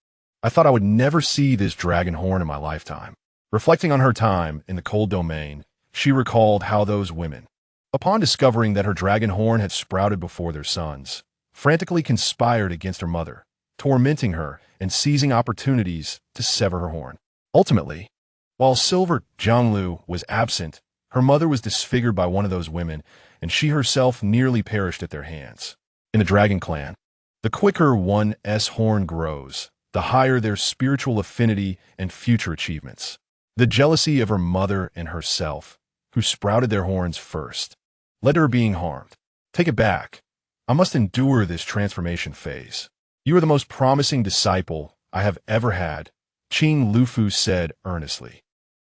I thought I would never see this dragon horn in my lifetime. Reflecting on her time in the cold domain, she recalled how those women, upon discovering that her dragon horn had sprouted before their sons, frantically conspired against her mother, tormenting her and seizing opportunities to sever her horn. Ultimately, while Silver Zhanglu was absent, her mother was disfigured by one of those women, and she herself nearly perished at their hands. In the dragon clan, the quicker one's horn grows, the higher their spiritual affinity and future achievements. The jealousy of her mother and herself, who sprouted their horns first, led to her being harmed. Take it back. I must endure this transformation phase. You are the most promising disciple I have ever had, Qing Lufu said earnestly.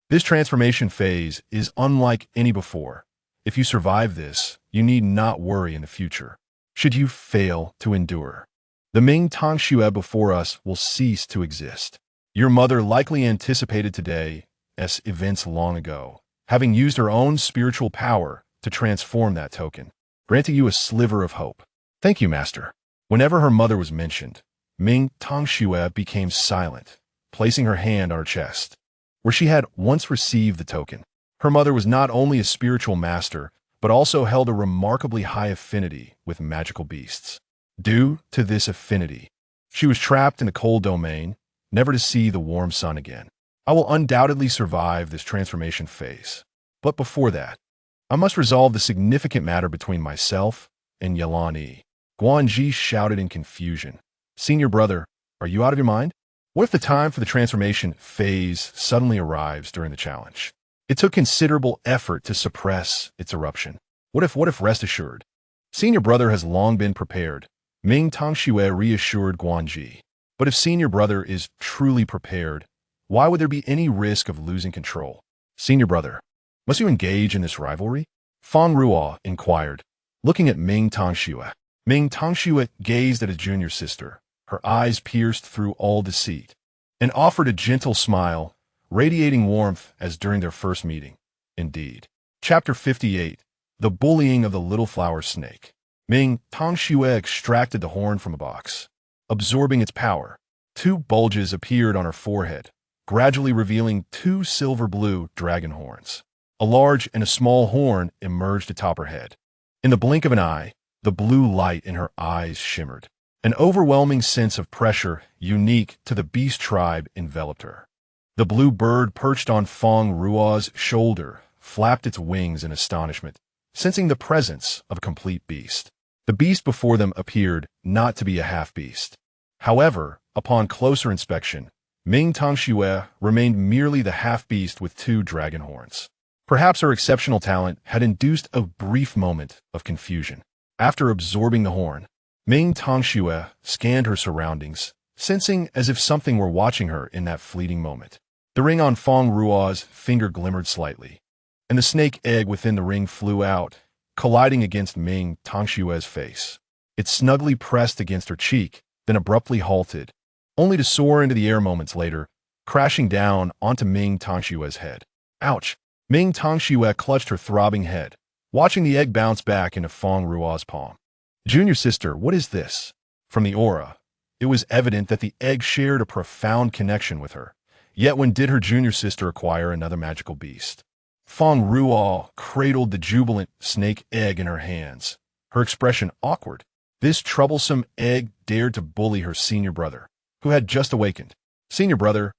This transformation phase is unlike any before. If you survive this, you need not worry in the future. Should you fail to endure, the Ming Tongxue before us will cease to exist. Your mother likely anticipated today's events long ago, having used her own spiritual power to transform that token, granting you a sliver of hope. Thank you, Master. Whenever her mother was mentioned, Ming Tongxue became silent, placing her hand on her chest, where she had once received the token. Her mother was not only a spiritual master, but also held a remarkably high affinity with magical beasts. Due to this affinity, she was trapped in the cold domain, never to see the warm sun again. I will undoubtedly survive this transformation phase. But before that, I must resolve the significant matter between myself and Yelani. Guanji shouted in confusion. Senior brother, are you out of your mind? What if the time for the transformation phase suddenly arrives during the challenge? It took considerable effort to suppress its eruption. What if rest assured? Senior brother has long been prepared. Ming Tongxue reassured Guanji. But if senior brother is truly prepared, why would there be any risk of losing control? Senior brother, must you engage in this rivalry? Fang Ruo inquired, looking at Ming Tongxue. Ming Tongxue gazed at his junior sister, her eyes pierced through all deceit, and offered a gentle smile, radiating warmth as during their first meeting. Indeed. Chapter 58, The Bullying of the Little Flower Snake. Ming Tongxue extracted the horn from a box. Absorbing its power, 2 bulges appeared on her forehead, gradually revealing 2 silver-blue dragon horns. A large and a small horn emerged atop her head. In the blink of an eye, the blue light in her eyes shimmered. An overwhelming sense of pressure unique to the beast tribe enveloped her. The blue bird perched on Fang Ruo's shoulder flapped its wings in astonishment, sensing the presence of a complete beast. The beast before them appeared not to be a half-beast. However, upon closer inspection, Ming Tongxue remained merely the half-beast with 2 dragon horns. Perhaps her exceptional talent had induced a brief moment of confusion. After absorbing the horn, Ming Tongxue scanned her surroundings, sensing as if something were watching her in that fleeting moment. The ring on Fang Ruo's finger glimmered slightly, and the snake egg within the ring flew out, colliding against Ming Tongxue's face. It snugly pressed against her cheek, then abruptly halted, only to soar into the air moments later, crashing down onto Ming Tongxue's head. Ouch! Ming Tongxue clutched her throbbing head, watching the egg bounce back into Fang Ruo's palm. Junior sister, what is this? From the aura, it was evident that the egg shared a profound connection with her. Yet when did her junior sister acquire another magical beast? Fang Ruo cradled the jubilant snake egg in her hands, her expression awkward. This troublesome egg dared to bully her senior brother, who had just awakened. Senior brother,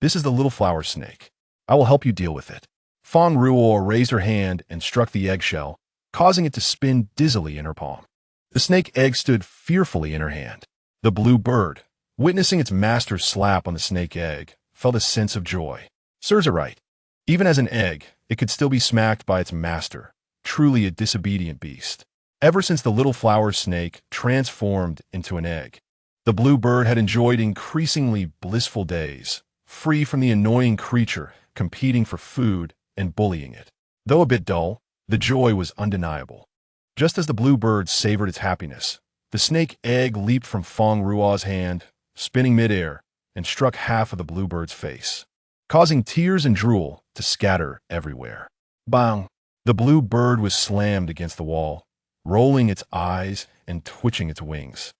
this is the little flower snake. I will help you deal with it. Fang Ruo raised her hand and struck the eggshell, causing it to spin dizzily in her palm. The snake egg stood fearfully in her hand. The blue bird, witnessing its master's slap on the snake egg, felt a sense of joy. Serves it right. Even as an egg, it could still be smacked by its master, truly a disobedient beast. Ever since the little flower snake transformed into an egg, the blue bird had enjoyed increasingly blissful days, free from the annoying creature competing for food and bullying it. Though a bit dull, the joy was undeniable. Just as the blue bird savored its happiness, the snake egg leaped from Fang Ruo's hand, spinning midair, and struck half of the blue bird's face, causing tears and drool to scatter everywhere. Bang! The blue bird was slammed against the wall, rolling its eyes and twitching its wings,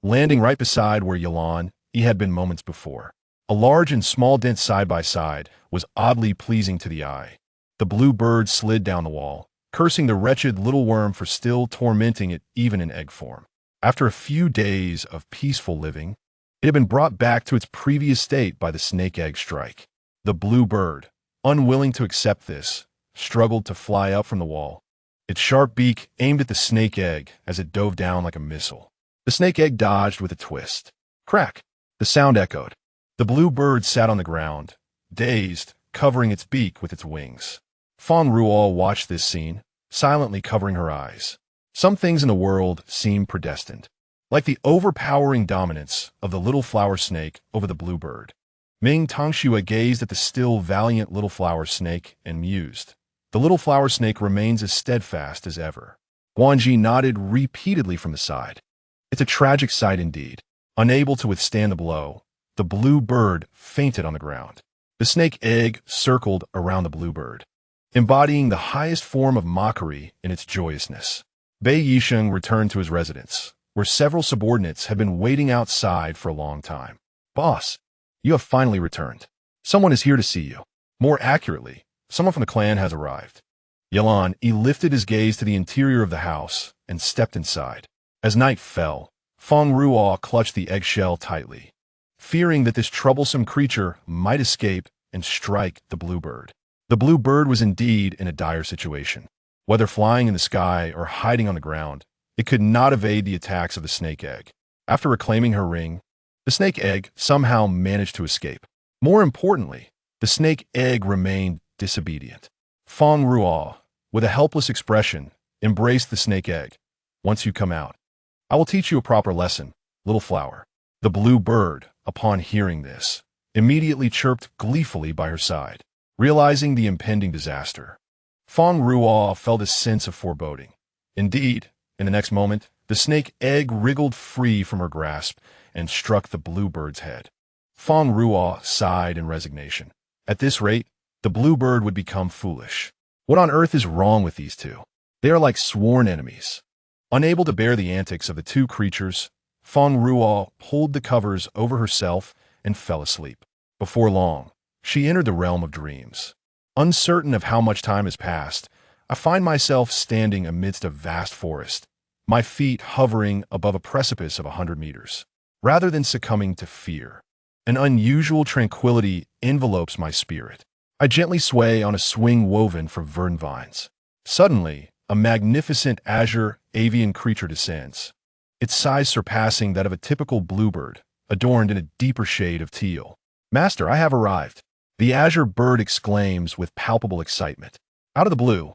landing right beside where Yalan he had been moments before. A large and small dent side by side was oddly pleasing to the eye. The blue bird slid down the wall, cursing the wretched little worm for still tormenting it even in egg form. After a few days of peaceful living, it had been brought back to its previous state by the snake egg strike. The blue bird, unwilling to accept this, struggled to fly up from the wall, its sharp beak aimed at the snake egg as it dove down like a missile. The snake egg dodged with a twist. Crack! The sound echoed. The blue bird sat on the ground, dazed, covering its beak with its wings. Fang Ruo watched this scene, silently covering her eyes. Some things in the world seem predestined, like the overpowering dominance of the little flower snake over the blue bird. Ming Tongxue gazed at the still valiant little flower snake and mused. The little flower snake remains as steadfast as ever. Guanji nodded repeatedly from the side. It's a tragic sight indeed. Unable to withstand the blow, the blue bird fainted on the ground. The snake egg circled around the blue bird, embodying the highest form of mockery in its joyousness. Bei Yisheng returned to his residence, where several subordinates had been waiting outside for a long time. Boss, you have finally returned. Someone is here to see you. More accurately, someone from the clan has arrived. Yalan lifted his gaze to the interior of the house and stepped inside. As night fell, Fang Ruo clutched the eggshell tightly, fearing that this troublesome creature might escape and strike the blue bird. The blue bird was indeed in a dire situation. Whether flying in the sky or hiding on the ground, it could not evade the attacks of the snake egg. After reclaiming her ring, the snake egg somehow managed to escape. More importantly, the snake egg remained disobedient. Fang Ruo, with a helpless expression, embraced the snake egg. Once you come out, I will teach you a proper lesson, little flower. The blue bird, upon hearing this, immediately chirped gleefully by her side, realizing the impending disaster. Fang Ruo felt a sense of foreboding. Indeed, in the next moment, the snake egg wriggled free from her grasp and struck the blue bird's head. Fang Ruo sighed in resignation. At this rate, the blue bird would become foolish. What on earth is wrong with these two? They are like sworn enemies. Unable to bear the antics of the two creatures, Fang Ruo pulled the covers over herself and fell asleep. Before long, she entered the realm of dreams. Uncertain of how much time has passed, I find myself standing amidst a vast forest, my feet hovering above a precipice of 100 meters. Rather than succumbing to fear, an unusual tranquility envelopes my spirit. I gently sway on a swing woven from verdant vines. Suddenly, a magnificent azure avian creature descends, its size surpassing that of a typical bluebird, adorned in a deeper shade of teal. Master, I have arrived. The azure bird exclaims with palpable excitement. Out of the blue,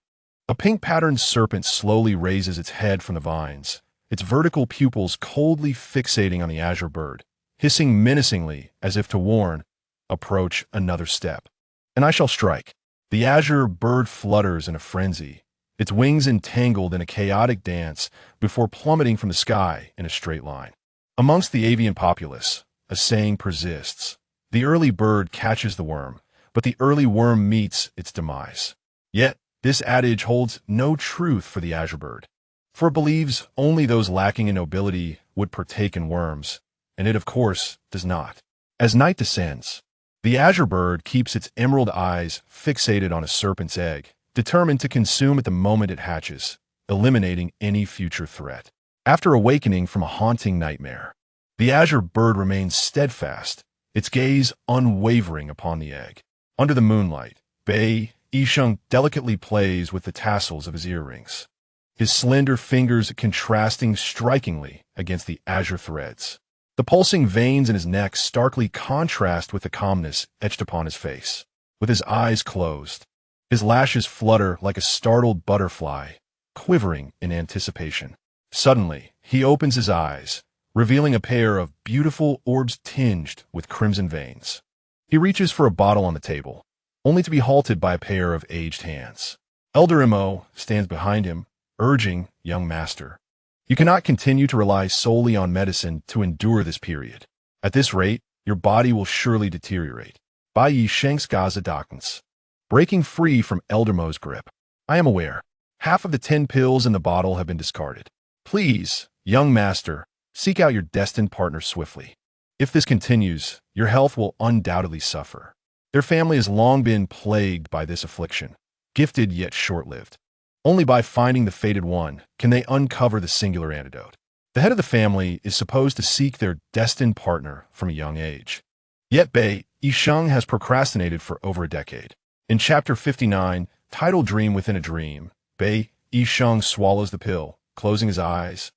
a pink-patterned serpent slowly raises its head from the vines, its vertical pupils coldly fixating on the azure bird, hissing menacingly as if to warn, approach another step, and I shall strike. The azure bird flutters in a frenzy, its wings entangled in a chaotic dance before plummeting from the sky in a straight line. Amongst the avian populace, a saying persists. The early bird catches the worm, but the early worm meets its demise. Yet, this adage holds no truth for the azure bird, for it believes only those lacking in nobility would partake in worms, and it, of course, does not. As night descends, the azure bird keeps its emerald eyes fixated on a serpent's egg, determined to consume it the moment it hatches, eliminating any future threat. After awakening from a haunting nightmare, the azure bird remains steadfast, its gaze unwavering upon the egg. Under the moonlight, Bei Yisheng delicately plays with the tassels of his earrings, his slender fingers contrasting strikingly against the azure threads. The pulsing veins in his neck starkly contrast with the calmness etched upon his face. With his eyes closed, his lashes flutter like a startled butterfly, quivering in anticipation. Suddenly, he opens his eyes, revealing a pair of beautiful orbs tinged with crimson veins. He reaches for a bottle on the table, only to be halted by a pair of aged hands. Elder Mo stands behind him, urging, "Young master, you cannot continue to rely solely on medicine to endure this period. At this rate, your body will surely deteriorate." Bai Yi Sheng's Gaza Doctons. Breaking free from Elder Mo's grip. "I am aware. Half of the 10 pills in the bottle have been discarded. Please, young master, seek out your destined partner swiftly. If this continues, your health will undoubtedly suffer." Their family has long been plagued by this affliction, gifted yet short-lived. Only by finding the fated one can they uncover the singular antidote. The head of the family is supposed to seek their destined partner from a young age. Yet Bei Yisheng has procrastinated for over a decade. In Chapter 59, titled Dream Within a Dream, Bei Yisheng swallows the pill, closing his eyes,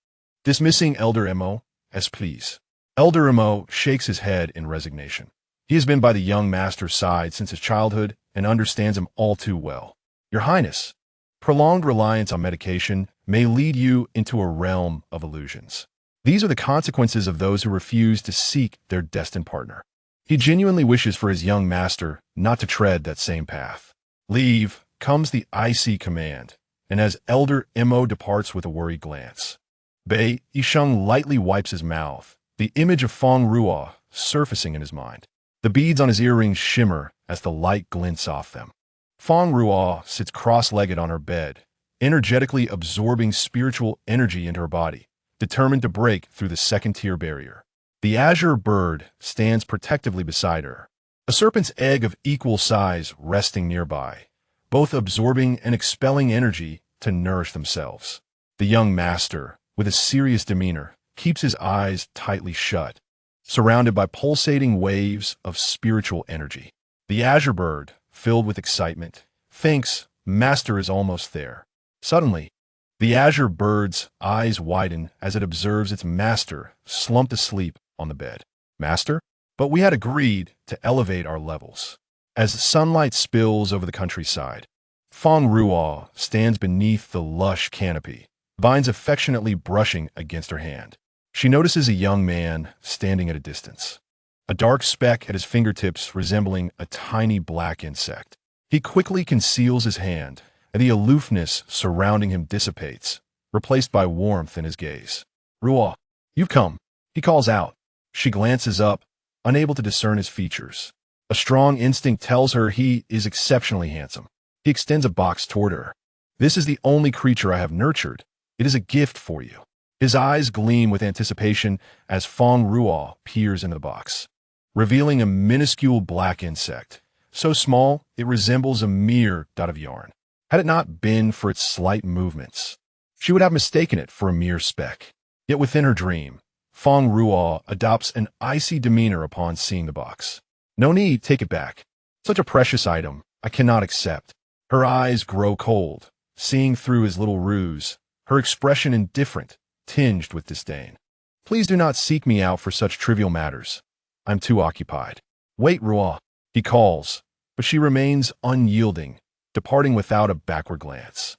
dismissing Elder Mo as please. Elder Mo shakes his head in resignation. He has been by the young master's side since his childhood and understands him all too well. "Your Highness, prolonged reliance on medication may lead you into a realm of illusions. These are the consequences of those who refuse to seek their destined partner." He genuinely wishes for his young master not to tread that same path. "Leave," comes the icy command, and as Elder Mo departs with a worried glance, Bei Yisheng lightly wipes his mouth, the image of Fang Ruo surfacing in his mind. The beads on his earrings shimmer as the light glints off them. Fang Ruo sits cross-legged on her bed, energetically absorbing spiritual energy into her body, determined to break through the second-tier barrier. The azure bird stands protectively beside her, a serpent's egg of equal size resting nearby, both absorbing and expelling energy to nourish themselves. The young master, with a serious demeanor, keeps his eyes tightly shut, surrounded by pulsating waves of spiritual energy. The azure bird, filled with excitement, thinks master is almost there. Suddenly, the azure bird's eyes widen as it observes its master slumped asleep on the bed. "Master? But we had agreed to elevate our levels." As sunlight spills over the countryside, Fang Ruo stands beneath the lush canopy, vines affectionately brushing against her hand. She notices a young man standing at a distance, a dark speck at his fingertips resembling a tiny black insect. He quickly conceals his hand, and the aloofness surrounding him dissipates, replaced by warmth in his gaze. "Ruo, you've come," he calls out. She glances up, unable to discern his features. A strong instinct tells her he is exceptionally handsome. He extends a box toward her. "This is the only creature I have nurtured. It is a gift for you." His eyes gleam with anticipation as Fang Ruo peers into the box, revealing a minuscule black insect, so small it resembles a mere dot of yarn. Had it not been for its slight movements, she would have mistaken it for a mere speck. Yet within her dream, Fang Ruo adopts an icy demeanor upon seeing the box. "No need, take it back. Such a precious item, I cannot accept." Her eyes grow cold, seeing through his little ruse, her expression indifferent, tinged with disdain. "Please do not seek me out for such trivial matters. I'm too occupied." "Wait, Ruo," he calls, but she remains unyielding, departing without a backward glance.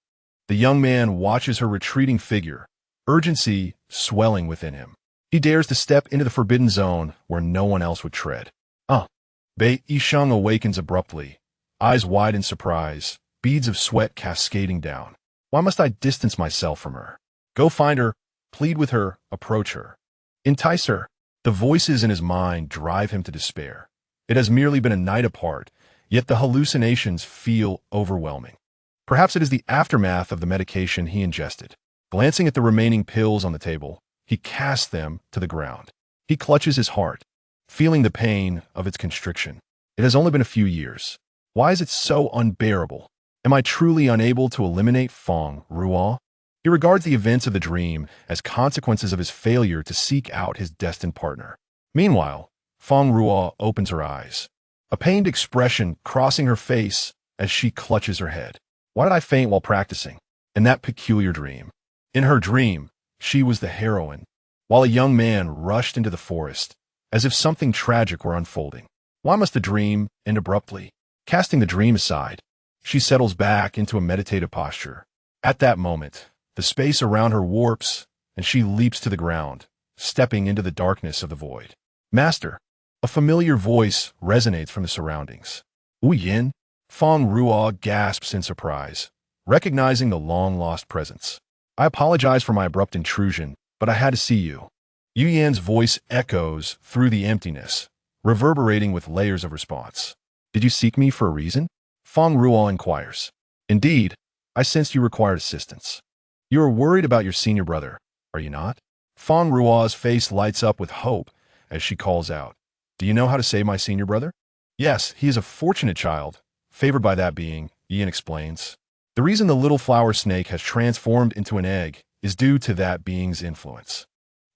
The young man watches her retreating figure, urgency swelling within him. He dares to step into the forbidden zone where no one else would tread. Bei Yisheng awakens abruptly, eyes wide in surprise, beads of sweat cascading down. Why must I distance myself from her? Go find her, plead with her, approach her. Entice her. The voices in his mind drive him to despair. It has merely been a night apart, yet the hallucinations feel overwhelming. Perhaps it is the aftermath of the medication he ingested. Glancing at the remaining pills on the table, he casts them to the ground. He clutches his heart, feeling the pain of its constriction. It has only been a few years. Why is it so unbearable? Am I truly unable to eliminate Fang Ruo? He regards the events of the dream as consequences of his failure to seek out his destined partner. Meanwhile, Fang Ruo opens her eyes, a pained expression crossing her face as she clutches her head. Why did I faint while practicing? In that peculiar dream. In her dream, she was the heroine, while a young man rushed into the forest, as if something tragic were unfolding. Why must the dream end abruptly? Casting the dream aside, she settles back into a meditative posture. At that moment, the space around her warps, and she leaps to the ground, stepping into the darkness of the void. Master! A familiar voice resonates from the surroundings. Wu Yin? Fang Ruo gasps in surprise, recognizing the long-lost presence. I apologize for my abrupt intrusion, but I had to see you. Yu Yan's voice echoes through the emptiness, reverberating with layers of response. Did you seek me for a reason? Fang Ruo inquires. Indeed, I sensed you required assistance. You are worried about your senior brother, are you not? Fang Ruo's face lights up with hope as she calls out. Do you know how to save my senior brother? Yes, he is a fortunate child, favored by that being, Ian explains. The reason the little flower snake has transformed into an egg is due to that being's influence.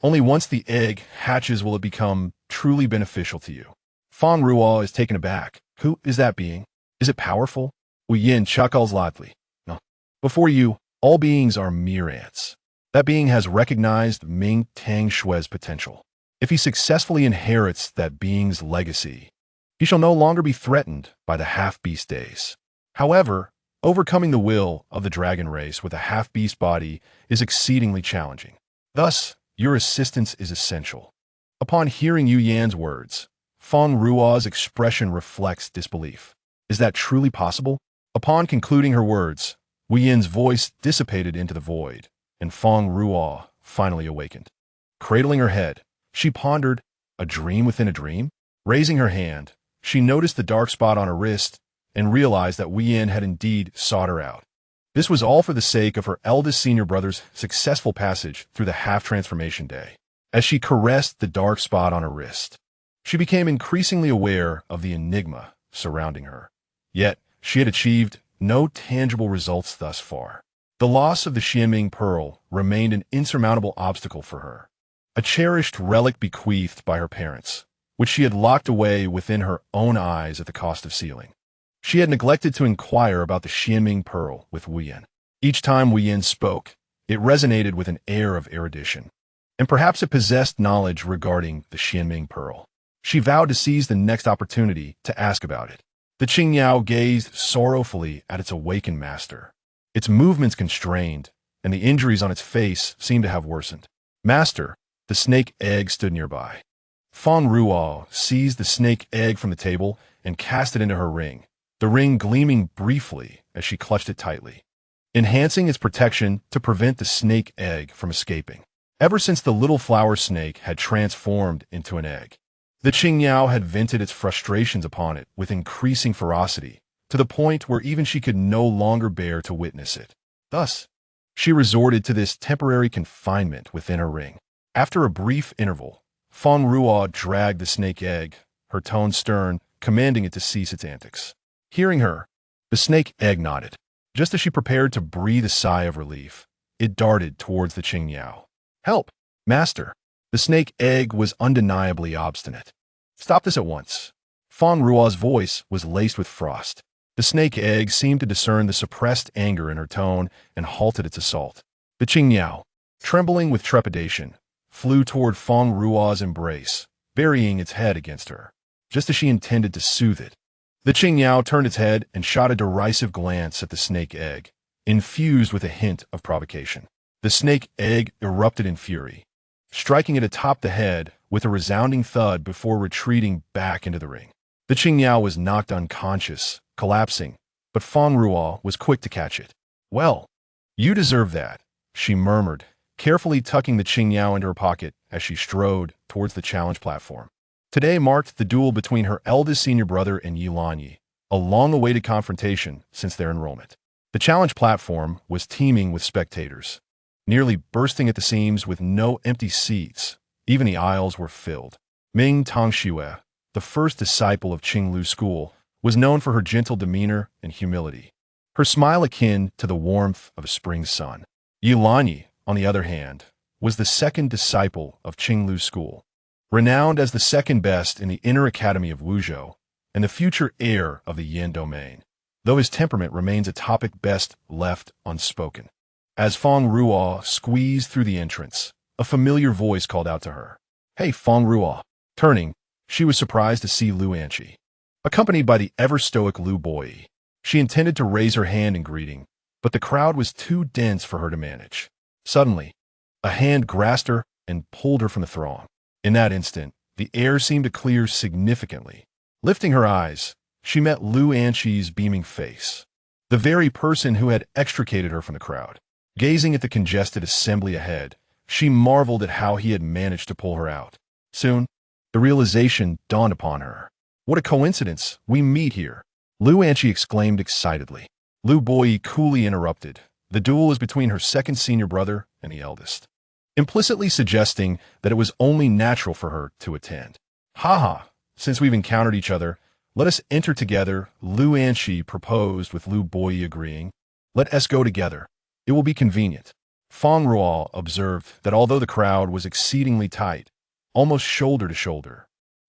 Only once the egg hatches will it become truly beneficial to you. Fang Ruo is taken aback. Who is that being? Is it powerful? Wu Yin chuckles lightly. No. Before you, all beings are mere ants. That being has recognized Ming Tang Shui's potential. If he successfully inherits that being's legacy, he shall no longer be threatened by the half-beast days. However, overcoming the will of the dragon race with a half-beast body is exceedingly challenging. Thus, your assistance is essential. Upon hearing Yu Yan's words, Fang Ruo's expression reflects disbelief. Is that truly possible? Upon concluding her words, Wu Yin's voice dissipated into the void, and Fang Ruo finally awakened. Cradling her head, she pondered, a dream within a dream? Raising her hand, she noticed the dark spot on her wrist and realized that Wu Yin had indeed sought her out. This was all for the sake of her eldest senior brother's successful passage through the half-transformation day. As she caressed the dark spot on her wrist, she became increasingly aware of the enigma surrounding her. Yet, she had achieved no tangible results thus far. The loss of the Xianming pearl remained an insurmountable obstacle for her, a cherished relic bequeathed by her parents, which she had locked away within her own eyes at the cost of sealing. She had neglected to inquire about the Xianming pearl with Wu Yin. Each time Wu Yin spoke, it resonated with an air of erudition, and perhaps it possessed knowledge regarding the Xianming pearl. She vowed to seize the next opportunity to ask about it. The Qingyao gazed sorrowfully at its awakened master. Its movements constrained, and the injuries on its face seemed to have worsened. Master, the snake egg stood nearby. Fang Ruo seized the snake egg from the table and cast it into her ring, the ring gleaming briefly as she clutched it tightly, enhancing its protection to prevent the snake egg from escaping. Ever since the little flower snake had transformed into an egg, the Qingyao had vented its frustrations upon it with increasing ferocity, to the point where even she could no longer bear to witness it. Thus, she resorted to this temporary confinement within her ring. After a brief interval, Fang Ruo dragged the snake egg, her tone stern, commanding it to cease its antics. Hearing her, the snake egg nodded. Just as she prepared to breathe a sigh of relief, it darted towards the Qingyao. Help, master! The snake egg was undeniably obstinate. Stop this at once. Fang Ruo's voice was laced with frost. The snake egg seemed to discern the suppressed anger in her tone and halted its assault. The Qingyao, trembling with trepidation, flew toward Fang Ruo's embrace, burying its head against her. Just as she intended to soothe it, The Qingyao turned its head and shot a derisive glance at the snake egg, infused with a hint of provocation. The snake egg erupted in fury, striking it atop the head with a resounding thud before retreating back into the ring. The Qingyao was knocked unconscious, collapsing, but Fang Ruo was quick to catch it. "Well, you deserve that," she murmured, carefully tucking the Qingyao into her pocket as she strode towards the challenge platform. Today marked the duel between her eldest senior brother and Yi Lanyi, a long-awaited confrontation since their enrollment. The challenge platform was teeming with spectators, nearly bursting at the seams with no empty seats. Even the aisles were filled. Ming Tongxue, the first disciple of Qinglu School, was known for her gentle demeanor and humility, her smile akin to the warmth of a spring sun. Yi Lanyi, on the other hand, was the second disciple of Qinglu School, renowned as the second best in the inner academy of Wuzhou and the future heir of the Yin domain, though his temperament remains a topic best left unspoken. As Fang Ruo squeezed through the entrance, a familiar voice called out to her. "Hey, Fang Ruo." Turning, she was surprised to see Lu Anqi, accompanied by the ever-stoic Lu Boyi. She intended to raise her hand in greeting, but the crowd was too dense for her to manage. Suddenly, a hand grasped her and pulled her from the throng. In that instant, the air seemed to clear significantly. Lifting her eyes, she met Lu Anqi's beaming face, the very person who had extricated her from the crowd. Gazing at the congested assembly ahead, she marveled at how he had managed to pull her out. Soon, the realization dawned upon her. "What a coincidence, we meet here," Lu Anqi exclaimed excitedly. Lu Boyi coolly interrupted. The duel is between her second senior brother and the eldest, implicitly suggesting that it was only natural for her to attend. "Haha, since we've encountered each other, let us enter together," Lu Anqi proposed, with Lu Boyi agreeing. "Let us go together. It will be convenient." Fang Ruo observed that although the crowd was exceedingly tight, almost shoulder to shoulder,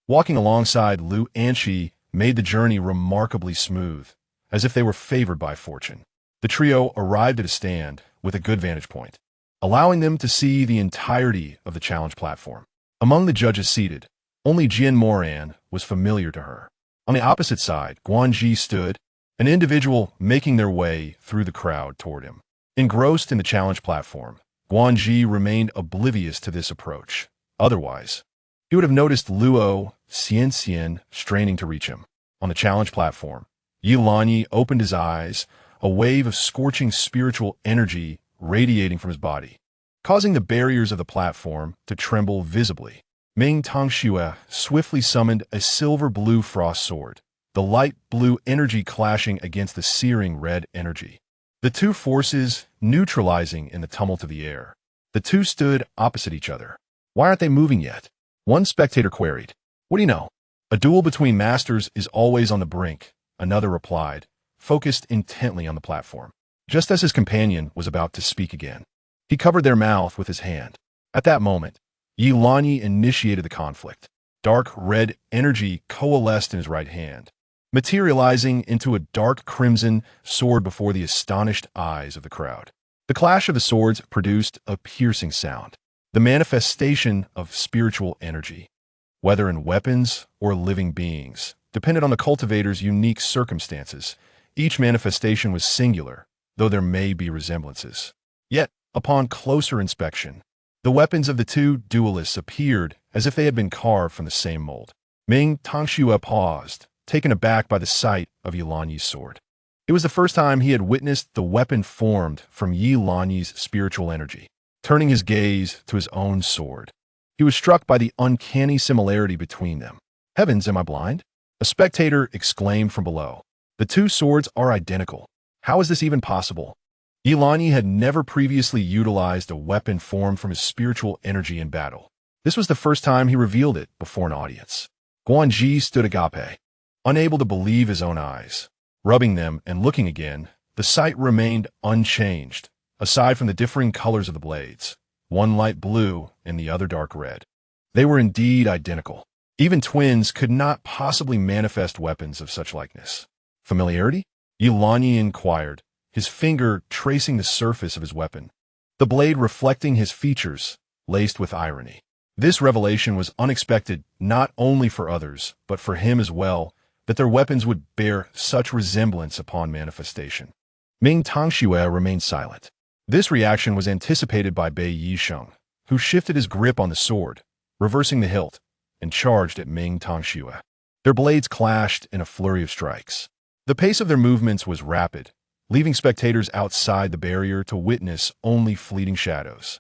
walking alongside Lu Anqi made the journey remarkably smooth, as if they were favored by fortune. The trio arrived at a stand with a good vantage point, allowing them to see the entirety of the challenge platform. Among the judges seated, only Jian Moran was familiar to her. On the opposite side, Guanji stood, an individual making their way through the crowd toward him. Engrossed in the challenge platform, Guanji remained oblivious to this approach. Otherwise, he would have noticed Luo Xianxian straining to reach him. On the challenge platform, Yi Lanyi opened his eyes, a wave of scorching spiritual energy radiating from his body, causing the barriers of the platform to tremble visibly. Ming Tongxue swiftly summoned a silver-blue frost sword, the light blue energy clashing against the searing red energy, the two forces neutralizing in the tumult of the air. The two stood opposite each other. "Why aren't they moving yet?" one spectator queried. "What do you know? A duel between masters is always on the brink," another replied, focused intently on the platform. Just as his companion was about to speak again, he covered their mouth with his hand. At that moment, Yi Lanyi initiated the conflict. Dark red energy coalesced in his right hand, materializing into a dark crimson sword before the astonished eyes of the crowd. The clash of the swords produced a piercing sound, the manifestation of spiritual energy, whether in weapons or living beings, depended on the cultivator's unique circumstances. Each manifestation was singular, though there may be resemblances. Yet, upon closer inspection, the weapons of the two duelists appeared as if they had been carved from the same mold. Ming Tongxue paused, taken aback by the sight of Yi Lanyi's sword. It was the first time he had witnessed the weapon formed from Yi Lanyi's spiritual energy. Turning his gaze to his own sword, he was struck by the uncanny similarity between them. "Heavens, am I blind?" a spectator exclaimed from below. "The two swords are identical. How is this even possible?" Yi Lanyi had never previously utilized a weapon formed from his spiritual energy in battle. This was the first time he revealed it before an audience. Guanji stood agape, unable to believe his own eyes. Rubbing them and looking again, the sight remained unchanged, aside from the differing colors of the blades, one light blue and the other dark red. They were indeed identical. Even twins could not possibly manifest weapons of such likeness. "Familiarity?" Yi Lanyi inquired, his finger tracing the surface of his weapon, the blade reflecting his features, laced with irony. This revelation was unexpected not only for others, but for him as well, that their weapons would bear such resemblance upon manifestation. Ming Tongxue remained silent. This reaction was anticipated by Bei Yisheng, who shifted his grip on the sword, reversing the hilt, and charged at Ming Tongxue. Their blades clashed in a flurry of strikes. The pace of their movements was rapid, leaving spectators outside the barrier to witness only fleeting shadows.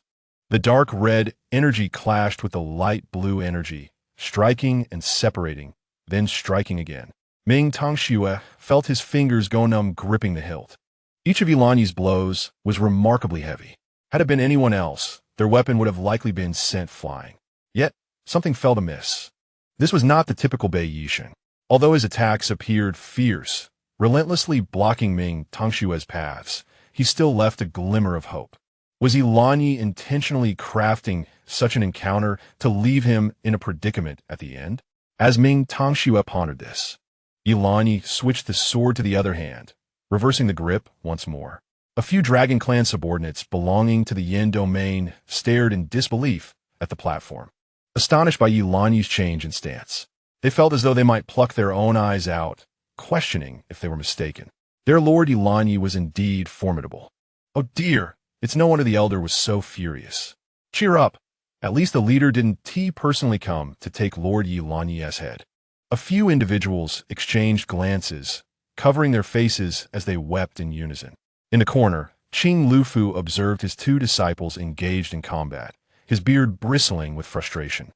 The dark red energy clashed with the light blue energy, striking and separating, then striking again. Ming Tongxue felt his fingers go numb gripping the hilt. Each of Yilani's blows was remarkably heavy. Had it been anyone else, their weapon would have likely been sent flying. Yet, something felt amiss. This was not the typical Bei Yisheng. Although his attacks appeared fierce, relentlessly blocking Ming Tongxue's paths, he still left a glimmer of hope. Was Yilani intentionally crafting such an encounter to leave him in a predicament at the end? As Ming Tongxue pondered this, Yilani switched the sword to the other hand, reversing the grip once more. A few Dragon Clan subordinates belonging to the Yin domain stared in disbelief at the platform, astonished by Yilani's change in stance. They felt as though they might pluck their own eyes out, questioning if they were mistaken. Their Lord Yilani was indeed formidable. Oh dear, it's no wonder the elder was so furious. Cheer up. At least the leader didn't personally come to take Lord Yilani's head. A few individuals exchanged glances, covering their faces as they wept in unison. In the corner, Qing Lufu observed his two disciples engaged in combat, his beard bristling with frustration.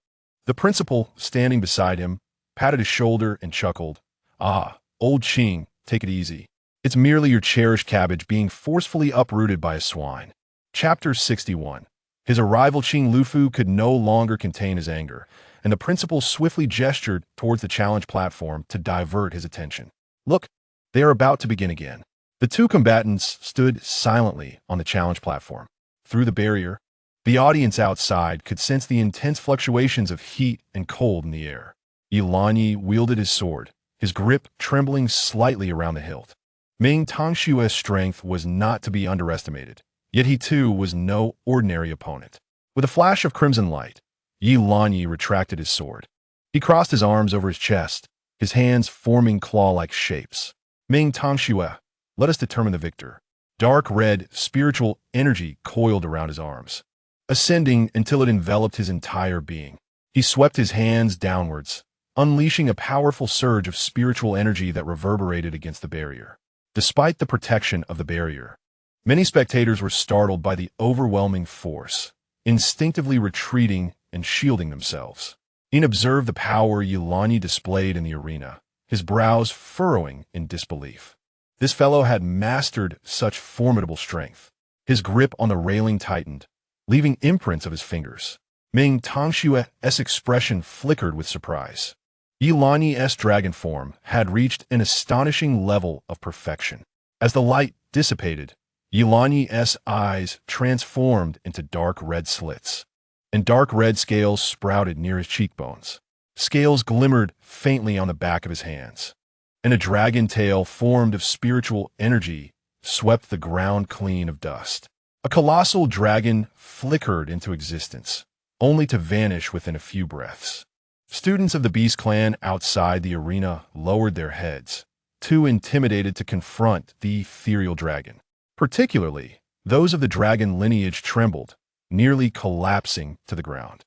The principal, standing beside him, patted his shoulder and chuckled. Ah, old Qing, take it easy. It's merely your cherished cabbage being forcefully uprooted by a swine. Chapter 61. His arrival, Qing Lufu could no longer contain his anger, and the principal swiftly gestured towards the challenge platform to divert his attention. Look, they are about to begin again. The two combatants stood silently on the challenge platform. Through the barrier, the audience outside could sense the intense fluctuations of heat and cold in the air. Yilani wielded his sword, his grip trembling slightly around the hilt. Ming Tongxue's strength was not to be underestimated, yet he too was no ordinary opponent. With a flash of crimson light, Yilani retracted his sword. He crossed his arms over his chest, his hands forming claw-like shapes. Ming Tongxue, let us determine the victor. Dark red, spiritual energy coiled around his arms, ascending until it enveloped his entire being. He swept his hands downwards, unleashing a powerful surge of spiritual energy that reverberated against the barrier. Despite the protection of the barrier, many spectators were startled by the overwhelming force, instinctively retreating and shielding themselves. Yin observed the power Yilani displayed in the arena, his brows furrowing in disbelief. This fellow had mastered such formidable strength. His grip on the railing tightened, leaving imprints of his fingers. Ming Tongxue's expression flickered with surprise. Yilani's dragon form had reached an astonishing level of perfection. As the light dissipated, Yilani's eyes transformed into dark red slits, and dark red scales sprouted near his cheekbones. Scales glimmered faintly on the back of his hands, and a dragon tail formed of spiritual energy swept the ground clean of dust. A colossal dragon flickered into existence, only to vanish within a few breaths. Students of the Beast Clan outside the arena lowered their heads, too intimidated to confront the ethereal dragon. Particularly, those of the dragon lineage trembled, nearly collapsing to the ground.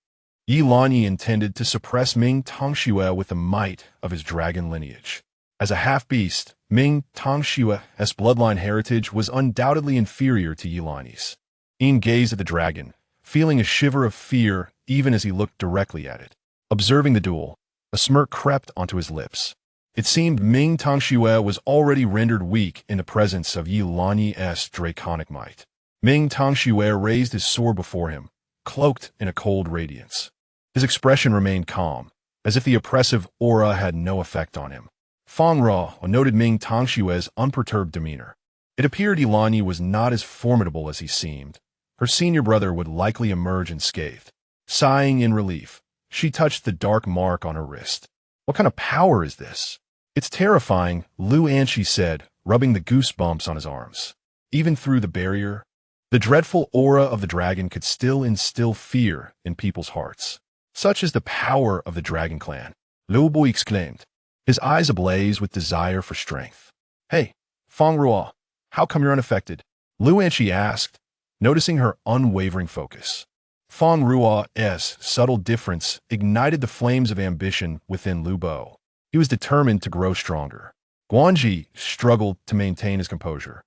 Yilani intended to suppress Ming Tongxue with the might of his dragon lineage. As a half-beast, Ming Tongxue's bloodline heritage was undoubtedly inferior to Yilani's. Yin gazed at the dragon, feeling a shiver of fear even as he looked directly at it. Observing the duel, a smirk crept onto his lips. It seemed Ming Tongxue was already rendered weak in the presence of Yilani's draconic might. Ming Tongxue raised his sword before him, cloaked in a cold radiance. His expression remained calm, as if the oppressive aura had no effect on him. Fang Ruo noted Ming Tongxue's unperturbed demeanor. It appeared Yilani was not as formidable as he seemed. Her senior brother would likely emerge unscathed. Sighing in relief, she touched the dark mark on her wrist. What kind of power is this? It's terrifying, Lu Anshi said, rubbing the goosebumps on his arms. Even through the barrier, the dreadful aura of the dragon could still instill fear in people's hearts. Such is the power of the Dragon Clan, Lu Bu exclaimed. his eyes ablaze with desire for strength. "Hey, Fang Ruo, how come you're unaffected?" Lu Anqi asked, noticing her unwavering focus. Fang Ruo's subtle difference ignited the flames of ambition within Lu Bo. He was determined to grow stronger. Guanji struggled to maintain his composure,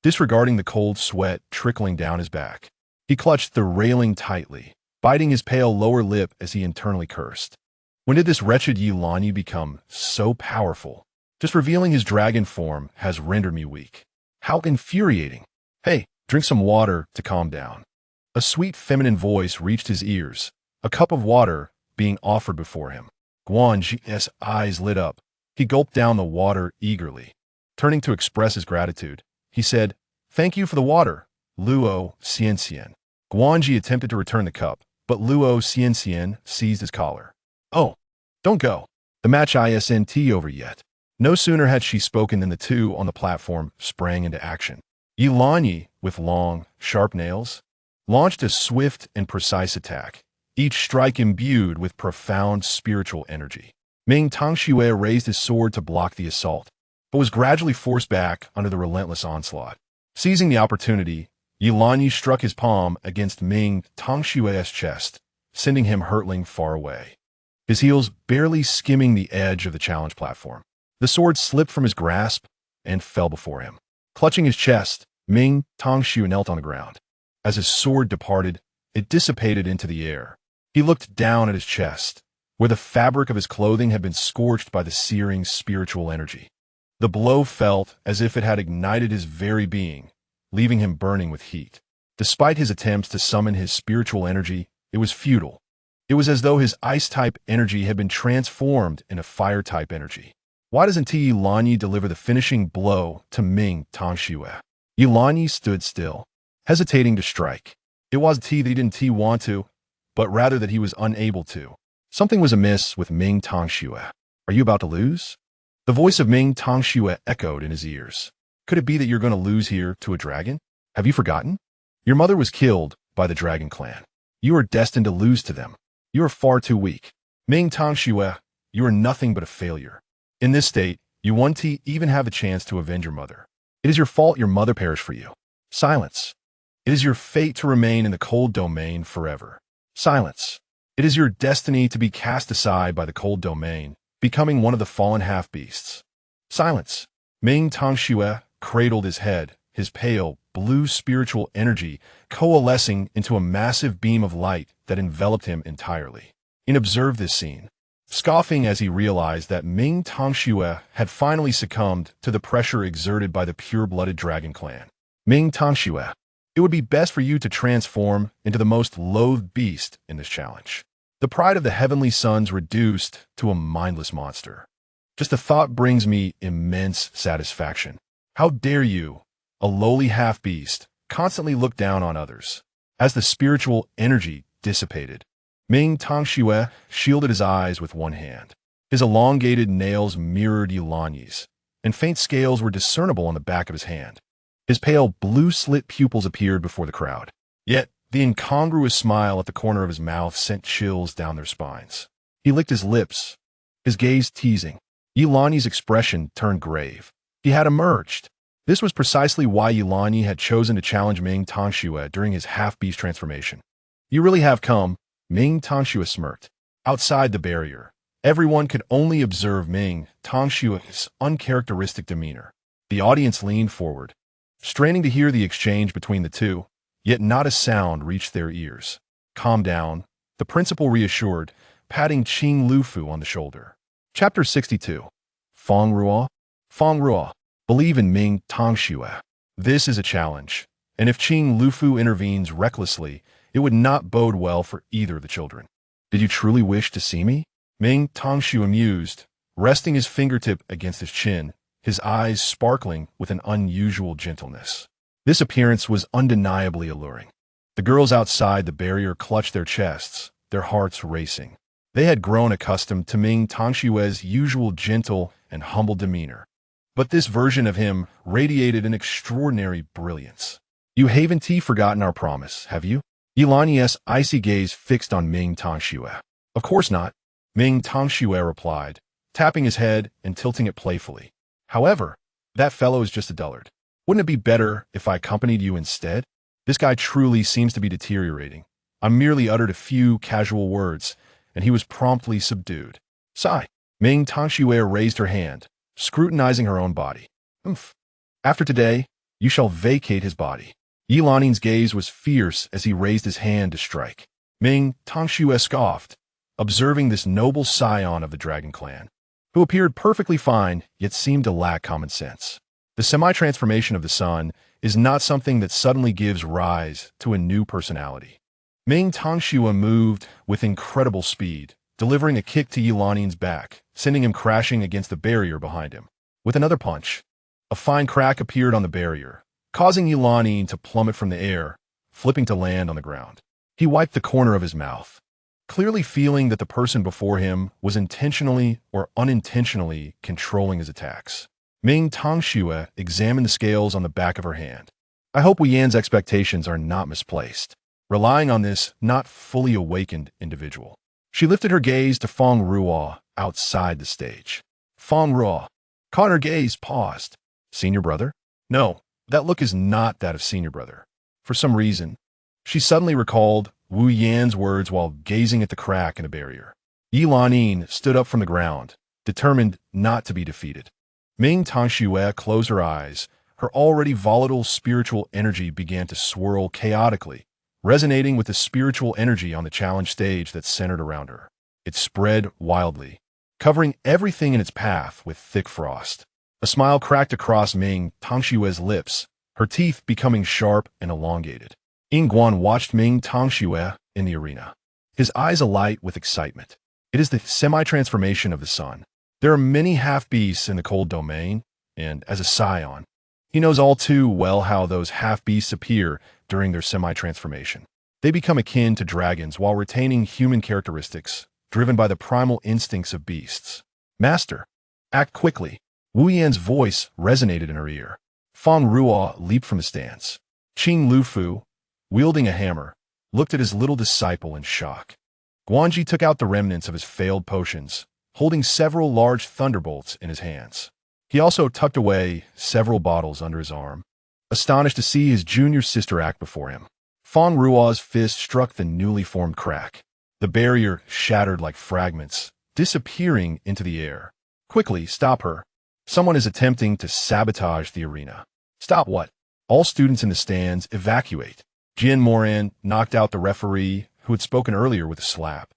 disregarding the cold sweat trickling down his back. He clutched the railing tightly, biting his pale lower lip as he internally cursed. When did this wretched Yilani become so powerful? Just revealing his dragon form has rendered me weak. How infuriating. Hey, drink some water to calm down. A sweet feminine voice reached his ears, a cup of water being offered before him. Guanji's eyes lit up. He gulped down the water eagerly. Turning to express his gratitude, he said, "Thank you for the water, Luo Xianxian." Guanji attempted to return the cup, but Luo Xianxian seized his collar. "Oh, don't go. The match isn't over yet." No sooner had she spoken than the two on the platform sprang into action. Yilani, with long, sharp nails, launched a swift and precise attack, each strike imbued with profound spiritual energy. Ming Tongxue raised his sword to block the assault, but was gradually forced back under the relentless onslaught. Seizing the opportunity, Yilani struck his palm against Ming Tongxue's chest, sending him hurtling far away. His heels barely skimming the edge of the challenge platform. The sword slipped from his grasp and fell before him. Clutching his chest, Ming Tongxue knelt on the ground. As his sword departed, it dissipated into the air. He looked down at his chest, where the fabric of his clothing had been scorched by the searing spiritual energy. The blow felt as if it had ignited his very being, leaving him burning with heat. Despite his attempts to summon his spiritual energy, it was futile. It was as though his ice-type energy had been transformed into fire-type energy. Why doesn't Yilani deliver the finishing blow to Ming Tongxue? Yilani stood still, hesitating to strike. It wasn't that he didn't want to, but rather that he was unable to. Something was amiss with Ming Tongxue. "Are you about to lose?" The voice of Ming Tongxue echoed in his ears. "Could it be that you're going to lose here to a dragon? Have you forgotten? Your mother was killed by the dragon clan. You are destined to lose to them. You are far too weak. Ming Tongxue, you are nothing but a failure. In this state, you won't even have a chance to avenge your mother. It is your fault your mother perished for you. Silence. It is your fate to remain in the cold domain forever. Silence. It is your destiny to be cast aside by the cold domain, becoming one of the fallen half-beasts. Silence." Ming Tongxue cradled his head, his pale, blue spiritual energy coalescing into a massive beam of light that enveloped him entirely. He observed this scene, scoffing as he realized that Ming Tongxue had finally succumbed to the pressure exerted by the pure-blooded dragon clan. "Ming Tongxue, it would be best for you to transform into the most loathed beast in this challenge. The pride of the heavenly sons reduced to a mindless monster. Just the thought brings me immense satisfaction. How dare you, a lowly half-beast, constantly look down on others?" As the spiritual energy dissipated, Ming Tongxue shielded his eyes with one hand. His elongated nails mirrored Yilani's, and faint scales were discernible on the back of his hand. His pale blue-slit pupils appeared before the crowd. Yet, the incongruous smile at the corner of his mouth sent chills down their spines. He licked his lips, his gaze teasing. Yilani's expression turned grave. He had emerged. This was precisely why Yilani had chosen to challenge Ming Tongxue during his half-beast transformation. "You really have come," Ming Tongxue smirked. Outside the barrier, everyone could only observe Ming Tongxue's uncharacteristic demeanor. The audience leaned forward, straining to hear the exchange between the two, yet not a sound reached their ears. "Calm down," the principal reassured, patting Qing Lufu on the shoulder. Chapter 62. Fang Ruo. Fang Ruo, believe in Ming Tongxue. This is a challenge, and if Qing Lufu intervenes recklessly, it would not bode well for either of the children. "Did you truly wish to see me?" Ming Tongxue mused, resting his fingertip against his chin, his eyes sparkling with an unusual gentleness. This appearance was undeniably alluring. The girls outside the barrier clutched their chests, their hearts racing. They had grown accustomed to Ming Tongxue's usual gentle and humble demeanor. But this version of him radiated an extraordinary brilliance. "You haven't forgotten our promise, have you?" Yilani's icy gaze fixed on Ming Tongxue. "Of course not," Ming Tongxue replied, tapping his head and tilting it playfully. However, that fellow is just a dullard. Wouldn't it be better if I accompanied you instead? This guy truly seems to be deteriorating. I merely uttered a few casual words, and he was promptly subdued. Sigh. Ming Tangxue raised her hand, scrutinizing her own body. Oomph. After today, you shall vacate his body. Yi Laning's gaze was fierce as he raised his hand to strike. Ming Tangxue scoffed, observing this noble scion of the Dragon Clan, who appeared perfectly fine yet seemed to lack common sense. The semi-transformation of the sun is not something that suddenly gives rise to a new personality. Ming Tangxue moved with incredible speed, delivering a kick to Yi Laning's back, sending him crashing against the barrier behind him. With another punch, a fine crack appeared on the barrier, causing Yi Laning to plummet from the air, flipping to land on the ground. He wiped the corner of his mouth, clearly feeling that the person before him was intentionally or unintentionally controlling his attacks. Ming Tangxue examined the scales on the back of her hand. I hope Wu Yan's expectations are not misplaced, relying on this not fully awakened individual. She lifted her gaze to Fang Ruo outside the stage. Fang Ruo caught her gaze, paused. Senior brother? No, that look is not that of senior brother. For some reason, she suddenly recalled Wu Yan's words while gazing at the crack in a barrier. Yi Laning stood up from the ground, determined not to be defeated. Ming Tangxue closed her eyes. Her already volatile spiritual energy began to swirl chaotically, resonating with the spiritual energy on the challenge stage that centered around her. It spread wildly, covering everything in its path with thick frost. A smile cracked across Ming Tangxue's lips, her teeth becoming sharp and elongated. Yingguan watched Ming Tangxue in the arena, his eyes alight with excitement. It is the semi-transformation of the sun. There are many half-beasts in the cold domain, and as a scion, he knows all too well how those half-beasts appear during their semi-transformation. They become akin to dragons while retaining human characteristics, driven by the primal instincts of beasts. Master, act quickly. Wu Yan's voice resonated in her ear. Fang Ruo leaped from his stance. Qing Lufu, wielding a hammer, looked at his little disciple in shock. Guanji took out the remnants of his failed potions, holding several large thunderbolts in his hands. He also tucked away several bottles under his arm, astonished to see his junior sister act before him. Fang Ruo's fist struck the newly formed crack. The barrier shattered like fragments, disappearing into the air. Quickly, stop her. Someone is attempting to sabotage the arena. Stop what? All students in the stands evacuate. Jian Moran knocked out the referee, who had spoken earlier, with a slap,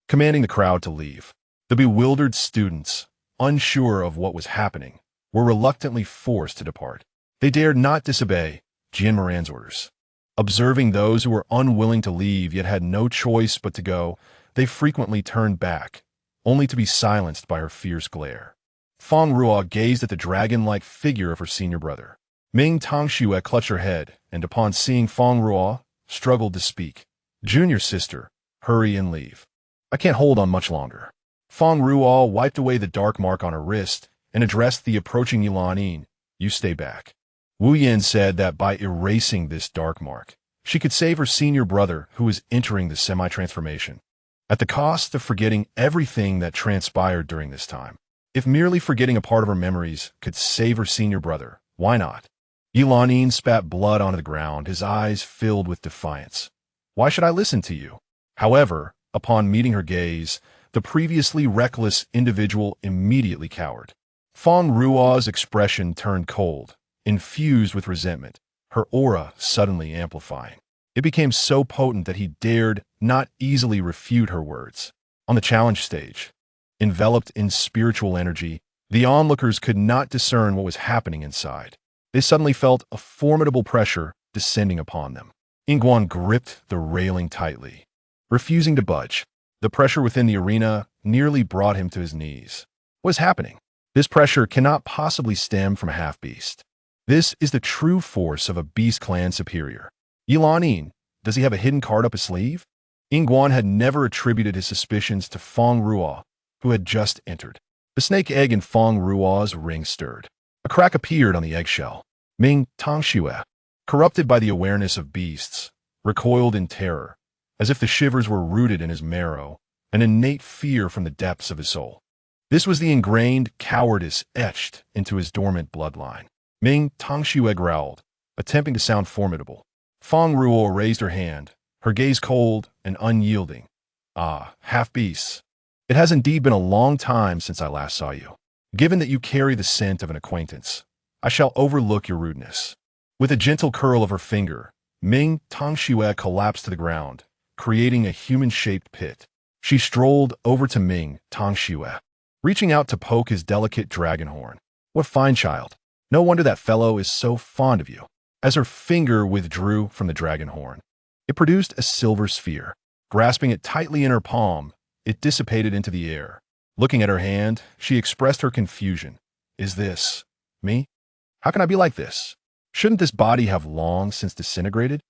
commanding the crowd to leave. The bewildered students, unsure of what was happening, were reluctantly forced to depart. They dared not disobey Jian Moran's orders. Observing those who were unwilling to leave yet had no choice but to go, they frequently turned back, only to be silenced by her fierce glare. Fang Ruo gazed at the dragon-like figure of her senior brother. Ming Tangxue clutched her head, and upon seeing Fang Ruo, struggled to speak. Junior sister, hurry and leave. I can't hold on much longer. Fang Ruo wiped away the dark mark on her wrist and addressed the approaching Yi Laning. You stay back. Wu Yan said that by erasing this dark mark, she could save her senior brother who was entering the semi-transformation, at the cost of forgetting everything that transpired during this time. If merely forgetting a part of her memories could save her senior brother, why not? Yi Laning spat blood onto the ground, his eyes filled with defiance. Why should I listen to you? However, upon meeting her gaze, the previously reckless individual immediately cowered. Fang Ruo's expression turned cold, infused with resentment, her aura suddenly amplifying. It became so potent that he dared not easily refute her words. On the challenge stage, enveloped in spiritual energy, the onlookers could not discern what was happening inside. They suddenly felt a formidable pressure descending upon them. Yingguan gripped the railing tightly, refusing to budge. The pressure within the arena nearly brought him to his knees. What is happening? This pressure cannot possibly stem from a half-beast. This is the true force of a beast clan superior. Yi Laning, does he have a hidden card up his sleeve? Yingguan had never attributed his suspicions to Fang Ruo, who had just entered. The snake egg in Fang Ruo's ring stirred. A crack appeared on the eggshell. Ming Tangxue, corrupted by the awareness of beasts, recoiled in terror, as if the shivers were rooted in his marrow, an innate fear from the depths of his soul. This was the ingrained cowardice etched into his dormant bloodline. Ming Tongxue growled, attempting to sound formidable. Fang Ruo raised her hand, her gaze cold and unyielding. Ah, half-beasts. It has indeed been a long time since I last saw you. Given that you carry the scent of an acquaintance, I shall overlook your rudeness. With a gentle curl of her finger, Ming Tongxue collapsed to the ground, creating a human-shaped pit. She strolled over to Ming Tongxue, reaching out to poke his delicate dragon horn. What fine child. No wonder that fellow is so fond of you. As her finger withdrew from the dragon horn, it produced a silver sphere. Grasping it tightly in her palm, it dissipated into the air. Looking at her hand, she expressed her confusion. Is this me? How can I be like this? Shouldn't this body have long since disintegrated?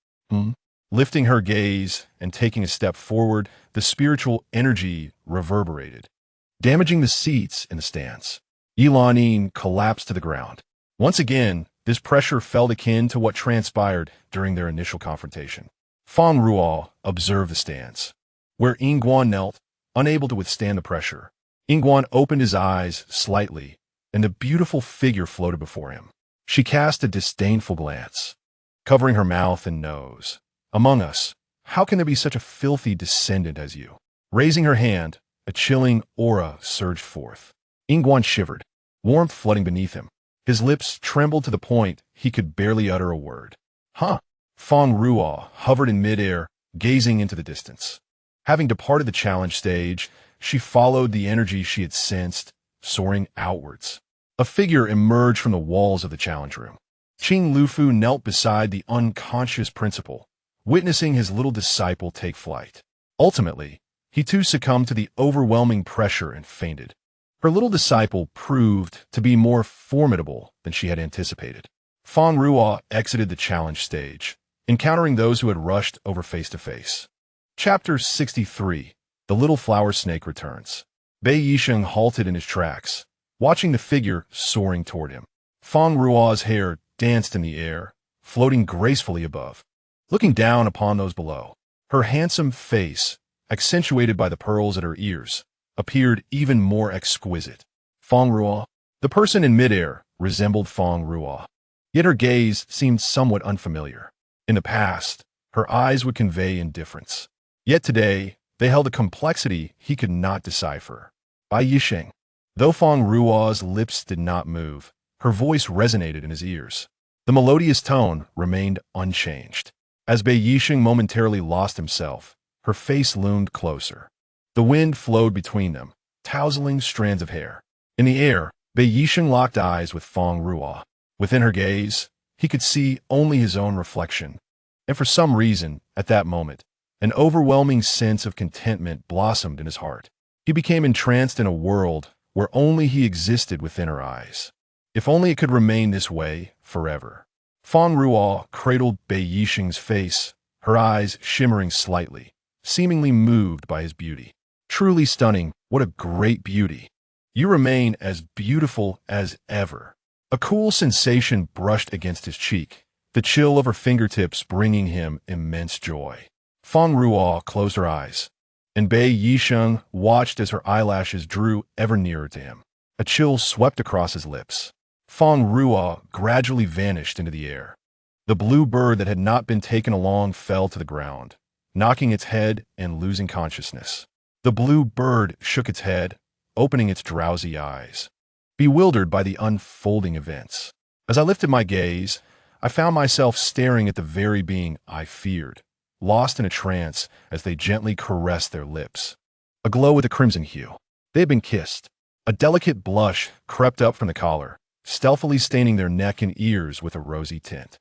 Lifting her gaze and taking a step forward, the spiritual energy reverberated, damaging the seats in the stands. Yilanin collapsed to the ground. Once again, this pressure felt akin to what transpired during their initial confrontation. Fang Ruo observed the stance, where Yingguan knelt, unable to withstand the pressure. Yingguan opened his eyes slightly, and a beautiful figure floated before him. She cast a disdainful glance, covering her mouth and nose. Among us, how can there be such a filthy descendant as you? Raising her hand, a chilling aura surged forth. Yingguan shivered, warmth flooding beneath him. His lips trembled to the point he could barely utter a word. Fang Ruo hovered in midair, gazing into the distance. Having departed the challenge stage, she followed the energy she had sensed, soaring outwards. A figure emerged from the walls of the challenge room. Qing Lufu knelt beside the unconscious principal, witnessing his little disciple take flight. Ultimately, he too succumbed to the overwhelming pressure and fainted. Her little disciple proved to be more formidable than she had anticipated. Fang Ruo exited the challenge stage, encountering those who had rushed over face-to-face. Chapter 63. The Little Flower Snake Returns. Bei Yisheng halted in his tracks, watching the figure soaring toward him. Fang Ruo's hair danced in the air, floating gracefully above. Looking down upon those below, her handsome face, accentuated by the pearls at her ears, appeared even more exquisite. Fang Ruo, the person in midair, resembled Fang Ruo, yet her gaze seemed somewhat unfamiliar. In the past, her eyes would convey indifference, yet today they held a complexity he could not decipher. Bei Yisheng. Though Fang Ruo's lips did not move, her voice resonated in his ears. The melodious tone remained unchanged. As Bei Yisheng momentarily lost himself, her face loomed closer. The wind flowed between them, tousling strands of hair. In the air, Bei Yisheng locked eyes with Fang Ruo. Within her gaze, he could see only his own reflection. And for some reason, at that moment, an overwhelming sense of contentment blossomed in his heart. He became entranced in a world where only he existed within her eyes. If only it could remain this way forever. Fang Ruo cradled Bei Yisheng's face, her eyes shimmering slightly, seemingly moved by his beauty. Truly stunning, what a great beauty. You remain as beautiful as ever. A cool sensation brushed against his cheek, the chill of her fingertips bringing him immense joy. Fang Ruo closed her eyes, and Bei Yisheng watched as her eyelashes drew ever nearer to him. A chill swept across his lips. Fang Ruo gradually vanished into the air. The blue bird that had not been taken along fell to the ground, knocking its head and losing consciousness. The blue bird shook its head, opening its drowsy eyes, bewildered by the unfolding events. As I lifted my gaze, I found myself staring at the very being I feared, lost in a trance as they gently caressed their lips, aglow with a crimson hue. They had been kissed. A delicate blush crept up from the collar, stealthily staining their neck and ears with a rosy tint.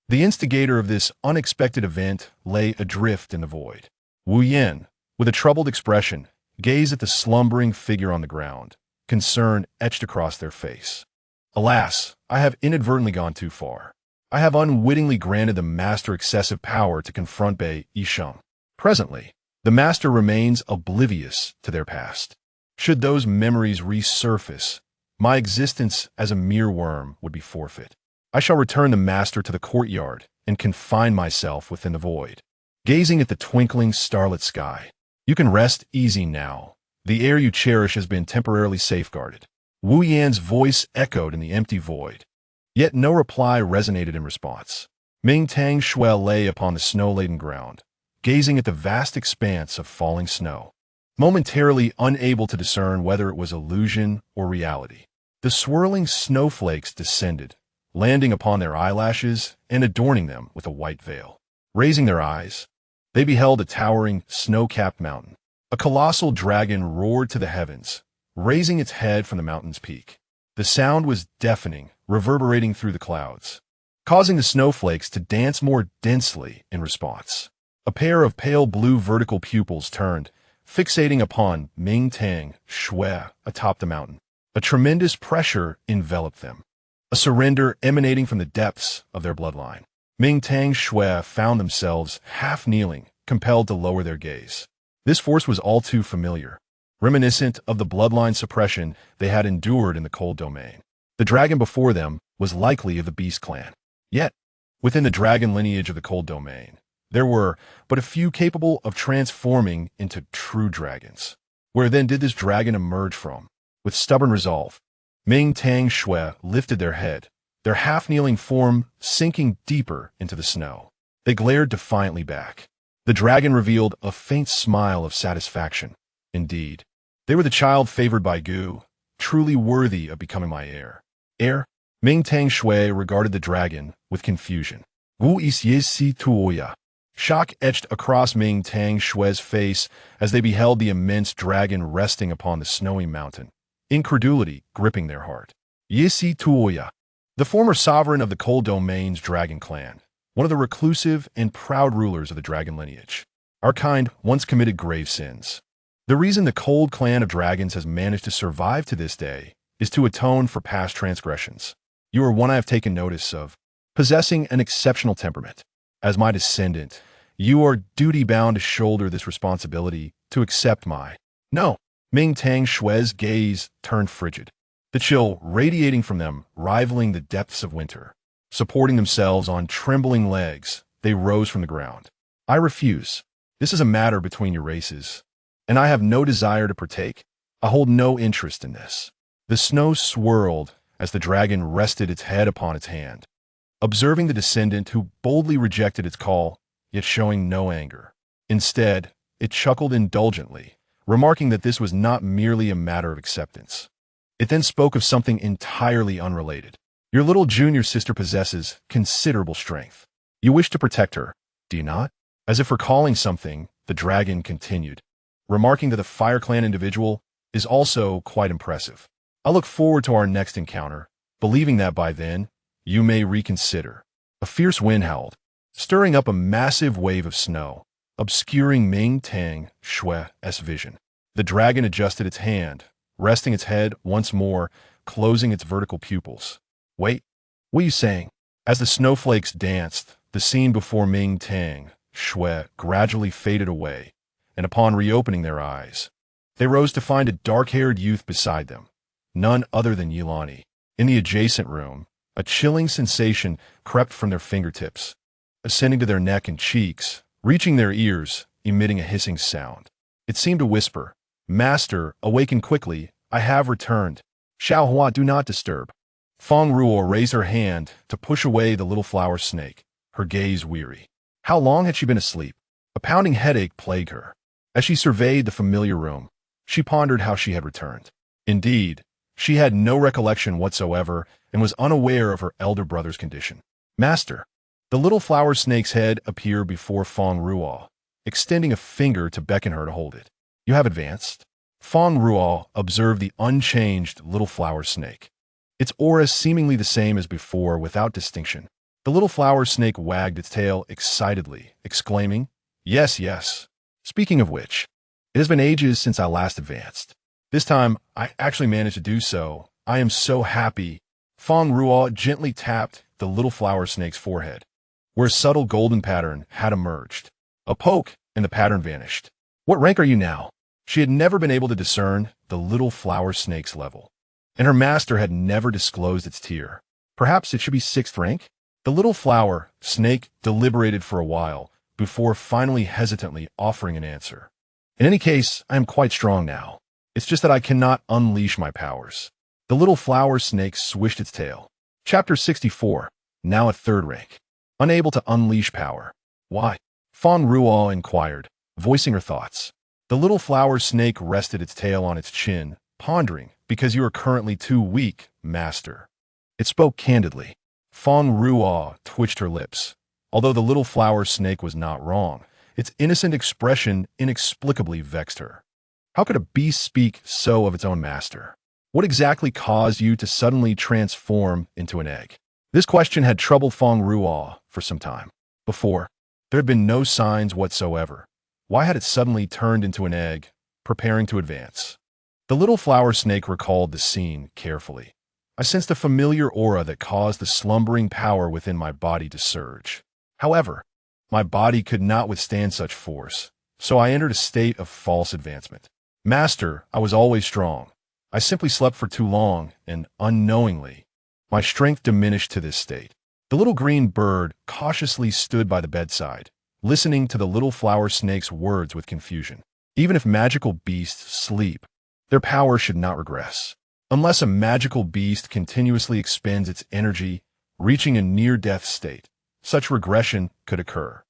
The instigator of this unexpected event lay adrift in the void. Wu Yan, with a troubled expression, gazed at the slumbering figure on the ground, concern etched across their face. Alas, I have inadvertently gone too far. I have unwittingly granted the master excessive power to confront Bei Yisheng. Presently, the master remains oblivious to their past. Should those memories resurface, my existence as a mere worm would be forfeit. I shall return the master to the courtyard and confine myself within the void. Gazing at the twinkling starlit sky, you can rest easy now, The heir you cherish has been temporarily safeguarded. Wu Yan's voice echoed in the empty void. Yet no reply resonated in response. Ming Tang Shui lay upon the snow-laden ground, gazing at the vast expanse of falling snow, momentarily unable to discern whether it was illusion or reality. The swirling snowflakes descended, landing upon their eyelashes and adorning them with a white veil. Raising their eyes, they beheld a towering, snow-capped mountain. A colossal dragon roared to the heavens, raising its head from the mountain's peak. The sound was deafening, reverberating through the clouds, causing the snowflakes to dance more densely in response. A pair of pale blue vertical pupils turned, fixating upon Ming Tang Shui atop the mountain. A tremendous pressure enveloped them, a surrender emanating from the depths of their bloodline. Ming Tang Shui found themselves half-kneeling, compelled to lower their gaze. This force was all too familiar, reminiscent of the bloodline suppression they had endured in the cold domain. The dragon before them was likely of the Beast clan. Yet, within the dragon lineage of the cold domain, there were but a few capable of transforming into true dragons. Where then did this dragon emerge from? With stubborn resolve, Ming Tang Shui lifted their head, their half-kneeling form sinking deeper into the snow. They glared defiantly back. The dragon revealed a faint smile of satisfaction. Indeed, they were the child favored by Gu, truly worthy of becoming my heir. Heir? Ming Tang Shui regarded the dragon with confusion. Wu is yesi tuoya. Shock etched across Ming Tang Shui's face as they beheld the immense dragon resting upon the snowy mountain, incredulity gripping their heart. Yesi tuoya, the former sovereign of the Cold Domain's dragon clan, one of the reclusive and proud rulers of the dragon lineage. Our kind once committed grave sins. The reason the Cold Clan of Dragons has managed to survive to this day is to atone for past transgressions. You are one I have taken notice of, possessing an exceptional temperament. As my descendant, you are duty-bound to shoulder this responsibility to accept my... No. Ming Tang Shui's gaze turned frigid, the chill radiating from them rivaling the depths of winter. Supporting themselves on trembling legs, they rose from the ground. I refuse. This is a matter between your races, and I have no desire to partake. I hold no interest in this. The snow swirled as the dragon rested its head upon its hand, observing the descendant who boldly rejected its call, yet showing no anger. Instead, it chuckled indulgently, remarking that this was not merely a matter of acceptance. It then spoke of something entirely unrelated. Your little junior sister possesses considerable strength. You wish to protect her, do you not? As if recalling something, the dragon continued, remarking that the Fire Clan individual is also quite impressive. I look forward to our next encounter, believing that by then, you may reconsider. A fierce wind howled, stirring up a massive wave of snow, obscuring Ming Tang Shui's vision. The dragon adjusted its hand, resting its head once more, closing its vertical pupils. Wait, what are you saying? As the snowflakes danced, the scene before Ming Tang Shui gradually faded away, and upon reopening their eyes, they rose to find a dark-haired youth beside them, none other than Yilani. In the adjacent room, a chilling sensation crept from their fingertips, ascending to their neck and cheeks, reaching their ears, emitting a hissing sound. It seemed to whisper, "Master, awaken quickly, I have returned. Xiao Hua, do not disturb." Fang Ruo raised her hand to push away the little flower snake, her gaze weary. How long had she been asleep? A pounding headache plagued her. As she surveyed the familiar room, she pondered how she had returned. Indeed, she had no recollection whatsoever and was unaware of her elder brother's condition. Master, the little flower snake's head appeared before Fang Ruo, extending a finger to beckon her to hold it. You have advanced. Fang Ruo observed the unchanged little flower snake, its aura seemingly the same as before without distinction. The little flower snake wagged its tail excitedly, exclaiming, "Yes, yes. Speaking of which, it has been ages since I last advanced. This time, I actually managed to do so. I am so happy." Fang Ruo gently tapped the little flower snake's forehead, where a subtle golden pattern had emerged. A poke, and the pattern vanished. What rank are you now? She had never been able to discern the little flower snake's level, and her master had never disclosed its tier. Perhaps it should be 6th rank? The little flower snake deliberated for a while before finally hesitantly offering an answer. In any case, I am quite strong now. It's just that I cannot unleash my powers. The little flower snake swished its tail. Chapter 64. Now at third rank. Unable to unleash power. Why? Fang Ruo inquired, voicing her thoughts. The little flower snake rested its tail on its chin, pondering, because you are currently too weak, master. It spoke candidly. Fang Ruo twitched her lips. Although the little flower snake was not wrong, its innocent expression inexplicably vexed her. How could a beast speak so of its own master? What exactly caused you to suddenly transform into an egg? This question had troubled Fang Ruo for some time. Before, there had been no signs whatsoever. Why had it suddenly turned into an egg, preparing to advance? The little flower snake recalled the scene carefully. I sensed a familiar aura that caused the slumbering power within my body to surge. However, my body could not withstand such force, so I entered a state of false advancement. Master, I was always strong. I simply slept for too long, and unknowingly, my strength diminished to this state. The little green bird cautiously stood by the bedside, listening to the little flower snake's words with confusion. Even if magical beasts sleep, their power should not regress. Unless a magical beast continuously expends its energy, reaching a near-death state, such regression could occur.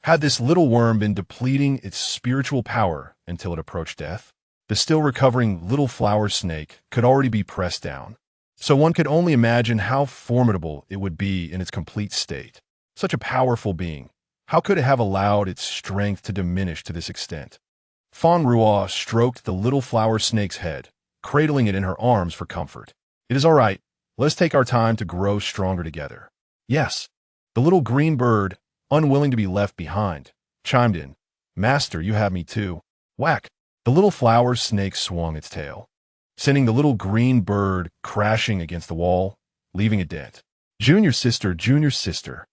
Had this little worm been depleting its spiritual power until it approached death, the still recovering little flower snake could already be pressed down. So one could only imagine how formidable it would be in its complete state. Such a powerful being, how could it have allowed its strength to diminish to this extent? Fang Ruo stroked the little flower snake's head, cradling it in her arms for comfort. It is all right. Let's take our time to grow stronger together. Yes. The little green bird, unwilling to be left behind, chimed in. Master, you have me too. Whack. The little flower snake swung its tail, sending the little green bird crashing against the wall, leaving a dent. Junior sister, junior sister.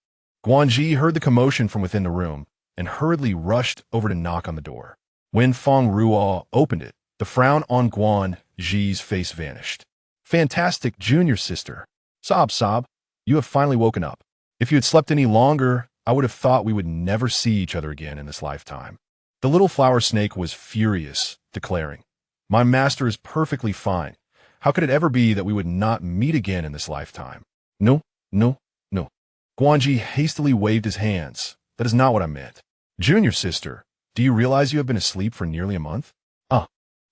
Guanji heard the commotion from within the room and hurriedly rushed over to knock on the door. When Fang Ruo opened it, the frown on Guanji's face vanished. Fantastic, junior sister. Sob, sob. You have finally woken up. If you had slept any longer, I would have thought we would never see each other again in this lifetime. The little flower snake was furious, declaring, My master is perfectly fine. How could it ever be that we would not meet again in this lifetime? No, no, no. Guanji hastily waved his hands. That is not what I meant. Junior sister, do you realize you have been asleep for nearly a month?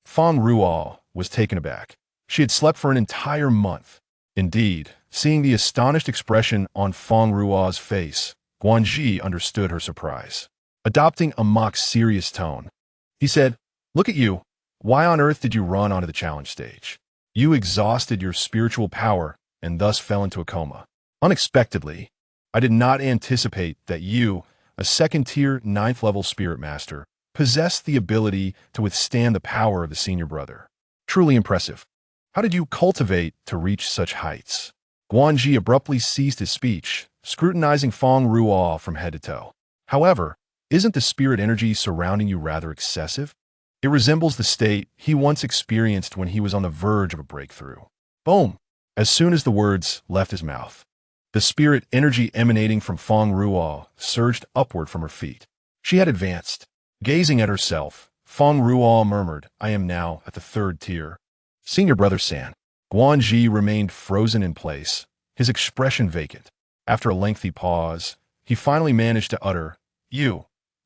Fang Ruo was taken aback. She had slept for an entire month. Indeed, seeing the astonished expression on Fang Ruo's face, Guanji understood her surprise. Adopting a mock-serious tone, he said, Look at you. Why on earth did you run onto the challenge stage? You exhausted your spiritual power and thus fell into a coma. Unexpectedly, I did not anticipate that you, a second-tier 9th-level spirit master, possessed the ability to withstand the power of the senior brother. Truly impressive. How did you cultivate to reach such heights? Guanji abruptly ceased his speech, scrutinizing Fang Ruo from head to toe. However, isn't the spirit energy surrounding you rather excessive? It resembles the state he once experienced when he was on the verge of a breakthrough. Boom! As soon as the words left his mouth, the spirit energy emanating from Fang Ruo surged upward from her feet. She had advanced. Gazing at herself, Fang Ruo murmured, I am now at the 3rd tier. Senior brother San. Guanji remained frozen in place, his expression vacant. After a lengthy pause, he finally managed to utter,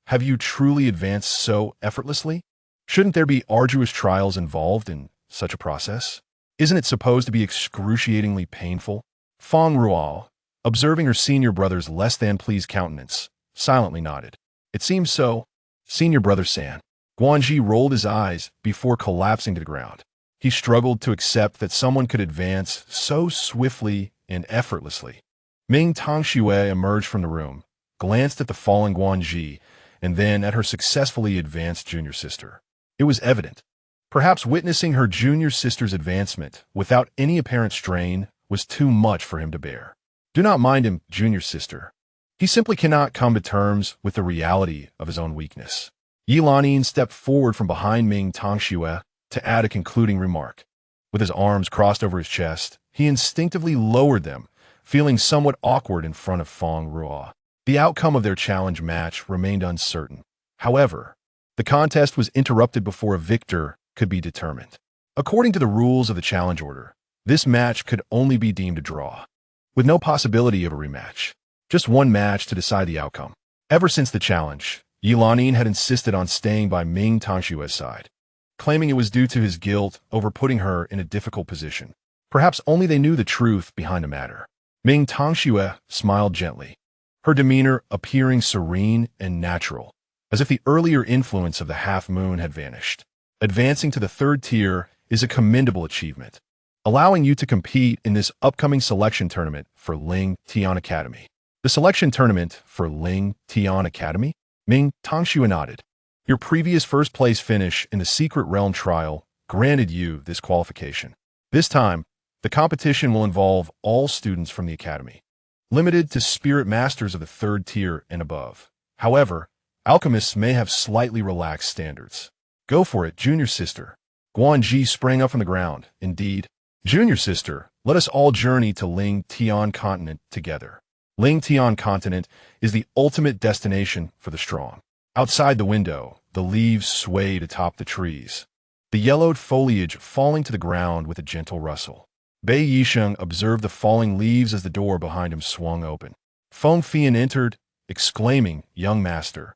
Have you truly advanced so effortlessly? Shouldn't there be arduous trials involved in such a process? Isn't it supposed to be excruciatingly painful? Fang Ruo, observing her senior brother's less-than-pleased countenance, silently nodded. It seems so. Senior brother San. Guanji rolled his eyes before collapsing to the ground. He struggled to accept that someone could advance so swiftly and effortlessly. Ming Tongxue emerged from the room, glanced at the fallen Guanji, and then at her successfully advanced junior sister. It was evident. Perhaps witnessing her junior sister's advancement without any apparent strain was too much for him to bear. Do not mind him, junior sister. He simply cannot come to terms with the reality of his own weakness. Yi Lanin stepped forward from behind Ming Tongxue to add a concluding remark. With his arms crossed over his chest, he instinctively lowered them, feeling somewhat awkward in front of Fang Ruo. The outcome of their challenge match remained uncertain. However, the contest was interrupted before a victor could be determined. According to the rules of the challenge order, this match could only be deemed a draw, with no possibility of a rematch. Just one match to decide the outcome. Ever since the challenge, Yilanin had insisted on staying by Ming Tongshue's side, claiming it was due to his guilt over putting her in a difficult position. Perhaps only they knew the truth behind the matter. Ming Tongxue smiled gently, her demeanor appearing serene and natural, as if the earlier influence of the half-moon had vanished. Advancing to the third tier is a commendable achievement, allowing you to compete in this upcoming selection tournament for Ling Tian Academy. The selection tournament for Ling Tian Academy? Ming Tongxue nodded. Your previous first-place finish in the Secret Realm trial granted you this qualification. This time, the competition will involve all students from the academy, limited to spirit masters of the third tier and above. However, alchemists may have slightly relaxed standards. Go for it, junior sister. Guanji sprang up from the ground. Indeed, junior sister, let us all journey to Ling Tian Continent together. Ling Tian Continent is the ultimate destination for the strong. Outside the window, the leaves swayed atop the trees, the yellowed foliage falling to the ground with a gentle rustle. Bei Yisheng observed the falling leaves as the door behind him swung open. Feng Fian entered, exclaiming, "Young master,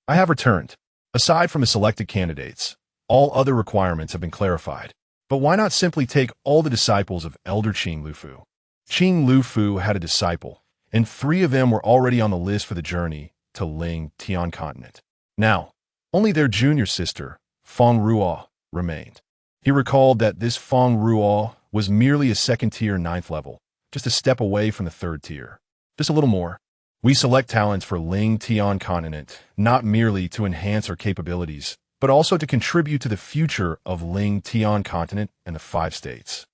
I have returned. Aside from the selected candidates, all other requirements have been clarified. But why not simply take all the disciples of Elder Qing Lufu?" Qing Lufu had a disciple, and 3 of them were already on the list for the journey to Ling Tian Continent. Now, only their junior sister, Fang Ruo, remained. He recalled that this Fang Ruo was merely a second-tier 9th level, just a step away from the third tier. Just a little more. We select talents for Ling Tian Continent, not merely to enhance our capabilities, but also to contribute to the future of Ling Tian Continent and the 5 states,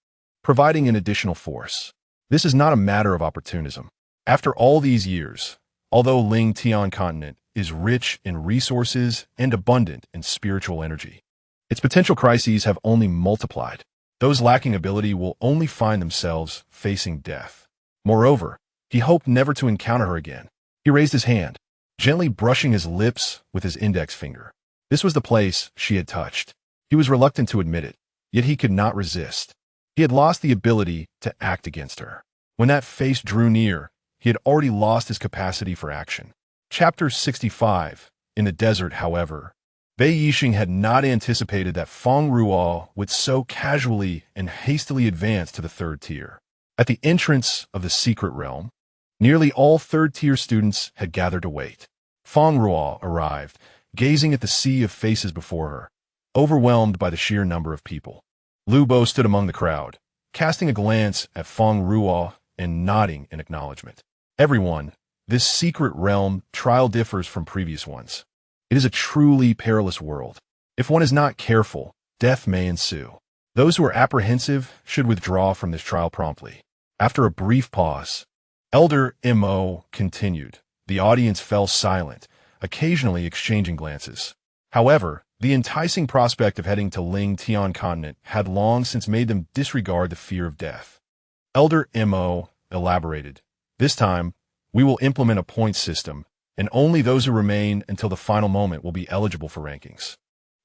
providing an additional force. This is not a matter of opportunism. After all these years, although Ling Tian Continent is rich in resources and abundant in spiritual energy, its potential crises have only multiplied. Those lacking ability will only find themselves facing death. Moreover, he hoped never to encounter her again. He raised his hand, gently brushing his lips with his index finger. This was the place she had touched. He was reluctant to admit it, yet he could not resist. He had lost the ability to act against her. When that face drew near, he had already lost his capacity for action. Chapter 65. In the desert, however, Bei Yisheng had not anticipated that Fang Ruo would so casually and hastily advance to the third tier. At the entrance of the secret realm, nearly all third-tier students had gathered to wait. Fang Ruo arrived, gazing at the sea of faces before her, overwhelmed by the sheer number of people. Lu Bo stood among the crowd, casting a glance at Fang Ruo and nodding in acknowledgement. Everyone, this secret realm trial differs from previous ones. It is a truly perilous world. If one is not careful, death may ensue. Those who are apprehensive should withdraw from this trial promptly. After a brief pause, Elder Mo continued. The audience fell silent, occasionally exchanging glances. However, the enticing prospect of heading to Ling Tian Continent had long since made them disregard the fear of death. Elder Mo elaborated. This time, we will implement a point system, and only those who remain until the final moment will be eligible for rankings.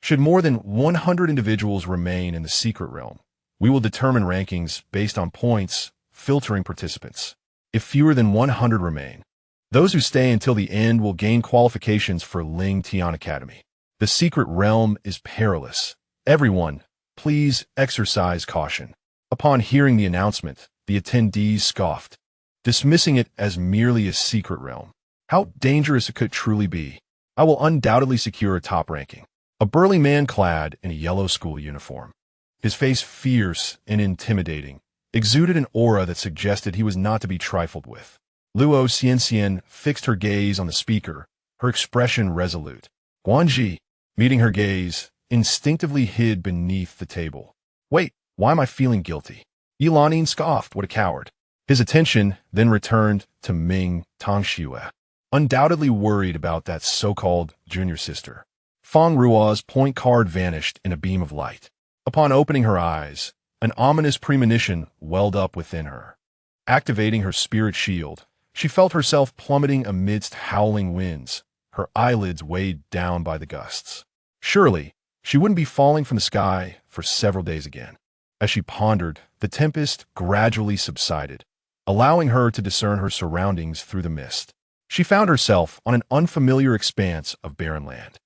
Should more than 100 individuals remain in the secret realm, we will determine rankings based on points, filtering participants. If fewer than 100 remain, those who stay until the end will gain qualifications for Ling Tian Academy. The secret realm is perilous. Everyone, please exercise caution. Upon hearing the announcement, the attendees scoffed, dismissing it as merely a secret realm. How dangerous it could truly be. I will undoubtedly secure a top ranking. A burly man clad in a yellow school uniform, his face fierce and intimidating, exuded an aura that suggested he was not to be trifled with. Luo Xianxian fixed her gaze on the speaker, her expression resolute. Guanji, meeting her gaze, instinctively hid beneath the table. Wait, why am I feeling guilty? Yilanin scoffed, what a coward. His attention then returned to Ming Tongxue, undoubtedly worried about that so-called junior sister. Fang Ruo's point card vanished in a beam of light. Upon opening her eyes, an ominous premonition welled up within her. Activating her spirit shield, she felt herself plummeting amidst howling winds, her eyelids weighed down by the gusts. Surely, she wouldn't be falling from the sky for several days again. As she pondered, the tempest gradually subsided, allowing her to discern her surroundings through the mist. She found herself on an unfamiliar expanse of barren land.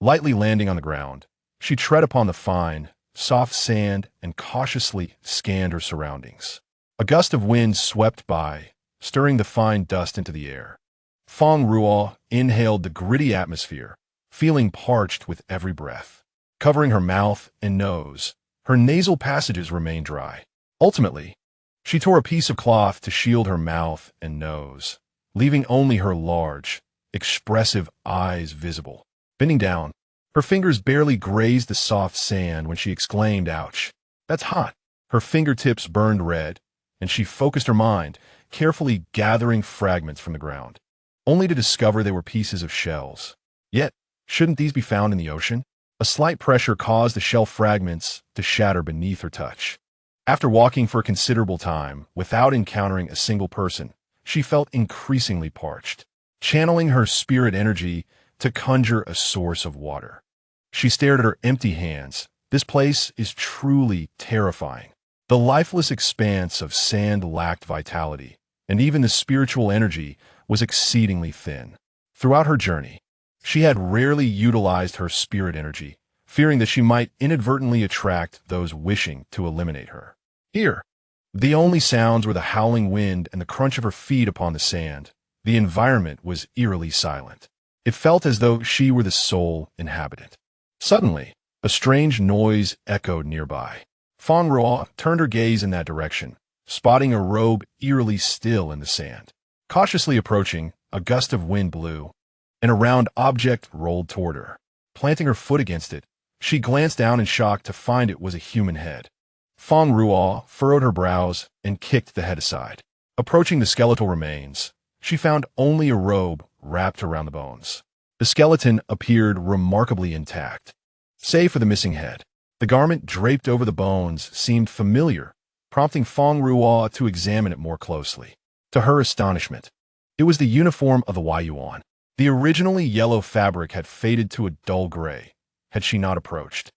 Lightly landing on the ground, she tread upon the fine, soft sand and cautiously scanned her surroundings. A gust of wind swept by, stirring the fine dust into the air. Fang Ruo inhaled the gritty atmosphere, feeling parched with every breath. Covering her mouth and nose, her nasal passages remained dry. Ultimately, she tore a piece of cloth to shield her mouth and nose, leaving only her large, expressive eyes visible. Bending down, her fingers barely grazed the soft sand when she exclaimed, "Ouch, that's hot." Her fingertips burned red, and she focused her mind, carefully gathering fragments from the ground, only to discover they were pieces of shells. Yet, shouldn't these be found in the ocean? A slight pressure caused the shell fragments to shatter beneath her touch. After walking for a considerable time without encountering a single person, she felt increasingly parched, channeling her spirit energy to conjure a source of water. She stared at her empty hands. This place is truly terrifying. The lifeless expanse of sand lacked vitality, and even the spiritual energy was exceedingly thin. Throughout her journey, she had rarely utilized her spirit energy, fearing that she might inadvertently attract those wishing to eliminate her. Here, the only sounds were the howling wind and the crunch of her feet upon the sand. The environment was eerily silent. It felt as though she were the sole inhabitant. Suddenly, a strange noise echoed nearby. Fang Ruo turned her gaze in that direction, spotting a robe eerily still in the sand. Cautiously approaching, a gust of wind blew, and a round object rolled toward her. Planting her foot against it, she glanced down in shock to find it was a human head. Fang Ruo furrowed her brows and kicked the head aside. Approaching the skeletal remains, she found only a robe wrapped around the bones. The skeleton appeared remarkably intact, save for the missing head. The garment draped over the bones seemed familiar, prompting Fang Ruo to examine it more closely. To her astonishment, it was the uniform of the Yuan. The originally yellow fabric had faded to a dull gray. Had she not approached,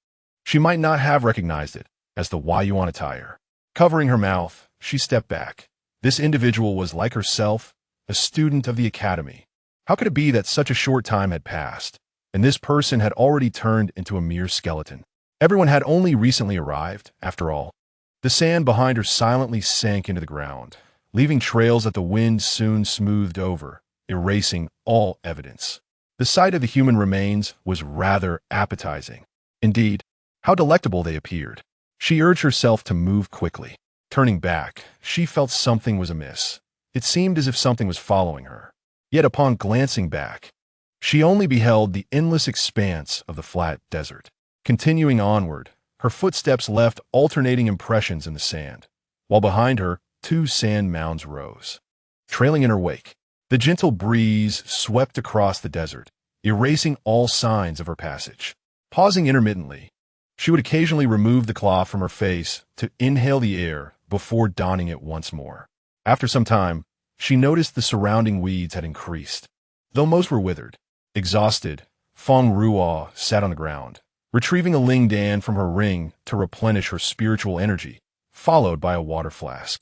she might not have recognized it as the Yuan attire. Covering her mouth, she stepped back. This individual was like herself, a student of the academy. How could it be that such a short time had passed, and this person had already turned into a mere skeleton? Everyone had only recently arrived, after all. The sand behind her silently sank into the ground, leaving trails that the wind soon smoothed over, erasing all evidence. The sight of the human remains was rather appetizing. Indeed, how delectable they appeared. She urged herself to move quickly. Turning back, she felt something was amiss. It seemed as if something was following her. Yet upon glancing back, she only beheld the endless expanse of the flat desert. Continuing onward, her footsteps left alternating impressions in the sand, while behind her, 2 sand mounds rose. Trailing in her wake, the gentle breeze swept across the desert, erasing all signs of her passage. Pausing intermittently, she would occasionally remove the cloth from her face to inhale the air before donning it once more. After some time, she noticed the surrounding weeds had increased. Though most were withered, exhausted, Fang Ruo sat on the ground, retrieving a ling dan from her ring to replenish her spiritual energy, followed by a water flask.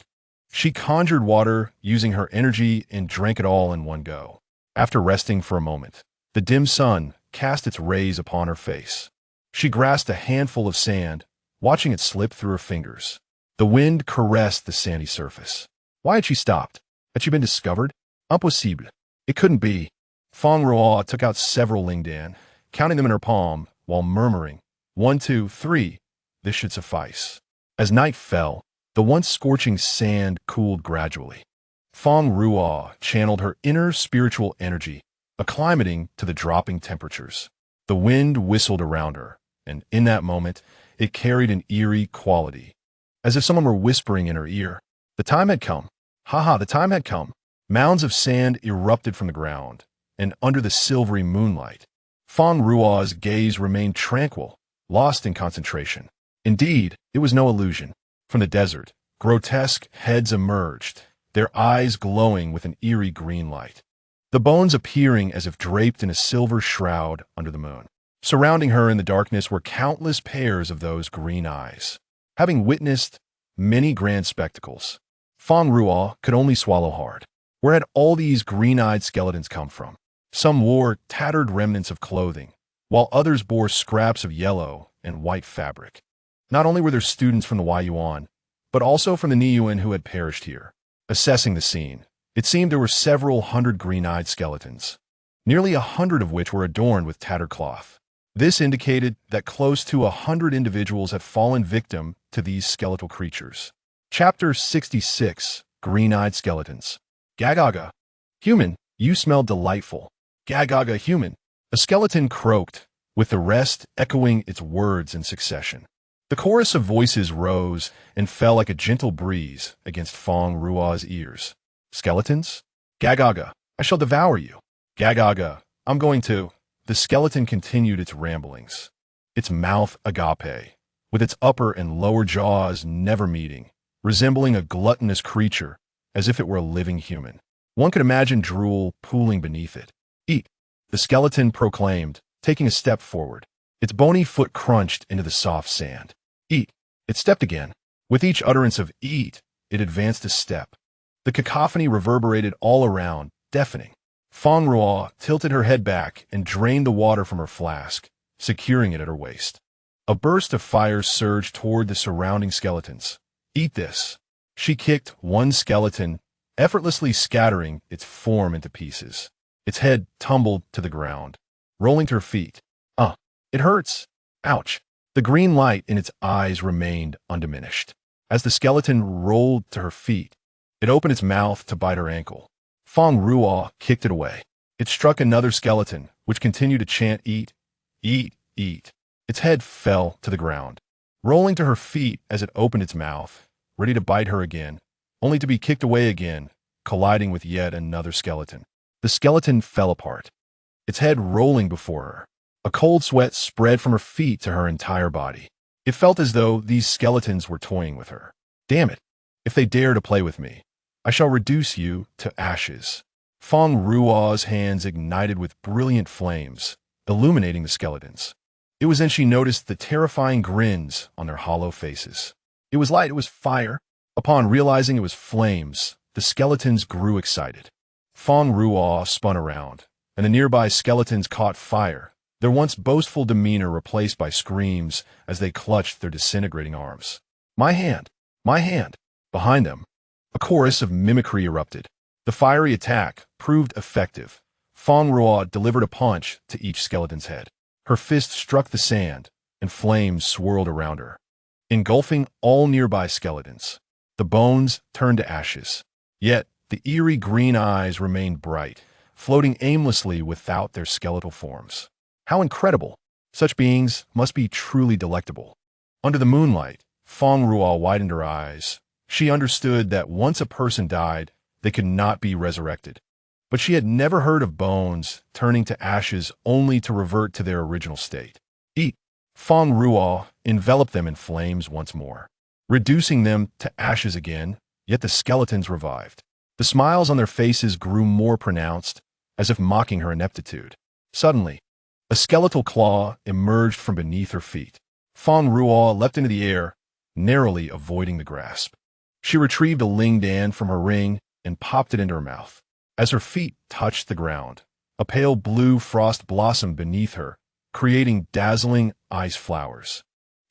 She conjured water using her energy and drank it all in one go. After resting for a moment, the dim sun cast its rays upon her face. She grasped a handful of sand, watching it slip through her fingers. The wind caressed the sandy surface. Why had she stopped? Had she been discovered? Impossible. It couldn't be. Fang Ruo took out several ling dan, counting them in her palm, while murmuring, 1, 2, 3, this should suffice. As night fell, the once scorching sand cooled gradually. Fang Ruo channeled her inner spiritual energy, acclimating to the dropping temperatures. The wind whistled around her, and in that moment, it carried an eerie quality, as if someone were whispering in her ear. The time had come. The time had come. Mounds of sand erupted from the ground, and under the silvery moonlight, Fang Ruo's gaze remained tranquil, lost in concentration. Indeed, it was no illusion. From the desert, grotesque heads emerged, their eyes glowing with an eerie green light, the bones appearing as if draped in a silver shroud under the moon. Surrounding her in the darkness were countless pairs of those green eyes. Having witnessed many grand spectacles, Fang Ruo could only swallow hard. Where had all these green-eyed skeletons come from? Some wore tattered remnants of clothing, while others bore scraps of yellow and white fabric. Not only were there students from the Yuan, but also from the Niyuan who had perished here. Assessing the scene, it seemed there were several hundred green-eyed skeletons, nearly 100 of which were adorned with tattered cloth. This indicated that close to 100 individuals had fallen victim to these skeletal creatures. Chapter 66, Green-Eyed Skeletons. Gagaga. Human, you smell delightful. Gagaga, human. A skeleton croaked, with the rest echoing its words in succession. The chorus of voices rose and fell like a gentle breeze against Fang Ruo's ears. Skeletons? Gagaga, I shall devour you. Gagaga, I'm going to. The skeleton continued its ramblings, its mouth agape, with its upper and lower jaws never meeting, resembling a gluttonous creature, as if it were a living human. One could imagine drool pooling beneath it. Eat, the skeleton proclaimed, taking a step forward. Its bony foot crunched into the soft sand. Eat, it stepped again. With each utterance of eat, it advanced a step. The cacophony reverberated all around, deafening. Fang Ruo tilted her head back and drained the water from her flask, securing it at her waist. A burst of fire surged toward the surrounding skeletons. Eat this. She kicked one skeleton, effortlessly scattering its form into pieces. Its head tumbled to the ground, rolling to her feet. It hurts. Ouch. The green light in its eyes remained undiminished. As the skeleton rolled to her feet, it opened its mouth to bite her ankle. Fang Ruo kicked it away. It struck another skeleton, which continued to chant eat, eat, eat. Its head fell to the ground, rolling to her feet as it opened its mouth, ready to bite her again, only to be kicked away again, colliding with yet another skeleton. The skeleton fell apart, its head rolling before her. A cold sweat spread from her feet to her entire body. It felt as though these skeletons were toying with her. Damn it! If they dare to play with me, I shall reduce you to ashes. Fang Ruo's hands ignited with brilliant flames, illuminating the skeletons. It was then she noticed the terrifying grins on their hollow faces. It was light, it was fire. Upon realizing it was flames, the skeletons grew excited. Fang Ruo spun around, and the nearby skeletons caught fire, their once boastful demeanor replaced by screams as they clutched their disintegrating arms. My hand! My hand! Behind them, a chorus of mimicry erupted. The fiery attack proved effective. Fang Ruo delivered a punch to each skeleton's head. Her fist struck the sand, and flames swirled around her, engulfing all nearby skeletons. The bones turned to ashes. Yet, the eerie green eyes remained bright, floating aimlessly without their skeletal forms. How incredible! Such beings must be truly delectable. Under the moonlight, Fang Ruo widened her eyes. She understood that once a person died, they could not be resurrected. But she had never heard of bones turning to ashes only to revert to their original state. Eat! Fang Ruo enveloped them in flames once more, reducing them to ashes again, yet the skeletons revived. The smiles on their faces grew more pronounced, as if mocking her ineptitude. Suddenly, a skeletal claw emerged from beneath her feet. Fang Ruo leapt into the air, narrowly avoiding the grasp. She retrieved a ling dan from her ring and popped it into her mouth. As her feet touched the ground, a pale blue frost blossomed beneath her, creating dazzling ice flowers.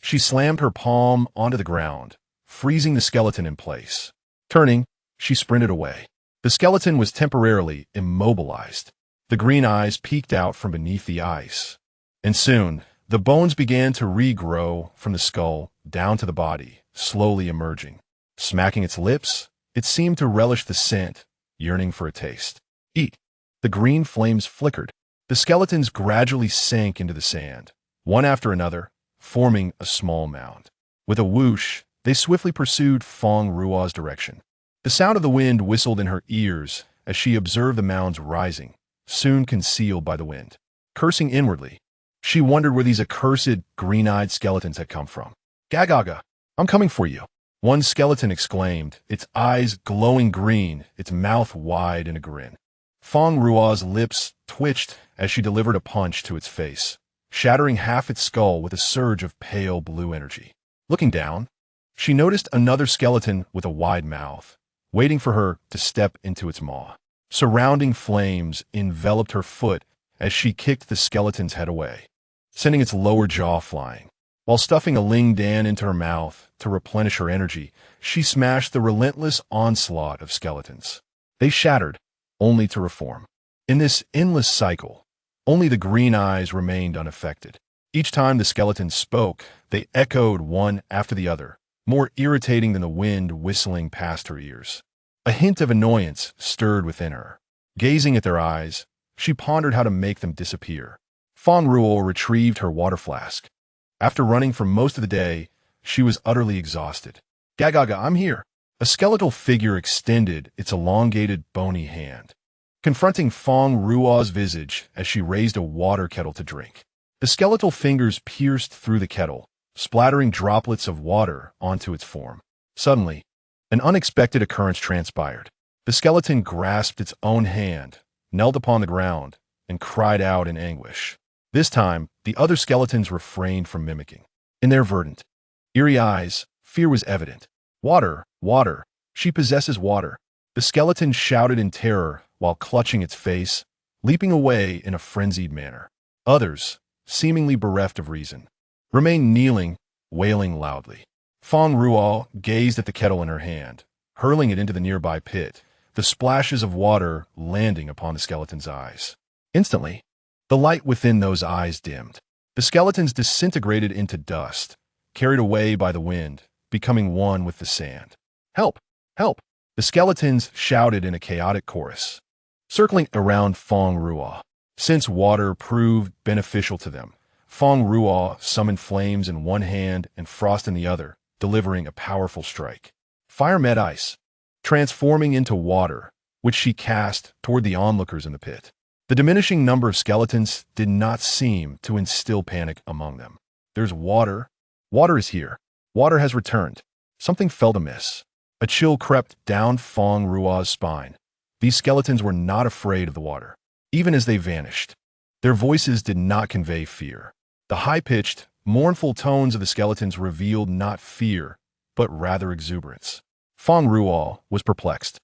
She slammed her palm onto the ground, freezing the skeleton in place. Turning, she sprinted away. The skeleton was temporarily immobilized. The green eyes peeked out from beneath the ice. And soon, the bones began to regrow from the skull down to the body, slowly emerging. Smacking its lips, it seemed to relish the scent, yearning for a taste. Eat! The green flames flickered. The skeletons gradually sank into the sand, one after another, forming a small mound. With a whoosh, they swiftly pursued Fang Ruo's direction. The sound of the wind whistled in her ears as she observed the mounds rising, soon concealed by the wind. Cursing inwardly, she wondered where these accursed, green-eyed skeletons had come from. Gagaga! I'm coming for you! One skeleton exclaimed, its eyes glowing green, its mouth wide in a grin. Fang Ruo's lips twitched as she delivered a punch to its face, shattering half its skull with a surge of pale blue energy. Looking down, she noticed another skeleton with a wide mouth, waiting for her to step into its maw. Surrounding flames enveloped her foot as she kicked the skeleton's head away, sending its lower jaw flying. While stuffing a Ling Dan into her mouth to replenish her energy, she smashed the relentless onslaught of skeletons. They shattered, only to reform. In this endless cycle, only the green eyes remained unaffected. Each time the skeletons spoke, they echoed one after the other, more irritating than the wind whistling past her ears. A hint of annoyance stirred within her. Gazing at their eyes, she pondered how to make them disappear. Fang Ruo retrieved her water flask. After running for most of the day, she was utterly exhausted. Gagaga, I'm here. A skeletal figure extended its elongated, bony hand, confronting Fang Ruo's visage as she raised a water kettle to drink. The skeletal fingers pierced through the kettle, splattering droplets of water onto its form. Suddenly, an unexpected occurrence transpired. The skeleton grasped its own hand, knelt upon the ground, and cried out in anguish. This time, the other skeletons refrained from mimicking. In their verdant, eerie eyes, fear was evident. Water, water, she possesses water. The skeleton shouted in terror while clutching its face, leaping away in a frenzied manner. Others, seemingly bereft of reason, remained kneeling, wailing loudly. Fang Ruo gazed at the kettle in her hand, hurling it into the nearby pit, the splashes of water landing upon the skeleton's eyes. Instantly, the light within those eyes dimmed. The skeletons disintegrated into dust, carried away by the wind, becoming one with the sand. Help! Help! The skeletons shouted in a chaotic chorus, circling around Fang Ruo. Since water proved beneficial to them, Fang Ruo summoned flames in one hand and frost in the other, delivering a powerful strike. Fire met ice, transforming into water, which she cast toward the onlookers in the pit. The diminishing number of skeletons did not seem to instill panic among them. There's water. Water is here. Water has returned. Something felt amiss. A chill crept down Fang Ruo's spine. These skeletons were not afraid of the water. Even as they vanished, their voices did not convey fear. The high-pitched, mournful tones of the skeletons revealed not fear, but rather exuberance. Fang Ruo was perplexed.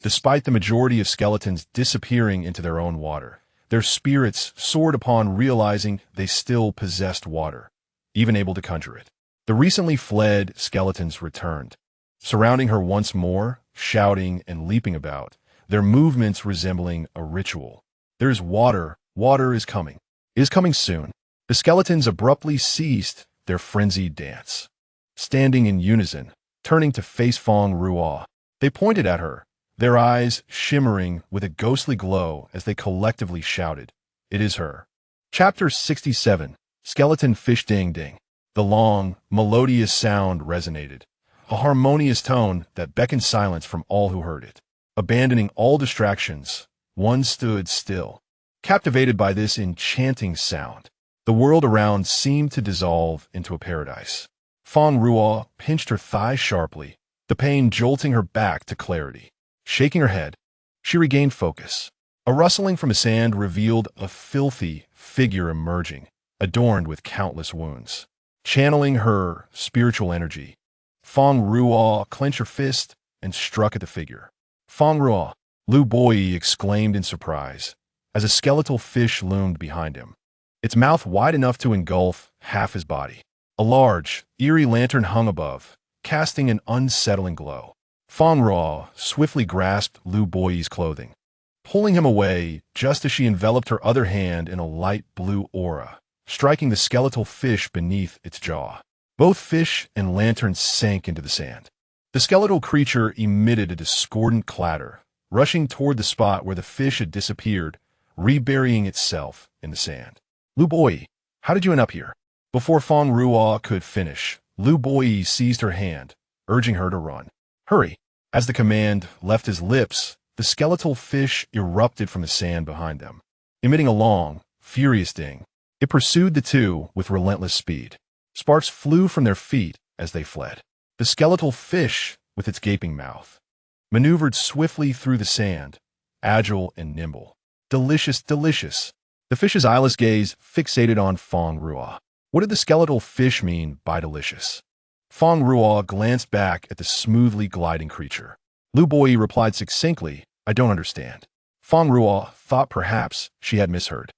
Despite the majority of skeletons disappearing into their own water, their spirits soared upon realizing they still possessed water, even able to conjure it. The recently fled skeletons returned, surrounding her once more, shouting and leaping about, their movements resembling a ritual. There is water. Water is coming. It is coming soon. The skeletons abruptly ceased their frenzied dance. Standing in unison, turning to face Fang Ruo, they pointed at her, their eyes shimmering with a ghostly glow as they collectively shouted, "It is her." Chapter 67, Skeleton Fish Ding Ding. The long, melodious sound resonated, a harmonious tone that beckoned silence from all who heard it. Abandoning all distractions, one stood still, captivated by this enchanting sound. The world around seemed to dissolve into a paradise. Fang Ruo pinched her thigh sharply, the pain jolting her back to clarity. Shaking her head, she regained focus. A rustling from the sand revealed a filthy figure emerging, adorned with countless wounds. Channeling her spiritual energy, Fang Ruo clenched her fist and struck at the figure. "Fang Ruo!" Lu Boi exclaimed in surprise, as a skeletal fish loomed behind him, its mouth wide enough to engulf half his body. A large, eerie lantern hung above, casting an unsettling glow. Fang Ruo swiftly grasped Lu Boi's clothing, pulling him away just as she enveloped her other hand in a light blue aura, striking the skeletal fish beneath its jaw. Both fish and lantern sank into the sand. The skeletal creature emitted a discordant clatter, rushing toward the spot where the fish had disappeared, reburying itself in the sand. "Lu Boi, how did you end up here?" Before Fang Ruo could finish, Lu Boi seized her hand, urging her to run. "Hurry!" As the command left his lips, the skeletal fish erupted from the sand behind them, emitting a long, furious ding. It pursued the two with relentless speed. Sparks flew from their feet as they fled. The skeletal fish, with its gaping mouth, maneuvered swiftly through the sand, agile and nimble. "Delicious, delicious!" The fish's eyeless gaze fixated on Fang Ruo. What did the skeletal fish mean by delicious? Fang Ruo glanced back at the smoothly gliding creature. Lu Boyi replied succinctly, I don't understand. Fang Ruo thought perhaps she had misheard.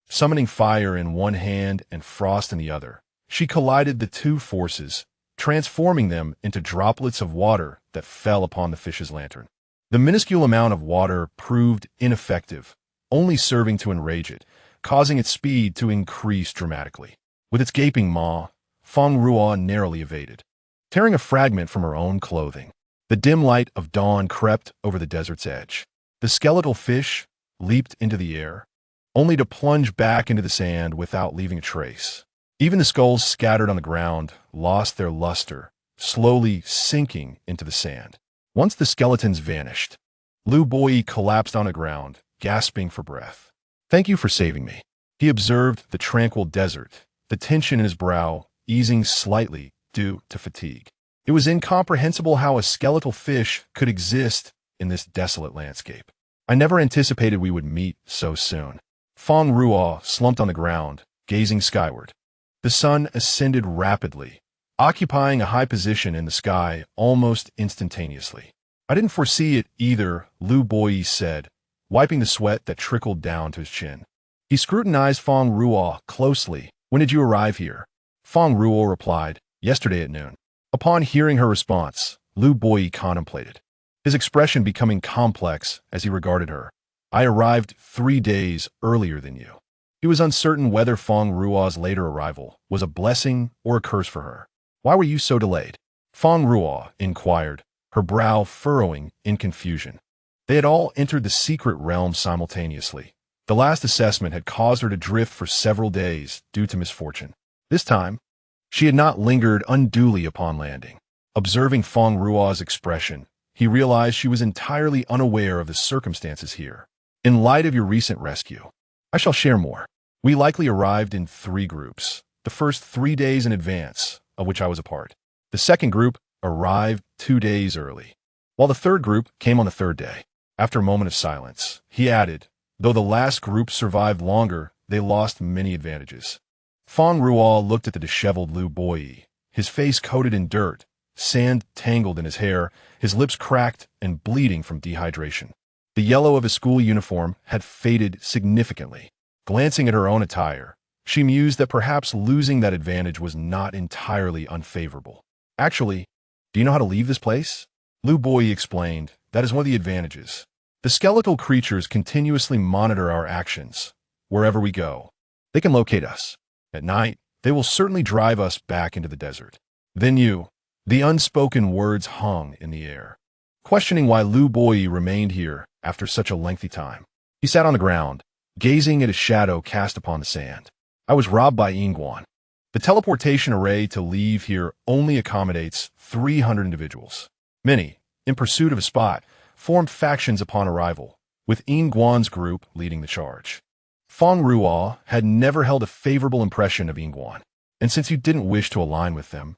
Summoning fire in one hand and frost in the other, she collided the two forces, transforming them into droplets of water that fell upon the fish's lantern. The minuscule amount of water proved ineffective, only serving to enrage it, causing its speed to increase dramatically. With its gaping maw, Fang Ruo narrowly evaded, tearing a fragment from her own clothing. The dim light of dawn crept over the desert's edge. The skeletal fish leaped into the air, only to plunge back into the sand without leaving a trace. Even the skulls scattered on the ground lost their luster, slowly sinking into the sand. Once the skeletons vanished, Lu Boyi collapsed on the ground, gasping for breath. Thank you for saving me. He observed the tranquil desert, the tension in his brow easing slightly due to fatigue. It was incomprehensible how a skeletal fish could exist in this desolate landscape. I never anticipated we would meet so soon. Fang Ruo slumped on the ground, gazing skyward. The sun ascended rapidly, occupying a high position in the sky almost instantaneously. I didn't foresee it either, Lu Boyi said, wiping the sweat that trickled down to his chin. He scrutinized Fang Ruo closely. When did you arrive here? Fang Ruo replied, yesterday at noon. Upon hearing her response, Lu Boyi contemplated, his expression becoming complex as he regarded her. I arrived 3 days earlier than you. He was uncertain whether Fang Ruo's later arrival was a blessing or a curse for her. Why were you so delayed? Fang Ruo inquired, her brow furrowing in confusion. They had all entered the secret realm simultaneously. The last assessment had caused her to drift for several days due to misfortune. This time, she had not lingered unduly upon landing. Observing Fang Ruo's expression, he realized she was entirely unaware of the circumstances here. In light of your recent rescue, I shall share more. We likely arrived in 3 groups, the first 3 days in advance, of which I was a part. The second group arrived 2 days early, while the third group came on the 3rd day. After a moment of silence, he added, though the last group survived longer, they lost many advantages. Fang Ruo looked at the disheveled Lu Boyi, his face coated in dirt, sand tangled in his hair, his lips cracked and bleeding from dehydration. The yellow of his school uniform had faded significantly. Glancing at her own attire, she mused that perhaps losing that advantage was not entirely unfavorable. Actually, do you know how to leave this place? Lu Boyi explained, that is one of the advantages. The skeletal creatures continuously monitor our actions. Wherever we go, they can locate us. At night, they will certainly drive us back into the desert. Then you, the unspoken words hung in the air, questioning why Lu Boyi remained here after such a lengthy time. He sat on the ground, gazing at his shadow cast upon the sand. I was robbed by Yingguan. The teleportation array to leave here only accommodates 300 individuals. Many, in pursuit of a spot, formed factions upon arrival, with Yingguan's group leading the charge. Fang Ruo had never held a favorable impression of Yingguan, and since you didn't wish to align with them,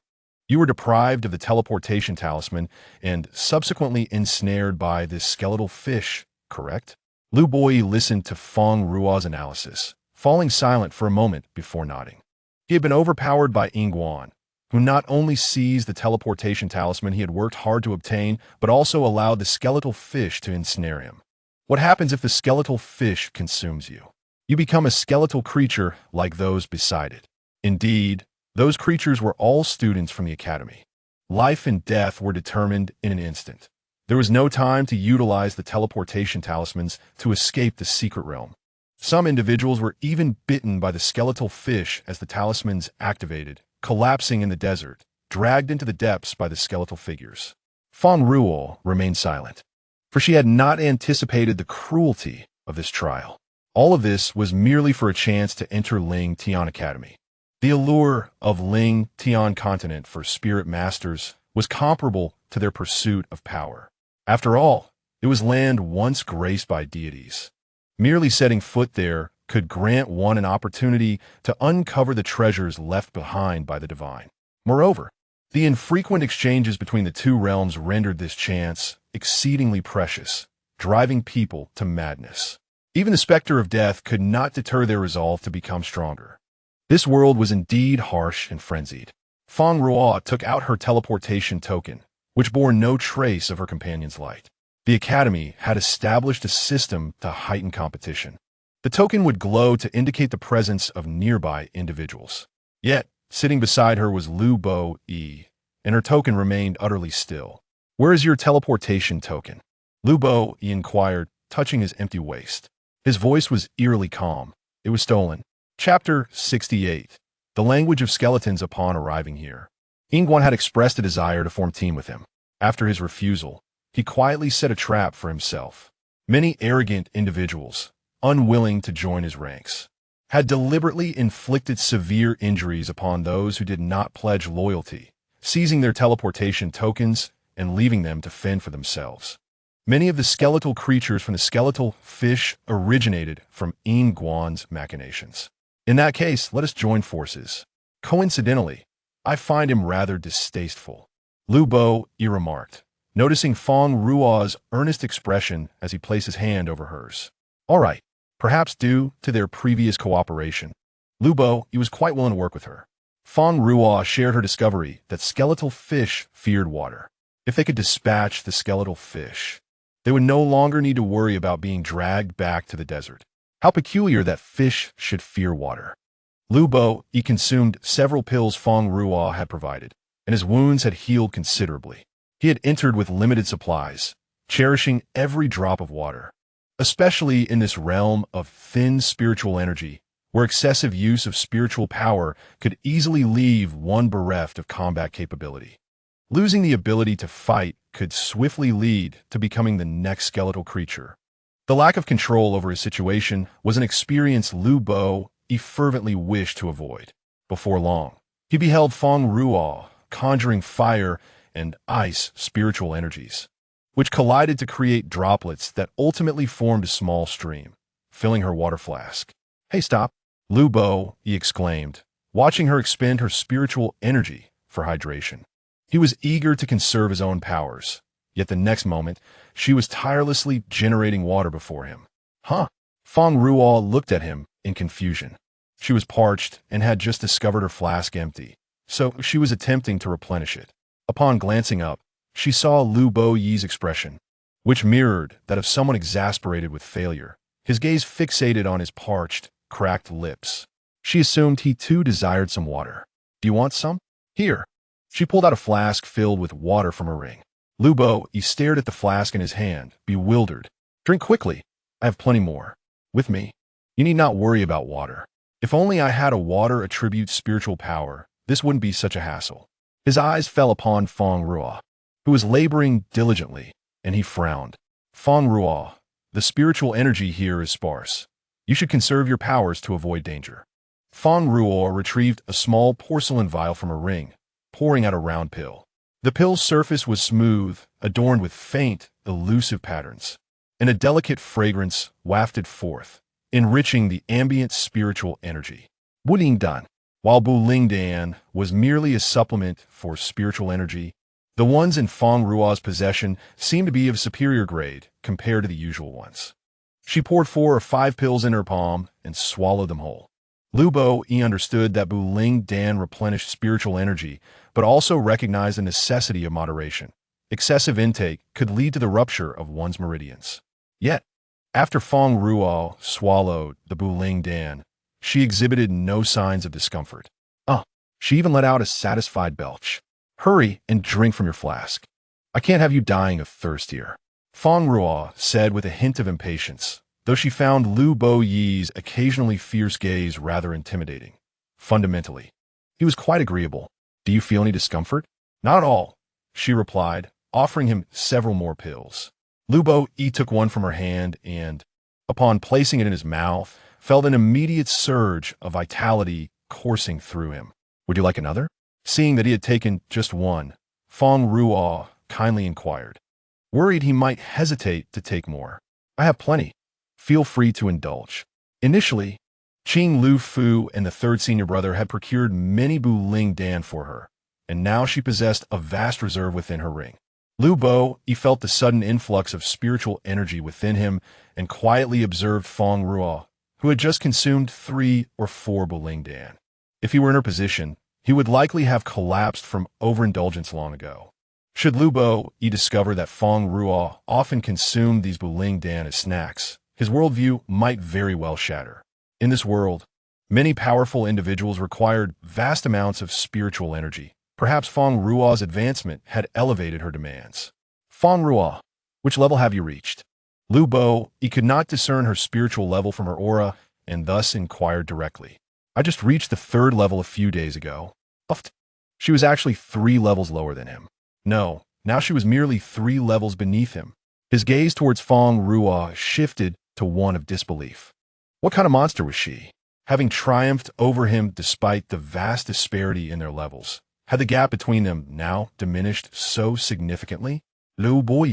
you were deprived of the teleportation talisman and subsequently ensnared by this skeletal fish, correct? Lu Boyi listened to Fang Ruo's analysis, falling silent for a moment before nodding. He had been overpowered by Yingguan, who not only seized the teleportation talisman he had worked hard to obtain, but also allowed the skeletal fish to ensnare him. What happens if the skeletal fish consumes you? You become a skeletal creature like those beside it. Indeed, those creatures were all students from the academy. Life and death were determined in an instant. There was no time to utilize the teleportation talismans to escape the secret realm. Some individuals were even bitten by the skeletal fish as the talismans activated, collapsing in the desert, dragged into the depths by the skeletal figures. Fang Ruo remained silent, for she had not anticipated the cruelty of this trial. All of this was merely for a chance to enter Ling Tian Academy. The allure of Ling Tian Continent for spirit masters was comparable to their pursuit of power. After all, it was land once graced by deities. Merely setting foot there could grant one an opportunity to uncover the treasures left behind by the divine. Moreover, the infrequent exchanges between the two realms rendered this chance exceedingly precious, driving people to madness. Even the specter of death could not deter their resolve to become stronger. This world was indeed harsh and frenzied. Fang Ruo took out her teleportation token, which bore no trace of her companion's light. The academy had established a system to heighten competition. The token would glow to indicate the presence of nearby individuals. Yet, sitting beside her was Lu Bo Yi, and her token remained utterly still. "Where is your teleportation token?" Lu Bo Yi inquired, touching his empty waist. His voice was eerily calm. "It was stolen." Chapter 68. The language of skeletons upon arriving here. Ingguan had expressed a desire to form team with him. After his refusal, he quietly set a trap for himself. Many arrogant individuals, unwilling to join his ranks, had deliberately inflicted severe injuries upon those who did not pledge loyalty, seizing their teleportation tokens and leaving them to fend for themselves. Many of the skeletal creatures from the skeletal fish originated from Ingguan's machinations. In that case, let us join forces. Coincidentally, I find him rather distasteful, Lu Bo Yi remarked, noticing Fang Ruo's earnest expression as he placed his hand over hers. All right, perhaps due to their previous cooperation, Lu Bo Yi was quite willing to work with her. Fang Ruo shared her discovery that skeletal fish feared water. If they could dispatch the skeletal fish, they would no longer need to worry about being dragged back to the desert. How peculiar that fish should fear water. Lu Bo Yi consumed several pills Fang Ruo had provided, and his wounds had healed considerably. He had entered with limited supplies, cherishing every drop of water, especially in this realm of thin spiritual energy, where excessive use of spiritual power could easily leave one bereft of combat capability. Losing the ability to fight could swiftly lead to becoming the next skeletal creature. The lack of control over his situation was an experience Lu Bo Yi fervently wished to avoid. Before long, he beheld Fang Ruo conjuring fire and ice spiritual energies, which collided to create droplets that ultimately formed a small stream, filling her water flask. "Hey, stop!" Lu Bo Yi exclaimed, watching her expend her spiritual energy for hydration. He was eager to conserve his own powers, yet the next moment, she was tirelessly generating water before him. Huh? Fang Ruo looked at him in confusion. She was parched and had just discovered her flask empty, so she was attempting to replenish it. Upon glancing up, she saw Lu Bo Yi's expression, which mirrored that of someone exasperated with failure, his gaze fixated on his parched, cracked lips. She assumed he too desired some water. "Do you want some?" "Here." She pulled out a flask filled with water from her ring. Lu Bo Yi stared at the flask in his hand, bewildered. "Drink quickly. I have plenty more. With me. You need not worry about water. If only I had a water attribute spiritual power, this wouldn't be such a hassle." His eyes fell upon Fang Ruo, who was laboring diligently, and he frowned. "Fang Ruo, the spiritual energy here is sparse. You should conserve your powers to avoid danger." Fang Ruo retrieved a small porcelain vial from her ring, pouring out a round pill. The pill's surface was smooth, adorned with faint, elusive patterns, and a delicate fragrance wafted forth, enriching the ambient spiritual energy. Wuling Dan. While Buling Dan was merely a supplement for spiritual energy, the ones in Fang Ruo's possession seemed to be of superior grade compared to the usual ones. She poured 4 or 5 pills in her palm and swallowed them whole. Lu Bo Yi understood that Buling Dan replenished spiritual energy, but also recognized the necessity of moderation. Excessive intake could lead to the rupture of one's meridians. Yet, after Fang Ruo swallowed the Buling Dan, she exhibited no signs of discomfort. She even let out a satisfied belch. "Hurry and drink from your flask. I can't have you dying of thirst here," Fang Ruo said with a hint of impatience, though she found Lu Bo Yi's occasionally fierce gaze rather intimidating. Fundamentally, he was quite agreeable. "Do you feel any discomfort?" "Not at all," she replied, offering him several more pills. Lu Bo Yi took one from her hand and, upon placing it in his mouth, felt an immediate surge of vitality coursing through him. "Would you like another?" Seeing that he had taken just one, Fang Ruo kindly inquired, worried he might hesitate to take more. "I have plenty. Feel free to indulge." Initially, Qing Lu Fu and the third senior brother had procured many Buling Dan for her, and now she possessed a vast reserve within her ring. Lu Bo, he felt the sudden influx of spiritual energy within him and quietly observed Fang Ruo, who had just consumed 3 or 4 Buling Dan. If he were in her position, he would likely have collapsed from overindulgence long ago. Should Lu Bo discover that Fang Ruo often consumed these Buling Dan as snacks, his worldview might very well shatter. In this world, many powerful individuals required vast amounts of spiritual energy. Perhaps Fang Ruo's advancement had elevated her demands. Fang Ruo, which level have you reached? Lu Bo, he could not discern her spiritual level from her aura and thus inquired directly. I just reached the 3rd level a few days ago. She was actually 3 levels lower than him. No, now she was merely 3 levels beneath him. His gaze towards Fang Ruo shifted to one of disbelief. What kind of monster was she? Having triumphed over him despite the vast disparity in their levels, had the gap between them now diminished so significantly? Lu Bo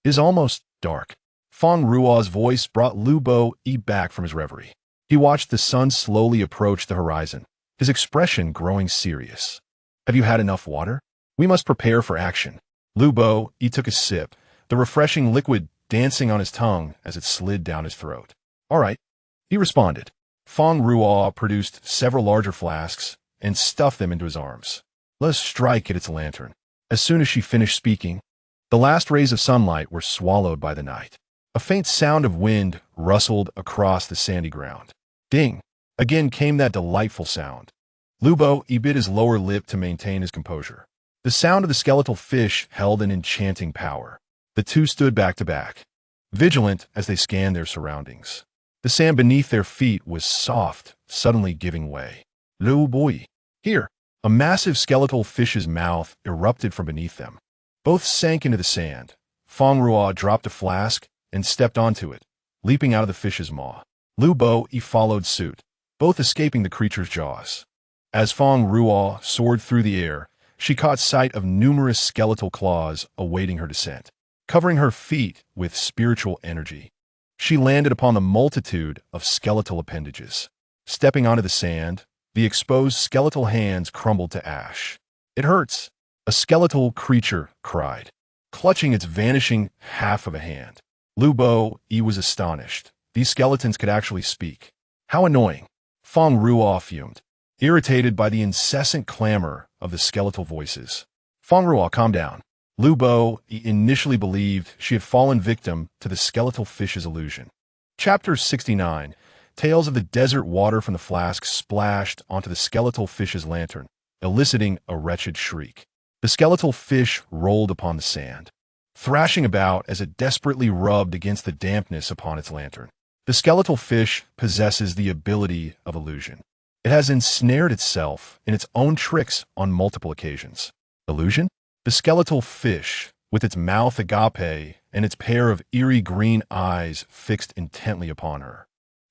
is almost dark. Fang Ruo's voice brought Lu Bo back from his reverie. He watched the sun slowly approach the horizon, his expression growing serious. Have you had enough water? We must prepare for action. Lu Bo took a sip, the refreshing liquid dancing on his tongue as it slid down his throat. All right, he responded. Fang Ruo produced several larger flasks and stuffed them into his arms. Let us strike at its lantern. As soon as she finished speaking, the last rays of sunlight were swallowed by the night. A faint sound of wind rustled across the sandy ground. Ding! Again came that delightful sound. Lu Bo bit his lower lip to maintain his composure. The sound of the skeletal fish held an enchanting power. The two stood back to back, vigilant as they scanned their surroundings. The sand beneath their feet was soft, suddenly giving way. Lu Bo! Here! A massive skeletal fish's mouth erupted from beneath them. Both sank into the sand. Fang Ruo dropped a flask and stepped onto it, leaping out of the fish's maw. Lu Bo followed suit, both escaping the creature's jaws. As Fang Ruo soared through the air, she caught sight of numerous skeletal claws awaiting her descent, covering her feet with spiritual energy. She landed upon the multitude of skeletal appendages. Stepping onto the sand, the exposed skeletal hands crumbled to ash. It hurts, a skeletal creature cried, clutching its vanishing half of a hand. Lu Bo was astonished. These skeletons could actually speak. How annoying! Fang Ruo fumed, irritated by the incessant clamor of the skeletal voices. Fang Ruo, calm down. Lu Bo initially believed she had fallen victim to the skeletal fish's illusion. Chapter 69. Tales of the desert water from the flask splashed onto the skeletal fish's lantern, eliciting a wretched shriek. The skeletal fish rolled upon the sand, thrashing about as it desperately rubbed against the dampness upon its lantern. The skeletal fish possesses the ability of illusion. It has ensnared itself in its own tricks on multiple occasions. Illusion? The skeletal fish, with its mouth agape and its pair of eerie green eyes fixed intently upon her,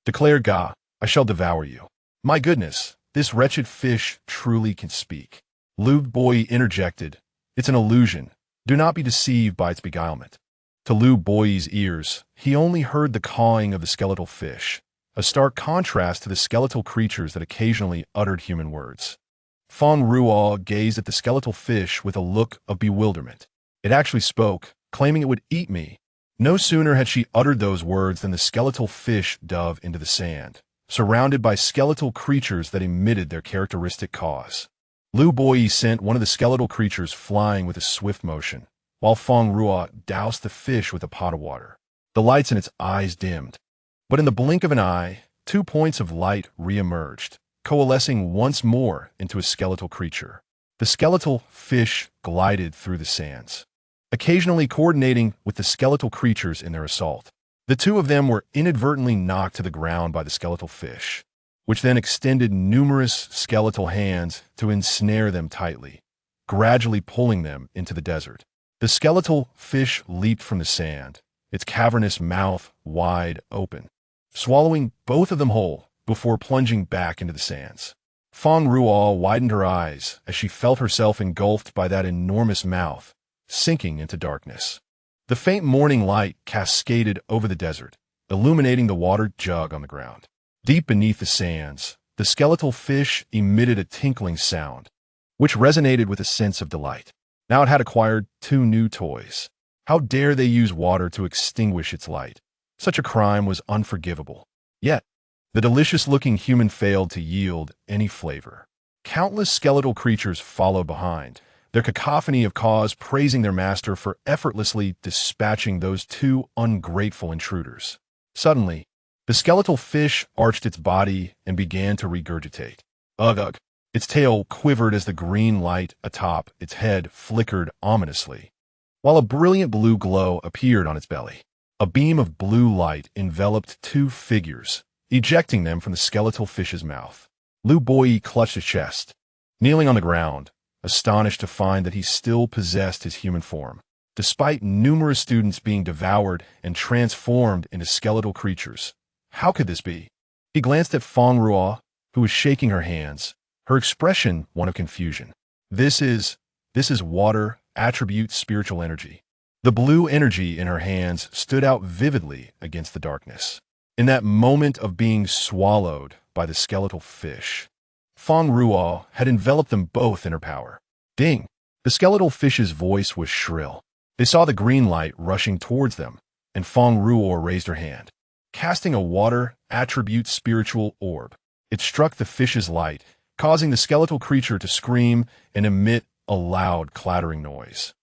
declared, "Ga, I shall devour you." My goodness, this wretched fish truly can speak. Lu Bo interjected, "It's an illusion. Do not be deceived by its beguilement." To Lu Bo's ears, he only heard the cawing of the skeletal fish, a stark contrast to the skeletal creatures that occasionally uttered human words. Fang Ruo gazed at the skeletal fish with a look of bewilderment. It actually spoke, claiming it would eat me. No sooner had she uttered those words than the skeletal fish dove into the sand, surrounded by skeletal creatures that emitted their characteristic caws. Lu Bo sent one of the skeletal creatures flying with a swift motion, while Fang Ruo doused the fish with a pot of water. The lights in its eyes dimmed, but in the blink of an eye, 2 points of light re-emerged, coalescing once more into a skeletal creature. The skeletal fish glided through the sands, occasionally coordinating with the skeletal creatures in their assault. The two of them were inadvertently knocked to the ground by the skeletal fish, which then extended numerous skeletal hands to ensnare them tightly, gradually pulling them into the desert. The skeletal fish leaped from the sand, its cavernous mouth wide open, swallowing both of them whole before plunging back into the sands. Fang Ruo widened her eyes as she felt herself engulfed by that enormous mouth, sinking into darkness. The faint morning light cascaded over the desert, illuminating the water jug on the ground. Deep beneath the sands, the skeletal fish emitted a tinkling sound, which resonated with a sense of delight. Now it had acquired 2 new toys. How dare they use water to extinguish its light? Such a crime was unforgivable. Yet, the delicious-looking human failed to yield any flavor. Countless skeletal creatures followed behind, their cacophony of caws praising their master for effortlessly dispatching those 2 ungrateful intruders. Suddenly, the skeletal fish arched its body and began to regurgitate. Ugh, ugh. Its tail quivered as the green light atop its head flickered ominously, while a brilliant blue glow appeared on its belly. A beam of blue light enveloped 2 figures, ejecting them from the skeletal fish's mouth. Lu Boi clutched his chest, kneeling on the ground, astonished to find that he still possessed his human form. Despite numerous students being devoured and transformed into skeletal creatures, how could this be? He glanced at Fang Ruo, who was shaking her hands, her expression one of confusion. This is water, attribute spiritual energy. The blue energy in her hands stood out vividly against the darkness. In that moment of being swallowed by the skeletal fish, Fang Ruo had enveloped them both in her power. Ding! The skeletal fish's voice was shrill. They saw the green light rushing towards them, and Fang Ruo raised her hand, casting a water attribute spiritual orb. It struck the fish's light, causing the skeletal creature to scream and emit a loud clattering noise.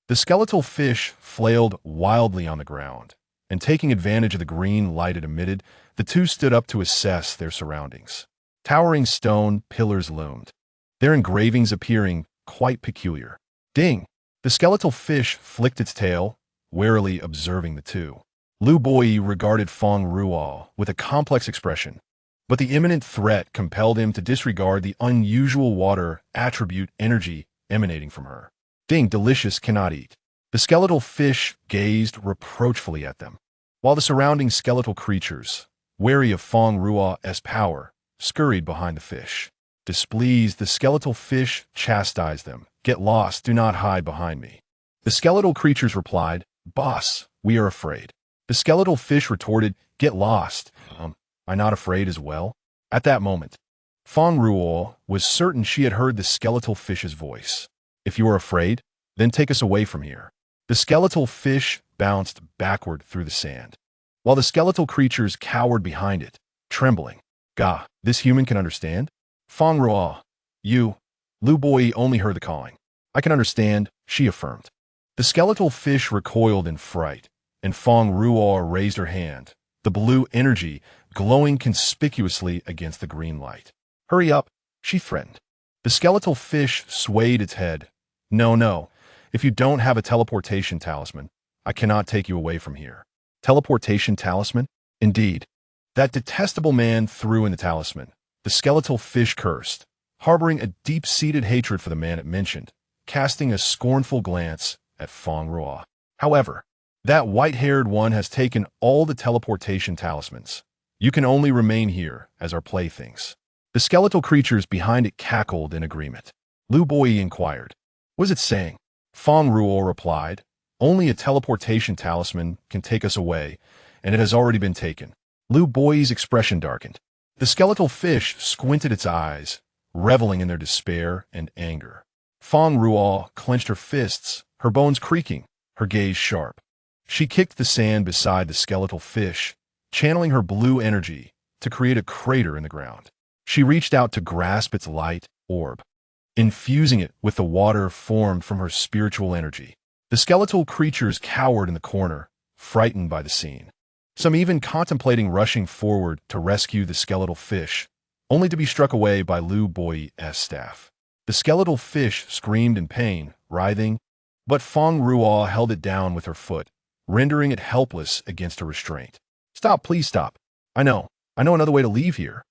The skeletal fish flailed wildly on the ground, and taking advantage of the green light it emitted, the 2 stood up to assess their surroundings. Towering stone pillars loomed, their engravings appearing quite peculiar. Ding! The skeletal fish flicked its tail, warily observing the 2. Lu Boi regarded Fang Ruo with a complex expression, but the imminent threat compelled him to disregard the unusual water attribute energy emanating from her. Ding! Delicious cannot eat. The skeletal fish gazed reproachfully at them, while the surrounding skeletal creatures, wary of Fang Ruo's power, scurried behind the fish. Displeased, the skeletal fish chastised them. Get lost, do not hide behind me. The skeletal creatures replied, Boss, we are afraid. The skeletal fish retorted, Get lost. I'm not afraid as well. At that moment, Fang Ruo was certain she had heard the skeletal fish's voice. If you are afraid, then take us away from here. The skeletal fish bounced backward through the sand, while the skeletal creatures cowered behind it, trembling. Gah, this human can understand? Fang Ruo, you. Lu Boi only heard the calling. I can understand, she affirmed. The skeletal fish recoiled in fright, and Fang Ruo raised her hand, the blue energy glowing conspicuously against the green light. Hurry up, she threatened. The skeletal fish swayed its head. No. If you don't have a teleportation talisman, I cannot take you away from here. Teleportation talisman? Indeed. That detestable man threw in the talisman. The skeletal fish cursed, harboring a deep-seated hatred for the man it mentioned, casting a scornful glance at Fang Ruo. However, that white-haired one has taken all the teleportation talismans. You can only remain here as our playthings. The skeletal creatures behind it cackled in agreement. Lu Boi inquired, What is it saying? Fang Ruo replied, Only a teleportation talisman can take us away, and it has already been taken. Lu Boi's expression darkened. The skeletal fish squinted its eyes, reveling in their despair and anger. Fang Ruo clenched her fists, her bones creaking, her gaze sharp. She kicked the sand beside the skeletal fish, channeling her blue energy to create a crater in the ground. She reached out to grasp its light orb, infusing it with the water formed from her spiritual energy. The skeletal creatures cowered in the corner, frightened by the scene. Some even contemplating rushing forward to rescue the skeletal fish, only to be struck away by Lu Boi's staff. The skeletal fish screamed in pain, writhing, but Fang Ruo held it down with her foot, rendering it helpless against her restraint. Stop, please stop. I know another way to leave here.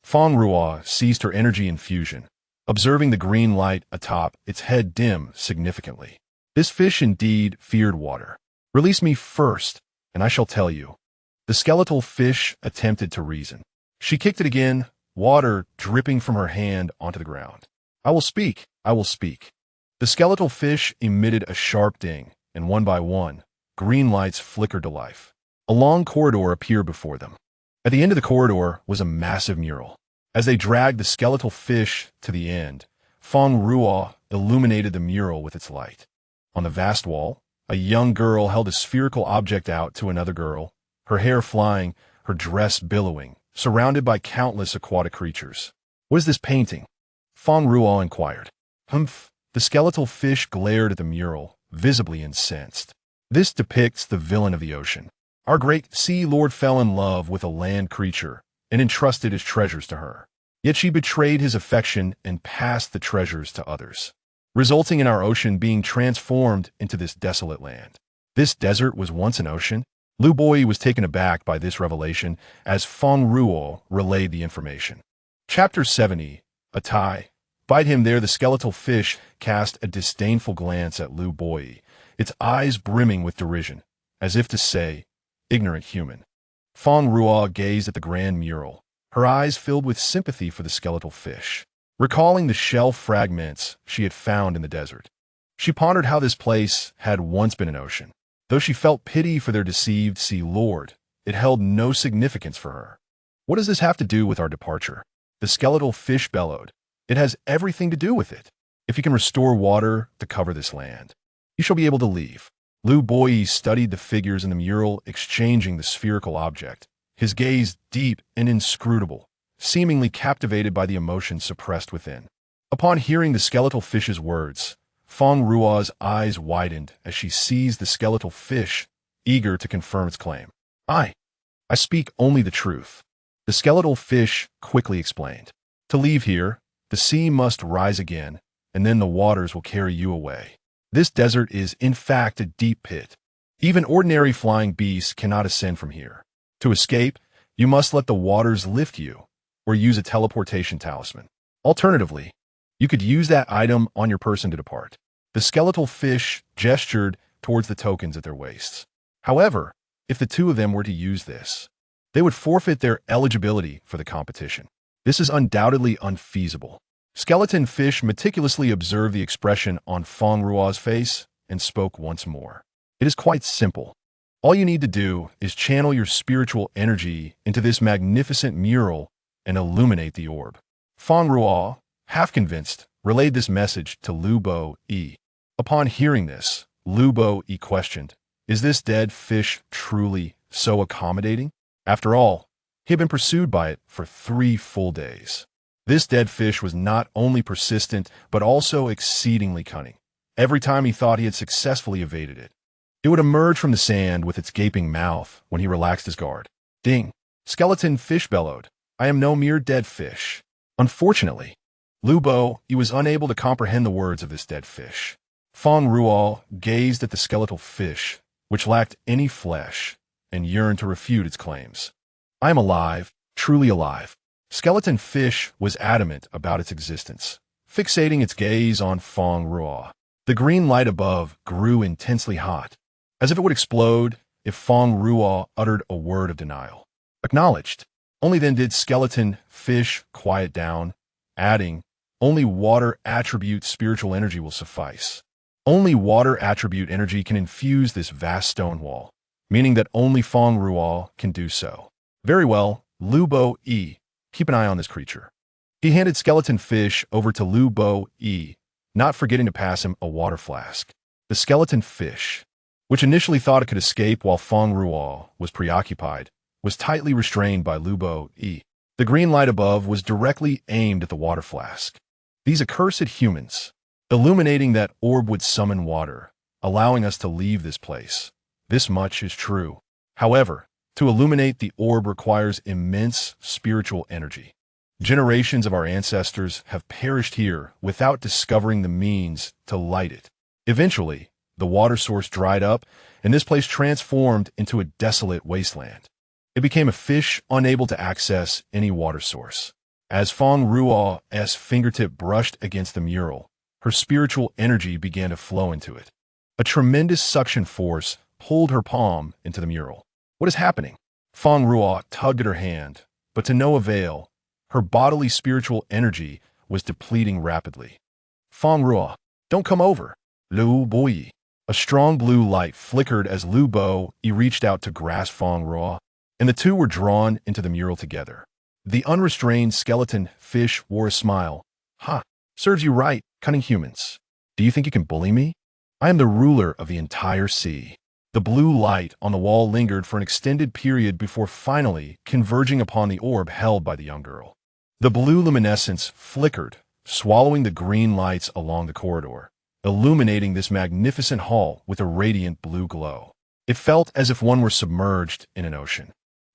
Fang Ruo ceased her energy infusion, observing the green light atop its head dim significantly. This fish indeed feared water. Release me first, and I shall tell you. The skeletal fish attempted to reason. She kicked it again, water dripping from her hand onto the ground. I will speak. The skeletal fish emitted a sharp ding, and one by one, green lights flickered to life. A long corridor appeared before them. At the end of the corridor was a massive mural. As they dragged the skeletal fish to the end, Fang Ruo illuminated the mural with its light. On the vast wall, a young girl held a spherical object out to another girl, her hair flying, her dress billowing, surrounded by countless aquatic creatures. "What is this painting?" Fang Ruo inquired. "Humph." The skeletal fish glared at the mural, visibly incensed. "This depicts the villain of the ocean. Our great sea lord fell in love with a land creature and entrusted his treasures to her. Yet she betrayed his affection and passed the treasures to others, resulting in our ocean being transformed into this desolate land. This desert was once an ocean?" Lu Boi was taken aback by this revelation as Fang Ruo relayed the information. Chapter 70. A tie. Bite him there. The skeletal fish cast a disdainful glance at Lu Boi, its eyes brimming with derision, as if to say, "Ignorant human." Fang Ruo gazed at the grand mural, her eyes filled with sympathy for the skeletal fish, recalling the shell fragments she had found in the desert. She pondered how this place had once been an ocean. Though she felt pity for their deceived sea lord, it held no significance for her. "What does this have to do with our departure?" The skeletal fish bellowed. "It has everything to do with it. If you can restore water to cover this land, you shall be able to leave." Lu Boi studied the figures in the mural, exchanging the spherical object, his gaze deep and inscrutable, seemingly captivated by the emotion suppressed within. Upon hearing the skeletal fish's words, Fang Ruo's eyes widened as she seized the skeletal fish, eager to confirm its claim. I speak only the truth," the skeletal fish quickly explained. "To leave here, the sea must rise again, and then the waters will carry you away. This desert is, in fact, a deep pit. Even ordinary flying beasts cannot ascend from here. To escape, you must let the waters lift you, or use a teleportation talisman. Alternatively, you could use that item on your person to depart." The skeletal fish gestured towards the tokens at their waists. However, if the two of them were to use this, they would forfeit their eligibility for the competition. This is undoubtedly unfeasible. Skeleton fish meticulously observed the expression on Fang Ruo's face and spoke once more. "It is quite simple. All you need to do is channel your spiritual energy into this magnificent mural and illuminate the orb." Fang Ruo, half convinced, relayed this message to Lu Boi. Upon hearing this, Lu Boi questioned, "Is this dead fish truly so accommodating?" After all, he had been pursued by it for 3 full days. This dead fish was not only persistent, but also exceedingly cunning. Every time he thought he had successfully evaded it, it would emerge from the sand with its gaping mouth when he relaxed his guard. "Ding!" Skeleton fish bellowed. "I am no mere dead fish." Unfortunately, Lu Boi was unable to comprehend the words of this dead fish. Fang Ruo gazed at the skeletal fish, which lacked any flesh, and yearned to refute its claims. "I am alive, truly alive." Skeleton fish was adamant about its existence, fixating its gaze on Fang Ruo. The green light above grew intensely hot, as if it would explode if Fang Ruo uttered a word of denial. "Acknowledged." Only then did skeleton fish quiet down, adding, "Only water attribute spiritual energy will suffice. Only water attribute energy can infuse this vast stone wall, meaning that only Fang Ruo can do so." "Very well, Lu Boi, keep an eye on this creature." He handed skeleton fish over to Lu Boi, not forgetting to pass him a water flask. The skeleton fish, which initially thought it could escape while Fang Ruo was preoccupied, was tightly restrained by Lu Boi. The green light above was directly aimed at the water flask. These accursed humans. Illuminating that orb would summon water, allowing us to leave this place. This much is true. However, to illuminate the orb requires immense spiritual energy. Generations of our ancestors have perished here without discovering the means to light it. Eventually, the water source dried up, and this place transformed into a desolate wasteland. It became a fish unable to access any water source. As Fang Ruo's fingertip brushed against the mural, her spiritual energy began to flow into it. A tremendous suction force pulled her palm into the mural. "What is happening?" Fang Ruo tugged at her hand, but to no avail. Her bodily spiritual energy was depleting rapidly. "Fang Ruo, don't come over." Lu Boi. A strong blue light flickered as Lu Boi reached out to grasp Fang Ruo, and the two were drawn into the mural together. The unrestrained skeleton fish wore a smile. "Ha! Serves you right, cunning humans. Do you think you can bully me?" I am the ruler of the entire sea. The blue light on the wall lingered for an extended period before finally converging upon the orb held by the young girl. The blue luminescence flickered, swallowing the green lights along the corridor, illuminating this magnificent hall with a radiant blue glow. It felt as if one were submerged in an ocean.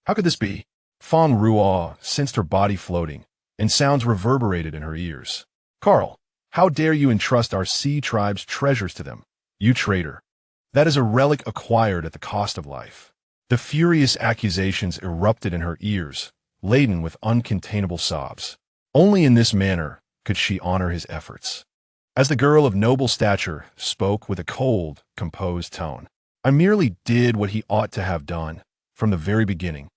How could this be? Fang Ruo sensed her body floating, and sounds reverberated in her ears. Carl, how dare you entrust our sea tribe's treasures to them? You traitor. That is a relic acquired at the cost of life. The furious accusations erupted in her ears, laden with uncontainable sobs. Only in this manner could she honor his efforts. As the girl of noble stature spoke with a cold, composed tone, I merely did what he ought to have done from the very beginning.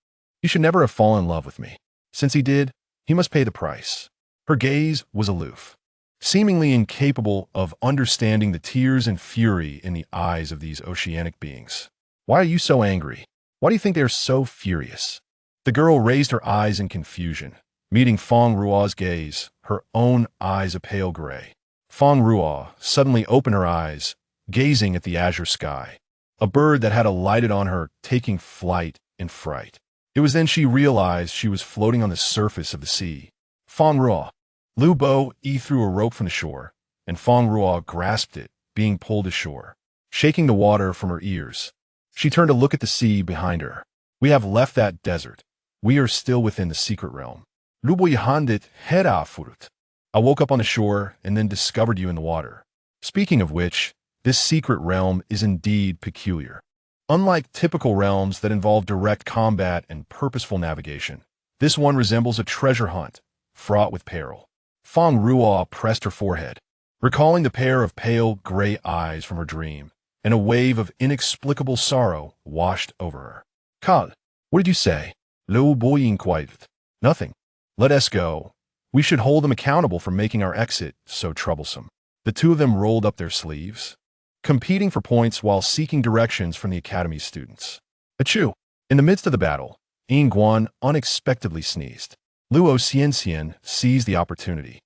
He should never have fallen in love with me. Since he did, he must pay the price. Her gaze was aloof, seemingly incapable of understanding the tears and fury in the eyes of these oceanic beings. Why are you so angry? Why do you think they are so furious? The girl raised her eyes in confusion, meeting Fang Ruo's gaze, her own eyes a pale gray. Fang Ruo suddenly opened her eyes, gazing at the azure sky, a bird that had alighted on her, taking flight in fright. It was then she realized she was floating on the surface of the sea. Fang Ruo. Lu Bo threw a rope from the shore, and Fang Ruo grasped it, being pulled ashore. Shaking the water from her ears, she turned to look at the sea behind her. We have left that desert. We are still within the secret realm. Lu Bo handit hera furut. I woke up on the shore and then discovered you in the water. Speaking of which, this secret realm is indeed peculiar. Unlike typical realms that involve direct combat and purposeful navigation, this one resembles a treasure hunt, fraught with peril. Fang Ruo pressed her forehead, recalling the pair of pale gray eyes from her dream, and a wave of inexplicable sorrow washed over her. Kal, what did you say? Lu Bo inquired. Nothing. Let us go. We should hold them accountable for making our exit so troublesome. The two of them rolled up their sleeves, competing for points while seeking directions from the academy's students. Achoo! In the midst of the battle, Ying Guan unexpectedly sneezed. Luo Xianxian seized the opportunity,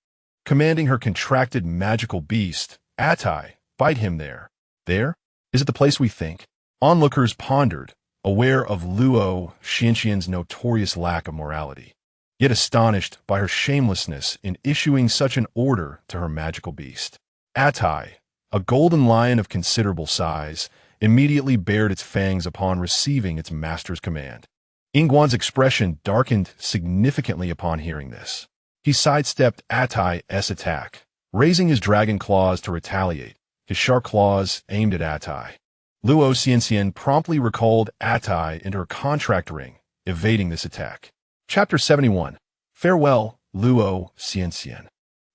commanding her contracted magical beast, Atai, bite him there. There? Is it the place we think? Onlookers pondered, aware of Luo Xianxian's notorious lack of morality, yet astonished by her shamelessness in issuing such an order to her magical beast. Atai, a golden lion of considerable size, immediately bared its fangs upon receiving its master's command. Yingguan's expression darkened significantly upon hearing this. He sidestepped Atai's attack, raising his dragon claws to retaliate, his sharp claws aimed at Atai. Luo Xianxian promptly recalled Atai into her contract ring, evading this attack. Chapter 71. Farewell, Luo Xianxian.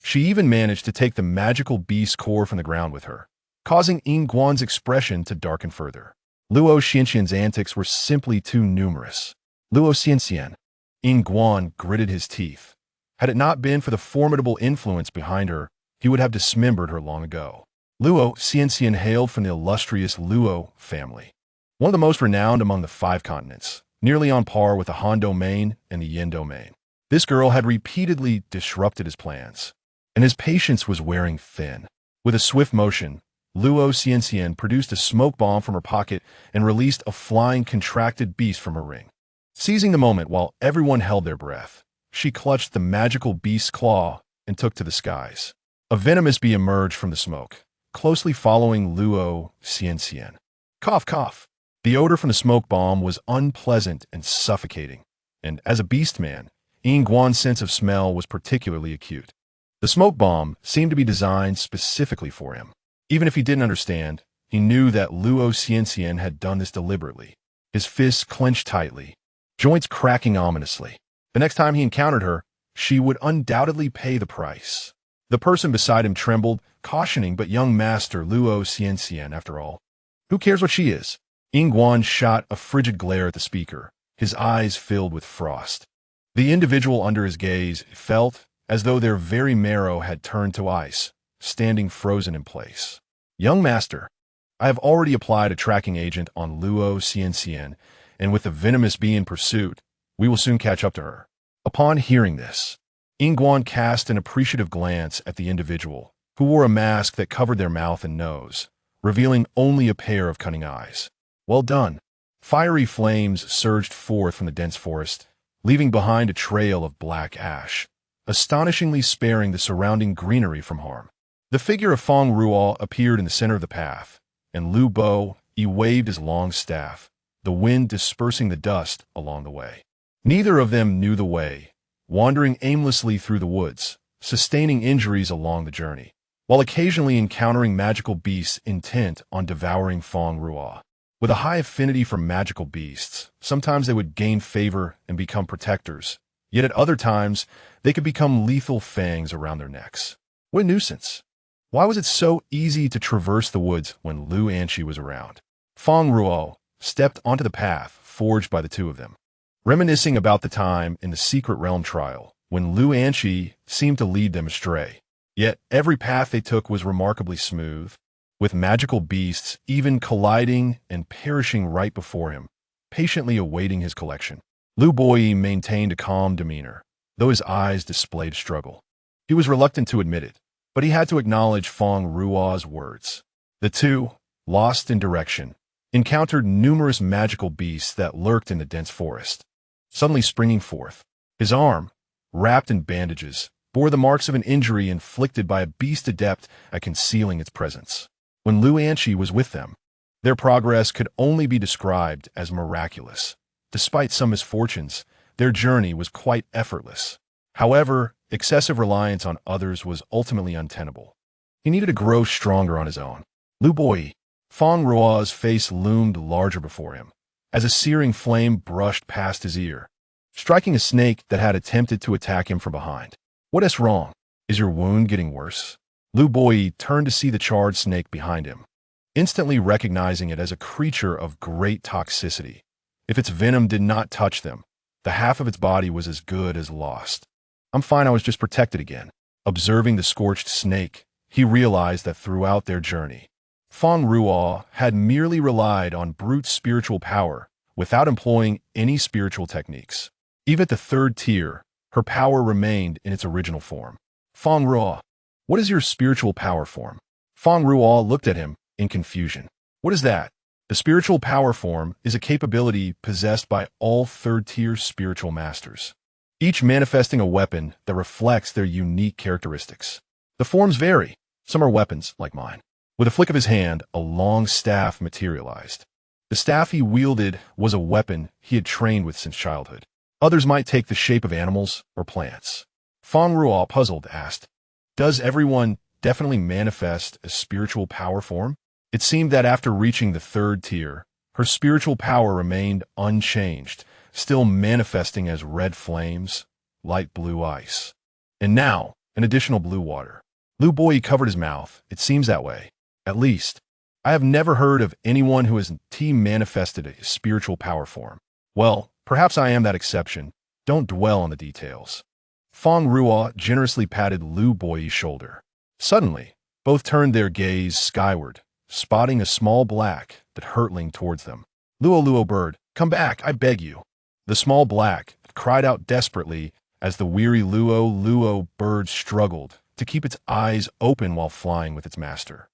She even managed to take the magical beast core from the ground with her, causing Yingguan's expression to darken further. Luo Xianxian's antics were simply too numerous. Luo Xianxian. Yingguan gritted his teeth. Had it not been for the formidable influence behind her, he would have dismembered her long ago. Luo Xianxian hailed from the illustrious Luo family, one of the most renowned among the 5 continents, nearly on par with the Han domain and the Yin domain. This girl had repeatedly disrupted his plans, and his patience was wearing thin. With a swift motion, Luo Xianxian produced a smoke bomb from her pocket and released a flying contracted beast from her ring. Seizing the moment while everyone held their breath, she clutched the magical beast's claw and took to the skies. A venomous bee emerged from the smoke, closely following Luo Xianxian. Cough, cough. The odor from the smoke bomb was unpleasant and suffocating, and as a beast man, Yingguan's sense of smell was particularly acute. The smoke bomb seemed to be designed specifically for him. Even if he didn't understand, he knew that Luo Xianxian had done this deliberately. His fists clenched tightly, joints cracking ominously. The next time he encountered her, she would undoubtedly pay the price. The person beside him trembled, cautioning, but young master Luo Xianxian, after all. Who cares what she is? Yingguan shot a frigid glare at the speaker, his eyes filled with frost. The individual under his gaze felt as though their very marrow had turned to ice, standing frozen in place. Young master, I have already applied a tracking agent on Luo Xianxian, and with the venomous bee in pursuit, we will soon catch up to her. Upon hearing this, Yingguan cast an appreciative glance at the individual, who wore a mask that covered their mouth and nose, revealing only a pair of cunning eyes. Well done. Fiery flames surged forth from the dense forest, leaving behind a trail of black ash, astonishingly sparing the surrounding greenery from harm. The figure of Fang Ruo appeared in the center of the path, and Lu Bo waved his long staff, the wind dispersing the dust along the way. Neither of them knew the way, wandering aimlessly through the woods, sustaining injuries along the journey, while occasionally encountering magical beasts intent on devouring Fang Ruo. With a high affinity for magical beasts, sometimes they would gain favor and become protectors, yet at other times they could become lethal fangs around their necks. What a nuisance! Why was it so easy to traverse the woods when Lu Anqi was around? Fang Ruo stepped onto the path forged by the two of them, reminiscing about the time in the Secret Realm trial when Lu Anqi seemed to lead them astray. Yet every path they took was remarkably smooth, with magical beasts even colliding and perishing right before him, patiently awaiting his collection. Lu Boi maintained a calm demeanor, though his eyes displayed struggle. He was reluctant to admit it, but he had to acknowledge Fang Ruo's words. The two, lost in direction, encountered numerous magical beasts that lurked in the dense forest. Suddenly springing forth, his arm, wrapped in bandages, bore the marks of an injury inflicted by a beast adept at concealing its presence. When Lu Anqi was with them, their progress could only be described as miraculous. Despite some misfortunes, their journey was quite effortless. However, excessive reliance on others was ultimately untenable. He needed to grow stronger on his own. Lu Boi, Fang Ruo's face loomed larger before him, as a searing flame brushed past his ear, striking a snake that had attempted to attack him from behind. What is wrong? Is your wound getting worse? Lu Boi turned to see the charred snake behind him, instantly recognizing it as a creature of great toxicity. If its venom did not touch them, the half of its body was as good as lost. I'm fine, I was just protected again. Observing the scorched snake, he realized that throughout their journey, Fang Ruo had merely relied on brute spiritual power without employing any spiritual techniques. Even at the third tier, her power remained in its original form. Fang Ruo, what is your spiritual power form? Fang Ruo looked at him in confusion. What is that? The spiritual power form is a capability possessed by all third-tier spiritual masters, each manifesting a weapon that reflects their unique characteristics. The forms vary. Some are weapons, like mine. With a flick of his hand, a long staff materialized. The staff he wielded was a weapon he had trained with since childhood. Others might take the shape of animals or plants. Fang Ruo, puzzled, asked, "Does everyone definitely manifest a spiritual power form?" It seemed that after reaching the third tier, her spiritual power remained unchanged, still manifesting as red flames, light blue ice, and now an additional blue water. Lu Boi covered his mouth. It seems that way. At least, I have never heard of anyone who has manifested a spiritual power form. Well, perhaps I am that exception. Don't dwell on the details. Fang Ruo generously patted Lu Boi's shoulder. Suddenly, both turned their gaze skyward, spotting a small black that hurtling towards them. "Luo Luo bird, come back, I beg you." The small black cried out desperately as the weary Luo Luo bird struggled to keep its eyes open while flying with its master.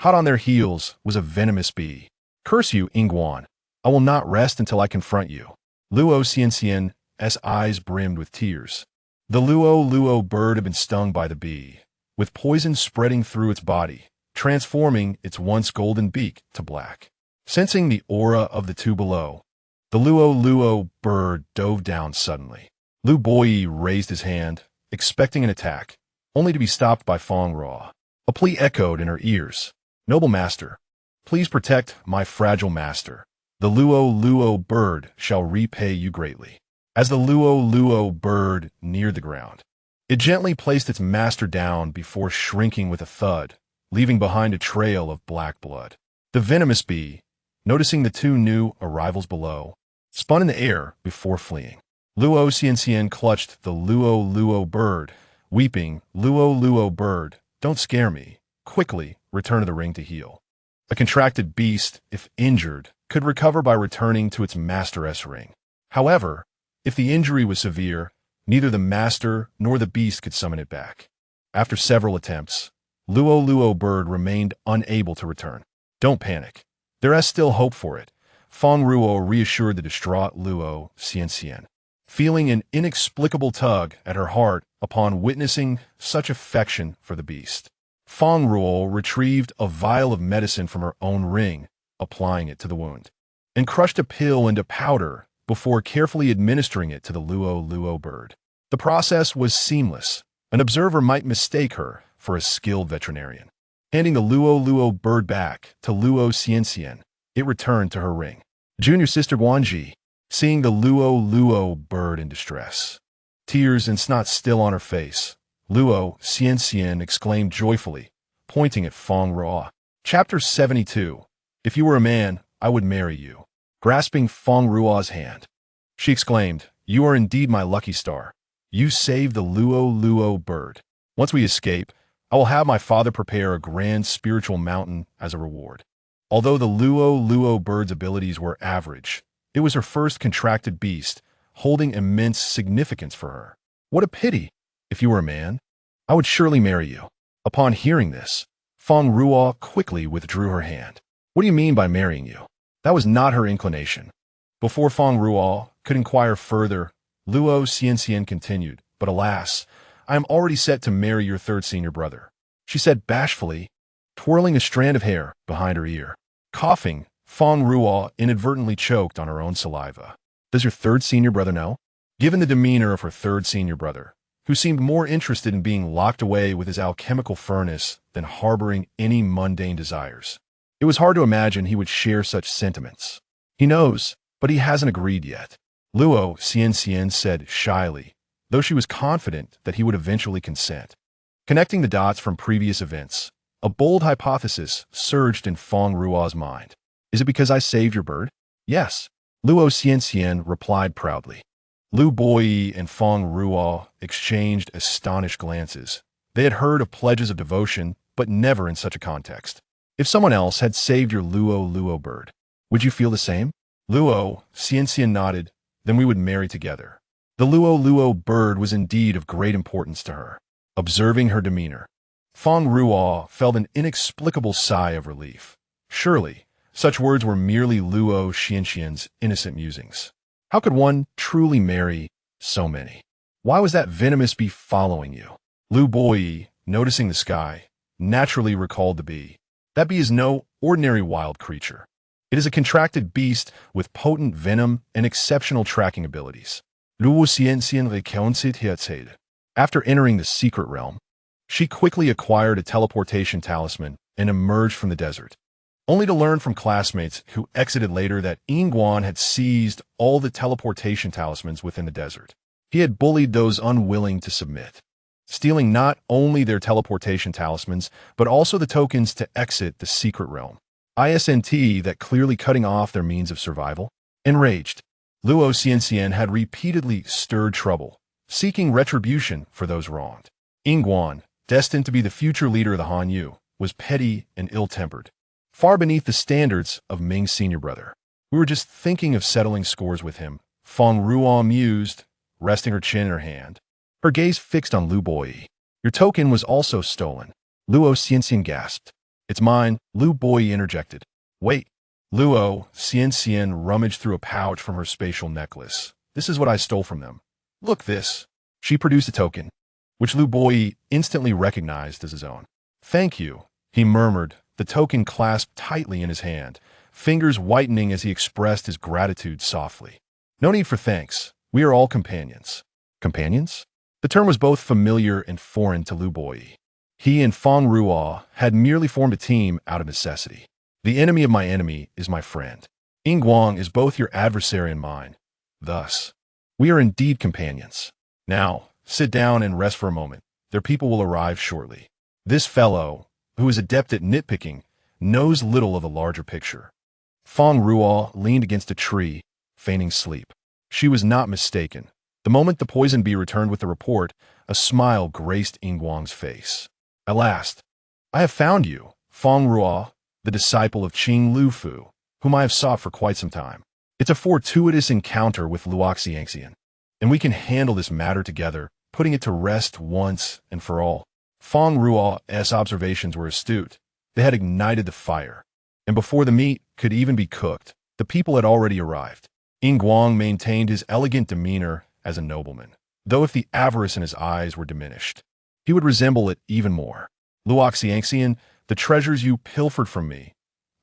Hot on their heels was a venomous bee. "Curse you, Ingguan. I will not rest until I confront you." Luo Xianxian's eyes brimmed with tears. The Luo Luo bird had been stung by the bee, with poison spreading through its body, transforming its once golden beak to black. Sensing the aura of the two below, the Luo Luo bird dove down suddenly. Lu Boi raised his hand, expecting an attack, only to be stopped by Fang Ruo. A plea echoed in her ears. "Noble master, please protect my fragile master. The Luo Luo bird shall repay you greatly." As the Luo Luo bird neared the ground, it gently placed its master down before shrinking with a thud, leaving behind a trail of black blood. The venomous bee, noticing the two new arrivals below, spun in the air before fleeing. Luo Xianxian clutched the Luo Luo bird, weeping, "Luo Luo bird, don't scare me. Quickly, return to the ring to heal." A contracted beast, if injured, could recover by returning to its master's ring. However, if the injury was severe, neither the master nor the beast could summon it back. After several attempts, Luo Luo bird remained unable to return. Don't panic. There is still hope for it, Fang Ruo reassured the distraught Luo Xianxian, feeling an inexplicable tug at her heart upon witnessing such affection for the beast. Fang Ruo retrieved a vial of medicine from her own ring, applying it to the wound, and crushed a pill into powder before carefully administering it to the Luo bird. The process was seamless. An observer might mistake her for a skilled veterinarian. Handing the Luo bird back to Luo Xianxian, it returned to her ring. Junior sister Guanji, seeing the Luo bird in distress, tears and snot still on her face, Luo Xianxian exclaimed joyfully, pointing at Fang Ruo. Chapter 72. If you were a man, I would marry you. Grasping Fang Ruo's hand, she exclaimed, you are indeed my lucky star. You saved the Luo bird. Once we escape, I will have my father prepare a grand spiritual mountain as a reward. Although the Luo bird's abilities were average, it was her first contracted beast, holding immense significance for her. What a pity! If you were a man, I would surely marry you. Upon hearing this, Fang Ruo quickly withdrew her hand. What do you mean by marrying you? That was not her inclination. Before Fang Ruo could inquire further, Luo Xianxian continued, but alas, I am already set to marry your third senior brother, she said bashfully, twirling a strand of hair behind her ear. Coughing, Fang Ruo inadvertently choked on her own saliva. Does your third senior brother know? Given the demeanor of her third senior brother, who seemed more interested in being locked away with his alchemical furnace than harboring any mundane desires, it was hard to imagine he would share such sentiments. He knows, but he hasn't agreed yet, Luo Xianxian said shyly, though she was confident that he would eventually consent. Connecting the dots from previous events, a bold hypothesis surged in Fang Ruo's mind. Is it because I saved your bird? Yes, Luo Xianxian replied proudly. Lu Boyi and Fang Ruo exchanged astonished glances. They had heard of pledges of devotion, but never in such a context. If someone else had saved your Luo bird, would you feel the same? Luo Xianxian nodded. Then we would marry together. The Luo bird was indeed of great importance to her. Observing her demeanor, Fang Ruo felt an inexplicable sigh of relief. Surely, such words were merely Luo Xianxian's innocent musings. How could one truly marry so many? Why was that venomous bee following you? Lu Boyi, noticing the sky, naturally recalled the bee. That bee is no ordinary wild creature. It is a contracted beast with potent venom and exceptional tracking abilities. Luo Xianxian recounted herzade. After entering the secret realm, she quickly acquired a teleportation talisman and emerged from the desert, only to learn from classmates who exited later that Yingguan had seized all the teleportation talismans within the desert. He had bullied those unwilling to submit, stealing not only their teleportation talismans, but also the tokens to exit the secret realm. ISNT that clearly cutting off their means of survival. Enraged, Luo Xianxian had repeatedly stirred trouble, seeking retribution for those wronged. Yingguan, destined to be the future leader of the Hanyu, was petty and ill-tempered, far beneath the standards of Ming's senior brother. We were just thinking of settling scores with him, Fang Ruo mused, resting her chin in her hand, her gaze fixed on Lu Boyi. Your token was also stolen. Luo Xianxian gasped. It's mine, Lu Boyi interjected. Wait. Luo Xianxian rummaged through a pouch from her spatial necklace. This is what I stole from them. Look this. She produced a token, which Lu Boyi instantly recognized as his own. Thank you, he murmured, the token clasped tightly in his hand, fingers whitening as he expressed his gratitude softly. No need for thanks. We are all companions. Companions? The term was both familiar and foreign to Lu Boyi. He and Fang Ruo had merely formed a team out of necessity. The enemy of my enemy is my friend. Yingguang is both your adversary and mine. Thus, we are indeed companions. Now, sit down and rest for a moment. Their people will arrive shortly. This fellow, who is adept at nitpicking, knows little of the larger picture. Fang Ruo leaned against a tree, feigning sleep. She was not mistaken. The moment the poison bee returned with the report, a smile graced Yingguang's face. At last, I have found you, Fang Ruo, the disciple of Qing Lufu, whom I have sought for quite some time. It's a fortuitous encounter with Luo Xianxian, and we can handle this matter together, putting it to rest once and for all. Fang Ruo's observations were astute. They had ignited the fire. And before the meat could even be cooked, the people had already arrived. Ying Guang maintained his elegant demeanor as a nobleman, though if the avarice in his eyes were diminished, he would resemble it even more. Luoc Xiangxian, the treasures you pilfered from me,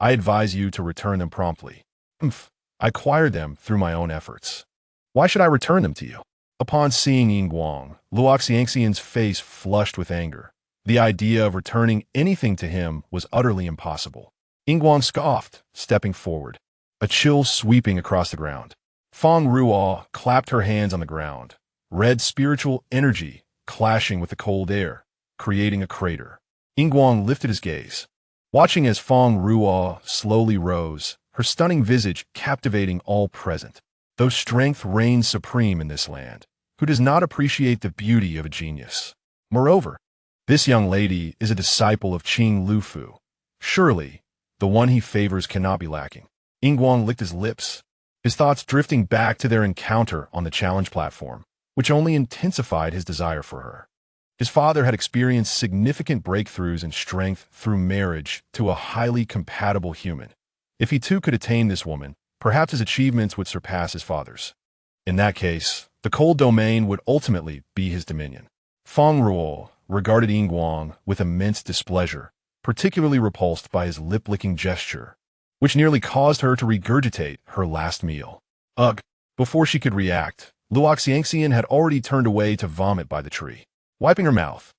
I advise you to return them promptly. Humph, I acquired them through my own efforts. Why should I return them to you? Upon seeing Ying Guang, Luoc Xiangxian's face flushed with anger. The idea of returning anything to him was utterly impossible. Ying Guang scoffed, stepping forward, a chill sweeping across the ground. Fang Ruo clapped her hands on the ground, red spiritual energy clashing with the cold air, creating a crater. Ying Guang lifted his gaze, watching as Fang Ruo slowly rose, her stunning visage captivating all present. Though strength reigns supreme in this land, who does not appreciate the beauty of a genius? Moreover, this young lady is a disciple of Qing Lufu. Surely, the one he favors cannot be lacking. Ying Guang licked his lips, his thoughts drifting back to their encounter on the challenge platform, which only intensified his desire for her. His father had experienced significant breakthroughs in strength through marriage to a highly compatible human. If he too could attain this woman, perhaps his achievements would surpass his father's. In that case, the cold domain would ultimately be his dominion. Fang Ruo regarded Ying Guang with immense displeasure, particularly repulsed by his lip-licking gesture, which nearly caused her to regurgitate her last meal. Ugh! Before she could react, Luoc Xiangxian had already turned away to vomit by the tree. Wiping her mouth,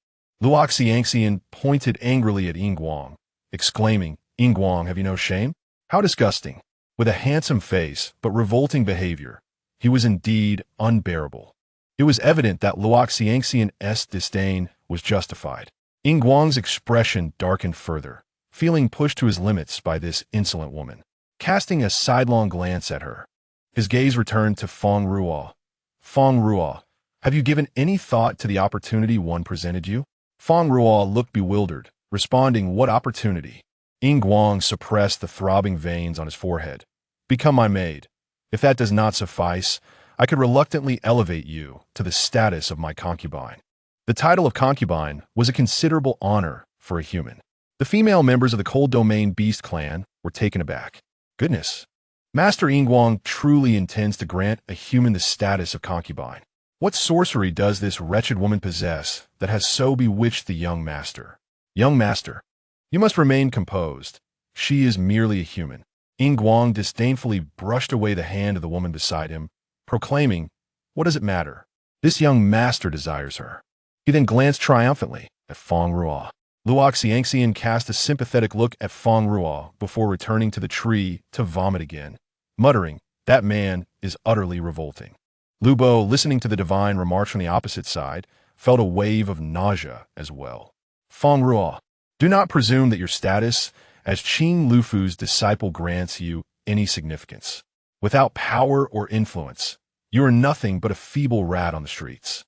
Luoc Xiangxian pointed angrily at Ying Guang, exclaiming, "Ying Guang, have you no shame? How disgusting!" With a handsome face but revolting behavior, he was indeed unbearable. It was evident that Luoc Xiangxian's disdain was justified. Ying Guang's expression darkened further, feeling pushed to his limits by this insolent woman. Casting a sidelong glance at her, his gaze returned to Fang Ruo. "Fang Ruo, have you given any thought to the opportunity one presented you?" Fang Ruo looked bewildered, responding, "What opportunity?" Ying Guang suppressed the throbbing veins on his forehead. "Become my maid. If that does not suffice, I could reluctantly elevate you to the status of my concubine." The title of concubine was a considerable honor for a human. The female members of the Cold Domain Beast clan were taken aback. Goodness, Master Ying Guang truly intends to grant a human the status of concubine. What sorcery does this wretched woman possess that has so bewitched the young master? Young master, you must remain composed. She is merely a human. Ying Guang disdainfully brushed away the hand of the woman beside him, proclaiming, "What does it matter? This young master desires her." He then glanced triumphantly at Fang Ruo. Luoc Xiangxian cast a sympathetic look at Fang Ruo before returning to the tree to vomit again, muttering, "That man is utterly revolting." Lu Bo, listening to the divine remarks from the opposite side, felt a wave of nausea as well. "Fang Ruo, do not presume that your status as Qing Lufu's disciple grants you any significance. Without power or influence, you are nothing but a feeble rat on the streets."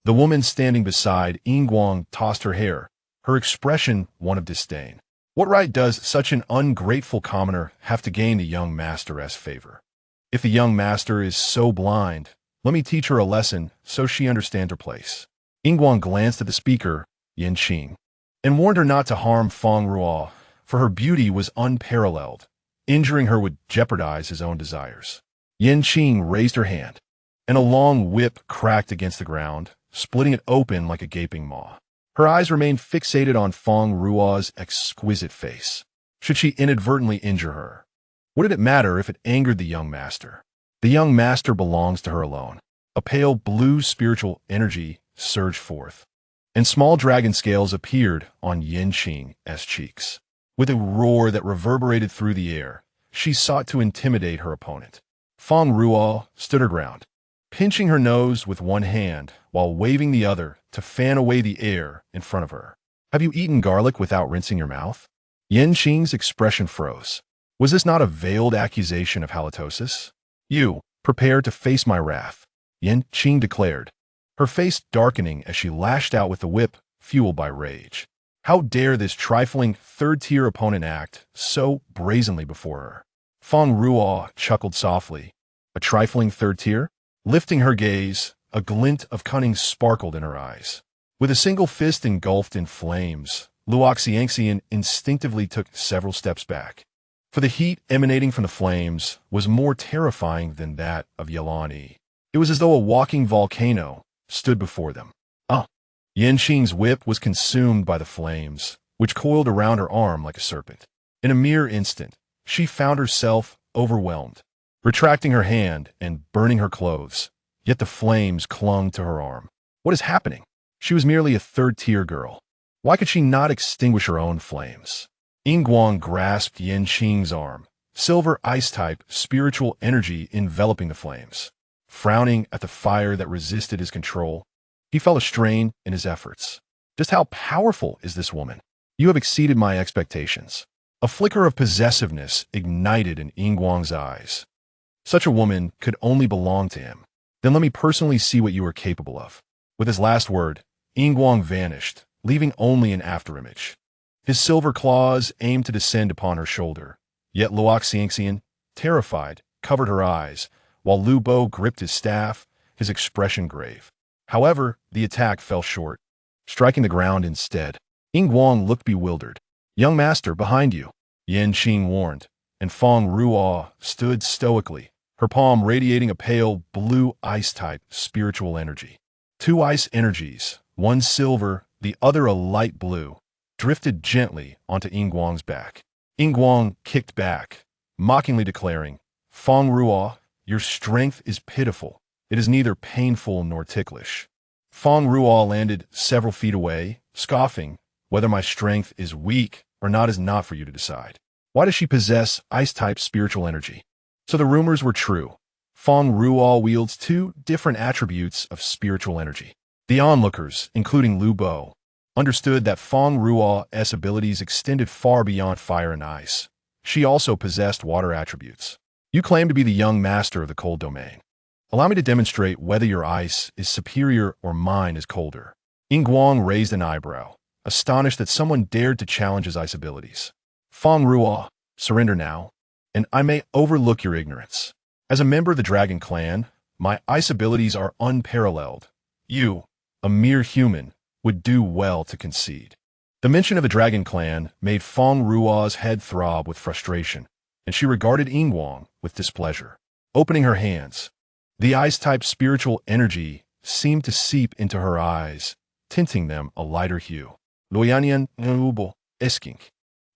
The woman standing beside Ying Guang tossed her hair, her expression one of disdain. What right does such an ungrateful commoner have to gain the young master's favor? If the young master is so blind, let me teach her a lesson so she understands her place. Ying Guang glanced at the speaker, Yin Qing, and warned her not to harm Fang Ruo, for her beauty was unparalleled. Injuring her would jeopardize his own desires. Yin Qing raised her hand, and a long whip cracked against the ground, splitting it open like a gaping maw. Her eyes remained fixated on Fang Ruo's exquisite face. Should she inadvertently injure her? What did it matter if it angered the young master? The young master belongs to her alone. A pale blue spiritual energy surged forth, and small dragon scales appeared on Yin Qing's cheeks. With a roar that reverberated through the air, she sought to intimidate her opponent. Fang Ruo stood her ground, pinching her nose with one hand while waving the other to fan away the air in front of her. "Have you eaten garlic without rinsing your mouth?" Yin Qing's expression froze. Was this not a veiled accusation of halitosis? "You, prepare to face my wrath," Yin Qing declared, her face darkening as she lashed out with the whip, fueled by rage. How dare this trifling third-tier opponent act so brazenly before her? Fang Ruo chuckled softly. A trifling third tier? Lifting her gaze, a glint of cunning sparkled in her eyes. With a single fist engulfed in flames, Luoc Xiangxian instinctively took several steps back. for the heat emanating from the flames was more terrifying than that of Yelani. It was as though a walking volcano stood before them. Yanqing's whip was consumed by the flames, which coiled around her arm like a serpent. In a mere instant, she found herself overwhelmed, retracting her hand and burning her clothes, yet the flames clung to her arm. What is happening? She was merely a third-tier girl. Why could she not extinguish her own flames? Yingguang grasped Yanqing's arm, silver ice-type spiritual energy enveloping the flames. Frowning at the fire that resisted his control, he felt a strain in his efforts. Just how powerful is this woman? You have exceeded my expectations. A flicker of possessiveness ignited in Yingguang's eyes. Such a woman could only belong to him. Then let me personally see what you are capable of. With his last word, Yingguang vanished, leaving only an afterimage. His silver claws aimed to descend upon her shoulder, yet Luoc Xiangxian, terrified, covered her eyes, while Lu Bo gripped his staff, his expression grave. However, the attack fell short, striking the ground instead. Yingguang looked bewildered. "Young master, behind you," Yanqing warned, and Fang Ruo stood stoically, her palm radiating a pale blue ice-type spiritual energy. Two ice energies, one silver, the other a light blue, drifted gently onto Yingguang's back. Yingguang kicked back, mockingly declaring, "Fang Ruo, your strength is pitiful. It is neither painful nor ticklish." Fang Ruo landed several feet away, scoffing, "Whether my strength is weak or not is not for you to decide. Why does she possess ice-type spiritual energy?" So the rumors were true. Fang Ruo wields two different attributes of spiritual energy. The onlookers, including Lu Bo, understood that Fang Ruo's abilities extended far beyond fire and ice. She also possessed water attributes. "You claim to be the young master of the cold domain. Allow me to demonstrate whether your ice is superior or mine is colder." Yingguang raised an eyebrow, astonished that someone dared to challenge his ice abilities. "Fang Ruo, surrender now, and I may overlook your ignorance. As a member of the Dragon Clan, my ice abilities are unparalleled. You, a mere human, would do well to concede." The mention of the Dragon Clan made Fang Ruo's head throb with frustration, and she regarded Yingguang with displeasure. Opening her hands, the ice-type spiritual energy seemed to seep into her eyes, tinting them a lighter hue. "Luoyanyan Nubo Eskink.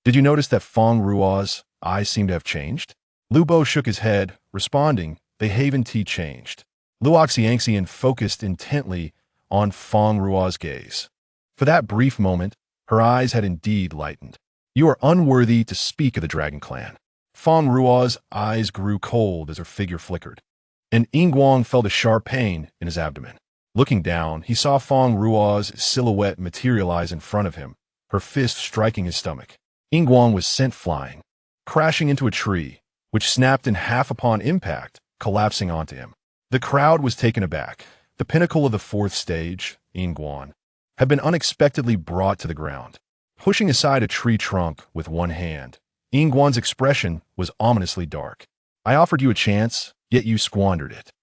Did you notice that Fang Ruo's eyes seem to have changed?" Lu Bo shook his head, responding, "The Haven Tea changed." Luoc Xiangxian focused intently on Fang Ruo's gaze. For that brief moment, her eyes had indeed lightened. "You are unworthy to speak of the Dragon Clan." Fang Ruo's eyes grew cold as her figure flickered, and Yingguang felt a sharp pain in his abdomen. Looking down, he saw Fang Ruo's silhouette materialize in front of him, her fist striking his stomach. Yingguang was sent flying, crashing into a tree, which snapped in half upon impact, collapsing onto him. The crowd was taken aback. The pinnacle of the fourth stage, Yingguang, had been unexpectedly brought to the ground. Pushing aside a tree trunk with one hand, Yingguang's expression was ominously dark. "I offered you a chance, yet you squandered it."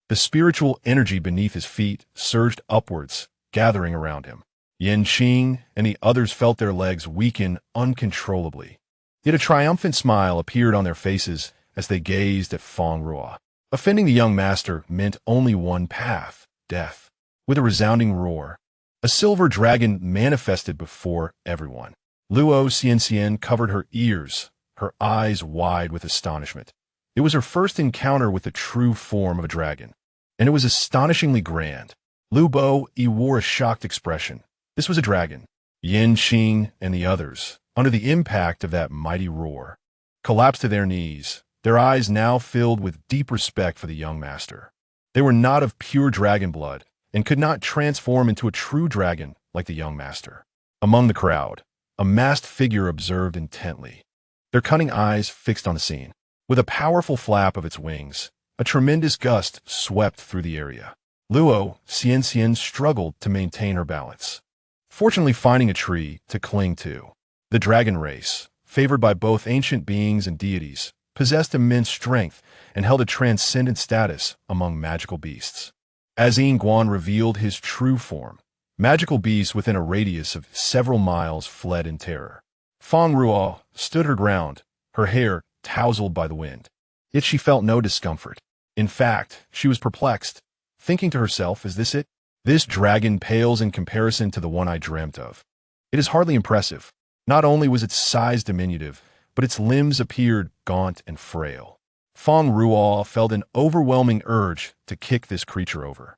The spiritual energy beneath his feet surged upwards, gathering around him. Yanqing and the others felt their legs weaken uncontrollably. Yet a triumphant smile appeared on their faces as they gazed at Fang Ruo. Offending the young master meant only one path: death. With a resounding roar, a silver dragon manifested before everyone. Luo Xianxian covered her ears, her eyes wide with astonishment. It was her first encounter with the true form of a dragon, and it was astonishingly grand. Lu Bo wore a shocked expression. This was a dragon. Yanqing and the others, under the impact of that mighty roar, collapsed to their knees, their eyes now filled with deep respect for the young master. They were not of pure dragon blood, and could not transform into a true dragon like the young master. Among the crowd, a masked figure observed intently, their cunning eyes fixed on the scene. With a powerful flap of its wings, a tremendous gust swept through the area. Luo Xianxian struggled to maintain her balance, fortunately finding a tree to cling to. The dragon race, favored by both ancient beings and deities, possessed immense strength and held a transcendent status among magical beasts. As Yingguang revealed his true form, magical beasts within a radius of several miles fled in terror. Fang Ruo stood her ground, her hair tousled by the wind. Yet she felt no discomfort. In fact, she was perplexed, thinking to herself, is this it? This dragon pales in comparison to the one I dreamt of. It is hardly impressive. Not only was its size diminutive, but its limbs appeared gaunt and frail. Fang Ruo felt an overwhelming urge to kick this creature over.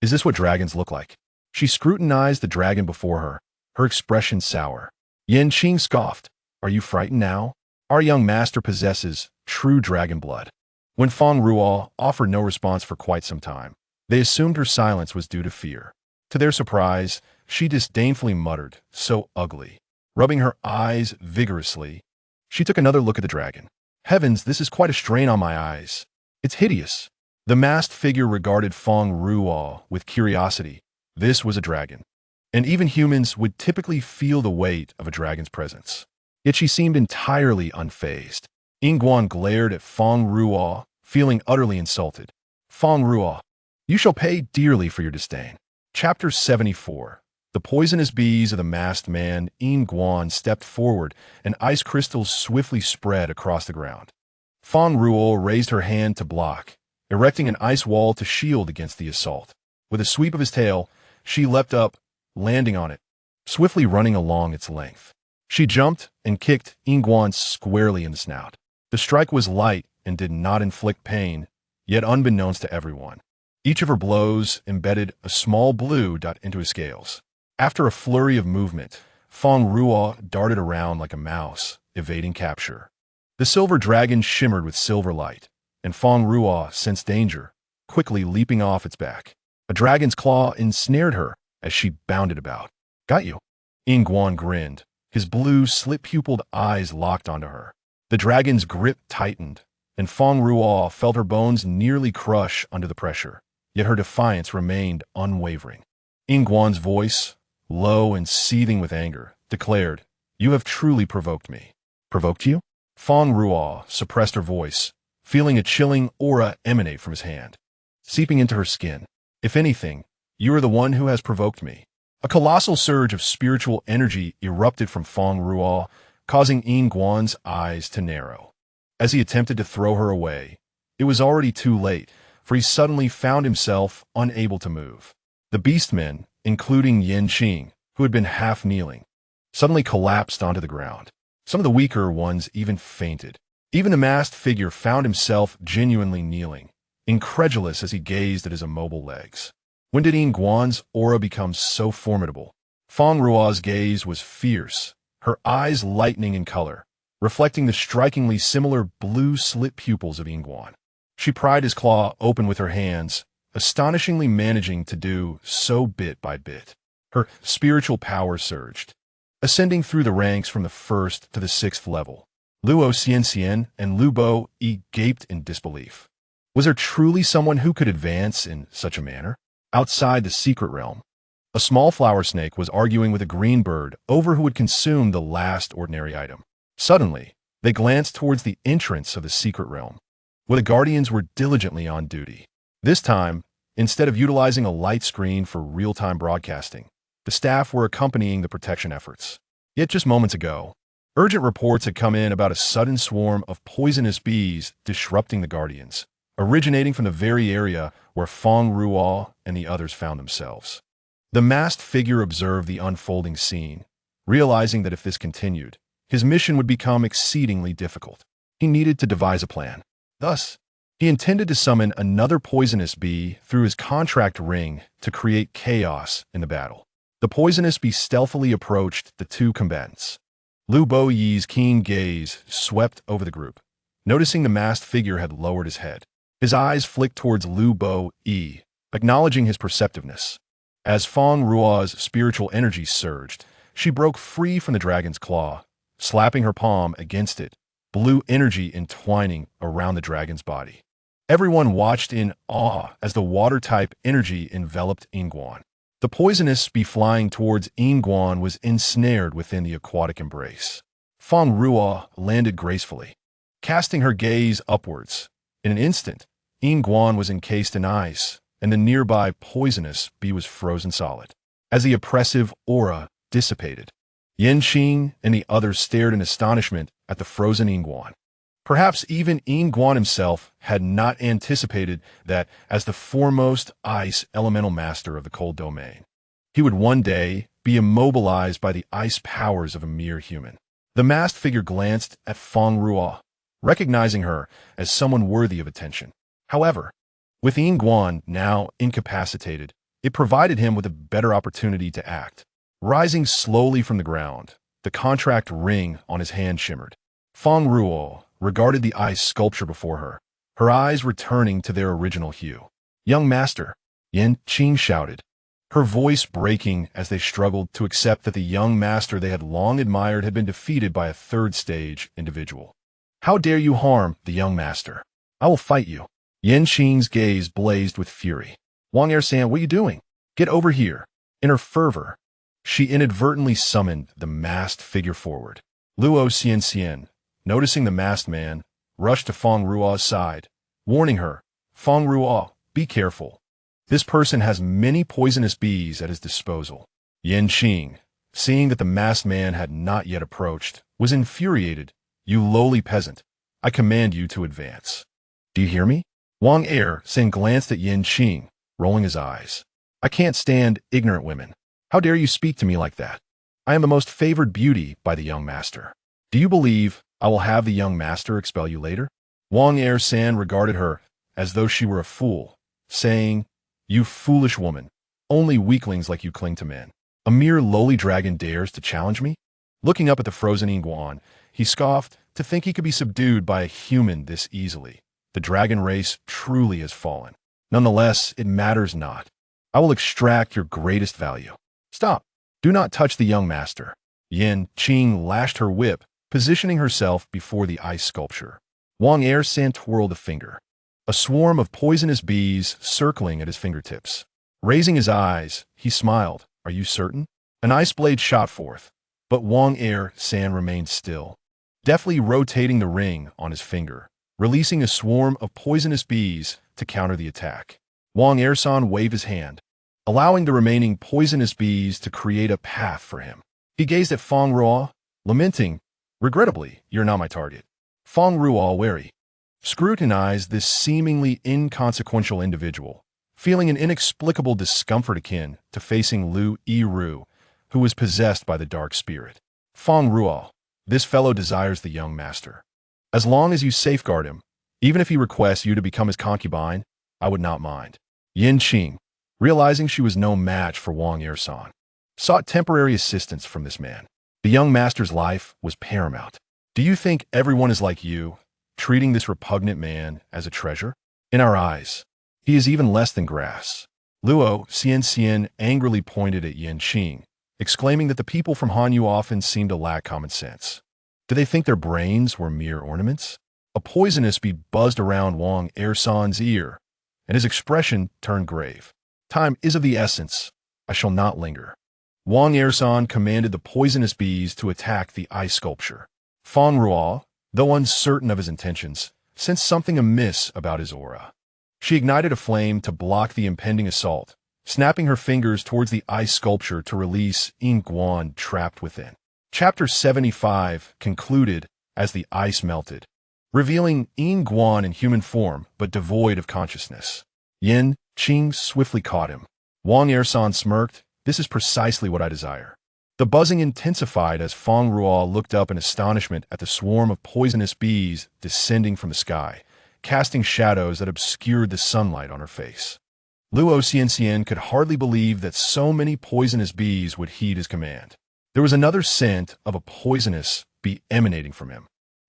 Is this what dragons look like? She scrutinized the dragon before her, her expression sour. Yanqing scoffed. Are you frightened now? Our young master possesses true dragon blood. When Fang Ruo offered no response for quite some time, they assumed her silence was due to fear. To their surprise, she disdainfully muttered, so ugly. Rubbing her eyes vigorously, she took another look at the dragon. Heavens, this is quite a strain on my eyes. It's hideous. The masked figure regarded Fang Ruo with curiosity. This was a dragon, and even humans would typically feel the weight of a dragon's presence. Yet she seemed entirely unfazed. Yingguan glared at Fang Ruo, feeling utterly insulted. Fang Ruo, you shall pay dearly for your disdain. Chapter 74. The poisonous bees of the masked man. Yingguan stepped forward, and ice crystals swiftly spread across the ground. Fang Ruo raised her hand to block, erecting an ice wall to shield against the assault. With a sweep of his tail, she leapt up, landing on it, swiftly running along its length. She jumped and kicked Yingguan squarely in the snout. The strike was light and did not inflict pain, yet unbeknownst to everyone. Each of her blows embedded a small blue dot into his scales. After a flurry of movement, Fang Ruo darted around like a mouse, evading capture. The silver dragon shimmered with silver light, and Fang Ruo sensed danger, quickly leaping off its back. A dragon's claw ensnared her as she bounded about. Got you. Yingguan grinned, his blue, slit-pupiled eyes locked onto her. The dragon's grip tightened, and Fang Ruo felt her bones nearly crush under the pressure, yet her defiance remained unwavering. Yingguan's voice, low and seething with anger, declared, You have truly provoked me. Provoked you? Fang Ruo suppressed her voice, feeling a chilling aura emanate from his hand, seeping into her skin. If anything, you are the one who has provoked me. A colossal surge of spiritual energy erupted from Fang Ruo, causing Yingguan's eyes to narrow. As he attempted to throw her away, it was already too late, for he suddenly found himself unable to move. The beastmen, including Yanqing, who had been half kneeling, suddenly collapsed onto the ground. Some of the weaker ones even fainted. Even the masked figure found himself genuinely kneeling, incredulous as he gazed at his immobile legs. When did Yingguan's aura become so formidable? Fang Ruo's gaze was fierce, her eyes lightening in color, reflecting the strikingly similar blue slit pupils of Yingguan. She pried his claw open with her hands, astonishingly managing to do so bit by bit. Her spiritual power surged, ascending through the ranks from the 1st to the 6th level. Luo Xianxian and Lu Bo Yi gaped in disbelief. Was there truly someone who could advance in such a manner? Outside the secret realm, a small flower snake was arguing with a green bird over who would consume the last ordinary item. Suddenly, they glanced towards the entrance of the secret realm, where the guardians were diligently on duty. This time, instead of utilizing a light screen for real-time broadcasting, the staff were accompanying the protection efforts. Yet just moments ago, urgent reports had come in about a sudden swarm of poisonous bees disrupting the guardians, originating from the very area where Fang Ruo and the others found themselves. The masked figure observed the unfolding scene, realizing that if this continued, his mission would become exceedingly difficult. He needed to devise a plan. Thus, he intended to summon another poisonous bee through his contract ring to create chaos in the battle. The poisonous bee stealthily approached the two combatants. Lu Bo Yi's keen gaze swept over the group, noticing the masked figure had lowered his head. His eyes flicked towards Lu Bo Yi, acknowledging his perceptiveness. As Fang Ruo's spiritual energy surged, she broke free from the dragon's claw, slapping her palm against it, blue energy entwining around the dragon's body. Everyone watched in awe as the water-type energy enveloped Yingguan. The poisonous bee flying towards Yingguan was ensnared within the aquatic embrace. Fang Ruo landed gracefully, casting her gaze upwards. In an instant, Yingguan was encased in ice, and the nearby poisonous bee was frozen solid. As the oppressive aura dissipated, Yanqing and the others stared in astonishment at the frozen Yingguan. Perhaps even Yin Guan himself had not anticipated that as the foremost ice elemental master of the cold domain, he would one day be immobilized by the ice powers of a mere human. The masked figure glanced at Fang Ruo, recognizing her as someone worthy of attention. However, with Yin Guan now incapacitated, it provided him with a better opportunity to act. Rising slowly from the ground, the contract ring on his hand shimmered. Fang Ruo regarded the ice sculpture before her, her eyes returning to their original hue. "Young master," Yin Qing shouted, her voice breaking as they struggled to accept that the young master they had long admired had been defeated by a third-stage individual. "How dare you harm the young master? I will fight you." Yin Qing's gaze blazed with fury. "Wang Er-san, what are you doing? Get over here." In her fervor, she inadvertently summoned the masked figure forward. Luo Xianxian, noticing the masked man, rushed to Fang Ruo's side, warning her, "Fang Ruo, be careful. This person has many poisonous bees at his disposal." Yin Qing, seeing that the masked man had not yet approached, was infuriated. "You lowly peasant, I command you to advance. Do you hear me?" Wang Er-san glanced at Yin Qing, rolling his eyes. "I can't stand ignorant women. How dare you speak to me like that? I am the most favored beauty by the young master. Do you believe I will have the young master expel you later?" Wang Er-san regarded her as though she were a fool, saying, "You foolish woman, only weaklings like you cling to men. A mere lowly dragon dares to challenge me?" Looking up at the frozen Yin Guan, he scoffed to think he could be subdued by a human this easily. The dragon race truly has fallen. Nonetheless, it matters not. I will extract your greatest value. Stop. Do not touch the young master. Yin Qing lashed her whip, positioning herself before the ice sculpture. Wang Er-san twirled a finger. A swarm of poisonous bees circling at his fingertips. Raising his eyes, he smiled. "Are you certain?" An ice blade shot forth, but Wang Er-san remained still, deftly rotating the ring on his finger, releasing a swarm of poisonous bees to counter the attack. Wang Er-san waved his hand, allowing the remaining poisonous bees to create a path for him. He gazed at Fang Ruo, lamenting, "Regrettably, you're not my target." Fang Ruo, wary, scrutinized this seemingly inconsequential individual, feeling an inexplicable discomfort akin to facing Lu Yiru, who was possessed by the dark spirit. "Fang Ruo, this fellow desires the young master. As long as you safeguard him, even if he requests you to become his concubine, I would not mind." Yin Qing, realizing she was no match for Wang Er-san, sought temporary assistance from this man. The young master's life was paramount. "Do you think everyone is like you, treating this repugnant man as a treasure? In our eyes, he is even less than grass." Luo Xianxian angrily pointed at Yin Qing, exclaiming that the people from Hanyu often seemed to lack common sense. Do they think their brains were mere ornaments? A poisonous bee buzzed around Wang Er-san's ear, and his expression turned grave. "Time is of the essence. I shall not linger." Wang Er-san commanded the poisonous bees to attack the ice sculpture. Fang Ruo, though uncertain of his intentions, sensed something amiss about his aura. She ignited a flame to block the impending assault, snapping her fingers towards the ice sculpture to release Yin Guan trapped within. Chapter 75 concluded as the ice melted, revealing Yin Guan in human form but devoid of consciousness. Yin Qing swiftly caught him. Wang Er-san smirked. "This is precisely what I desire." The buzzing intensified as Fang Ruo looked up in astonishment at the swarm of poisonous bees descending from the sky, casting shadows that obscured the sunlight on her face. Luo Xianxian could hardly believe that so many poisonous bees would heed his command. There was another scent of a poisonous bee emanating from him.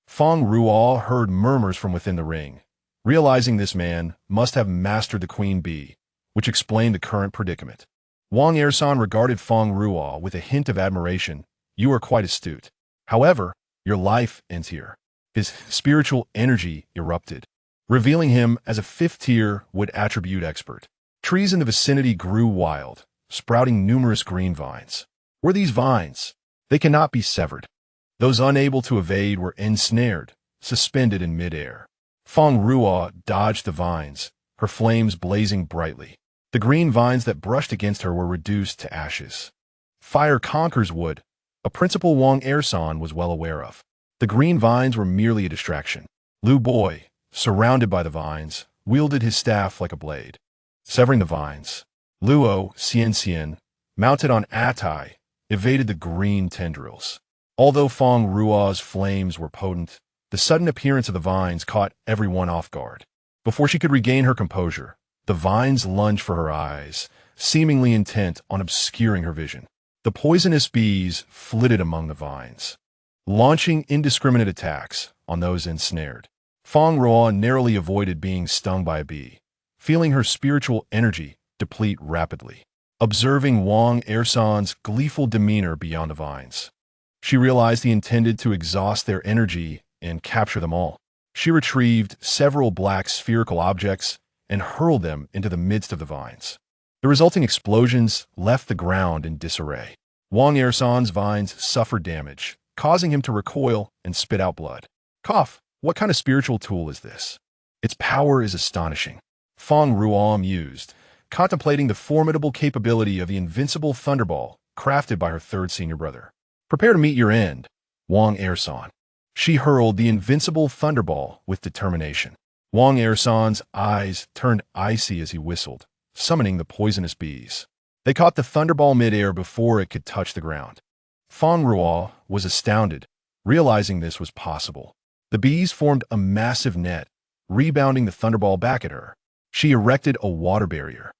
Fang Ruo heard murmurs from within the ring, realizing this man must have mastered the queen bee, which explained the current predicament. Wang Er-san regarded Fang Ruo with a hint of admiration. "You are quite astute. However, your life ends here." His spiritual energy erupted, revealing him as a fifth-tier wood attribute expert. Trees in the vicinity grew wild, sprouting numerous green vines. Were these vines? They cannot be severed. Those unable to evade were ensnared, suspended in midair. Fang Ruo dodged the vines, her flames blazing brightly. The green vines that brushed against her were reduced to ashes. Fire conquers wood, a principle Wang Er-san was well aware of. The green vines were merely a distraction. Lu Boi, surrounded by the vines, wielded his staff like a blade. Severing the vines, Luo Xianxian, mounted on Atai, evaded the green tendrils. Although Fang Ruo's flames were potent, the sudden appearance of the vines caught everyone off guard. Before she could regain her composure, the vines lunged for her eyes, seemingly intent on obscuring her vision. The poisonous bees flitted among the vines, launching indiscriminate attacks on those ensnared. Fang Ruo narrowly avoided being stung by a bee, feeling her spiritual energy deplete rapidly. Observing Wang Ersan's gleeful demeanor beyond the vines, she realized he intended to exhaust their energy and capture them all. She retrieved several black spherical objects and hurled them into the midst of the vines. The resulting explosions left the ground in disarray. Wang Ersan's vines suffered damage, causing him to recoil and spit out blood. Cough, what kind of spiritual tool is this? Its power is astonishing. Fang Ruo mused, contemplating the formidable capability of the invincible thunderball crafted by her third senior brother. Prepare to meet your end, Wang Ersan. She hurled the invincible thunderball with determination. Wang Ersan's eyes turned icy as he whistled, summoning the poisonous bees. They caught the thunderball midair before it could touch the ground. Fang Ruo was astounded, realizing this was possible. The bees formed a massive net, rebounding the thunderball back at her. She erected a water barrier,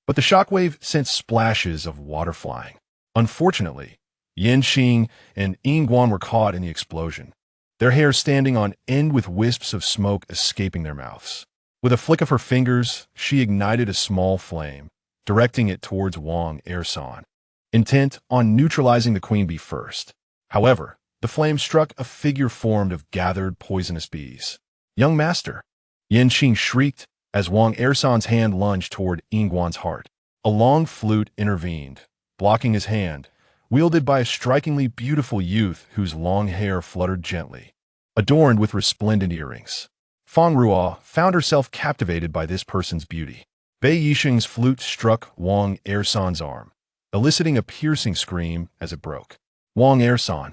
but the shockwave sent splashes of water flying. Unfortunately, Yanqing and Yingguan were caught in the explosion, their hair standing on end with wisps of smoke escaping their mouths. With a flick of her fingers, she ignited a small flame, directing it towards Wang Ersan, intent on neutralizing the queen bee first. However, the flame struck a figure formed of gathered poisonous bees. Young master! Yanqing shrieked as Wang Ersan's hand lunged toward Yingguan's heart. A long flute intervened, blocking his hand, wielded by a strikingly beautiful youth whose long hair fluttered gently, adorned with resplendent earrings. Fang Ruo found herself captivated by this person's beauty. Bei Yixing's flute struck Wang Ersan's arm, eliciting a piercing scream as it broke. Wang Ersan,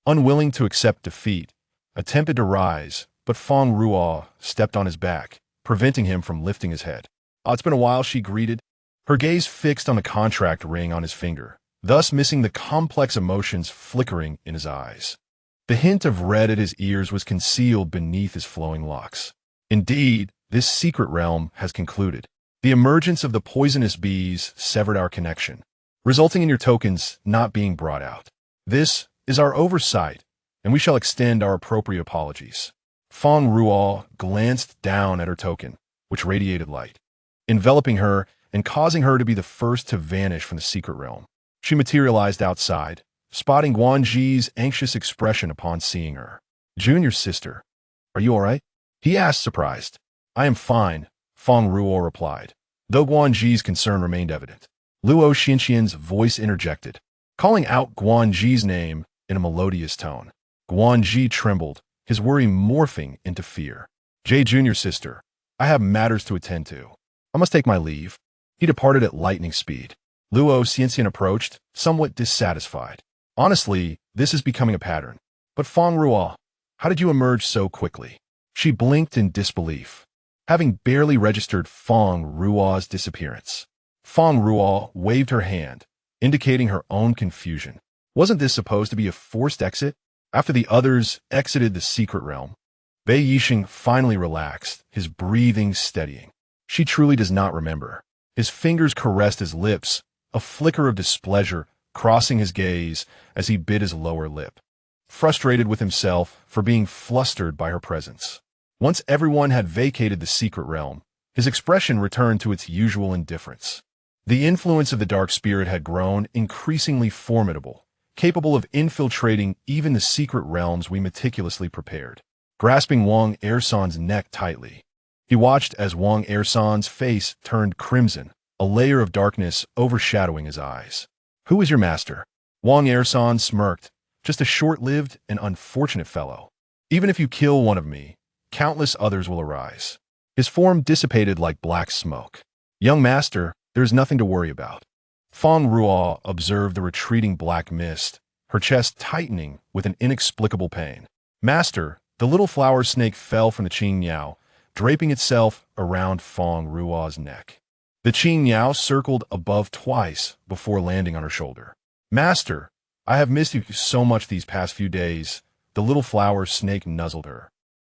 unwilling to accept defeat, attempted to rise, but Fang Ruo stepped on his back, preventing him from lifting his head. It's been a while, she greeted, her gaze fixed on the contract ring on his finger, thus missing the complex emotions flickering in his eyes. The hint of red at his ears was concealed beneath his flowing locks. Indeed, this secret realm has concluded. The emergence of the poisonous bees severed our connection, resulting in your tokens not being brought out. This is our oversight, and we shall extend our appropriate apologies. Fang Ruo glanced down at her token, which radiated light, enveloping her and causing her to be the first to vanish from the secret realm. She materialized outside, spotting Guanji's anxious expression upon seeing her. Junior sister, are you all right? He asked, surprised. I am fine, Fang Ruo replied, though Guanji's concern remained evident. Luo Xinxian's voice interjected, calling out Guanji's name in a melodious tone. Guanji trembled, his worry morphing into fear. Junior sister, I have matters to attend to. I must take my leave. He departed at lightning speed. Luo Xianxian approached, somewhat dissatisfied. Honestly, this is becoming a pattern. But Fang Ruo, how did you emerge so quickly? She blinked in disbelief, having barely registered Fang Ruo's disappearance. Fang Ruo waved her hand, indicating her own confusion. Wasn't this supposed to be a forced exit? After the others exited the secret realm, Bei Yixing finally relaxed, his breathing steadying. She truly does not remember. His fingers caressed his lips, a flicker of displeasure crossing his gaze as he bit his lower lip, frustrated with himself for being flustered by her presence. Once everyone had vacated the secret realm, his expression returned to its usual indifference. The influence of the dark spirit had grown increasingly formidable, capable of infiltrating even the secret realms we meticulously prepared. Grasping Wang Ersan's neck tightly, he watched as Wang Ersan's face turned crimson, a layer of darkness overshadowing his eyes. Who is your master? Wang Ersan smirked, just a short-lived and unfortunate fellow. Even if you kill one of me, countless others will arise. His form dissipated like black smoke. Young master, there is nothing to worry about. Fang Ruo observed the retreating black mist, her chest tightening with an inexplicable pain. Master, The little flower snake fell from the Qing Yao, draping itself around Fang Ruo's neck. The Qing Yao circled above twice before landing on her shoulder. Master, I have missed you so much these past few days. The little flower snake nuzzled her,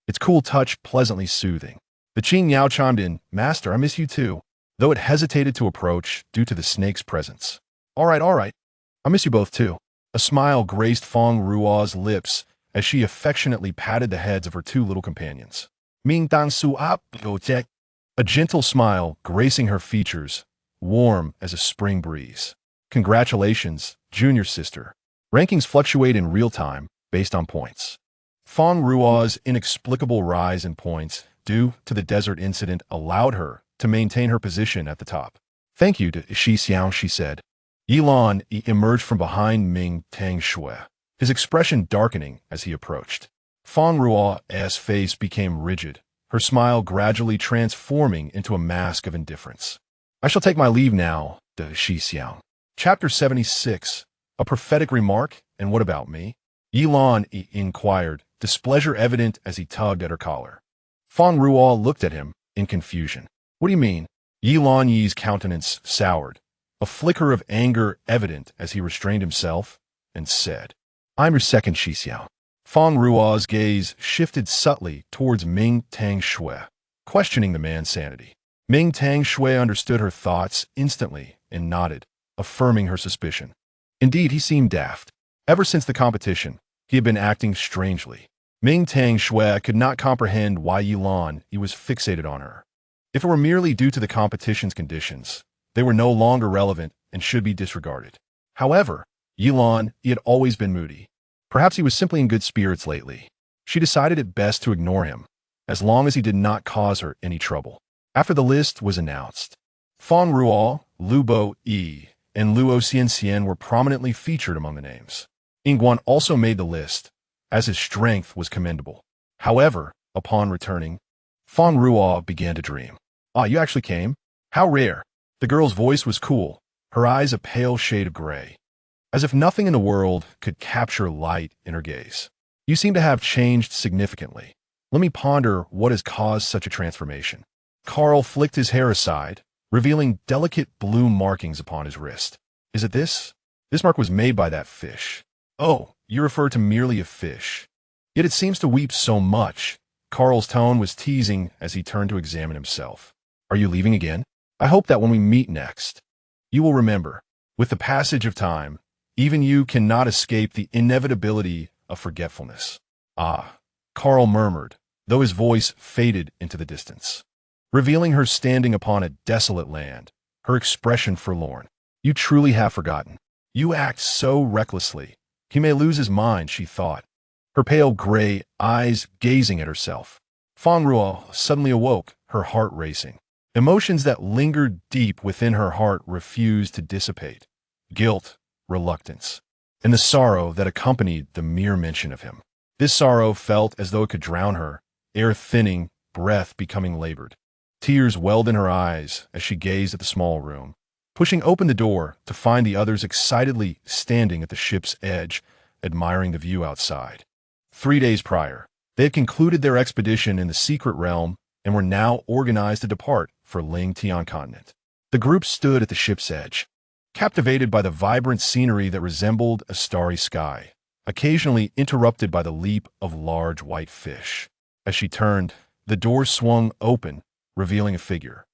its cool touch pleasantly soothing. The Qing Yao chimed in, Master, I miss you too, though it hesitated to approach due to the snake's presence. All right, I miss you both too. A smile graced Fang Ruo's lips as she affectionately patted the heads of her two little companions. Ming Dang Su Ap Go Jack. A gentle smile gracing her features, warm as a spring breeze. Congratulations, junior sister. Rankings fluctuate in real time based on points. Fang Ruo's inexplicable rise in points due to the desert incident allowed her to maintain her position at the top. Thank you to Shi Xiang, she said. Yilan emerged from behind Ming Tang Shui, his expression darkening as he approached. Fang Ruo's face became rigid, her smile gradually transforming into a mask of indifference. I shall take my leave now, de Shi Xiang. Chapter 76, A Prophetic Remark, and What About Me? Yilan inquired, displeasure evident as he tugged at her collar. Fang Ruo looked at him in confusion. What do you mean? Yilan Yi's countenance soured, a flicker of anger evident as he restrained himself, and said, I'm your second Shi Xiang. Fang Ruo's gaze shifted subtly towards Ming Tang Shui, questioning the man's sanity. Ming Tang Shui understood her thoughts instantly and nodded, affirming her suspicion. Indeed, he seemed daft. Ever since the competition, he had been acting strangely. Ming Tang Shui could not comprehend why Yilan Yi was fixated on her. If it were merely due to the competition's conditions, they were no longer relevant and should be disregarded. However, Yilan Yi had always been moody. Perhaps he was simply in good spirits lately. She decided it best to ignore him, as long as he did not cause her any trouble. After the list was announced, Fang Ruo, Lu Bo Yi, and Luo Xianxian were prominently featured among the names. Yingguan also made the list, as his strength was commendable. However, upon returning, Fang Ruo began to dream. Ah, you actually came? How rare. The girl's voice was cool, her eyes a pale shade of gray, as if nothing in the world could capture light in her gaze. You seem to have changed significantly. Let me ponder what has caused such a transformation. Carl flicked his hair aside, revealing delicate blue markings upon his wrist. Is it this? This mark was made by that fish. Oh, you refer to merely a fish. Yet it seems to weep so much. Carl's tone was teasing as he turned to examine himself. Are you leaving again? I hope that when we meet next, you will remember, with the passage of time, even you cannot escape the inevitability of forgetfulness. Ah, Carl murmured, though his voice faded into the distance, revealing her standing upon a desolate land, her expression forlorn. You truly have forgotten. You act so recklessly. He may lose his mind, she thought, her pale gray eyes gazing at herself. Fang Ruo suddenly awoke, her heart racing. Emotions that lingered deep within her heart refused to dissipate. Guilt, reluctance, and the sorrow that accompanied the mere mention of him. This sorrow felt as though it could drown her, air thinning, breath becoming labored. Tears welled in her eyes as she gazed at the small room, pushing open the door to find the others excitedly standing at the ship's edge, admiring the view outside. 3 days prior, they had concluded their expedition in the secret realm and were now organized to depart for Ling Tian continent. The group stood at the ship's edge, captivated by the vibrant scenery that resembled a starry sky, occasionally interrupted by the leap of large white fish. As she turned, the door swung open, revealing a figure.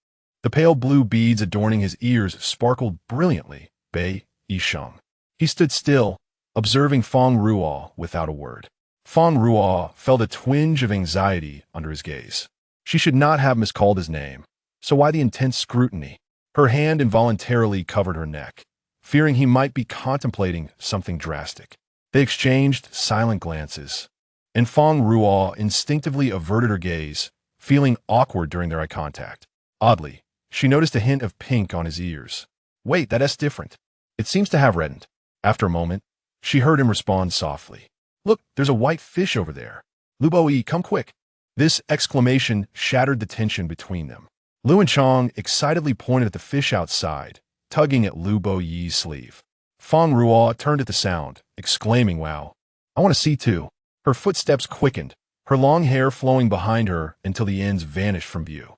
The pale blue beads adorning his ears sparkled brilliantly. Bei Yisheng. He stood still, observing Fang Ruo without a word. Fang Ruo felt a twinge of anxiety under his gaze. She should not have miscalled his name, so why the intense scrutiny? Her hand involuntarily covered her neck, fearing he might be contemplating something drastic. They exchanged silent glances, and Fang Ruo instinctively averted her gaze, feeling awkward during their eye contact. Oddly, she noticed a hint of pink on his ears. Wait, that's different. It seems to have reddened. After a moment, she heard him respond softly. Look, there's a white fish over there. Lu Bo Yi, come quick. This exclamation shattered the tension between them. Lu and Chong excitedly pointed at the fish outside, tugging at Lu Bo Yi's sleeve. Fang Ruo turned at the sound, exclaiming, wow. I want to see too. Her footsteps quickened, her long hair flowing behind her until the ends vanished from view.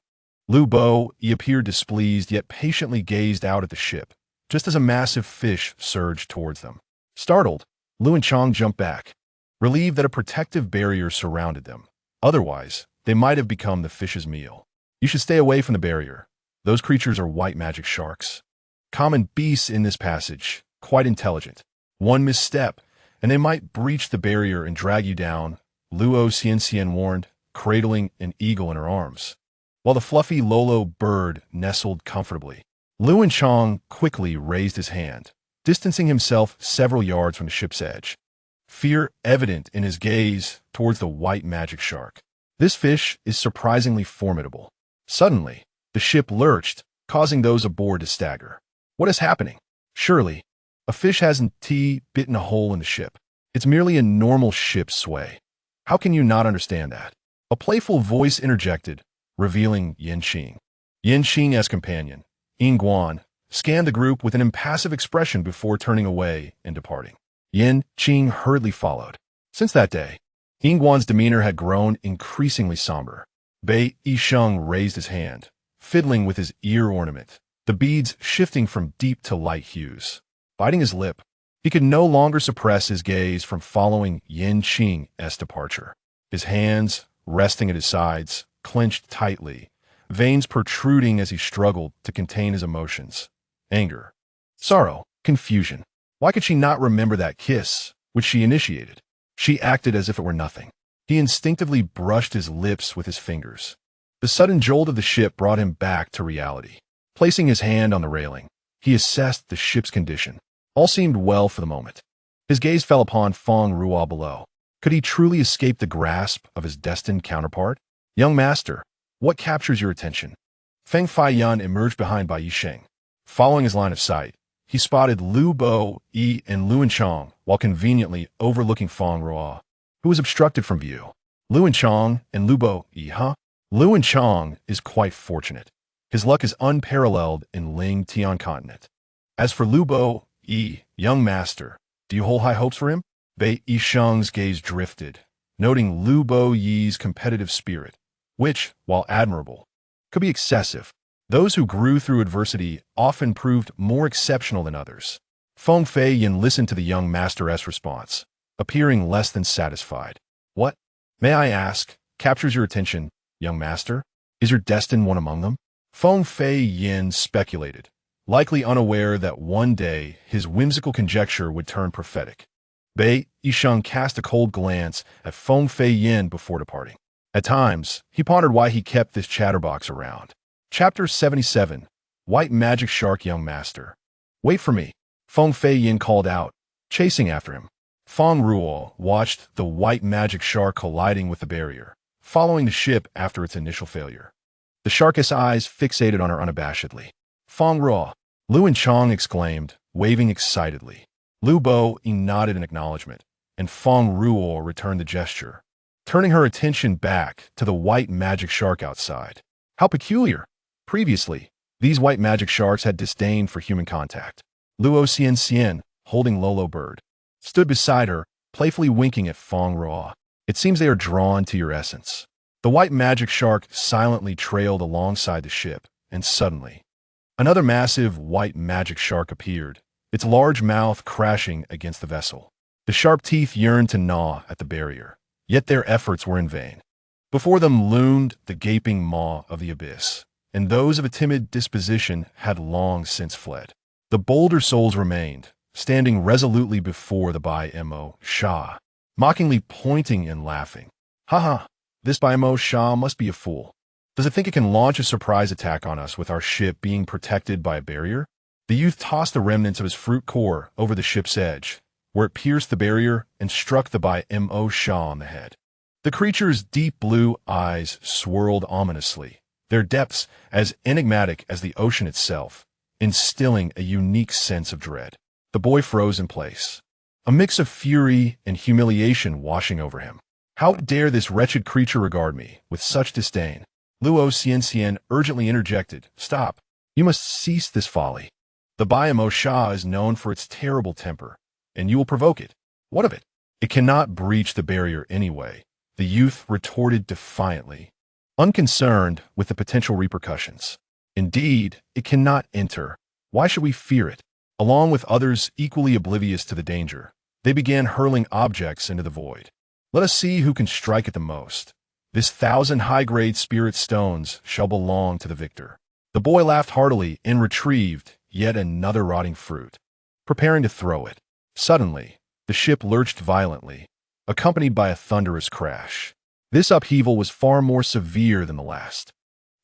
Lu Bo appeared displeased yet patiently gazed out at the ship, just as a massive fish surged towards them. Startled, Lu and Chong jumped back, relieved that a protective barrier surrounded them. Otherwise, they might have become the fish's meal. You should stay away from the barrier. Those creatures are white magic sharks. Common beasts in this passage, quite intelligent. One misstep, and they might breach the barrier and drag you down, Luo Xianxian warned, cradling an eagle in her arms, while the fluffy Lolo bird nestled comfortably. Lu and Chong quickly raised his hand, distancing himself several yards from the ship's edge, fear evident in his gaze towards the white magic shark. This fish is surprisingly formidable. Suddenly, the ship lurched, causing those aboard to stagger. What is happening? Surely, a fish hasn't bitten a hole in the ship. It's merely a normal ship's sway. How can you not understand that? A playful voice interjected, revealing Yin Qing. Yin Qing as companion, Ying Guan, scanned the group with an impassive expression before turning away and departing. Yin Qing hurriedly followed. Since that day, Ying Guan's demeanor had grown increasingly somber. Bei Yisheng raised his hand, fiddling with his ear ornament, the beads shifting from deep to light hues. Biting his lip, he could no longer suppress his gaze from following Yin Qing's departure. His hands, resting at his sides, clenched tightly, veins protruding as he struggled to contain his emotions. Anger, sorrow, confusion. Why could she not remember that kiss, which she initiated? She acted as if it were nothing. He instinctively brushed his lips with his fingers. The sudden jolt of the ship brought him back to reality. Placing his hand on the railing, he assessed the ship's condition. All seemed well for the moment. His gaze fell upon Fang Ruo below. Could he truly escape the grasp of his destined counterpart? Young master, what captures your attention? Feng Feiyan emerged behind Bai Yisheng. Following his line of sight, he spotted Lu Bo and Lu Chong while conveniently overlooking Fang Ruo, who was obstructed from view. Lu Chong and Lu Bo, Lu Chong is quite fortunate. His luck is unparalleled in Ling Tian continent. As for Lu Bo, young master, do you hold high hopes for him? Bei Yisheng's gaze drifted, noting Lu Bo Yi's competitive spirit, which, while admirable, could be excessive. Those who grew through adversity often proved more exceptional than others. Feng Feiyan listened to the young master's response, appearing less than satisfied. What, may I ask, captures your attention, young master? Is your destined one among them? Feng Feiyan speculated, likely unaware that one day his whimsical conjecture would turn prophetic. Bei Yisheng cast a cold glance at Feng Feiyan before departing. At times, he pondered why he kept this chatterbox around. Chapter 77, White Magic Shark Young Master. Wait for me, Feng Feiyan called out, chasing after him. Fang Ruo watched the white magic shark colliding with the barrier, following the ship after its initial failure. The shark's eyes fixated on her unabashedly. Fang Ruo, Lu and Chong exclaimed, waving excitedly. Lu Bo nodded in acknowledgement, and Fang Ruo returned the gesture, turning her attention back to the white magic shark outside. How peculiar! Previously, these white magic sharks had disdain for human contact. Luo Xianxian, holding Lolo Bird, stood beside her, playfully winking at Fang Ruo. It seems they are drawn to your essence. The white magic shark silently trailed alongside the ship, and suddenly, another massive white magic shark appeared, its large mouth crashing against the vessel. The sharp teeth yearned to gnaw at the barrier, yet their efforts were in vain. Before them loomed the gaping maw of the abyss, and those of a timid disposition had long since fled. The bolder souls remained, standing resolutely before the Bai Mo Sha, mockingly pointing and laughing. Ha ha, this Bai Mo Sha must be a fool. Does it think it can launch a surprise attack on us with our ship being protected by a barrier? The youth tossed the remnants of his fruit core over the ship's edge, where it pierced the barrier and struck the Bai Mo Sha on the head. The creature's deep blue eyes swirled ominously, their depths as enigmatic as the ocean itself, instilling a unique sense of dread. The boy froze in place, a mix of fury and humiliation washing over him. How dare this wretched creature regard me with such disdain? Luo Xianxian urgently interjected, Stop, you must cease this folly. The Bai Mo Sha is known for its terrible temper, and you will provoke it. What of it? It cannot breach the barrier anyway, the youth retorted defiantly, unconcerned with the potential repercussions. Indeed, it cannot enter. Why should we fear it? Along with others equally oblivious to the danger, they began hurling objects into the void. Let us see who can strike it the most. This 1,000 high-grade spirit stones shall belong to the victor. The boy laughed heartily and retrieved yet another rotting fruit, preparing to throw it. Suddenly, the ship lurched violently, accompanied by a thunderous crash. This upheaval was far more severe than the last.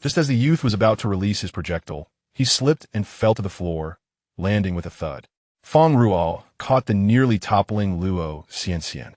Just as the youth was about to release his projectile, he slipped and fell to the floor, landing with a thud. Fang Ruo caught the nearly toppling Luo Xianxian,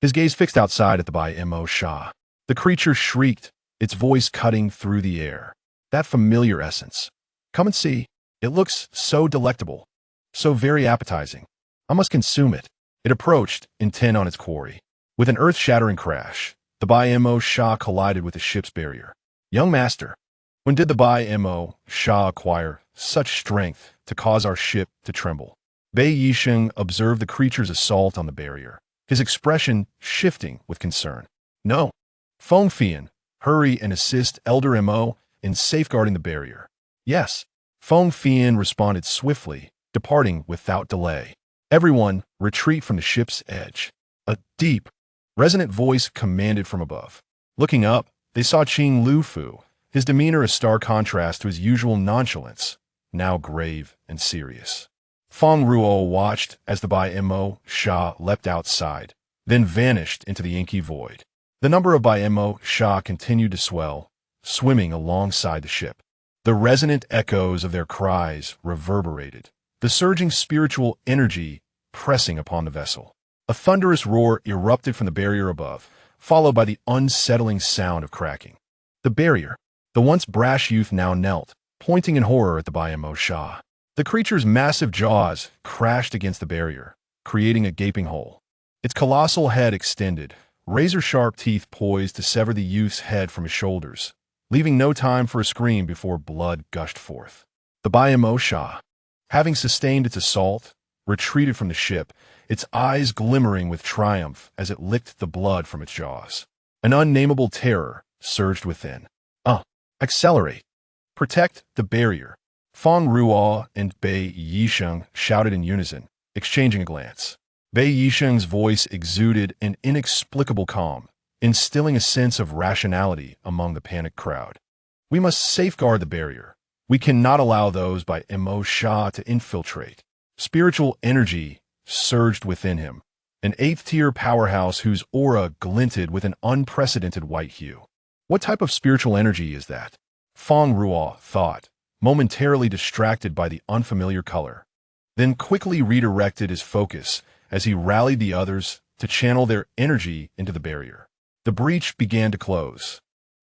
his gaze fixed outside at the Bai Mo Sha. The creature shrieked, its voice cutting through the air. That familiar essence. Come and see. It looks so delectable, so very appetizing. I must consume it. It approached, intent on its quarry. With an earth-shattering crash, the Bai Mo Sha collided with the ship's barrier. Young master, when did the Bai Mo Sha acquire such strength to cause our ship to tremble? Bei Yisheng observed the creature's assault on the barrier, his expression shifting with concern. No. Feng Fian, hurry and assist Elder Mo in safeguarding the barrier. Yes. Feng Fian responded swiftly, departing without delay. Everyone, retreat from the ship's edge. A deep, resonant voice commanded from above. Looking up, they saw Qing Lufu, his demeanor a stark contrast to his usual nonchalance, now grave and serious. Fang Ruo watched as the Bai Mo Sha leapt outside, then vanished into the inky void. The number of Bai Mo Sha continued to swell, swimming alongside the ship. The resonant echoes of their cries reverberated, the surging spiritual energy pressing upon the vessel. A thunderous roar erupted from the barrier above, followed by the unsettling sound of cracking. The barrier. The once brash youth now knelt, pointing in horror at the Bai Mo Sha. The creature's massive jaws crashed against the barrier, creating a gaping hole. Its colossal head extended, razor-sharp teeth poised to sever the youth's head from his shoulders, leaving no time for a scream before blood gushed forth. The Bai Mo Sha, having sustained its assault, retreated from the ship, its eyes glimmering with triumph as it licked the blood from its jaws. An unnameable terror surged within. Accelerate! Protect the barrier! Fang Ruo and Bei Yisheng shouted in unison, exchanging a glance. Bei Yisheng's voice exuded an inexplicable calm, instilling a sense of rationality among the panicked crowd. We must safeguard the barrier. We cannot allow those by Mo Sha to infiltrate. Spiritual energy surged within him, an 8th-tier powerhouse whose aura glinted with an unprecedented white hue. What type of spiritual energy is that? Fang Ruo thought, momentarily distracted by the unfamiliar color, then quickly redirected his focus as he rallied the others to channel their energy into the barrier. The breach began to close.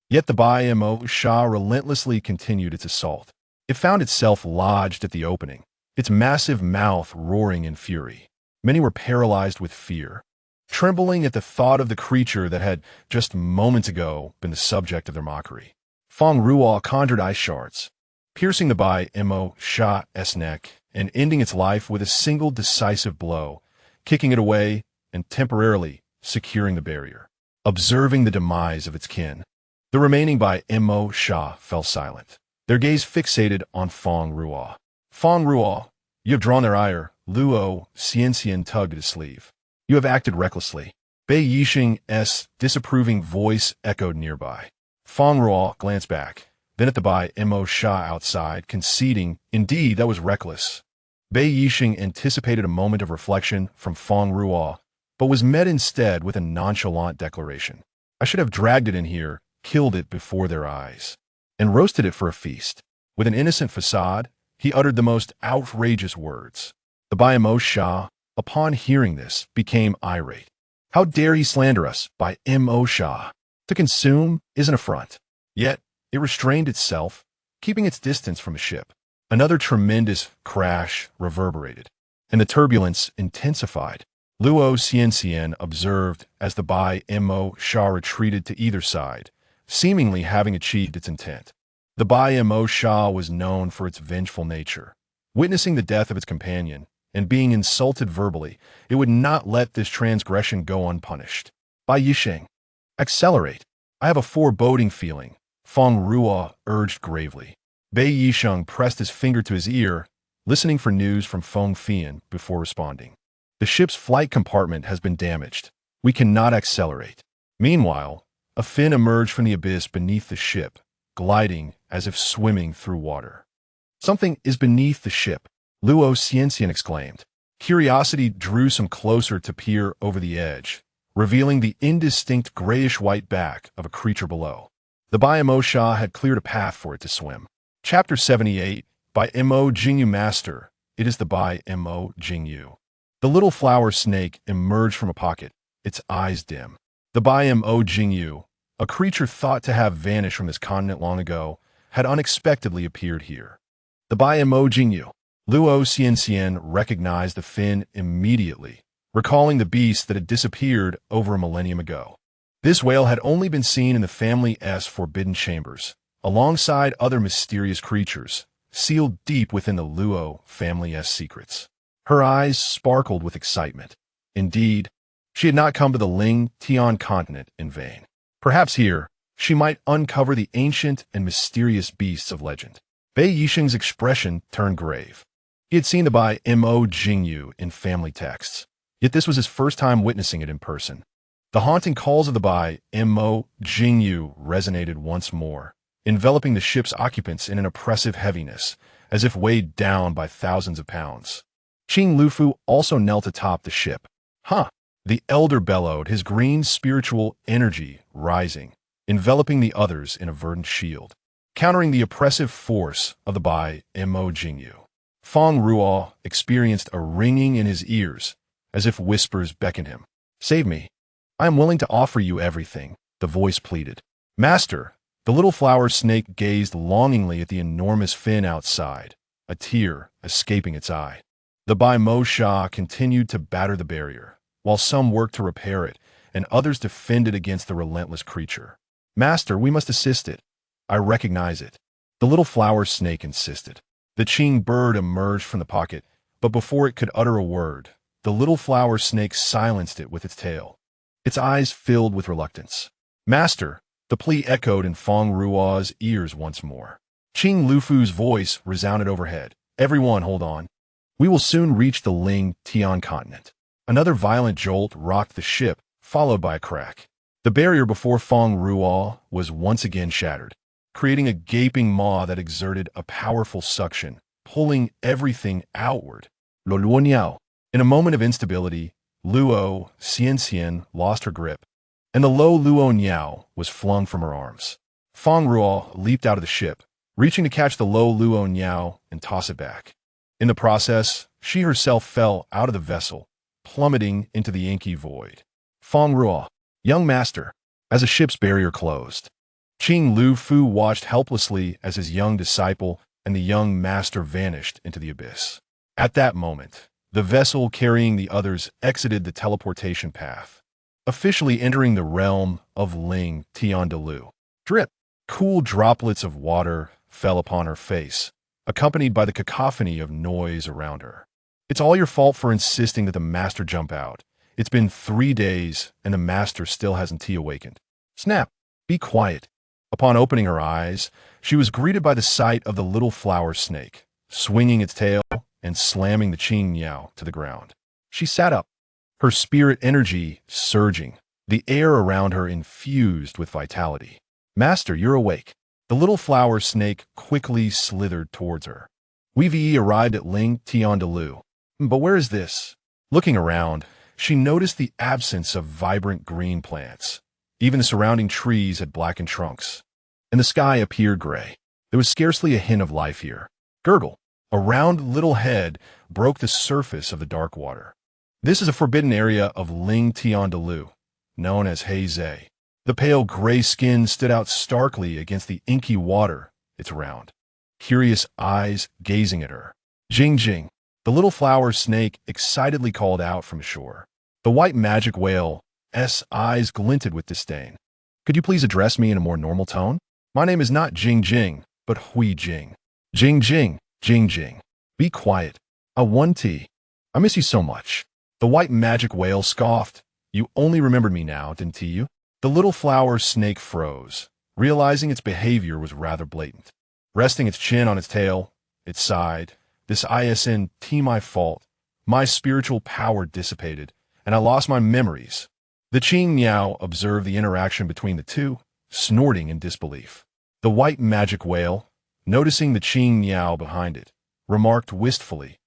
Yet the Bai Mo Sha relentlessly continued its assault. It found itself lodged at the opening, its massive mouth roaring in fury. Many were paralyzed with fear, trembling at the thought of the creature that had just moments ago been the subject of their mockery. Fang Ruo conjured ice shards, piercing the Bai Mo Sha's neck and ending its life with a single decisive blow, kicking it away and temporarily securing the barrier. Observing the demise of its kin, the remaining Bai Mo Sha fell silent, their gaze fixated on Fang Ruo. Fang Ruo, you have drawn their ire. Luo Xianxian tugged at his sleeve. You have acted recklessly. Bei Yisheng's disapproving voice echoed nearby. Fang Ruo glanced back, then at the Bai Mo Sha outside, conceding, indeed, that was reckless. Bei Yisheng anticipated a moment of reflection from Fang Ruo, but was met instead with a nonchalant declaration. I should have dragged it in here, killed it before their eyes, and roasted it for a feast. With an innocent facade, he uttered the most outrageous words. The Bai Mo Sha, upon hearing this, became irate. How dare he slander us, Bai Mo Sha? To consume is an affront. Yet, it restrained itself, keeping its distance from the ship. Another tremendous crash reverberated, and the turbulence intensified. Luo Xianxian observed as the Bai Mo Sha retreated to either side, seemingly having achieved its intent. The Bai Mo Sha was known for its vengeful nature. Witnessing the death of its companion, and being insulted verbally, it would not let this transgression go unpunished. Bai Yisheng, Accelerate. I have a foreboding feeling, Fang Ruo urged gravely. Bei Yisheng pressed his finger to his ear, listening for news from Feng Fian before responding. The ship's flight compartment has been damaged. We cannot accelerate. Meanwhile, a fin emerged from the abyss beneath the ship, gliding as if swimming through water. Something is beneath the ship, Luo Xianxian exclaimed. Curiosity drew some closer to peer over the edge, revealing the indistinct grayish-white back of a creature below. The Bai Mo Sha had cleared a path for it to swim. Chapter 78, by Mo Jingyu Master. It is the Bai Mo Jingyu. The little flower snake emerged from a pocket, its eyes dim. The Bai Mo Jingyu, a creature thought to have vanished from this continent long ago, had unexpectedly appeared here. The Bai Mo Jingyu. Luo Xianxian recognized the fin immediately, recalling the beast that had disappeared over a millennium ago. This whale had only been seen in the family's forbidden chambers, alongside other mysterious creatures, sealed deep within the Luo family's secrets. Her eyes sparkled with excitement. Indeed, she had not come to the Ling Tian continent in vain. Perhaps here, she might uncover the ancient and mysterious beasts of legend. Bei Yisheng's expression turned grave. He had seen the Bai Mo Jingyu in family texts, yet this was his first time witnessing it in person. The haunting calls of the Bai Mo Jingyu resonated once more, enveloping the ship's occupants in an oppressive heaviness, as if weighed down by thousands of pounds. Qing Lufu also knelt atop the ship. Huh! The elder bellowed, his green spiritual energy rising, enveloping the others in a verdant shield, countering the oppressive force of the Bai Mo Jingyu. Fang Ruo experienced a ringing in his ears, as if whispers beckoned him. Save me. I am willing to offer you everything, the voice pleaded. Master, the little flower snake gazed longingly at the enormous fin outside, a tear escaping its eye. The Bai Mo Sha continued to batter the barrier, while some worked to repair it, and others defended against the relentless creature. Master, we must assist it. I recognize it. The little flower snake insisted. The Qing bird emerged from the pocket, but before it could utter a word, the little flower snake silenced it with its tail. Its eyes filled with reluctance. Master, the plea echoed in Fang Ruo's ears once more. Qing Lufu's voice resounded overhead. Everyone, hold on. We will soon reach the Ling Tian continent. Another violent jolt rocked the ship, followed by a crack. The barrier before Fang Ruo was once again shattered, creating a gaping maw that exerted a powerful suction, pulling everything outward. Lo Luo Niao. In a moment of instability, Luo Xianxian lost her grip, and the low Luo Niao was flung from her arms. Fang Ruo leaped out of the ship, reaching to catch the low Luo Niao and toss it back. In the process, she herself fell out of the vessel, plummeting into the inky void. Fang Ruo, young master, as a ship's barrier closed. Qing Lufu watched helplessly as his young disciple and the young master vanished into the abyss. At that moment, the vessel carrying the others exited the teleportation path, officially entering the realm of Ling Tian de Lu. Drip! Cool droplets of water fell upon her face, accompanied by the cacophony of noise around her. It's all your fault for insisting that the master jump out. It's been 3 days, and the master still hasn't awakened. Snap! Be quiet. Upon opening her eyes, she was greeted by the sight of the little flower snake, swinging its tail and slamming the Qing Niao to the ground. She sat up, her spirit energy surging, the air around her infused with vitality. Master, you're awake. The little flower snake quickly slithered towards her. Wei arrived at Ling Tian de Lu. But where is this? Looking around, she noticed the absence of vibrant green plants. Even the surrounding trees had blackened trunks, and the sky appeared gray. There was scarcely a hint of life here. Gurgle, a round little head, broke the surface of the dark water. This is a forbidden area of Ling Tian de Lu, known as Heizei. The pale gray skin stood out starkly against the inky water, its round, curious eyes gazing at her. Jing Jing, the little flower snake excitedly called out from shore. The white magic whale's eyes glinted with disdain. Could you please address me in a more normal tone? My name is not Jing Jing, but Hui Jing. Jing Jing, Jing Jing. Be quiet. I want tea. I miss you so much. The white magic whale scoffed. You only remembered me now, didn't you? The little flower snake froze, realizing its behavior was rather blatant. Resting its chin on its tail, it sighed. This isn't my fault. My spiritual power dissipated, and I lost my memories. The Qing Miao observed the interaction between the two, snorting in disbelief. The white magic whale, noticing the Qing Miao behind it, remarked wistfully,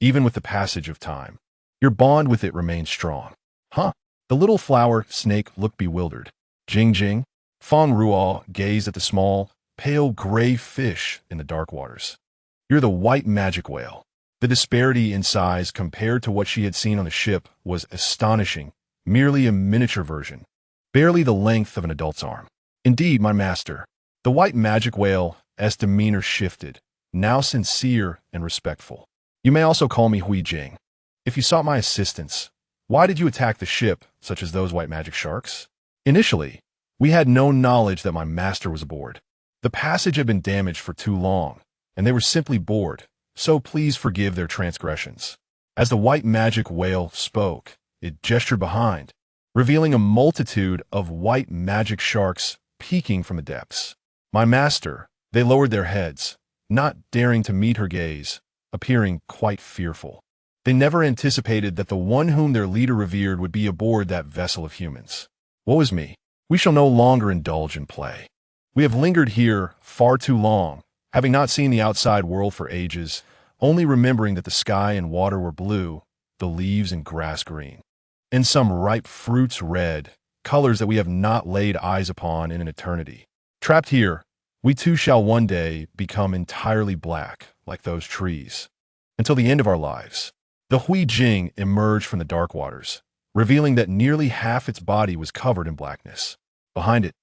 even with the passage of time, "Your bond with it remains strong." Huh? The little flower snake looked bewildered. Jing Jing. Fang Ruo gazed at the small, pale gray fish in the dark waters. "You're the white magic whale." The disparity in size compared to what she had seen on the ship was astonishing, merely a miniature version, barely the length of an adult's arm. "Indeed, my master." The white magic whale's demeanor shifted, now sincere and respectful. "You may also call me Hui Jing. If you sought my assistance, why did you attack the ship, such as those white magic sharks?" "Initially, we had no knowledge that my master was aboard. The passage had been damaged for too long, and they were simply bored, so please forgive their transgressions." As the white magic whale spoke, it gestured behind, revealing a multitude of white magic sharks peeking from the depths. "My master," they lowered their heads, not daring to meet her gaze, appearing quite fearful. They never anticipated that the one whom their leader revered would be aboard that vessel of humans. "Woe is me. We shall no longer indulge in play. We have lingered here far too long, having not seen the outside world for ages, only remembering that the sky and water were blue, the leaves and grass green, and some ripe fruits red, colors that we have not laid eyes upon in an eternity. Trapped here, we too shall one day become entirely black, like those trees, until the end of our lives." The Hui Jing emerged from the dark waters, revealing that nearly half its body was covered in blackness. Behind it,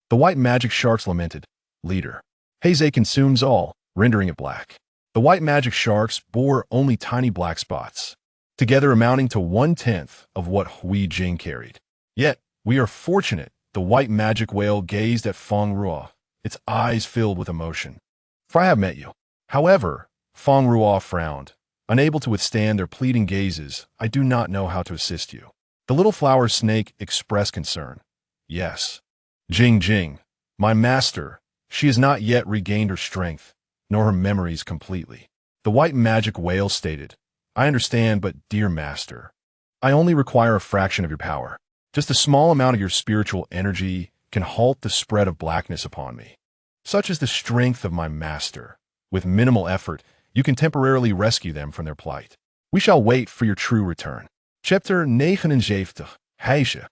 the white magic sharks lamented, "Leader, haze consumes all, rendering it black." The white magic sharks bore only tiny black spots, together amounting to 1/10 of what Hui Jing carried. "Yet, we are fortunate," the white magic whale gazed at Fang Ruo, its eyes filled with emotion. "For I have met you." However, Fang Ruo frowned, unable to withstand their pleading gazes. "I do not know how to assist you." The little flower snake expressed concern. "Yes. Jing Jing, my master, she has not yet regained her strength, nor her memories completely." The white magic whale stated, "I understand, but dear master, I only require a fraction of your power. Just a small amount of your spiritual energy can halt the spread of blackness upon me. Such is the strength of my master. With minimal effort, you can temporarily rescue them from their plight. We shall wait for your true return." Chapter 79. Heisha.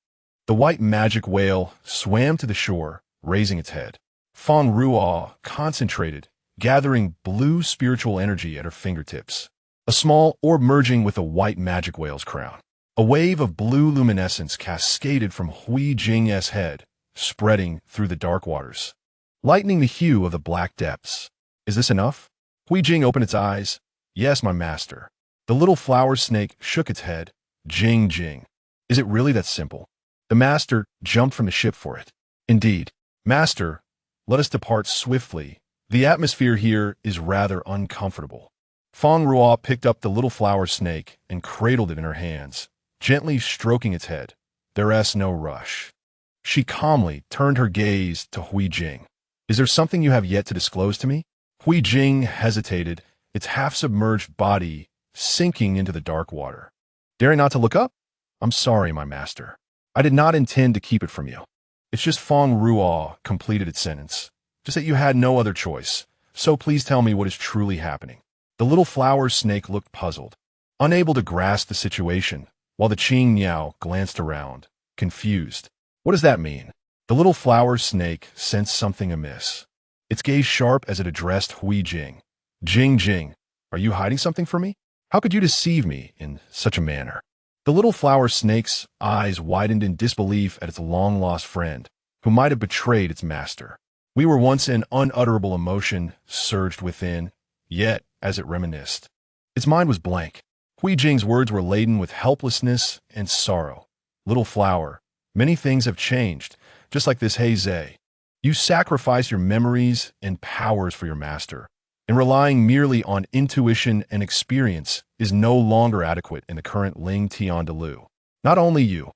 The white magic whale swam to the shore, raising its head. Fang Ruo concentrated, gathering blue spiritual energy at her fingertips. A small orb merging with a white magic whale's crown. A wave of blue luminescence cascaded from Hui Jing's head, spreading through the dark waters, lightening the hue of the black depths. "Is this enough?" Hui Jing opened its eyes. "Yes, my master." The little flower snake shook its head. "Jing Jing. Is it really that simple?" The master jumped from the ship for it. "Indeed. Master, let us depart swiftly. The atmosphere here is rather uncomfortable." Fang Ruo picked up the little flower snake and cradled it in her hands, gently stroking its head. There's no rush. She calmly turned her gaze to Hui Jing. "Is there something you have yet to disclose to me?" Hui Jing hesitated, its half-submerged body sinking into the dark water. "Daring not to look up? I'm sorry, my master. I did not intend to keep it from you. It's just," Fang Ruo completed its sentence, "just that you had no other choice, so please tell me what is truly happening." The little flower snake looked puzzled, unable to grasp the situation, while the Qing Miao glanced around, confused. "What does that mean?" The little flower snake sensed something amiss, its gaze sharp as it addressed Hui Jing. "Jing Jing, are you hiding something from me? How could you deceive me in such a manner?" The little flower snake's eyes widened in disbelief at its long-lost friend, who might have betrayed its master. "We were once," an unutterable emotion surged within, yet, as it reminisced, its mind was blank. Hui Jing's words were laden with helplessness and sorrow. "Little flower, many things have changed, just like this haze. You sacrifice your memories and powers for your master, and relying merely on intuition and experience is no longer adequate in the current Ling Tian de Lu. Not only you,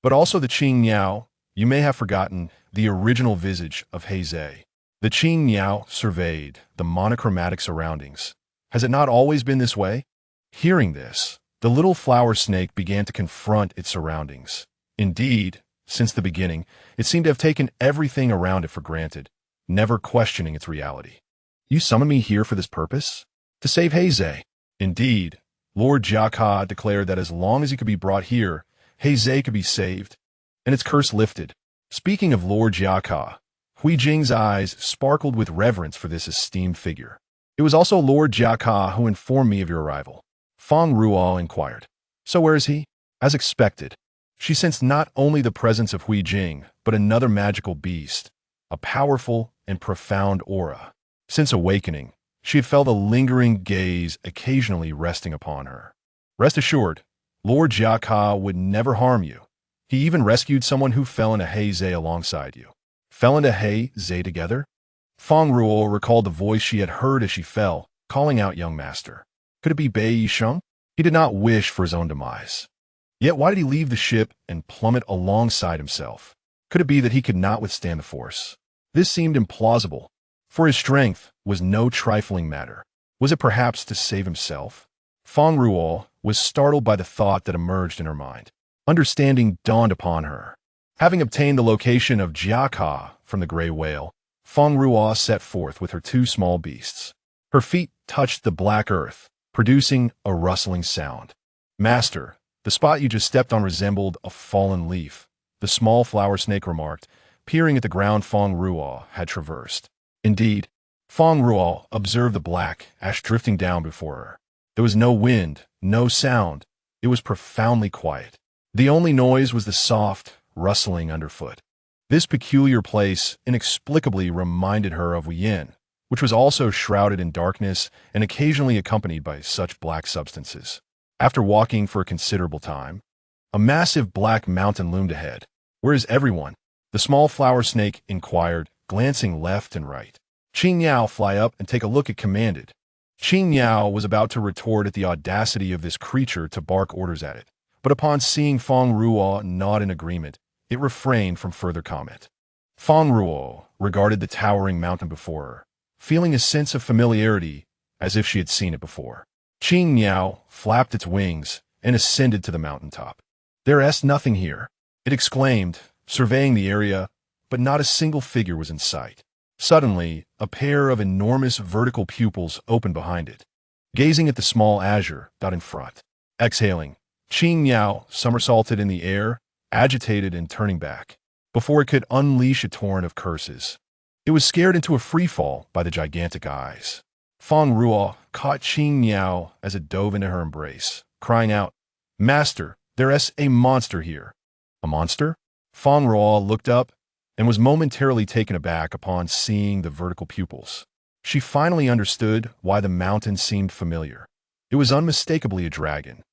but also the Qing Miao, You may have forgotten the original visage of Heizei. The Qing Niao surveyed the monochromatic surroundings. Has it not always been this way? Hearing this, the little flower snake began to confront its surroundings. Indeed, since the beginning, it seemed to have taken everything around it for granted, never questioning its reality. You summoned me here for this purpose? To save Heizei. Indeed, Lord Jiaka declared that as long as he could be brought here, Heizei could be saved, and its curse lifted. Speaking of Lord Jiaka, Hui Jing's eyes sparkled with reverence for this esteemed figure. It was also Lord Jiaka who informed me of your arrival. Fang Ruo inquired. So where is he? As expected, she sensed not only the presence of Hui Jing, but another magical beast, a powerful and profound aura. Since awakening, she had felt a lingering gaze occasionally resting upon her. Rest assured, Lord Jiaka would never harm you. He even rescued someone who fell into Heizei alongside you. Fell into Heizei together? Fang Ruo recalled the voice she had heard as she fell, calling out young master. Could it be Bai Yisheng? He did not wish for his own demise. Yet why did he leave the ship and plummet alongside himself? Could it be that he could not withstand the force? This seemed implausible, for his strength was no trifling matter. Was it perhaps to save himself? Fang Ruo was startled by the thought that emerged in her mind. Understanding dawned upon her. Having obtained the location of Jiaka from the gray whale, Fang Ruo set forth with her two small beasts. Her feet touched the black earth, producing a rustling sound. Master, the spot you just stepped on resembled a fallen leaf, the small flower snake remarked, peering at the ground Fang Ruo had traversed. Indeed, Fang Ruo observed the black ash drifting down before her. There was no wind, no sound. It was profoundly quiet. The only noise was the soft, rustling underfoot. This peculiar place inexplicably reminded her of Wuyin, which was also shrouded in darkness and occasionally accompanied by such black substances. After walking for a considerable time, a massive black mountain loomed ahead. Where is everyone? The small flower snake inquired, glancing left and right. Qing Yao, fly up and take a look, it commanded. Qing Yao was about to retort at the audacity of this creature to bark orders at it, but upon seeing Fang Ruo nod in agreement, it refrained from further comment. Fang Ruo regarded the towering mountain before her, feeling a sense of familiarity as if she had seen it before. Qing Yao flapped its wings and ascended to the mountaintop. There is nothing here, it exclaimed, surveying the area, but not a single figure was in sight. Suddenly, a pair of enormous vertical pupils opened behind it, gazing at the small azure dot in front. Exhaling, Qing Yao somersaulted in the air, agitated and turning back, before it could unleash a torrent of curses. It was scared into a freefall by the gigantic eyes. Fang Ruo caught Qing Yao as it dove into her embrace, crying out, Master, there is a monster here. A monster? Fang Ruo looked up and was momentarily taken aback upon seeing the vertical pupils. She finally understood why the mountain seemed familiar. It was unmistakably a dragon.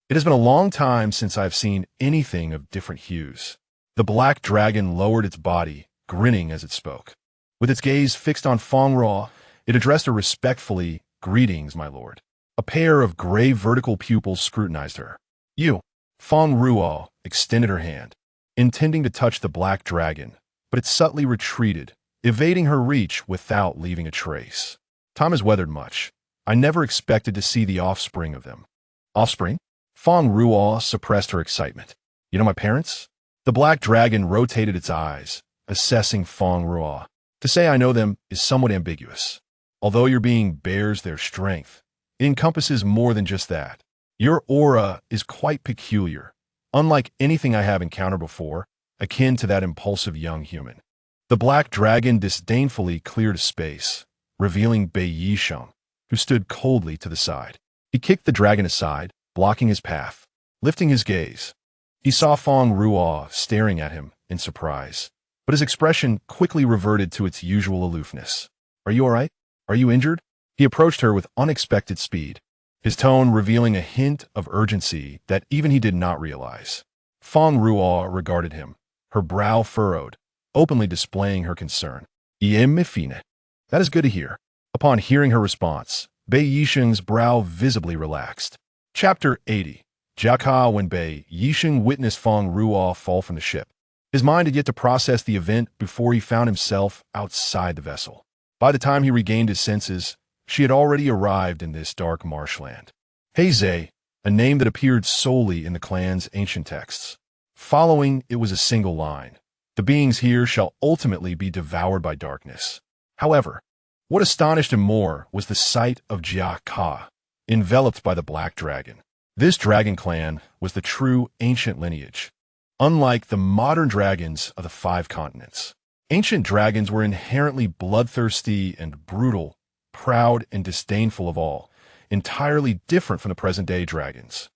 It has been a long time since I've seen anything of different hues. The black dragon lowered its body, grinning as it spoke. With its gaze fixed on Fang Ruo, it addressed her respectfully, Greetings, my lord. A pair of gray vertical pupils scrutinized her. You. Fang Ruo extended her hand, intending to touch the black dragon, but it subtly retreated, evading her reach without leaving a trace. Time has weathered much. I never expected to see the offspring of them. Offspring? Fang Ruo suppressed her excitement. You know my parents? The black dragon rotated its eyes, assessing Fang Ruo. To say I know them is somewhat ambiguous. Although your being bears their strength, it encompasses more than just that. Your aura is quite peculiar, unlike anything I have encountered before, akin to that impulsive young human. The black dragon disdainfully cleared a space, revealing Bai Yisheng, who stood coldly to the side. He kicked the dragon aside, blocking his path. Lifting his gaze, he saw Fang Ruo staring at him in surprise, but his expression quickly reverted to its usual aloofness. Are you all right? Are you injured? He approached her with unexpected speed, his tone revealing a hint of urgency that even he did not realize. Fang Ruo regarded him, her brow furrowed, openly displaying her concern. "Iem fine." That is good to hear. Upon hearing her response, Bai Yisheng's brow visibly relaxed. Chapter 80. Jiaka. When Bai Yisheng witnessed Fang Ruo fall from the ship, His mind had yet to process the event before he found himself outside the vessel. By the time he regained his senses, she had already arrived in this dark marshland. Heize, a name that appeared solely in the clan's ancient texts. Following, it was a single line. The beings here shall ultimately be devoured by darkness. However, what astonished him more was the sight of Jia Ka, enveloped by the black dragon. This dragon clan was the true ancient lineage. Unlike the modern dragons of the 5 continents, ancient dragons were inherently bloodthirsty and brutal, proud and disdainful of all, entirely different from the present-day dragons,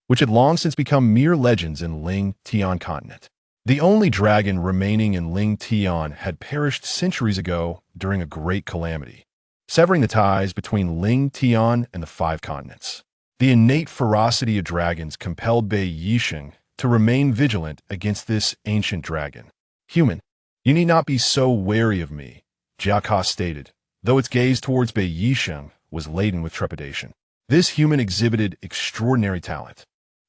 which had long since become mere legends in Ling Tian continent. The only dragon remaining in Ling Tian had perished centuries ago during a great calamity, severing the ties between Ling Tian and the 5 continents. The innate ferocity of dragons compelled Bei Yisheng to remain vigilant against this ancient dragon. "Human, you need not be so wary of me," Jia Ka stated, though its gaze towards Bei Yisheng was laden with trepidation. This human exhibited extraordinary talent,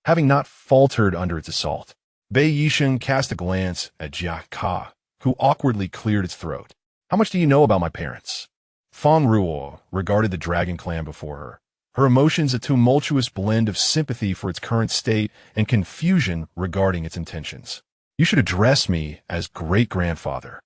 having not faltered under its assault. Bei Yisheng cast a glance at Jia Ka, who awkwardly cleared its throat. "How much do you know about my parents?" Fang Ruo regarded the dragon clan before her, her emotions a tumultuous blend of sympathy for its current state and confusion regarding its intentions. "You should address me as great-grandfather,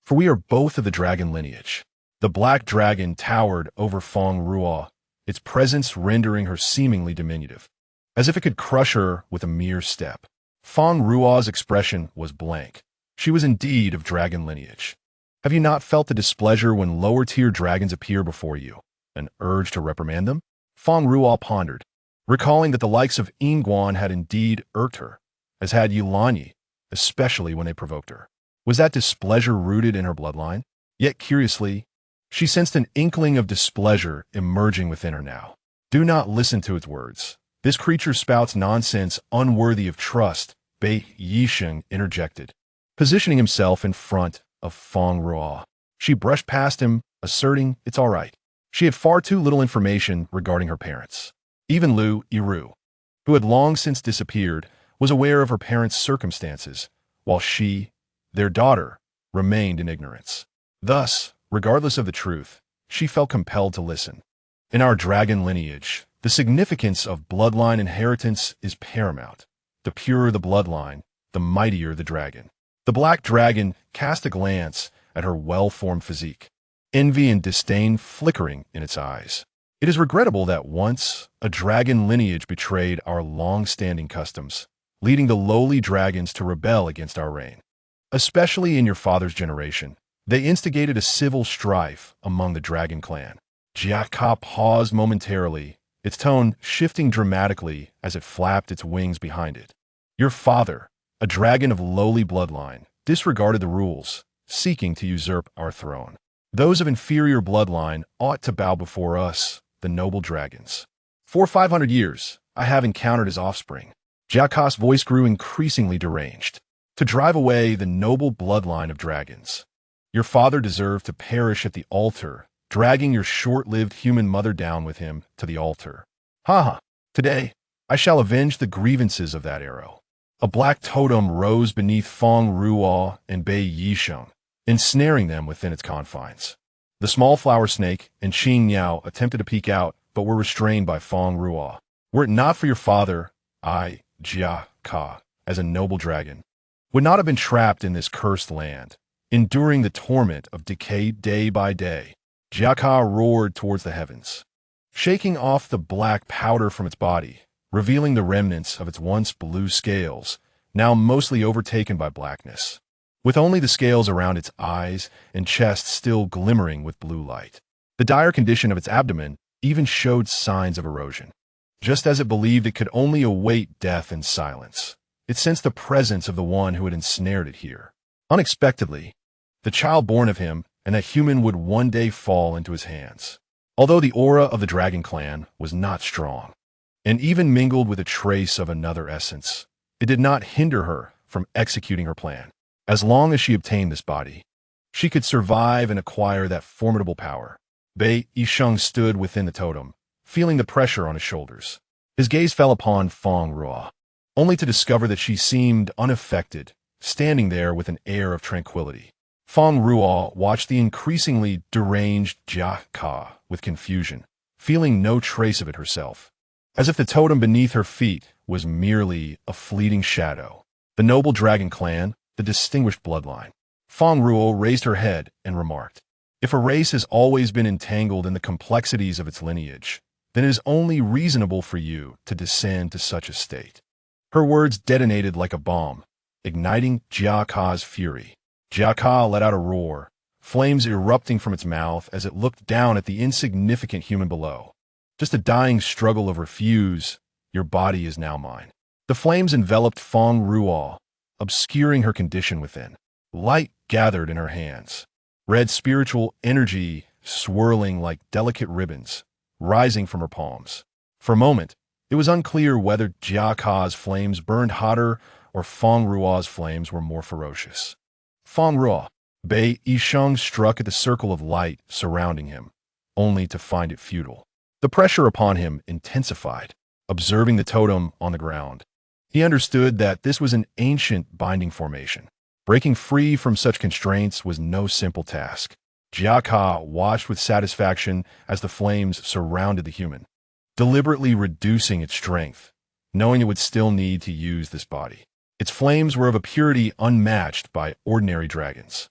for we are both of the dragon lineage." The black dragon towered over Fang Ruo, its presence rendering her seemingly diminutive, as if it could crush her with a mere step. Fang Ruo's expression was blank. She was indeed of dragon lineage. "Have you not felt the displeasure when lower-tier dragons appear before you, an urge to reprimand them?" Fang Ruo pondered, recalling that the likes of Yinguan had indeed irked her, as had Yulanyi, especially when they provoked her. Was that displeasure rooted in her bloodline? Yet curiously, she sensed an inkling of displeasure emerging within her now. "Do not listen to its words. This creature spouts nonsense unworthy of trust," Bei Yisheng interjected, positioning himself in front of Fang Ruo. She brushed past him, asserting it's all right. She had far too little information regarding her parents. Even Lu Yiru, who had long since disappeared, was aware of her parents' circumstances, while she, their daughter, remained in ignorance. Thus, regardless of the truth, she felt compelled to listen. "In our dragon lineage, the significance of bloodline inheritance is paramount. The purer the bloodline, the mightier the dragon." The black dragon cast a glance at her well-formed physique, envy and disdain flickering in its eyes. "It is regrettable that once a dragon lineage betrayed our long-standing customs, leading the lowly dragons to rebel against our reign. Especially in your father's generation, they instigated a civil strife among the dragon clan." Jia Ka paused momentarily, its tone shifting dramatically as it flapped its wings behind it. "Your father, a dragon of lowly bloodline, disregarded the rules, seeking to usurp our throne. Those of inferior bloodline ought to bow before us, the noble dragons. For 500 years, I have encountered his offspring." Jia Ka's voice grew increasingly deranged. "To drive away the noble bloodline of dragons. Your father deserved to perish at the altar, dragging your short-lived human mother down with him to the altar. Ha! Today, I shall avenge the grievances of that arrow." A black totem rose beneath Fang Ruo and Bei Yisheng, ensnaring them within its confines. The small flower snake and Qing Niao attempted to peek out, but were restrained by Fang Ruo. "Were it not for your father, I, Jia Ka, as a noble dragon, would not have been trapped in this cursed land, enduring the torment of decay day by day." Jia Ka roared towards the heavens, shaking off the black powder from its body, revealing the remnants of its once blue scales, now mostly overtaken by blackness, with only the scales around its eyes and chest still glimmering with blue light. The dire condition of its abdomen even showed signs of erosion. Just as it believed it could only await death in silence, it sensed the presence of the one who had ensnared it here. Unexpectedly, the child born of him and that human would one day fall into his hands. Although the aura of the dragon clan was not strong, and even mingled with a trace of another essence, it did not hinder her from executing her plan. As long as she obtained this body, she could survive and acquire that formidable power. Bei Yisheng stood within the totem, feeling the pressure on his shoulders. His gaze fell upon Fang Ruo, only to discover that she seemed unaffected, standing there with an air of tranquility. Fang Ruo watched the increasingly deranged Jia Ka with confusion, feeling no trace of it herself, as if the totem beneath her feet was merely a fleeting shadow. The noble dragon clan, the distinguished bloodline. Fang Ruo raised her head and remarked, "If a race has always been entangled in the complexities of its lineage, then it is only reasonable for you to descend to such a state." Her words detonated like a bomb, igniting Jia Ka's fury. Jia Ka let out a roar, flames erupting from its mouth as it looked down at the insignificant human below. "Just a dying struggle over fuse. Your body is now mine." The flames enveloped Fang Ruo, obscuring her condition within. Light gathered in her hands, red spiritual energy swirling like delicate ribbons, rising from her palms. For a moment, it was unclear whether Jia Ka's flames burned hotter or Fang Ruo's flames were more ferocious. Fang Ruo, Bei Yisheng struck at the circle of light surrounding him, only to find it futile. The pressure upon him intensified, observing the totem on the ground. He understood that this was an ancient binding formation. Breaking free from such constraints was no simple task. Jia Ka watched with satisfaction as the flames surrounded the human, deliberately reducing its strength, knowing it would still need to use this body. Its flames were of a purity unmatched by ordinary dragons.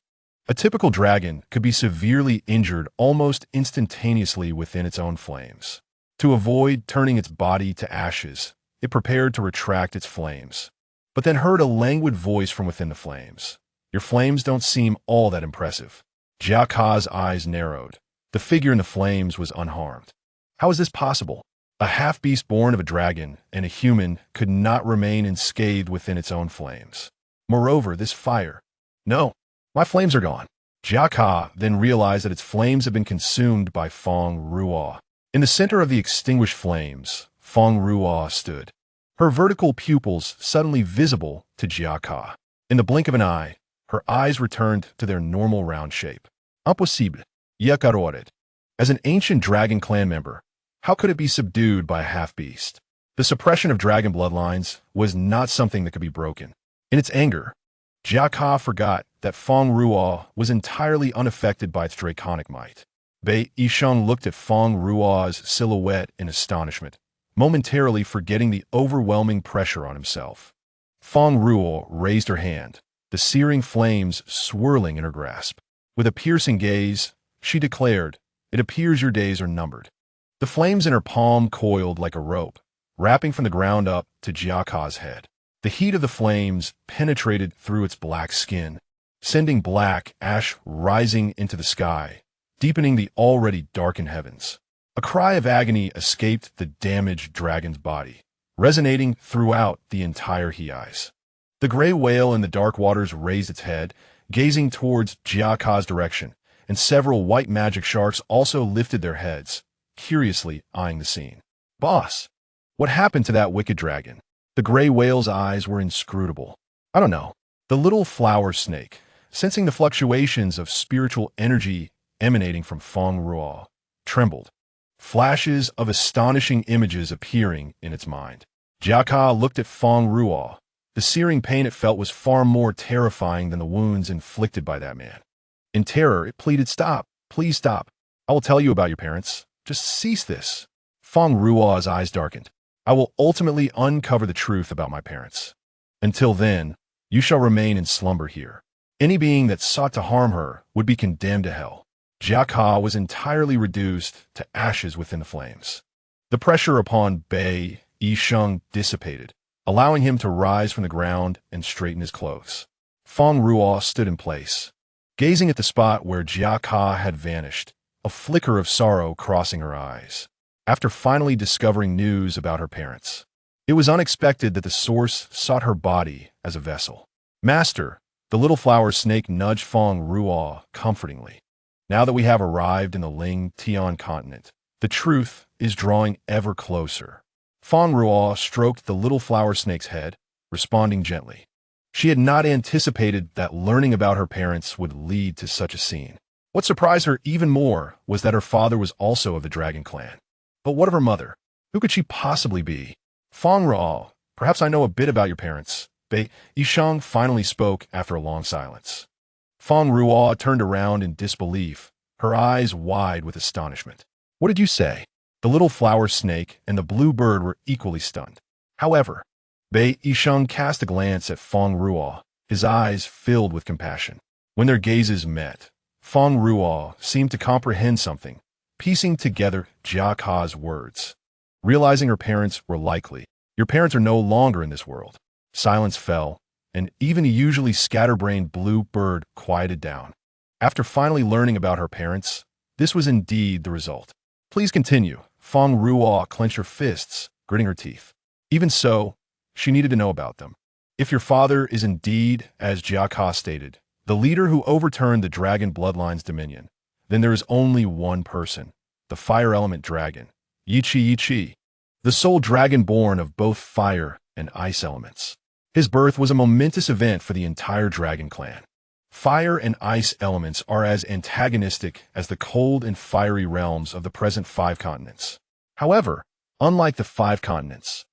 A typical dragon could be severely injured almost instantaneously within its own flames. To avoid turning its body to ashes, it prepared to retract its flames, but then heard a languid voice from within the flames. "Your flames don't seem all that impressive." Jia Ka's eyes narrowed. The figure in the flames was unharmed. How is this possible? A half-beast born of a dragon and a human could not remain unscathed within its own flames. Moreover, this fire... "No, my flames are gone." Jia Ka then realized that its flames had been consumed by Fang Ruo. In the center of the extinguished flames, Fang Ruo stood, her vertical pupils suddenly visible to Jia Ka. In the blink of an eye, her eyes returned to their normal round shape. Impossible. Yakarored. As an ancient dragon clan member, how could it be subdued by a half-beast? The suppression of dragon bloodlines was not something that could be broken. In its anger, Jia Ka forgot that Fang Ruo was entirely unaffected by its draconic might. Bei Yisheng looked at Fang Ruo's silhouette in astonishment, momentarily forgetting the overwhelming pressure on himself. Fang Ruo raised her hand, the searing flames swirling in her grasp. With a piercing gaze, she declared, "It appears your days are numbered." The flames in her palm coiled like a rope, wrapping from the ground up to Jia Ka's head. The heat of the flames penetrated through its black skin, sending black ash rising into the sky, deepening the already darkened heavens. A cry of agony escaped the damaged dragon's body, resonating throughout the entire Hei's. The gray whale in the dark waters raised its head, gazing towards Jia Ka's direction, and several white magic sharks also lifted their heads, curiously eyeing the scene. "Boss, what happened to that wicked dragon?" The gray whale's eyes were inscrutable. "I don't know." The little flower snake, sensing the fluctuations of spiritual energy emanating from Fang Ruo, trembled, flashes of astonishing images appearing in its mind. Jia Ka looked at Fang Ruo. The searing pain it felt was far more terrifying than the wounds inflicted by that man. In terror, it pleaded, "Stop, please stop. I will tell you about your parents. Just cease this." Fang Ruo's eyes darkened. "I will ultimately uncover the truth about my parents. Until then, you shall remain in slumber here. Any being that sought to harm her would be condemned to hell." Jia Ka was entirely reduced to ashes within the flames. The pressure upon Bei Yisheng dissipated, allowing him to rise from the ground and straighten his clothes. Fang Ruo stood in place, gazing at the spot where Jia Ka had vanished, a flicker of sorrow crossing her eyes. After finally discovering news about her parents, it was unexpected that the source sought her body as a vessel. "Master," the little flower snake nudged Fang Ruo comfortingly. "Now that we have arrived in the Ling Tian continent, the truth is drawing ever closer." Fang Ruo stroked the little flower snake's head, responding gently. She had not anticipated that learning about her parents would lead to such a scene. What surprised her even more was that her father was also of the dragon clan. But what of her mother? Who could she possibly be? "Fang Ruo, perhaps I know a bit about your parents. Bei Yisheng finally spoke after a long silence. Fang Ruo turned around in disbelief, her eyes wide with astonishment. What did you say? The little flower snake and the blue bird were equally stunned. However, Bei Yisheng cast a glance at Fang Ruo, his eyes filled with compassion. When their gazes met, Fang Ruo seemed to comprehend something, piecing together Jia Ka's words. Realizing her parents were likely, your parents are no longer in this world. Silence fell, and even the usually scatterbrained blue bird quieted down. After finally learning about her parents, this was indeed the result. Please continue. Fang Ruo clenched her fists, gritting her teeth. Even so, she needed to know about them. If your father is indeed, as Jia Ka stated, the leader who overturned the dragon bloodline's dominion, then there is only one person, the fire element dragon, Yi, the sole dragon born of both fire and ice elements. His birth was a momentous event for the entire dragon clan. Fire and ice elements are as antagonistic as the cold and fiery realms of the present 5 continents. However, unlike the 5 continents,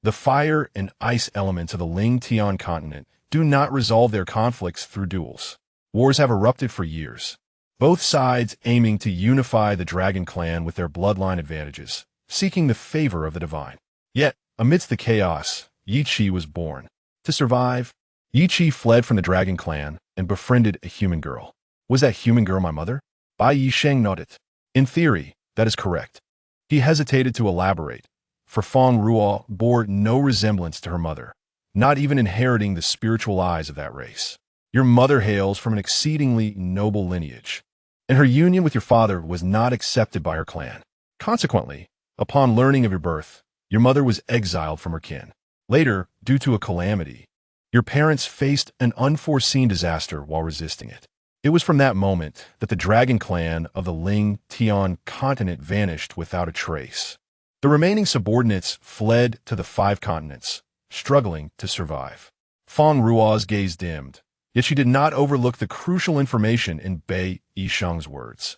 the fire and ice elements of the Ling Tian continent do not resolve their conflicts through duels. Wars have erupted for years, both sides aiming to unify the dragon clan with their bloodline advantages, seeking the favor of the divine. Yet, amidst the chaos, Yi was born. To survive, Yi fled from the dragon clan and befriended a human girl. Was that human girl my mother? Bai Yisheng nodded. In theory, that is correct. He hesitated to elaborate, for Fang Ruo bore no resemblance to her mother, not even inheriting the spiritual eyes of that race. Your mother hails from an exceedingly noble lineage, and her union with your father was not accepted by her clan. Consequently, upon learning of your birth, your mother was exiled from her kin. Later, due to a calamity, your parents faced an unforeseen disaster while resisting it. It was from that moment that the dragon clan of the Ling Tian continent vanished without a trace. The remaining subordinates fled to the 5 continents, struggling to survive. Fang Ruo's gaze dimmed, yet she did not overlook the crucial information in Bei Yisheng's words.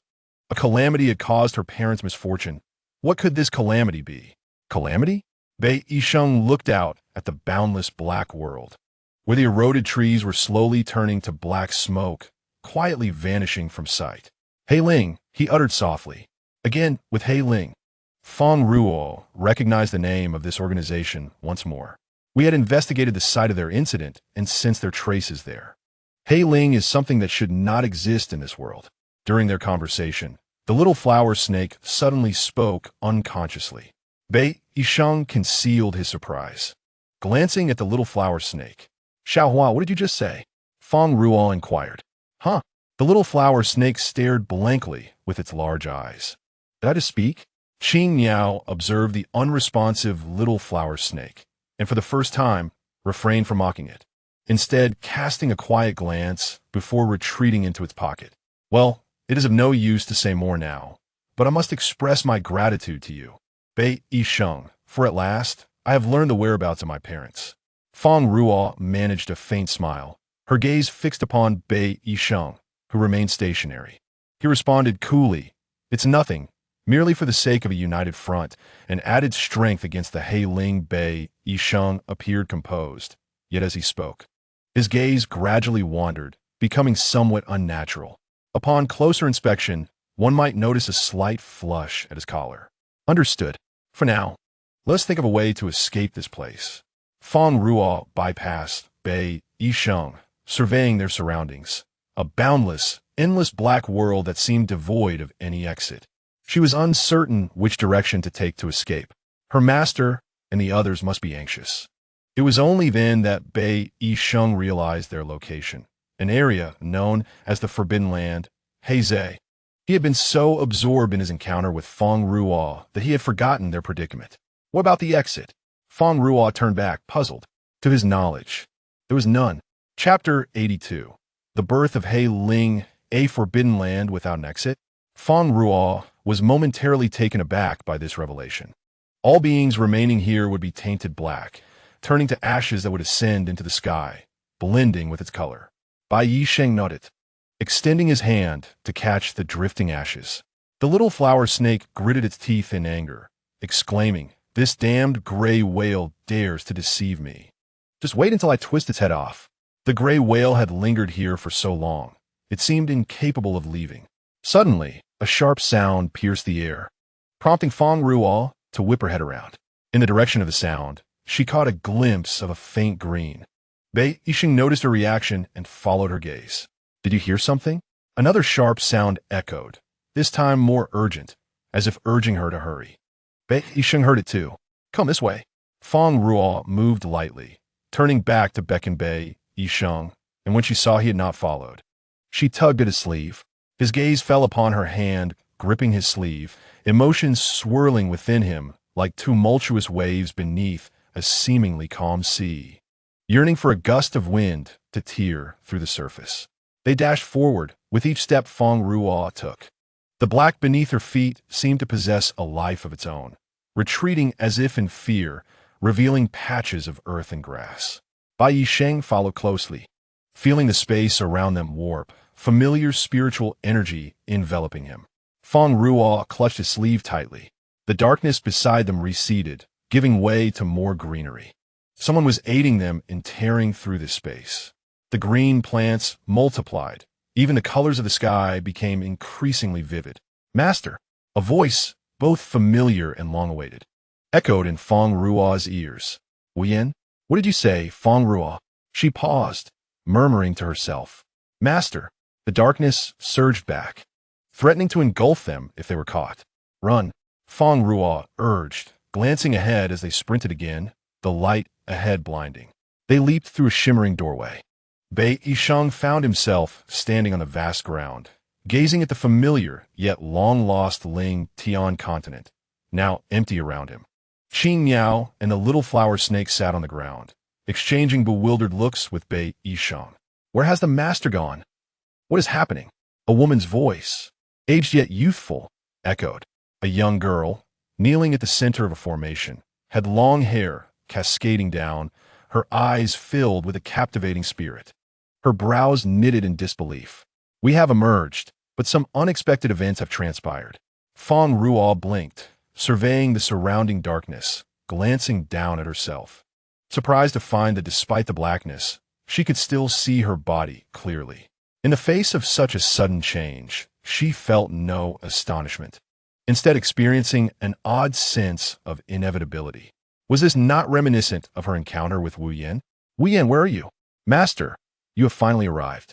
A calamity had caused her parents' misfortune. What could this calamity be? Calamity? Bei Yisheng looked out at the boundless black world, where the eroded trees were slowly turning to black smoke, quietly vanishing from sight. Hei Ling, he uttered softly. Again, with Hei Ling. Fang Ruo recognized the name of this organization once more. We had investigated the site of their incident and sensed their traces there. Hei Ling is something that should not exist in this world. During their conversation, the little flower snake suddenly spoke unconsciously. Bei Yisheng concealed his surprise, glancing at the little flower snake. Xiaohua, what did you just say? Fang Ruo inquired. Huh? The little flower snake stared blankly with its large eyes. Did I just speak? Qing Niao observed the unresponsive little flower snake, and for the first time, refrained from mocking it, instead casting a quiet glance before retreating into its pocket. Well, it is of no use to say more now, but I must express my gratitude to you, Bei Yisheng, for at last, I have learned the whereabouts of my parents. Fang Ruo managed a faint smile, her gaze fixed upon Bei Yisheng, who remained stationary. He responded coolly, It's nothing, merely for the sake of a united front, and added strength against the Hei Ling. Bei Yisheng appeared composed, yet as he spoke, his gaze gradually wandered, becoming somewhat unnatural. Upon closer inspection, one might notice a slight flush at his collar. Understood. For now, let's think of a way to escape this place. Fang Ruo bypassed Bei Yisheng, surveying their surroundings, a boundless, endless black world that seemed devoid of any exit. She was uncertain which direction to take to escape. Her master and the others must be anxious. It was only then that Bei Yisheng realized their location, an area known as the Forbidden Land, Heizei. He had been so absorbed in his encounter with Fang Ruo that he had forgotten their predicament. What about the exit? Fang Ruo turned back, puzzled. To his knowledge, there was none. Chapter 82. The Birth of Hei Ling, a Forbidden Land without an exit. Fang Ruo was momentarily taken aback by this revelation. All beings remaining here would be tainted black, turning to ashes that would ascend into the sky, blending with its color. Bai Yisheng nodded, extending his hand to catch the drifting ashes. The little flower snake gritted its teeth in anger, exclaiming, This damned gray whale dares to deceive me. Just wait until I twist its head off. The gray whale had lingered here for so long. It seemed incapable of leaving. Suddenly, a sharp sound pierced the air, prompting Fang Ruo to whip her head around. In the direction of the sound, she caught a glimpse of a faint green. Bei Yixing noticed her reaction and followed her gaze. Did you hear something? Another sharp sound echoed, this time more urgent, as if urging her to hurry. Bei Yixing heard it too. Come this way. Fang Ruo moved lightly, turning back to beckon Bei Yixing, and when she saw he had not followed, she tugged at his sleeve. His gaze fell upon her hand, gripping his sleeve, emotions swirling within him like tumultuous waves beneath a seemingly calm sea, yearning for a gust of wind to tear through the surface. They dashed forward with each step Fang Ruo took. The black beneath her feet seemed to possess a life of its own, retreating as if in fear, revealing patches of earth and grass. Bai Yixing followed closely, feeling the space around them warp, familiar spiritual energy enveloping him. Fang Ruo clutched his sleeve tightly. The darkness beside them receded, giving way to more greenery. Someone was aiding them in tearing through this space. The green plants multiplied. Even the colors of the sky became increasingly vivid. Master, a voice, both familiar and long-awaited, echoed in Fang Ruo's ears. Wuyan, what did you say, Fang Ruo? She paused, murmuring to herself. Master, the darkness surged back, threatening to engulf them if they were caught. Run, Fang Ruo urged, glancing ahead as they sprinted again, the light ahead blinding. They leaped through a shimmering doorway. Bei Yixing found himself standing on the vast ground, gazing at the familiar yet long-lost Ling Tian continent, now empty around him. Qing Miao and the little flower snake sat on the ground, exchanging bewildered looks with Bei Yixing. Where has the master gone? What is happening? A woman's voice, aged yet youthful, echoed. A young girl, kneeling at the center of a formation, had long hair cascading down, her eyes filled with a captivating spirit. Her brows knitted in disbelief. We have emerged, but some unexpected events have transpired. Fang Ruo blinked, surveying the surrounding darkness, glancing down at herself, surprised to find that despite the blackness, she could still see her body clearly. In the face of such a sudden change, she felt no astonishment, instead experiencing an odd sense of inevitability. Was this not reminiscent of her encounter with Wuyan? Wuyan, where are you? Master, you have finally arrived.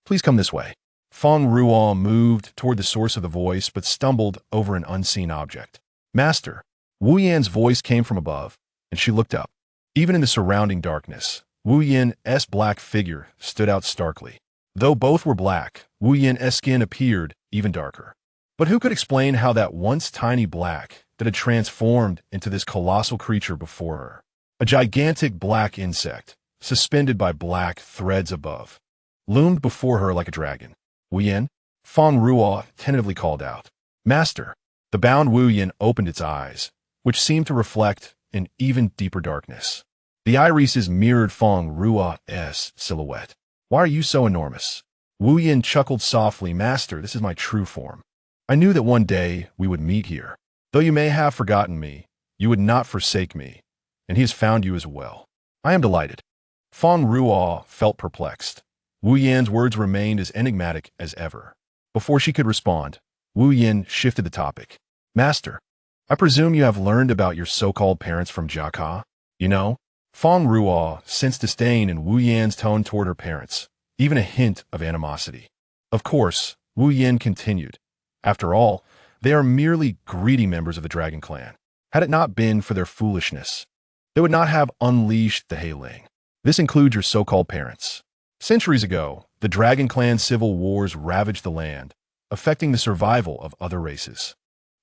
Please come this way. Fang Ruo moved toward the source of the voice but stumbled over an unseen object. Master, Wuyan's voice came from above, and she looked up. Even in the surrounding darkness, Wuyan's black figure stood out starkly. Though both were black, Wuyan's skin appeared even darker. But who could explain how that once tiny black that had transformed into this colossal creature before her? A gigantic black insect, suspended by black threads above, loomed before her like a dragon. Wuyan? Fang Ruo tentatively called out. Master. The bound Wuyan opened its eyes, which seemed to reflect an even deeper darkness. The irises mirrored Fang Ruo's silhouette. Why are you so enormous? Wuyan chuckled softly. Master, this is my true form. I knew that one day we would meet here. Though you may have forgotten me, you would not forsake me, and he has found you as well. I am delighted. Fang Ruo felt perplexed. Wuyan's words remained as enigmatic as ever. Before she could respond, Wuyan shifted the topic. Master, I presume you have learned about your so-called parents from Jiaka? You know? Fang Ruo sensed disdain in Wuyan's tone toward her parents, even a hint of animosity. Of course, Wuyan continued. After all, they are merely greedy members of the Dragon Clan. Had it not been for their foolishness, they would not have unleashed the Heiling. This includes your so-called parents. Centuries ago, the Dragon Clan civil wars ravaged the land, affecting the survival of other races.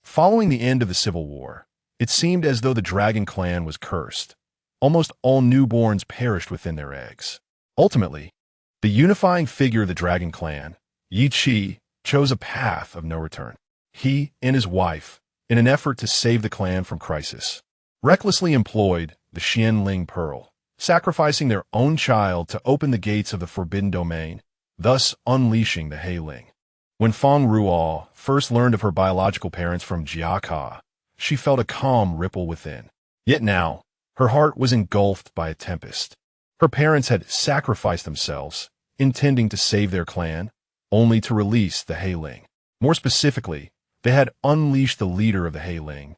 Following the end of the civil war, it seemed as though the Dragon Clan was cursed. Almost all newborns perished within their eggs. Ultimately, the unifying figure of the Dragon Clan, Yi Qi, chose a path of no return. He and his wife, in an effort to save the clan from crisis, recklessly employed the Xianling Pearl, sacrificing their own child to open the gates of the Forbidden Domain, thus unleashing the Heiling. When Fang Ruo first learned of her biological parents from Jiaka, she felt a calm ripple within. Yet now, her heart was engulfed by a tempest. Her parents had sacrificed themselves, intending to save their clan, only to release the Heiling. More specifically, they had unleashed the leader of the Heiling,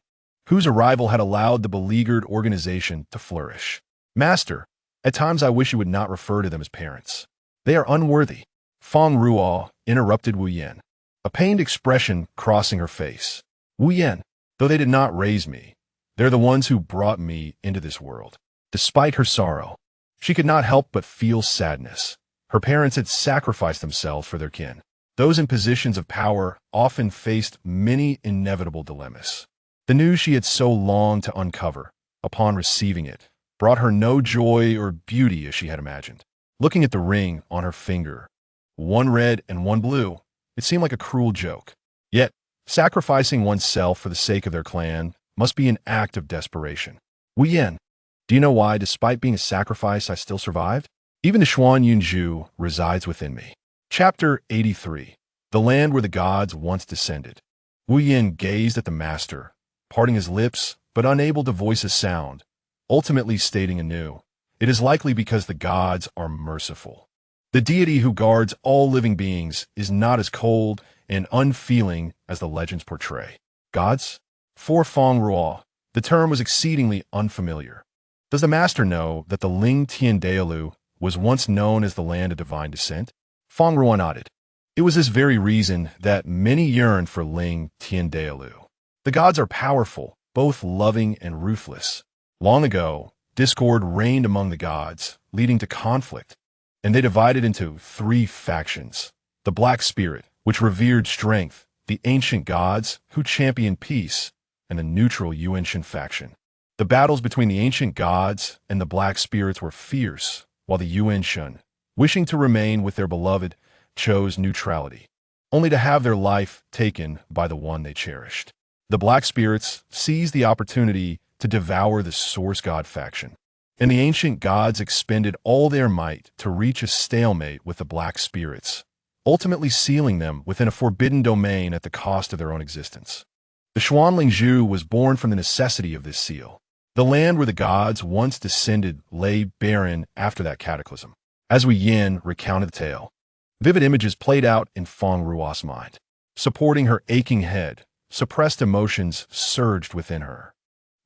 whose arrival had allowed the beleaguered organization to flourish. Master, at times I wish you would not refer to them as parents. They are unworthy. Fang Ruo interrupted Wu Yan, a pained expression crossing her face. Wu Yan, though they did not raise me, they're the ones who brought me into this world. Despite her sorrow, she could not help but feel sadness. Her parents had sacrificed themselves for their kin. Those in positions of power often faced many inevitable dilemmas. The news she had so longed to uncover, upon receiving it, brought her no joy or beauty as she had imagined. Looking at the ring on her finger, one red and one blue, it seemed like a cruel joke. Yet, sacrificing oneself for the sake of their clan must be an act of desperation. Wu Yan, do you know why, despite being a sacrifice, I still survived? Even the Xuan Yunju resides within me. Chapter 83. The Land Where the Gods Once Descended. Wu Yan gazed at the master, parting his lips, but unable to voice a sound, ultimately stating anew, "It is likely because the gods are merciful. The deity who guards all living beings is not as cold and unfeeling as the legends portray." Gods? For Fang Ruo, the term was exceedingly unfamiliar. Does the master know that the Ling Tiandaolu was once known as the land of divine descent? Fang Ruo nodded. It was this very reason that many yearned for Ling Tiandaolu. The gods are powerful, both loving and ruthless. Long ago, discord reigned among the gods, leading to conflict, and they divided into 3 factions. The Black Spirit, which revered strength, the ancient gods, who championed peace, and the neutral Yuanshan faction. The battles between the ancient gods and the Black Spirits were fierce, while the Yuanshan, wishing to remain with their beloved, chose neutrality, only to have their life taken by the one they cherished. The Black Spirits seized the opportunity to devour the Source God faction, and the ancient gods expended all their might to reach a stalemate with the Black Spirits, ultimately sealing them within a forbidden domain at the cost of their own existence. The Xuanlingzhu was born from the necessity of this seal. The land where the gods once descended lay barren after that cataclysm. As Wu Yan recounted the tale, vivid images played out in Fang Ruo's mind. Supporting her aching head, suppressed emotions surged within her.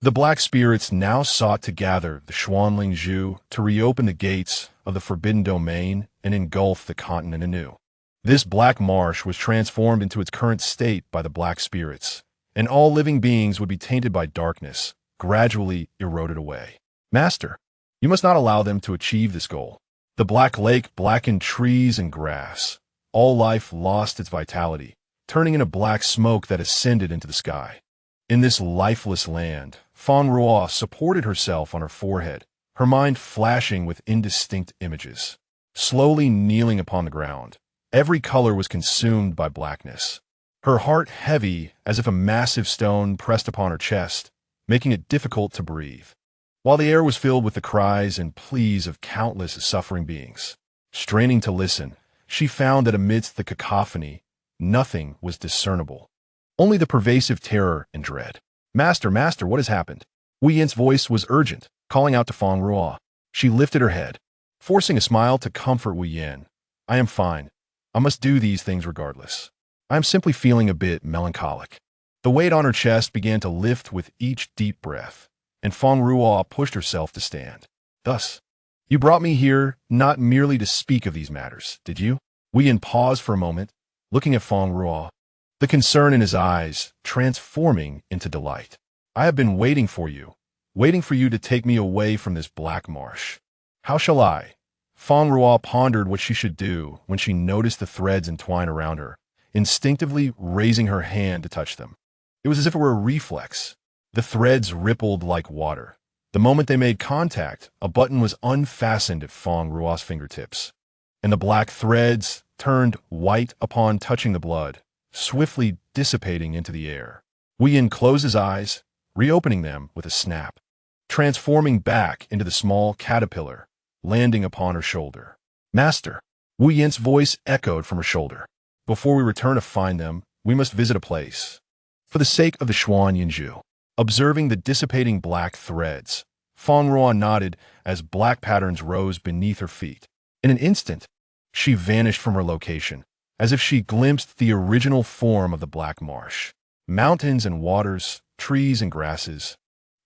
The Black Spirits now sought to gather the Xuanlingzhu to reopen the gates of the Forbidden Domain and engulf the continent anew. This black marsh was transformed into its current state by the Black Spirits, and all living beings would be tainted by darkness, gradually eroded away. Master, you must not allow them to achieve this goal. The Black Lake blackened trees and grass. All life lost its vitality, turning into black smoke that ascended into the sky. In this lifeless land, Fang Ruo supported herself on her forehead, her mind flashing with indistinct images. Slowly kneeling upon the ground, every color was consumed by blackness. Her heart heavy as if a massive stone pressed upon her chest, making it difficult to breathe, while the air was filled with the cries and pleas of countless suffering beings. Straining to listen, she found that amidst the cacophony, nothing was discernible, only the pervasive terror and dread. Master, what has happened?" Wu Yan's voice was urgent, calling out to Fang Ruo. She lifted her head, forcing a smile to comfort Wu Yan. "I am fine. I must do these things regardless. I am simply feeling a bit melancholic." The weight on her chest began to lift with each deep breath, and Fang Ruo pushed herself to stand. "Thus, you brought me here not merely to speak of these matters, did you?" Wu Yan paused for a moment, looking at Fang Ruo, the concern in his eyes transforming into delight. "I have been waiting for you to take me away from this black marsh. How shall I?" Fang Ruo pondered what she should do when she noticed the threads entwined around her, instinctively raising her hand to touch them. It was as if it were a reflex. The threads rippled like water. The moment they made contact, a button was unfastened at Fang Ruo's fingertips, and the black threads turned white upon touching the blood, swiftly dissipating into the air. Wu Yan closed his eyes, reopening them with a snap, transforming back into the small caterpillar, landing upon her shoulder. "Master," Wu Yan's voice echoed from her shoulder. "Before we return to find them, we must visit a place. For the sake of the Xuan Yunju." Observing the dissipating black threads, Fang Ruo nodded as black patterns rose beneath her feet. In an instant, she vanished from her location, as if she glimpsed the original form of the black marsh. Mountains and waters, trees and grasses.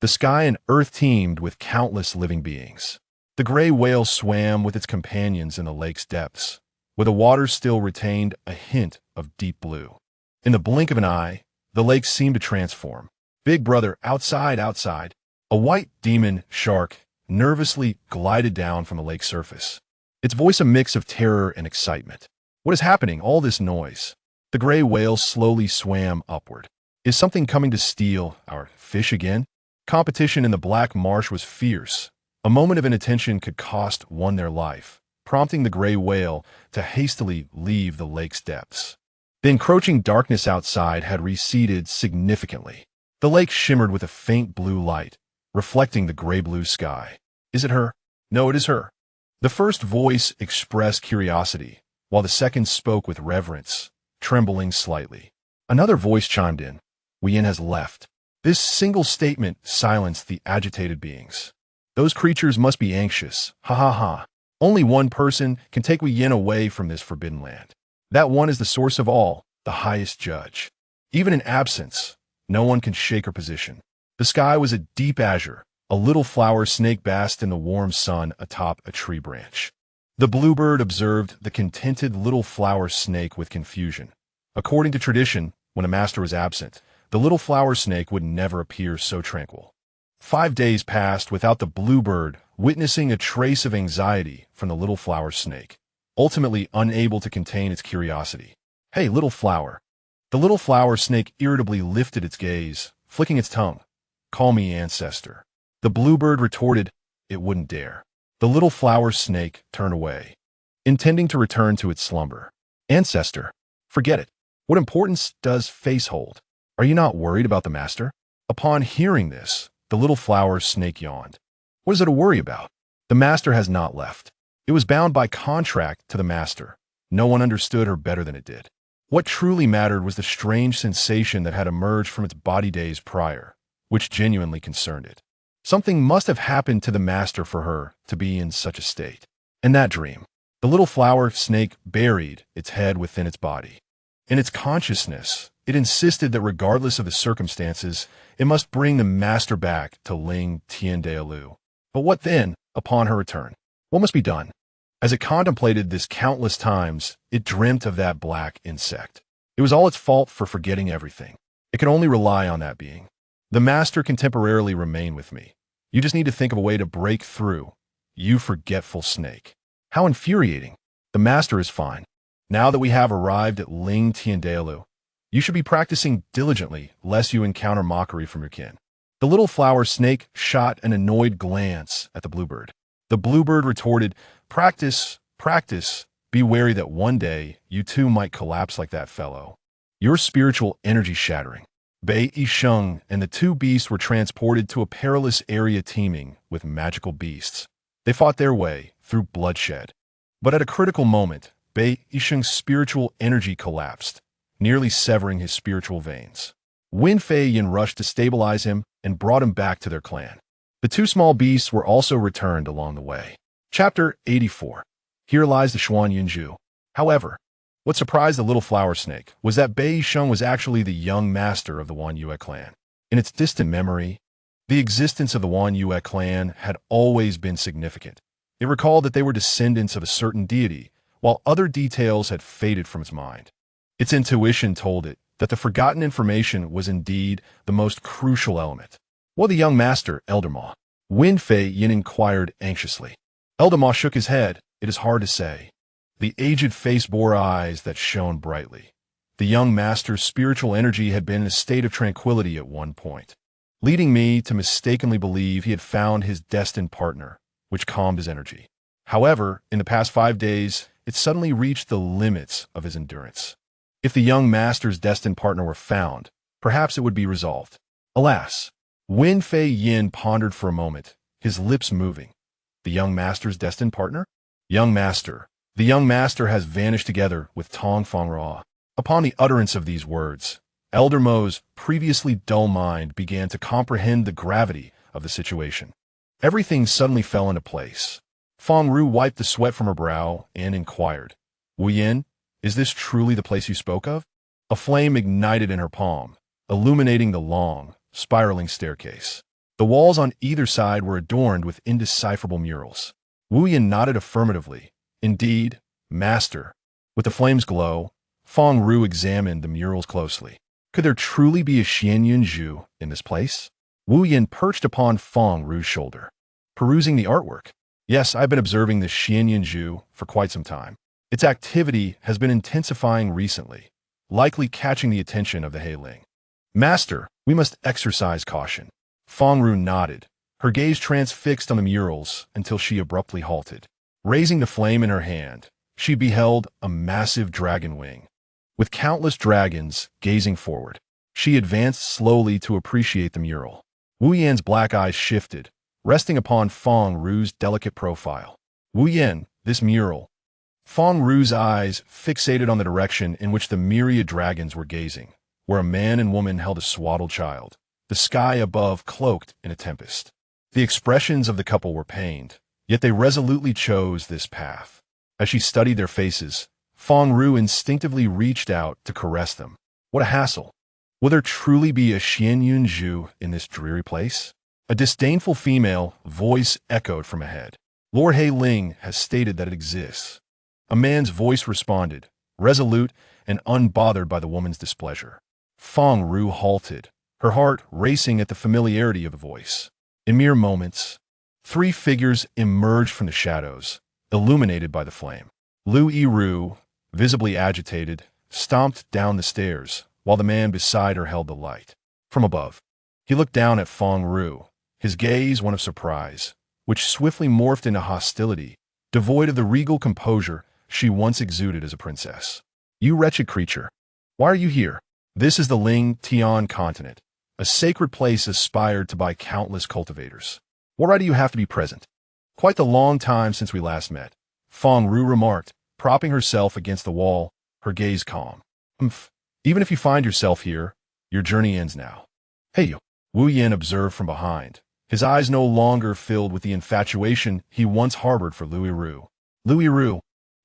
The sky and earth teemed with countless living beings. The gray whale swam with its companions in the lake's depths, where the water still retained a hint of deep blue. In the blink of an eye, the lake seemed to transform. Big Brother, outside, outside. A white demon shark nervously glided down from the lake's surface, its voice a mix of terror and excitement. What is happening? All this noise. The gray whale slowly swam upward. Is something coming to steal our fish again? Competition in the black marsh was fierce. A moment of inattention could cost one their life, prompting the gray whale to hastily leave the lake's depths. The encroaching darkness outside had receded significantly. The lake shimmered with a faint blue light, reflecting the gray-blue sky. Is it her? No, it is her. The first voice expressed curiosity, while the second spoke with reverence, trembling slightly. Another voice chimed in. Yin has left. This single statement silenced the agitated beings. Those creatures must be anxious. Ha ha ha. Only one person can take Yin away from this forbidden land. That one is the source of all, the highest judge. Even in absence, no one can shake her position. The sky was a deep azure. A little flower snake basked in the warm sun atop a tree branch. The bluebird observed the contented little flower snake with confusion. According to tradition, when a master was absent, the little flower snake would never appear so tranquil. 5 days passed without the bluebird witnessing a trace of anxiety from the little flower snake, ultimately unable to contain its curiosity. Hey, little flower. The little flower snake irritably lifted its gaze, flicking its tongue. Call me ancestor. The bluebird retorted, it wouldn't dare. The little flower snake turned away, intending to return to its slumber. Ancestor, forget it. What importance does face hold? Are you not worried about the master? Upon hearing this, the little flower snake yawned. What is it to worry about? The master has not left. It was bound by contract to the master. No one understood her better than it did. What truly mattered was the strange sensation that had emerged from its body days prior, which genuinely concerned it. Something must have happened to the master for her to be in such a state. In that dream, the little flower snake buried its head within its body. In its consciousness, it insisted that regardless of the circumstances, it must bring the master back to Ling Tiandaolu. But what then, upon her return? What must be done? As it contemplated this countless times, it dreamt of that black insect. It was all its fault for forgetting everything. It could only rely on that being. The master can temporarily remain with me. You just need to think of a way to break through. You forgetful snake. How infuriating. The master is fine. Now that we have arrived at Ling Tiandaolu, you should be practicing diligently lest you encounter mockery from your kin. The little flower snake shot an annoyed glance at the bluebird. The bluebird retorted, practice, practice. Be wary that one day you too might collapse like that fellow. Your spiritual energy shattering. Bei Yisheng and the two beasts were transported to a perilous area teeming with magical beasts. They fought their way through bloodshed. But at a critical moment, Bei Yisheng's spiritual energy collapsed, nearly severing his spiritual veins. Wen Fei Yin rushed to stabilize him and brought him back to their clan. The two small beasts were also returned along the way. Chapter 84. Here lies the Xuan Yunju. However, what surprised the little flower snake was that Bei Yisheng was actually the young master of the Wan Yue clan. In its distant memory, the existence of the Wan Yue clan had always been significant. It recalled that they were descendants of a certain deity, while other details had faded from its mind. Its intuition told it that the forgotten information was indeed the most crucial element. What the young master, Elder Ma? Wen Fei Yin inquired anxiously. Elder Ma shook his head. It is hard to say. The aged face bore eyes that shone brightly. The young master's spiritual energy had been in a state of tranquility at one point, leading me to mistakenly believe he had found his destined partner, which calmed his energy. However, in the past 5 days, it suddenly reached the limits of his endurance. If the young master's destined partner were found, perhaps it would be resolved. Alas, Wen Fei Yin pondered for a moment, his lips moving. The young master's destined partner? Young master. The young master has vanished together with Fang Ruo. Upon the utterance of these words, Elder Mo's previously dull mind began to comprehend the gravity of the situation. Everything suddenly fell into place. Fang Ruo wiped the sweat from her brow and inquired, Wu Yin, is this truly the place you spoke of? A flame ignited in her palm, illuminating the long, spiraling staircase. The walls on either side were adorned with indecipherable murals. Wu Yin nodded affirmatively. Indeed, master. With the flame's glow, Fang Ruo examined the murals closely. Could there truly be a Xianyunzhu in this place? Wu Yin perched upon Fang Ruo's shoulder, perusing the artwork. Yes, I've been observing the Xianyunzhu for quite some time. Its activity has been intensifying recently, likely catching the attention of the Heiling. Master, we must exercise caution. Fang Ruo nodded, her gaze transfixed on the murals until she abruptly halted. Raising the flame in her hand, she beheld a massive dragon wing. With countless dragons gazing forward, she advanced slowly to appreciate the mural. Wu Yan's black eyes shifted, resting upon Fang Ruo's delicate profile. Wu Yan, this mural. Fang Ruo's eyes fixated on the direction in which the myriad dragons were gazing, where a man and woman held a swaddled child, the sky above cloaked in a tempest. The expressions of the couple were pained, yet they resolutely chose this path. As she studied their faces, Fang Ruo instinctively reached out to caress them. What a hassle! Will there truly be a Xianyunzhu in this dreary place? A disdainful female voice echoed from ahead. Lord Heiling has stated that it exists. A man's voice responded, resolute and unbothered by the woman's displeasure. Fang Ruo halted, her heart racing at the familiarity of the voice. In mere moments, 3 figures emerged from the shadows, illuminated by the flame. Lu Yiru, visibly agitated, stomped down the stairs, while the man beside her held the light. From above, he looked down at Fang Ruo, his gaze one of surprise, which swiftly morphed into hostility, devoid of the regal composure she once exuded as a princess. You wretched creature, why are you here? This is the Ling Tian continent, a sacred place aspired to by countless cultivators. What right do you have to be present? Quite the long time since we last met, Fang Ruo remarked, propping herself against the wall, her gaze calm. Even if you find yourself here, your journey ends now. Hey you, Wu Yin observed from behind, his eyes no longer filled with the infatuation he once harbored for Lu Yiru. Lu Yiru,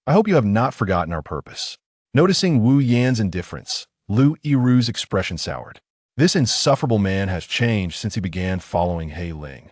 I hope you have not forgotten our purpose. Noticing Wu Yan's indifference, Lu Yiru's expression soured. This insufferable man has changed since he began following Heiling.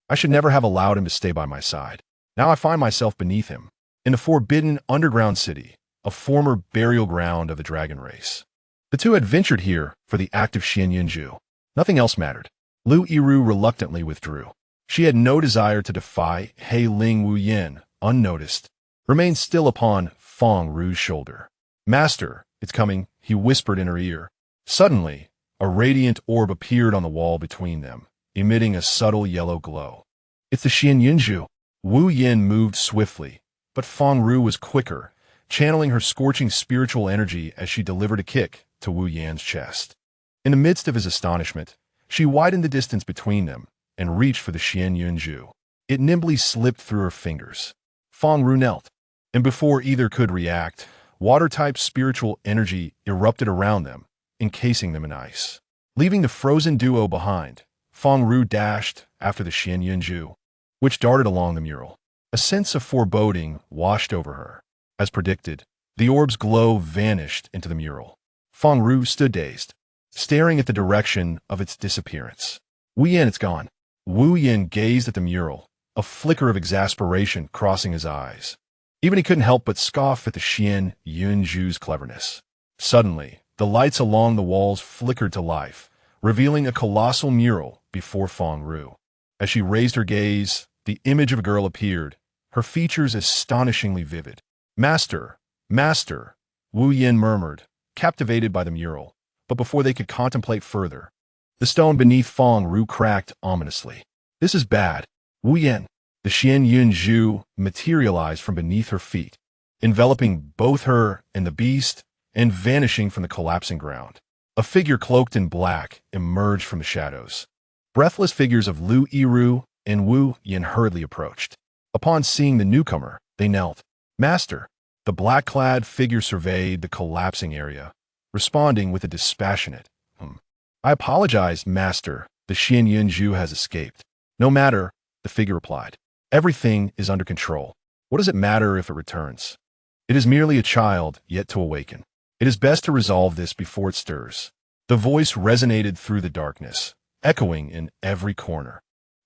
I should never have allowed him to stay by my side. Now I find myself beneath him, in the forbidden underground city, a former burial ground of the dragon race. The two had ventured here for the act of Xianyunzhu. Nothing else mattered. Lu Yiru reluctantly withdrew. She had no desire to defy Heiling. Wu Yin, unnoticed, remained still upon Fang Ruo's shoulder. Master, it's coming, he whispered in her ear. Suddenly, a radiant orb appeared on the wall between them, emitting a subtle yellow glow. It's the Xianyunzhu. Wu Yin moved swiftly, but Fang Ruo was quicker, channeling her scorching spiritual energy as she delivered a kick to Wu Yan's chest. In the midst of his astonishment, she widened the distance between them and reached for the Xianyunzhu. It nimbly slipped through her fingers. Fang Ruo knelt, and before either could react, water-type spiritual energy erupted around them, encasing them in ice. Leaving the frozen duo behind, Fang Ruo dashed after the Xianyunzhu, which darted along the mural. A sense of foreboding washed over her. As predicted, the orb's glow vanished into the mural. Fang Ruo stood dazed, staring at the direction of its disappearance. Wu Yin, it's gone. Wu Yin gazed at the mural, a flicker of exasperation crossing his eyes. Even he couldn't help but scoff at the Xianyunzhu's cleverness. Suddenly, the lights along the walls flickered to life, revealing a colossal mural before Fang Ruo. As she raised her gaze, the image of a girl appeared, her features astonishingly vivid. Master, Master, Wu Yin murmured, captivated by the mural. But before they could contemplate further, the stone beneath Fang Ruo cracked ominously. This is bad. Wu Yin. The Xianyunzhu materialized from beneath her feet, enveloping both her and the beast and vanishing from the collapsing ground. A figure cloaked in black emerged from the shadows. Breathless figures of Lu Yiru and Wu Yin hurriedly approached. Upon seeing the newcomer, they knelt. Master, the black-clad figure surveyed the collapsing area, responding with a dispassionate, I apologize, Master. The Xianyunzhu has escaped. No matter, The figure replied. Everything is under control. What does it matter if it returns? It is merely a child yet to awaken. It is best to resolve this before it stirs. The voice resonated through the darkness, echoing in every corner.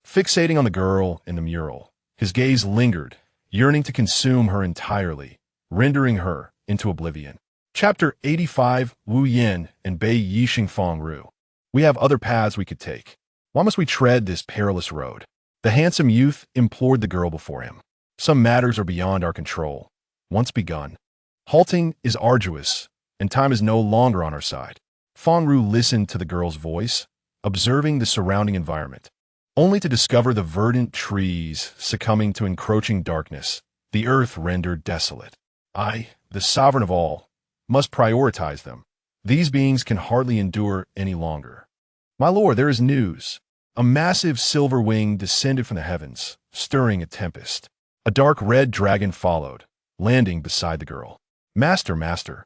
Fixating on the girl in the mural, his gaze lingered, yearning to consume her entirely, rendering her into oblivion. Chapter 85, Wu Yin and Bei Yixing Fang Ruo. We have other paths we could take. Why must we tread this perilous road? The handsome youth implored the girl before him. Some matters are beyond our control. Once begun, halting is arduous, and time is no longer on our side. Fang Ruo listened to the girl's voice, observing the surrounding environment, only to discover the verdant trees succumbing to encroaching darkness, the earth rendered desolate. I, the sovereign of all, must prioritize them. These beings can hardly endure any longer. My lord, there is news. A massive silver wing descended from the heavens, stirring a tempest. A dark red dragon followed, landing beside the girl. Master, master,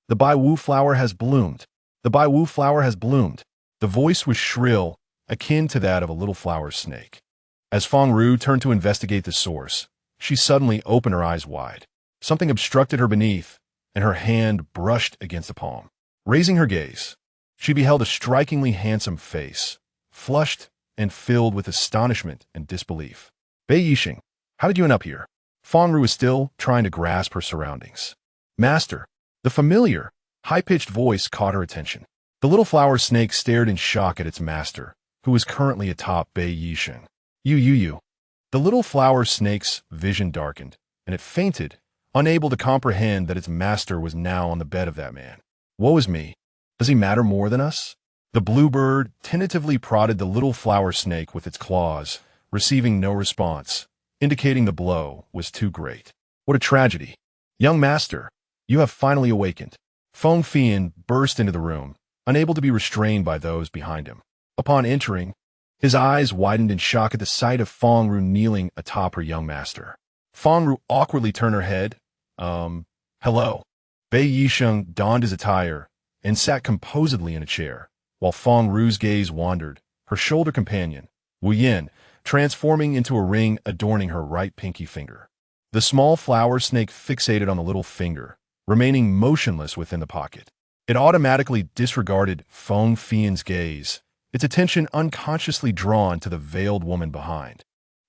the Bai Wu flower has bloomed. The Bai Wu flower has bloomed. The voice was shrill, akin to that of a little flower snake. As Fang Ruo turned to investigate the source, she suddenly opened her eyes wide. Something obstructed her beneath, and her hand brushed against the palm. Raising her gaze, she beheld a strikingly handsome face, flushed and filled with astonishment and disbelief. Bei Yixing, how did you end up here? Fang Ruo was still trying to grasp her surroundings. Master, the familiar, high-pitched voice caught her attention. The little flower snake stared in shock at its master, who was currently atop Bei Yixing. You. The little flower snake's vision darkened, and it fainted, unable to comprehend that its master was now on the bed of that man. Woe is me. Does he matter more than us? The bluebird tentatively prodded the little flower snake with its claws, receiving no response, indicating the blow was too great. What a tragedy. Young master, you have finally awakened. Feng Fian burst into the room, unable to be restrained by those behind him. Upon entering, his eyes widened in shock at the sight of Fang Ruo kneeling atop her young master. Fang Ruo awkwardly turned her head. Hello. Bei Yixing donned his attire and sat composedly in a chair, while Fang Ruo's gaze wandered, her shoulder companion, Wu Yin, transforming into a ring adorning her right pinky finger. The small flower snake fixated on the little finger, remaining motionless within the pocket. It automatically disregarded Feng Fian's gaze, its attention unconsciously drawn to the veiled woman behind.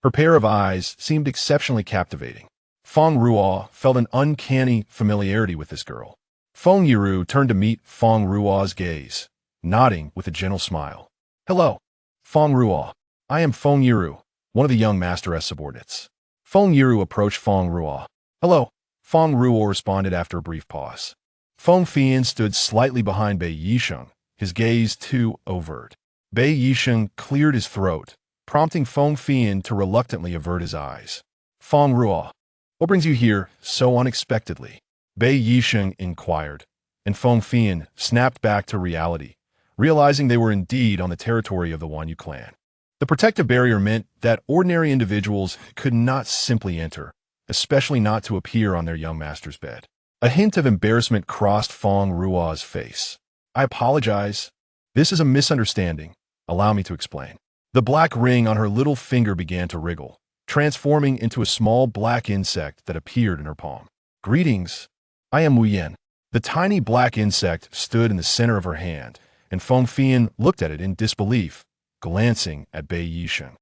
Her pair of eyes seemed exceptionally captivating. Fang Ruo felt an uncanny familiarity with this girl. Feng Yiru turned to meet Fang Ruo's gaze, nodding with a gentle smile. Hello, Fang Ruo. I am Feng Yiru, one of the young master's subordinates. Feng Yiru approached Fang Ruo. Hello, Fang Ruo responded after a brief pause. Feng Fian stood slightly behind Bei Yixing, his gaze too overt. Bei Yixing cleared his throat, prompting Feng Fian to reluctantly avert his eyes. Fang Ruo, what brings you here so unexpectedly? Bei Yixing inquired, and Feng Fian snapped back to reality, realizing they were indeed on the territory of the Wanyu clan. The protective barrier meant that ordinary individuals could not simply enter, especially not to appear on their young master's bed. A hint of embarrassment crossed Fang Ruo's face. I apologize. This is a misunderstanding. Allow me to explain. The black ring on her little finger began to wriggle, transforming into a small black insect that appeared in her palm. Greetings. I am Wu Yin. The tiny black insect stood in the center of her hand, and Feng Fian looked at it in disbelief, glancing at Bei Yixing.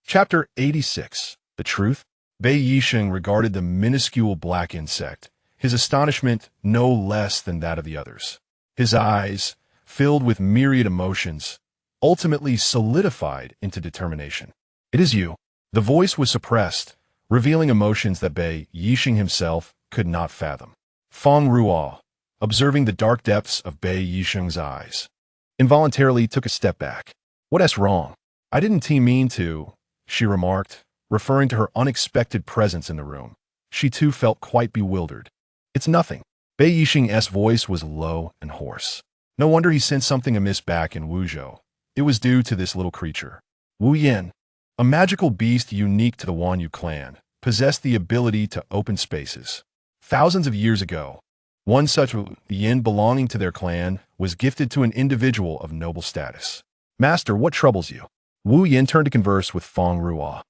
Chapter 86. The Truth. Bei Yixing regarded the minuscule black insect, his astonishment no less than that of the others. His eyes, filled with myriad emotions, ultimately solidified into determination. It is you. The voice was suppressed, revealing emotions that Bei Yixing himself could not fathom. Fang Ruo, observing the dark depths of Bei Yixing's eyes, involuntarily took a step back. What's wrong? I didn't mean to, she remarked, referring to her unexpected presence in the room. She too felt quite bewildered. It's nothing. Bei Yixing's voice was low and hoarse. No wonder he sensed something amiss back in Wuzhou. It was due to this little creature. Wu Yin, a magical beast unique to the Wanyu clan, possessed the ability to open spaces. Thousands of years ago, one such yin belonging to their clan was gifted to an individual of noble status. Master, what troubles you? Wu Yin turned to converse with Fang Ruo.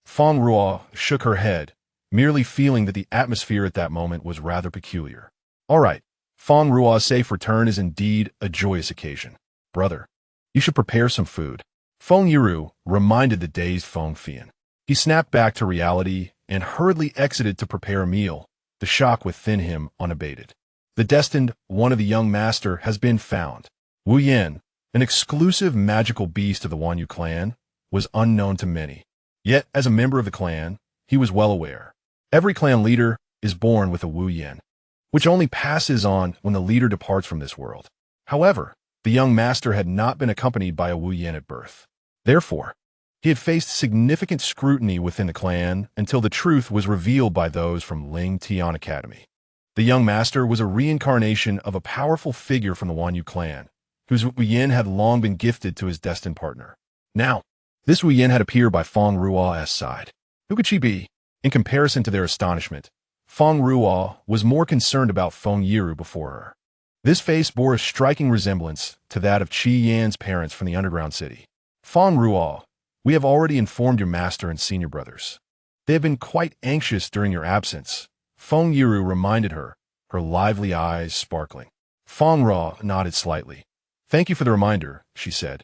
Fang Ruo shook her head, merely feeling that the atmosphere at that moment was rather peculiar. All right, Fang Ruo's safe return is indeed a joyous occasion. Brother, you should prepare some food. Feng Yiru reminded the dazed Feng Fian. He snapped back to reality and hurriedly exited to prepare a meal, the shock within him unabated. The destined one of the young master has been found. Wu Yan, an exclusive magical beast of the Wanyu clan, was unknown to many. Yet, as a member of the clan, he was well aware. Every clan leader is born with a Wu Yan, which only passes on when the leader departs from this world. However, the young master had not been accompanied by a Wu Yan at birth. Therefore, he had faced significant scrutiny within the clan until the truth was revealed by those from Ling Tian Academy. The young master was a reincarnation of a powerful figure from the Wanyu clan, whose Wu Yan had long been gifted to his destined partner. Now, this Wu Yan had appeared by Fang Ruo's side. Who could she be? In comparison to their astonishment, Fang Ruo was more concerned about Feng Yiru before her. This face bore a striking resemblance to that of Qi Yan's parents from the underground city. Fang Ruo, we have already informed your master and senior brothers. They have been quite anxious during your absence. Feng Yiru reminded her, her lively eyes sparkling. Fang Ruo nodded slightly. Thank you for the reminder, she said,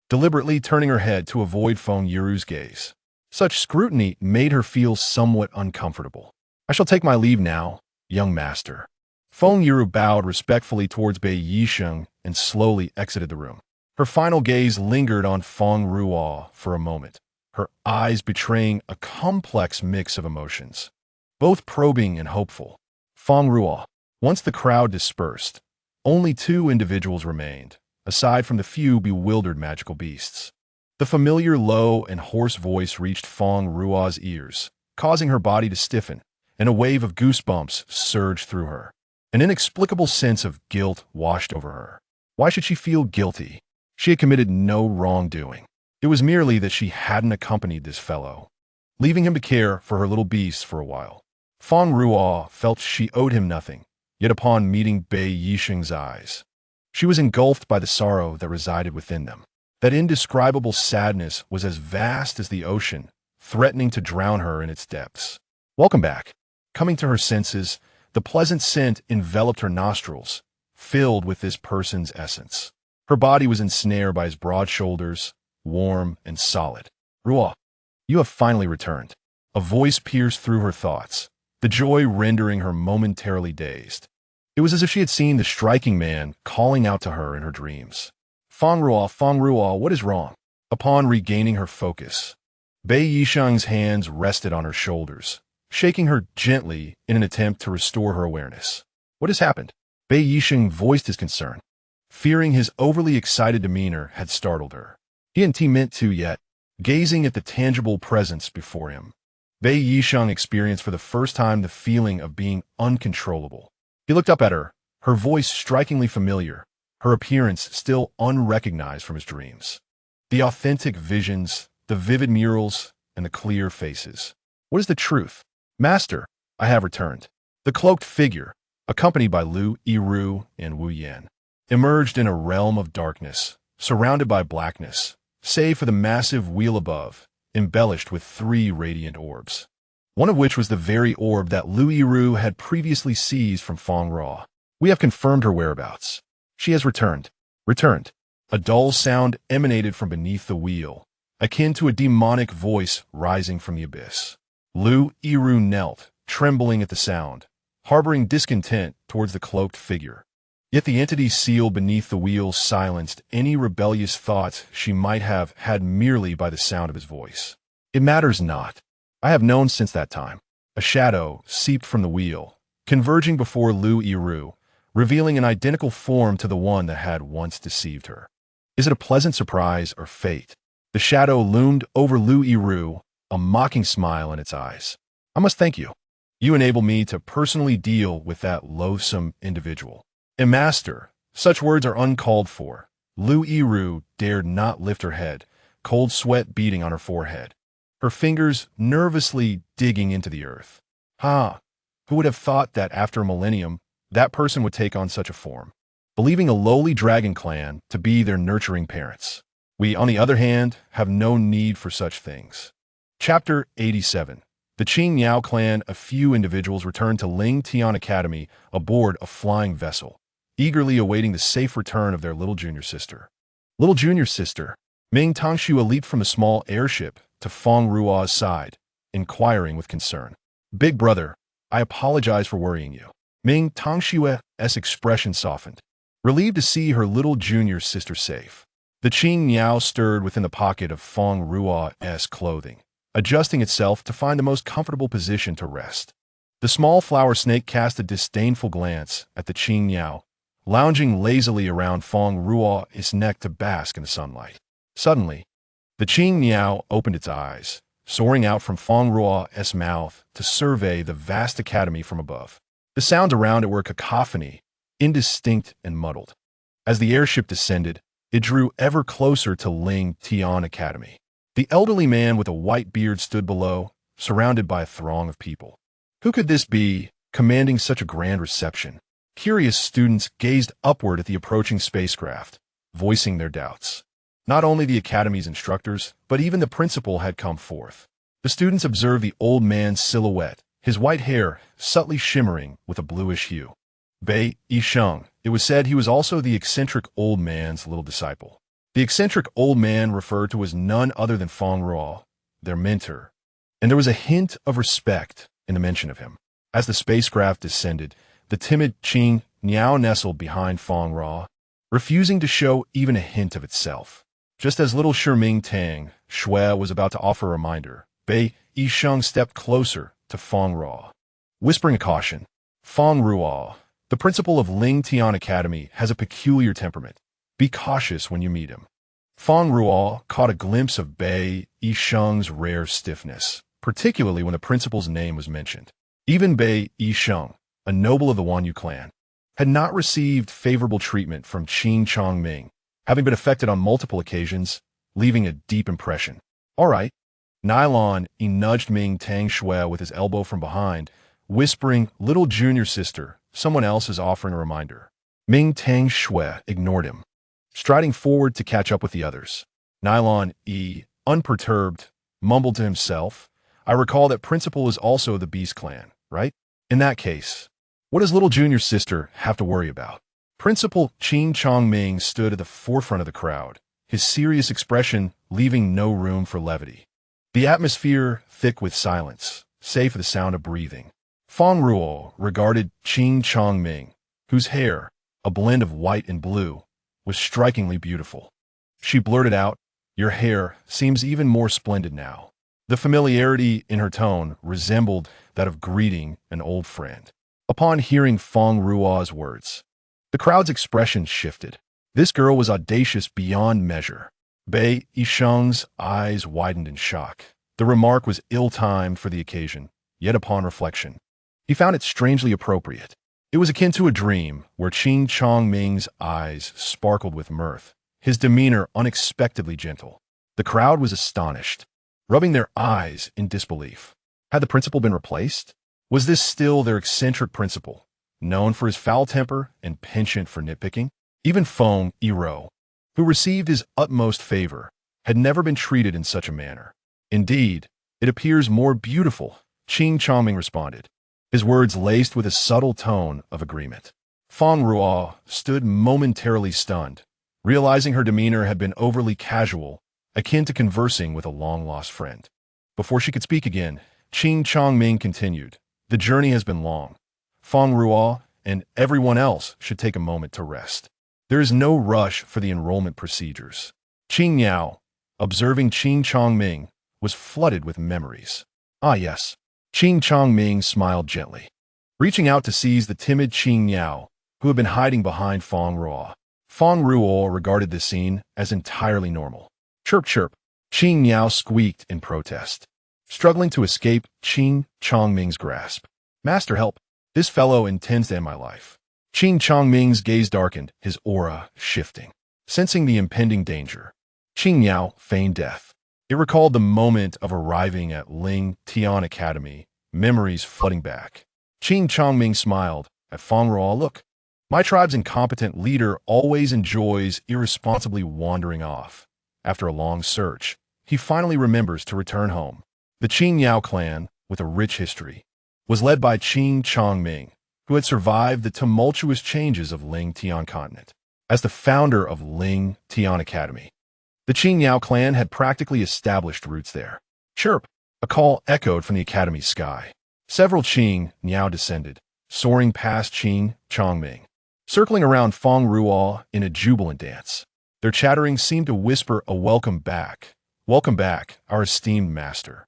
deliberately turning her head to avoid Feng Yiru's gaze. Such scrutiny made her feel somewhat uncomfortable. I shall take my leave now, young master. Feng Yiru bowed respectfully towards Bei Yisheng and slowly exited the room. Her final gaze lingered on Feng Ruo for a moment, her eyes betraying a complex mix of emotions, both probing and hopeful. Feng Ruo. Once the crowd dispersed, only two individuals remained, aside from the few bewildered magical beasts. The familiar low and hoarse voice reached Feng Ruo's ears, causing her body to stiffen, and a wave of goosebumps surged through her. An inexplicable sense of guilt washed over her. Why should she feel guilty? She had committed no wrongdoing. It was merely that she hadn't accompanied this fellow, leaving him to care for her little beasts for a while. Feng Ruo felt she owed him nothing, yet upon meeting Bei Yisheng's eyes, she was engulfed by the sorrow that resided within them. That indescribable sadness was as vast as the ocean, threatening to drown her in its depths. Welcome back. Coming to her senses, the pleasant scent enveloped her nostrils, filled with this person's essence. Her body was ensnared by his broad shoulders, warm and solid. Ruo, you have finally returned. A voice pierced through her thoughts, the joy rendering her momentarily dazed. It was as if she had seen the striking man calling out to her in her dreams. Feng Ruo, what is wrong? Upon regaining her focus, Bei Yisheng's hands rested on her shoulders, shaking her gently in an attempt to restore her awareness. What has happened? Bei Yisheng voiced his concern, fearing his overly excited demeanor had startled her. He hadn't meant to yet, gazing at the tangible presence before him. Bei Yisheng experienced for the first time the feeling of being uncontrollable. He looked up at her, her voice strikingly familiar, her appearance still unrecognized from his dreams. The authentic visions, the vivid murals, and the clear faces. What is the truth? Master, I have returned. The cloaked figure, accompanied by Lu Yiru and Wu Yan, emerged in a realm of darkness, surrounded by blackness, save for the massive wheel above, embellished with 3 radiant orbs, one of which was the very orb that Lu Yiru had previously seized from Fang Ruo. We have confirmed her whereabouts. She has returned. Returned. A dull sound emanated from beneath the wheel, akin to a demonic voice rising from the abyss. Lu Yiru knelt, trembling at the sound, harboring discontent towards the cloaked figure. Yet the entity sealed beneath the wheel silenced any rebellious thoughts she might have had merely by the sound of his voice. It matters not. I have known since that time. A shadow seeped from the wheel, converging before Lu Yiru, revealing an identical form to the one that had once deceived her. Is it a pleasant surprise or fate? The shadow loomed over Lu Yiru, a mocking smile in its eyes. I must thank you. You enable me to personally deal with that loathsome individual. And master, such words are uncalled for. Lu Yiru dared not lift her head, cold sweat beating on her forehead, her fingers nervously digging into the earth. Who would have thought that after a millennium, that person would take on such a form, believing a lowly dragon clan to be their nurturing parents. We, on the other hand, have no need for such things. Chapter 87. The Qing Yao clan. A few individuals returned to Ling Tian Academy aboard a flying vessel, eagerly awaiting the safe return of their little junior sister. Little junior sister, Ming Tangxue leaped from a small airship to Fang Ruo's side, inquiring with concern. Big brother, I apologize for worrying you. Ming Tangshue's expression softened, relieved to see her little junior sister safe. The Qing Yao stirred within the pocket of Fang Ruo's clothing, adjusting itself to find the most comfortable position to rest. The small flower snake cast a disdainful glance at the Qing Yao, lounging lazily around Fang Ruo's neck to bask in the sunlight. Suddenly, the Qing Yao opened its eyes, soaring out from Fang Ruo's mouth to survey the vast academy from above. The sounds around it were a cacophony, indistinct and muddled. As the airship descended, it drew ever closer to Ling Tian Academy. The elderly man with a white beard stood below, surrounded by a throng of people. Who could this be, commanding such a grand reception? Curious students gazed upward at the approaching spacecraft, voicing their doubts. Not only the academy's instructors, but even the principal had come forth. The students observed the old man's silhouette, his white hair subtly shimmering with a bluish hue. Bei Yisheng, it was said he was also the eccentric old man's little disciple. The eccentric old man referred to as none other than Fang Ruo, their mentor, and there was a hint of respect in the mention of him. As the spacecraft descended, the timid Qing Niao nestled behind Fang Ruo, refusing to show even a hint of itself. Just as little Shiming Tang Shui was about to offer a reminder, Bei Yisheng stepped closer to Fang Ruo, whispering a caution. Fang Ruo, the principal of Ling Tian Academy, has a peculiar temperament. Be cautious when you meet him. Fang Ruo caught a glimpse of Bei Yisheng's rare stiffness, particularly when the principal's name was mentioned. Even Bei Yisheng, a noble of the Wanyu clan, had not received favorable treatment from Qin Chongming, having been affected on multiple occasions, leaving a deep impression. All right. Nylon, he nudged Ming Tang Shui with his elbow from behind, whispering, little junior sister, someone else is offering a reminder. Ming Tang Shui ignored him, striding forward to catch up with the others. Nylon, unperturbed, mumbled to himself, I recall that principal is also the Beast clan, right? In that case, what does little junior sister have to worry about? Principal Qin Chongming stood at the forefront of the crowd, his serious expression leaving no room for levity. The atmosphere thick with silence, save for the sound of breathing. Fang Ruo regarded Qin Chongming, whose hair, a blend of white and blue, was strikingly beautiful. She blurted out, your hair seems even more splendid now. The familiarity in her tone resembled that of greeting an old friend. Upon hearing Fang Ruo's words, the crowd's expression shifted. This girl was audacious beyond measure. Bei Yisheng's eyes widened in shock. The remark was ill-timed for the occasion, yet upon reflection, he found it strangely appropriate. It was akin to a dream where Qin Chongming's eyes sparkled with mirth, his demeanor unexpectedly gentle. The crowd was astonished, rubbing their eyes in disbelief. Had the principal been replaced? Was this still their eccentric principal, known for his foul temper and penchant for nitpicking? Even Fang Ruo, who received his utmost favor, had never been treated in such a manner. Indeed, it appears more beautiful, Qin Chongming responded, his words laced with a subtle tone of agreement. Fang Ruo stood momentarily stunned, realizing her demeanor had been overly casual, akin to conversing with a long-lost friend. Before she could speak again, Qin Chongming continued, the journey has been long. Fang Ruo and everyone else should take a moment to rest. There is no rush for the enrollment procedures. Qing Yao, observing Qin Chongming, was flooded with memories. Ah yes. Qin Chongming smiled gently, reaching out to seize the timid Qing Yao, who had been hiding behind Fang Ruo. Fang Ruo regarded this scene as entirely normal. Chirp chirp, Qing Yao squeaked in protest, struggling to escape Qin Chongming's grasp. Master, help. This fellow intends to end my life. Qin Chongming's gaze darkened, his aura shifting. Sensing the impending danger, Qing Yao feigned death. It recalled the moment of arriving at Ling Tian Academy, memories flooding back. Qin Chongming smiled at Fang Ruo. Look, my tribe's incompetent leader always enjoys irresponsibly wandering off. After a long search, he finally remembers to return home. The Qing Yao clan, with a rich history, was led by Qing Chongming, who had survived the tumultuous changes of Ling Tian continent. As the founder of Ling Tian Academy, the Qing Yao clan had practically established roots there. Chirp! A call echoed from the academy's sky. Several Qing Niao descended, soaring past Qing Chongming, circling around Fang Ruo in a jubilant dance. Their chattering seemed to whisper a welcome back, our esteemed master.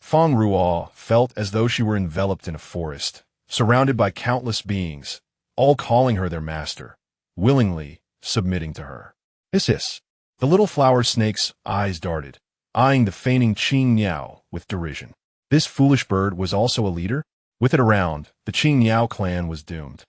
Fang Ruo felt as though she were enveloped in a forest, surrounded by countless beings, all calling her their master, willingly submitting to her. Hiss. The little flower snake's eyes darted, eyeing the feigning Qing Niao with derision. This foolish bird was also a leader? With it around, the Qing Niao clan was doomed.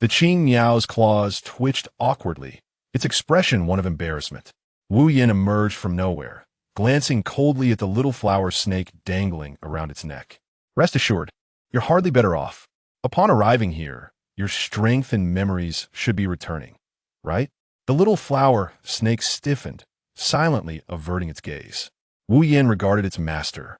The Qing Niao's claws twitched awkwardly, its expression one of embarrassment. Wu Yin emerged from nowhere, glancing coldly at the little flower snake dangling around its neck. Rest assured, you're hardly better off. Upon arriving here, your strength and memories should be returning, right? The little flower snake stiffened, silently averting its gaze. Wu Yin regarded its master,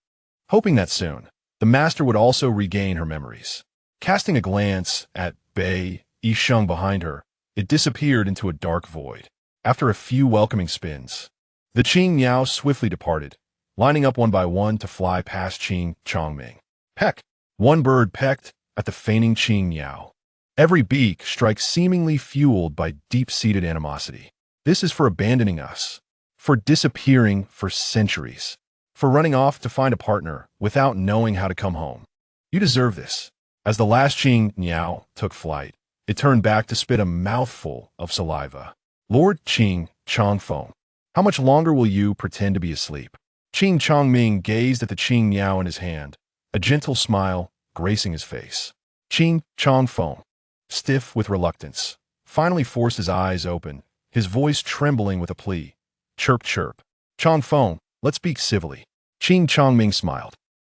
hoping that soon, the master would also regain her memories. Casting a glance at Bei Yisheng behind her, it disappeared into a dark void. After a few welcoming spins, the Qing Niao swiftly departed, lining up one by one to fly past Qing Chongming. Peck! One bird pecked at the feigning Qing Niao. Every beak strikes seemingly fueled by deep-seated animosity. This is for abandoning us, for disappearing for centuries, for running off to find a partner without knowing how to come home. You deserve this. As the last Qing Niao took flight, it turned back to spit a mouthful of saliva. Lord Qing Chongfeng, how much longer will you pretend to be asleep? Qing Chongming gazed at the Qing Niao in his hand, a gentle smile gracing his face. Qing Chongfeng, stiff with reluctance, finally forced his eyes open, his voice trembling with a plea. Chirp, chirp. Chongfeng, let's speak civilly. Qing Chongming smiled,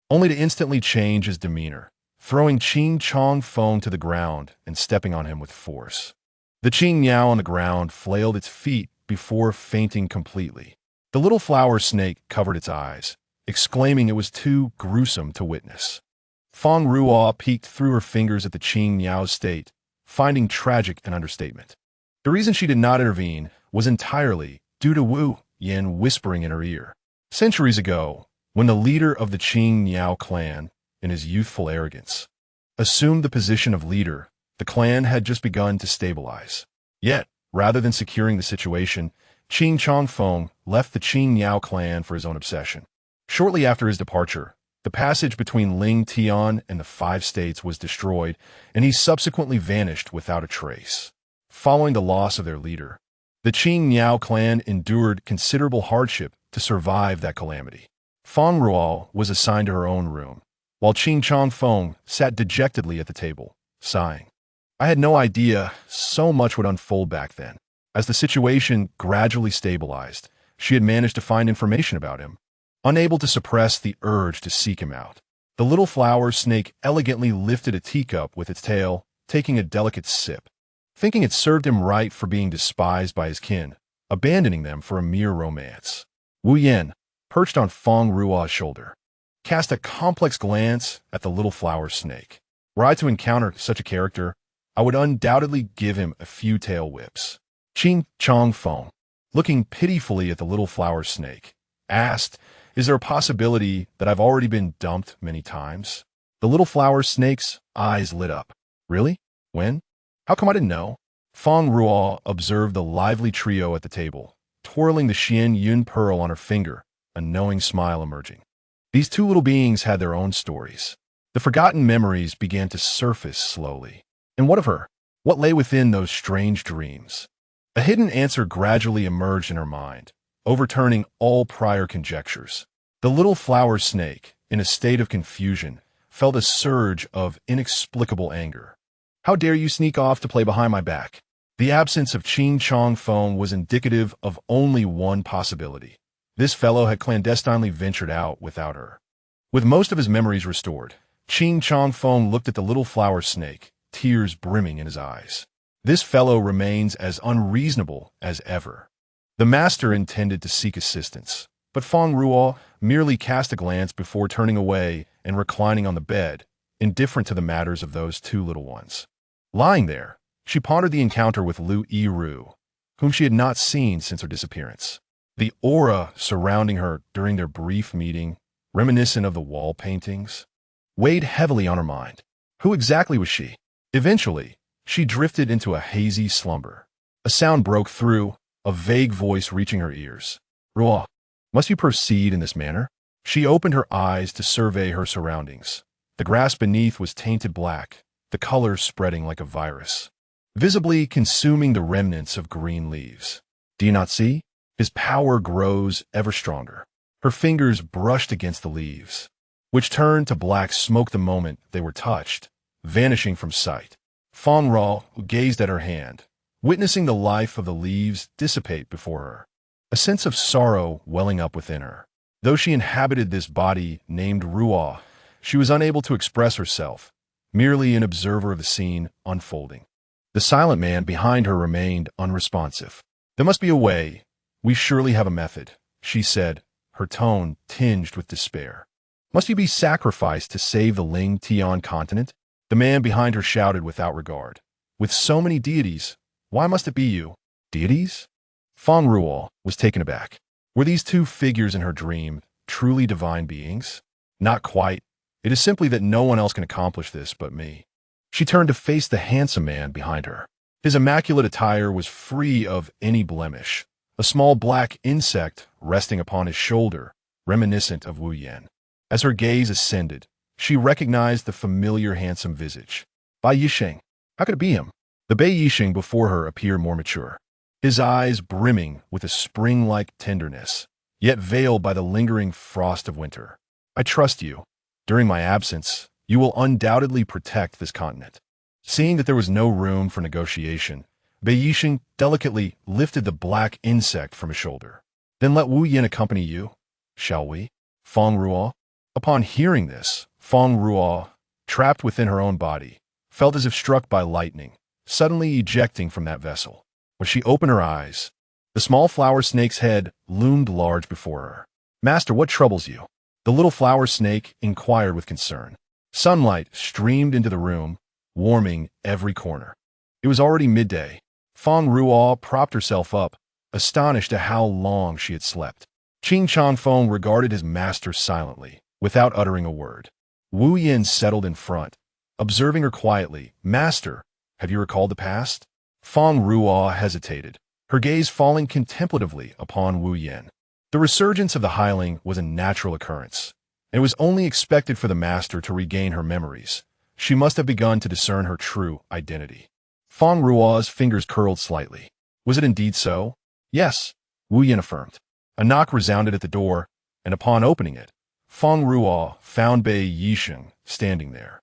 only to instantly change his demeanor, throwing Qing Chongfeng to the ground and stepping on him with force. The Qing Niao on the ground flailed its feet before fainting completely. The little flower snake covered its eyes, exclaiming it was too gruesome to witness. Fang Ruo peeked through her fingers at the Qing Niao's state, finding tragic an understatement. The reason she did not intervene was entirely due to Wu Yin whispering in her ear. Centuries ago, when the leader of the Qing Niao clan, in his youthful arrogance, assumed the position of leader, the clan had just begun to stabilize. Yet, rather than securing the situation, Qing Chongfeng left the Qing Niao clan for his own obsession. Shortly after his departure, the passage between Ling Tian and the 5 states was destroyed, and he subsequently vanished without a trace. Following the loss of their leader, the Qing Niao clan endured considerable hardship to survive that calamity. Fang Ruo was assigned to her own room, while Qing Chongfeng sat dejectedly at the table, sighing. I had no idea so much would unfold back then. As the situation gradually stabilized, she had managed to find information about him, unable to suppress the urge to seek him out. The little flower snake elegantly lifted a teacup with its tail, taking a delicate sip, thinking it served him right for being despised by his kin, abandoning them for a mere romance. Wu Yin, perched on Fang Ruo's shoulder, cast a complex glance at the little flower snake. Were I to encounter such a character, I would undoubtedly give him a few tail whips. Qing Chongfeng, looking pitifully at the little flower snake, asked, is there a possibility that I've already been dumped many times? The little flower snake's eyes lit up. Really? When? How come I didn't know? Fang Ruo observed the lively trio at the table, twirling the Xian Yun pearl on her finger, a knowing smile emerging. These two little beings had their own stories. The forgotten memories began to surface slowly. And what of her? What lay within those strange dreams? A hidden answer gradually emerged in her mind, overturning all prior conjectures. The little flower snake, in a state of confusion, felt a surge of inexplicable anger. How dare you sneak off to play behind my back? The absence of Qing Chongfeng was indicative of only one possibility. This fellow had clandestinely ventured out without her. With most of his memories restored, Qing Chongfeng looked at the little flower snake, tears brimming in his eyes. This fellow remains as unreasonable as ever. The master intended to seek assistance, But Fang Ruo merely cast a glance before turning away and reclining on the bed, indifferent to the matters of those two little ones. Lying there, she pondered the encounter with Lu Yiru, whom she had not seen since her disappearance. The aura surrounding her during their brief meeting, reminiscent of the wall paintings, weighed heavily on her mind. Who exactly was she? Eventually, she drifted into a hazy slumber. A sound broke through, a vague voice reaching her ears. Ruo, must you proceed in this manner? She opened her eyes to survey her surroundings. The grass beneath was tainted black, the color spreading like a virus, visibly consuming the remnants of green leaves. Do you not see? His power grows ever stronger. Her fingers brushed against the leaves, which turned to black smoke the moment they were touched, vanishing from sight. Fang Ruo gazed at her hand, witnessing the life of the leaves dissipate before her, a sense of sorrow welling up within her. Though she inhabited this body named Ruo, she was unable to express herself, merely an observer of the scene unfolding. The silent man behind her remained unresponsive. There must be a way. We surely have a method, she said, her tone tinged with despair. Must you be sacrificed to save the Ling Tian continent? The man behind her shouted without regard. With so many deities, why must it be you? Deities? Fang Ruo was taken aback. Were these two figures in her dream truly divine beings? Not quite. It is simply that no one else can accomplish this but me. She turned to face the handsome man behind her. His immaculate attire was free of any blemish, a small black insect resting upon his shoulder, reminiscent of Wu Yan. As her gaze ascended, she recognized the familiar handsome visage. Bai Yisheng. How could it be him? The Bai Yisheng before her appeared more mature, his eyes brimming with a spring-like tenderness, yet veiled by the lingering frost of winter. I trust you. During my absence, you will undoubtedly protect this continent. Seeing that there was no room for negotiation, Bai Yisheng delicately lifted the black insect from his shoulder. Then let Wu Yan accompany you, shall we? Fang Ruo. Upon hearing this, Fang Ruo, trapped within her own body, felt as if struck by lightning, suddenly ejecting from that vessel. When she opened her eyes, the small flower snake's head loomed large before her. Master, what troubles you? The little flower snake inquired with concern. Sunlight streamed into the room, warming every corner. It was already midday. Fang Ruo propped herself up, astonished at how long she had slept. Qing Chanfeng regarded his master silently, without uttering a word. Wu Yan settled in front, observing her quietly. Master, have you recalled the past? Fang Ruo hesitated, her gaze falling contemplatively upon Wu Yan. The resurgence of the Hiling was a natural occurrence. It was only expected for the master to regain her memories. She must have begun to discern her true identity. Fang Ruo's fingers curled slightly. Was it indeed so? Yes, Wu Yan affirmed. A knock resounded at the door, and upon opening it, Fang Ruo found Bai Yisheng standing there.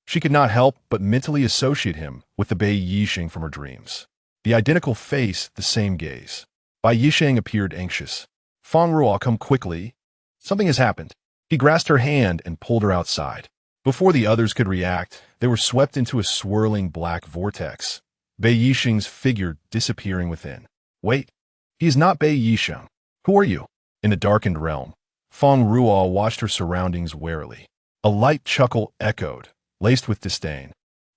She could not help but mentally associate him with the Bai Yisheng from her dreams. The identical face, the same gaze. Bai Yisheng appeared anxious. Fang Ruo, come quickly. Something has happened. He grasped her hand and pulled her outside. Before the others could react, they were swept into a swirling black vortex, Bai Yisheng's figure disappearing within. Wait, he is not Bai Yisheng. Who are you? In the darkened realm, Fang Ruo watched her surroundings warily. A light chuckle echoed, laced with disdain,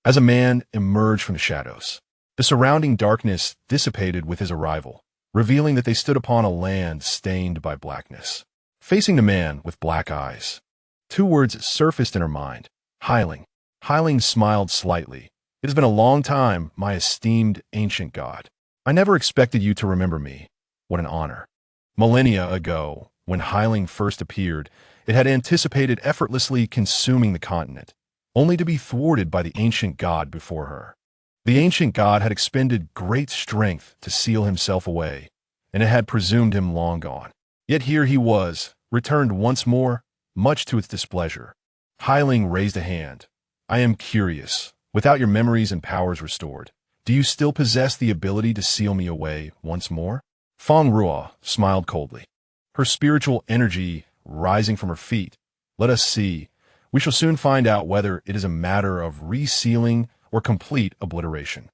as a man emerged from the shadows. The surrounding darkness dissipated with his arrival, revealing that they stood upon a land stained by blackness. Facing the man with black eyes, two words surfaced in her mind. Hiling. Hiling smiled slightly. It has been a long time, my esteemed ancient god. I never expected you to remember me. What an honor. Millennia ago, when Hiling first appeared, it had anticipated effortlessly consuming the continent, only to be thwarted by the ancient god before her. The ancient god had expended great strength to seal himself away, and it had presumed him long gone. Yet here he was, returned once more, much to its displeasure. Hiling raised a hand. I am curious, without your memories and powers restored, do you still possess the ability to seal me away once more? Fang Ruo smiled coldly, her spiritual energy rising from her feet. Let us see. We shall soon find out whether it is a matter of resealing or complete obliteration.